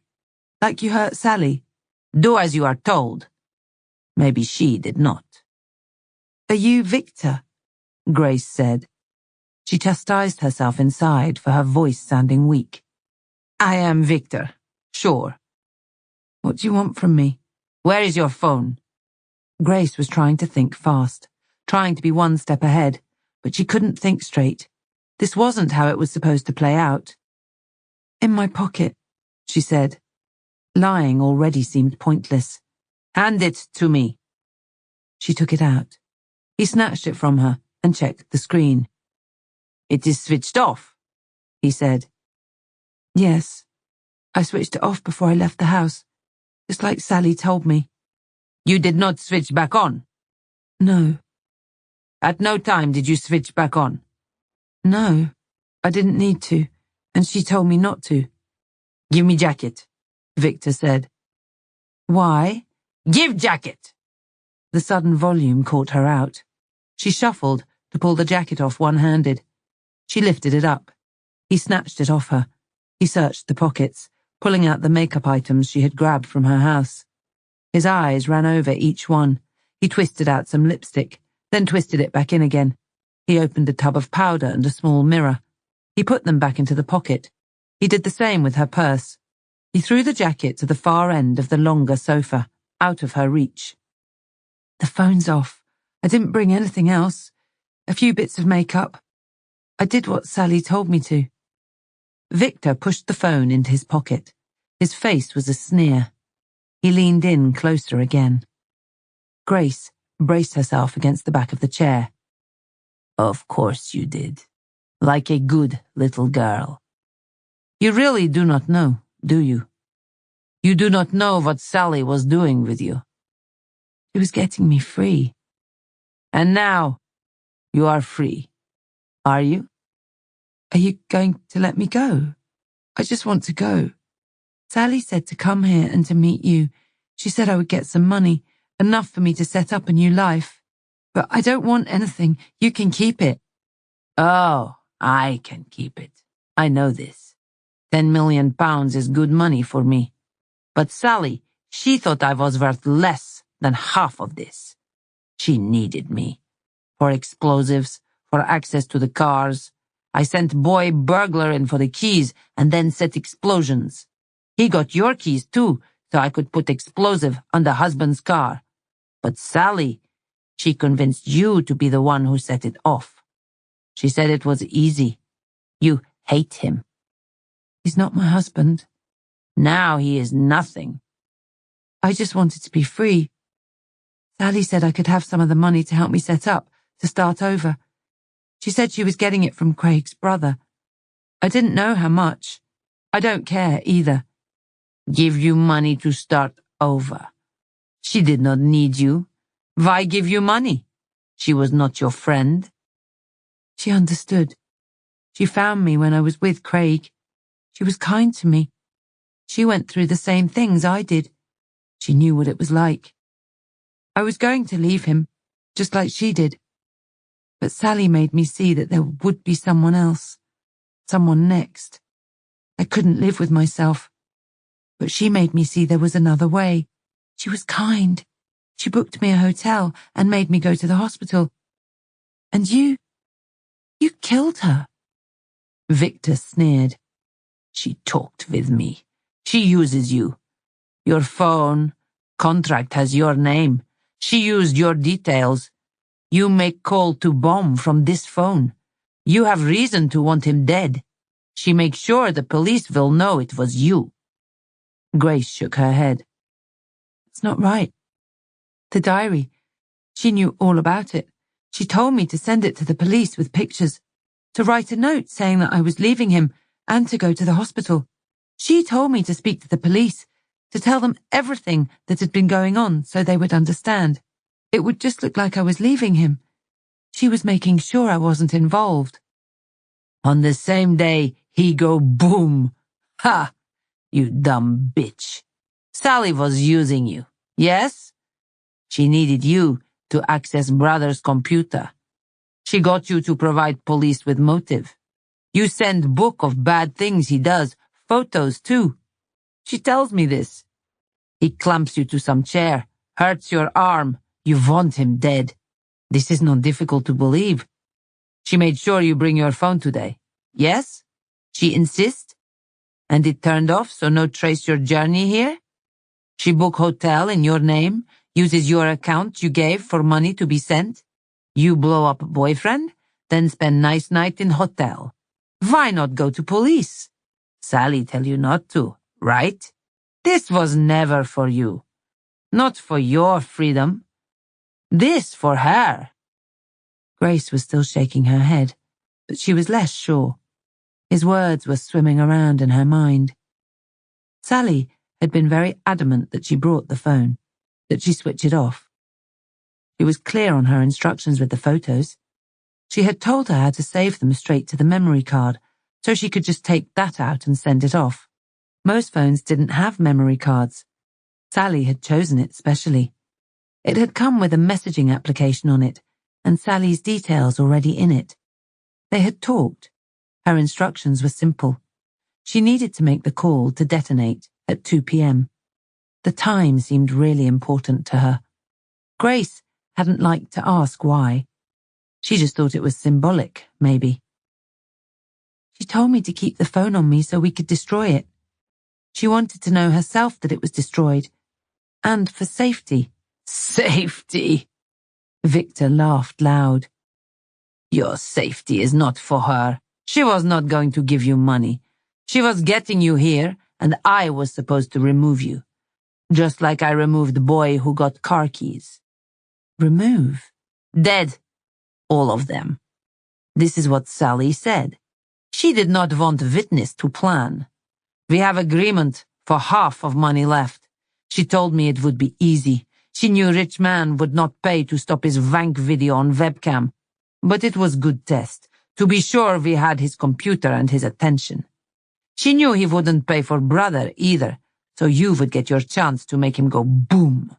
Like you hurt Sally?" "Do as you are told." Maybe she did not. "Are you Victor?" Grace said. She chastised herself inside for her voice sounding weak. "I am Victor, sure." "What do you want from me?" "Where is your phone?" Grace was trying to think fast, trying to be one step ahead, but she couldn't think straight. This wasn't how it was supposed to play out. "In my pocket," she said. Lying already seemed pointless. "Hand it to me." She took it out. He snatched it from her and checked the screen. "It is switched off," he said. "Yes. I switched it off before I left the house, just like Sally told me." "You did not switch back on?" "No." "At no time did you switch back on?" "No, I didn't need to, and she told me not to." "Give me jacket," Victor said. "Why?" "Give jacket!" The sudden volume caught her out. She shuffled to pull the jacket off one-handed. She lifted it up. He snatched it off her. He searched the pockets, pulling out the makeup items she had grabbed from her house. His eyes ran over each one. He twisted out some lipstick, then twisted it back in again. He opened a tub of powder and a small mirror. He put them back into the pocket. He did the same with her purse. He threw the jacket to the far end of the longer sofa, out of her reach. "The phone's off. I didn't bring anything else. A few bits of makeup. I did what Sally told me to." Victor pushed the phone into his pocket. His face was a sneer. He leaned in closer again. Grace braced herself against the back of the chair. "Of course you did. Like a good little girl. You really do not know, do you? You do not know what Sally was doing with you." "She was getting me free." "And now you are free. Are you?" "Are you going to let me go? I just want to go. Sally said to come here and to meet you. She said I would get some money, enough for me to set up a new life. But I don't want anything. You can keep it." "Oh, I can keep it. I know this. £10 million is good money for me. But Sally, she thought I was worth less than half of this. She needed me. For explosives, for access to the cars. I sent boy burglar in for the keys and then set explosions. He got your keys too, so I could put explosive on the husband's car. But Sally, she convinced you to be the one who set it off. She said it was easy. You hate him. He's not my husband. Now he is nothing. I just wanted to be free. Sally said I could have some of the money to help me set up, to start over. She said she was getting it from Craig's brother. I didn't know how much. I don't care either. Give you money to start over. She did not need you. Why give you money? She was not your friend. She understood. She found me when I was with Craig. She was kind to me. She went through the same things I did. She knew what it was like. I was going to leave him, just like she did. But Sally made me see that there would be someone else. Someone next. I couldn't live with myself. But she made me see there was another way. She was kind. She booked me a hotel and made me go to the hospital. And you killed her. Victor sneered. She talked with me. She uses you. Your phone, contract has your name. She used your details. You make call to bomb from this phone. You have reason to want him dead. She makes sure the police will know it was you. Grace shook her head. It's not right. The diary. She knew all about it. She told me to send it to the police with pictures, to write a note saying that I was leaving him and to go to the hospital. She told me to speak to the police, to tell them everything that had been going on so they would understand. It would just look like I was leaving him. She was making sure I wasn't involved. On the same day, he go boom. Ha! You dumb bitch. Sally was using you, yes? She needed you to access brother's computer. She got you to provide police with motive. You send book of bad things he does, photos too. She tells me this. He clamps you to some chair, hurts your arm. You want him dead. This is not difficult to believe. She made sure you bring your phone today. Yes? She insists? And it turned off so no trace your journey here? She book hotel in your name, uses your account you gave for money to be sent. You blow up boyfriend, then spend nice night in hotel. Why not go to police? Sally tell you not to, right? This was never for you. Not for your freedom. This for her. Grace was still shaking her head, but she was less sure. His words were swimming around in her mind. Sally had been very adamant that she brought the phone, that she switch it off. She was clear on her instructions with the photos. She had told her how to save them straight to the memory card, so she could just take that out and send it off. Most phones didn't have memory cards. Sally had chosen it specially. It had come with a messaging application on it, and Sally's details already in it. They had talked. Her instructions were simple. She needed to make the call to detonate at 2 p.m. The time seemed really important to her. Grace hadn't liked to ask why. She just thought it was symbolic, maybe. She told me to keep the phone on me so we could destroy it. She wanted to know herself that it was destroyed. And for safety. Safety? Victor laughed loud. Your safety is not for her. She was not going to give you money. She was getting you here, and I was supposed to remove you. Just like I removed the boy who got car keys. Remove? Dead. All of them. This is what Sally said. She did not want witness to plan. We have agreement for half of money left. She told me it would be easy. She knew rich man would not pay to stop his wank video on webcam. But it was good test. To be sure we had his computer and his attention. She knew he wouldn't pay for brother either, so you would get your chance to make him go boom.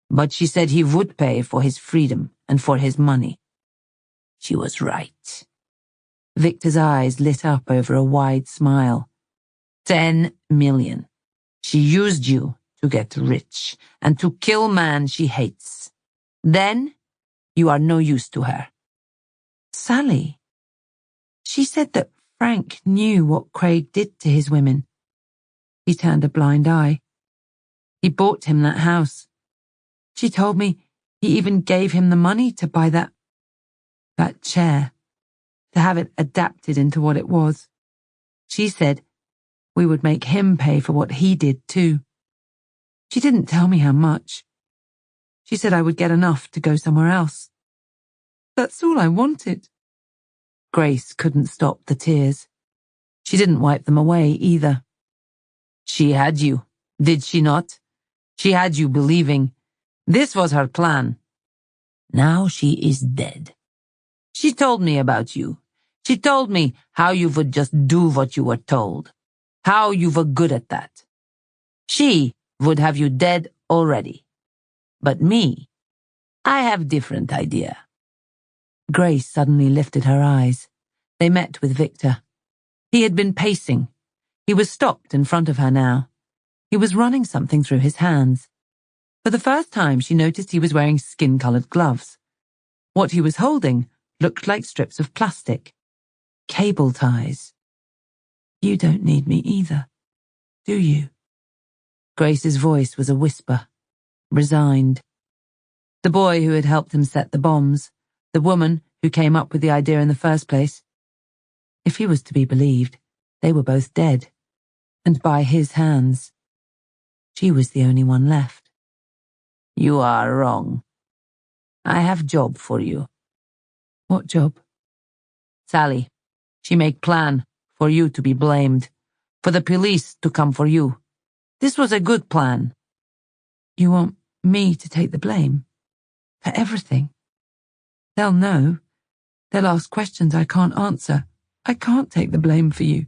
But she said he would pay for his freedom and for his money. She was right. Victor's eyes lit up over a wide smile. 10 million. She used you to get rich and to kill man she hates. Then you are no use to her. Sally. She said that Frank knew what Craig did to his women. He turned a blind eye. He bought him that house. She told me he even gave him the money to buy that chair, to have it adapted into what it was. She said we would make him pay for what he did too. She didn't tell me how much. She said I would get enough to go somewhere else. That's all I wanted. Grace couldn't stop the tears. She didn't wipe them away either. She had you, did she not? She had you believing. This was her plan. Now she is dead. She told me about you. She told me how you would just do what you were told. How you were good at that. She would have you dead already. But me, I have different idea. Grace suddenly lifted her eyes. They met with Victor. He had been pacing. He was stopped in front of her now. He was running something through his hands. For the first time, she noticed he was wearing skin-colored gloves. What he was holding looked like strips of plastic. Cable ties. You don't need me either, do you? Grace's voice was a whisper, resigned. The boy who had helped him set the bombs, the woman who came up with the idea in the first place. If he was to be believed, they were both dead, and by his hands. She was the only one left. You are wrong. I have job for you. What job? Sally, she make plan for you to be blamed, for the police to come for you. This was a good plan. You want me to take the blame? For everything? They'll know. They'll ask questions I can't answer. I can't take the blame for you.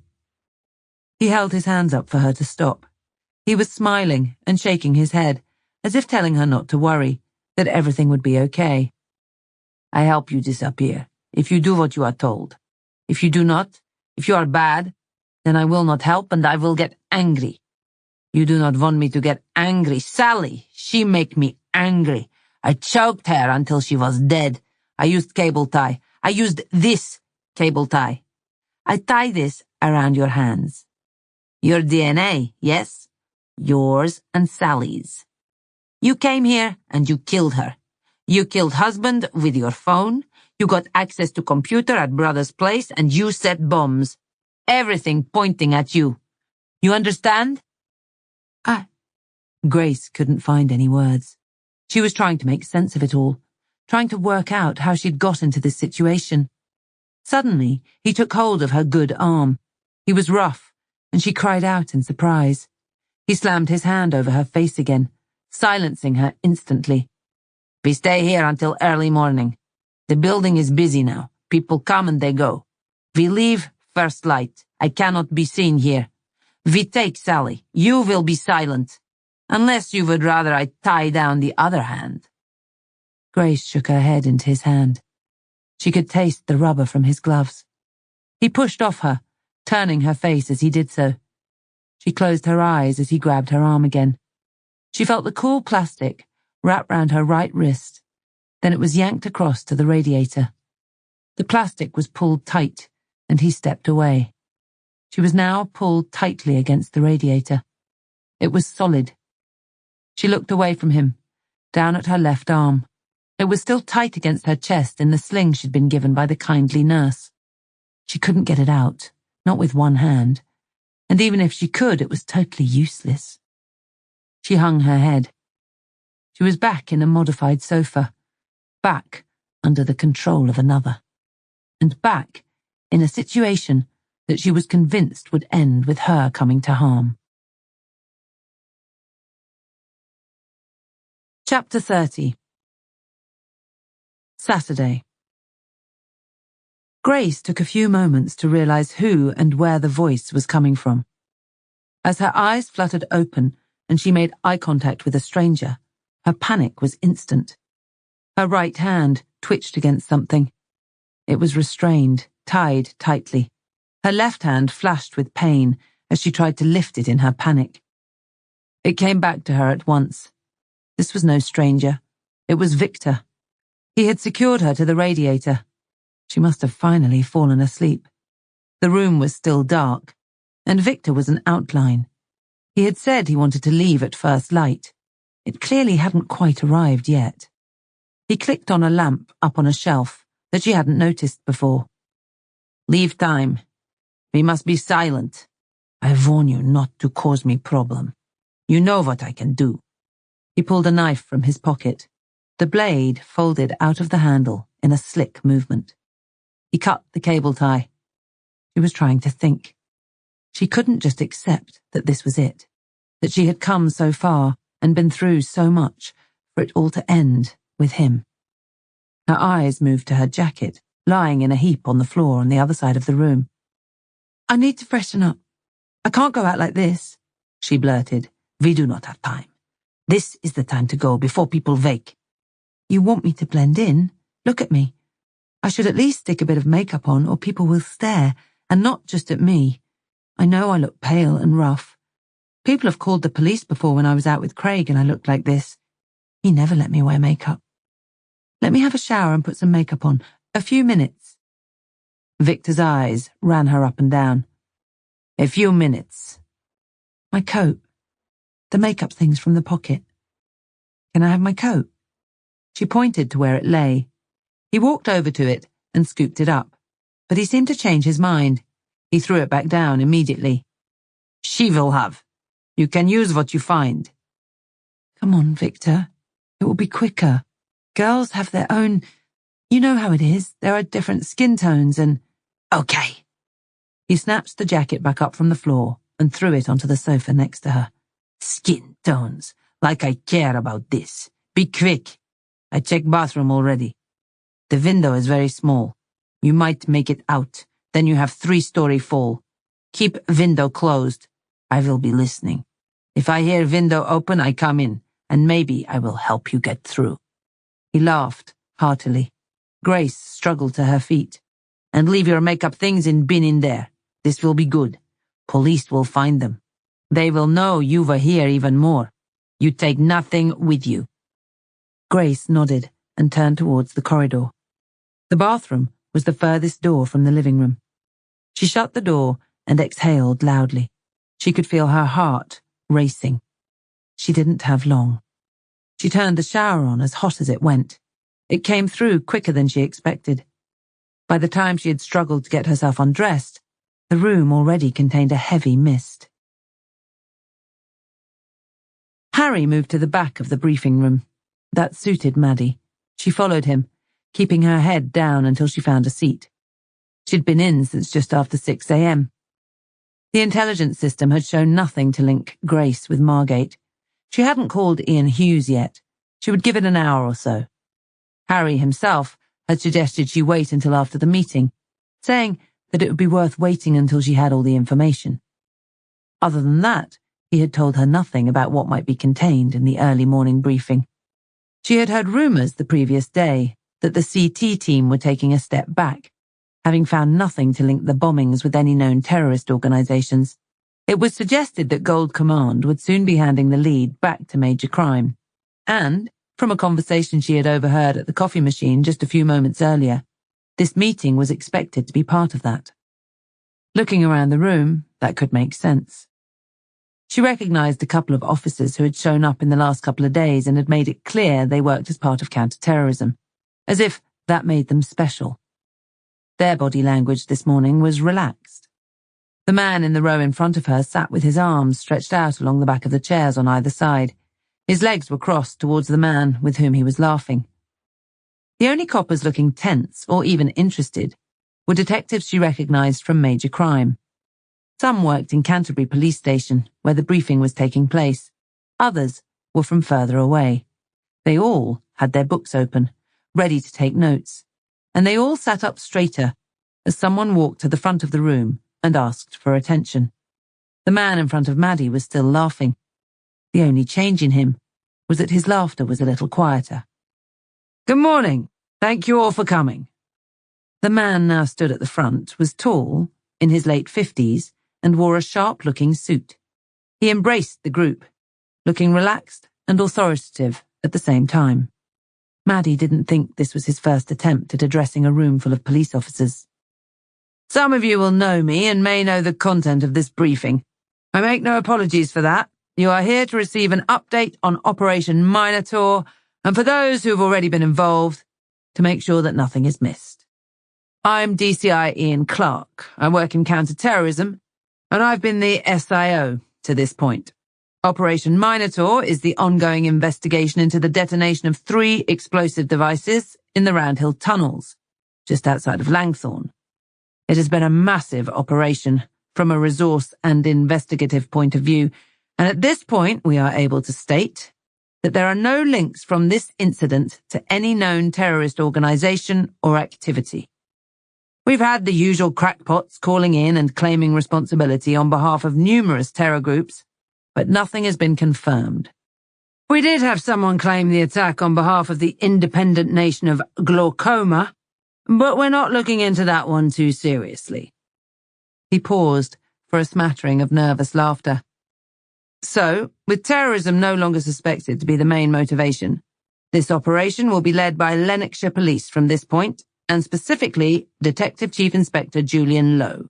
He held his hands up for her to stop. He was smiling and shaking his head, as if telling her not to worry, that everything would be okay. I help you disappear, if you do what you are told. If you do not, if you are bad, then I will not help and I will get angry. You do not want me to get angry. Sally, she make me angry. I choked her until she was dead. I used cable tie. I used this cable tie. I tie this around your hands. Your DNA, yes? Yours and Sally's. You came here and you killed her. You killed husband with your phone. You got access to computer at brother's place and you set bombs. Everything pointing at you. You understand? Grace couldn't find any words. She was trying to make sense of it all, trying to work out how she'd got into this situation. Suddenly, he took hold of her good arm. He was rough, and she cried out in surprise. He slammed his hand over her face again, silencing her instantly. We stay here until early morning. The building is busy now. People come and they go. We leave first light. I cannot be seen here. We take Sally. You will be silent. Unless you would rather I tie down the other hand. Grace shook her head into his hand. She could taste the rubber from his gloves. He pushed off her, turning her face as he did so. She closed her eyes as he grabbed her arm again. She felt the cool plastic wrap round her right wrist. Then it was yanked across to the radiator. The plastic was pulled tight, and he stepped away. She was now pulled tightly against the radiator. It was solid. She looked away from him, down at her left arm. It was still tight against her chest in the sling she'd been given by the kindly nurse. She couldn't get it out, not with one hand, and even if she could, it was totally useless. She hung her head. She was back in a modified sofa, back under the control of another, and back in a situation that she was convinced would end with her coming to harm. Chapter 30. Saturday. Grace took a few moments to realize who and where the voice was coming from. As her eyes fluttered open and she made eye contact with a stranger, her panic was instant. Her right hand twitched against something. It was restrained, tied tightly. Her left hand flashed with pain as she tried to lift it in her panic. It came back to her at once. This was no stranger. It was Victor. He had secured her to the radiator. She must have finally fallen asleep. The room was still dark, and Victor was an outline. He had said he wanted to leave at first light. It clearly hadn't quite arrived yet. He clicked on a lamp up on a shelf that she hadn't noticed before. Leave time. We must be silent. I warn you not to cause me problem. You know what I can do. He pulled a knife from his pocket. The blade folded out of the handle in a slick movement. He cut the cable tie. She was trying to think. She couldn't just accept that this was it, that she had come so far and been through so much for it all to end with him. Her eyes moved to her jacket, lying in a heap on the floor on the other side of the room. I need to freshen up. I can't go out like this, she blurted. We do not have time. This is the time to go before people wake. You want me to blend in? Look at me. I should at least stick a bit of makeup on or people will stare, and not just at me. I know I look pale and rough. People have called the police before when I was out with Craig and I looked like this. He never let me wear makeup. Let me have a shower and put some makeup on. A few minutes. Victor's eyes ran her up and down. A few minutes. My coat. The makeup things from the pocket. Can I have my coat? She pointed to where it lay. He walked over to it and scooped it up, but he seemed to change his mind. He threw it back down immediately. She will have. You can use what you find. Come on, Victor. It will be quicker. Girls have their own... You know how it is. There are different skin tones and... Okay. He snatched the jacket back up from the floor and threw it onto the sofa next to her. Skin tones. Like I care about this. Be quick. I checked bathroom already. The window is very small. You might make it out. Then you have 3-story fall. Keep window closed. I will be listening. If I hear window open, I come in, and maybe I will help you get through. He laughed heartily. Grace struggled to her feet. And leave your makeup things in bin in there. This will be good. Police will find them. They will know you were here even more. You take nothing with you. Grace nodded and turned towards the corridor. The bathroom was the furthest door from the living room. She shut the door and exhaled loudly. She could feel her heart racing. She didn't have long. She turned the shower on as hot as it went. It came through quicker than she expected. By the time she had struggled to get herself undressed, the room already contained a heavy mist. Harry moved to the back of the briefing room. That suited Maddie. She followed him, keeping her head down until she found a seat. She'd been in since just after 6 a.m. The intelligence system had shown nothing to link Grace with Margate. She hadn't called Ian Hughes yet. She would give it an hour or so. Harry himself had suggested she wait until after the meeting, saying that it would be worth waiting until she had all the information. Other than that, he had told her nothing about what might be contained in the early morning briefing. She had heard rumours the previous day that the CT team were taking a step back, having found nothing to link the bombings with any known terrorist organisations. It was suggested that Gold Command would soon be handing the lead back to Major Crime. And, from a conversation she had overheard at the coffee machine just a few moments earlier, this meeting was expected to be part of that. Looking around the room, that could make sense. She recognised a couple of officers who had shown up in the last couple of days and had made it clear they worked as part of counter-terrorism, as if that made them special. Their body language this morning was relaxed. The man in the row in front of her sat with his arms stretched out along the back of the chairs on either side. His legs were crossed towards the man with whom he was laughing. The only coppers looking tense or even interested were detectives she recognised from Major Crime. Some worked in Canterbury Police Station, where the briefing was taking place. Others were from further away. They all had their books open, ready to take notes, and they all sat up straighter as someone walked to the front of the room and asked for attention. The man in front of Maddie was still laughing. The only change in him was that his laughter was a little quieter. Good morning. Thank you all for coming. The man now stood at the front was tall, in his late 50s, and wore a sharp-looking suit. He embraced the group, looking relaxed and authoritative at the same time. Maddie didn't think this was his first attempt at addressing a room full of police officers. Some of you will know me and may know the content of this briefing. I make no apologies for that. You are here to receive an update on Operation Minotaur, and for those who have already been involved, to make sure that nothing is missed. I'm DCI Ian Clark. I work in counter-terrorism, and I've been the SIO to this point. Operation Minotaur is the ongoing investigation into the detonation of 3 explosive devices in the Round Hill tunnels, just outside of Langthorne. It has been a massive operation from a resource and investigative point of view, and at this point we are able to state that there are no links from this incident to any known terrorist organisation or activity. We've had the usual crackpots calling in and claiming responsibility on behalf of numerous terror groups, but nothing has been confirmed. We did have someone claim the attack on behalf of the independent nation of Glaucoma, but we're not looking into that one too seriously. He paused for a smattering of nervous laughter. So, with terrorism no longer suspected to be the main motivation, this operation will be led by Lanarkshire Police from this point, and specifically Detective Chief Inspector Julian Lowe.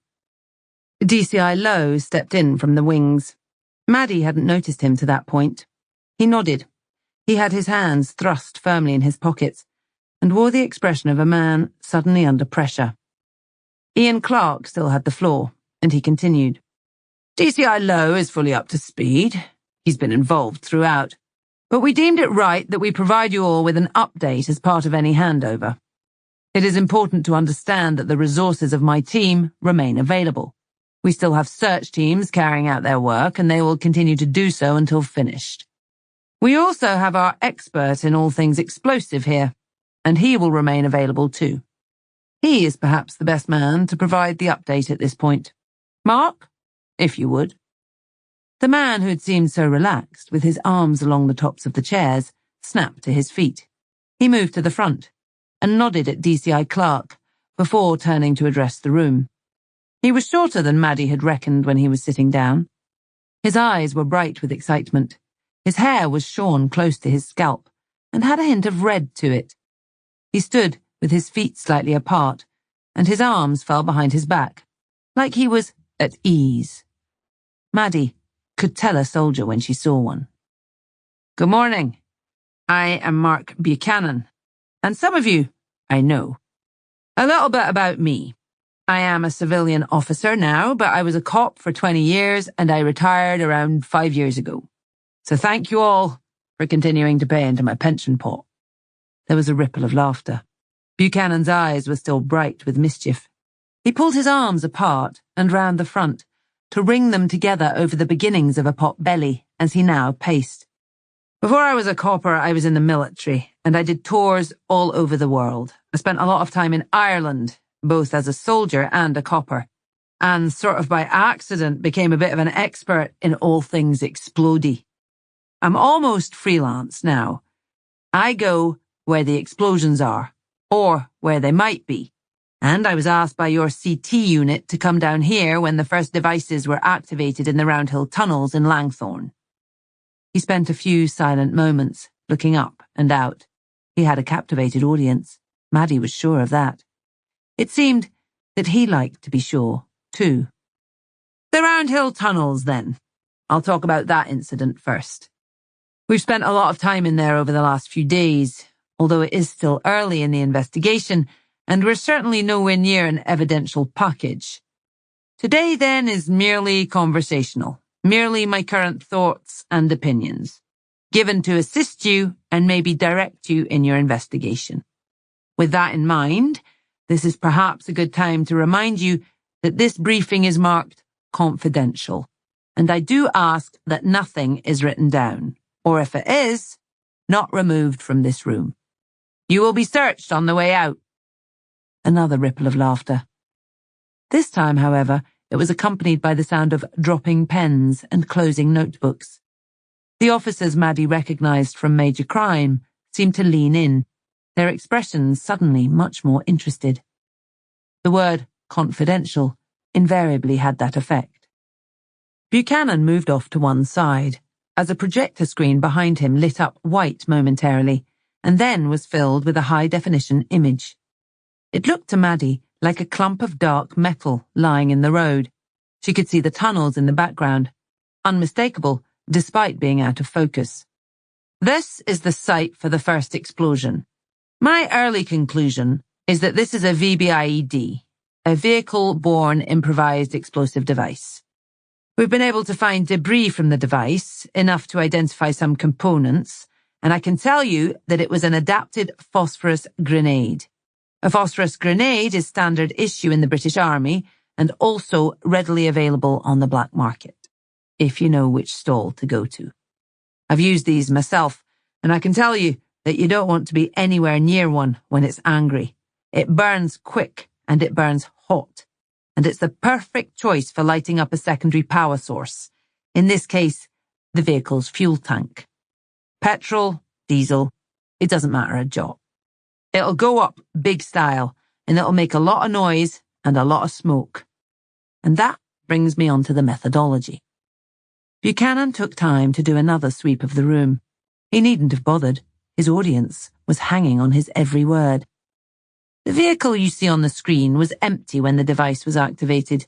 DCI Lowe stepped in from the wings. Maddie hadn't noticed him to that point. He nodded. He had his hands thrust firmly in his pockets and wore the expression of a man suddenly under pressure. Ian Clark still had the floor, and he continued. DCI Lowe is fully up to speed. He's been involved throughout. But we deemed it right that we provide you all with an update as part of any handover. It is important to understand that the resources of my team remain available. We still have search teams carrying out their work, and they will continue to do so until finished. We also have our expert in all things explosive here, and he will remain available too. He is perhaps the best man to provide the update at this point. Mark, if you would. The man who had seemed so relaxed, with his arms along the tops of the chairs, snapped to his feet. He moved to the front and nodded at DCI Clark before turning to address the room. He was shorter than Maddie had reckoned when he was sitting down. His eyes were bright with excitement. His hair was shorn close to his scalp and had a hint of red to it. He stood with his feet slightly apart, and his arms fell behind his back, like he was at ease. Maddie could tell a soldier when she saw one. Good morning. I am Mark Buchanan, and some of you I know. A little bit about me. I am a civilian officer now, but I was a cop for 20 years and I retired around 5 years ago. So thank you all for continuing to pay into my pension pot. There was a ripple of laughter. Buchanan's eyes were still bright with mischief. He pulled his arms apart and round the front to wring them together over the beginnings of a pot belly as he now paced. Before I was a copper, I was in the military, and I did tours all over the world. I spent a lot of time in Ireland, both as a soldier and a copper, and sort of by accident became a bit of an expert in all things explodey. I'm almost freelance now. I go where the explosions are, or where they might be, and I was asked by your CT unit to come down here when the first devices were activated in the Round Hill tunnels in Langthorne. He spent a few silent moments, looking up and out. He had a captivated audience. Maddie was sure of that. It seemed that he liked to be sure, too. The Round Hill tunnels, then. I'll talk about that incident first. We've spent a lot of time in there over the last few days, although it is still early in the investigation, and we're certainly nowhere near an evidential package. Today, then, is merely conversational. Merely my current thoughts and opinions, given to assist you and maybe direct you in your investigation. With that in mind, this is perhaps a good time to remind you that this briefing is marked confidential, and I do ask that nothing is written down, or if it is, not removed from this room. You will be searched on the way out. Another ripple of laughter. This time, however, it was accompanied by the sound of dropping pens and closing notebooks. The officers Maddie recognized from Major Crime seemed to lean in, their expressions suddenly much more interested. The word confidential invariably had that effect. Buchanan moved off to one side, as a projector screen behind him lit up white momentarily, and then was filled with a high-definition image. It looked to Maddie like a clump of dark metal lying in the road. She could see the tunnels in the background, unmistakable despite being out of focus. This is the site for the first explosion. My early conclusion is that this is a VBIED, a vehicle-borne improvised explosive device. We've been able to find debris from the device, enough to identify some components, and I can tell you that it was an adapted phosphorus grenade. A phosphorus grenade is standard issue in the British Army and also readily available on the black market, if you know which stall to go to. I've used these myself, and I can tell you that you don't want to be anywhere near one when it's angry. It burns quick and it burns hot, and it's the perfect choice for lighting up a secondary power source, in this case, the vehicle's fuel tank. Petrol, diesel, it doesn't matter a jot. It'll go up big style, and it'll make a lot of noise and a lot of smoke. And that brings me on to the methodology. Buchanan took time to do another sweep of the room. He needn't have bothered. His audience was hanging on his every word. The vehicle you see on the screen was empty when the device was activated.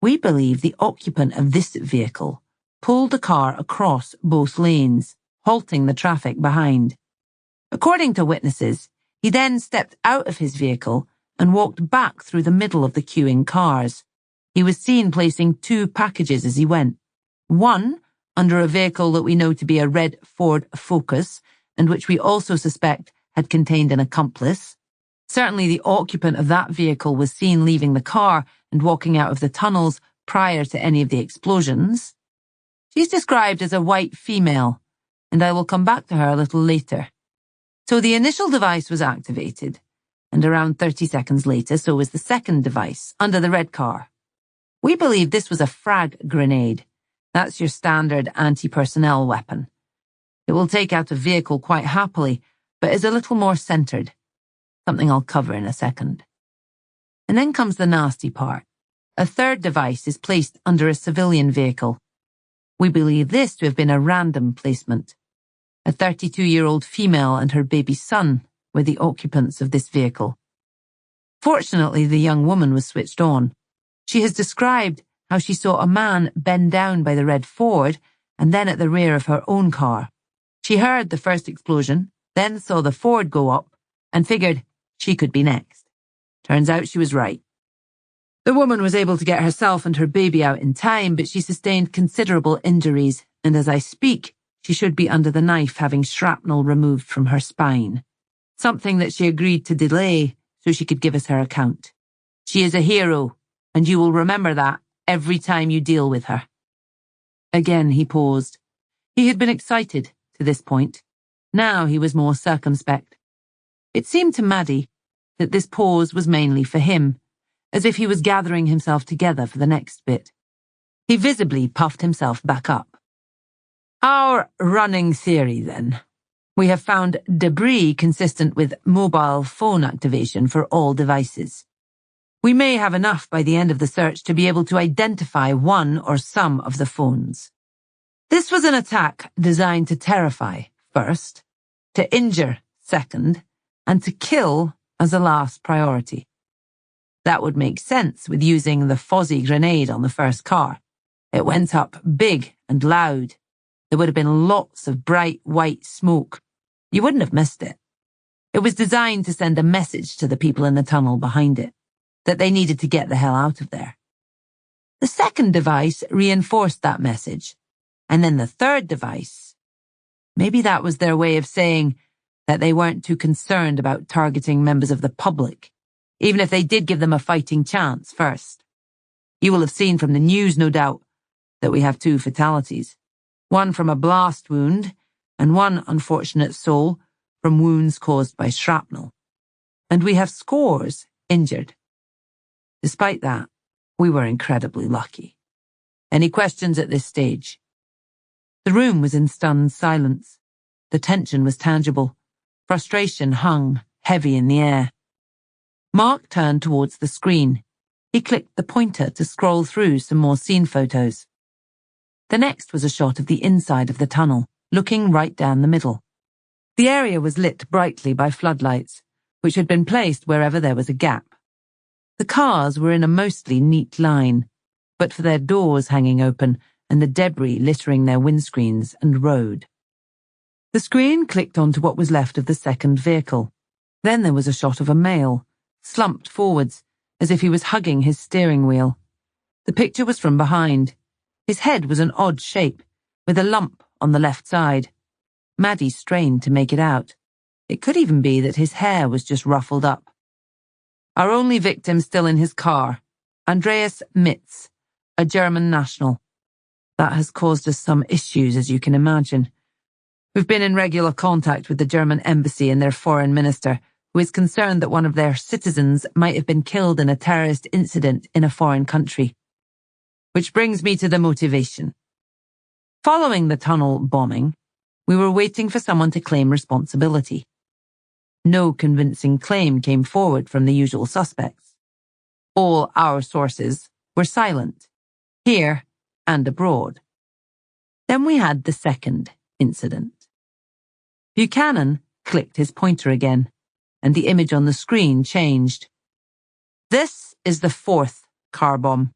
We believe the occupant of this vehicle pulled the car across both lanes, halting the traffic behind. According to witnesses, he then stepped out of his vehicle and walked back through the middle of the queuing cars. He was seen placing 2 packages as he went. One under a vehicle that we know to be a red Ford Focus, and which we also suspect had contained an accomplice. Certainly the occupant of that vehicle was seen leaving the car and walking out of the tunnels prior to any of the explosions. She's described as a white female, and I will come back to her a little later. So the initial device was activated, and around 30 seconds later so was the second device, under the red car. We believe this was a frag grenade. That's your standard anti-personnel weapon. It will take out a vehicle quite happily, but is a little more centered. Something I'll cover in a second. And then comes the nasty part. A third device is placed under a civilian vehicle. We believe this to have been a random placement. A 32-year-old female and her baby son were the occupants of this vehicle. Fortunately, the young woman was switched on. She has described how she saw a man bend down by the red Ford and then at the rear of her own car. She heard the first explosion, then saw the Ford go up and figured she could be next. Turns out she was right. The woman was able to get herself and her baby out in time, but she sustained considerable injuries, and as I speak, she should be under the knife, having shrapnel removed from her spine. Something that she agreed to delay so she could give us her account. She is a hero, and you will remember that every time you deal with her. Again he paused. He had been excited to this point. Now he was more circumspect. It seemed to Maddie that this pause was mainly for him, as if he was gathering himself together for the next bit. He visibly puffed himself back up. Our running theory, then. We have found debris consistent with mobile phone activation for all devices. We may have enough by the end of the search to be able to identify one or some of the phones. This was an attack designed to terrify, first, to injure, second, and to kill as a last priority. That would make sense with using the fuzzy grenade on the first car. It went up big and loud. There would have been lots of bright white smoke. You wouldn't have missed it. It was designed to send a message to the people in the tunnel behind it, that they needed to get the hell out of there. The second device reinforced that message. And then the third device, maybe that was their way of saying that they weren't too concerned about targeting members of the public, even if they did give them a fighting chance first. You will have seen from the news, no doubt, that we have 2 fatalities. One from a blast wound, and one unfortunate soul from wounds caused by shrapnel. And we have scores injured. Despite that, we were incredibly lucky. Any questions at this stage? The room was in stunned silence. The tension was tangible. Frustration hung heavy in the air. Mark turned towards the screen. He clicked the pointer to scroll through some more scene photos. The next was a shot of the inside of the tunnel, looking right down the middle. The area was lit brightly by floodlights, which had been placed wherever there was a gap. The cars were in a mostly neat line, but for their doors hanging open and the debris littering their windscreens and road. The screen clicked onto what was left of the second vehicle. Then there was a shot of a male, slumped forwards, as if he was hugging his steering wheel. The picture was from behind. His head was an odd shape, with a lump on the left side. Maddie strained to make it out. It could even be that his hair was just ruffled up. Our only victim still in his car, Andreas Mitz, a German national. That has caused us some issues, as you can imagine. We've been in regular contact with the German embassy and their foreign minister, who is concerned that one of their citizens might have been killed in a terrorist incident in a foreign country. Which brings me to the motivation. Following the tunnel bombing, we were waiting for someone to claim responsibility. No convincing claim came forward from the usual suspects. All our sources were silent, here and abroad. Then we had the second incident. Buchanan clicked his pointer again, and the image on the screen changed. This is the fourth car bomb,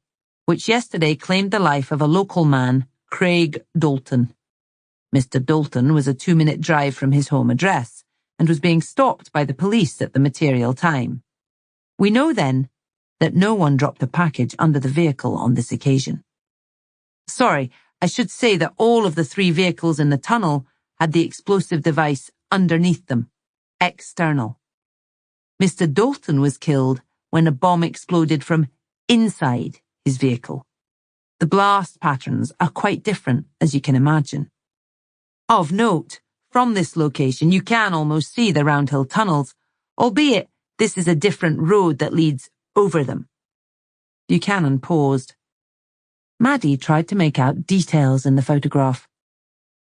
which yesterday claimed the life of a local man, Craig Dalton. Mr. Dalton was a 2-minute drive from his home address and was being stopped by the police at the material time. We know then that no one dropped a package under the vehicle on this occasion. Sorry, I should say that all of the 3 vehicles in the tunnel had the explosive device underneath them, external. Mr. Dalton was killed when a bomb exploded from inside his vehicle. The blast patterns are quite different, as you can imagine. Of note, from this location you can almost see the Roundhill tunnels, albeit this is a different road that leads over them. Buchanan paused. Maddie tried to make out details in the photograph.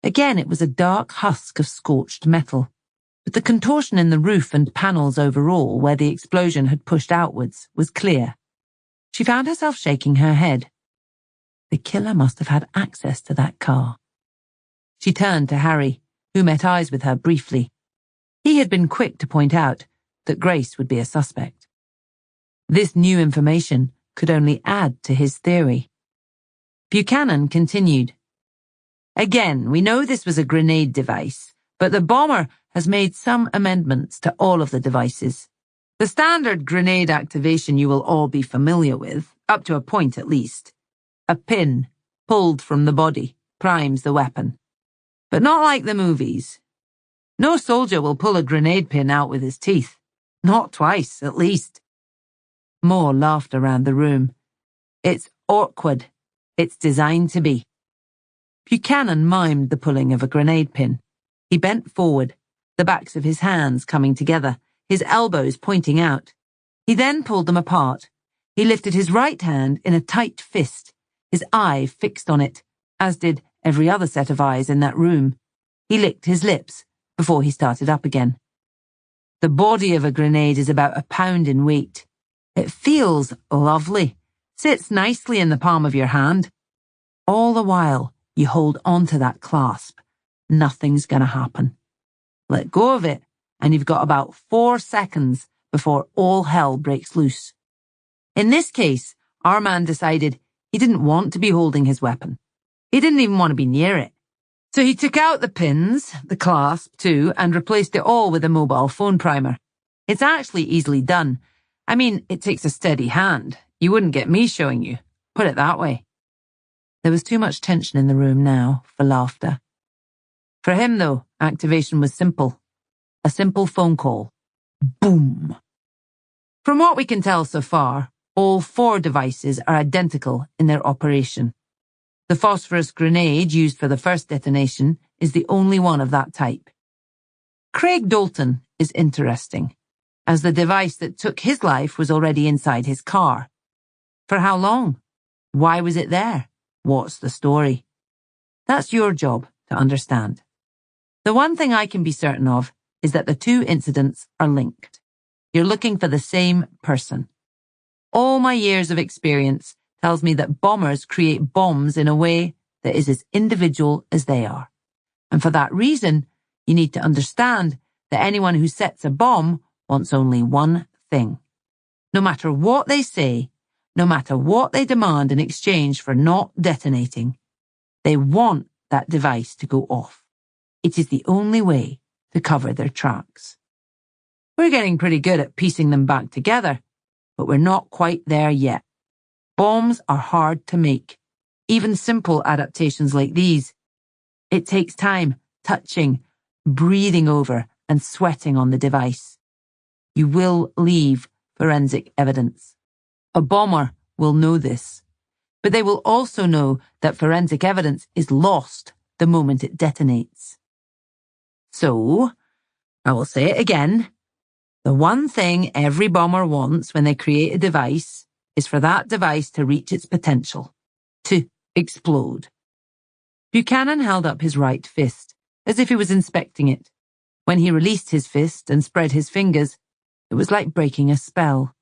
Again, it was a dark husk of scorched metal, but the contortion in the roof and panels overall, where the explosion had pushed outwards, was clear. She found herself shaking her head. The killer must have had access to that car. She turned to Harry, who met eyes with her briefly. He had been quick to point out that Grace would be a suspect. This new information could only add to his theory. Buchanan continued. Again, we know this was a grenade device, but the bomber has made some amendments to all of the devices. The standard grenade activation you will all be familiar with, up to a point at least. A pin, pulled from the body, primes the weapon. But not like the movies. No soldier will pull a grenade pin out with his teeth. Not twice, at least. More laughed around the room. It's awkward. It's designed to be. Buchanan mimed the pulling of a grenade pin. He bent forward, the backs of his hands coming together, his elbows pointing out. He then pulled them apart. He lifted his right hand in a tight fist, his eye fixed on it, as did every other set of eyes in that room. He licked his lips before he started up again. The body of a grenade is about 1 pound in weight. It feels lovely, sits nicely in the palm of your hand. All the while, you hold on to that clasp. Nothing's gonna happen. Let go of it, and you've got about 4 seconds before all hell breaks loose. In this case, our man decided he didn't want to be holding his weapon. He didn't even want to be near it. So he took out the pins, the clasp too, and replaced it all with a mobile phone primer. It's actually easily done. I mean, it takes a steady hand. You wouldn't get me showing you. Put it that way. There was too much tension in the room now for laughter. For him, though, activation was simple. A simple phone call. Boom. From what we can tell so far, all 4 devices are identical in their operation. The phosphorus grenade used for the first detonation is the only one of that type. Craig Dalton is interesting, as the device that took his life was already inside his car. For how long? Why was it there? What's the story? That's your job to understand. The one thing I can be certain of is that the 2 incidents are linked. You're looking for the same person. All my years of experience tells me that bombers create bombs in a way that is as individual as they are. And for that reason, you need to understand that anyone who sets a bomb wants only one thing. No matter what they say, no matter what they demand in exchange for not detonating, They want that device to go off. It is the only way to cover their tracks. We're getting pretty good at piecing them back together, but we're not quite there yet. Bombs are hard to make, even simple adaptations like these. It takes time, touching, breathing over, and sweating on the device. You will leave forensic evidence. A bomber will know this, but they will also know that forensic evidence is lost the moment it detonates. So, I will say it again. The one thing every bomber wants when they create a device is for that device to reach its potential, to explode. Buchanan held up his right fist, as if he was inspecting it. When he released his fist and spread his fingers, it was like breaking a spell.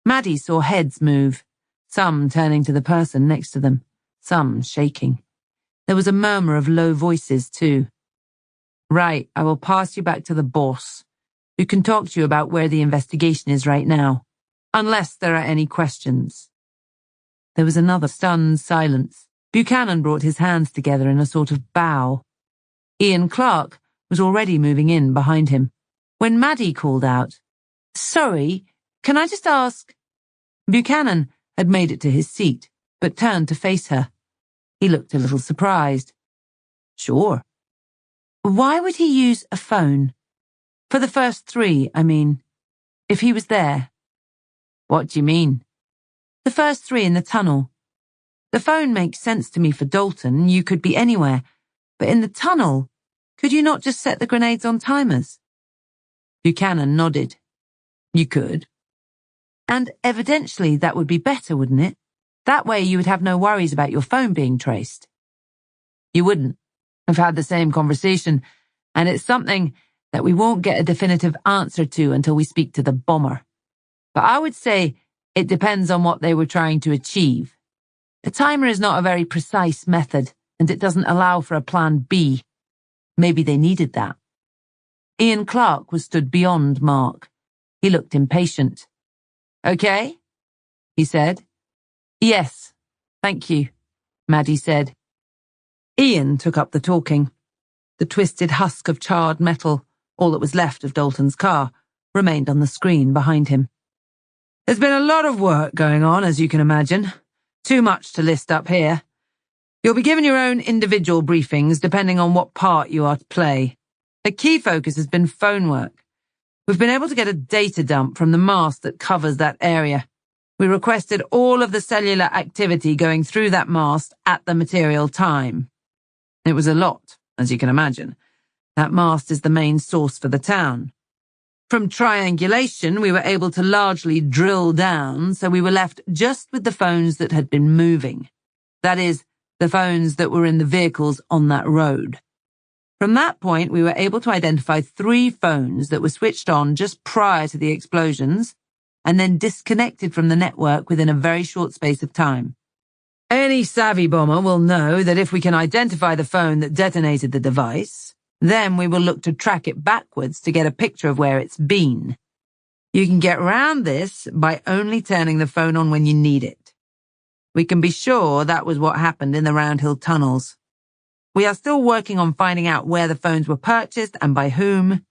Maddie saw heads move, some turning to the person next to them, some shaking. There was a murmur of low voices, too. Right, I will pass you back to the boss, who can talk to you about where the investigation is right now, unless there are any questions. There was another stunned silence. Buchanan brought his hands together in a sort of bow. Ian Clark was already moving in behind him. When Maddie called out, "Sorry, can I just ask?" Buchanan had made it to his seat, but turned to face her. He looked a little surprised. "Sure." Why would he use a phone? For the first three, I mean. If he was there. What do you mean? The first three in the tunnel. The phone makes sense to me for Dalton. You could be anywhere. But in the tunnel, could you not just set the grenades on timers? Buchanan nodded. You could. And evidentially that would be better, wouldn't it? That way you would have no worries about your phone being traced. You wouldn't. I've had the same conversation, and it's something that we won't get a definitive answer to until we speak to the bomber. But I would say it depends on what they were trying to achieve. A timer is not a very precise method, and it doesn't allow for a plan B. Maybe they needed that. Ian Clark was stood beyond Mark. He looked impatient. Okay, he said. Yes, thank you, Maddie said. Ian took up the talking. The twisted husk of charred metal, all that was left of Dalton's car, remained on the screen behind him. There's been a lot of work going on, as you can imagine. Too much to list up here. You'll be given your own individual briefings depending on what part you are to play. The key focus has been phone work. We've been able to get a data dump from the mast that covers that area. We requested all of the cellular activity going through that mast at the material time. It was a lot, as you can imagine. That mast is the main source for the town. From triangulation, we were able to largely drill down, so we were left just with the phones that had been moving. That is, the phones that were in the vehicles on that road. From that point, we were able to identify 3 phones that were switched on just prior to the explosions and then disconnected from the network within a very short space of time. Any savvy bomber will know that if we can identify the phone that detonated the device, then we will look to track it backwards to get a picture of where it's been. You can get around this by only turning the phone on when you need it. We can be sure that was what happened in the Round Hill tunnels. We are still working on finding out where the phones were purchased and by whom,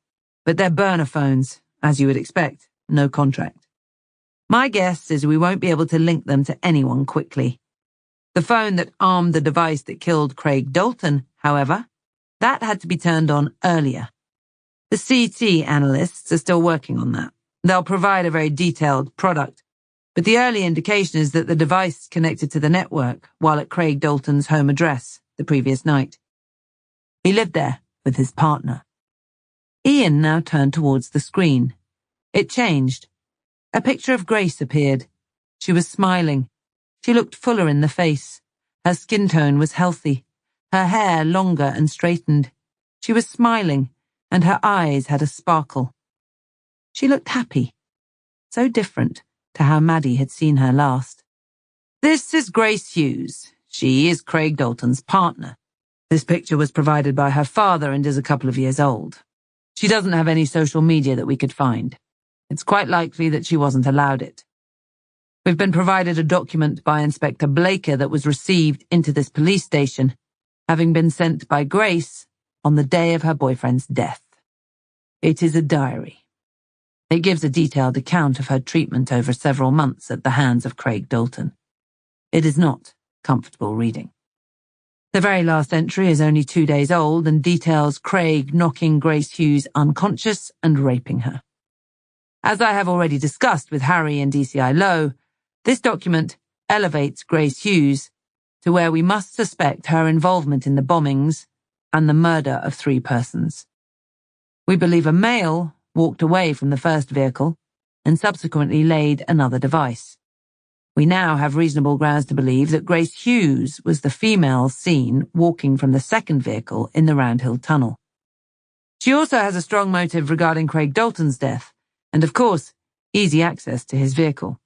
but they're burner phones, as you would expect, no contract. My guess is we won't be able to link them to anyone quickly. The phone that armed the device that killed Craig Dalton, however, that had to be turned on earlier. The CT analysts are still working on that. They'll provide a very detailed product, but the early indication is that the device connected to the network while at Craig Dalton's home address the previous night. He lived there with his partner. Ian now turned towards the screen. It changed. A picture of Grace appeared. She was smiling. She looked fuller in the face. Her skin tone was healthy, her hair longer and straightened. She was smiling, and her eyes had a sparkle. She looked happy, so different to how Maddie had seen her last. This is Grace Hughes. She is Craig Dalton's partner. This picture was provided by her father and is a couple of years old. She doesn't have any social media that we could find. It's quite likely that she wasn't allowed it. We've been provided a document by Inspector Blaker that was received into this police station. having been sent by Grace on the day of her boyfriend's death. It is a diary. It gives a detailed account of her treatment over several months at the hands of Craig Dalton. It is not comfortable reading. The very last entry is only 2 days old and details Craig knocking Grace Hughes unconscious and raping her. As I have already discussed with Harry and DCI Lowe, this document elevates Grace Hughes to where we must suspect her involvement in the bombings and the murder of 3 persons. We believe a male walked away from the first vehicle and subsequently laid another device. We now have reasonable grounds to believe that Grace Hughes was the female seen walking from the second vehicle in the Round Hill Tunnel. She also has a strong motive regarding Craig Dalton's death, and of course, easy access to his vehicle.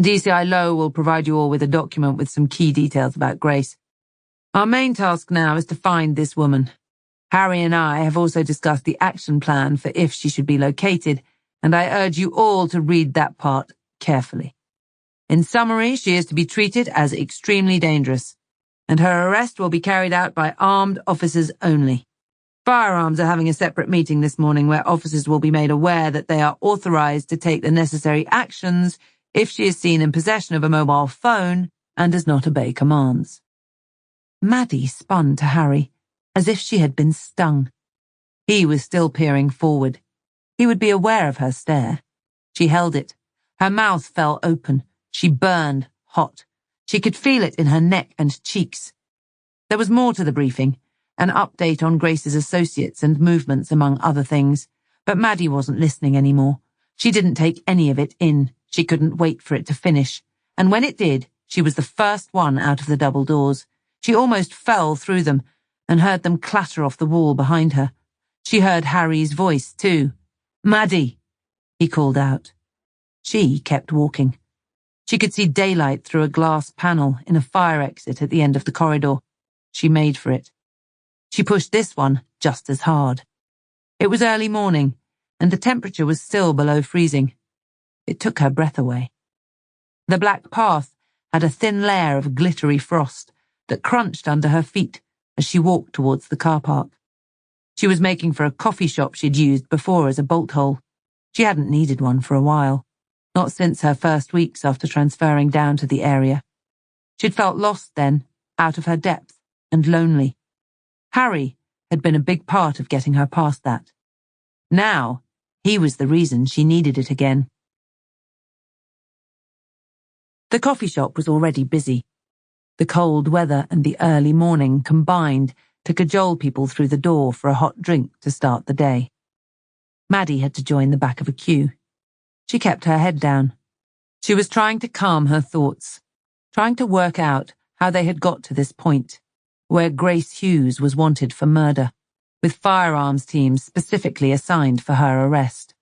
DCI Lowe will provide you all with a document with some key details about Grace. Our main task now is to find this woman. Harry and I have also discussed the action plan for if she should be located, and I urge you all to read that part carefully. In summary, she is to be treated as extremely dangerous, and her arrest will be carried out by armed officers only. Firearms are having a separate meeting this morning where officers will be made aware that they are authorized to take the necessary actions if she is seen in possession of a mobile phone and does not obey commands. Maddie spun to Harry, as if she had been stung. He was still peering forward. He would be aware of her stare. She held it. Her mouth fell open. She burned hot. She could feel it in her neck and cheeks. There was more to the briefing, an update on Grace's associates and movements among other things, but Maddie wasn't listening anymore. She didn't take any of it in. She couldn't wait for it to finish, and when it did, she was the first one out of the double doors. She almost fell through them and heard them clatter off the wall behind her. She heard Harry's voice, too. "Maddie," he called out. She kept walking. She could see daylight through a glass panel in a fire exit at the end of the corridor. She made for it. She pushed this one just as hard. It was early morning, and the temperature was still below freezing. It took her breath away. The black path had a thin layer of glittery frost that crunched under her feet as she walked towards the car park. She was making for a coffee shop she'd used before as a bolt hole. She hadn't needed one for a while, not since her first weeks after transferring down to the area. She'd felt lost then, out of her depth, and lonely. Harry had been a big part of getting her past that. Now, he was the reason she needed it again. The coffee shop was already busy. The cold weather and the early morning combined to cajole people through the door for a hot drink to start the day. Maddie had to join the back of a queue. She kept her head down. She was trying to calm her thoughts, trying to work out how they had got to this point, where Grace Hughes was wanted for murder, with firearms teams specifically assigned for her arrest.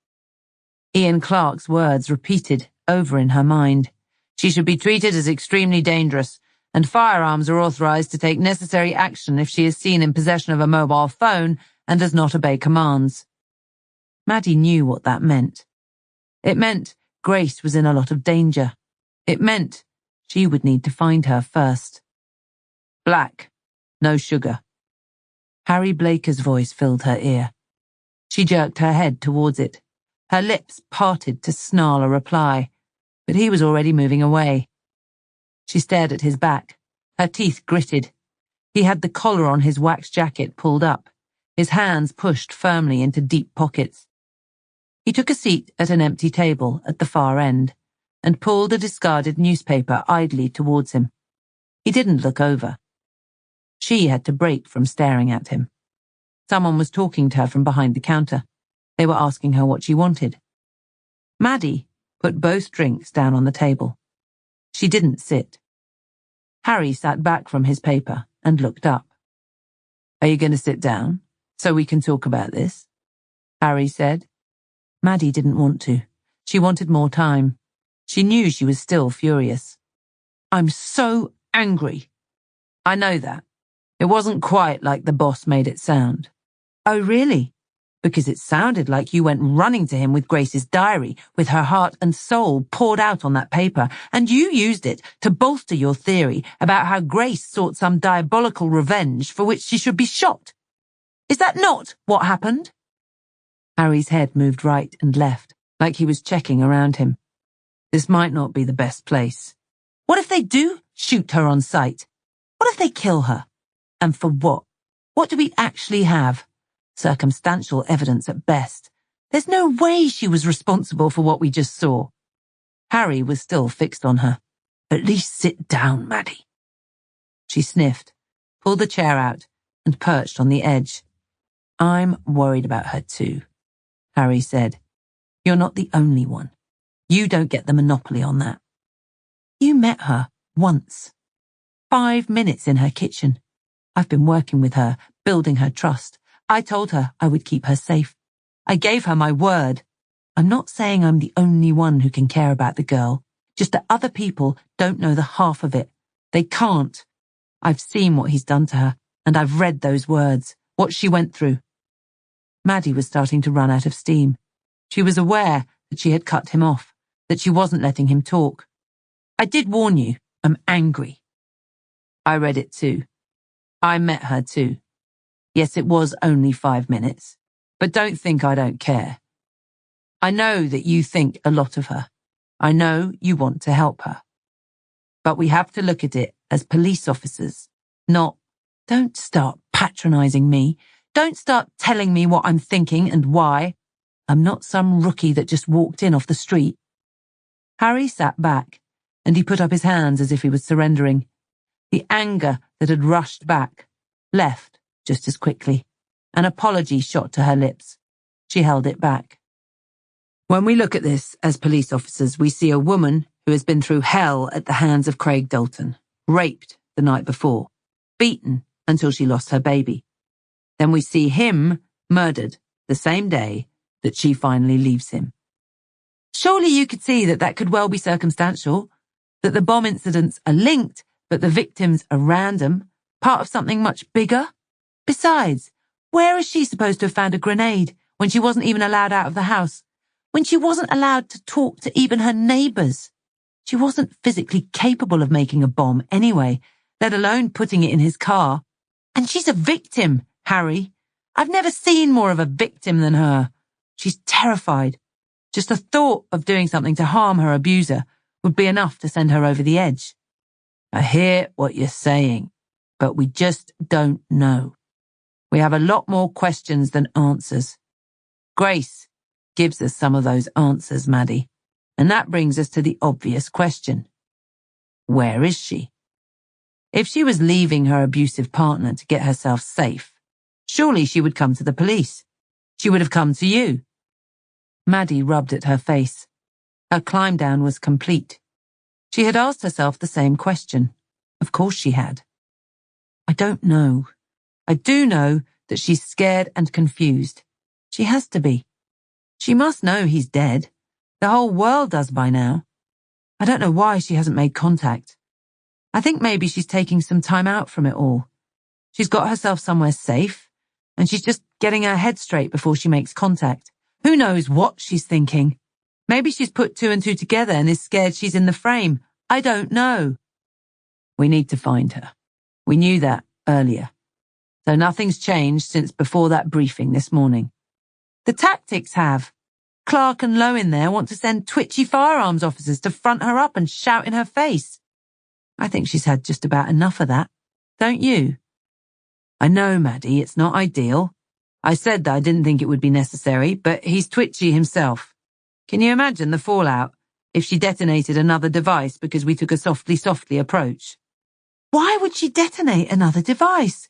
Ian Clark's words repeated over in her mind. She should be treated as extremely dangerous, and firearms are authorized to take necessary action if she is seen in possession of a mobile phone and does not obey commands. Maddie knew what that meant. It meant Grace was in a lot of danger. It meant she would need to find her first. Black, no sugar. Harry Blaker's voice filled her ear. She jerked her head towards it. Her lips parted to snarl a reply, but he was already moving away. She stared at his back. Her teeth gritted. He had the collar on his wax jacket pulled up, his hands pushed firmly into deep pockets. He took a seat at an empty table at the far end and pulled a discarded newspaper idly towards him. He didn't look over. She had to break from staring at him. Someone was talking to her from behind the counter. They were asking her what she wanted. Maddie put both drinks down on the table. She didn't sit. Harry sat back from his paper and looked up. "Are you going to sit down so we can talk about this?" Harry said. Maddie didn't want to. She wanted more time. She knew she was still furious. "I'm so angry." "I know that. It wasn't quite like the boss made it sound." "Oh, really?" because it sounded like you went running to him with Grace's diary, with her heart and soul poured out on that paper, and you used it to bolster your theory about how Grace sought some diabolical revenge for which she should be shot. Is that not what happened? Harry's head moved right and left, like he was checking around him. This might not be the best place. What if they do shoot her on sight? What if they kill her? And for what? What do we actually have? Circumstantial evidence at best. There's no way she was responsible for what we just saw. Harry was still fixed on her. At least sit down, Maddie. She sniffed, pulled the chair out, and perched on the edge. I'm worried about her too, Harry said. You're not the only one. You don't get the monopoly on that. You met her once. 5 minutes in her kitchen. I've been working with her, building her trust. I told her I would keep her safe. I gave her my word. I'm not saying I'm the only one who can care about the girl, just that other people don't know the half of it. They can't. I've seen what he's done to her, and I've read those words, what she went through. Maddie was starting to run out of steam. She was aware that she had cut him off, that she wasn't letting him talk. I did warn you. I'm angry. I read it too. I met her too. Yes, it was only 5 minutes, but don't think I don't care. I know that you think a lot of her. I know you want to help her. But we have to look at it as police officers, not, don't start patronizing me. Don't start telling me what I'm thinking and why. I'm not some rookie that just walked in off the street. Harry sat back, and he put up his hands as if he was surrendering. The anger that had rushed back left just as quickly. An apology shot to her lips. She held it back. When we look at this as police officers, we see a woman who has been through hell at the hands of Craig Dalton, raped the night before, beaten until she lost her baby. Then we see him murdered the same day that she finally leaves him. Surely you could see that could well be circumstantial, that the bomb incidents are linked, but the victims are random, part of something much bigger. Besides, where is she supposed to have found a grenade when she wasn't even allowed out of the house? When she wasn't allowed to talk to even her neighbors? She wasn't physically capable of making a bomb anyway, let alone putting it in his car. And she's a victim, Harry. I've never seen more of a victim than her. She's terrified. Just the thought of doing something to harm her abuser would be enough to send her over the edge. I hear what you're saying, but we just don't know. We have a lot more questions than answers. Grace gives us some of those answers, Maddie, and that brings us to the obvious question. Where is she? If she was leaving her abusive partner to get herself safe, surely she would come to the police. She would have come to you. Maddie rubbed at her face. Her climb down was complete. She had asked herself the same question. Of course she had. I don't know. I do know that she's scared and confused. She has to be. She must know he's dead. The whole world does by now. I don't know why she hasn't made contact. I think maybe she's taking some time out from it all. She's got herself somewhere safe, and she's just getting her head straight before she makes contact. Who knows what she's thinking? Maybe she's put two and two together and is scared she's in the frame. I don't know. We need to find her. We knew that earlier. So nothing's changed since before that briefing this morning. The tactics have. Clark and Lowe in there want to send twitchy firearms officers to front her up and shout in her face. I think she's had just about enough of that. Don't you? I know, Maddie, it's not ideal. I said that I didn't think it would be necessary, but he's twitchy himself. Can you imagine the fallout if she detonated another device because we took a softly approach? Why would she detonate another device?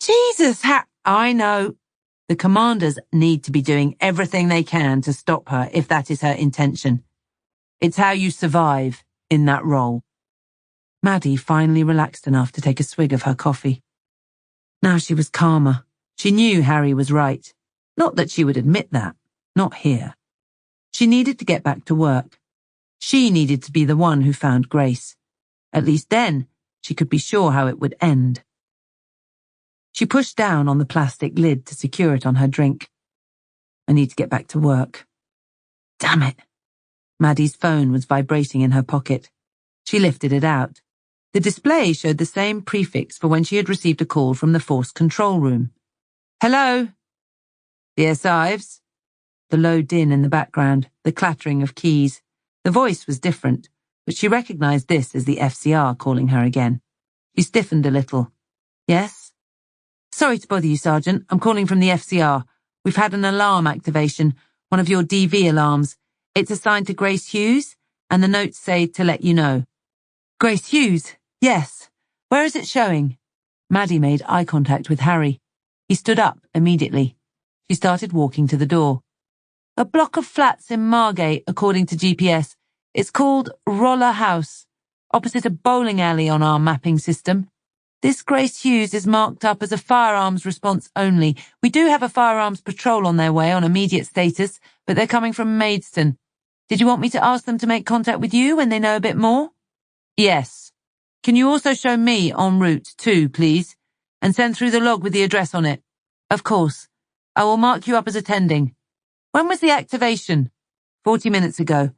Jesus, I know. The commanders need to be doing everything they can to stop her if that is her intention. It's how you survive in that role. Maddie finally relaxed enough to take a swig of her coffee. Now she was calmer. She knew Harry was right. Not that she would admit that. Not here. She needed to get back to work. She needed to be the one who found Grace. At least then, she could be sure how it would end. She pushed down on the plastic lid to secure it on her drink. I need to get back to work. Damn it. Maddie's phone was vibrating in her pocket. She lifted it out. The display showed the same prefix for when she had received a call from the force control room. Hello? Yes, Ives? The low din in the background, the clattering of keys. The voice was different, but she recognized this as the FCR calling her again. She stiffened a little. Yes? Sorry to bother you, Sergeant. I'm calling from the FCR. We've had an alarm activation, one of your DV alarms. It's assigned to Grace Hughes, and the notes say to let you know. Grace Hughes? Yes. Where is it showing? Maddie made eye contact with Harry. He stood up immediately. She started walking to the door. A block of flats in Margate, according to GPS. It's called Roller House, opposite a bowling alley on our mapping system. This Grace Hughes is marked up as a firearms response only. We do have a firearms patrol on their way on immediate status, but they're coming from Maidstone. Did you want me to ask them to make contact with you when they know a bit more? Yes. Can you also show me en route too, please? And send through the log with the address on it. Of course. I will mark you up as attending. When was the activation? 40 minutes ago.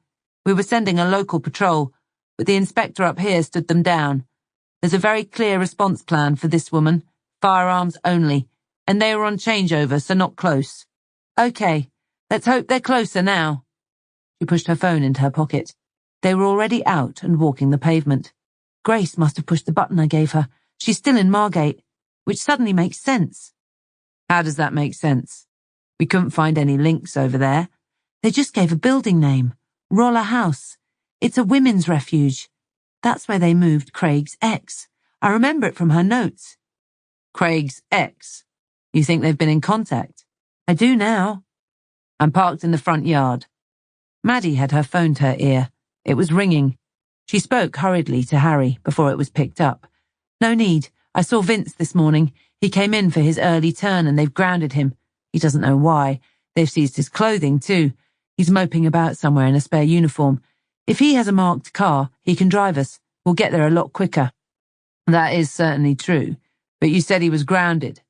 We were sending a local patrol, but the inspector up here stood them down. There's a very clear response plan for this woman, firearms only, and they were on changeover, so not close. Okay, let's hope they're closer now. She pushed her phone into her pocket. They were already out and walking the pavement. Grace must have pushed the button I gave her. She's still in Margate, which suddenly makes sense. How does that make sense? We couldn't find any links over there. They just gave a building name, Roller House. It's a women's refuge. That's where they moved Craig's ex. I remember it from her notes. Craig's ex? You think they've been in contact? I do now. I'm parked in the front yard. Maddie had her phone to her ear. It was ringing. She spoke hurriedly to Harry before it was picked up. No need. I saw Vince this morning. He came in for his early turn and they've grounded him. He doesn't know why. They've seized his clothing too. He's moping about somewhere in a spare uniform. If he has a marked car, he can drive us. We'll get there a lot quicker. That is certainly true. But you said he was grounded.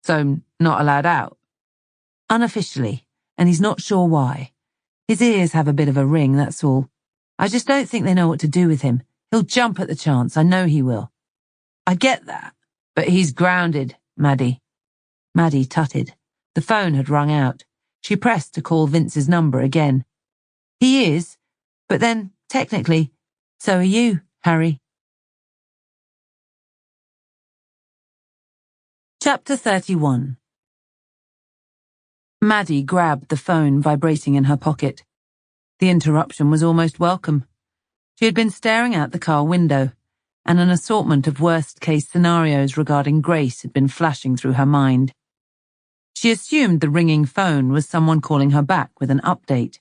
So not allowed out? Unofficially, and he's not sure why. His ears have a bit of a ring, that's all. I just don't think they know what to do with him. He'll jump at the chance, I know he will. I get that, but he's grounded, Maddie. Maddie tutted. The phone had rung out. She pressed to call Vince's number again. He is, but then, technically, so are you, Harry. Chapter 31. Maddie grabbed the phone vibrating in her pocket. The interruption was almost welcome. She had been staring out the car window, and an assortment of worst-case scenarios regarding Grace had been flashing through her mind. She assumed the ringing phone was someone calling her back with an update.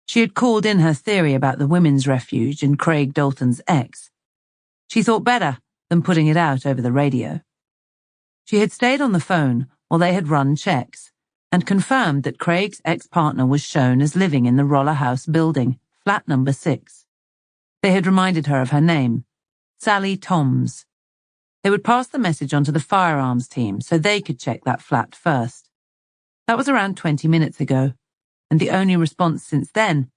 She had called in her theory about the women's refuge and Craig Dalton's ex. She thought better than putting it out over the radio. She had stayed on the phone while they had run checks and confirmed that Craig's ex-partner was shown as living in the Roller House building, flat number 6. They had reminded her of her name, Sally Toms. They would pass the message on to the firearms team so they could check that flat first. That was around 20 minutes ago, and the only response since then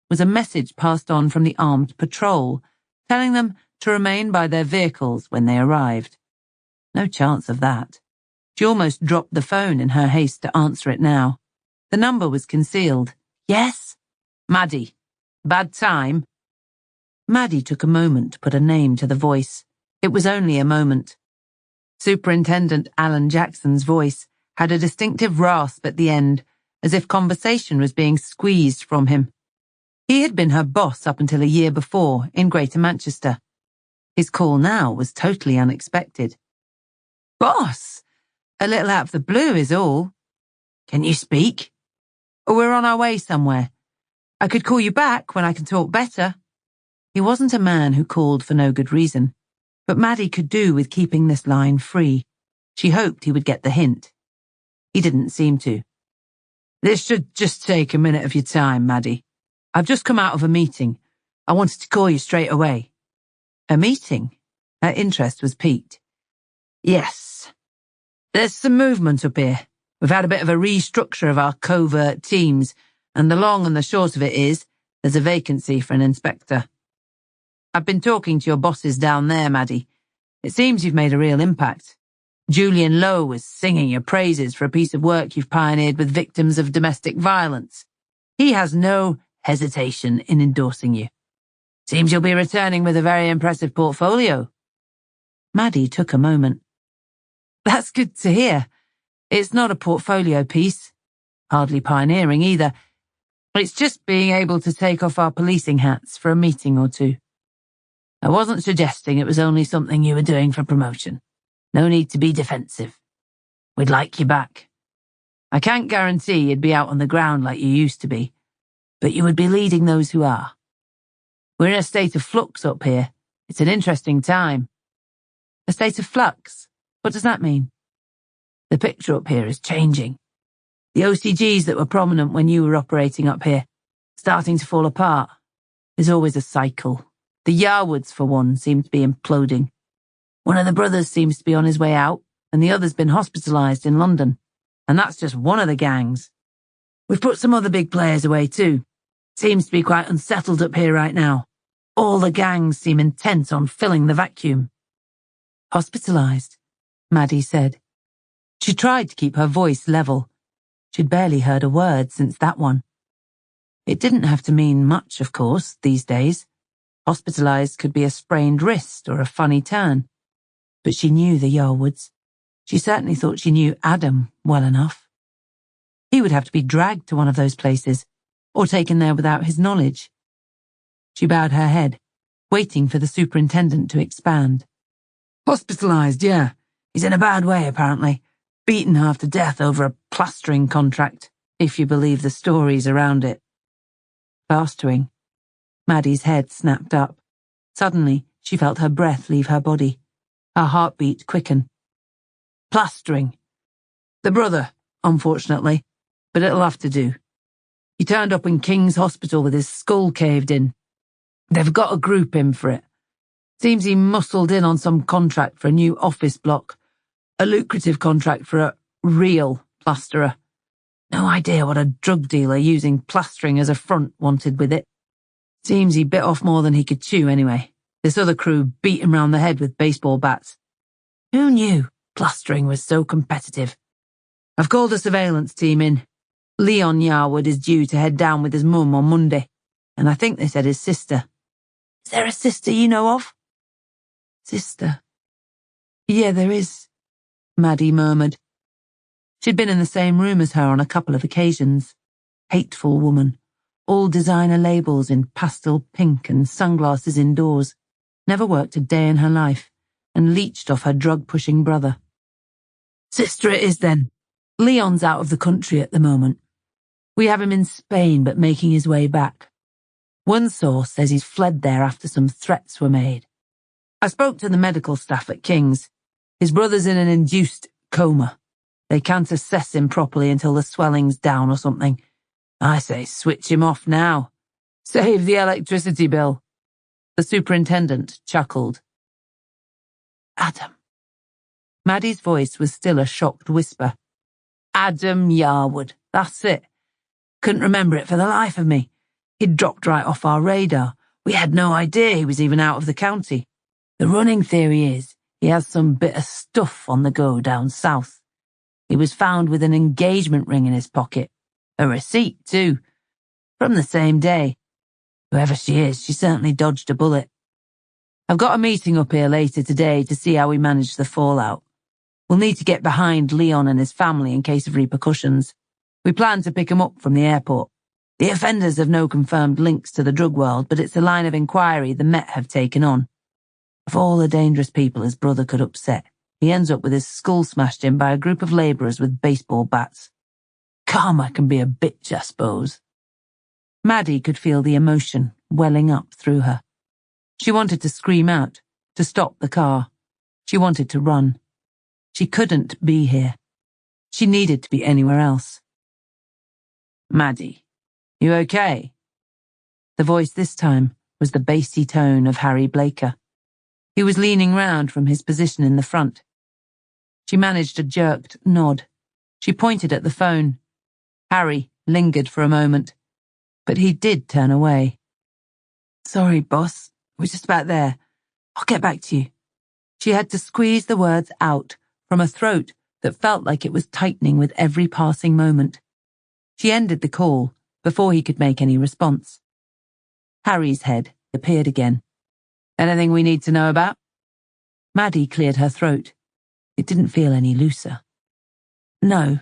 was a message passed on from the armed patrol, telling them to remain by their vehicles when they arrived. No chance of that. She almost dropped the phone in her haste to answer it now. The number was concealed. Yes? Maddie. Bad time? Maddie took a moment to put a name to the voice. It was only a moment. Superintendent Alan Jackson's voice had a distinctive rasp at the end, as if conversation was being squeezed from him. He had been her boss up until a year before in Greater Manchester. His call now was totally unexpected. Boss? A little out of the blue is all. Can you speak? We're on our way somewhere. I could call you back when I can talk better. He wasn't a man who called for no good reason, but Maddie could do with keeping this line free. She hoped he would get the hint. He didn't seem to. This should just take a minute of your time, Maddie. I've just come out of a meeting. I wanted to call you straight away. A meeting? Her interest was piqued. Yes. There's some movement up here. We've had a bit of a restructure of our covert teams, and the long and the short of it is, there's a vacancy for an inspector. I've been talking to your bosses down there, Maddie. It seems you've made a real impact. Julian Lowe was singing your praises for a piece of work you've pioneered with victims of domestic violence. He has no hesitation in endorsing you. Seems you'll be returning with a very impressive portfolio. Maddie took a moment. That's good to hear. It's not a portfolio piece. Hardly pioneering either. It's just being able to take off our policing hats for a meeting or two. I wasn't suggesting it was only something you were doing for promotion. No need to be defensive. We'd like you back. I can't guarantee you'd be out on the ground like you used to be, but you would be leading those who are. We're in a state of flux up here. It's an interesting time. A state of flux? What does that mean? The picture up here is changing. The OCGs that were prominent when you were operating up here, starting to fall apart. There's always a cycle. The Yarwoods, for one, seem to be imploding. One of the brothers seems to be on his way out, and the other's been hospitalised in London. And that's just one of the gangs. We've put some other big players away too. Seems to be quite unsettled up here right now. All the gangs seem intent on filling the vacuum. Hospitalised, Maddie said. She tried to keep her voice level. She'd barely heard a word since that one. It didn't have to mean much, of course, these days. Hospitalised could be a sprained wrist or a funny turn. But she knew the Yarwoods. She certainly thought she knew Adam well enough. He would have to be dragged to one of those places, or taken there without his knowledge. She bowed her head, waiting for the superintendent to expand. Hospitalised, yeah. He's in a bad way, apparently. Beaten half to death over a plastering contract, if you believe the stories around it. Plastering. Maddie's head snapped up. Suddenly, she felt her breath leave her body. Her heartbeat quicken. Plastering. The brother, unfortunately, but it'll have to do. He turned up in King's Hospital with his skull caved in. They've got a group in for it. Seems he muscled in on some contract for a new office block. A lucrative contract for a real plasterer. No idea what a drug dealer using plastering as a front wanted with it. Seems he bit off more than he could chew anyway. This other crew beat him round the head with baseball bats. Who knew plastering was so competitive? I've called a surveillance team in. Leon Yarwood is due to head down with his mum on Monday, and I think they said his sister. Is there a sister you know of? Sister? Yeah, there is, Maddie murmured. She'd been in the same room as her on a couple of occasions. Hateful woman. All designer labels in pastel pink and sunglasses indoors. Never worked a day in her life, and leached off her drug-pushing brother. Sister it is then. Leon's out of the country at the moment. We have him in Spain, but making his way back. One source says he's fled there after some threats were made. I spoke to the medical staff at King's. His brother's in an induced coma. They can't assess him properly until the swelling's down or something. I say switch him off now. Save the electricity bill. The superintendent chuckled. Adam. Maddie's voice was still a shocked whisper. Adam Yarwood, that's it. Couldn't remember it for the life of me. He'd dropped right off our radar. We had no idea he was even out of the county. The running theory is he has some bit of stuff on the go down south. He was found with an engagement ring in his pocket. A receipt, too. From the same day. Whoever she is, she certainly dodged a bullet. I've got a meeting up here later today to see how we manage the fallout. We'll need to get behind Leon and his family in case of repercussions. We plan to pick him up from the airport. The offenders have no confirmed links to the drug world, but it's a line of inquiry the Met have taken on. Of all the dangerous people his brother could upset, he ends up with his skull smashed in by a group of labourers with baseball bats. Karma can be a bitch, I suppose. Maddie could feel the emotion welling up through her. She wanted to scream out, to stop the car. She wanted to run. She couldn't be here. She needed to be anywhere else. Maddie, you okay? The voice this time was the bassy tone of Harry Blaker. He was leaning round from his position in the front. She managed a jerked nod. She pointed at the phone. Harry lingered for a moment, but he did turn away. Sorry, boss. We're just about there. I'll get back to you. She had to squeeze the words out from a throat that felt like it was tightening with every passing moment. She ended the call before he could make any response. Harry's head appeared again. Anything we need to know about? Maddie cleared her throat. It didn't feel any looser. No,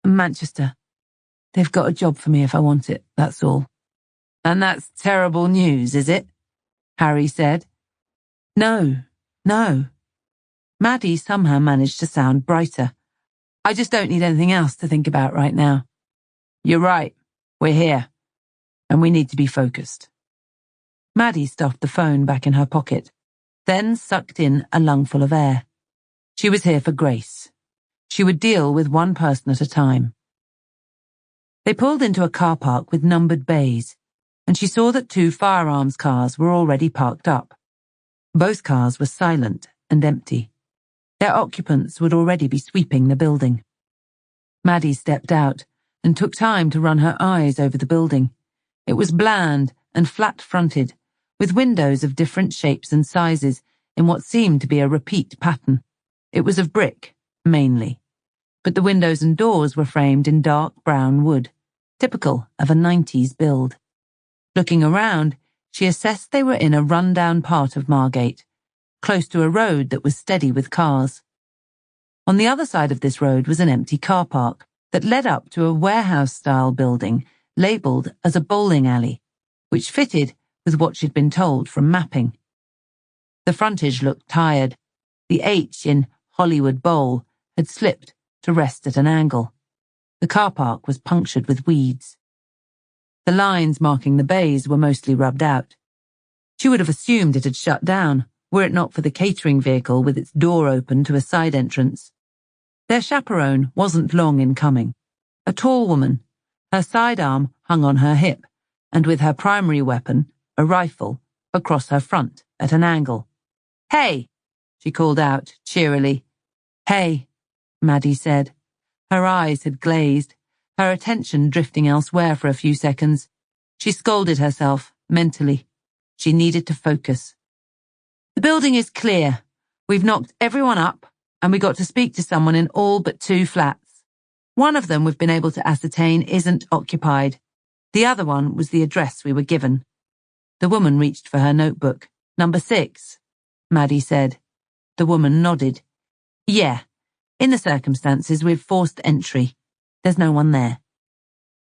Manchester. They've got a job for me if I want it, that's all. And that's terrible news, is it? Harry said. No. Maddie somehow managed to sound brighter. I just don't need anything else to think about right now. You're right. We're here. And we need to be focused. Maddie stuffed the phone back in her pocket, then sucked in a lungful of air. She was here for Grace. She would deal with one person at a time. They pulled into a car park with numbered bays, and she saw that 2 firearms cars were already parked up. Both cars were silent and empty. Their occupants would already be sweeping the building. Maddie stepped out and took time to run her eyes over the building. It was bland and flat-fronted, with windows of different shapes and sizes in what seemed to be a repeat pattern. It was of brick, mainly, but the windows and doors were framed in dark brown wood, typical of a 90s build. Looking around, she assessed they were in a run-down part of Margate, close to a road that was steady with cars. On the other side of this road was an empty car park that led up to a warehouse-style building labelled as a bowling alley, which fitted with what she'd been told from mapping. The frontage looked tired. The H in Hollywood Bowl had slipped to rest at an angle. The car park was punctured with weeds. The lines marking the bays were mostly rubbed out. She would have assumed it had shut down, were it not for the catering vehicle with its door open to a side entrance. Their chaperone wasn't long in coming. A tall woman, her sidearm hung on her hip, and with her primary weapon, a rifle, across her front at an angle. Hey, she called out cheerily. Hey, Maddie said. Her eyes had glazed, her attention drifting elsewhere for a few seconds. She scolded herself, mentally. She needed to focus. The building is clear. We've knocked everyone up, and we got to speak to someone in all but 2 flats. One of them we've been able to ascertain isn't occupied. The other one was the address we were given. The woman reached for her notebook. Number 6, Maddie said. The woman nodded. Yeah, in the circumstances we've forced entry. There's no one there.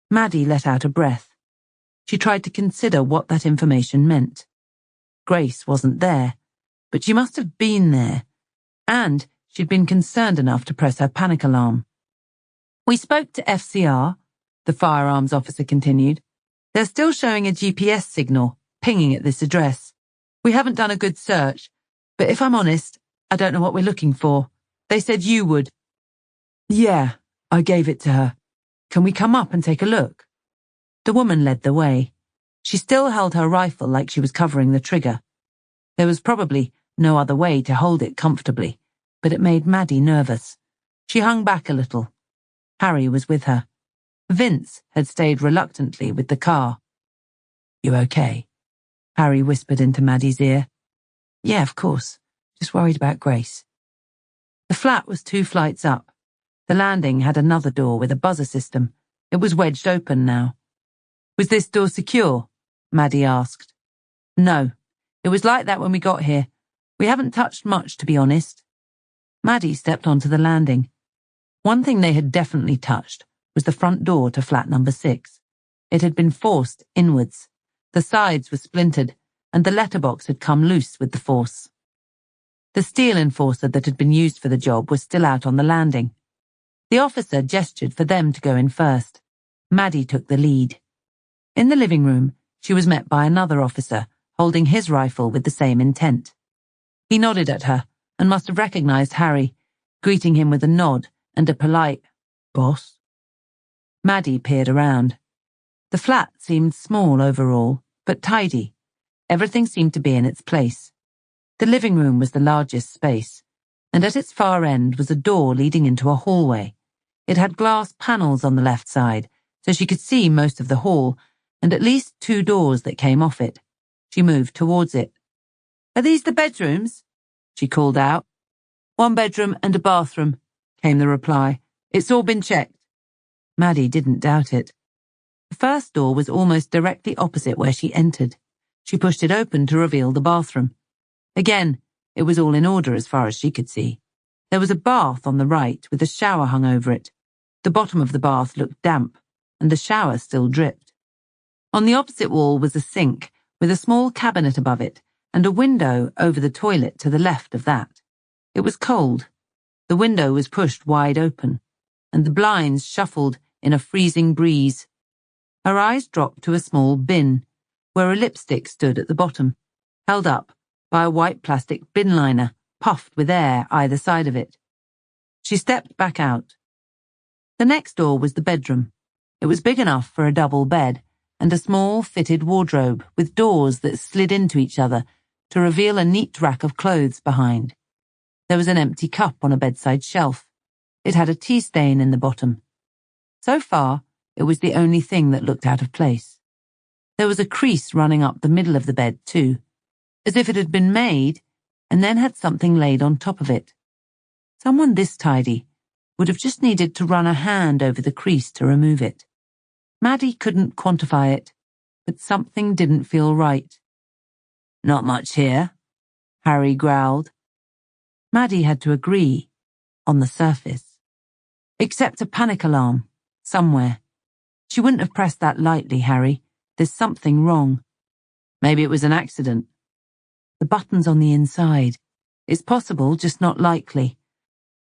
Maddie let out a breath. She tried to consider what that information meant. Grace wasn't there, but she must have been there, and she'd been concerned enough to press her panic alarm. We spoke to FCR, the firearms officer continued. They're still showing a GPS signal, pinging at this address. We haven't done a good search, but if I'm honest, I don't know what we're looking for. They said you would. Yeah, I gave it to her. Can we come up and take a look? The woman led the way. She still held her rifle like she was covering the trigger. There was probably no other way to hold it comfortably, but it made Maddie nervous. She hung back a little. Harry was with her. Vince had stayed reluctantly with the car. You okay? Harry whispered into Maddie's ear. Yeah, of course. Just worried about Grace. The flat was 2 flights up. The landing had another door with a buzzer system. It was wedged open now. Was this door secure? Maddie asked. No. It was like that when we got here. We haven't touched much, to be honest. Maddie stepped onto the landing. One thing they had definitely touched was the front door to flat number 6. It had been forced inwards. The sides were splintered, and the letterbox had come loose with the force. The steel enforcer that had been used for the job was still out on the landing. The officer gestured for them to go in first. Maddie took the lead. In the living room, she was met by another officer, holding his rifle with the same intent. He nodded at her and must have recognized Harry, greeting him with a nod and a polite, "Boss?" Maddie peered around. The flat seemed small overall, but tidy. Everything seemed to be in its place. The living room was the largest space, and at its far end was a door leading into a hallway. It had glass panels on the left side, so she could see most of the hall, and at least 2 doors that came off it. She moved towards it. "Are these the bedrooms?" she called out. "1 bedroom and a bathroom," came the reply. "It's all been checked." Maddie didn't doubt it. The first door was almost directly opposite where she entered. She pushed it open to reveal the bathroom. Again, it was all in order as far as she could see. There was a bath on the right with a shower hung over it. The bottom of the bath looked damp, and the shower still dripped. On the opposite wall was a sink with a small cabinet above it and a window over the toilet to the left of that. It was cold. The window was pushed wide open, and the blinds shuffled in a freezing breeze. Her eyes dropped to a small bin, where a lipstick stood at the bottom, held up by a white plastic bin liner, puffed with air either side of it. She stepped back out. The next door was the bedroom. It was big enough for a double bed, and a small fitted wardrobe with doors that slid into each other to reveal a neat rack of clothes behind. There was an empty cup on a bedside shelf. It had a tea stain in the bottom. So far, it was the only thing that looked out of place. There was a crease running up the middle of the bed, too, as if it had been made and then had something laid on top of it. Someone this tidy would have just needed to run a hand over the crease to remove it. Maddie couldn't quantify it, but something didn't feel right. "Not much here," Harry growled. Maddie had to agree, on the surface. Except a panic alarm, somewhere. She wouldn't have pressed that lightly, Harry. There's something wrong. Maybe it was an accident. The button's on the inside. It's possible, just not likely.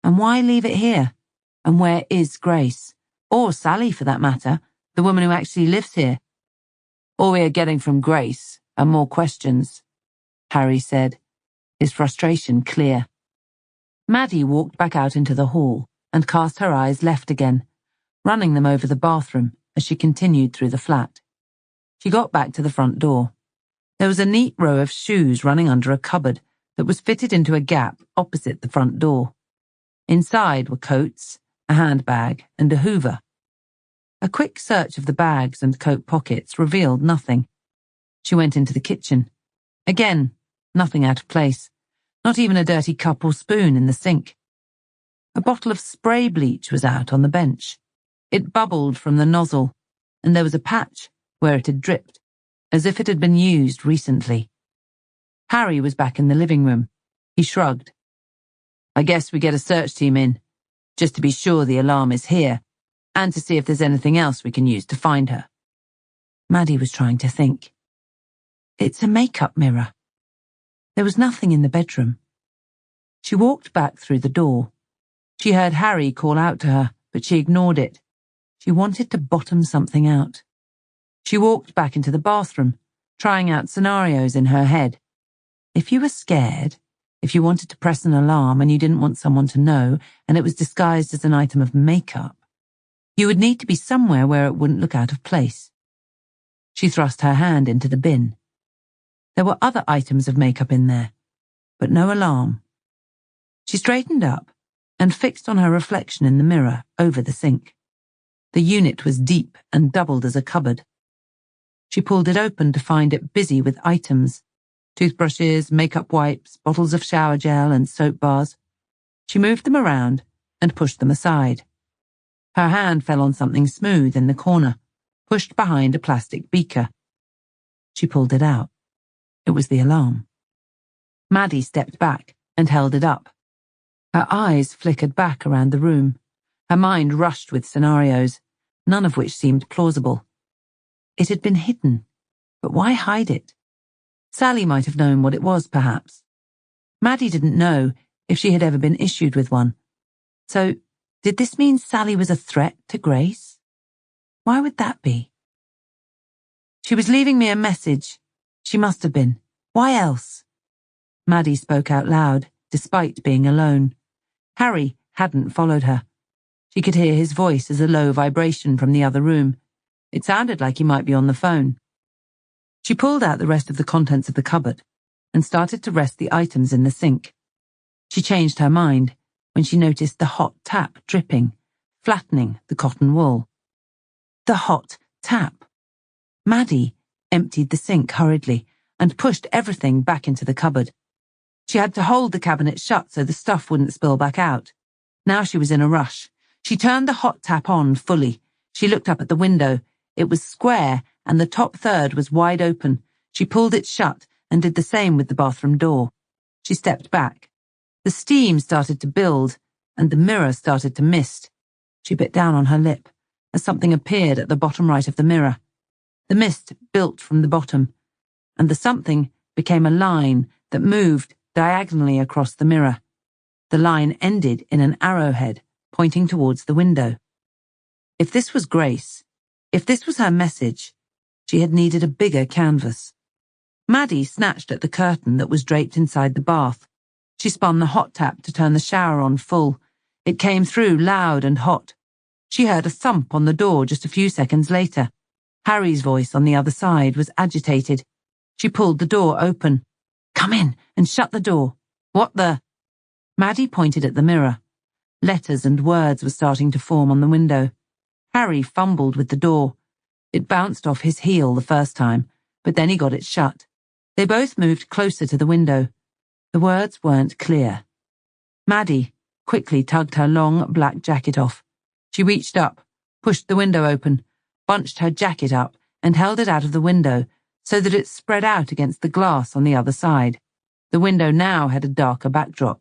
And why leave it here? And where is Grace? Or Sally, for that matter, the woman who actually lives here? "All we are getting from Grace are more questions," Harry said, his frustration clear. Maddie walked back out into the hall and cast her eyes left again, running them over the bathroom as she continued through the flat. She got back to the front door. There was a neat row of shoes running under a cupboard that was fitted into a gap opposite the front door. Inside were coats, a handbag, and a hoover. A quick search of the bags and coat pockets revealed nothing. She went into the kitchen. Again, nothing out of place. Not even a dirty cup or spoon in the sink. A bottle of spray bleach was out on the bench. It bubbled from the nozzle, and there was a patch where it had dripped, as if it had been used recently. Harry was back in the living room. He shrugged. "I guess we get a search team in, just to be sure the alarm is here, and to see if there's anything else we can use to find her." Maddie was trying to think. It's a makeup mirror. There was nothing in the bedroom. She walked back through the door. She heard Harry call out to her, but she ignored it. She wanted to bottom something out. She walked back into the bathroom, trying out scenarios in her head. If you were scared, if you wanted to press an alarm and you didn't want someone to know, and it was disguised as an item of makeup, you would need to be somewhere where it wouldn't look out of place. She thrust her hand into the bin. There were other items of makeup in there, but no alarm. She straightened up and fixed on her reflection in the mirror over the sink. The unit was deep and doubled as a cupboard. She pulled it open to find it busy with items: toothbrushes, makeup wipes, bottles of shower gel, and soap bars. She moved them around and pushed them aside. Her hand fell on something smooth in the corner, pushed behind a plastic beaker. She pulled it out. It was the alarm. Maddie stepped back and held it up. Her eyes flickered back around the room. Her mind rushed with scenarios, none of which seemed plausible. It had been hidden, but why hide it? Sally might have known what it was, perhaps. Maddie didn't know if she had ever been issued with one. So, did this mean Sally was a threat to Grace? Why would that be? She was leaving me a message. She must have been. Why else? Maddie spoke out loud, despite being alone. Harry hadn't followed her. She could hear his voice as a low vibration from the other room. It sounded like he might be on the phone. She pulled out the rest of the contents of the cupboard and started to rest the items in the sink. She changed her mind when she noticed the hot tap dripping, flattening the cotton wool. The hot tap. Maddie emptied the sink hurriedly and pushed everything back into the cupboard. She had to hold the cabinet shut so the stuff wouldn't spill back out. Now she was in a rush. She turned the hot tap on fully. She looked up at the window. It was square and the top third was wide open. She pulled it shut and did the same with the bathroom door. She stepped back. The steam started to build and the mirror started to mist. She bit down on her lip as something appeared at the bottom right of the mirror. The mist built from the bottom, and the something became a line that moved diagonally across the mirror. The line ended in an arrowhead pointing towards the window. If this was Grace, if this was her message, she had needed a bigger canvas. Maddie snatched at the curtain that was draped inside the bath. She spun the hot tap to turn the shower on full. It came through loud and hot. She heard a thump on the door just a few seconds later. Harry's voice on the other side was agitated. She pulled the door open. "Come in and shut the door." "What the?" Maddie pointed at the mirror. Letters and words were starting to form on the window. Harry fumbled with the door. It bounced off his heel the first time, but then he got it shut. They both moved closer to the window. The words weren't clear. Maddie quickly tugged her long black jacket off. She reached up, pushed the window open, bunched her jacket up and held it out of the window so that it spread out against the glass on the other side. The window now had a darker backdrop.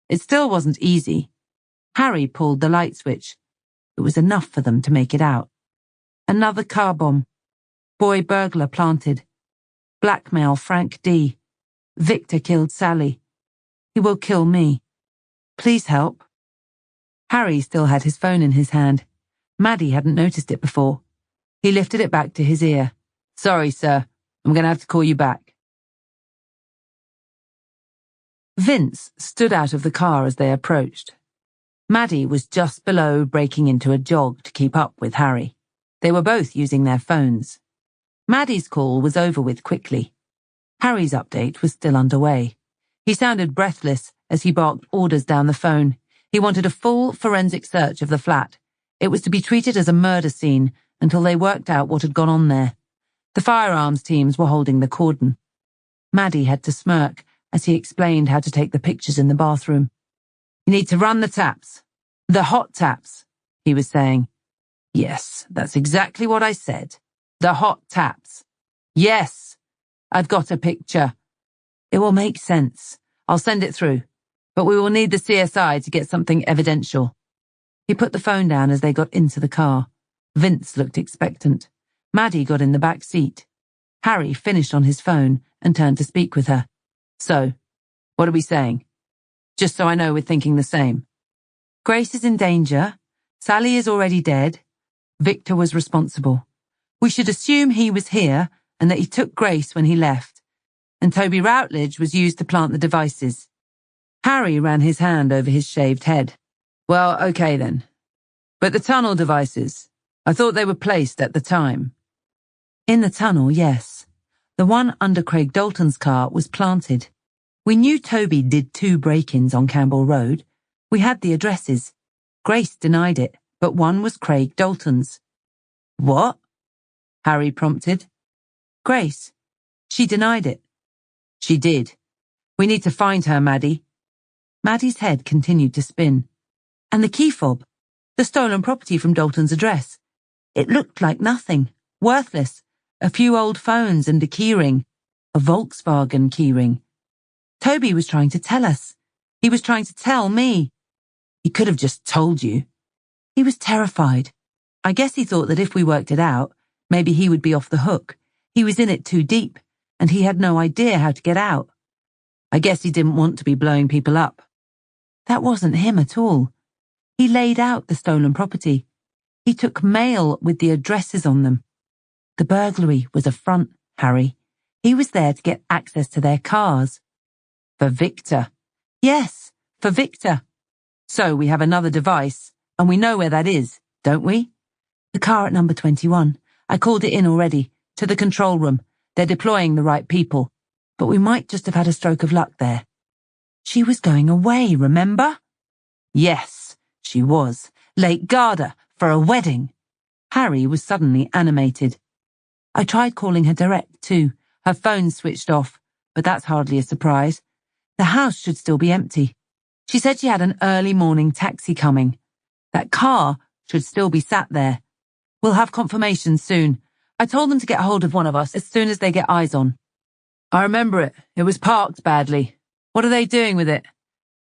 It still wasn't easy. Harry pulled the light switch. It was enough for them to make it out. Another car bomb. Boy burglar planted. Blackmail Frank D. Victor killed Sally. He will kill me. Please help. Harry still had his phone in his hand. Maddie hadn't noticed it before. He lifted it back to his ear. "Sorry, sir. I'm going to have to call you back." Vince stood out of the car as they approached. Maddie was just below breaking into a jog to keep up with Harry. They were both using their phones. Maddie's call was over with quickly. Harry's update was still underway. He sounded breathless as he barked orders down the phone. He wanted a full forensic search of the flat. It was to be treated as a murder scene until they worked out what had gone on there. The firearms teams were holding the cordon. Maddie had to smirk as he explained how to take the pictures in the bathroom. "You need to run the taps. The hot taps," he was saying. "Yes, that's exactly what I said. The hot taps. Yes, I've got a picture. It will make sense. I'll send it through. But we will need the CSI to get something evidential." He put the phone down as they got into the car. Vince looked expectant. Maddie got in the back seat. Harry finished on his phone and turned to speak with her. "So, what are we saying? Just so I know we're thinking the same." "Grace is in danger. Sally is already dead. Victor was responsible. We should assume he was here and that he took Grace when he left. And Toby Routledge was used to plant the devices." Harry ran his hand over his shaved head. "Well, okay then. But the tunnel devices, I thought they were placed at the time." "In the tunnel, yes. The one under Craig Dalton's car was planted. We knew Toby did 2 break-ins on Campbell Road. We had the addresses. Grace denied it, but one was Craig Dalton's." "What?" Harry prompted. "Grace. She denied it." "She did. We need to find her, Maddie." Maddie's head continued to spin. "And the key fob, the stolen property from Dalton's address. It looked like nothing, worthless. A few old phones and a keyring, a Volkswagen keyring. Toby was trying to tell us. He was trying to tell me. He could have just told you. He was terrified. I guess he thought that if we worked it out, maybe he would be off the hook. He was in it too deep, and he had no idea how to get out. I guess he didn't want to be blowing people up." "That wasn't him at all. He laid out the stolen property. He took mail with the addresses on them. The burglary was a front, Harry. He was there to get access to their cars." "For Victor." "Yes, for Victor. So we have another device, and we know where that is, don't we?" "The car at number 21. I called it in already, to the control room. They're deploying the right people. But we might just have had a stroke of luck there." "She was going away, remember?" "Yes, she was. Lake Garda, for a wedding. Harry was suddenly animated. I tried calling her direct, too. Her phone switched off, but that's hardly a surprise. The house should still be empty. She said she had an early morning taxi coming. That car should still be sat there. We'll have confirmation soon. I told them to get hold of one of us as soon as they get eyes on. I remember it. It was parked badly. What are they doing with it?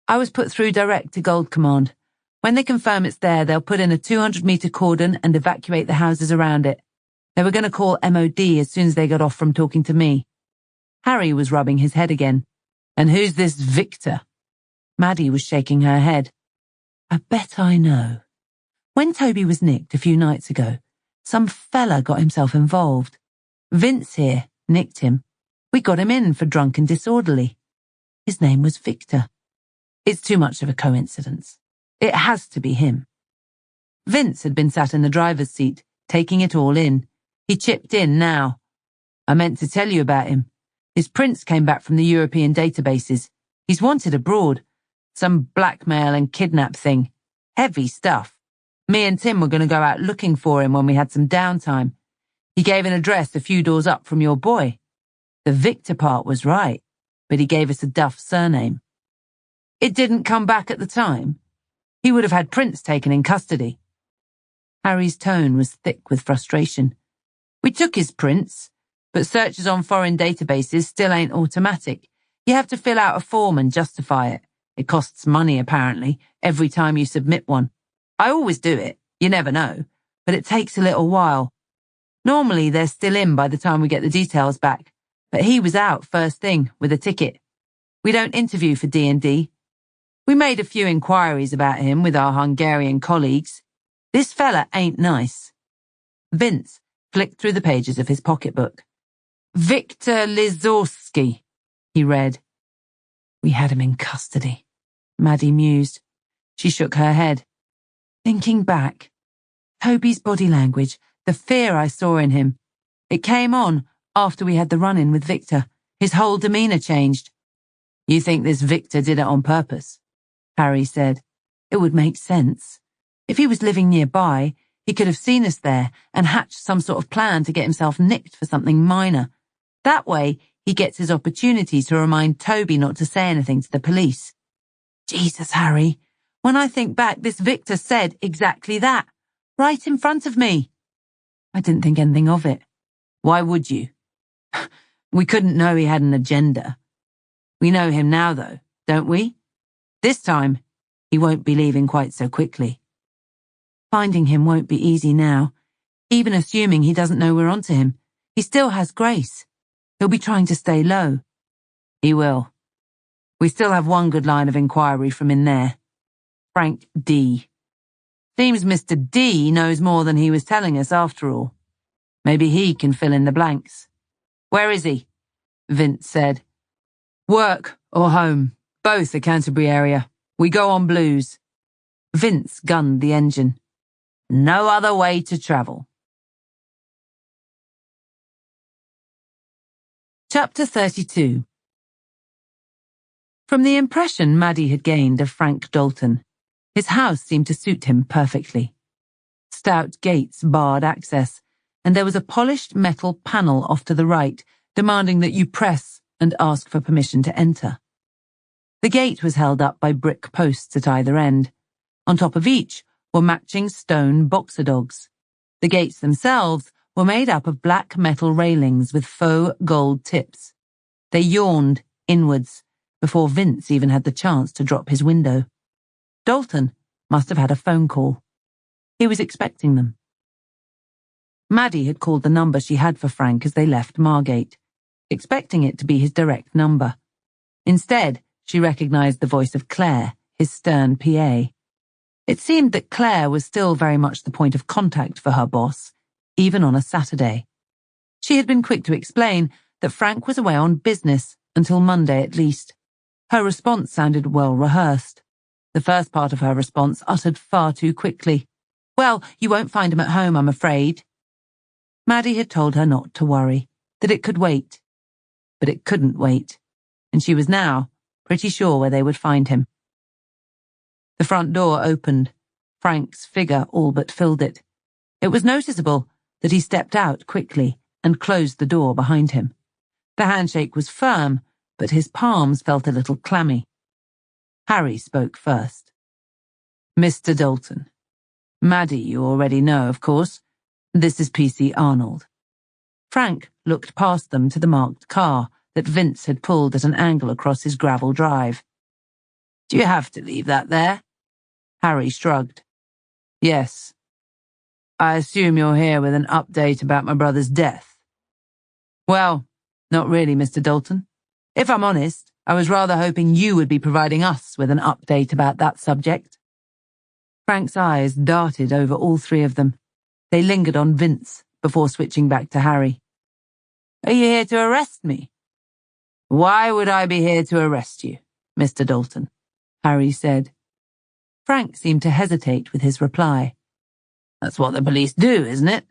I was put through direct to Gold Command. When they confirm it's there, they'll put in a 200-meter cordon and evacuate the houses around it. They were going to call MOD as soon as they got off from talking to me. Harry was rubbing his head again. And who's this Victor? Maddie was shaking her head. I bet I know. When Toby was nicked a few nights ago, some fella got himself involved. Vince here nicked him. We got him in for drunk and disorderly. His name was Victor. It's too much of a coincidence. It has to be him. Vince had been sat in the driver's seat, taking it all in. He chipped in now. I meant to tell you about him. His prints came back from the European databases. He's wanted abroad. Some blackmail and kidnap thing. Heavy stuff. Me and Tim were going to go out looking for him when we had some downtime. He gave an address a few doors up from your boy. The Victor part was right, but he gave us a duff surname. It didn't come back at the time. He would have had prints taken in custody. Harry's tone was thick with frustration. We took his prints, but searches on foreign databases still ain't automatic. You have to fill out a form and justify it. It costs money, apparently, every time you submit one. I always do it. You never know. But it takes a little while. Normally, they're still in by the time we get the details back. But he was out first thing with a ticket. We don't interview for D&D. We made a few inquiries about him with our Hungarian colleagues. This fella ain't nice. Vince flicked through the pages of his pocketbook. Victor Lizorski, he read. We had him in custody, Maddie mused. She shook her head. Thinking back, Toby's body language, the fear I saw in him, it came on after we had the run-in with Victor. His whole demeanor changed. You think this Victor did it on purpose? Harry said. It would make sense. If he was living nearby, he could have seen us there and hatched some sort of plan to get himself nicked for something minor. That way, he gets his opportunity to remind Toby not to say anything to the police. Jesus, Harry. When I think back, this Victor said exactly that. Right in front of me. I didn't think anything of it. Why would you? We couldn't know he had an agenda. We know him now, though, don't we? This time, he won't be leaving quite so quickly. Finding him won't be easy now. Even assuming he doesn't know we're onto him, he still has Grace. He'll be trying to stay low. He will. We still have one good line of inquiry from in there. Frank D. Seems Mr. D knows more than he was telling us after all. Maybe he can fill in the blanks. Where is he? Vince said. Work or home. Both the Canterbury area. We go on Blues. Vince gunned the engine. No other way to travel. Chapter 32. From the impression Maddie had gained of Frank Dalton, his house seemed to suit him perfectly. Stout gates barred access, and there was a polished metal panel off to the right, demanding that you press and ask for permission to enter. The gate was held up by brick posts at either end. On top of each were matching stone boxer dogs. The gates themselves were made up of black metal railings with faux gold tips. They yawned inwards before Vince even had the chance to drop his window. Dalton must have had a phone call. He was expecting them. Maddie had called the number she had for Frank as they left Margate, expecting it to be his direct number. Instead, she recognized the voice of Claire, his stern PA. It seemed that Claire was still very much the point of contact for her boss, even on a Saturday. She had been quick to explain that Frank was away on business until Monday at least. Her response sounded well rehearsed. The first part of her response uttered far too quickly. Well, you won't find him at home, I'm afraid. Maddie had told her not to worry, that it could wait. But it couldn't wait, and she was now pretty sure where they would find him. The front door opened. Frank's figure all but filled it. It was noticeable that he stepped out quickly and closed the door behind him. The handshake was firm, but his palms felt a little clammy. Harry spoke first. "Mr. Dalton. Maddie you already know, of course. This is PC Arnold." Frank looked past them to the marked car that Vince had pulled at an angle across his gravel drive. "Do you have to leave that there?" Harry shrugged. "Yes. I assume you're here with an update about my brother's death." "Well, not really, Mr. Dalton. If I'm honest, I was rather hoping you would be providing us with an update about that subject." Frank's eyes darted over all three of them. They lingered on Vince before switching back to Harry. "Are you here to arrest me?" "Why would I be here to arrest you, Mr. Dalton?" Harry said. Frank seemed to hesitate with his reply. "That's what the police do, isn't it?"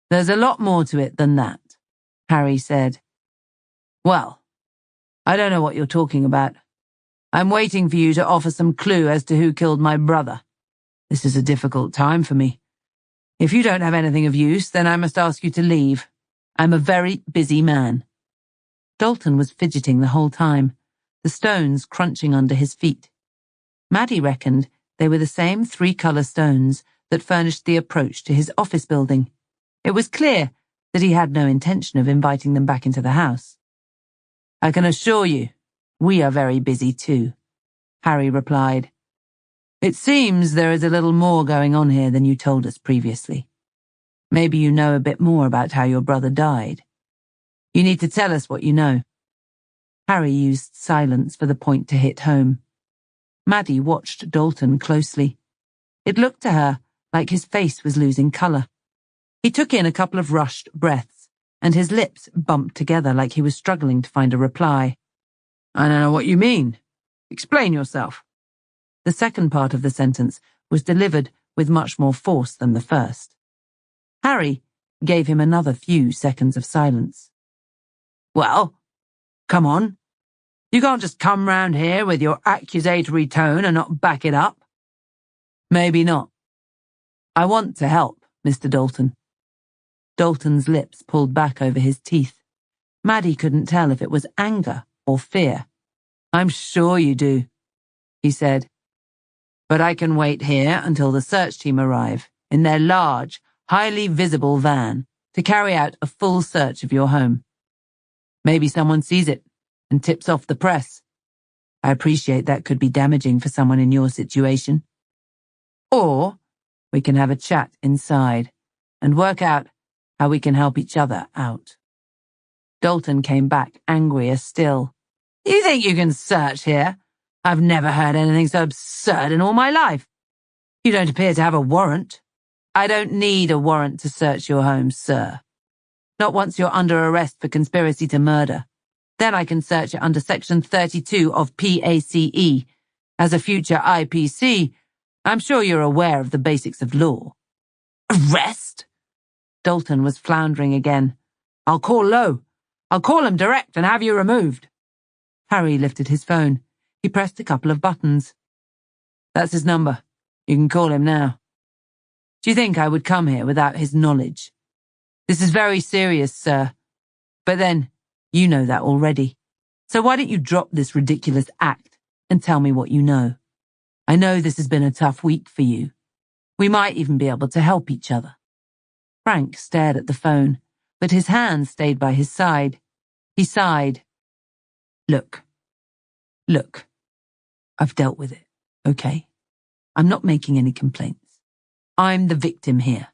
"There's a lot more to it than that," Harry said. "Well, I don't know what you're talking about. I'm waiting for you to offer some clue as to who killed my brother. This is a difficult time for me. If you don't have anything of use, then I must ask you to leave. I'm a very busy man." Dalton was fidgeting the whole time, the stones crunching under his feet. Maddie reckoned they were the same three-colour stones that furnished the approach to his office building. It was clear that he had no intention of inviting them back into the house. "I can assure you, we are very busy too," Harry replied. "It seems there is a little more going on here than you told us previously. Maybe you know a bit more about how your brother died. You need to tell us what you know." Harry used silence for the point to hit home. Maddie watched Dalton closely. It looked to her like his face was losing colour. He took in a couple of rushed breaths, and his lips bumped together like he was struggling to find a reply. "I don't know what you mean. Explain yourself." The second part of the sentence was delivered with much more force than the first. Harry gave him another few seconds of silence. "Well, come on. You can't just come round here with your accusatory tone and not back it up." "Maybe not. I want to help, Mr. Dalton." Dalton's lips pulled back over his teeth. Maddie couldn't tell if it was anger or fear. "I'm sure you do," he said. "But I can wait here until the search team arrive in their large, highly visible van to carry out a full search of your home. Maybe someone sees it and tips off the press. I appreciate that could be damaging for someone in your situation. Or we can have a chat inside and work out how we can help each other out." Dalton came back angrier still. "You think you can search here? I've never heard anything so absurd in all my life. You don't appear to have a warrant." "I don't need a warrant to search your home, sir. Not once you're under arrest for conspiracy to murder. Then I can search it under Section 32 of PACE. As a future IPC, I'm sure you're aware of the basics of law." "Arrest?" Dalton was floundering again. "I'll call Lowe. I'll call him direct and have you removed." Harry lifted his phone. He pressed a couple of buttons. "That's his number. You can call him now. Do you think I would come here without his knowledge? This is very serious, sir. But then, you know that already. So why don't you drop this ridiculous act and tell me what you know? I know this has been a tough week for you. We might even be able to help each other." Frank stared at the phone, but his hand stayed by his side. He sighed. Look, I've dealt with it, okay? I'm not making any complaints. I'm the victim here.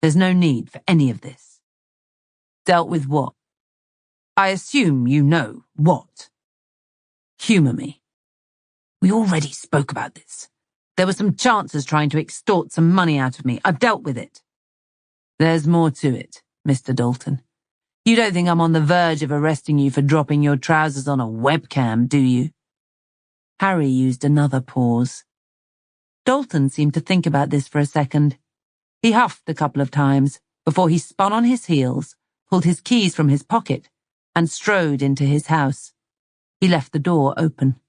There's no need for any of this." "Dealt with what?" "I assume you know what." "Humour me." "We already spoke about this. There were some chances trying to extort some money out of me. I've dealt with it." "There's more to it, Mr. Dalton. You don't think I'm on the verge of arresting you for dropping your trousers on a webcam, do you?" Harry used another pause. Dalton seemed to think about this for a second. He huffed a couple of times before he spun on his heels, pulled his keys from his pocket, and strode into his house. He left the door open.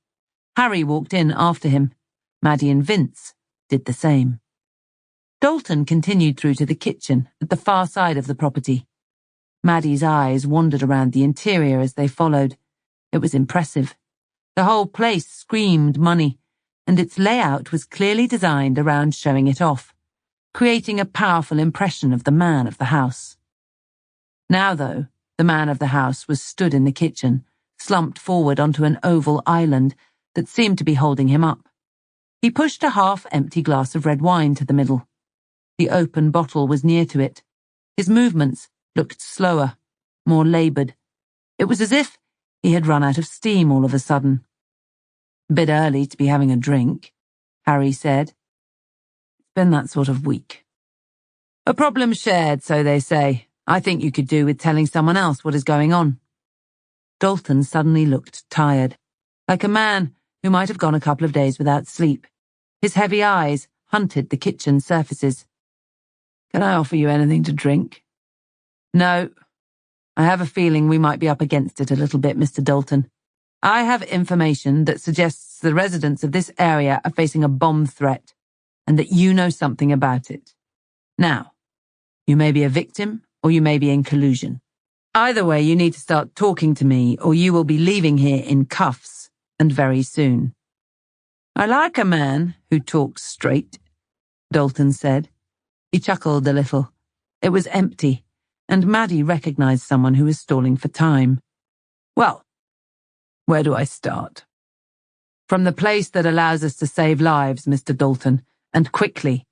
Harry walked in after him. Maddie and Vince did the same. Dalton continued through to the kitchen at the far side of the property. Maddie's eyes wandered around the interior as they followed. It was impressive. The whole place screamed money, and its layout was clearly designed around showing it off, creating a powerful impression of the man of the house. Now, though, the man of the house was stood in the kitchen, slumped forward onto an oval island that seemed to be holding him up. He pushed a half-empty glass of red wine to the middle. The open bottle was near to it. His movements looked slower, more laboured. It was as if he had run out of steam all of a sudden. "Bit early to be having a drink," Harry said. "It's been that sort of week." "A problem shared, so they say. I think you could do with telling someone else what is going on." Dalton suddenly looked tired, like a man who might have gone a couple of days without sleep. His heavy eyes hunted the kitchen surfaces. "Can I offer you anything to drink?" "No. I have a feeling we might be up against it a little bit, Mr. Dalton. I have information that suggests the residents of this area are facing a bomb threat, and that you know something about it. Now, you may be a victim, or you may be in collusion. Either way, you need to start talking to me, or you will be leaving here in cuffs, and very soon." "I like a man who talks straight," Dalton said. He chuckled a little. It was empty, and Maddie recognized someone who was stalling for time. "Well, where do I start?" "From the place that allows us to save lives, Mr. Dalton, and quickly."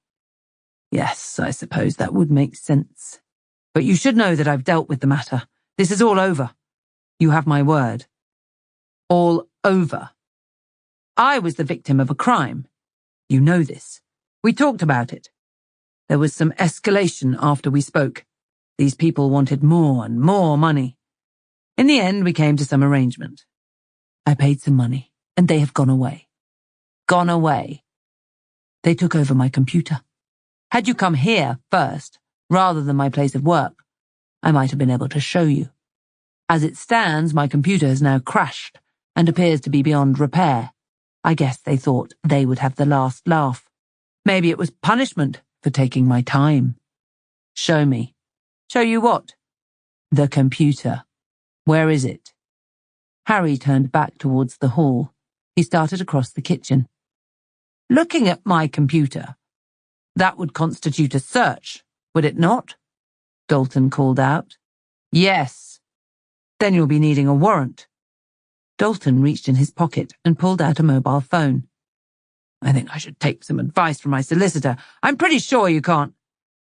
"Yes, I suppose that would make sense. But you should know that I've dealt with the matter. This is all over. You have my word." "All over?" "I was the victim of a crime. You know this. We talked about it. There was some escalation after we spoke. These people wanted more and more money. In the end, we came to some arrangement. I paid some money, and they have gone away." "Gone away?" "They took over my computer. Had you come here first, rather than my place of work, I might have been able to show you. As it stands, my computer has now crashed and appears to be beyond repair. I guess they thought they would have the last laugh. Maybe it was punishment for taking my time." "Show me." "Show you what?" "The computer. Where is it?" Harry turned back towards the hall. He started across the kitchen. "Looking at my computer. That would constitute a search, would it not?" Dalton called out. "Yes." "Then you'll be needing a warrant." Dalton reached in his pocket and pulled out a mobile phone. "I think I should take some advice from my solicitor. I'm pretty sure you can't."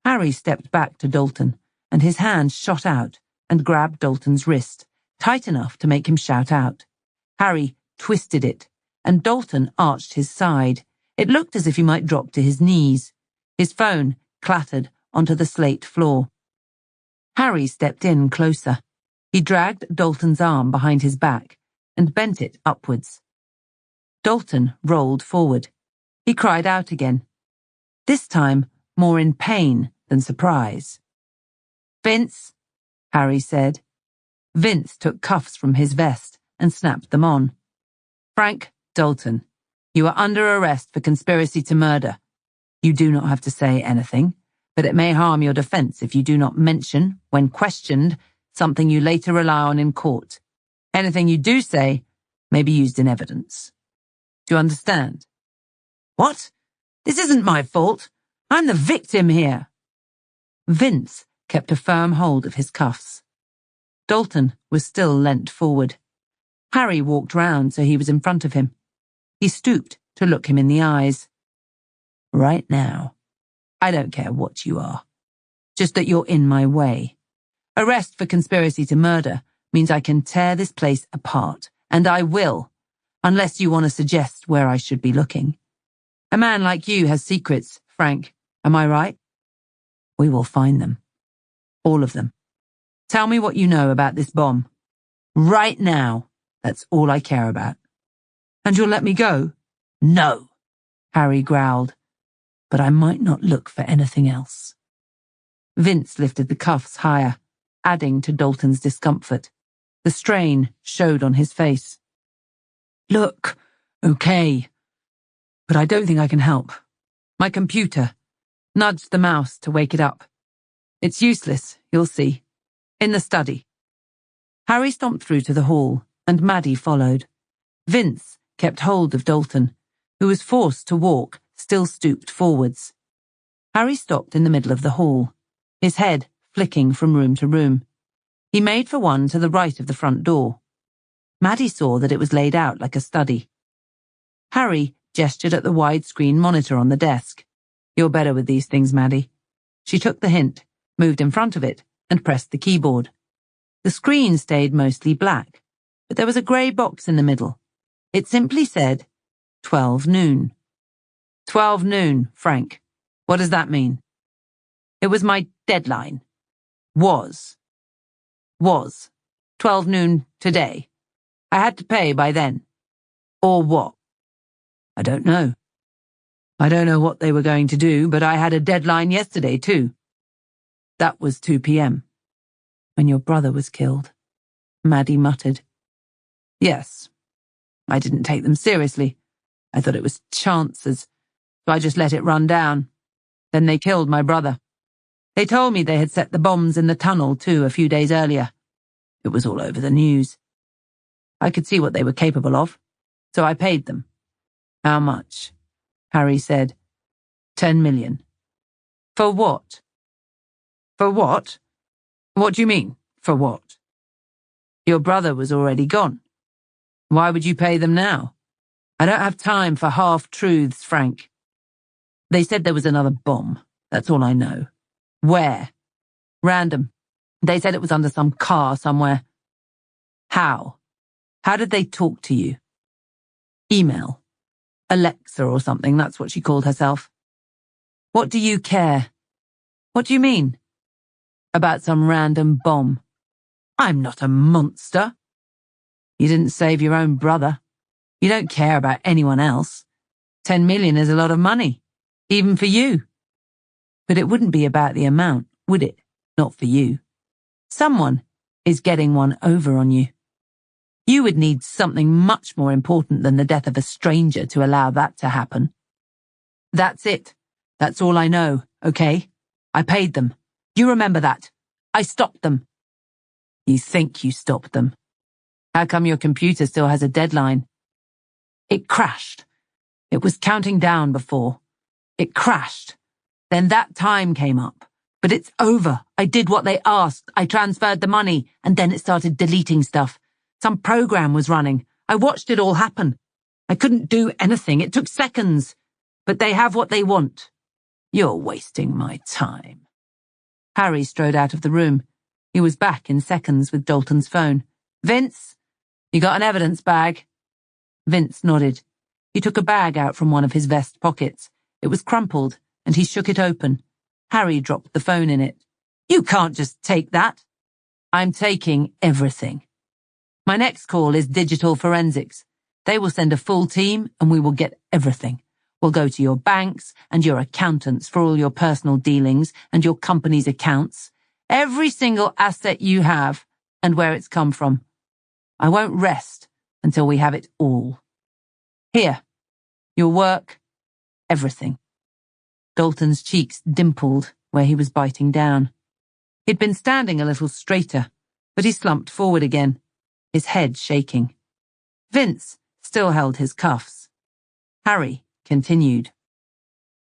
Harry stepped back to Dalton, and his hand shot out and grabbed Dalton's wrist, tight enough to make him shout out. Harry twisted it, and Dalton arched his side. It looked as if he might drop to his knees. His phone clattered onto the slate floor. Harry stepped in closer. He dragged Dalton's arm behind his back and bent it upwards. Dalton rolled forward. He cried out again, this time more in pain than surprise. "Vince," Harry said. Vince took cuffs from his vest and snapped them on. "Frank Dalton, you are under arrest for conspiracy to murder. You do not have to say anything, but it may harm your defense if you do not mention, when questioned, something you later rely on in court. Anything you do say may be used in evidence. Do you understand?" "What? This isn't my fault. I'm the victim here." Vince kept a firm hold of his cuffs. Dalton was still leant forward. Harry walked round so he was in front of him. He stooped to look him in the eyes. "Right now, I don't care what you are. Just that you're in my way. Arrest for conspiracy to murder means I can tear this place apart, and I will, unless you want to suggest where I should be looking. A man like you has secrets, Frank, am I right? We will find them. All of them. Tell me what you know about this bomb. Right now, that's all I care about." "And you'll let me go?" "No," Harry growled, "but I might not look for anything else." Vince lifted the cuffs higher, adding to Dalton's discomfort. The strain showed on his face. "Look, okay, but I don't think I can help. My computer. Nudged the mouse to wake it up. It's useless, you'll see. In the study. Harry stomped through to the hall, and Maddie followed. Vince kept hold of Dalton, who was forced to walk, still stooped forwards. Harry stopped in the middle of the hall, his head flicking from room to room. He made for one to the right of the front door. Maddie saw that it was laid out like a study. Harry gestured at the widescreen monitor on the desk. You're better with these things, Maddie. She took the hint, moved in front of it, and pressed the keyboard. The screen stayed mostly black, but there was a grey box in the middle. It simply said, 12 noon. 12 noon, Frank. What does that mean? It was my deadline. Was. 12 noon today. I had to pay by then. Or what? I don't know. I don't know what they were going to do, but I had a deadline yesterday too. That was 2 p.m. When your brother was killed, Maddie muttered. Yes. I didn't take them seriously. I thought it was chances, so I just let it run down. Then they killed my brother. They told me they had set the bombs in the tunnel too a few days earlier. It was all over the news. I could see what they were capable of, so I paid them. How much? Harry said. 10 million. For what? For what? What do you mean, for what? Your brother was already gone. Why would you pay them now? I don't have time for half-truths, Frank. They said there was another bomb. That's all I know. Where? Random. They said it was under some car somewhere. How? How did they talk to you? Email. Alexa or something, that's what she called herself. What do you care? What do you mean? About some random bomb. I'm not a monster. You didn't save your own brother. You don't care about anyone else. 10 million is a lot of money, even for you. But it wouldn't be about the amount, would it? Not for you. Someone is getting one over on you. You would need something much more important than the death of a stranger to allow that to happen. That's it. That's all I know, okay? I paid them. You remember that. I stopped them. You think you stopped them. How come your computer still has a deadline? It crashed. It was counting down before. It crashed. Then that time came up. But it's over. I did what they asked. I transferred the money, and then it started deleting stuff. Some program was running. I watched it all happen. I couldn't do anything. It took seconds. But they have what they want. You're wasting my time. Harry strode out of the room. He was back in seconds with Dalton's phone. Vince, you got an evidence bag? Vince nodded. He took a bag out from one of his vest pockets. It was crumpled, and he shook it open. Harry dropped the phone in it. You can't just take that. I'm taking everything. My next call is digital forensics. They will send a full team, and we will get everything. We'll go to your banks and your accountants for all your personal dealings and your company's accounts. Every single asset you have and where it's come from. I won't rest until we have it all. Here, your work, everything. Dalton's cheeks dimpled where he was biting down. He'd been standing a little straighter, but he slumped forward again, his head shaking. Vince still held his cuffs. Harry continued.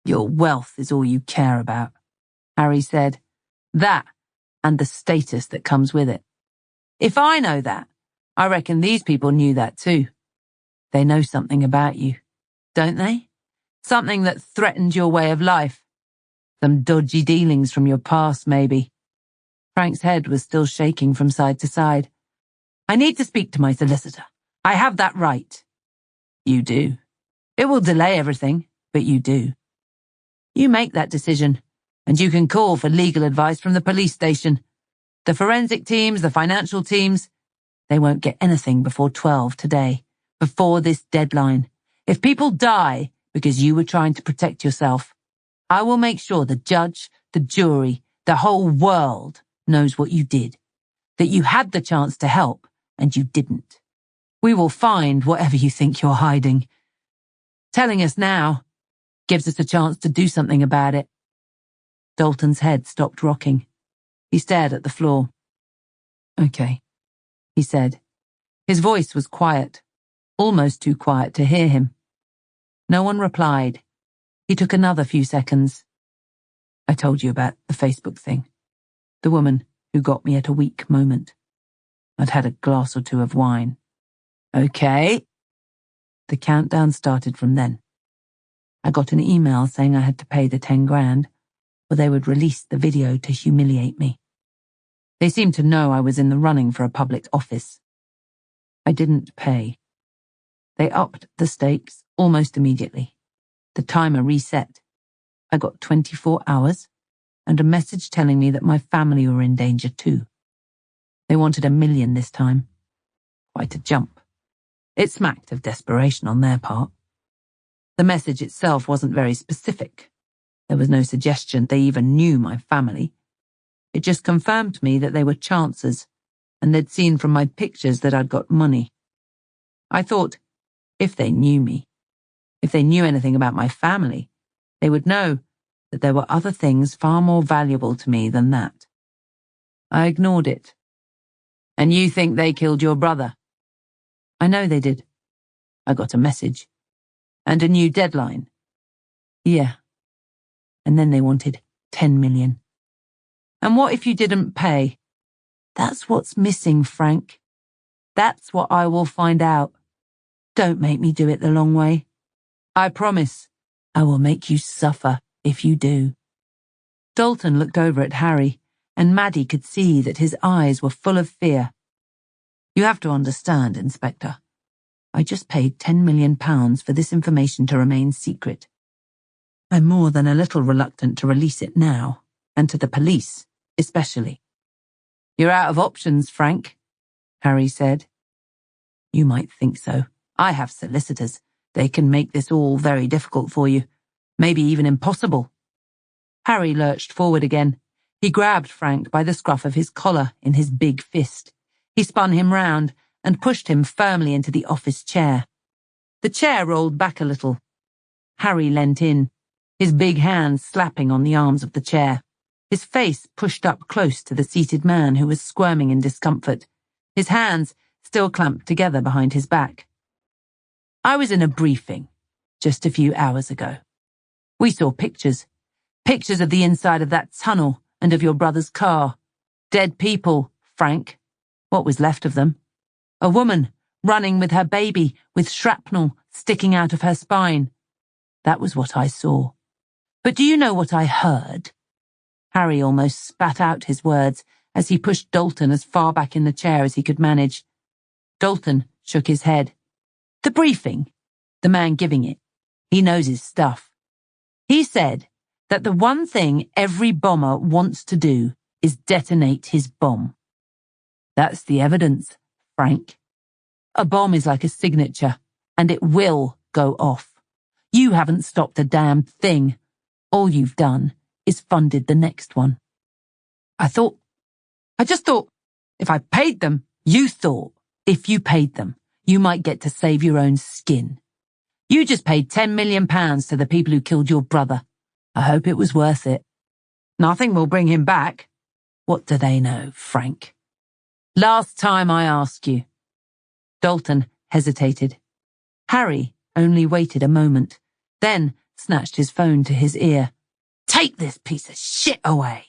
Your wealth is all you care about, Harry said. That and the status that comes with it. If I know that, I reckon these people knew that too. They know something about you, don't they? Something that threatened your way of life. Some dodgy dealings from your past, maybe. Frank's head was still shaking from side to side. I need to speak to my solicitor. I have that right. You do. It will delay everything, but you do. You make that decision, and you can call for legal advice from the police station. The forensic teams, the financial teams, they won't get anything before 12 today, before this deadline. If people die because you were trying to protect yourself, I will make sure the judge, the jury, the whole world knows what you did, that you had the chance to help and you didn't. We will find whatever you think you're hiding. Telling us now, Gives us a chance to do something about it. Dalton's head stopped rocking. He stared at the floor. Okay, he said. His voice was quiet, almost too quiet to hear him. No one replied. He took another few seconds. I told you about the Facebook thing. The woman who got me at a weak moment. I'd had a glass or two of wine. Okay. The countdown started from then. I got an email saying I had to pay the 10 grand, or they would release the video to humiliate me. They seemed to know I was in the running for a public office. I didn't pay. They upped the stakes almost immediately. The timer reset. I got 24 hours and a message telling me that my family were in danger too. They wanted $1 million this time. Quite a jump. It smacked of desperation on their part. The message itself wasn't very specific. There was no suggestion they even knew my family. It just confirmed to me that they were chancers, and they'd seen from my pictures that I'd got money. I thought, if they knew me, if they knew anything about my family, they would know that there were other things far more valuable to me than that. I ignored it. And you think they killed your brother? I know they did. I got a message. And a new deadline. Yeah. And then they wanted 10 million. And what if you didn't pay? That's what's missing, Frank. That's what I will find out. Don't make me do it the long way. I promise I will make you suffer if you do. Dalton looked over at Harry, and Maddie could see that his eyes were full of fear. You have to understand, Inspector. I just paid £10 million for this information to remain secret. I'm more than a little reluctant to release it now, and to the police, especially. You're out of options, Frank, Harry said. You might think so. I have solicitors. They can make this all very difficult for you, maybe even impossible. Harry lurched forward again. He grabbed Frank by the scruff of his collar in his big fist. He spun him round and pushed him firmly into the office chair. The chair rolled back a little. Harry leant in, his big hands slapping on the arms of the chair, his face pushed up close to the seated man who was squirming in discomfort, his hands still clamped together behind his back. I was in a briefing just a few hours ago. We saw pictures of the inside of that tunnel and of your brother's car. Dead people, Frank. What was left of them? A woman running with her baby with shrapnel sticking out of her spine. That was what I saw. But do you know what I heard? Harry almost spat out his words as he pushed Dalton as far back in the chair as he could manage. Dalton shook his head. The briefing, the man giving it, he knows his stuff. He said that the one thing every bomber wants to do is detonate his bomb. That's the evidence, Frank. A bomb is like a signature, and it will go off. You haven't stopped a damn thing. All you've done is funded the next one. I just thought, if I paid them, you thought, if you paid them, you might get to save your own skin. You just paid £10 million to the people who killed your brother. I hope it was worth it. Nothing will bring him back. What do they know, Frank? Last time I asked you. Dalton hesitated. Harry only waited a moment, then snatched his phone to his ear. Take this piece of shit away.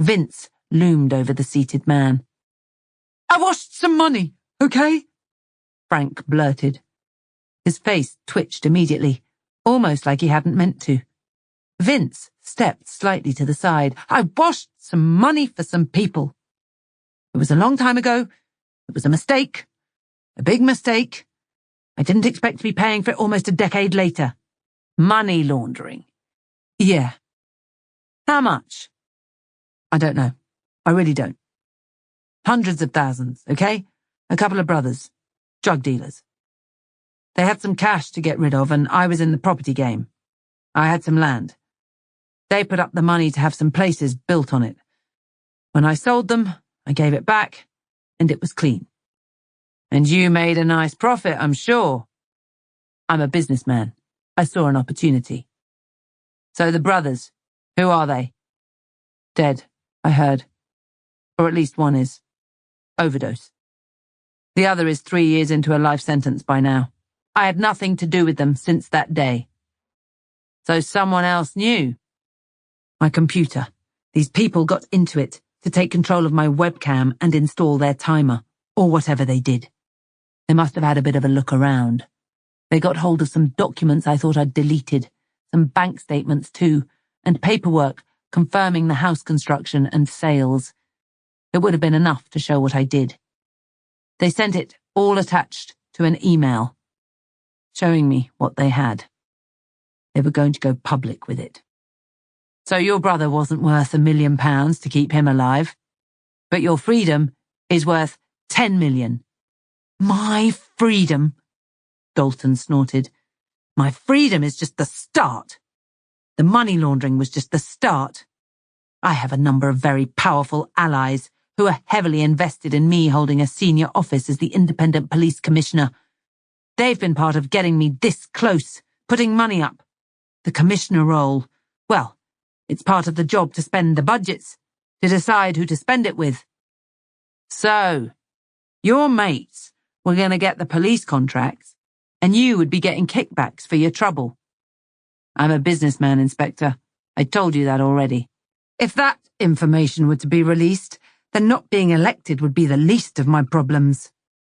Vince loomed over the seated man. I washed some money, okay? Frank blurted. His face twitched immediately, almost like he hadn't meant to. Vince stepped slightly to the side. I washed some money for some people. It was a long time ago. It was a mistake. A big mistake. I didn't expect to be paying for it almost a decade later. Money laundering. Yeah. How much? I don't know. I really don't. Hundreds of thousands, okay? A couple of brothers. Drug dealers. They had some cash to get rid of, and I was in the property game. I had some land. They put up the money to have some places built on it. When I sold them, I gave it back, and it was clean. And you made a nice profit, I'm sure. I'm a businessman. I saw an opportunity. So the brothers, who are they? Dead, I heard. Or at least one is. Overdose. The other is 3 years into a life sentence by now. I had nothing to do with them since that day. So someone else knew? My computer. These people got into it to take control of my webcam and install their timer, or whatever they did. They must have had a bit of a look around. They got hold of some documents I thought I'd deleted, some bank statements too, and paperwork confirming the house construction and sales. It would have been enough to show what I did. They sent it all attached to an email, showing me what they had. They were going to go public with it. So your brother wasn't worth £1 million to keep him alive, but your freedom is worth 10 million. My freedom? Dalton snorted. My freedom is just the start. The money laundering was just the start. I have a number of very powerful allies who are heavily invested in me holding a senior office as the independent police commissioner. They've been part of getting me this close, putting money up. The commissioner role, well, it's part of the job to spend the budgets, to decide who to spend it with. So, your mates were going to get the police contracts, and you would be getting kickbacks for your trouble. I'm a businessman, Inspector. I told you that already. If that information were to be released, then not being elected would be the least of my problems.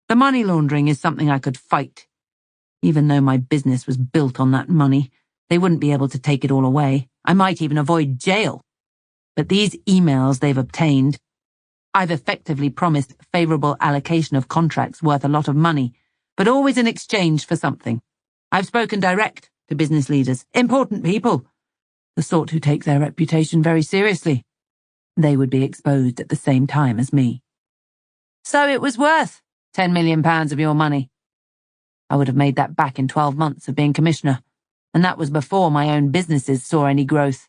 The money laundering is something I could fight. Even though my business was built on that money, they wouldn't be able to take it all away. I might even avoid jail. But these emails they've obtained, I've effectively promised favourable allocation of contracts worth a lot of money, but always in exchange for something. I've spoken direct to business leaders, important people, the sort who take their reputation very seriously. They would be exposed at the same time as me. So it was worth £10 million of your money. I would have made that back in 12 months of being commissioner, and that was before my own businesses saw any growth.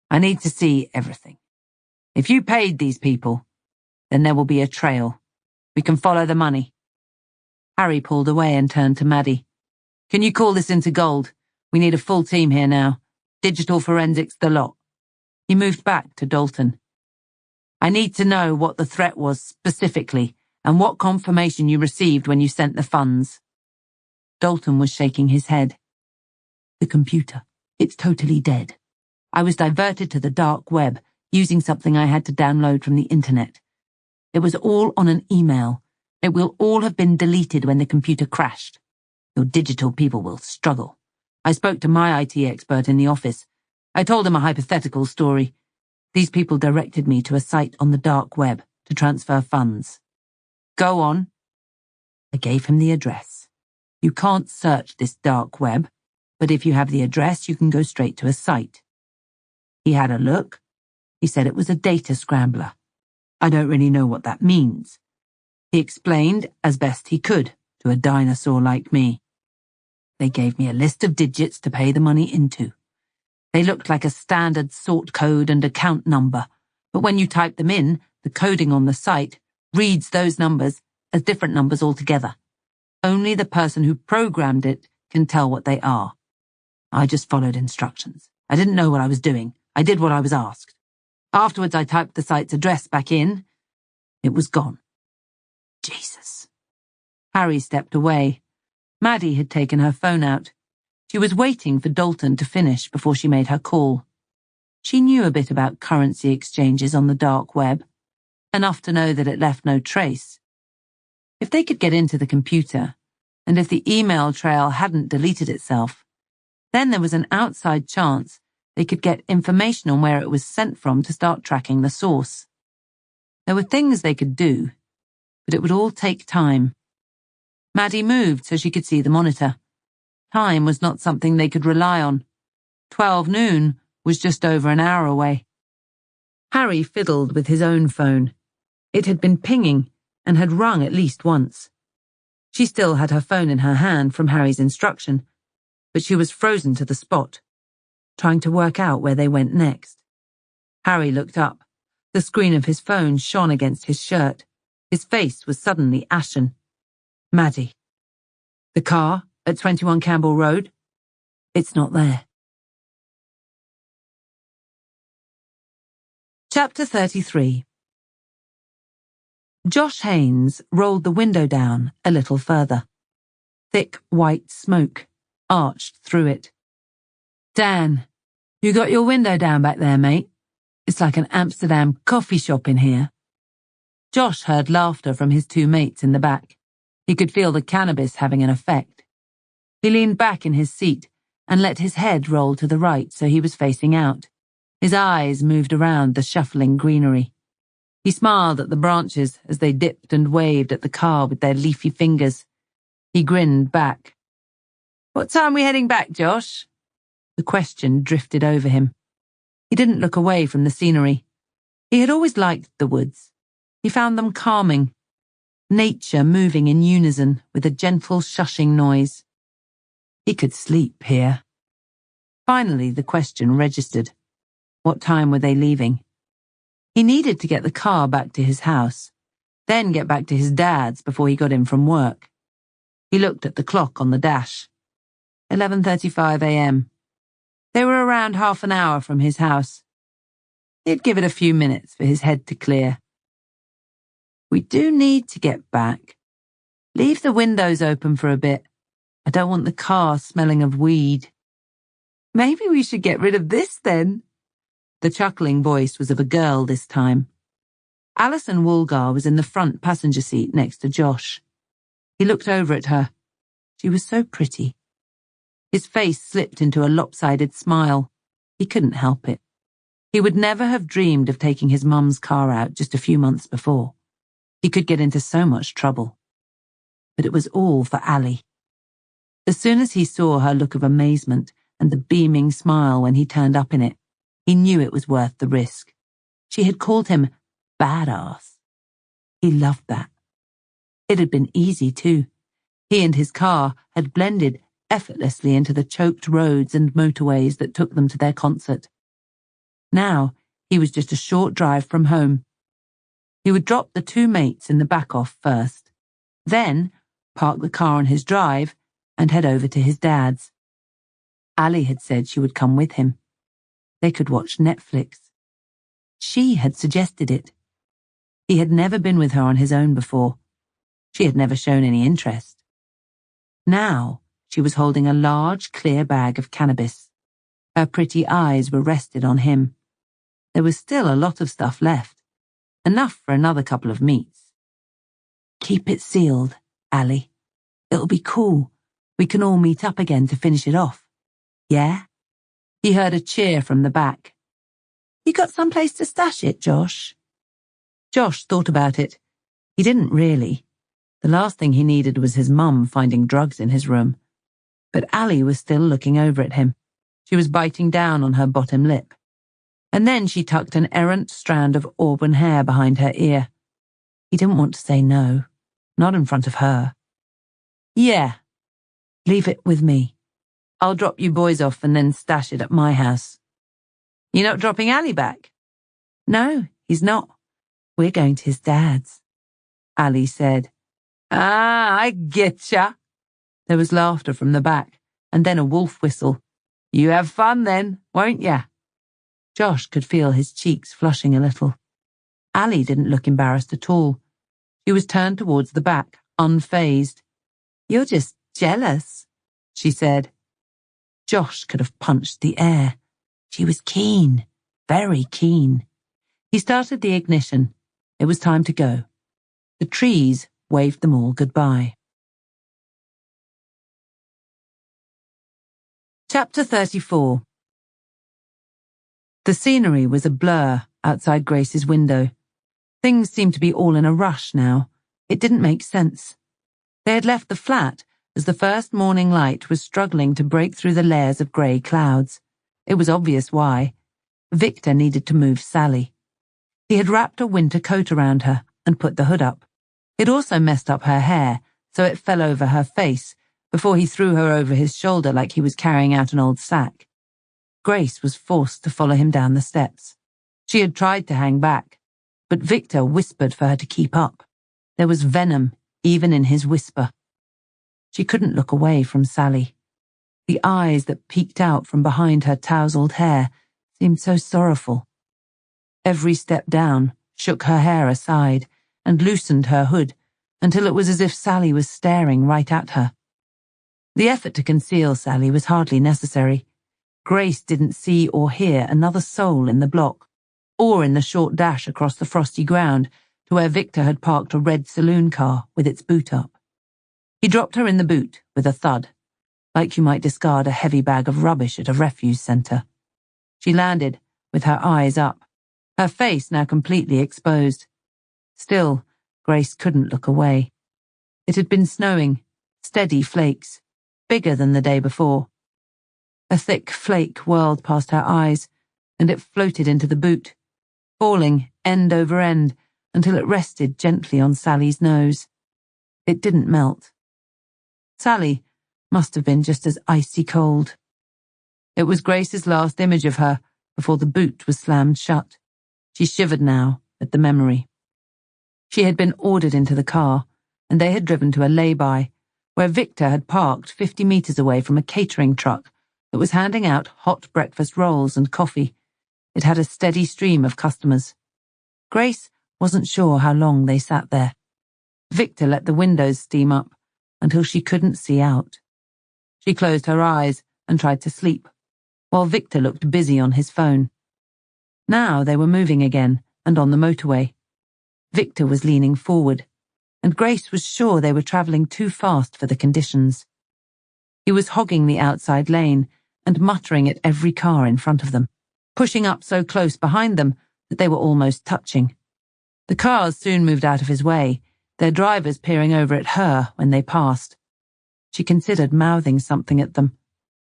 I need to see everything. If you paid these people, then there will be a trail. We can follow the money. Harry pulled away and turned to Maddie. Can you call this into gold? We need a full team here now. Digital forensics, the lot. He moved back to Dalton. I need to know what the threat was specifically and what confirmation you received when you sent the funds. Dalton was shaking his head. The computer. It's totally dead. I was diverted to the dark web, using something I had to download from the internet. It was all on an email. It will all have been deleted when the computer crashed. Your digital people will struggle. I spoke to my IT expert in the office. I told him a hypothetical story. These people directed me to a site on the dark web to transfer funds. Go on. I gave him the address. You can't search this dark web, but if you have the address, you can go straight to a site. He had a look. He said it was a data scrambler. I don't really know what that means. He explained as best he could to a dinosaur like me. They gave me a list of digits to pay the money into. They looked like a standard sort code and account number, but when you type them in, the coding on the site reads those numbers as different numbers altogether. Only the person who programmed it can tell what they are. I just followed instructions. I didn't know what I was doing. I did what I was asked. Afterwards, I typed the site's address back in. It was gone. Jesus. Harry stepped away. Maddie had taken her phone out. She was waiting for Dalton to finish before she made her call. She knew a bit about currency exchanges on the dark web, enough to know that it left no trace. If they could get into the computer, and if the email trail hadn't deleted itself, then there was an outside chance they could get information on where it was sent from to start tracking the source. There were things they could do, but it would all take time. Maddie moved so she could see the monitor. Time was not something they could rely on. 12 noon was just over an hour away. Harry fiddled with his own phone. It had been pinging and had rung at least once. She still had her phone in her hand from Harry's instruction, but she was frozen to the spot, trying to work out where they went next. Harry looked up. The screen of his phone shone against his shirt. His face was suddenly ashen. Maddie. The car at 21 Campbell Road? It's not there. Chapter 33. Josh Haynes rolled the window down a little further. Thick white smoke arched through it. Dan, you got your window down back there, mate? It's like an Amsterdam coffee shop in here. Josh heard laughter from his two mates in the back. He could feel the cannabis having an effect. He leaned back in his seat and let his head roll to the right so he was facing out. His eyes moved around the shuffling greenery. He smiled at the branches as they dipped and waved at the car with their leafy fingers. He grinned back. What time are we heading back, Josh? The question drifted over him. He didn't look away from the scenery. He had always liked the woods. He found them calming. Nature moving in unison with a gentle shushing noise. He could sleep here. Finally, the question registered. What time were they leaving? He needed to get the car back to his house, then get back to his dad's before he got in from work. He looked at the clock on the dash. 11:35 a.m. They were around half an hour from his house. He'd give it a few minutes for his head to clear. We do need to get back. Leave the windows open for a bit. I don't want the car smelling of weed. Maybe we should get rid of this then. The chuckling voice was of a girl this time. Alison Woolgar was in the front passenger seat next to Josh. He looked over at her. She was so pretty. His face slipped into a lopsided smile. He couldn't help it. He would never have dreamed of taking his mum's car out just a few months before. He could get into so much trouble. But it was all for Allie. As soon as he saw her look of amazement and the beaming smile when he turned up in it, he knew it was worth the risk. She had called him badass. He loved that. It had been easy, too. He and his car had blended effortlessly into the choked roads and motorways that took them to their concert. Now, he was just a short drive from home. He would drop the two mates in the back off first, then park the car on his drive and head over to his dad's. Allie had said she would come with him. They could watch Netflix. She had suggested it. He had never been with her on his own before. She had never shown any interest. Now, she was holding a large, clear bag of cannabis. Her pretty eyes were rested on him. There was still a lot of stuff left. Enough for another couple of meets. Keep it sealed, Allie. It'll be cool. We can all meet up again to finish it off. Yeah? He heard a cheer from the back. You got someplace to stash it, Josh? Josh thought about it. He didn't really. The last thing he needed was his mum finding drugs in his room. But Allie was still looking over at him. She was biting down on her bottom lip. And then she tucked an errant strand of auburn hair behind her ear. He didn't want to say no, not in front of her. Yeah, leave it with me. I'll drop you boys off and then stash it at my house. You're not dropping Allie back? No, he's not. We're going to his dad's. Allie said. Ah, I getcha. There was laughter from the back, and then a wolf whistle. You have fun then, won't ya? Josh could feel his cheeks flushing a little. Allie didn't look embarrassed at all. She was turned towards the back, unfazed. You're just jealous, she said. Josh could have punched the air. She was keen, very keen. He started the ignition. It was time to go. The trees waved them all goodbye. Chapter 34. The scenery was a blur outside Grace's window. Things seemed to be all in a rush now. It didn't make sense. They had left the flat as the first morning light was struggling to break through the layers of grey clouds. It was obvious why. Victor needed to move Sally. He had wrapped a winter coat around her and put the hood up. He'd also messed up her hair so it fell over her face before he threw her over his shoulder like he was carrying out an old sack. Grace was forced to follow him down the steps. She had tried to hang back, but Victor whispered for her to keep up. There was venom even in his whisper. She couldn't look away from Sally. The eyes that peeked out from behind her tousled hair seemed so sorrowful. Every step down shook her hair aside and loosened her hood until it was as if Sally was staring right at her. The effort to conceal Sally was hardly necessary. Grace didn't see or hear another soul in the block, or in the short dash across the frosty ground to where Victor had parked a red saloon car with its boot up. He dropped her in the boot with a thud, like you might discard a heavy bag of rubbish at a refuse centre. She landed with her eyes up, her face now completely exposed. Still, Grace couldn't look away. It had been snowing, steady flakes, bigger than the day before. A thick flake whirled past her eyes, and it floated into the boot, falling end over end until it rested gently on Sally's nose. It didn't melt. Sally must have been just as icy cold. It was Grace's last image of her before the boot was slammed shut. She shivered now at the memory. She had been ordered into the car, and they had driven to a lay-by, where Victor had parked 50 meters away from a catering truck that was handing out hot breakfast rolls and coffee. It had a steady stream of customers. Grace wasn't sure how long they sat there. Victor let the windows steam up until she couldn't see out. She closed her eyes and tried to sleep, while Victor looked busy on his phone. Now they were moving again and on the motorway. Victor was leaning forward, and Grace was sure they were travelling too fast for the conditions. He was hogging the outside lane and muttering at every car in front of them, pushing up so close behind them that they were almost touching. The cars soon moved out of his way, their drivers peering over at her when they passed. She considered mouthing something at them,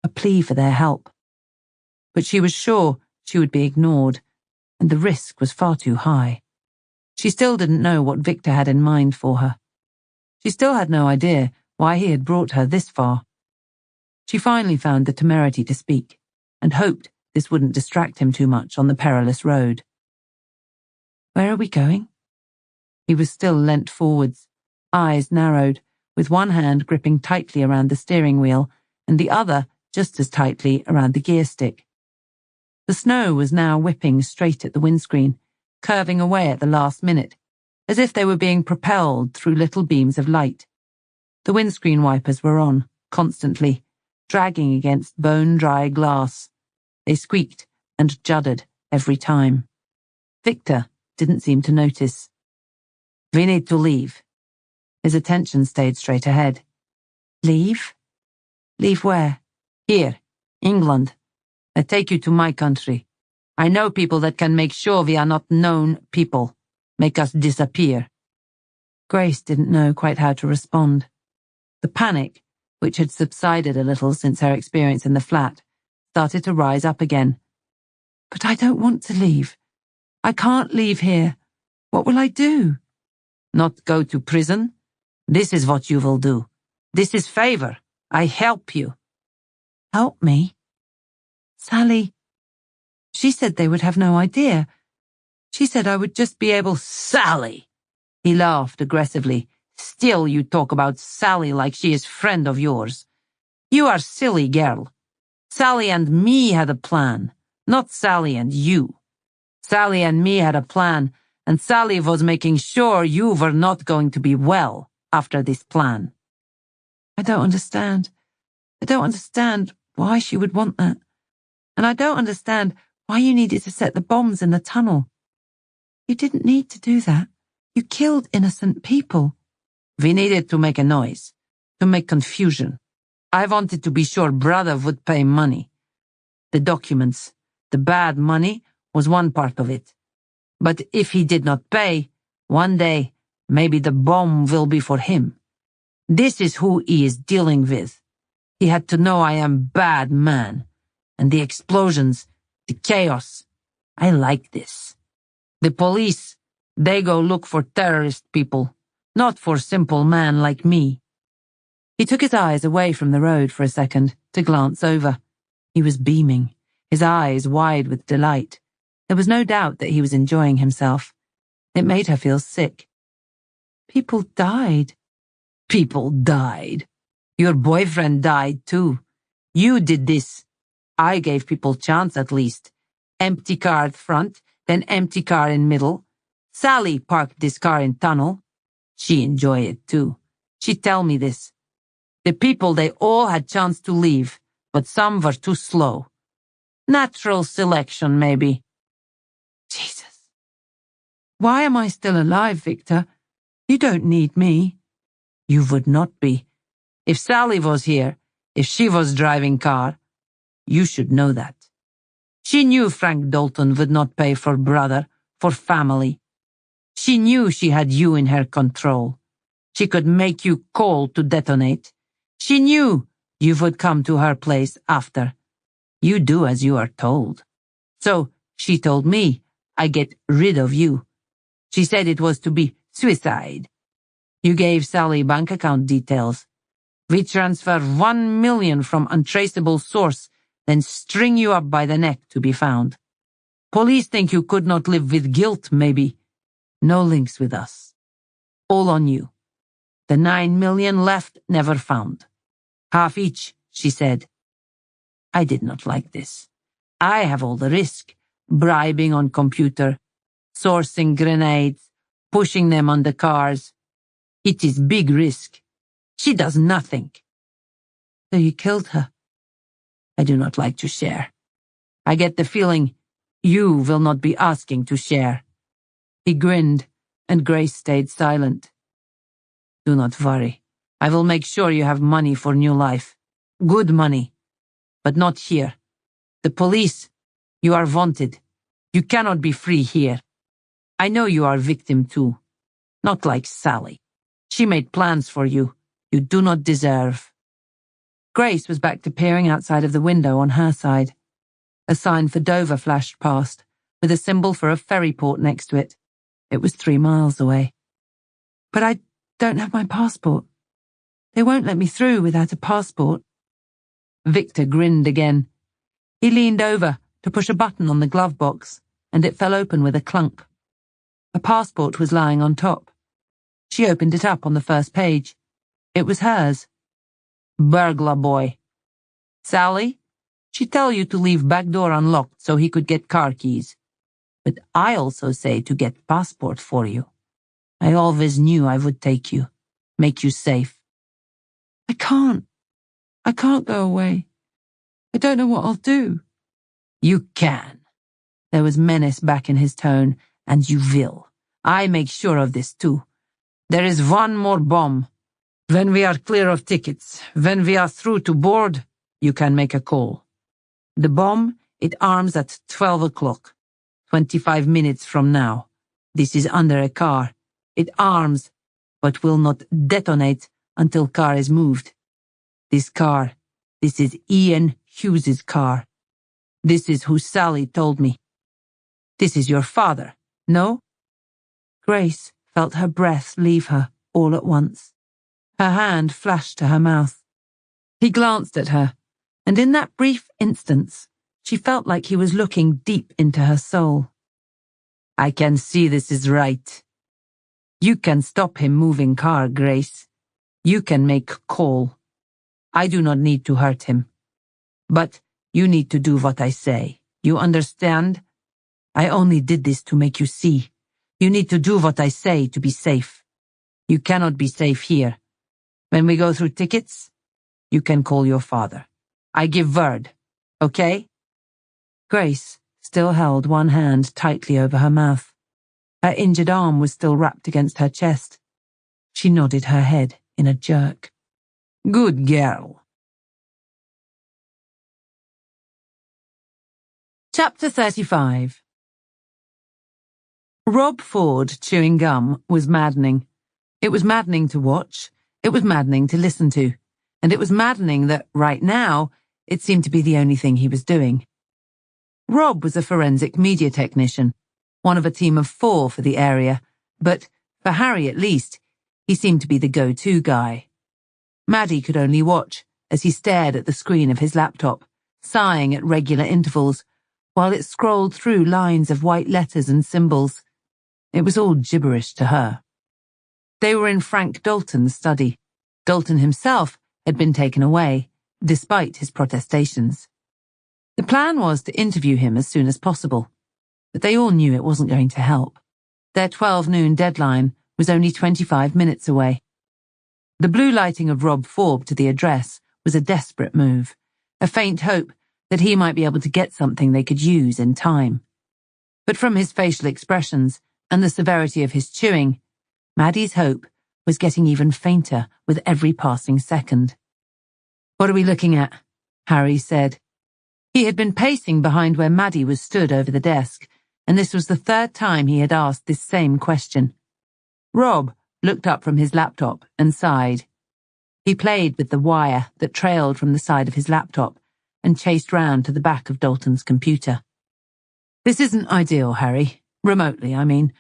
a plea for their help. But she was sure she would be ignored, and the risk was far too high. She still didn't know what Victor had in mind for her. She still had no idea why he had brought her this far. She finally found the temerity to speak, and hoped this wouldn't distract him too much on the perilous road. "Where are we going?" He was still leant forwards, eyes narrowed, with one hand gripping tightly around the steering wheel and the other just as tightly around the gear stick. The snow was now whipping straight at the windscreen, curving away at the last minute, as if they were being propelled through little beams of light. The windscreen wipers were on, constantly, dragging against bone-dry glass. They squeaked and juddered every time. Victor didn't seem to notice. "We need to leave." His attention stayed straight ahead. "Leave? Leave where?" "Here, England. I take you to my country. I know people that can make sure we are not known people. Make us disappear." Grace didn't know quite how to respond. The panic, which had subsided a little since her experience in the flat, started to rise up again. "But I don't want to leave. I can't leave here. What will I do?" "Not go to prison. This is what you will do. This is favor. I help you." "Help me?" "Sally, she said they would have no idea. She said I would just be able—" "Sally!" He laughed aggressively. "Still you talk about Sally like she is friend of yours. You are silly girl. Sally and me had a plan, not Sally and you. Sally and me had a plan, and Sally was making sure you were not going to be well after this plan." "I don't understand. I don't understand why she would want that. And I don't understand why you needed to set the bombs in the tunnel. You didn't need to do that. You killed innocent people." "We needed to make a noise, to make confusion. I wanted to be sure brother would pay money. The documents, the bad money, was one part of it. But if he did not pay, one day, maybe the bomb will be for him. This is who he is dealing with. He had to know I am bad man. And the explosions, the chaos. I like this. The police, they go look for terrorist people, not for simple man like me." He took his eyes away from the road for a second to glance over. He was beaming, his eyes wide with delight. There was no doubt that he was enjoying himself. It made her feel sick. "People died." "People died. Your boyfriend died too. You did this. I gave people chance at least. Empty car at front, then empty car in middle. Sally parked this car in tunnel. She enjoy it too. She tell me this. The people, they all had chance to leave, but some were too slow. Natural selection, maybe. Jesus. Why am I still alive, Victor? You don't need me. You would not be. If Sally was here, if she was driving car, you should know that. She knew Frank Dalton would not pay for brother, for family. She knew she had you in her control. She could make you call to detonate. She knew you would come to her place after. You do as you are told. So she told me I get rid of you. She said it was to be suicide. You gave Sally bank account details. We transfer 1 million from untraceable source, then string you up by the neck to be found. Police think you could not live with guilt, maybe. No links with us. All on you. The 9 million left never found. Half each, she said. I did not like this. I have all the risk. Bribing on computer, sourcing grenades, pushing them on the cars. It is big risk. She does nothing. So you killed her? I do not like to share. I get the feeling you will not be asking to share. He grinned, and Grace stayed silent. Do not worry. I will make sure you have money for new life. Good money. But not here. The police, you are wanted. You cannot be free here. I know you are victim too. Not like Sally. She made plans for you. You do not deserve. Grace was back to peering outside of the window on her side. A sign for Dover flashed past, with a symbol for a ferry port next to it. It was 3 miles away. But I don't have my passport. They won't let me through without a passport. Victor grinned again. He leaned over to push a button on the glove box, and it fell open with a clunk. A passport was lying on top. She opened it up on the first page. It was hers. Burglar boy. Sally, she tell you to leave back door unlocked so he could get car keys. But I also say to get passport for you. I always knew I would take you, make you safe. I can't go away. I don't know what I'll do. You can. There was menace back in his tone, and you will. I make sure of this too. There is one more bomb. When we are clear of tickets, when we are through to board, you can make a call. The bomb, it arms at 12 o'clock, 25 minutes from now. This is under a car. It arms, but will not detonate until car is moved. This car, this is Ian Hughes's car. This is who Sally told me. This is your father, no? Grace felt her breath leave her all at once. Her hand flashed to her mouth. He glanced at her, and in that brief instance, she felt like he was looking deep into her soul. I can see this is right. You can stop him moving car, Grace. You can make call. I do not need to hurt him. But you need to do what I say. You understand? I only did this to make you see. You need to do what I say to be safe. You cannot be safe here. When we go through tickets, you can call your father. I give word, okay? Grace still held one hand tightly over her mouth. Her injured arm was still wrapped against her chest. She nodded her head in a jerk. Good girl. Chapter 35. Rob Ford chewing gum was maddening. It was maddening to watch. It was maddening to listen to. And it was maddening that, right now, it seemed to be the only thing he was doing. Rob was a forensic media technician, one of a team of 4 for the area, but, for Harry at least, he seemed to be the go-to guy. Maddie could only watch as he stared at the screen of his laptop, sighing at regular intervals, while it scrolled through lines of white letters and symbols. It was all gibberish to her. They were in Frank Dalton's study. Dalton himself had been taken away, despite his protestations. The plan was to interview him as soon as possible. but they all knew it wasn't going to help. Their 12 noon deadline was only 25 minutes away. The blue lighting of Rob Forbes to the address was a desperate move, a faint hope that he might be able to get something they could use in time. But from his facial expressions and the severity of his chewing, Maddie's hope was getting even fainter with every passing second. "What are we looking at?" Harry said. He had been pacing behind where Maddie was stood over the desk, and this was the third time he had asked this same question. Rob looked up from his laptop and sighed. He played with the wire that trailed from the side of his laptop and chased round to the back of Dalton's computer. "This isn't ideal, Harry. Remotely, I mean.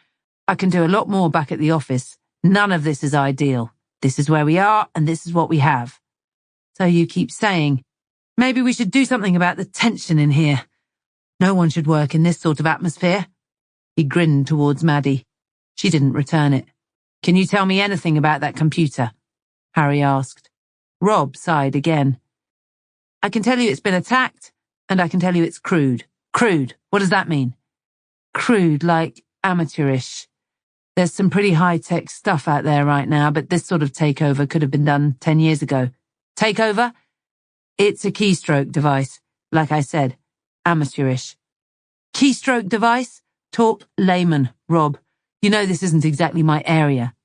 I can do a lot more back at the office. None of this is ideal. This is where we are, and this is what we have. So you keep saying, maybe we should do something about the tension in here. No one should work in this sort of atmosphere." He grinned towards Maddie. She didn't return it. "Can you tell me anything about that computer?" Harry asked. Rob sighed again. "I can tell you it's been attacked, and I can tell you it's crude." "Crude? What does that mean?" "Crude, like amateurish. There's some pretty high-tech stuff out there right now, but this sort of takeover could have been done 10 years ago." "Takeover?" "It's a keystroke device. Like I said, amateurish." "Keystroke device? Talk layman, Rob. You know this isn't exactly my area."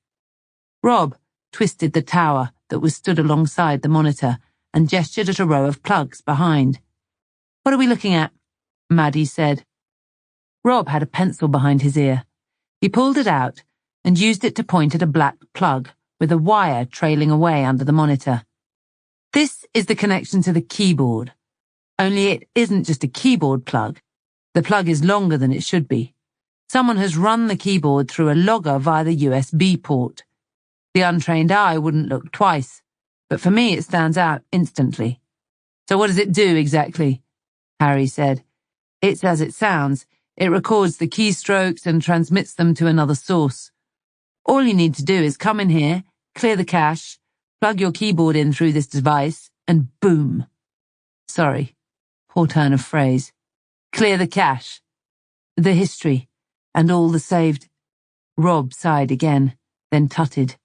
Rob twisted the tower that was stood alongside the monitor and gestured at a row of plugs behind. "What are we looking at?" Maddie said. Rob had a pencil behind his ear. He pulled it out and used it to point at a black plug with a wire trailing away under the monitor. "This is the connection to the keyboard. Only it isn't just a keyboard plug. The plug is longer than it should be. Someone has run the keyboard through a logger via the USB port. The untrained eye wouldn't look twice, but for me it stands out instantly." "So what does it do exactly?" Harry said. "It's as it sounds. It records the keystrokes and transmits them to another source. All you need to do is come in here, clear the cache, plug your keyboard in through this device, and boom. Sorry, poor turn of phrase. Clear the cache. The history, and all the saved." Rob sighed again, then tutted.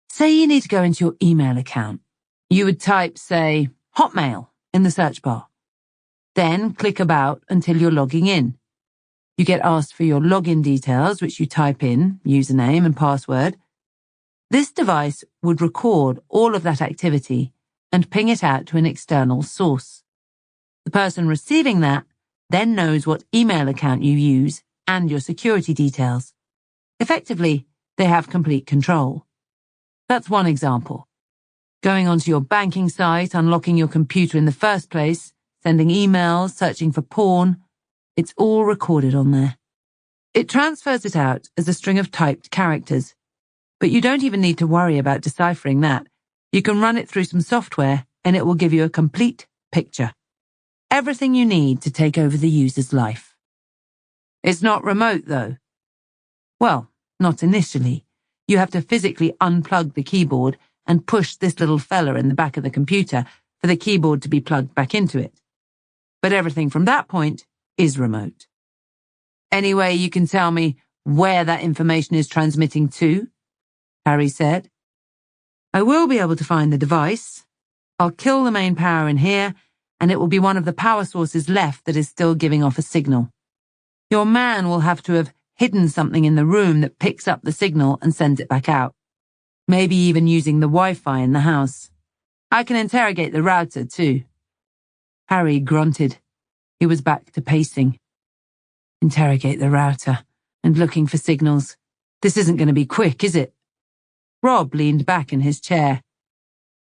"Say you need to go into your email account. You would type, say, Hotmail in the search bar. Then click about until you're logging in. You get asked for your login details, which you type in, username and password. This device would record all of that activity and ping it out to an external source. The person receiving that then knows what email account you use and your security details. Effectively, they have complete control. That's one example. Going onto your banking site, unlocking your computer in the first place, sending emails, searching for porn, it's all recorded on there. It transfers it out as a string of typed characters, but you don't even need to worry about deciphering that. You can run it through some software and it will give you a complete picture. Everything you need to take over the user's life. It's not remote, though. Well, not initially. You have to physically unplug the keyboard and push this little fella in the back of the computer for the keyboard to be plugged back into it. But everything from that point is remote. "Any way you can tell me where that information is transmitting to?" Harry said. "I will be able to find the device. I'll kill the main power in here, and it will be one of the power sources left that is still giving off a signal. Your man will have to have hidden something in the room that picks up the signal and sends it back out. Maybe even using the Wi-Fi in the house. I can interrogate the router, too." Harry grunted. He was back to pacing. Interrogate the router and looking for signals. This isn't going to be quick, is it? Rob leaned back in his chair.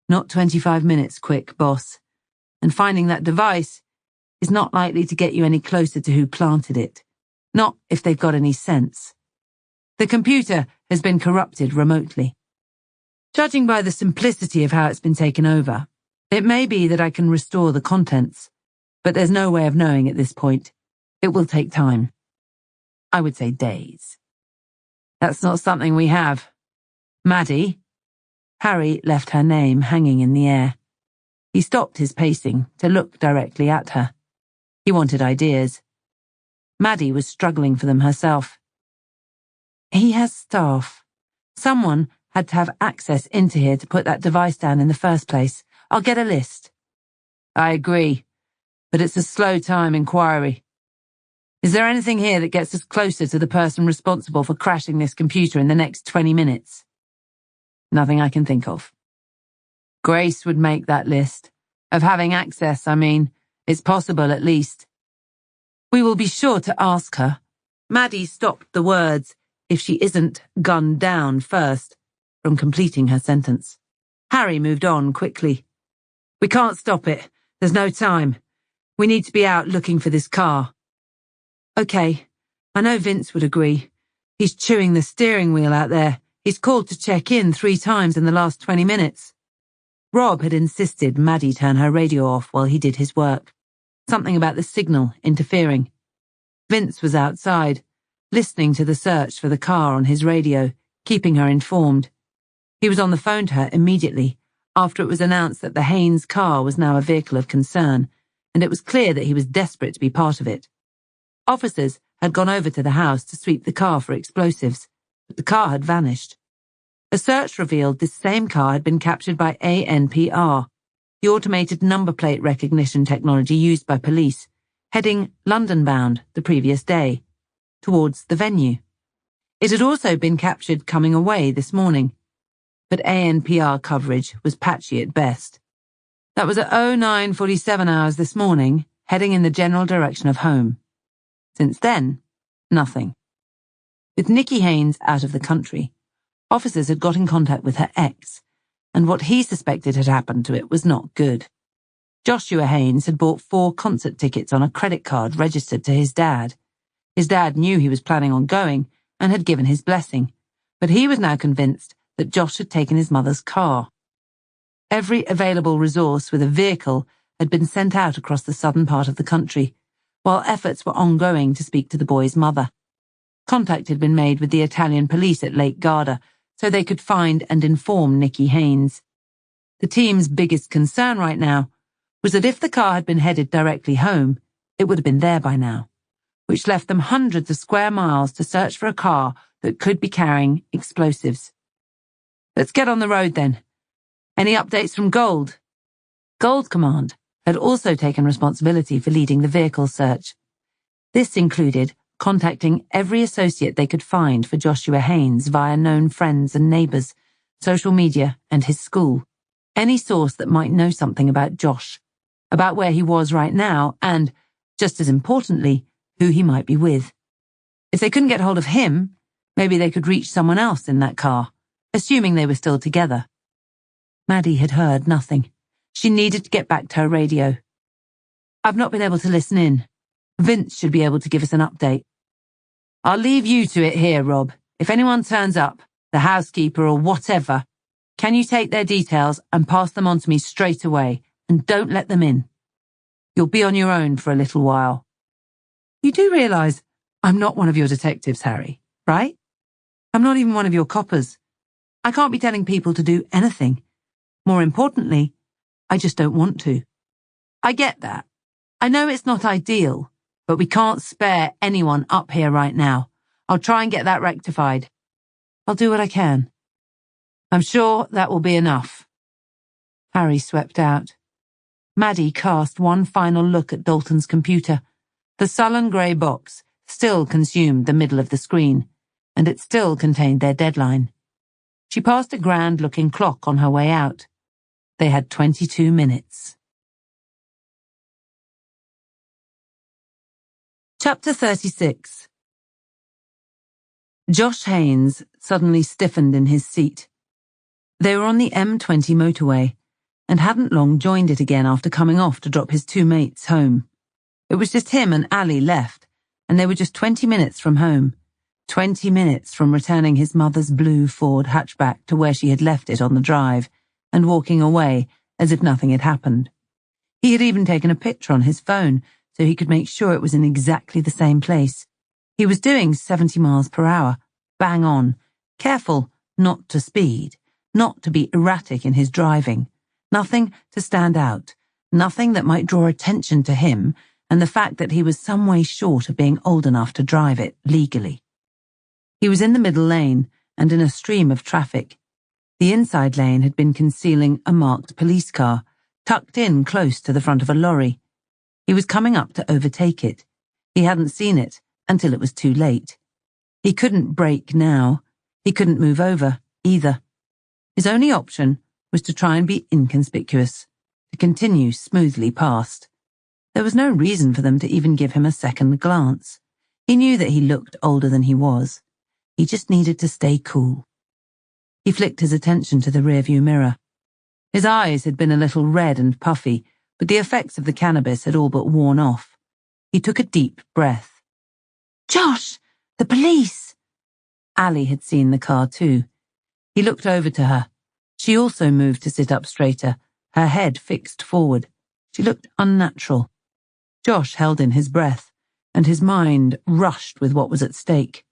"Not 25 minutes quick, boss. And finding that device is not likely to get you any closer to who planted it. Not if they've got any sense. The computer has been corrupted remotely. Judging by the simplicity of how it's been taken over, it may be that I can restore the contents, but there's no way of knowing at this point. It will take time. I would say days. That's not something we have. Maddie?" Harry left her name hanging in the air. He stopped his pacing to look directly at her. He wanted ideas. Maddie was struggling for them herself. He has staff. Someone had to have access into here to put that device down in the first place. I'll get a list. I agree, but it's a slow time inquiry. Is there anything here that gets us closer to the person responsible for crashing this computer in the next 20 minutes? Nothing I can think of. Grace would make that list. Of having access, I mean. It's possible, at least. We will be sure to ask her. Maddie stopped the words, if she isn't gunned down first, from completing her sentence. Harry moved on quickly. We can't stop it. There's no time. We need to be out looking for this car. Okay, I know Vince would agree. He's chewing the steering wheel out there. He's called to check in 3 times in the last 20 minutes. Rob had insisted Maddie turn her radio off while he did his work. Something about the signal interfering. Vince was outside, listening to the search for the car on his radio, keeping her informed. He was on the phone to her immediately, after it was announced that the Haynes car was now a vehicle of concern, and it was clear that he was desperate to be part of it. Officers had gone over to the house to sweep the car for explosives, but the car had vanished. A search revealed this same car had been captured by ANPR, the automated number plate recognition technology used by police, heading London-bound the previous day, towards the venue. It had also been captured coming away this morning, but ANPR coverage was patchy at best. That was at 09:47 hours this morning, heading in the general direction of home. Since then, nothing. With Nikki Haynes out of the country, officers had got in contact with her ex, and what he suspected had happened to it was not good. Joshua Haynes had bought 4 concert tickets on a credit card registered to his dad. His dad knew he was planning on going and had given his blessing, but he was now convinced that Josh had taken his mother's car. Every available resource with a vehicle had been sent out across the southern part of the country, while efforts were ongoing to speak to the boy's mother. Contact had been made with the Italian police at Lake Garda so they could find and inform Nikki Haynes. The team's biggest concern right now was that if the car had been headed directly home, it would have been there by now, which left them hundreds of square miles to search for a car that could be carrying explosives. Let's get on the road then. Any updates from Gold? Gold Command had also taken responsibility for leading the vehicle search. This included contacting every associate they could find for Joshua Haynes via known friends and neighbours, social media and his school. Any source that might know something about Josh, about where he was right now and, just as importantly, who he might be with. If they couldn't get hold of him, maybe they could reach someone else in that car, assuming they were still together. Maddie had heard nothing. She needed to get back to her radio. I've not been able to listen in. Vince should be able to give us an update. I'll leave you to it here, Rob. If anyone turns up, the housekeeper or whatever, can you take their details and pass them on to me straight away, and don't let them in. You'll be on your own for a little while. You do realise I'm not one of your detectives, Harry, right? I'm not even one of your coppers. I can't be telling people to do anything. More importantly, I just don't want to. I get that. I know it's not ideal, but we can't spare anyone up here right now. I'll try and get that rectified. I'll do what I can. I'm sure that will be enough. Harry swept out. Maddie cast one final look at Dalton's computer. The sullen grey box still consumed the middle of the screen, and it still contained their deadline. She passed a grand-looking clock on her way out. They had 22 minutes. Chapter 36. Josh Haynes suddenly stiffened in his seat. They were on the M20 motorway, and hadn't long joined it again after coming off to drop his 2 mates home. It was just him and Ali left, and they were just 20 minutes from home. 20 minutes from returning his mother's blue Ford hatchback to where she had left it on the drive, and walking away as if nothing had happened. He had even taken a picture on his phone so he could make sure it was in exactly the same place. He was doing 70 miles per hour, bang on, careful not to speed, not to be erratic in his driving, nothing to stand out, nothing that might draw attention to him, and the fact that he was some way short of being old enough to drive it legally. He was in the middle lane and in a stream of traffic. The inside lane had been concealing a marked police car, tucked in close to the front of a lorry. He was coming up to overtake it. He hadn't seen it until it was too late. He couldn't brake now. He couldn't move over, either. His only option was to try and be inconspicuous, to continue smoothly past. There was no reason for them to even give him a second glance. He knew that he looked older than he was. He just needed to stay cool. He flicked his attention to the rearview mirror. His eyes had been a little red and puffy, but the effects of the cannabis had all but worn off. He took a deep breath. "Josh! The police!" Allie had seen the car too. He looked over to her. She also moved to sit up straighter, her head fixed forward. She looked unnatural. Josh held in his breath, and his mind rushed with what was at stake.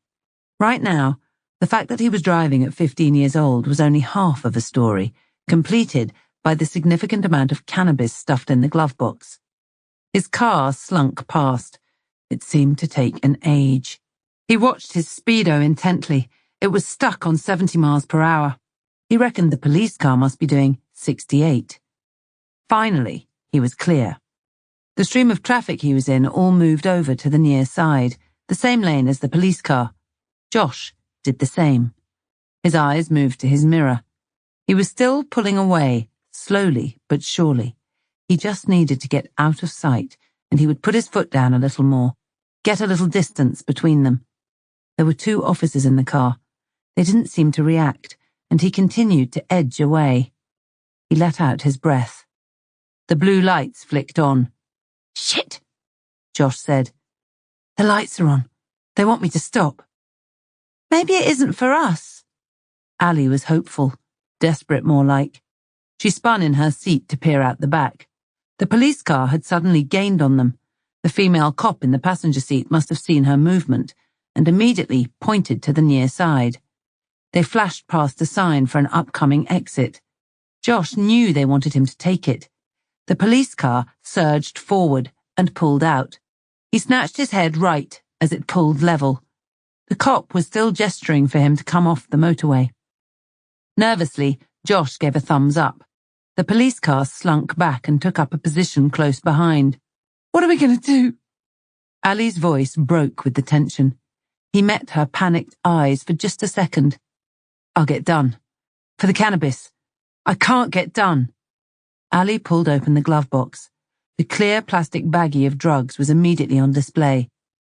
Right now, the fact that he was driving at 15 years old was only half of a story, completed by the significant amount of cannabis stuffed in the glove box. His car slunk past. It seemed to take an age. He watched his speedo intently. It was stuck on 70 miles per hour. He reckoned the police car must be doing 68. Finally, he was clear. The stream of traffic he was in all moved over to the near side, the same lane as the police car. Josh did the same. His eyes moved to his mirror. He was still pulling away, slowly but surely. He just needed to get out of sight, and he would put his foot down a little more, get a little distance between them. There were 2 officers in the car. They didn't seem to react, and he continued to edge away. He let out his breath. The blue lights flicked on. "Shit," Josh said. "The lights are on. They want me to stop." "Maybe it isn't for us." Allie was hopeful, desperate more like. She spun in her seat to peer out the back. The police car had suddenly gained on them. The female cop in the passenger seat must have seen her movement and immediately pointed to the near side. They flashed past a sign for an upcoming exit. Josh knew they wanted him to take it. The police car surged forward and pulled out. He snatched his head right as it pulled level. The cop was still gesturing for him to come off the motorway. Nervously, Josh gave a thumbs up. The police car slunk back and took up a position close behind. "What are we going to do?" Allie's voice broke with the tension. He met her panicked eyes for just a second. "I'll get done. For the cannabis. I can't get done." Allie pulled open the glove box. The clear plastic baggie of drugs was immediately on display.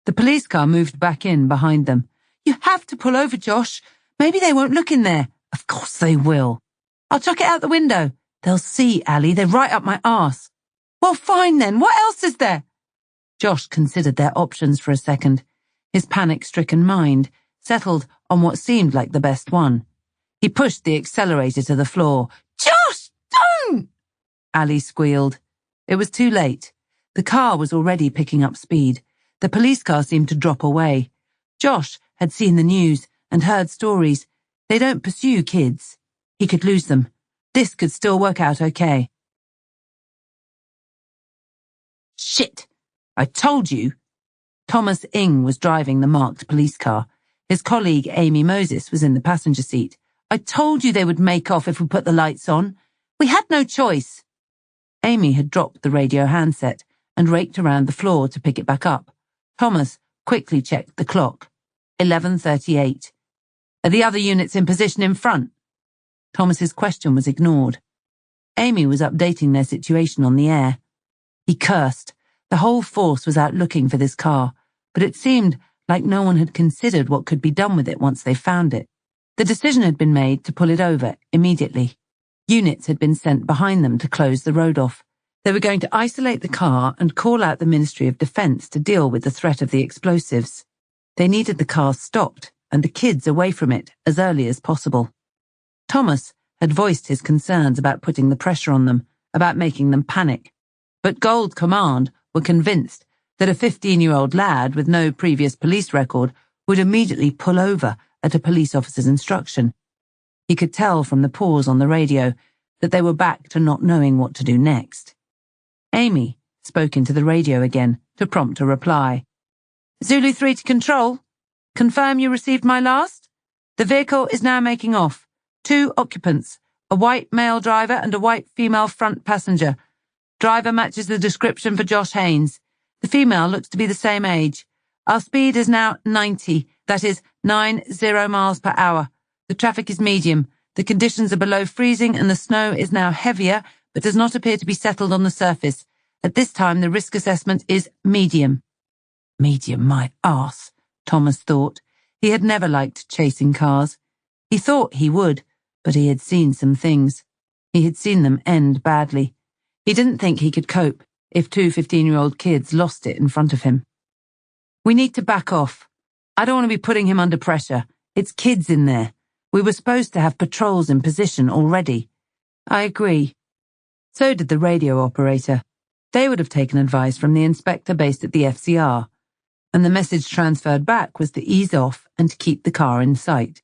The police car moved back in behind them. "You have to pull over, Josh. Maybe they won't look in there." "Of course they will." "I'll chuck it out the window." "They'll see, Allie. They're right up my arse." "Well, fine then. What else is there?" Josh considered their options for a second. His panic-stricken mind settled on what seemed like the best one. He pushed the accelerator to the floor. "Josh, don't!" Allie squealed. It was too late. The car was already picking up speed. The police car seemed to drop away. Josh had seen the news and heard stories. They don't pursue kids. He could lose them. This could still work out okay. "Shit! I told you." Thomas Ing was driving the marked police car. His colleague Amy Moses was in the passenger seat. "I told you they would make off if we put the lights on. We had no choice." Amy had dropped the radio handset and raked around the floor to pick it back up. Thomas quickly checked the clock. 11:38. "Are the other units in position in front?" Thomas's question was ignored. Amy was updating their situation on the air. He cursed. The whole force was out looking for this car, but it seemed like no one had considered what could be done with it once they found it. The decision had been made to pull it over immediately. Units had been sent behind them to close the road off. They were going to isolate the car and call out the Ministry of Defense to deal with the threat of the explosives. They needed the car stopped and the kids away from it as early as possible. Thomas had voiced his concerns about putting the pressure on them, about making them panic. But Gold Command were convinced that a 15-year-old lad with no previous police record would immediately pull over at a police officer's instruction. He could tell from the pause on the radio that they were back to not knowing what to do next. Amy spoke into the radio again, to prompt a reply. Zulu 3 to control. Confirm you received my last? The vehicle is now making off. 2 occupants, a white male driver and a white female front passenger. Driver matches the description for Josh Haynes. The female looks to be the same age. Our speed is now 90, that is 90 miles per hour. The traffic is medium. The conditions are below freezing and the snow is now heavier, but does not appear to be settled on the surface. At this time, the risk assessment is medium. Medium, my arse, Thomas thought. He had never liked chasing cars. He thought he would, but he had seen some things. He had seen them end badly. He didn't think he could cope if 2 15-year-old kids lost it in front of him. We need to back off. I don't want to be putting him under pressure. It's kids in there. We were supposed to have patrols in position already. I agree. So did the radio operator. They would have taken advice from the inspector based at the FCR, and the message transferred back was to ease off and to keep the car in sight.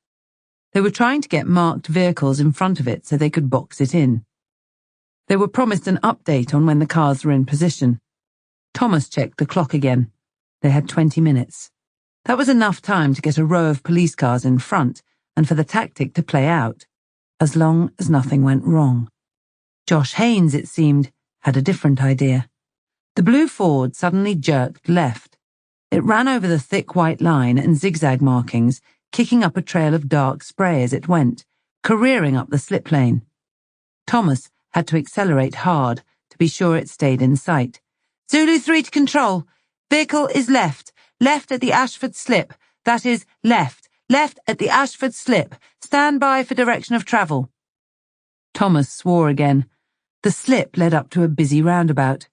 They were trying to get marked vehicles in front of it so they could box it in. They were promised an update on when the cars were in position. Thomas checked the clock again. They had 20 minutes. That was enough time to get a row of police cars in front and for the tactic to play out, as long as nothing went wrong. Josh Haynes, it seemed, had a different idea. The blue Ford suddenly jerked left. It ran over the thick white line and zigzag markings, kicking up a trail of dark spray as it went, careering up the slip lane. Thomas had to accelerate hard to be sure it stayed in sight. Zulu 3 to control. Vehicle is left. Left at the Ashford slip. That is, left. Left at the Ashford slip. Stand by for direction of travel. Thomas swore again. The slip led up to a busy roundabout.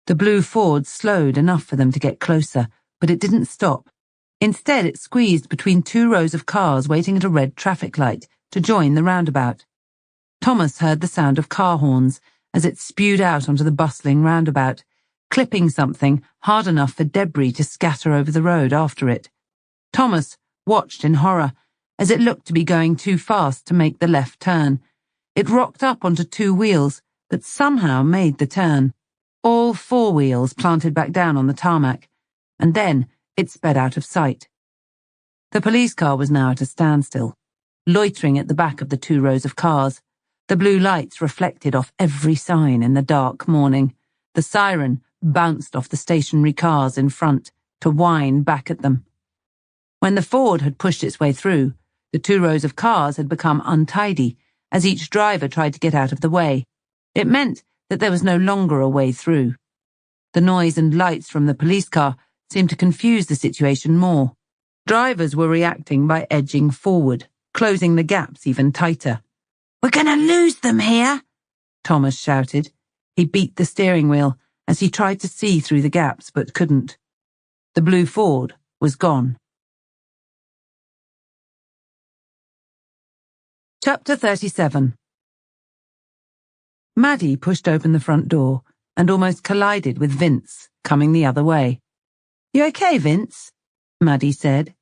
The blue Ford slowed enough for them to get closer, but it didn't stop. Instead, it squeezed between 2 rows of cars waiting at a red traffic light to join the roundabout. Thomas heard the sound of car horns as it spewed out onto the bustling roundabout, clipping something hard enough for debris to scatter over the road after it. Thomas watched in horror as it looked to be going too fast to make the left turn. It rocked up onto 2 wheels, but somehow made the turn. All 4 wheels planted back down on the tarmac, and then it sped out of sight. The police car was now at a standstill, loitering at the back of the 2 rows of cars. The blue lights reflected off every sign in the dark morning. The siren bounced off the stationary cars in front to whine back at them. When the Ford had pushed its way through, the 2 rows of cars had become untidy as each driver tried to get out of the way. It meant that there was no longer a way through. The noise and lights from the police car seemed to confuse the situation more. Drivers were reacting by edging forward, closing the gaps even tighter. We're going to lose them here, Thomas shouted. He beat the steering wheel as he tried to see through the gaps but couldn't. The blue Ford was gone. Chapter 37. Maddie pushed open the front door and almost collided with Vince, coming the other way. You okay, Vince? Maddie said.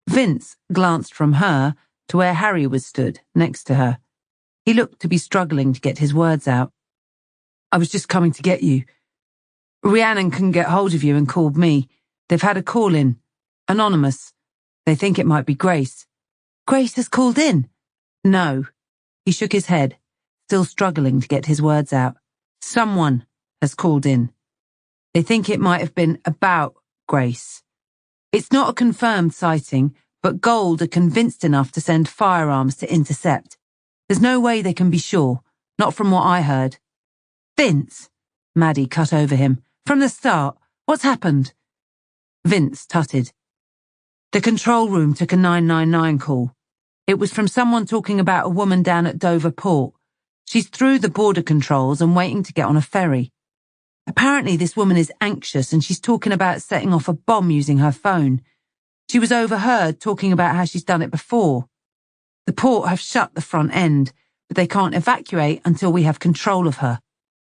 Vince glanced from her to where Harry was stood, next to her. He looked to be struggling to get his words out. I was just coming to get you. Rhiannon couldn't get hold of you and called me. They've had a call in. Anonymous. They think it might be Grace. Grace has called in? No. He shook his head, still struggling to get his words out. Someone has called in. They think it might have been about Grace. It's not a confirmed sighting, but Gold are convinced enough to send firearms to intercept. There's no way they can be sure, not from what I heard. Vince, Maddie cut over him. From the start, what's happened? Vince tutted. The control room took a 999 call. It was from someone talking about a woman down at Dover Port. She's through the border controls and waiting to get on a ferry. Apparently this woman is anxious and she's talking about setting off a bomb using her phone. She was overheard talking about how she's done it before. The port have shut the front end, but they can't evacuate until we have control of her.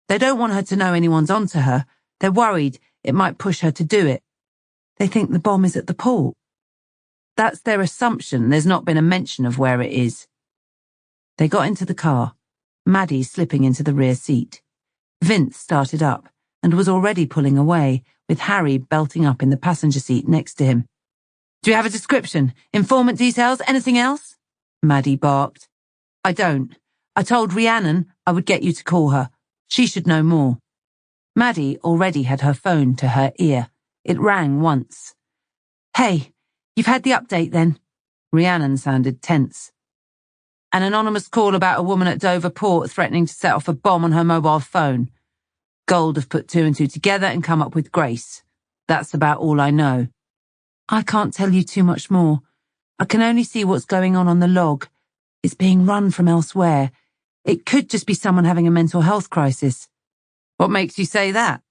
They don't want her to know anyone's onto her. They're worried it might push her to do it. They think the bomb is at the port. That's their assumption. There's not been a mention of where it is. They got into the car, Maddie slipping into the rear seat. Vince started up, and was already pulling away, with Harry belting up in the passenger seat next to him. "Do you have a description? Informant details? Anything else?" Maddie barked. "I don't. I told Rhiannon I would get you to call her. She should know more." Maddie already had her phone to her ear. It rang once. "Hey, you've had the update then?" Rhiannon sounded tense. "An anonymous call about a woman at Dover Port threatening to set off a bomb on her mobile phone. Gold have put two and two together and come up with Grace. That's about all I know." "I can't tell you too much more. I can only see what's going on the log. It's being run from elsewhere. It could just be someone having a mental health crisis." "What makes you say that?"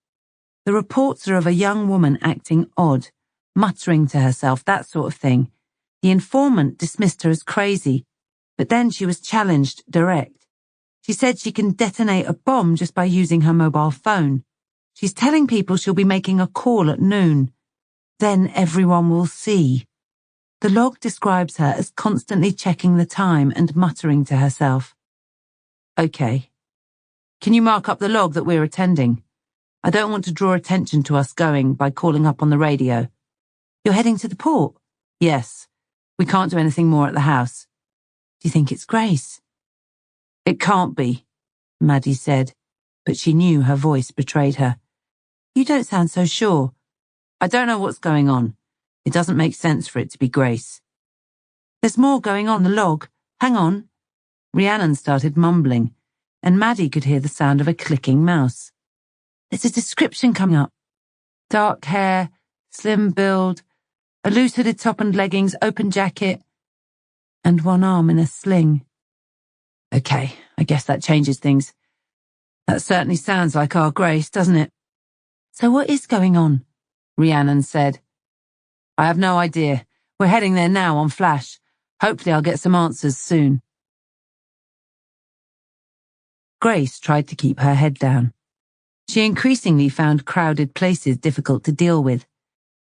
"The reports are of a young woman acting odd, muttering to herself, that sort of thing. The informant dismissed her as crazy, but then she was challenged direct. She said she can detonate a bomb just by using her mobile phone. She's telling people she'll be making a call at noon. Then everyone will see." The log describes her as constantly checking the time and muttering to herself. "Okay. Can you mark up the log that we're attending? I don't want to draw attention to us going by calling up on the radio." "You're heading to the port?" "Yes. We can't do anything more at the house." "Do you think it's Grace?" "It can't be," Maddie said, but she knew her voice betrayed her. "You don't sound so sure." "I don't know what's going on. It doesn't make sense for it to be Grace." "There's more going on the log. Hang on." Rhiannon started mumbling, and Maddie could hear the sound of a clicking mouse. "There's a description coming up. Dark hair, slim build, a loose hooded top and leggings, open jacket, and one arm in a sling." "Okay, I guess that changes things. That certainly sounds like our Grace, doesn't it?" "So what is going on?" Rhiannon said. "I have no idea. We're heading there now on Flash. Hopefully I'll get some answers soon." Grace tried to keep her head down. She increasingly found crowded places difficult to deal with,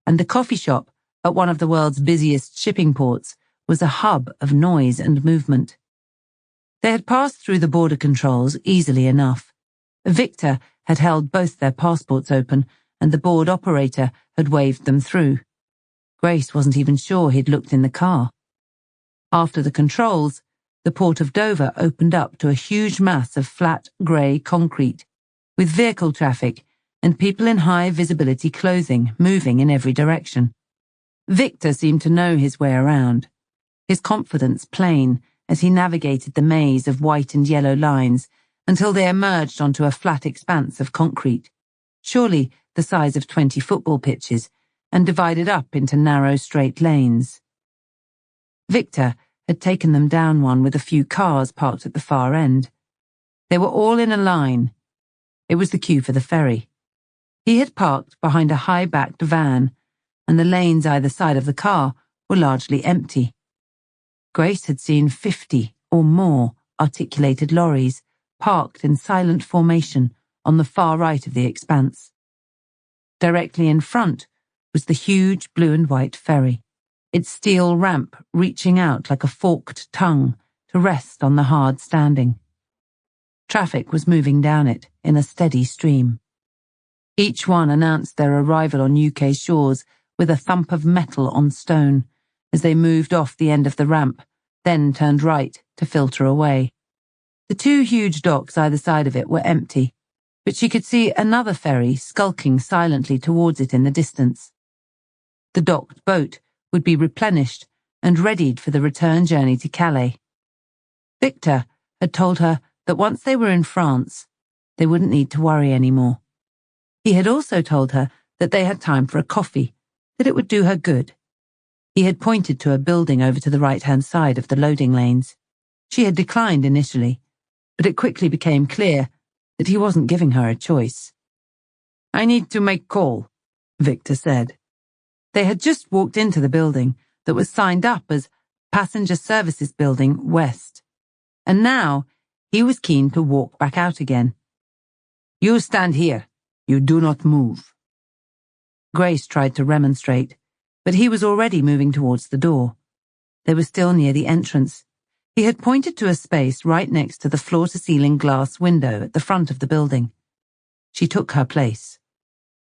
and the coffee shop at one of the world's busiest shipping ports was a hub of noise and movement. They had passed through the border controls easily enough. Victor had held both their passports open, and the board operator had waved them through. Grace wasn't even sure he'd looked in the car. After the controls, the port of Dover opened up to a huge mass of flat, grey concrete, with vehicle traffic and people in high visibility clothing moving in every direction. Victor seemed to know his way around, his confidence plain as he navigated the maze of white and yellow lines until they emerged onto a flat expanse of concrete, surely the size of 20 football pitches, and divided up into narrow straight lanes. Victor had taken them down one with a few cars parked at the far end. They were all in a line. It was the queue for the ferry. He had parked behind a high-backed van, and the lanes either side of the car were largely empty. Grace had seen 50 or more articulated lorries parked in silent formation on the far right of the expanse. Directly in front was the huge blue and white ferry, its steel ramp reaching out like a forked tongue to rest on the hard standing. Traffic was moving down it in a steady stream. Each one announced their arrival on UK shores with a thump of metal on stone as they moved off the end of the ramp, then turned right to filter away. The two huge docks either side of it were empty, but she could see another ferry skulking silently towards it in the distance. The docked boat would be replenished and readied for the return journey to Calais. Victor had told her that once they were in France, they wouldn't need to worry anymore. He had also told her that they had time for a coffee, that it would do her good. He had pointed to a building over to the right-hand side of the loading lanes. She had declined initially, but it quickly became clear that he wasn't giving her a choice. "I need to make call," Victor said. They had just walked into the building that was signed up as Passenger Services Building West, and now he was keen to walk back out again. "You stand here. You do not move." Grace tried to remonstrate, but he was already moving towards the door. They were still near the entrance. He had pointed to a space right next to the floor-to-ceiling glass window at the front of the building. She took her place.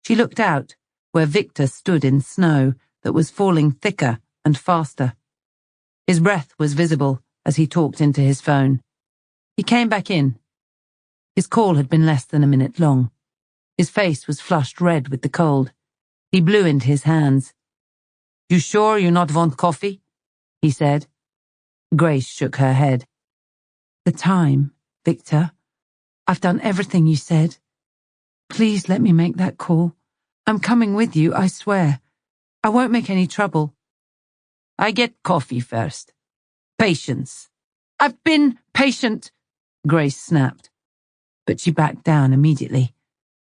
She looked out, where Victor stood in snow that was falling thicker and faster. His breath was visible as he talked into his phone. He came back in. His call had been less than a minute long. His face was flushed red with the cold. He blew into his hands. "You sure you not want coffee?" he said. Grace shook her head. "The time, Victor. I've done everything you said. Please let me make that call. I'm coming with you, I swear. I won't make any trouble." "I get coffee first. Patience." "I've been patient," Grace snapped. But she backed down immediately.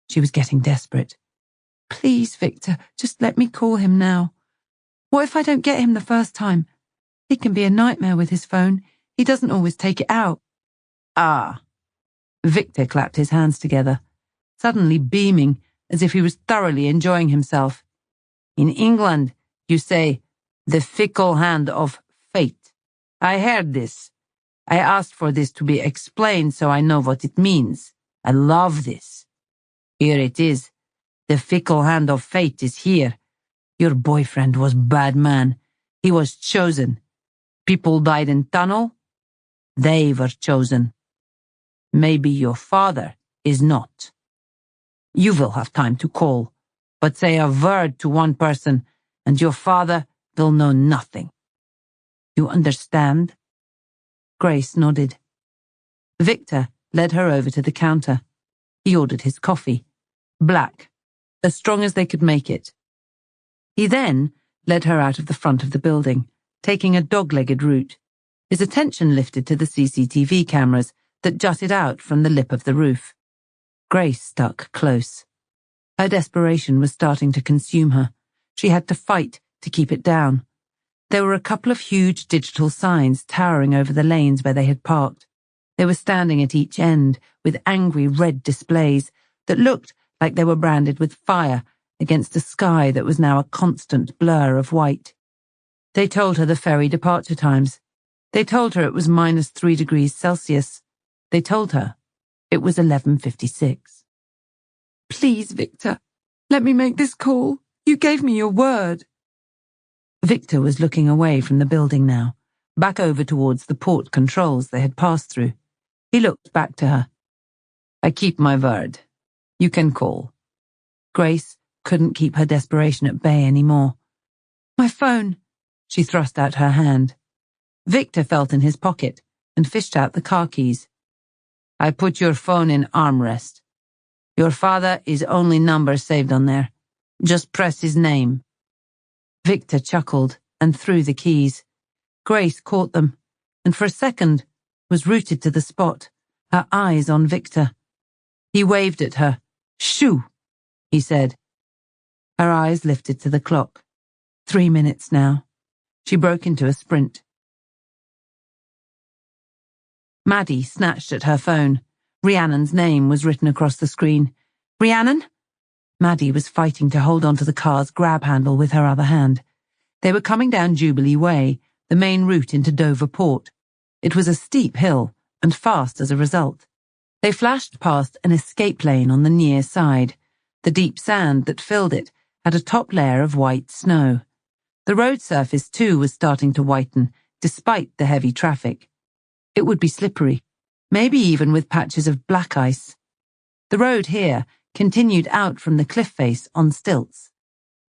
She was getting desperate. "Please, Victor, just let me call him now. What if I don't get him the first time? He can be a nightmare with his phone. He doesn't always take it out." "Ah." Victor clapped his hands together, suddenly beaming as if he was thoroughly enjoying himself. "In England, you say, the fickle hand of fate. I heard this. I asked for this to be explained so I know what it means. I love this. Here it is. The fickle hand of fate is here. Your boyfriend was bad man. He was chosen. People died in tunnel. They were chosen. Maybe your father is not. You will have time to call, but say a word to one person and your father will know nothing. You understand?" Grace nodded. Victor led her over to the counter. He ordered his coffee. Black, as strong as they could make it. He then led her out of the front of the building, taking a dog-legged route, his attention lifted to the CCTV cameras that jutted out from the lip of the roof. Grace stuck close. Her desperation was starting to consume her. She had to fight to keep it down. There were a couple of huge digital signs towering over the lanes where they had parked. They were standing at each end with angry red displays that looked like they were branded with fire against a sky that was now a constant blur of white. They told her the ferry departure times. They told her it was -3 degrees Celsius. They told her it was 11:56. "Please, Victor, let me make this call. You gave me your word." Victor was looking away from the building now, back over towards the port controls they had passed through. He looked back to her. "I keep my word. You can call." Grace couldn't keep her desperation at bay anymore. "My phone." She thrust out her hand. Victor felt in his pocket and fished out the car keys. "I put your phone in armrest. Your father is only number saved on there. Just press his name." Victor chuckled and threw the keys. Grace caught them, and for a second was rooted to the spot, her eyes on Victor. He waved at her. "Shoo," he said. Her eyes lifted to the clock. 3 minutes now. She broke into a sprint. Maddie snatched at her phone. Rhiannon's name was written across the screen. "Rhiannon?" Maddie was fighting to hold onto the car's grab handle with her other hand. They were coming down Jubilee Way, the main route into Dover Port. It was a steep hill, and fast as a result. They flashed past an escape lane on the near side. The deep sand that filled it had a top layer of white snow. The road surface, too, was starting to whiten, despite the heavy traffic. It would be slippery, maybe even with patches of black ice. The road here continued out from the cliff face on stilts.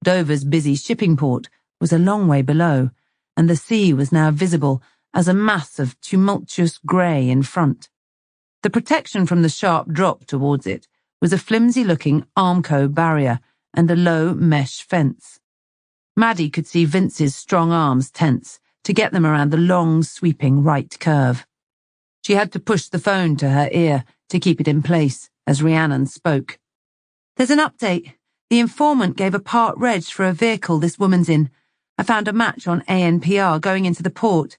Dover's busy shipping port was a long way below, and the sea was now visible as a mass of tumultuous grey in front. The protection from the sharp drop towards it was a flimsy-looking Armco barrier and a low mesh fence. Maddie could see Vince's strong arms tense to get them around the long, sweeping right curve. She had to push the phone to her ear to keep it in place as Rhiannon spoke. "There's an update. The informant gave a part reg for a vehicle this woman's in. I found a match on ANPR going into the port.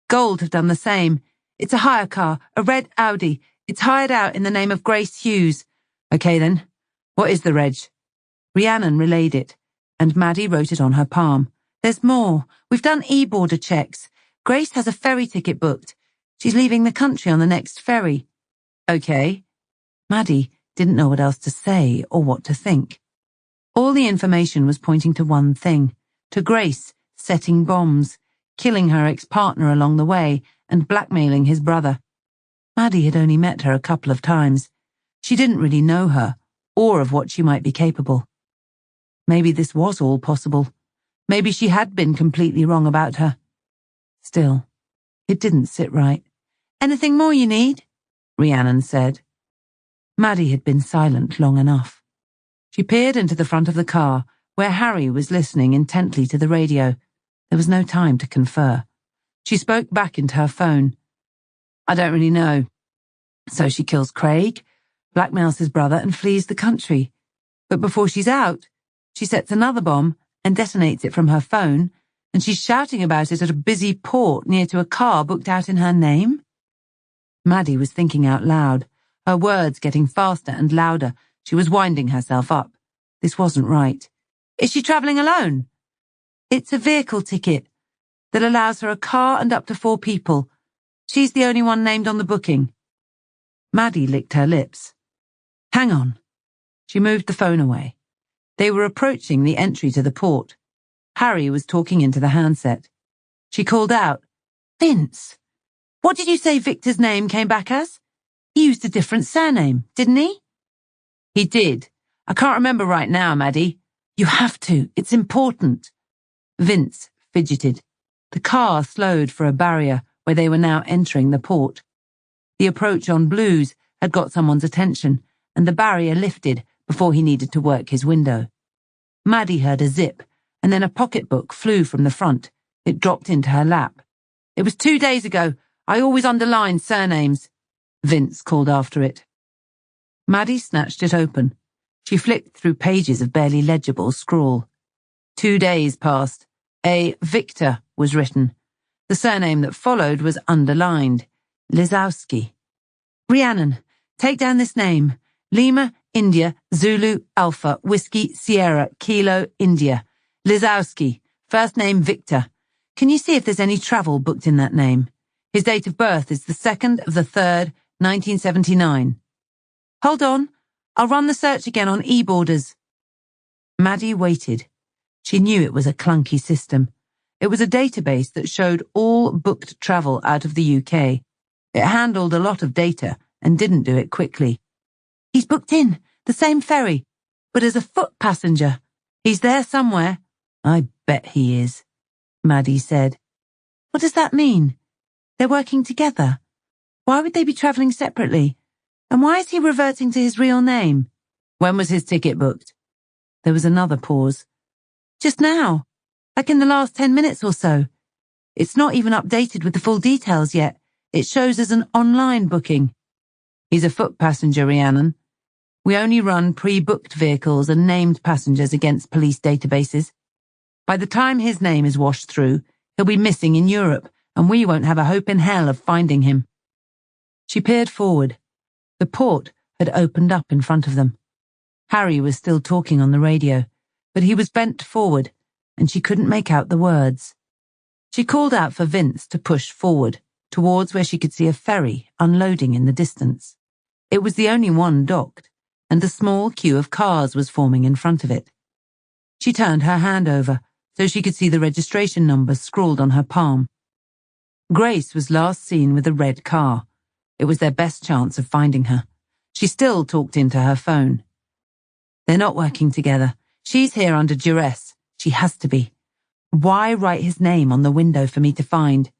Gold have done the same. It's a hire car, a red Audi. It's hired out in the name of Grace Hughes." "Okay then. What is the reg?" Rhiannon relayed it, and Maddie wrote it on her palm. "There's more. We've done e-border checks. Grace has a ferry ticket booked. She's leaving the country on the next ferry." "Okay." Maddie didn't know what else to say or what to think. All the information was pointing to one thing, to Grace setting bombs, killing her ex-partner along the way, and blackmailing his brother. Maddie had only met her a couple of times. She didn't really know her, or of what she might be capable. Maybe this was all possible. Maybe she had been completely wrong about her. Still, it didn't sit right. "Anything more you need?" Rhiannon said. Maddie had been silent long enough. She peered into the front of the car, where Harry was listening intently to the radio. There was no time to confer. She spoke back into her phone. "I don't really know. So she kills Craig, blackmails his brother, and flees the country. But before she's out, she sets another bomb and detonates it from her phone, and she's shouting about it at a busy port near to a car booked out in her name?" Maddie was thinking out loud, her words getting faster and louder. She was winding herself up. This wasn't right. "Is she travelling alone?" "It's a vehicle ticket that allows her a car and up to 4 people. She's the only one named on the booking." Maddie licked her lips. "Hang on." She moved the phone away. They were approaching the entry to the port. Harry was talking into the handset. She called out, "Vince, what did you say Victor's name came back as? He used a different surname, didn't he?" "He did. I can't remember right now, Maddie." "You have to. It's important." Vince fidgeted. The car slowed for a barrier where they were now entering the port. The approach on blues had got someone's attention, and the barrier lifted before he needed to work his window. Maddie heard a zip, and then a pocketbook flew from the front. It dropped into her lap. "It was 2 days ago. I always underlined surnames," Vince called after it. Maddie snatched it open. She flicked through pages of barely legible scrawl. 2 days passed. A Victor was written. The surname that followed was underlined. Lizowski. "Rhiannon, take down this name. Lima, India, Zulu, Alpha, Whiskey, Sierra, Kilo, India. Lizowski, first name Victor. Can you see if there's any travel booked in that name? His date of birth is the 2nd of the 3rd, 1979. "Hold on. I'll run the search again on eBorders." Maddie waited. She knew it was a clunky system. It was a database that showed all booked travel out of the UK. It handled a lot of data and didn't do it quickly. "He's booked in, the same ferry, but as a foot passenger. He's there somewhere." "I bet he is," Maddie said. "What does that mean? They're working together. Why would they be travelling separately? And why is he reverting to his real name?" "When was his ticket booked?" There was another pause. "Just now, like in the last 10 minutes or so. It's not even updated with the full details yet. It shows as an online booking." "He's a foot passenger, Rhiannon. We only run pre-booked vehicles and named passengers against police databases. By the time his name is washed through, he'll be missing in Europe, and we won't have a hope in hell of finding him." She peered forward. The port had opened up in front of them. Harry was still talking on the radio, but he was bent forward, and she couldn't make out the words. She called out for Vince to push forward, towards where she could see a ferry unloading in the distance. It was the only one docked, and a small queue of cars was forming in front of it. She turned her hand over so she could see the registration numbers scrawled on her palm. Grace was last seen with a red car. It was their best chance of finding her. She still talked into her phone. "They're not working together. She's here under duress. She has to be. Why write his name on the window for me to find?"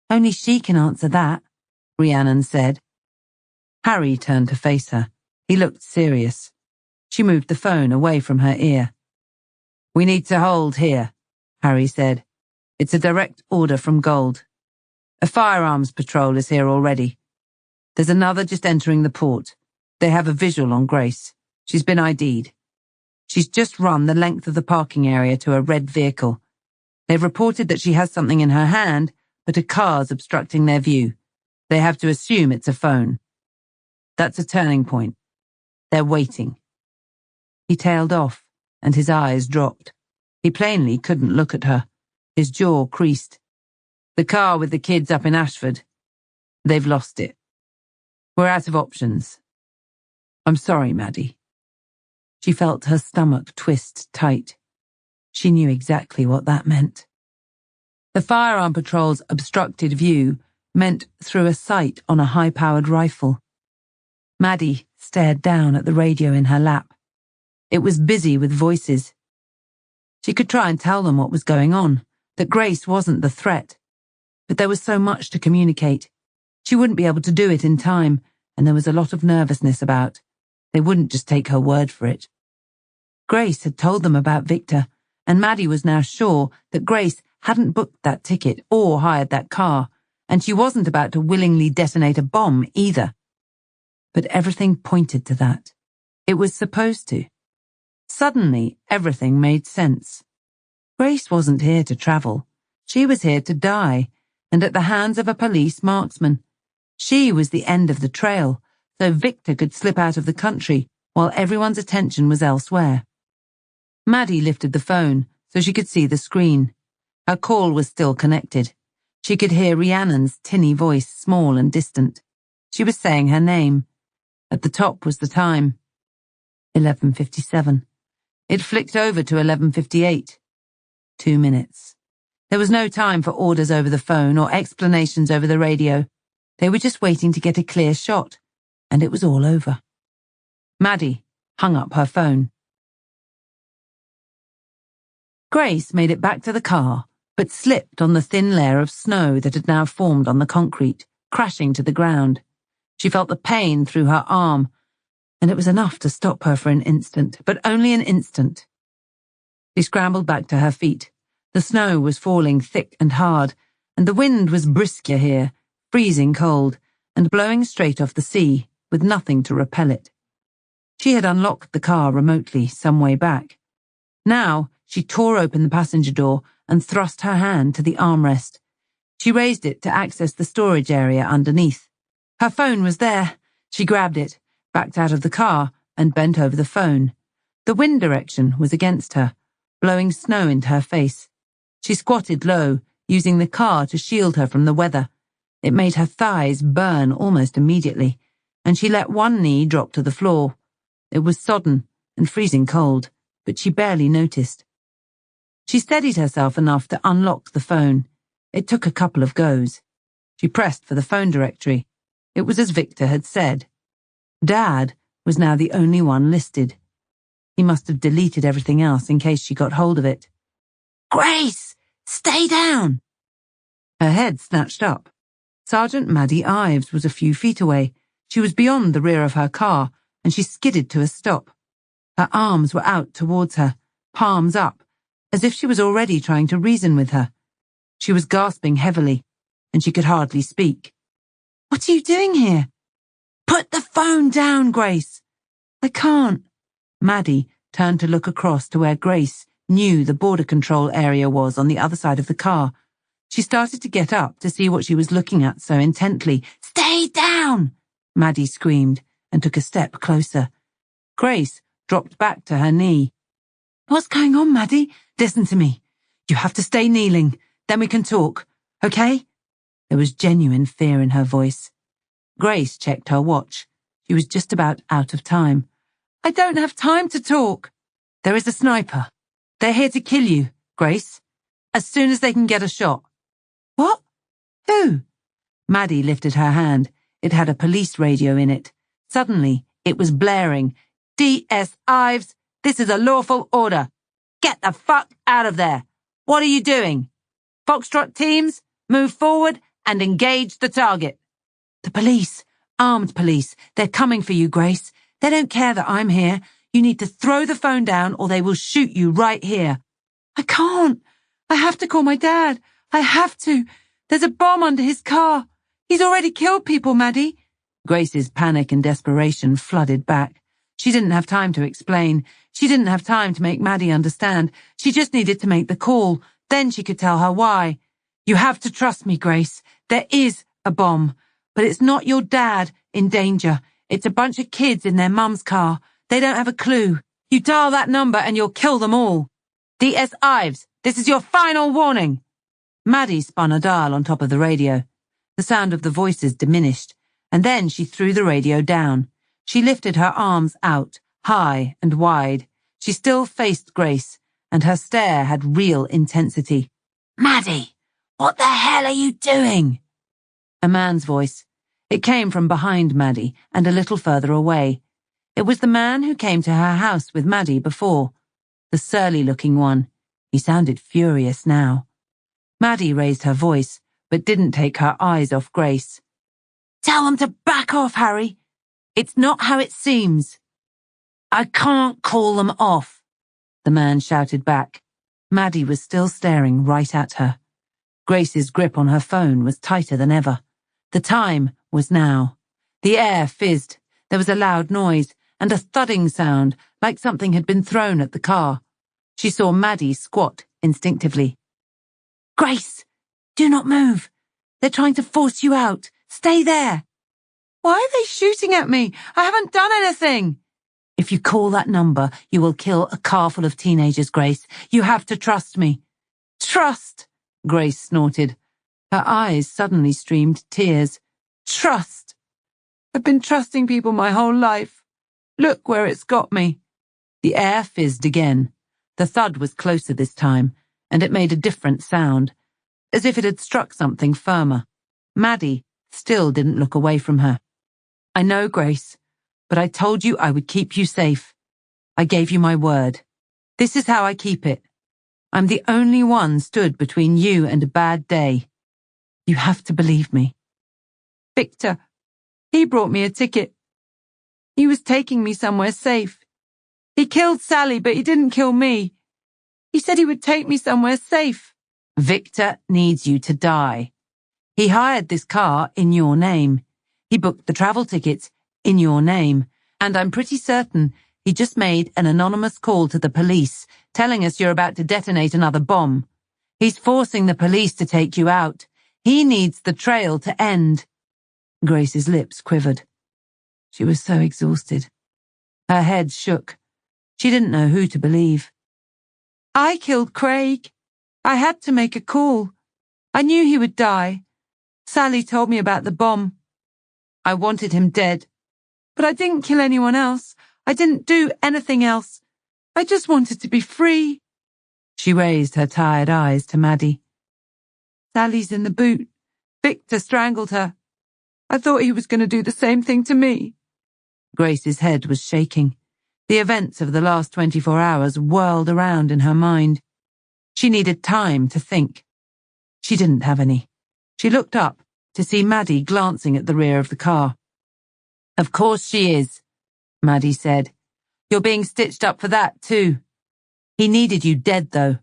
"Only she can answer that," Rhiannon said. Harry turned to face her. He looked serious. She moved the phone away from her ear. "We need to hold here," Harry said. "It's a direct order from Gold. A firearms patrol is here already. There's another just entering the port. They have a visual on Grace. She's been ID'd. She's just run the length of the parking area to a red vehicle. They've reported that she has something in her hand, but a car's obstructing their view. They have to assume it's a phone. That's a turning point. They're waiting." He tailed off, and his eyes dropped. He plainly couldn't look at her. His jaw creased. "The car with the kids up in Ashford. They've lost it. We're out of options." I'm sorry, Maddie. She felt her stomach twist tight. She knew exactly what that meant. The firearm patrol's obstructed view meant through a sight on a high-powered rifle. Maddie stared down at the radio in her lap. It was busy with voices. She could try and tell them what was going on, that Grace wasn't the threat. But there was so much to communicate. She wouldn't be able to do it in time, and there was a lot of nervousness about. They wouldn't just take her word for it. Grace had told them about Victor, and Maddie was now sure that Grace hadn't booked that ticket or hired that car, and she wasn't about to willingly detonate a bomb either. But everything pointed to that. It was supposed to. Suddenly, everything made sense. Grace wasn't here to travel. She was here to die, and at the hands of a police marksman. She was the end of the trail, so Victor could slip out of the country while everyone's attention was elsewhere. Maddie lifted the phone so she could see the screen. Her call was still connected. She could hear Rhiannon's tinny voice, small and distant. She was saying her name. At the top was the time. 11:57. It flicked over to 11:58. 2 minutes. There was no time for orders over the phone or explanations over the radio. They were just waiting to get a clear shot, and it was all over. Maddie hung up her phone. Grace made it back to the car, but slipped on the thin layer of snow that had now formed on the concrete, crashing to the ground. She felt the pain through her arm, and it was enough to stop her for an instant, but only an instant. She scrambled back to her feet. The snow was falling thick and hard, and the wind was brisker here, freezing cold, and blowing straight off the sea, with nothing to repel it. She had unlocked the car remotely some way back. Now, she tore open the passenger door and thrust her hand to the armrest. She raised it to access the storage area underneath. Her phone was there. She grabbed it, backed out of the car, and bent over the phone. The wind direction was against her, blowing snow into her face. She squatted low, using the car to shield her from the weather. It made her thighs burn almost immediately, and she let one knee drop to the floor. It was sodden and freezing cold, but she barely noticed. She steadied herself enough to unlock the phone. It took a couple of goes. She pressed for the phone directory. It was as Victor had said. Dad was now the only one listed. He must have deleted everything else in case she got hold of it. "Grace! Stay down!" Her head snatched up. Sergeant Maddie Ives was a few feet away. She was beyond the rear of her car, and she skidded to a stop. Her arms were out towards her, palms up, as if she was already trying to reason with her. She was gasping heavily, and she could hardly speak. "What are you doing here?" "Put the phone down, Grace." "I can't." Maddie turned to look across to where Grace knew the border control area was on the other side of the car. She started to get up to see what she was looking at so intently. "Stay down!" Maddie screamed and took a step closer. Grace dropped back to her knee. "What's going on, Maddie? Listen to me. You have to stay kneeling. Then we can talk. Okay?" There was genuine fear in her voice. Grace checked her watch. She was just about out of time. "I don't have time to talk." "There is a sniper. They're here to kill you, Grace, as soon as they can get a shot." "What? Who?" Maddie lifted her hand. It had a police radio in it. Suddenly, it was blaring. "DS Ives, this is a lawful order. Get the fuck out of there. What are you doing? Foxtrot teams, move forward and engage the target." "The police, armed police, they're coming for you, Grace. They don't care that I'm here. You need to throw the phone down or they will shoot you right here." "I can't. I have to call my dad. I have to. There's a bomb under his car. He's already killed people, Maddie." Grace's panic and desperation flooded back. She didn't have time to explain. She didn't have time to make Maddie understand. She just needed to make the call. Then she could tell her why. "You have to trust me, Grace. There is a bomb. But it's not your dad in danger. It's a bunch of kids in their mum's car. They don't have a clue. You dial that number and you'll kill them all. DS Ives, this is your final warning." Maddie spun a dial on top of the radio. The sound of the voices diminished, and then she threw the radio down. She lifted her arms out, high and wide. She still faced Grace, and her stare had real intensity. "Maddie, what the hell are you doing?" A man's voice. It came from behind Maddie and a little further away. It was the man who came to her house with Maddie before. The surly-looking one. He sounded furious now. Maddie raised her voice, but didn't take her eyes off Grace. "Tell them to back off, Harry. It's not how it seems." "I can't call them off," the man shouted back. Maddie was still staring right at her. Grace's grip on her phone was tighter than ever. The time was now. The air fizzed. There was a loud noise and a thudding sound like something had been thrown at the car. She saw Maddie squat instinctively. "Grace, do not move. They're trying to force you out. Stay there." "Why are they shooting at me? I haven't done anything." "If you call that number, you will kill a car full of teenagers, Grace. You have to trust me." "Trust," Grace snorted. Her eyes suddenly streamed tears. "Trust. I've been trusting people my whole life. Look where it's got me." The air fizzed again. The thud was closer this time, and it made a different sound, as if it had struck something firmer. Maddie still didn't look away from her. "I know, Grace, but I told you I would keep you safe. I gave you my word. This is how I keep it. I'm the only one stood between you and a bad day. You have to believe me." "Victor, he brought me a ticket. He was taking me somewhere safe. He killed Sally, but he didn't kill me. He said he would take me somewhere safe." "Victor needs you to die. He hired this car in your name. He booked the travel tickets in your name, and I'm pretty certain he just made an anonymous call to the police telling us you're about to detonate another bomb. He's forcing the police to take you out. He needs the trail to end." Grace's lips quivered. She was so exhausted. Her head shook. She didn't know who to believe. "I killed Craig. I had to make a call. I knew he would die. Sally told me about the bomb. I wanted him dead. But I didn't kill anyone else. I didn't do anything else. I just wanted to be free." She raised her tired eyes to Maddie. "Sally's in the boot. Victor strangled her. I thought he was going to do the same thing to me." Grace's head was shaking. The events of the last 24 hours whirled around in her mind. She needed time to think. She didn't have any. She looked up to see Maddie glancing at the rear of the car. "Of course she is," Maddie said. "You're being stitched up for that, too. He needed you dead, though,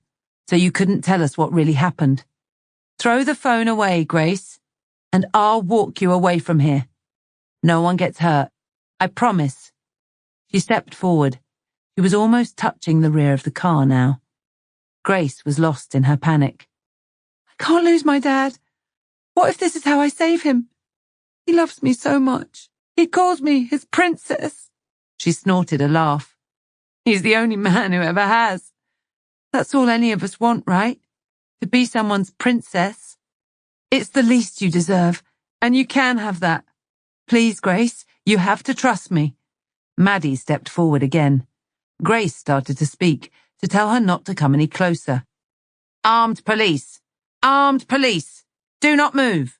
so you couldn't tell us what really happened. Throw the phone away, Grace, and I'll walk you away from here. No one gets hurt. I promise." She stepped forward. She was almost touching the rear of the car now. Grace was lost in her panic. "I can't lose my dad. What if this is how I save him? He loves me so much. He calls me his princess." She snorted a laugh. "He's the only man who ever has. That's all any of us want, right? To be someone's princess. It's the least you deserve, and you can have that. Please, Grace, you have to trust me." Maddie stepped forward again. Grace started to speak, to tell her not to come any closer. "Armed police! Armed police! Do not move!"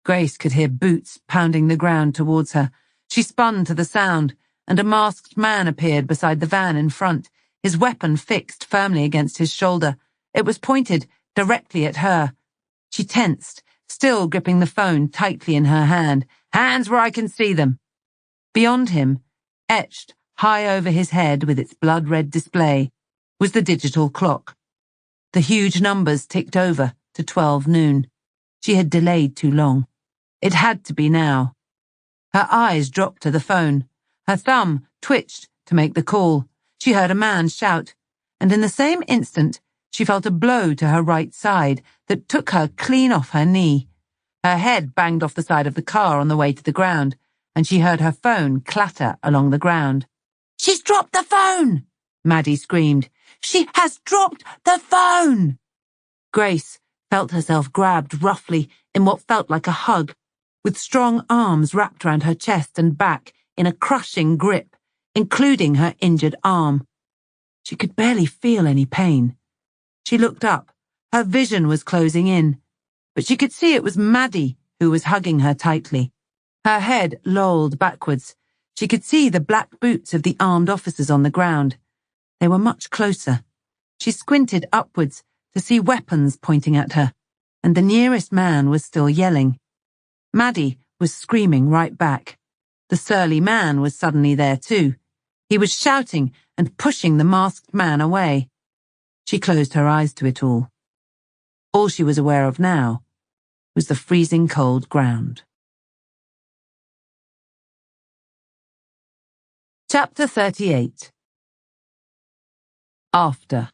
Grace could hear boots pounding the ground towards her. She spun to the sound, and a masked man appeared beside the van in front, his weapon fixed firmly against his shoulder. It was pointed directly at her. She tensed, still gripping the phone tightly in her hand. "Hands where I can see them." Beyond him, etched high over his head with its blood-red display, was the digital clock. The huge numbers ticked over to 12 noon. She had delayed too long. It had to be now. Her eyes dropped to the phone. Her thumb twitched to make the call. She heard a man shout, and in the same instant, she felt a blow to her right side that took her clean off her knee. Her head banged off the side of the car on the way to the ground, and she heard her phone clatter along the ground. "She's dropped the phone!" Maddie screamed. "She has dropped the phone!" Grace felt herself grabbed roughly in what felt like a hug, with strong arms wrapped around her chest and back in a crushing grip, including her injured arm. She could barely feel any pain. She looked up. Her vision was closing in, but she could see it was Maddie who was hugging her tightly. Her head lolled backwards. She could see the black boots of the armed officers on the ground. They were much closer. She squinted upwards to see weapons pointing at her, and the nearest man was still yelling. Maddie was screaming right back. The surly man was suddenly there too. He was shouting and pushing the masked man away. She closed her eyes to it all. All she was aware of now was the freezing cold ground. Chapter 38. After.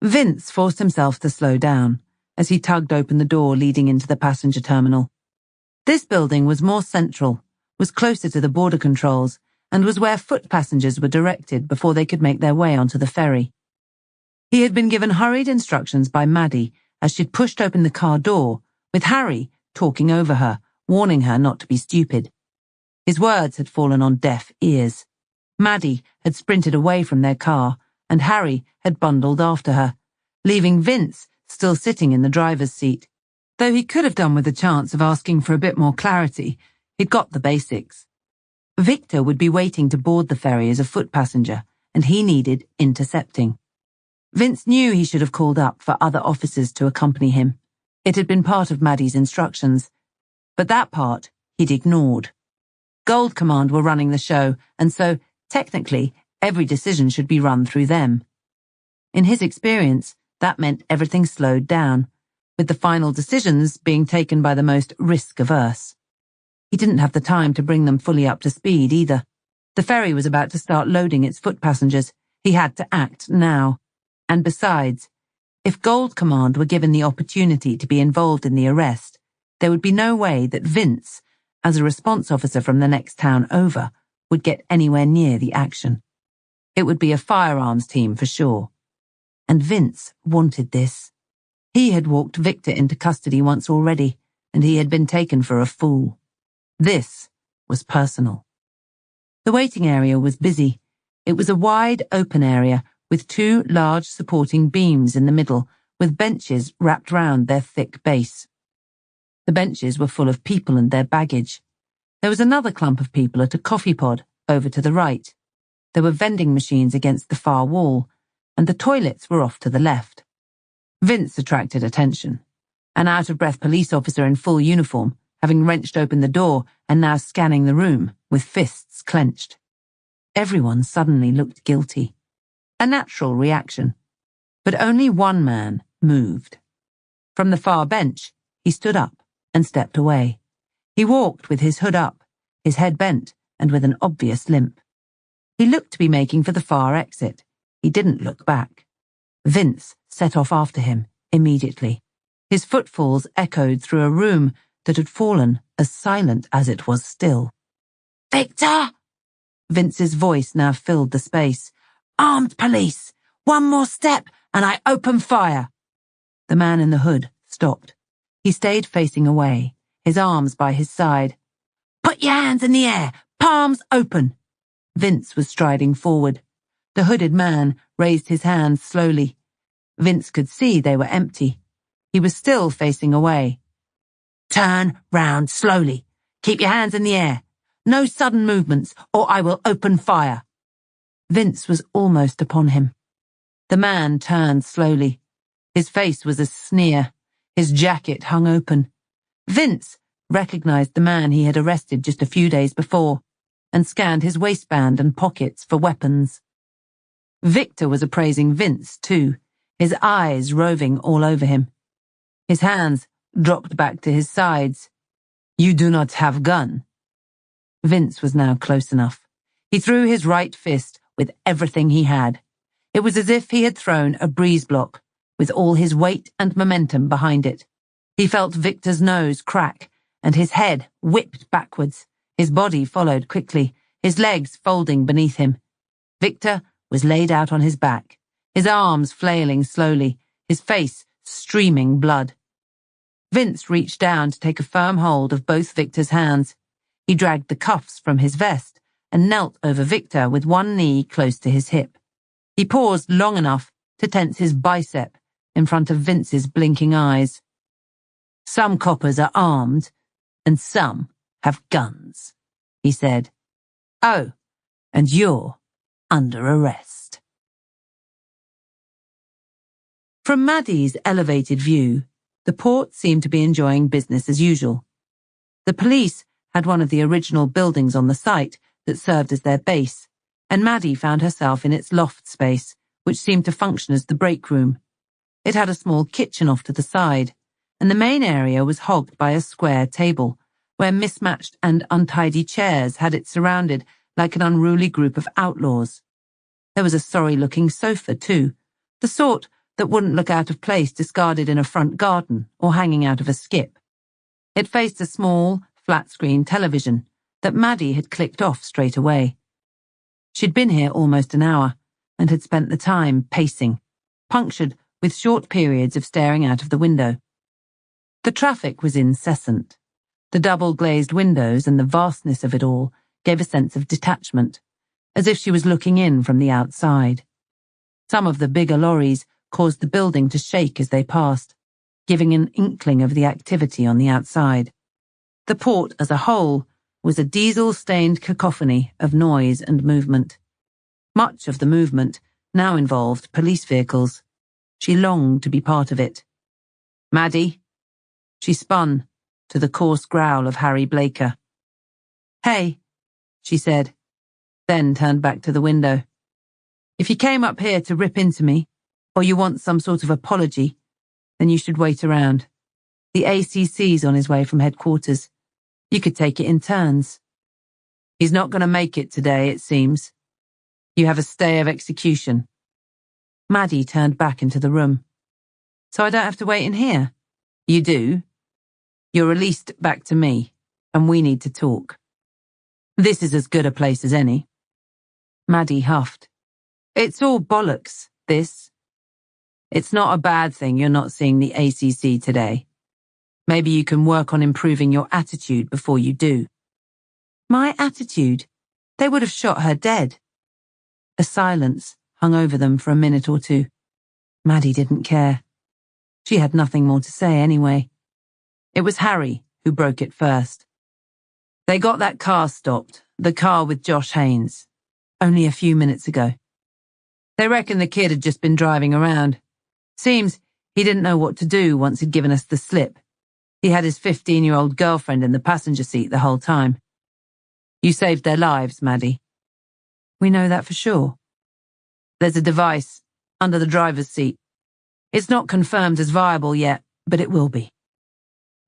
Vince forced himself to slow down as he tugged open the door leading into the passenger terminal. This building was more central, was closer to the border controls, and was where foot passengers were directed before they could make their way onto the ferry. He had been given hurried instructions by Maddie as she'd pushed open the car door, with Harry talking over her, warning her not to be stupid. His words had fallen on deaf ears. Maddie had sprinted away from their car, and Harry had bundled after her, leaving Vince still sitting in the driver's seat. Though he could have done with a chance of asking for a bit more clarity, he'd got the basics. Victor would be waiting to board the ferry as a foot passenger, and he needed intercepting. Vince knew he should have called up for other officers to accompany him. It had been part of Maddie's instructions, but that part he'd ignored. Gold Command were running the show, and so, technically, every decision should be run through them. In his experience, that meant everything slowed down, with the final decisions being taken by the most risk-averse. He didn't have the time to bring them fully up to speed either. The ferry was about to start loading its foot passengers. He had to act now. And besides, if Gold Command were given the opportunity to be involved in the arrest, there would be no way that Vince, as a response officer from the next town over, would get anywhere near the action. It would be a firearms team for sure. And Vince wanted this. He had walked Victor into custody once already, and he had been taken for a fool. This was personal. The waiting area was busy. It was a wide, open area with two large supporting beams in the middle, with benches wrapped round their thick base. The benches were full of people and their baggage. There was another clump of people at a coffee pod over to the right. There were vending machines against the far wall, and the toilets were off to the left. Vince attracted attention. An out-of-breath police officer in full uniform, having wrenched open the door and now scanning the room with fists clenched. Everyone suddenly looked guilty. A natural reaction. But only one man moved. From the far bench, he stood up and stepped away. He walked with his hood up, his head bent, and with an obvious limp. He looked to be making for the far exit. He didn't look back. Vince set off after him immediately. His footfalls echoed through a room that had fallen as silent as it was still. "Victor!" Vince's voice now filled the space. "Armed police! One more step and I open fire!" The man in the hood stopped. He stayed facing away, his arms by his side. "Put your hands in the air, palms open!" Vince was striding forward. The hooded man raised his hands slowly. Vince could see they were empty. He was still facing away. "Turn round slowly. Keep your hands in the air. No sudden movements, or I will open fire." Vince was almost upon him. The man turned slowly. His face was a sneer. His jacket hung open. Vince recognized the man he had arrested just a few days before, and scanned his waistband and pockets for weapons. Victor was appraising Vince, too, his eyes roving all over him. His hands dropped back to his sides. "You do not have gun." Vince was now close enough. He threw his right fist with everything he had. It was as if he had thrown a breeze block, with all his weight and momentum behind it. He felt Victor's nose crack, and his head whipped backwards. His body followed quickly, his legs folding beneath him. Victor was laid out on his back, his arms flailing slowly, his face streaming blood. Vince reached down to take a firm hold of both Victor's hands. He dragged the cuffs from his vest and knelt over Victor with one knee close to his hip. He paused long enough to tense his bicep in front of Vince's blinking eyes. "Some coppers are armed, and some have guns," he said. "Oh, and you're under arrest." From Maddie's elevated view, the port seemed to be enjoying business as usual. The police had one of the original buildings on the site that served as their base, and Maddie found herself in its loft space, which seemed to function as the break room. It had a small kitchen off to the side, and the main area was hogged by a square table, where mismatched and untidy chairs had it surrounded like an unruly group of outlaws. There was a sorry-looking sofa, too, the sort that wouldn't look out of place discarded in a front garden or hanging out of a skip. It faced a small, flat-screen television that Maddie had clicked off straight away. She'd been here almost an hour and had spent the time pacing, punctured with short periods of staring out of the window. The traffic was incessant. The double-glazed windows and the vastness of it all gave a sense of detachment, as if she was looking in from the outside. Some of the bigger lorries caused the building to shake as they passed, giving an inkling of the activity on the outside. The port as a whole was a diesel-stained cacophony of noise and movement. Much of the movement now involved police vehicles. She longed to be part of it. "Maddie?" She spun to the coarse growl of Harry Blaker. "Hey," she said, then turned back to the window. "If you came up here to rip into me, or you want some sort of apology, then you should wait around. The ACC's on his way from headquarters. You could take it in turns. He's not going to make it today, it seems. You have a stay of execution." Maddie turned back into the room. "So I don't have to wait in here?" "You do. You're released back to me, and we need to talk. This is as good a place as any." Maddie huffed. "It's all bollocks, this. It's not a bad thing you're not seeing the ACC today. Maybe you can work on improving your attitude before you do." "My attitude? They would have shot her dead." A silence hung over them for a minute or two. Maddie didn't care. She had nothing more to say anyway. It was Harry who broke it first. "They got that car stopped, the car with Josh Haynes, only a few minutes ago. They reckon the kid had just been driving around. Seems he didn't know what to do once he'd given us the slip. He had his 15-year-old girlfriend in the passenger seat the whole time. You saved their lives, Maddie." "We know that for sure." "There's a device under the driver's seat. It's not confirmed as viable yet, but it will be.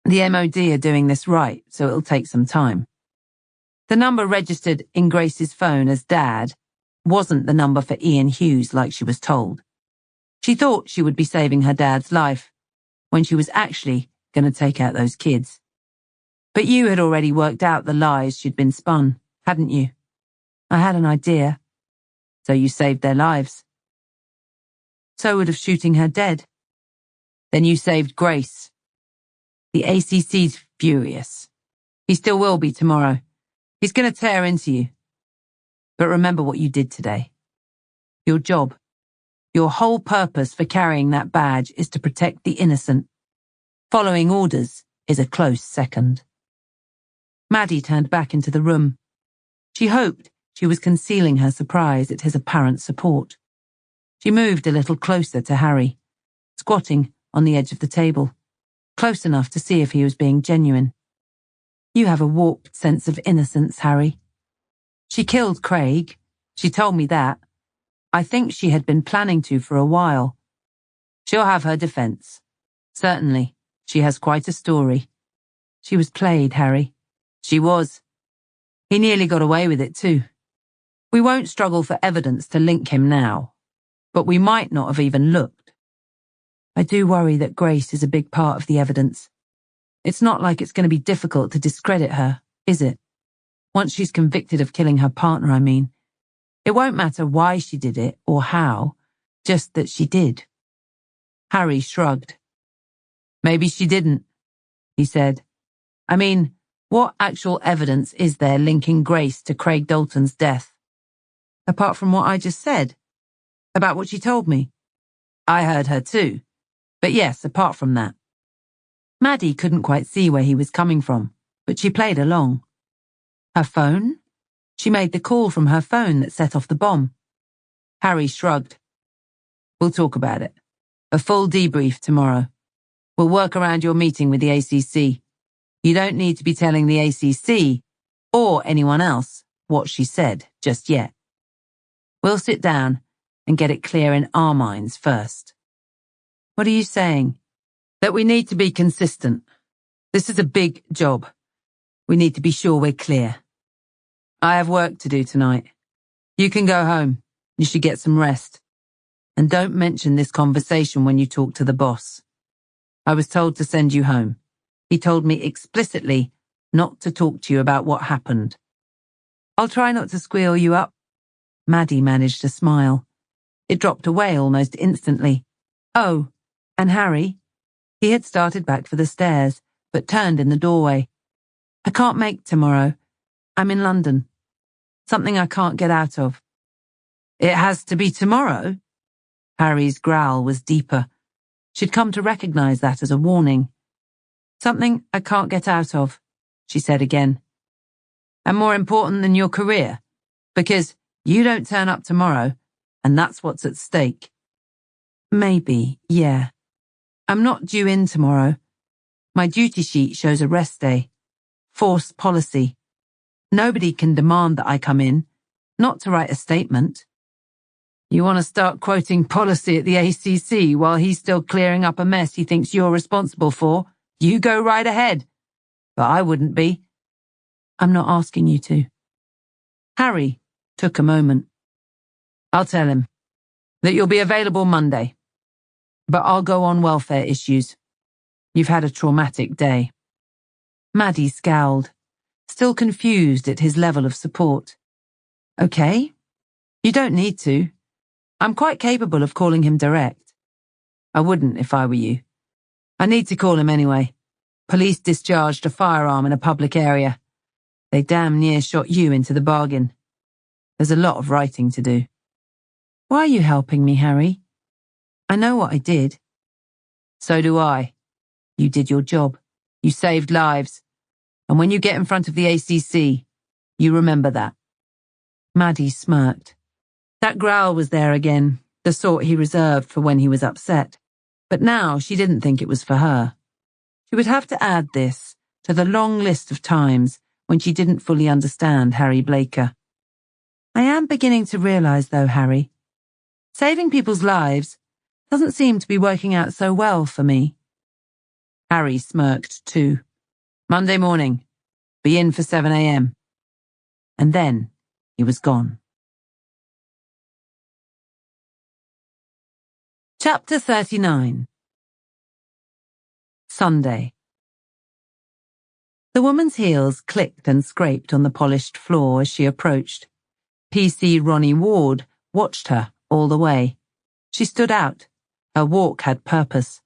The MOD are doing this right, so it'll take some time. The number registered in Grace's phone as Dad wasn't the number for Ian Hughes like she was told. She thought she would be saving her dad's life, when she was actually going to take out those kids. But you had already worked out the lies she'd been spun, hadn't you?" "I had an idea." "So you saved their lives." "So would have shooting her dead." "Then you saved Grace. The ACC's furious. He still will be tomorrow. He's going to tear into you. But remember what you did today. Your job, your whole purpose for carrying that badge is to protect the innocent. Following orders is a close second." Maddie turned back into the room. She hoped she was concealing her surprise at his apparent support. She moved a little closer to Harry, squatting on the edge of the table, close enough to see if he was being genuine. "You have a warped sense of innocence, Harry. She killed Craig. She told me that. I think she had been planning to for a while. She'll have her defense. Certainly, she has quite a story. She was played, Harry. She was. He nearly got away with it too. We won't struggle for evidence to link him now, but we might not have even looked. I do worry that Grace is a big part of the evidence. It's not like it's going to be difficult to discredit her, is it? Once she's convicted of killing her partner, I mean. It won't matter why she did it or how, just that she did." Harry shrugged. "Maybe she didn't," he said. "I mean, What actual evidence is there linking Grace to Craig Dalton's death? Apart from what I just said? About what she told me? I heard her too. But yes, apart from that. Maddie couldn't quite see where he was coming from, but she played along. Her phone? She made the call from her phone that set off the bomb. Harry shrugged. We'll talk about it. A full debrief tomorrow. We'll work around your meeting with the ACC. You don't need to be telling the ACC or anyone else what she said just yet. We'll sit down and get it clear in our minds first. What are you saying? That we need to be consistent. This is a big job. We need to be sure we're clear. I have work to do tonight. You can go home. You should get some rest. And don't mention this conversation when you talk to the boss. I was told to send you home. He told me explicitly not to talk to you about what happened. I'll try not to squeal you up. Maddie managed to smile. It dropped away almost instantly. Oh, and Harry? He had started back for the stairs, but turned in the doorway. I can't make tomorrow. I'm in London. Something I can't get out of. It has to be tomorrow? Harry's growl was deeper. She'd come to recognize that as a warning. Something I can't get out of, she said again. And more important than your career, because you don't turn up tomorrow, and that's what's at stake. Maybe, yeah. I'm not due in tomorrow. My duty sheet shows a rest day. Forced policy. Nobody can demand that I come in, not to write a statement. You want to start quoting policy at the ACC while he's still clearing up a mess he thinks you're responsible for? You go right ahead. But I wouldn't be. I'm not asking you to. Harry took a moment. I'll tell him that you'll be available Monday. But I'll go on welfare issues. You've had a traumatic day. Maddie scowled, still confused at his level of support. Okay. You don't need to. I'm quite capable of calling him direct. I wouldn't if I were you. I need to call him anyway. Police discharged a firearm in a public area. They damn near shot you into the bargain. There's a lot of writing to do. Why are you helping me, Harry? I know what I did. So do I. You did your job. You saved lives. And when you get in front of the ACC, you remember that. Maddie smirked. That growl was there again, the sort he reserved for when he was upset. But now she didn't think it was for her. She would have to add this to the long list of times when she didn't fully understand Harry Blaker. I am beginning to realize, though, Harry, saving people's lives doesn't seem to be working out so well for me. Harry smirked too. Monday morning. Be in for 7 a.m. And then he was gone. Chapter 39. Sunday. The woman's heels clicked and scraped on the polished floor as she approached. PC Ronnie Ward watched her all the way. She stood out. Her walk had purpose.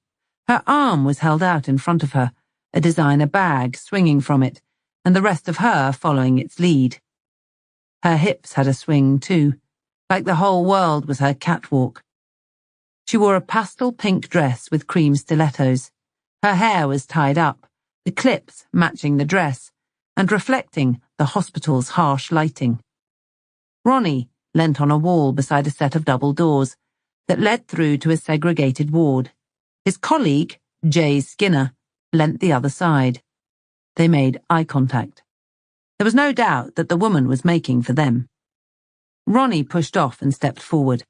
Her arm was held out in front of her, a designer bag swinging from it, and the rest of her following its lead. Her hips had a swing too, like the whole world was her catwalk. She wore a pastel pink dress with cream stilettos. Her hair was tied up, the clips matching the dress, and reflecting the hospital's harsh lighting. Ronnie leant on a wall beside a set of double doors that led through to a segregated ward. His colleague, Jay Skinner, leant the other side. They made eye contact. There was no doubt that the woman was making for them. Ronnie pushed off and stepped forward.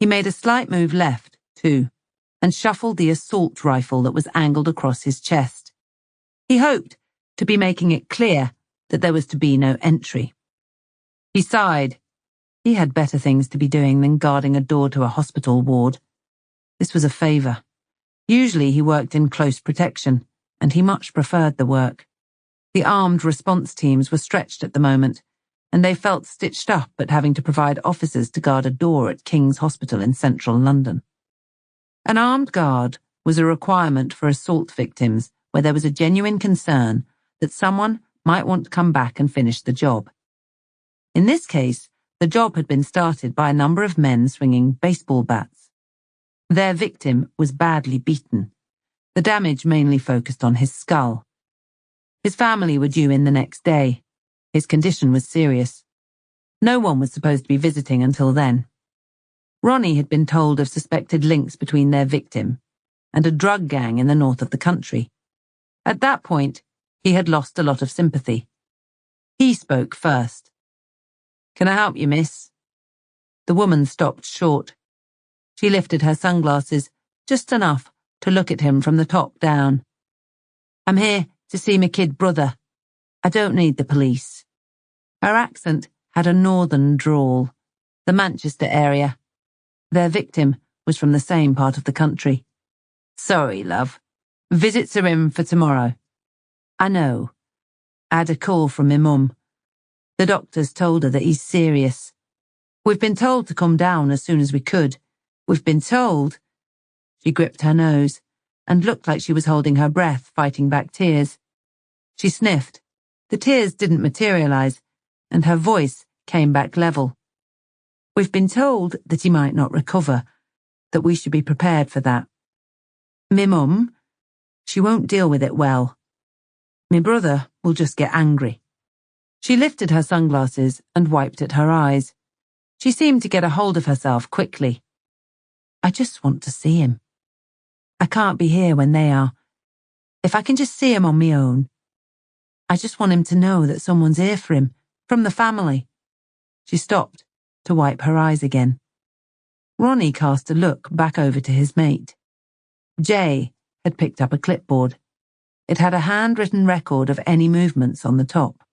He made a slight move left, too, and shuffled the assault rifle that was angled across his chest. He hoped to be making it clear that there was to be no entry. He sighed. He had better things to be doing than guarding a door to a hospital ward. This was a favour. Usually he worked in close protection, and he much preferred the work. The armed response teams were stretched at the moment, and they felt stitched up at having to provide officers to guard a door at King's Hospital in central London. An armed guard was a requirement for assault victims where there was a genuine concern that someone might want to come back and finish the job. In this case, the job had been started by a number of men swinging baseball bats. Their victim was badly beaten. The damage mainly focused on his skull. His family were due in the next day. His condition was serious. No one was supposed to be visiting until then. Ronnie had been told of suspected links between their victim and a drug gang in the north of the country. At that point, he had lost a lot of sympathy. He spoke first. "Can I help you, miss?" The woman stopped short. She lifted her sunglasses, just enough to look at him from the top down. "I'm here to see my kid brother. I don't need the police." Her accent had a northern drawl, the Manchester area. Their victim was from the same part of the country. "Sorry, love. Visits are in for tomorrow." "I know. I had a call from my mum. The doctors told her that he's serious. We've been told to come down as soon as we could. We've been told..." She gripped her nose and looked like she was holding her breath, fighting back tears. She sniffed. The tears didn't materialize, and her voice came back level. "We've been told that he might not recover, that we should be prepared for that. Me mum, she won't deal with it well. Me brother will just get angry." She lifted her sunglasses and wiped at her eyes. She seemed to get a hold of herself quickly. "I just want to see him. I can't be here when they are. If I can just see him on me own. I just want him to know that someone's here for him, from the family." She stopped to wipe her eyes again. Ronnie cast a look back over to his mate. Jay had picked up a clipboard. It had a handwritten record of any movements on the top.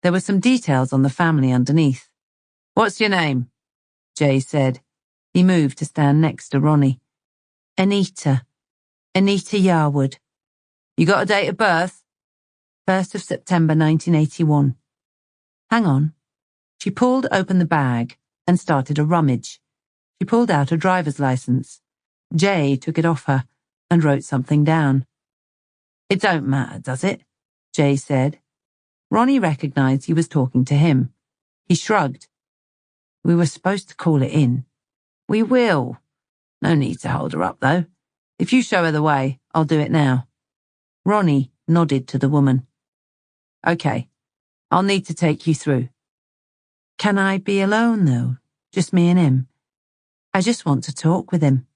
There were some details on the family underneath. "What's your name?" Jay said. He moved to stand next to Ronnie. Anita Yarwood." "You got a date of birth?" 1st of September 1981. "Hang on." She pulled open the bag and started a rummage. She pulled out a driver's license. Jay took it off her and wrote something down. "It don't matter, does it?" Jay said. Ronnie recognized he was talking to him. He shrugged. "We were supposed to call it in." "We will. No need to hold her up, though. If you show her the way, I'll do it now." Ronnie nodded to the woman. "Okay, I'll need to take you through." "Can I be alone, though? Just me and him? I just want to talk with him."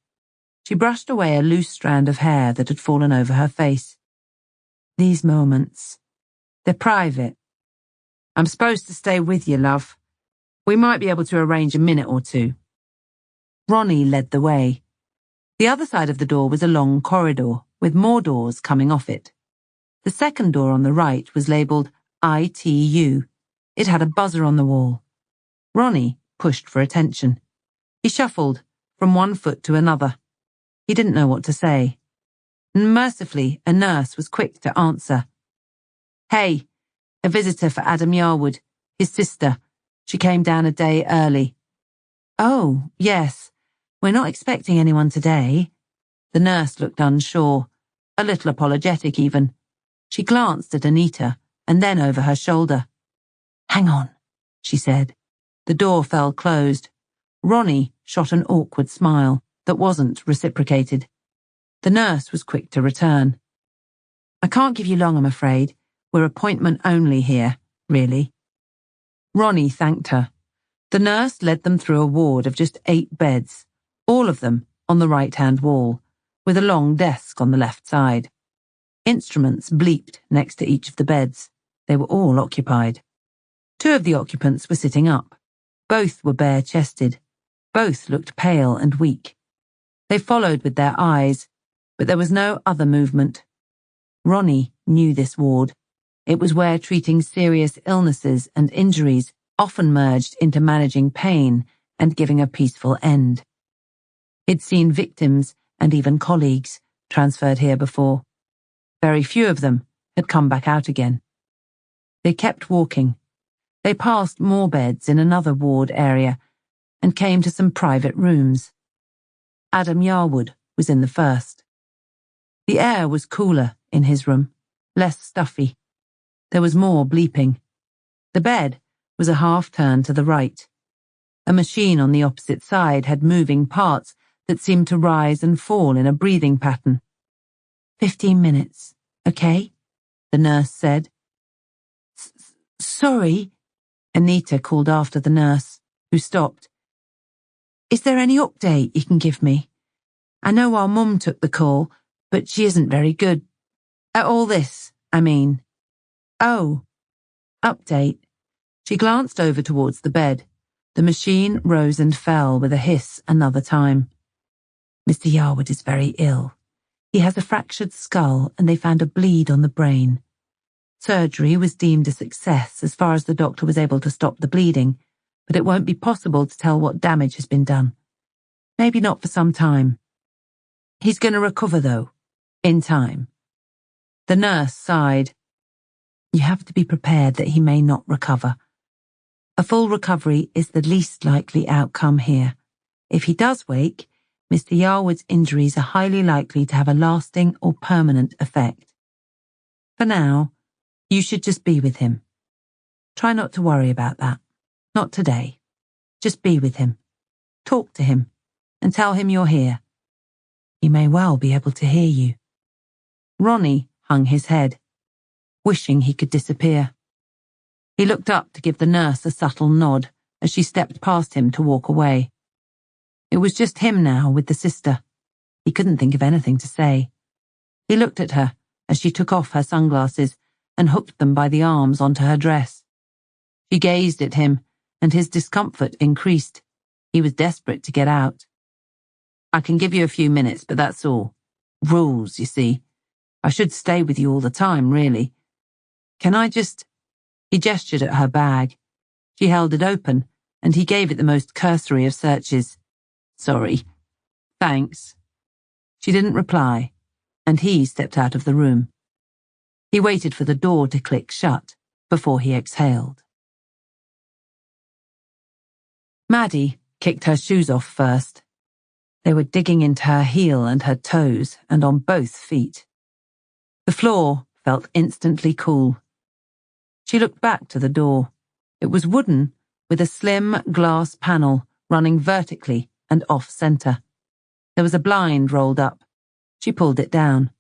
She brushed away a loose strand of hair that had fallen over her face. "These moments, they're private." "I'm supposed to stay with you, love. We might be able to arrange a minute or two." Ronnie led the way. The other side of the door was a long corridor, with more doors coming off it. The second door on the right was labelled ITU. It had a buzzer on the wall. Ronnie pushed for attention. He shuffled from one foot to another. He didn't know what to say. Mercifully, a nurse was quick to answer. "Hey, a visitor for Adam Yarwood, his sister. She came down a day early." "Oh, yes. We're not expecting anyone today." The nurse looked unsure, a little apologetic even. She glanced at Anita and then over her shoulder. "Hang on," she said. The door fell closed. Ronnie shot an awkward smile that wasn't reciprocated. The nurse was quick to return. "I can't give you long, I'm afraid. We're appointment only here, really." Ronnie thanked her. The nurse led them through a ward of just 8 beds, all of them on the right-hand wall, with a long desk on the left side. Instruments bleeped next to each of the beds. They were all occupied. 2 of the occupants were sitting up. Both were bare-chested. Both looked pale and weak. They followed with their eyes, but there was no other movement. Ronnie knew this ward. It was where treating serious illnesses and injuries often merged into managing pain and giving a peaceful end. He'd seen victims and even colleagues transferred here before. Very few of them had come back out again. They kept walking. They passed more beds in another ward area and came to some private rooms. Adam Yarwood was in the first. The air was cooler in his room, less stuffy. There was more bleeping. The bed was a half turn to the right. A machine on the opposite side had moving parts that seemed to rise and fall in a breathing pattern. 15 minutes, okay? The nurse said. Sorry, Anita called after the nurse, who stopped. Is there any update you can give me? I know our mum took the call, but she isn't very good. At all this, I mean. Oh, update. She glanced over towards the bed. The machine rose and fell with a hiss another time. Mr. Yarwood is very ill. He has a fractured skull and they found a bleed on the brain. Surgery was deemed a success as far as the doctor was able to stop the bleeding, but it won't be possible to tell what damage has been done. Maybe not for some time. He's going to recover, though, in time. The nurse sighed. You have to be prepared that he may not recover. A full recovery is the least likely outcome here. If he does wake, Mr. Yarwood's injuries are highly likely to have a lasting or permanent effect. For now, you should just be with him. Try not to worry about that. Not today. Just be with him. Talk to him and tell him you're here. He may well be able to hear you. Ronnie hung his head, wishing he could disappear. He looked up to give the nurse a subtle nod as she stepped past him to walk away. It was just him now with the sister. He couldn't think of anything to say. He looked at her as she took off her sunglasses and hooked them by the arms onto her dress. She gazed at him, and his discomfort increased. He was desperate to get out. I can give you a few minutes, but that's all. Rules, you see. I should stay with you all the time, really. Can I just... He gestured at her bag. She held it open, and he gave it the most cursory of searches. Sorry. Thanks. She didn't reply, and he stepped out of the room. He waited for the door to click shut before he exhaled. Maddie kicked her shoes off first. They were digging into her heel and her toes and on both feet. The floor felt instantly cool. She looked back to the door. It was wooden, with a slim glass panel running vertically and off-center. There was a blind rolled up. She pulled it down.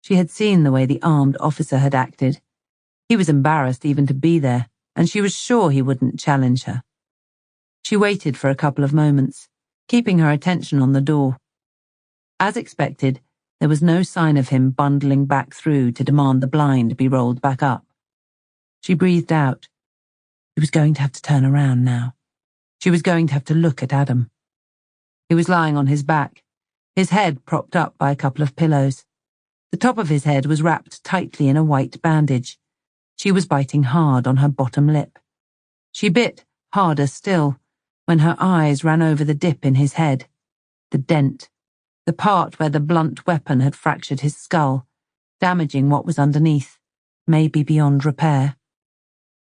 She had seen the way the armed officer had acted. He was embarrassed even to be there, and she was sure he wouldn't challenge her. She waited for a couple of moments, keeping her attention on the door. As expected, there was no sign of him bundling back through to demand the blind be rolled back up. She breathed out. She was going to have to turn around now. She was going to have to look at Adam. He was lying on his back, his head propped up by a couple of pillows. The top of his head was wrapped tightly in a white bandage. She was biting hard on her bottom lip. She bit harder still when her eyes ran over the dip in his head, the dent, the part where the blunt weapon had fractured his skull, damaging what was underneath, maybe beyond repair.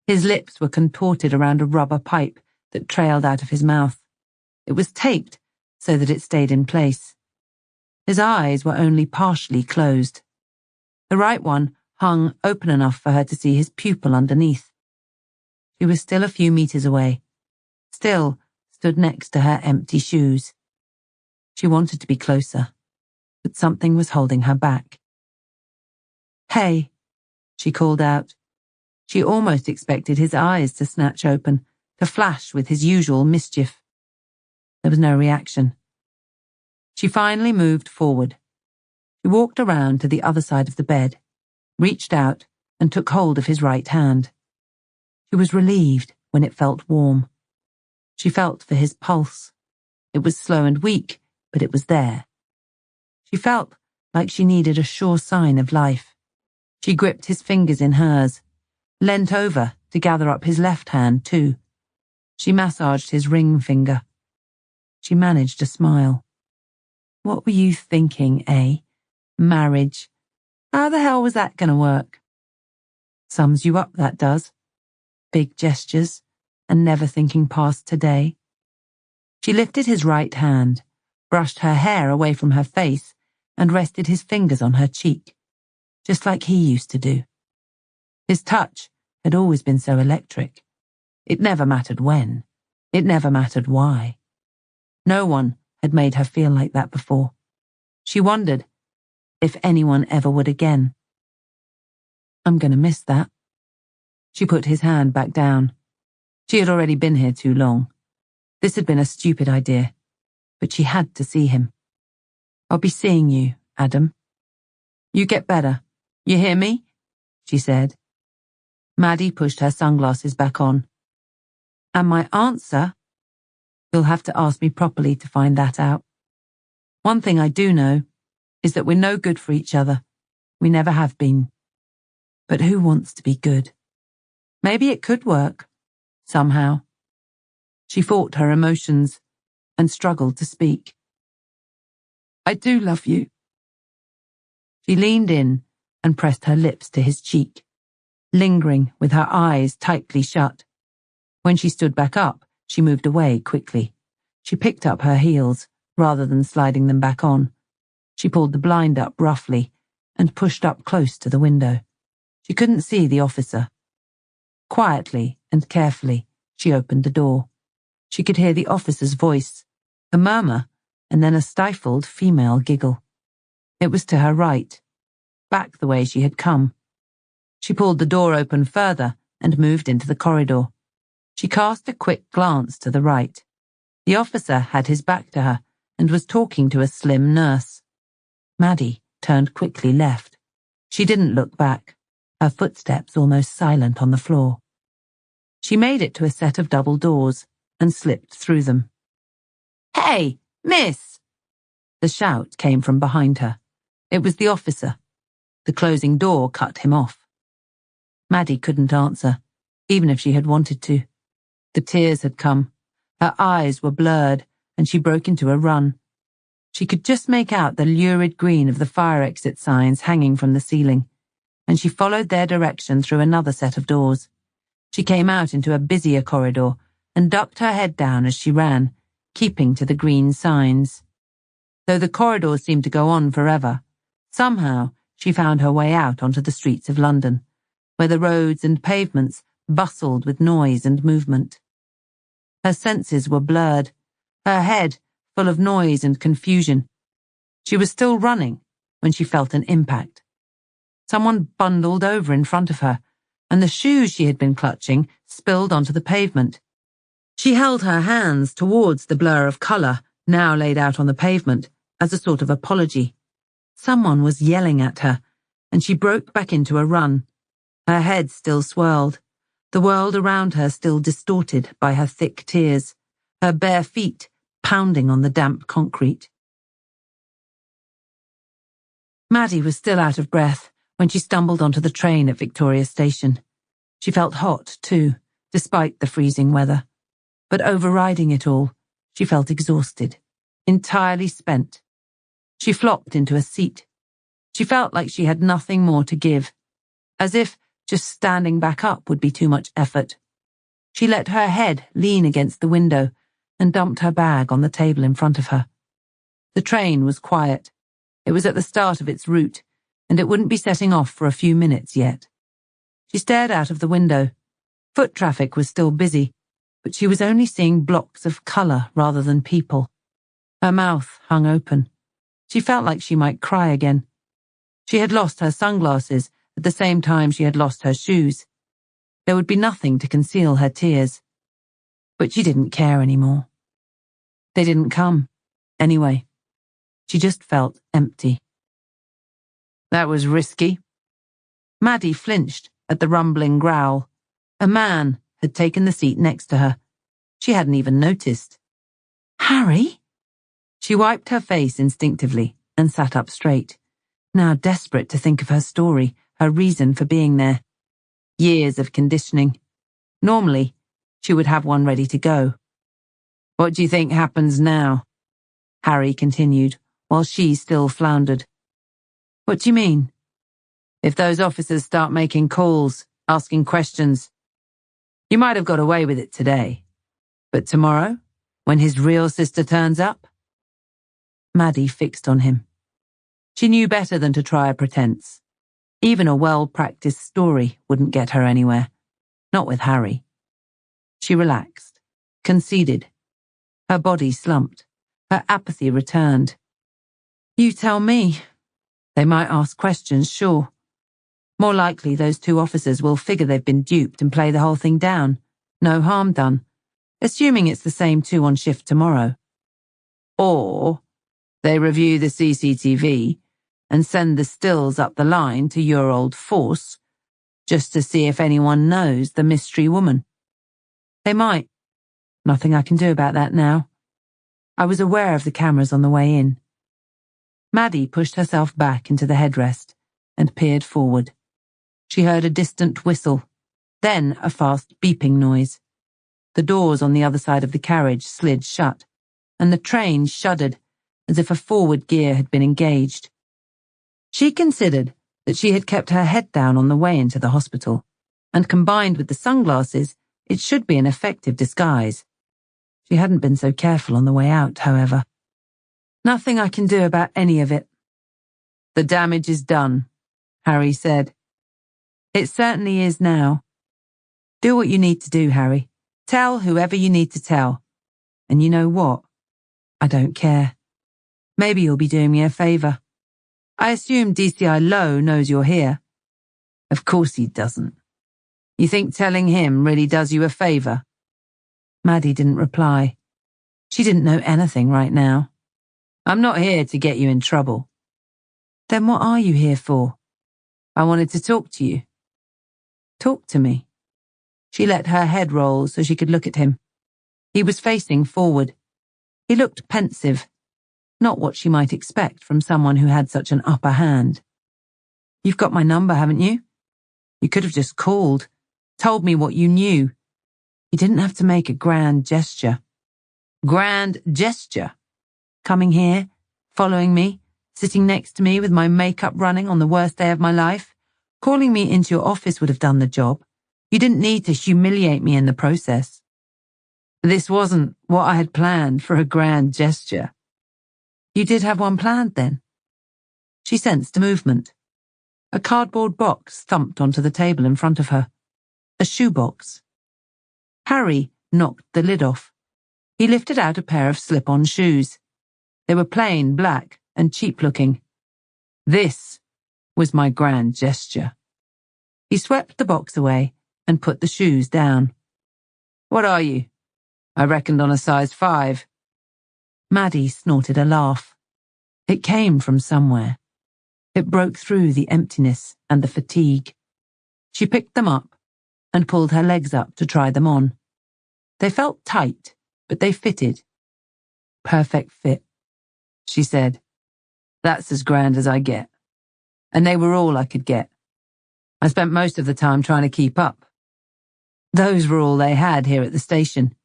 His lips were contorted around a rubber pipe that trailed out of his mouth. It was taped so that it stayed in place. His eyes were only partially closed. The right one hung open enough for her to see his pupil underneath. She was still a few meters away, still stood next to her empty shoes. She wanted to be closer, but something was holding her back. Hey, she called out. She almost expected his eyes to snatch open, to flash with his usual mischief. There was no reaction. She finally moved forward. She walked around to the other side of the bed, reached out and took hold of his right hand. She was relieved when it felt warm. She felt for his pulse. It was slow and weak, but it was there. She felt like she needed a sure sign of life. She gripped his fingers in hers, leant over to gather up his left hand too. She massaged his ring finger. She managed a smile. What were you thinking, eh? Marriage. How the hell was that going to work? Sums you up, that does. Big gestures, and never thinking past today. She lifted his right hand, brushed her hair away from her face, and rested his fingers on her cheek, just like he used to do. His touch had always been so electric. It never mattered when. It never mattered why. No one had made her feel like that before. She wondered if anyone ever would again. I'm going to miss that. She put his hand back down. She had already been here too long. This had been a stupid idea, but she had to see him. I'll be seeing you, Adam. You get better. You hear me? She said. Maddie pushed her sunglasses back on. And my answer? You'll have to ask me properly to find that out. One thing I do know is that we're no good for each other. We never have been. But who wants to be good? Maybe it could work. Somehow. She fought her emotions and struggled to speak. I do love you. She leaned in and pressed her lips to his cheek, lingering with her eyes tightly shut. When she stood back up, she moved away quickly. She picked up her heels rather than sliding them back on. She pulled the blind up roughly and pushed up close to the window. She couldn't see the officer. Quietly and carefully, she opened the door. She could hear the officer's voice, a murmur, and then a stifled female giggle. It was to her right, back the way she had come. She pulled the door open further and moved into the corridor. She cast a quick glance to the right. The officer had his back to her and was talking to a slim nurse. Maddie turned quickly left. She didn't look back, her footsteps almost silent on the floor. She made it to a set of double doors and slipped through them. Hey, miss! The shout came from behind her. It was the officer. The closing door cut him off. Maddie couldn't answer, even if she had wanted to. The tears had come. Her eyes were blurred, and she broke into a run. She could just make out the lurid green of the fire exit signs hanging from the ceiling, and she followed their direction through another set of doors. She came out into a busier corridor and ducked her head down as she ran, keeping to the green signs. Though the corridor seemed to go on forever, somehow she found her way out onto the streets of London, where the roads and pavements bustled with noise and movement. Her senses were blurred, her head full of noise and confusion. She was still running when she felt an impact. Someone bundled over in front of her, and the shoes she had been clutching spilled onto the pavement. She held her hands towards the blur of colour now laid out on the pavement as a sort of apology. Someone was yelling at her, and she broke back into a run. Her head still swirled, the world around her still distorted by her thick tears, her bare feet pounding on the damp concrete. Maddie was still out of breath when she stumbled onto the train at Victoria Station. She felt hot, too, despite the freezing weather. But overriding it all, she felt exhausted, entirely spent. She flopped into a seat. She felt like she had nothing more to give, as if just standing back up would be too much effort. She let her head lean against the window and dumped her bag on the table in front of her. The train was quiet. It was at the start of its route, and it wouldn't be setting off for a few minutes yet. She stared out of the window. Foot traffic was still busy, but she was only seeing blocks of colour rather than people. Her mouth hung open. She felt like she might cry again. She had lost her sunglasses at the same time she had lost her shoes. There would be nothing to conceal her tears. But she didn't care anymore. They didn't come, anyway. She just felt empty. That was risky. Maddie flinched at the rumbling growl. A man had taken the seat next to her. She hadn't even noticed. Harry? She wiped her face instinctively and sat up straight, now desperate to think of her story, her reason for being there. Years of conditioning. Normally, she would have one ready to go. What do you think happens now? Harry continued, while she still floundered. What do you mean? If those officers start making calls, asking questions, you might have got away with it today. But tomorrow, when his real sister turns up? Maddie fixed on him. She knew better than to try a pretense. Even a well-practiced story wouldn't get her anywhere. Not with Harry. She relaxed, conceded. Her body slumped. Her apathy returned. You tell me. They might ask questions, sure. More likely those two officers will figure they've been duped and play the whole thing down. No harm done. Assuming it's the same two on shift tomorrow. Or they review the CCTV and send the stills up the line to your old force just to see if anyone knows the mystery woman. They might. Nothing I can do about that now. I was aware of the cameras on the way in. Maddie pushed herself back into the headrest and peered forward. She heard a distant whistle, then a fast beeping noise. The doors on the other side of the carriage slid shut, and the train shuddered as if a forward gear had been engaged. She considered that she had kept her head down on the way into the hospital, and combined with the sunglasses, it should be an effective disguise. She hadn't been so careful on the way out, however. Nothing I can do about any of it. The damage is done, Harry said. It certainly is now. Do what you need to do, Harry. Tell whoever you need to tell. And you know what? I don't care. Maybe you'll be doing me a favour. I assume DCI Lowe knows you're here. Of course he doesn't. You think telling him really does you a favour? Maddie didn't reply. She didn't know anything right now. I'm not here to get you in trouble. Then what are you here for? I wanted to talk to you. Talk to me. She let her head roll so she could look at him. He was facing forward. He looked pensive, not what she might expect from someone who had such an upper hand. You've got my number, haven't you? You could have just called, told me what you knew. You didn't have to make a grand gesture. Grand gesture? Coming here, following me, sitting next to me with my makeup running on the worst day of my life. Calling me into your office would have done the job. You didn't need to humiliate me in the process. This wasn't what I had planned for a grand gesture. You did have one planned then? She sensed a movement. A cardboard box thumped onto the table in front of her. A shoebox. Harry knocked the lid off. He lifted out a pair of slip-on shoes. They were plain, black, and cheap-looking. This was my grand gesture. He swept the box away and put the shoes down. What are you? I reckoned on a size 5. Maddie snorted a laugh. It came from somewhere. It broke through the emptiness and the fatigue. She picked them up and pulled her legs up to try them on. They felt tight, but they fitted. Perfect fit, she said. That's as grand as I get. And they were all I could get. I spent most of the time trying to keep up. Those were all they had here at the station.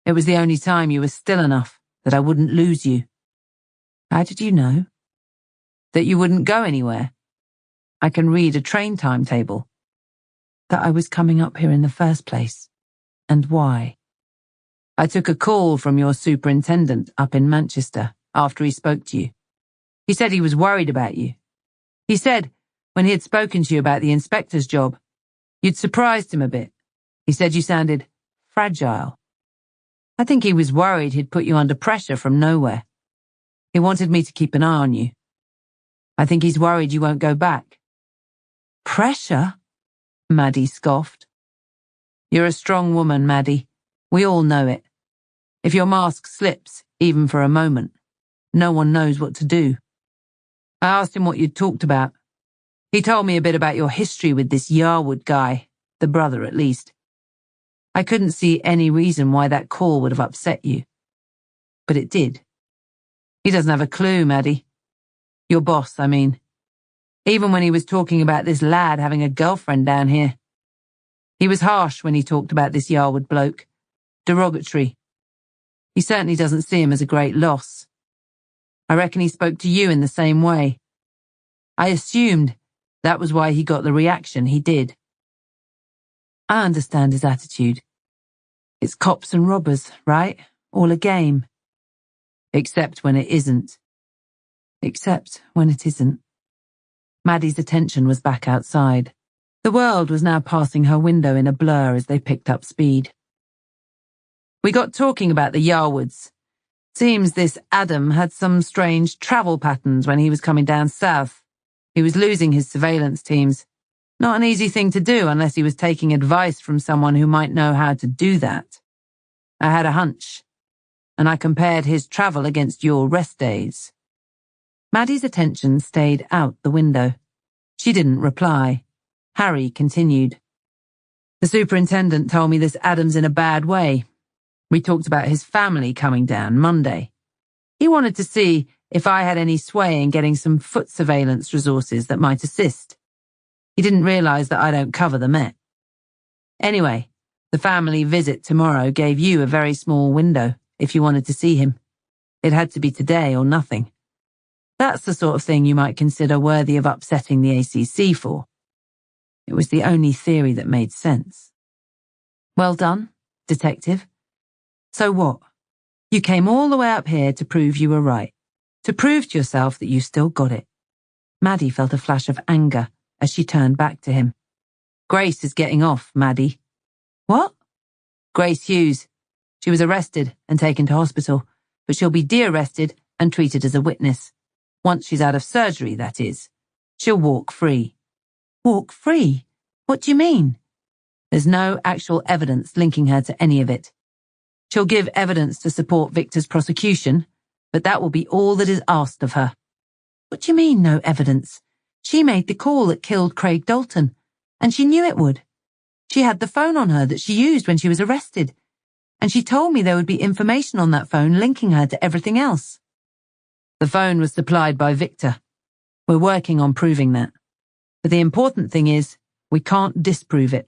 It was the only time you were still enough that I wouldn't lose you. How did you know? That you wouldn't go anywhere. I can read a train timetable. That I was coming up here in the first place. And why? I took a call from your superintendent up in Manchester after he spoke to you. He said he was worried about you. He said, when he had spoken to you about the inspector's job, you'd surprised him a bit. He said you sounded fragile. I think he was worried he'd put you under pressure from nowhere. He wanted me to keep an eye on you. I think he's worried you won't go back. Pressure? Maddie scoffed. You're a strong woman, Maddie. We all know it. If your mask slips, even for a moment, no one knows what to do. I asked him what you'd talked about. He told me a bit about your history with this Yarwood guy, the brother at least. I couldn't see any reason why that call would have upset you. But it did. He doesn't have a clue, Maddie. Your boss, I mean. Even when he was talking about this lad having a girlfriend down here. He was harsh when he talked about this Yarwood bloke. Derogatory. He certainly doesn't see him as a great loss. I reckon he spoke to you in the same way. I assumed that was why he got the reaction he did. I understand his attitude. It's cops and robbers, right? All a game. Except when it isn't. Except when it isn't. Maddie's attention was back outside. The world was now passing her window in a blur as they picked up speed. We got talking about the Yarwoods. Seems this Adam had some strange travel patterns when he was coming down south. He was losing his surveillance teams. Not an easy thing to do unless he was taking advice from someone who might know how to do that. I had a hunch, and I compared his travel against your rest days. Maddie's attention stayed out the window. She didn't reply. Harry continued. The superintendent told me this Adam's in a bad way. We talked about his family coming down Monday. He wanted to see if I had any sway in getting some foot surveillance resources that might assist. He didn't realize that I don't cover the Met. Anyway, the family visit tomorrow gave you a very small window if you wanted to see him. It had to be today or nothing. That's the sort of thing you might consider worthy of upsetting the ACC for. It was the only theory that made sense. Well done, detective. So what? You came all the way up here to prove you were right, to prove to yourself that you still got it. Maddie felt a flash of anger as she turned back to him. Grace is getting off, Maddie. What? Grace Hughes. She was arrested and taken to hospital, but she'll be de-arrested and treated as a witness. Once she's out of surgery, that is. She'll walk free. Walk free? What do you mean? There's no actual evidence linking her to any of it. She'll give evidence to support Victor's prosecution, but that will be all that is asked of her. What do you mean, no evidence? She made the call that killed Craig Dalton, and she knew it would. She had the phone on her that she used when she was arrested, and she told me there would be information on that phone linking her to everything else. The phone was supplied by Victor. We're working on proving that. But the important thing is, we can't disprove it.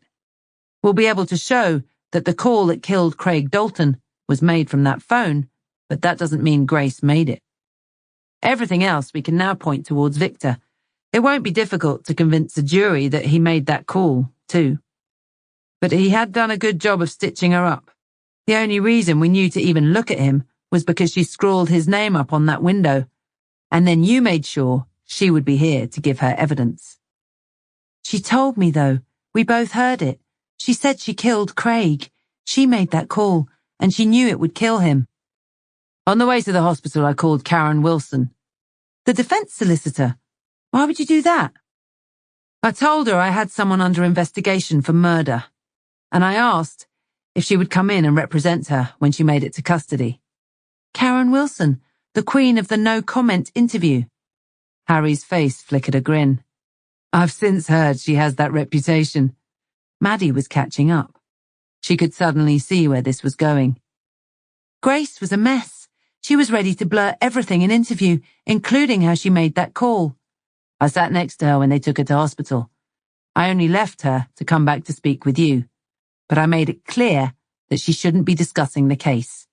We'll be able to show that the call that killed Craig Dalton was made from that phone, but that doesn't mean Grace made it. Everything else we can now point towards Victor. It won't be difficult to convince a jury that he made that call, too. But he had done a good job of stitching her up. The only reason we knew to even look at him was because she scrawled his name up on that window, and then you made sure she would be here to give her evidence. She told me, though. We both heard it. She said she killed Craig. She made that call, and she knew it would kill him. On the way to the hospital, I called Karen Wilson. The defense solicitor. Why would you do that? I told her I had someone under investigation for murder, and I asked if she would come in and represent her when she made it to custody. Karen Wilson, the queen of the no-comment interview. Harry's face flickered a grin. I've since heard she has that reputation. Maddie was catching up. She could suddenly see where this was going. Grace was a mess. She was ready to blur everything in interview, including how she made that call. I sat next to her when they took her to hospital. I only left her to come back to speak with you, but I made it clear that she shouldn't be discussing the case.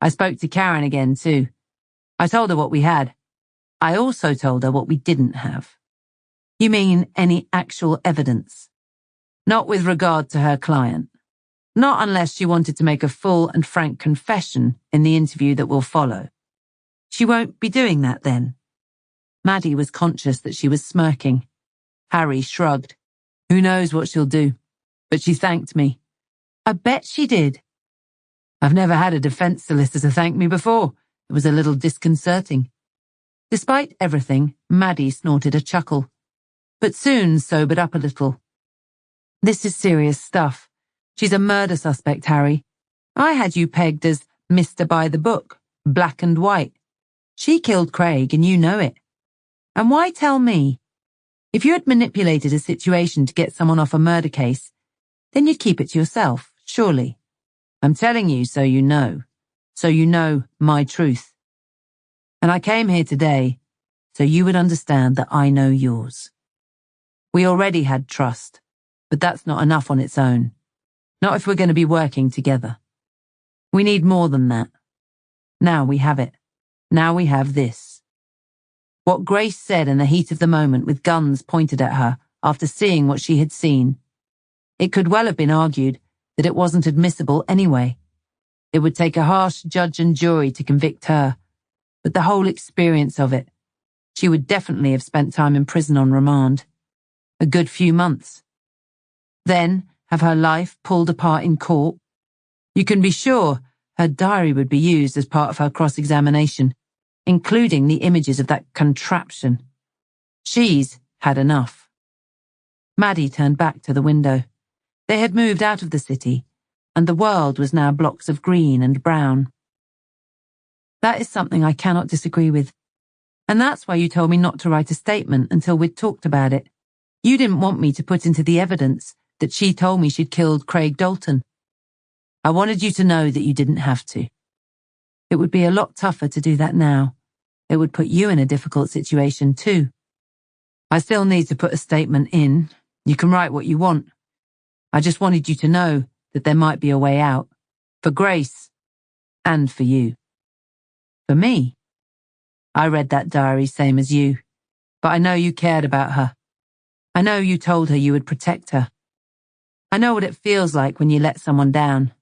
I spoke to Karen again, too. I told her what we had. I also told her what we didn't have. You mean any actual evidence? Not with regard to her client. Not unless she wanted to make a full and frank confession in the interview that will follow. She won't be doing that then. Maddie was conscious that she was smirking. Harry shrugged. Who knows what she'll do? But she thanked me. I bet she did. I've never had a defense solicitor thank me before. It was a little disconcerting. Despite everything, Maddie snorted a chuckle, but soon sobered up a little. This is serious stuff. She's a murder suspect, Harry. I had you pegged as Mr. By the Book, black and white. She killed Craig and you know it. And why tell me? If you had manipulated a situation to get someone off a murder case, then you'd keep it to yourself, surely. I'm telling you so you know my truth. And I came here today so you would understand that I know yours. We already had trust, but that's not enough on its own. Not if we're going to be working together. We need more than that. Now we have it. Now we have this. What Grace said in the heat of the moment with guns pointed at her after seeing what she had seen. It could well have been argued that it wasn't admissible anyway. It would take a harsh judge and jury to convict her, but the whole experience of it. She would definitely have spent time in prison on remand. A good few months. Then have her life pulled apart in court. You can be sure her diary would be used as part of her cross-examination, including the images of that contraption. She's had enough. Maddie turned back to the window. They had moved out of the city, and the world was now blocks of green and brown. That is something I cannot disagree with. And that's why you told me not to write a statement until we'd talked about it. You didn't want me to put into the evidence that she told me she'd killed Craig Dalton. I wanted you to know that you didn't have to. It would be a lot tougher to do that now. It would put you in a difficult situation too. I still need to put a statement in. You can write what you want. I just wanted you to know that there might be a way out. For Grace. And for you. For me? I read that diary same as you. But I know you cared about her. I know you told her you would protect her. I know what it feels like when you let someone down.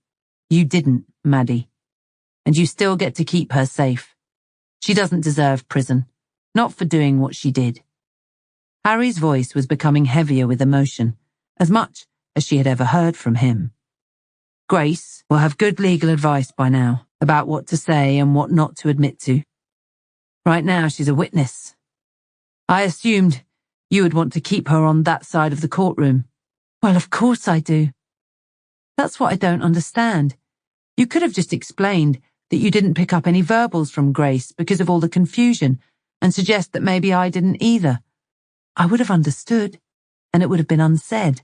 You didn't, Maddie. And you still get to keep her safe. She doesn't deserve prison. Not for doing what she did. Harry's voice was becoming heavier with emotion, as much as she had ever heard from him. Grace will have good legal advice by now about what to say and what not to admit to. Right now she's a witness. I assumed you would want to keep her on that side of the courtroom. Well, of course I do. That's what I don't understand. You could have just explained that you didn't pick up any verbals from Grace because of all the confusion and suggest that maybe I didn't either. I would have understood, and it would have been unsaid.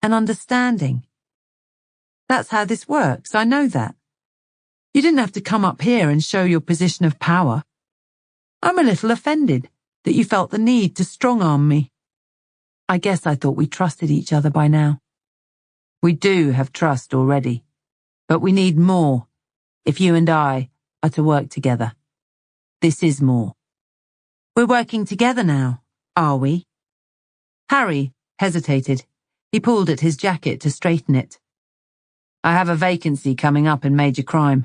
An understanding. That's how this works, I know that. You didn't have to come up here and show your position of power. I'm a little offended that you felt the need to strong-arm me. I guess I thought we trusted each other by now. We do have trust already, but we need more if you and I are to work together. This is more. We're working together now, are we? Harry hesitated. He pulled at his jacket to straighten it. I have a vacancy coming up in major crime.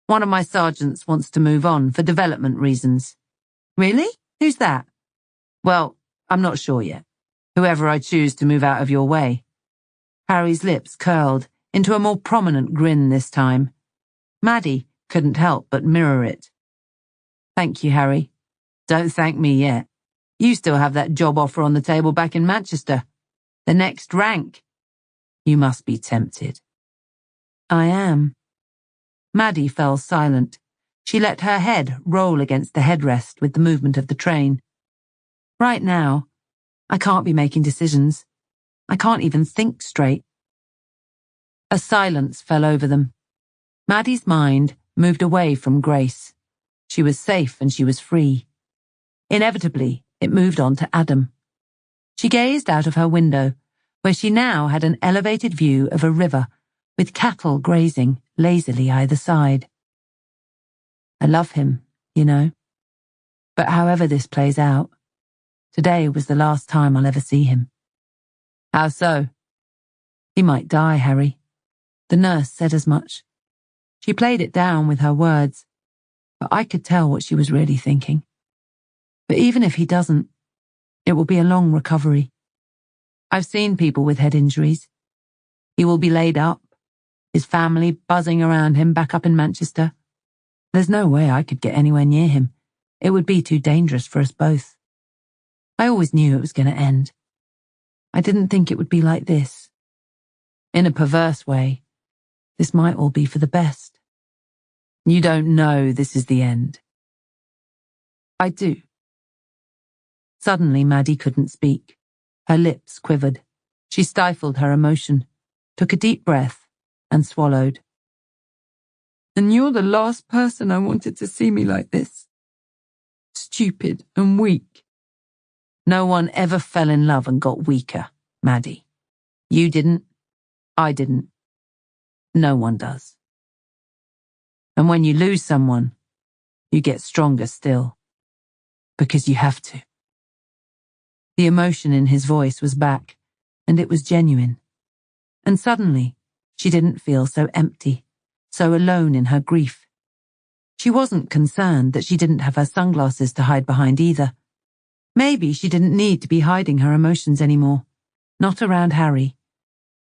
One of my sergeants wants to move on for development reasons. Really? Who's that? Well, I'm not sure yet. Whoever I choose to move out of your way. Harry's lips curled into a more prominent grin this time. Maddie couldn't help but mirror it. Thank you, Harry. Don't thank me yet. You still have that job offer on the table back in Manchester. The next rank. You must be tempted. I am. Maddie fell silent. She let her head roll against the headrest with the movement of the train. Right now, I can't be making decisions. I can't even think straight. A silence fell over them. Maddie's mind moved away from Grace. She was safe and she was free. Inevitably, it moved on to Adam. She gazed out of her window, where she now had an elevated view of a river with cattle grazing lazily either side. I love him, you know. But however this plays out, today was the last time I'll ever see him. How so? He might die, Harry. The nurse said as much. She played it down with her words, but I could tell what she was really thinking. But even if he doesn't, it will be a long recovery. I've seen people with head injuries. He will be laid up, his family buzzing around him back up in Manchester. There's no way I could get anywhere near him. It would be too dangerous for us both. I always knew it was going to end. I didn't think it would be like this. In a perverse way, this might all be for the best. You don't know this is the end. I do. Suddenly, Maddie couldn't speak. Her lips quivered. She stifled her emotion, took a deep breath, and swallowed. And you're the last person I wanted to see me like this. Stupid and weak. No one ever fell in love and got weaker, Maddie. You didn't. I didn't. No one does. And when you lose someone, you get stronger still. Because you have to. The emotion in his voice was back, and it was genuine. And suddenly, she didn't feel so empty, so alone in her grief. She wasn't concerned that she didn't have her sunglasses to hide behind either. Maybe she didn't need to be hiding her emotions anymore. Not around Harry.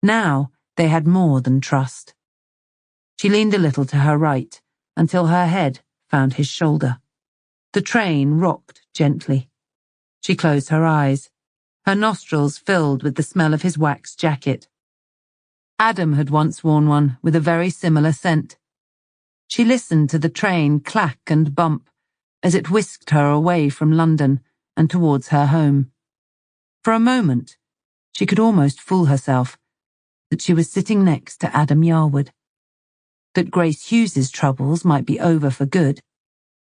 Now they had more than trust. She leaned a little to her right until her head found his shoulder. The train rocked gently. She closed her eyes, her nostrils filled with the smell of his wax jacket. Adam had once worn one with a very similar scent. She listened to the train clack and bump as it whisked her away from London and towards her home. For a moment, she could almost fool herself that she was sitting next to Adam Yarwood, that Grace Hughes's troubles might be over for good,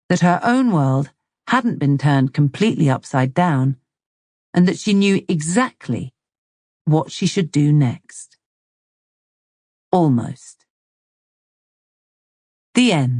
that her own world hadn't been turned completely upside down, and that she knew exactly what she should do next. Almost. The end.